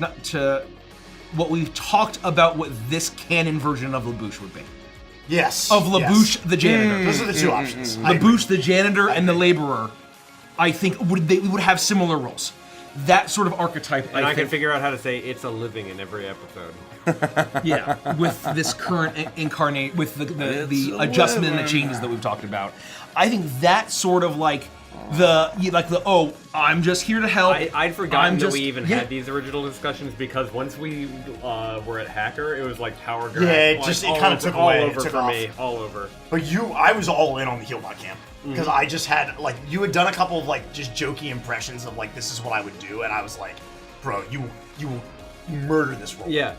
Speaker 6: about what this canon version of LaBouche would be.
Speaker 13: Yes.
Speaker 6: Of LaBouche the janitor.
Speaker 13: Those are the two options.
Speaker 6: LaBouche the janitor and the laborer, I think we would have similar roles. That sort of archetype,
Speaker 2: And I can
Speaker 6: think.
Speaker 2: figure out how to say it's a living in every episode.
Speaker 6: Yeah, with this current incarnate, with the adjustment and the changes that we've talked about. I think that sort of like I'm just here to help.
Speaker 2: I'd forgotten that
Speaker 6: just-
Speaker 2: we even
Speaker 6: yeah.
Speaker 2: had these original discussions because once we were at Hacker, it was like power grab.
Speaker 1: Yeah, it
Speaker 2: like,
Speaker 1: just
Speaker 2: all
Speaker 1: it kind of
Speaker 2: over-
Speaker 1: took
Speaker 2: all
Speaker 1: away.
Speaker 2: over
Speaker 1: It took
Speaker 2: for
Speaker 1: off.
Speaker 2: me, all over.
Speaker 1: But I was all in on the Healbot camp because I just had like you had done a couple of like just jokey impressions of like this is what I would do, and I was like, bro, you murder this role.
Speaker 2: Yeah.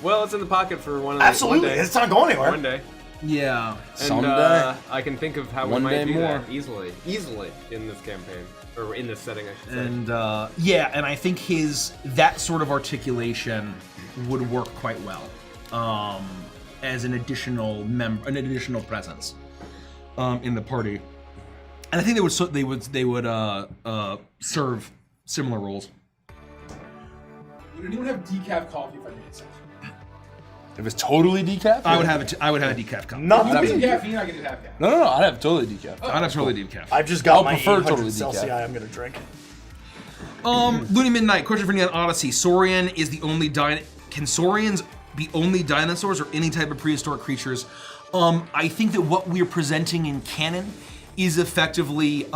Speaker 2: Well, it's in the pocket for one of the
Speaker 1: Absolutely,
Speaker 2: one day.
Speaker 1: it's not going anywhere.
Speaker 2: One day.
Speaker 6: Yeah.
Speaker 2: And,
Speaker 3: Someday.
Speaker 2: I can think of how
Speaker 3: One
Speaker 2: we
Speaker 3: day
Speaker 2: might do
Speaker 3: more.
Speaker 2: that easily in this campaign or in this setting, I should say.
Speaker 6: And and I think that sort of articulation would work quite well as an additional presence in the party. And I think they would serve similar roles.
Speaker 11: Would anyone have decaf coffee if I made some?
Speaker 3: If it's totally decaf,
Speaker 6: I would have a decaf cup.
Speaker 1: Nothing.
Speaker 11: If it's caffeine, I can do half caffeine.
Speaker 3: No, I'd have totally decaf.
Speaker 6: I'd have totally decaf.
Speaker 1: I've just got
Speaker 3: I'll
Speaker 1: my
Speaker 3: prefer
Speaker 1: 800
Speaker 3: totally
Speaker 1: Celsius
Speaker 3: decaf.
Speaker 1: I'm gonna drink.
Speaker 6: Looney Midnight, question for Neon Odyssey. Saurian is the only Can Saurians be only dinosaurs or any type of prehistoric creatures? I think that what we're presenting in canon is effectively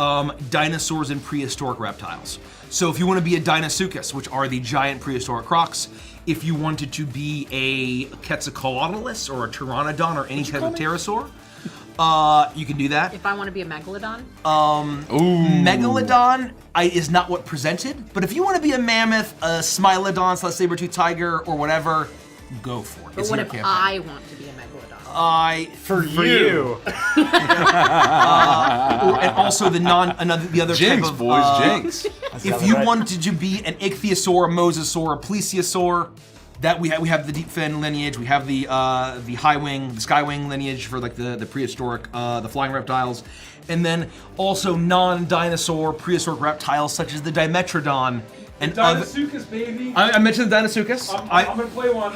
Speaker 6: dinosaurs and prehistoric reptiles. So if you want to be a Deinosuchus, which are the giant prehistoric crocs, if you wanted to be a Quetzalcoatlus or a Pteranodon or any type of pterosaur, you can do that.
Speaker 5: If I want to be a megalodon,
Speaker 6: Megalodon is not what presented, but if you want to be a mammoth, a Smilodon, saber-tooth tiger, or whatever, go for it.
Speaker 5: but
Speaker 6: It's
Speaker 5: what
Speaker 6: your
Speaker 5: if
Speaker 6: campaign.
Speaker 5: I want to be a megalodon?
Speaker 1: For you.
Speaker 6: And also the other
Speaker 3: Jinx,
Speaker 6: type of
Speaker 3: boys, jinx.
Speaker 6: If you wanted to be an ichthyosaur, a mosasaur, a plesiosaur, that we have the deep fin lineage, we have the high wing, the sky wing lineage for like the prehistoric, the flying reptiles, and then also non-dinosaur prehistoric reptiles such as the Dimetrodon and other.
Speaker 11: Deinosuchus, baby.
Speaker 6: I mentioned the Deinosuchus.
Speaker 11: I'm gonna play one.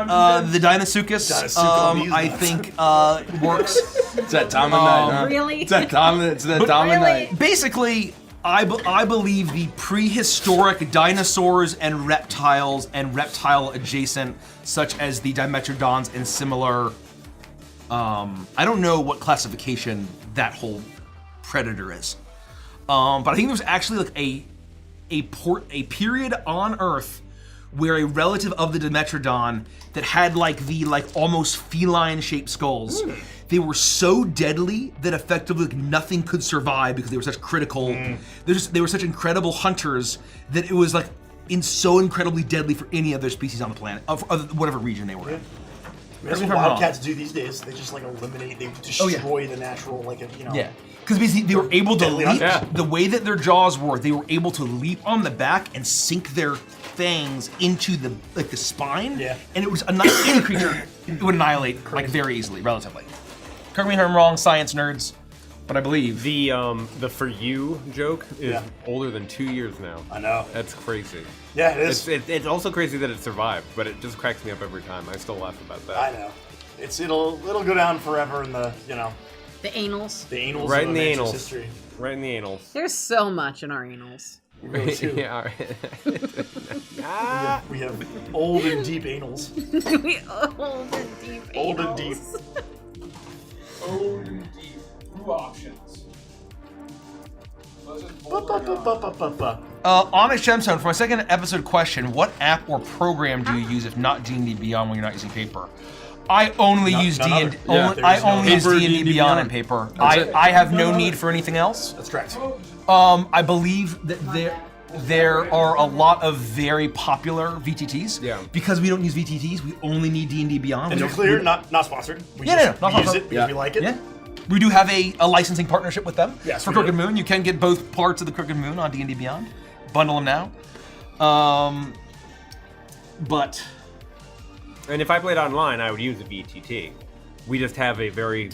Speaker 11: I'm
Speaker 6: The Deinosuchus, I think, works.
Speaker 3: It's that time of night, huh?
Speaker 5: Really?
Speaker 3: It's that time of night.
Speaker 6: Basically, I believe the prehistoric dinosaurs and reptiles and reptile adjacent, such as the Dimetrodons and similar. I don't know what classification that whole predator is, but I think there was actually like a period on Earth where a relative of the Dimetrodon that had like almost feline shaped skulls. They were so deadly that effectively nothing could survive because they were such critical. They were such incredible hunters that it was like so incredibly deadly for any other species on the planet, of whatever region they were in.
Speaker 1: That's what wildcats do these days. They just like eliminate, they destroy the natural,
Speaker 6: Yeah, because basically they were able to
Speaker 1: Deadly
Speaker 6: leap.
Speaker 1: hunter.
Speaker 6: The way that their jaws were, they were able to leap on the back and sink their fangs into the spine.
Speaker 1: Yeah.
Speaker 6: And it was any creature it would annihilate like very easily, relatively. Correct me if I'm wrong, science nerds, but I believe
Speaker 2: The for you joke is older than 2 years now.
Speaker 1: I know.
Speaker 2: That's crazy.
Speaker 1: Yeah, it is.
Speaker 2: It's also crazy that it survived, but it just cracks me up every time. I still laugh about that.
Speaker 1: I know. It'll go down forever in the
Speaker 5: The anals.
Speaker 1: the annals
Speaker 2: Right
Speaker 1: of
Speaker 2: in the
Speaker 1: Amance's
Speaker 2: annals.
Speaker 1: history.
Speaker 2: Right in the annals.
Speaker 5: There's so much in our anals.
Speaker 1: Really too.
Speaker 2: Yeah, all right.
Speaker 1: We have old and deep annals.
Speaker 5: We old and deep.
Speaker 1: Old and deep.
Speaker 11: Old and deep. New options. Let's just
Speaker 6: Onyx Gemstone, for my second episode question, what app or program do you use if not D&D Beyond when you're not using paper? I only use
Speaker 1: none
Speaker 6: D&D.
Speaker 1: other.
Speaker 6: I only use
Speaker 3: Paper,
Speaker 6: D&D
Speaker 3: D&D
Speaker 6: Beyond and
Speaker 3: Beyond.
Speaker 6: paper.
Speaker 3: That's it.
Speaker 6: I have no need for anything else.
Speaker 1: That's correct.
Speaker 6: I believe that there are a lot of very popular VTTs.
Speaker 2: Yeah.
Speaker 6: Because we don't use VTTs, we only need D&D Beyond.
Speaker 1: And to be clear, not sponsored. We
Speaker 6: Yeah,
Speaker 1: just
Speaker 6: no, not
Speaker 1: we use
Speaker 6: sponsored.
Speaker 1: it because we like it.
Speaker 6: Yeah. We do have a licensing partnership with them.
Speaker 1: Yes,
Speaker 6: for
Speaker 1: we do.
Speaker 6: Crooked Moon. You can get both parts of the Crooked Moon on D&D Beyond. Bundle them now. But
Speaker 2: And if I played online, I would use a VTT. We just have a very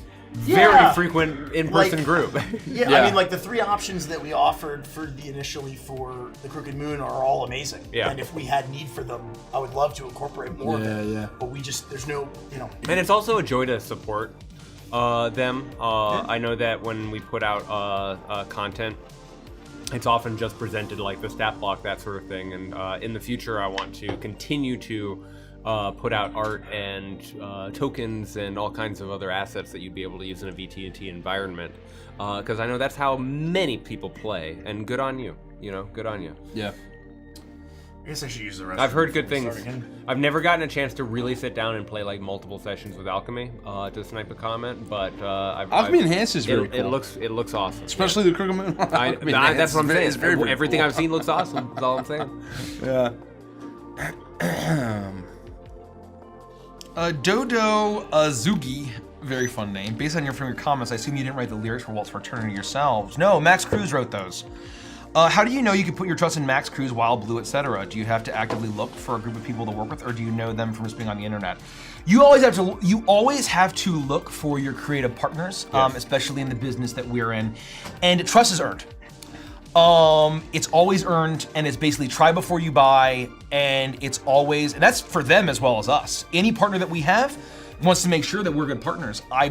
Speaker 1: Yeah.
Speaker 2: frequent in-person
Speaker 1: Like-
Speaker 2: group.
Speaker 1: Yeah, I mean, like the 3 options that we offered initially for the Crooked Moon are all amazing.
Speaker 2: Yeah.
Speaker 1: And if we had need for them, I would love to incorporate more of them.
Speaker 3: Yeah.
Speaker 1: But there's no,
Speaker 2: And it's also a joy to support them. I know that when we put out content, it's often just presented like the stat block, that sort of thing. And in the future, I want to continue to put out art and tokens and all kinds of other assets that you'd be able to use in a VT&T environment. Because I know that's how many people play, and good on you. You know, good on you.
Speaker 3: Yeah.
Speaker 13: I guess I should use the rest.
Speaker 2: I've heard good things. I've never gotten a chance to really sit down and play like multiple sessions with Alchemy to snipe a comment, but
Speaker 3: Alchemy Enhanced is very cool.
Speaker 2: It looks awesome.
Speaker 3: Especially the Crooked Moon.
Speaker 2: That's what I'm saying.
Speaker 3: It's very, very
Speaker 2: Everything
Speaker 3: cool.
Speaker 2: I've seen looks awesome. That's all I'm saying.
Speaker 3: Yeah.
Speaker 6: Dodo Azugi, very fun name. Based on from your comments, I assume you didn't write the lyrics for Waltz for Eternity yourselves. No, Max Cruz wrote those. How do you know you can put your trust in Max Cruz, Wild Blue, etc.? Do you have to actively look for a group of people to work with, or do you know them from just being on the internet? You always have to look for your creative partners, especially in the business that we're in, and trust is earned. It's always earned, and it's basically try before you buy, and it's always, and that's for them as well as us. Any partner that we have wants to make sure that we're good partners. I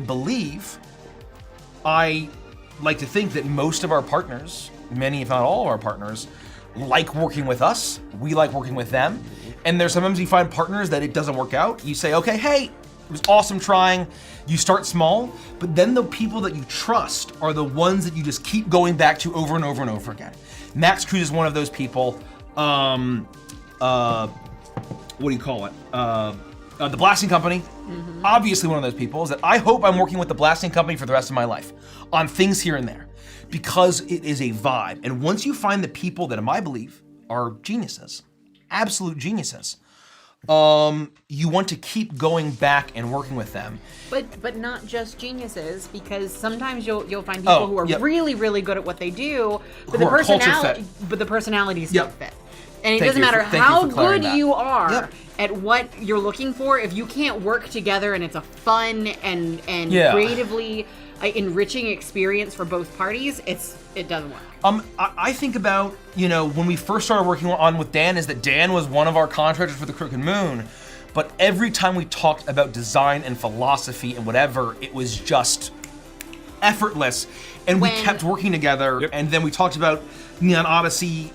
Speaker 6: like to think that most of our partners, many if not all of our partners, like working with us. We like working with them. And there's sometimes you find partners that it doesn't work out. You say, okay, hey, it was awesome trying. You start small, but then the people that you trust are the ones that you just keep going back to over and over and over again. Max Cruz is one of those people. What do you call it? The Blasting Company, obviously one of those people, is that I hope I'm working with the Blasting Company for the rest of my life on things here and there, because it is a vibe. And once you find the people that, in my belief, are geniuses, absolute geniuses, you want to keep going back and working with them.
Speaker 5: But not just geniuses, because sometimes you'll find people who are really, really good at what they do, but the personalities don't fit. And it doesn't matter how good you are at what you're looking for, if you can't work together and it's a fun and creatively enriching experience for both parties, it doesn't work.
Speaker 6: I think about, when we first started working on with Dan, is that Dan was one of our contractors for the Crooked Moon, but every time we talked about design and philosophy and whatever, it was just effortless, and we kept working together. And then we talked about Neon Odyssey.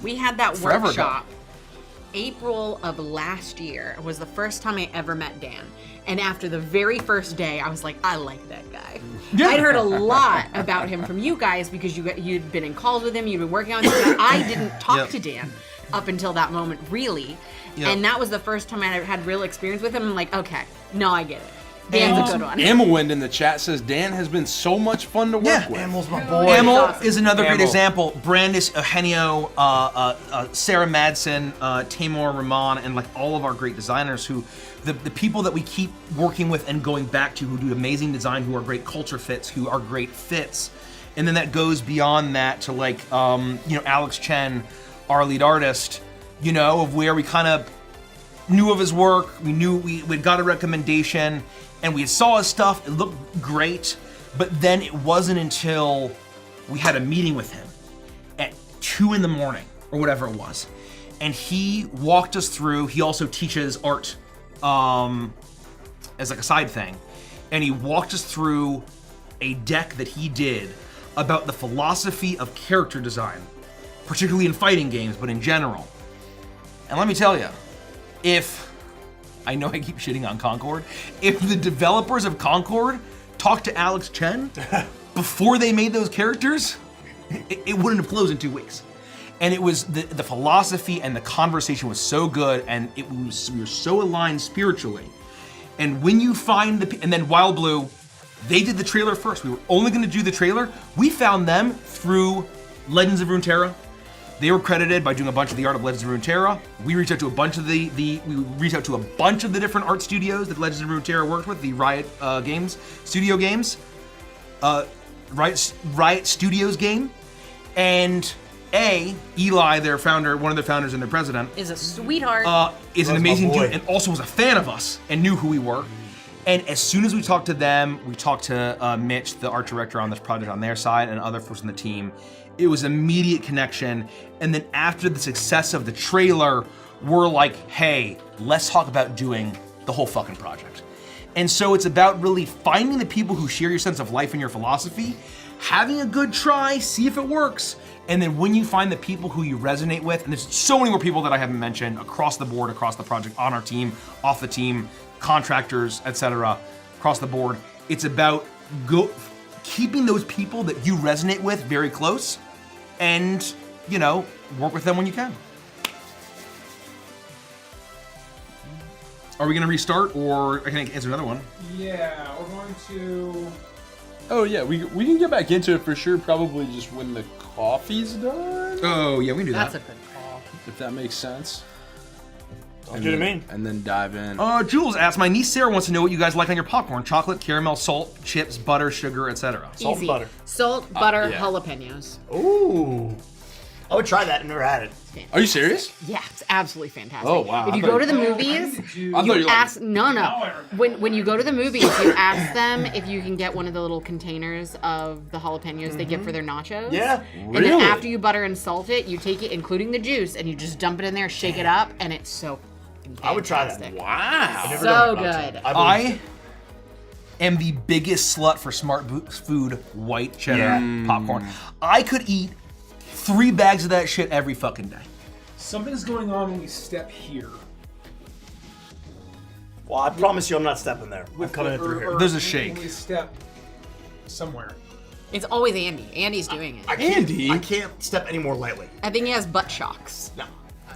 Speaker 5: We had that
Speaker 6: forever
Speaker 5: workshop.
Speaker 6: ago.
Speaker 5: April of last year was the first time I ever met Dan. And after the very first day, I was like, I like that guy. I'd heard a lot about him from you guys because you'd been in calls with him, you'd been working on him. But I didn't talk to Dan up until that moment, really. And that was the first time I had real experience with him. I'm like, okay, no, I get it. Dan's a good one.
Speaker 3: Amilwind in the chat says Dan has been so much fun to work with.
Speaker 6: Amil's my boy. Amil is another great example. Brandis Eugenio, Sarah Madsen, Tamor Rahman, and like all of our great designers who, the people that we keep working with and going back to, who do amazing design, who are great culture fits, who are great fits. And then that goes beyond that to like, Alex Chen, our lead artist, of where we kind of knew of his work. We knew we'd got a recommendation, and we saw his stuff. It looked great, but then it wasn't until we had a meeting with him at 2 a.m. or whatever it was, and he walked us through. He also teaches art as like a side thing, and he walked us through a deck that he did about the philosophy of character design, particularly in fighting games, but in general. And let me tell you, I know I keep shitting on Concord, if the developers of Concord talked to Alex Chen before they made those characters, it wouldn't have closed in 2 weeks. And it was the philosophy and the conversation was so good, and we were so aligned spiritually. And when you find and then Wild Blue, they did the trailer first. We were only going to do the trailer. We found them through Legends of Runeterra. They were credited by doing a bunch of the art of Legends of Runeterra. We reached out to a bunch of the different art studios that Legends of Runeterra worked with, the Riot Studios game, and Eli, their founder, one of their founders and their president,
Speaker 5: is a sweetheart.
Speaker 6: Is an amazing dude, and also was a fan of us and knew who we were. And as soon as we talked to them, we talked to Mitch, the art director on this project on their side, and other folks on the team. It was immediate connection. And then after the success of the trailer, we're like, hey, let's talk about doing the whole fucking project. And so it's about really finding the people who share your sense of life and your philosophy, having a good try, see if it works. And then when you find the people who you resonate with, and there's so many more people that I haven't mentioned across the board, across the project, on our team, off the team, contractors, etc., across the board, it's about keeping those people that you resonate with very close and, you know, work with them when you can. Are we gonna restart, or I can answer another one?
Speaker 11: Yeah, we're going to.
Speaker 3: Oh yeah, we can get back into it for sure. Probably just when the coffee's done.
Speaker 6: Oh yeah, we can do
Speaker 7: That's
Speaker 6: that.
Speaker 7: a good call.
Speaker 3: If that makes sense.
Speaker 1: Sounds good to me.
Speaker 3: And then dive in.
Speaker 6: Jules asks, my niece Sarah wants to know what you guys like on your popcorn: chocolate, caramel, salt, chips, butter, sugar, etc.
Speaker 1: Salt
Speaker 5: Easy.
Speaker 1: and butter.
Speaker 5: Salt, butter,
Speaker 1: Yeah.
Speaker 5: jalapenos.
Speaker 1: Ooh. I would try that. I've never had it.
Speaker 3: Are you serious?
Speaker 5: Yeah, it's absolutely fantastic.
Speaker 3: Oh, wow.
Speaker 5: If
Speaker 3: I
Speaker 5: you
Speaker 3: thought
Speaker 5: go
Speaker 3: you-
Speaker 5: to the movies,
Speaker 3: I thought you
Speaker 5: you
Speaker 3: like-
Speaker 5: ask no. When you go to the movies, you ask them if you can get one of the little containers of the jalapenos they get for their nachos.
Speaker 1: Yeah.
Speaker 5: And then
Speaker 3: Really?
Speaker 5: after you butter and salt it, you take it, including the juice, and you just dump it in there, shake it up, and it's so fantastic.
Speaker 1: I would try that.
Speaker 3: Wow.
Speaker 1: I've never
Speaker 5: So
Speaker 1: done it, but I'll
Speaker 5: good.
Speaker 1: try it.
Speaker 6: I am the biggest slut for Smart Food white cheddar popcorn. I could eat 3 bags of that shit every fucking day.
Speaker 11: Something's going on when we step here.
Speaker 1: Well, I promise you I'm not stepping there. I'm coming in through here.
Speaker 6: There's a
Speaker 11: when
Speaker 6: shake.
Speaker 11: we step somewhere.
Speaker 5: It's always Andy. Andy's doing it.
Speaker 3: Andy?
Speaker 1: I can't step any more lightly.
Speaker 5: I think he has butt shocks.
Speaker 1: No.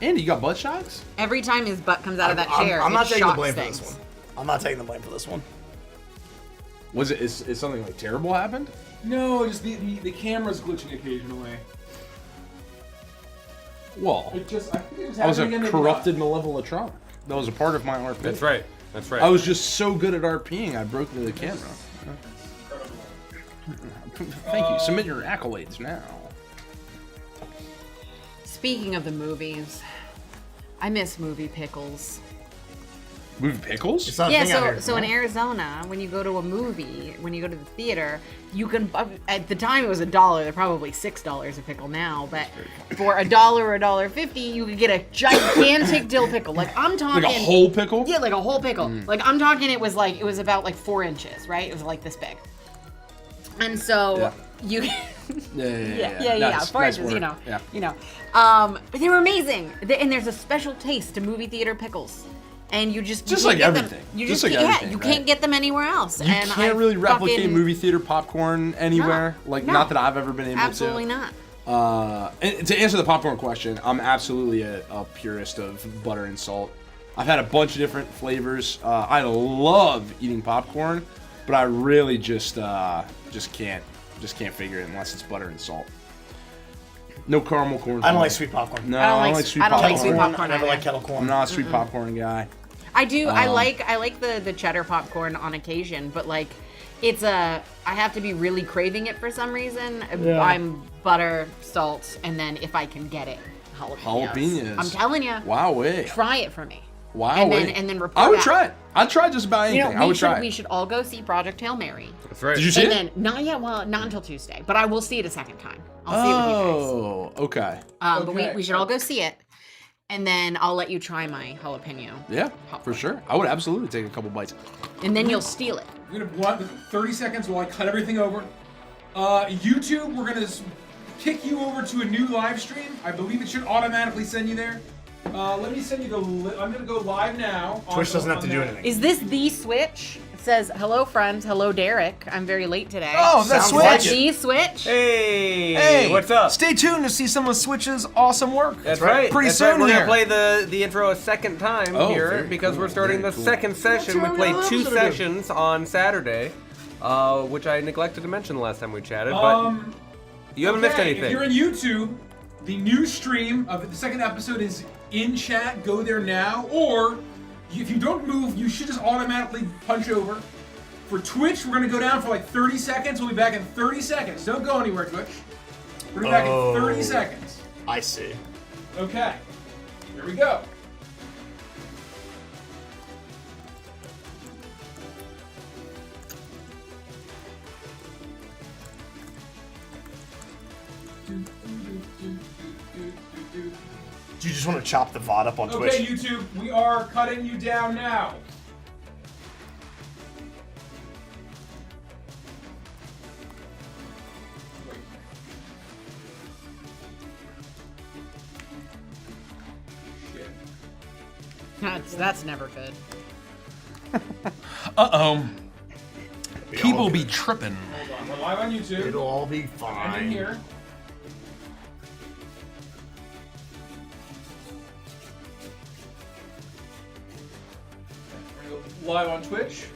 Speaker 3: Andy, you got butt shots?
Speaker 5: Every time his butt comes out of that chair,
Speaker 1: I'm not
Speaker 5: it
Speaker 1: taking the
Speaker 5: shocks
Speaker 1: blame
Speaker 5: things.
Speaker 1: for this one. I'm not taking the blame for this one.
Speaker 3: Was it? Is something like terrible happened?
Speaker 11: No, just the camera's glitching occasionally.
Speaker 3: Well,
Speaker 11: I think it just
Speaker 3: I was a
Speaker 11: happened again,
Speaker 3: corrupted malevolent. That was a part of my RP.
Speaker 2: That's right. That's right.
Speaker 3: I was just so good at RPing, I broke the camera. Thank you. Submit your accolades now.
Speaker 5: Speaking of the movies, I miss movie pickles.
Speaker 3: Movie pickles?
Speaker 1: It's not a
Speaker 5: Yeah,
Speaker 1: thing out here.
Speaker 5: so in Arizona, when you go to a movie, when you go to the theater, you can, at the time it was $1, they're probably $6 a pickle now, but for $1 or $1.50, you could get a gigantic dill pickle. Like, I'm talking.
Speaker 3: Like a whole pickle?
Speaker 5: Yeah, like a whole pickle. Like, I'm talking, it was about like 4 inches, right? It was like this big. And so, you. Yeah. 4 inches,
Speaker 3: work.
Speaker 5: you know.
Speaker 3: Yeah.
Speaker 5: You know. But they were amazing. And there's a special taste to movie theater pickles. And you just
Speaker 3: Just
Speaker 5: can't
Speaker 3: like
Speaker 5: get them.
Speaker 3: everything.
Speaker 5: You
Speaker 3: Just
Speaker 5: just
Speaker 3: like
Speaker 5: can't,
Speaker 3: everything,
Speaker 5: you
Speaker 3: right?
Speaker 5: can't get them anywhere else.
Speaker 3: You
Speaker 5: and
Speaker 3: can't really replicate
Speaker 5: fucking,
Speaker 3: movie theater popcorn anywhere. Like,
Speaker 5: No.
Speaker 3: not that I've ever been able
Speaker 5: Absolutely
Speaker 3: to.
Speaker 5: not.
Speaker 3: And to answer the popcorn question, I'm absolutely a purist of butter and salt. I've had a bunch of different flavors. I love eating popcorn, but I really just can't figure it unless it's butter and salt. No caramel corn.
Speaker 1: I don't like sweet popcorn.
Speaker 3: No,
Speaker 5: I don't
Speaker 3: I
Speaker 5: like
Speaker 3: don't like sweet
Speaker 5: I don't
Speaker 3: popcorn.
Speaker 5: like sweet popcorn
Speaker 1: I never
Speaker 5: either.
Speaker 1: like kettle corn.
Speaker 3: I'm not a sweet popcorn guy.
Speaker 5: I do. I like the cheddar popcorn on occasion, but like, I have to be really craving it for some reason.
Speaker 1: Yeah.
Speaker 5: I'm butter, salt, and then if I can get it,
Speaker 3: Jalapenos.
Speaker 5: I'm telling you.
Speaker 3: Wow, way.
Speaker 5: Try it for me.
Speaker 3: Wow,
Speaker 5: and then report
Speaker 3: I would
Speaker 5: back.
Speaker 3: try it. I'd try just about anything.
Speaker 5: You know,
Speaker 3: I would try
Speaker 5: we
Speaker 3: it.
Speaker 5: should all go see Project Hail Mary.
Speaker 2: That's right.
Speaker 3: Did you see
Speaker 5: And
Speaker 3: it?
Speaker 5: then not yet. Well, not until Tuesday, but I will see it a second time. I'll see it with you guys.
Speaker 3: Oh, okay.
Speaker 5: But we should all go see it, and then I'll let you try my jalapeno,
Speaker 3: Yeah, for sure. I would absolutely take a couple bites.
Speaker 5: and then you'll steal it.
Speaker 11: We're gonna want 30 seconds while I cut everything over. YouTube, we're gonna kick you over to a new live stream. I believe it should automatically send you there. Let me send you the. I'm gonna go live now.
Speaker 1: Twitch doesn't have to do anything.
Speaker 5: Is this the Switch? It says, "Hello, friends. Hello, Derek. I'm very late today."
Speaker 6: Oh, that's
Speaker 1: Sounds like
Speaker 6: Switch.
Speaker 5: The Switch.
Speaker 2: Hey, what's up?
Speaker 6: Stay tuned to see some of Switch's awesome work.
Speaker 2: That's right.
Speaker 6: Pretty
Speaker 2: That's
Speaker 6: soon
Speaker 2: right. We're
Speaker 6: here.
Speaker 2: gonna play the intro a second time here
Speaker 3: very
Speaker 2: because
Speaker 3: cool,
Speaker 2: we're starting
Speaker 3: very
Speaker 2: the
Speaker 3: cool.
Speaker 2: second session. We
Speaker 1: what
Speaker 2: played
Speaker 1: else
Speaker 2: 2
Speaker 1: did I do?
Speaker 2: sessions on Saturday, which I neglected to mention the last time we chatted. But you haven't missed anything.
Speaker 11: If you're in YouTube, the new stream of the second episode is in chat. Go there now. Or if you don't move, you should just automatically punch over. For Twitch, we're gonna go down for like 30 seconds. We'll be back in 30 seconds. Don't go anywhere, Twitch. We're gonna be back in 30 seconds.
Speaker 1: I see.
Speaker 11: Okay. Here we go.
Speaker 1: Do you just want to chop the VOD up on
Speaker 11: Okay,
Speaker 1: Twitch?
Speaker 11: YouTube, we are cutting you down now.
Speaker 7: That's never good.
Speaker 6: Uh-oh. People be tripping.
Speaker 4: Hold on, we're live on YouTube.
Speaker 13: It'll all be
Speaker 4: I'm in
Speaker 13: fine.
Speaker 4: here. We're gonna go live on Twitch.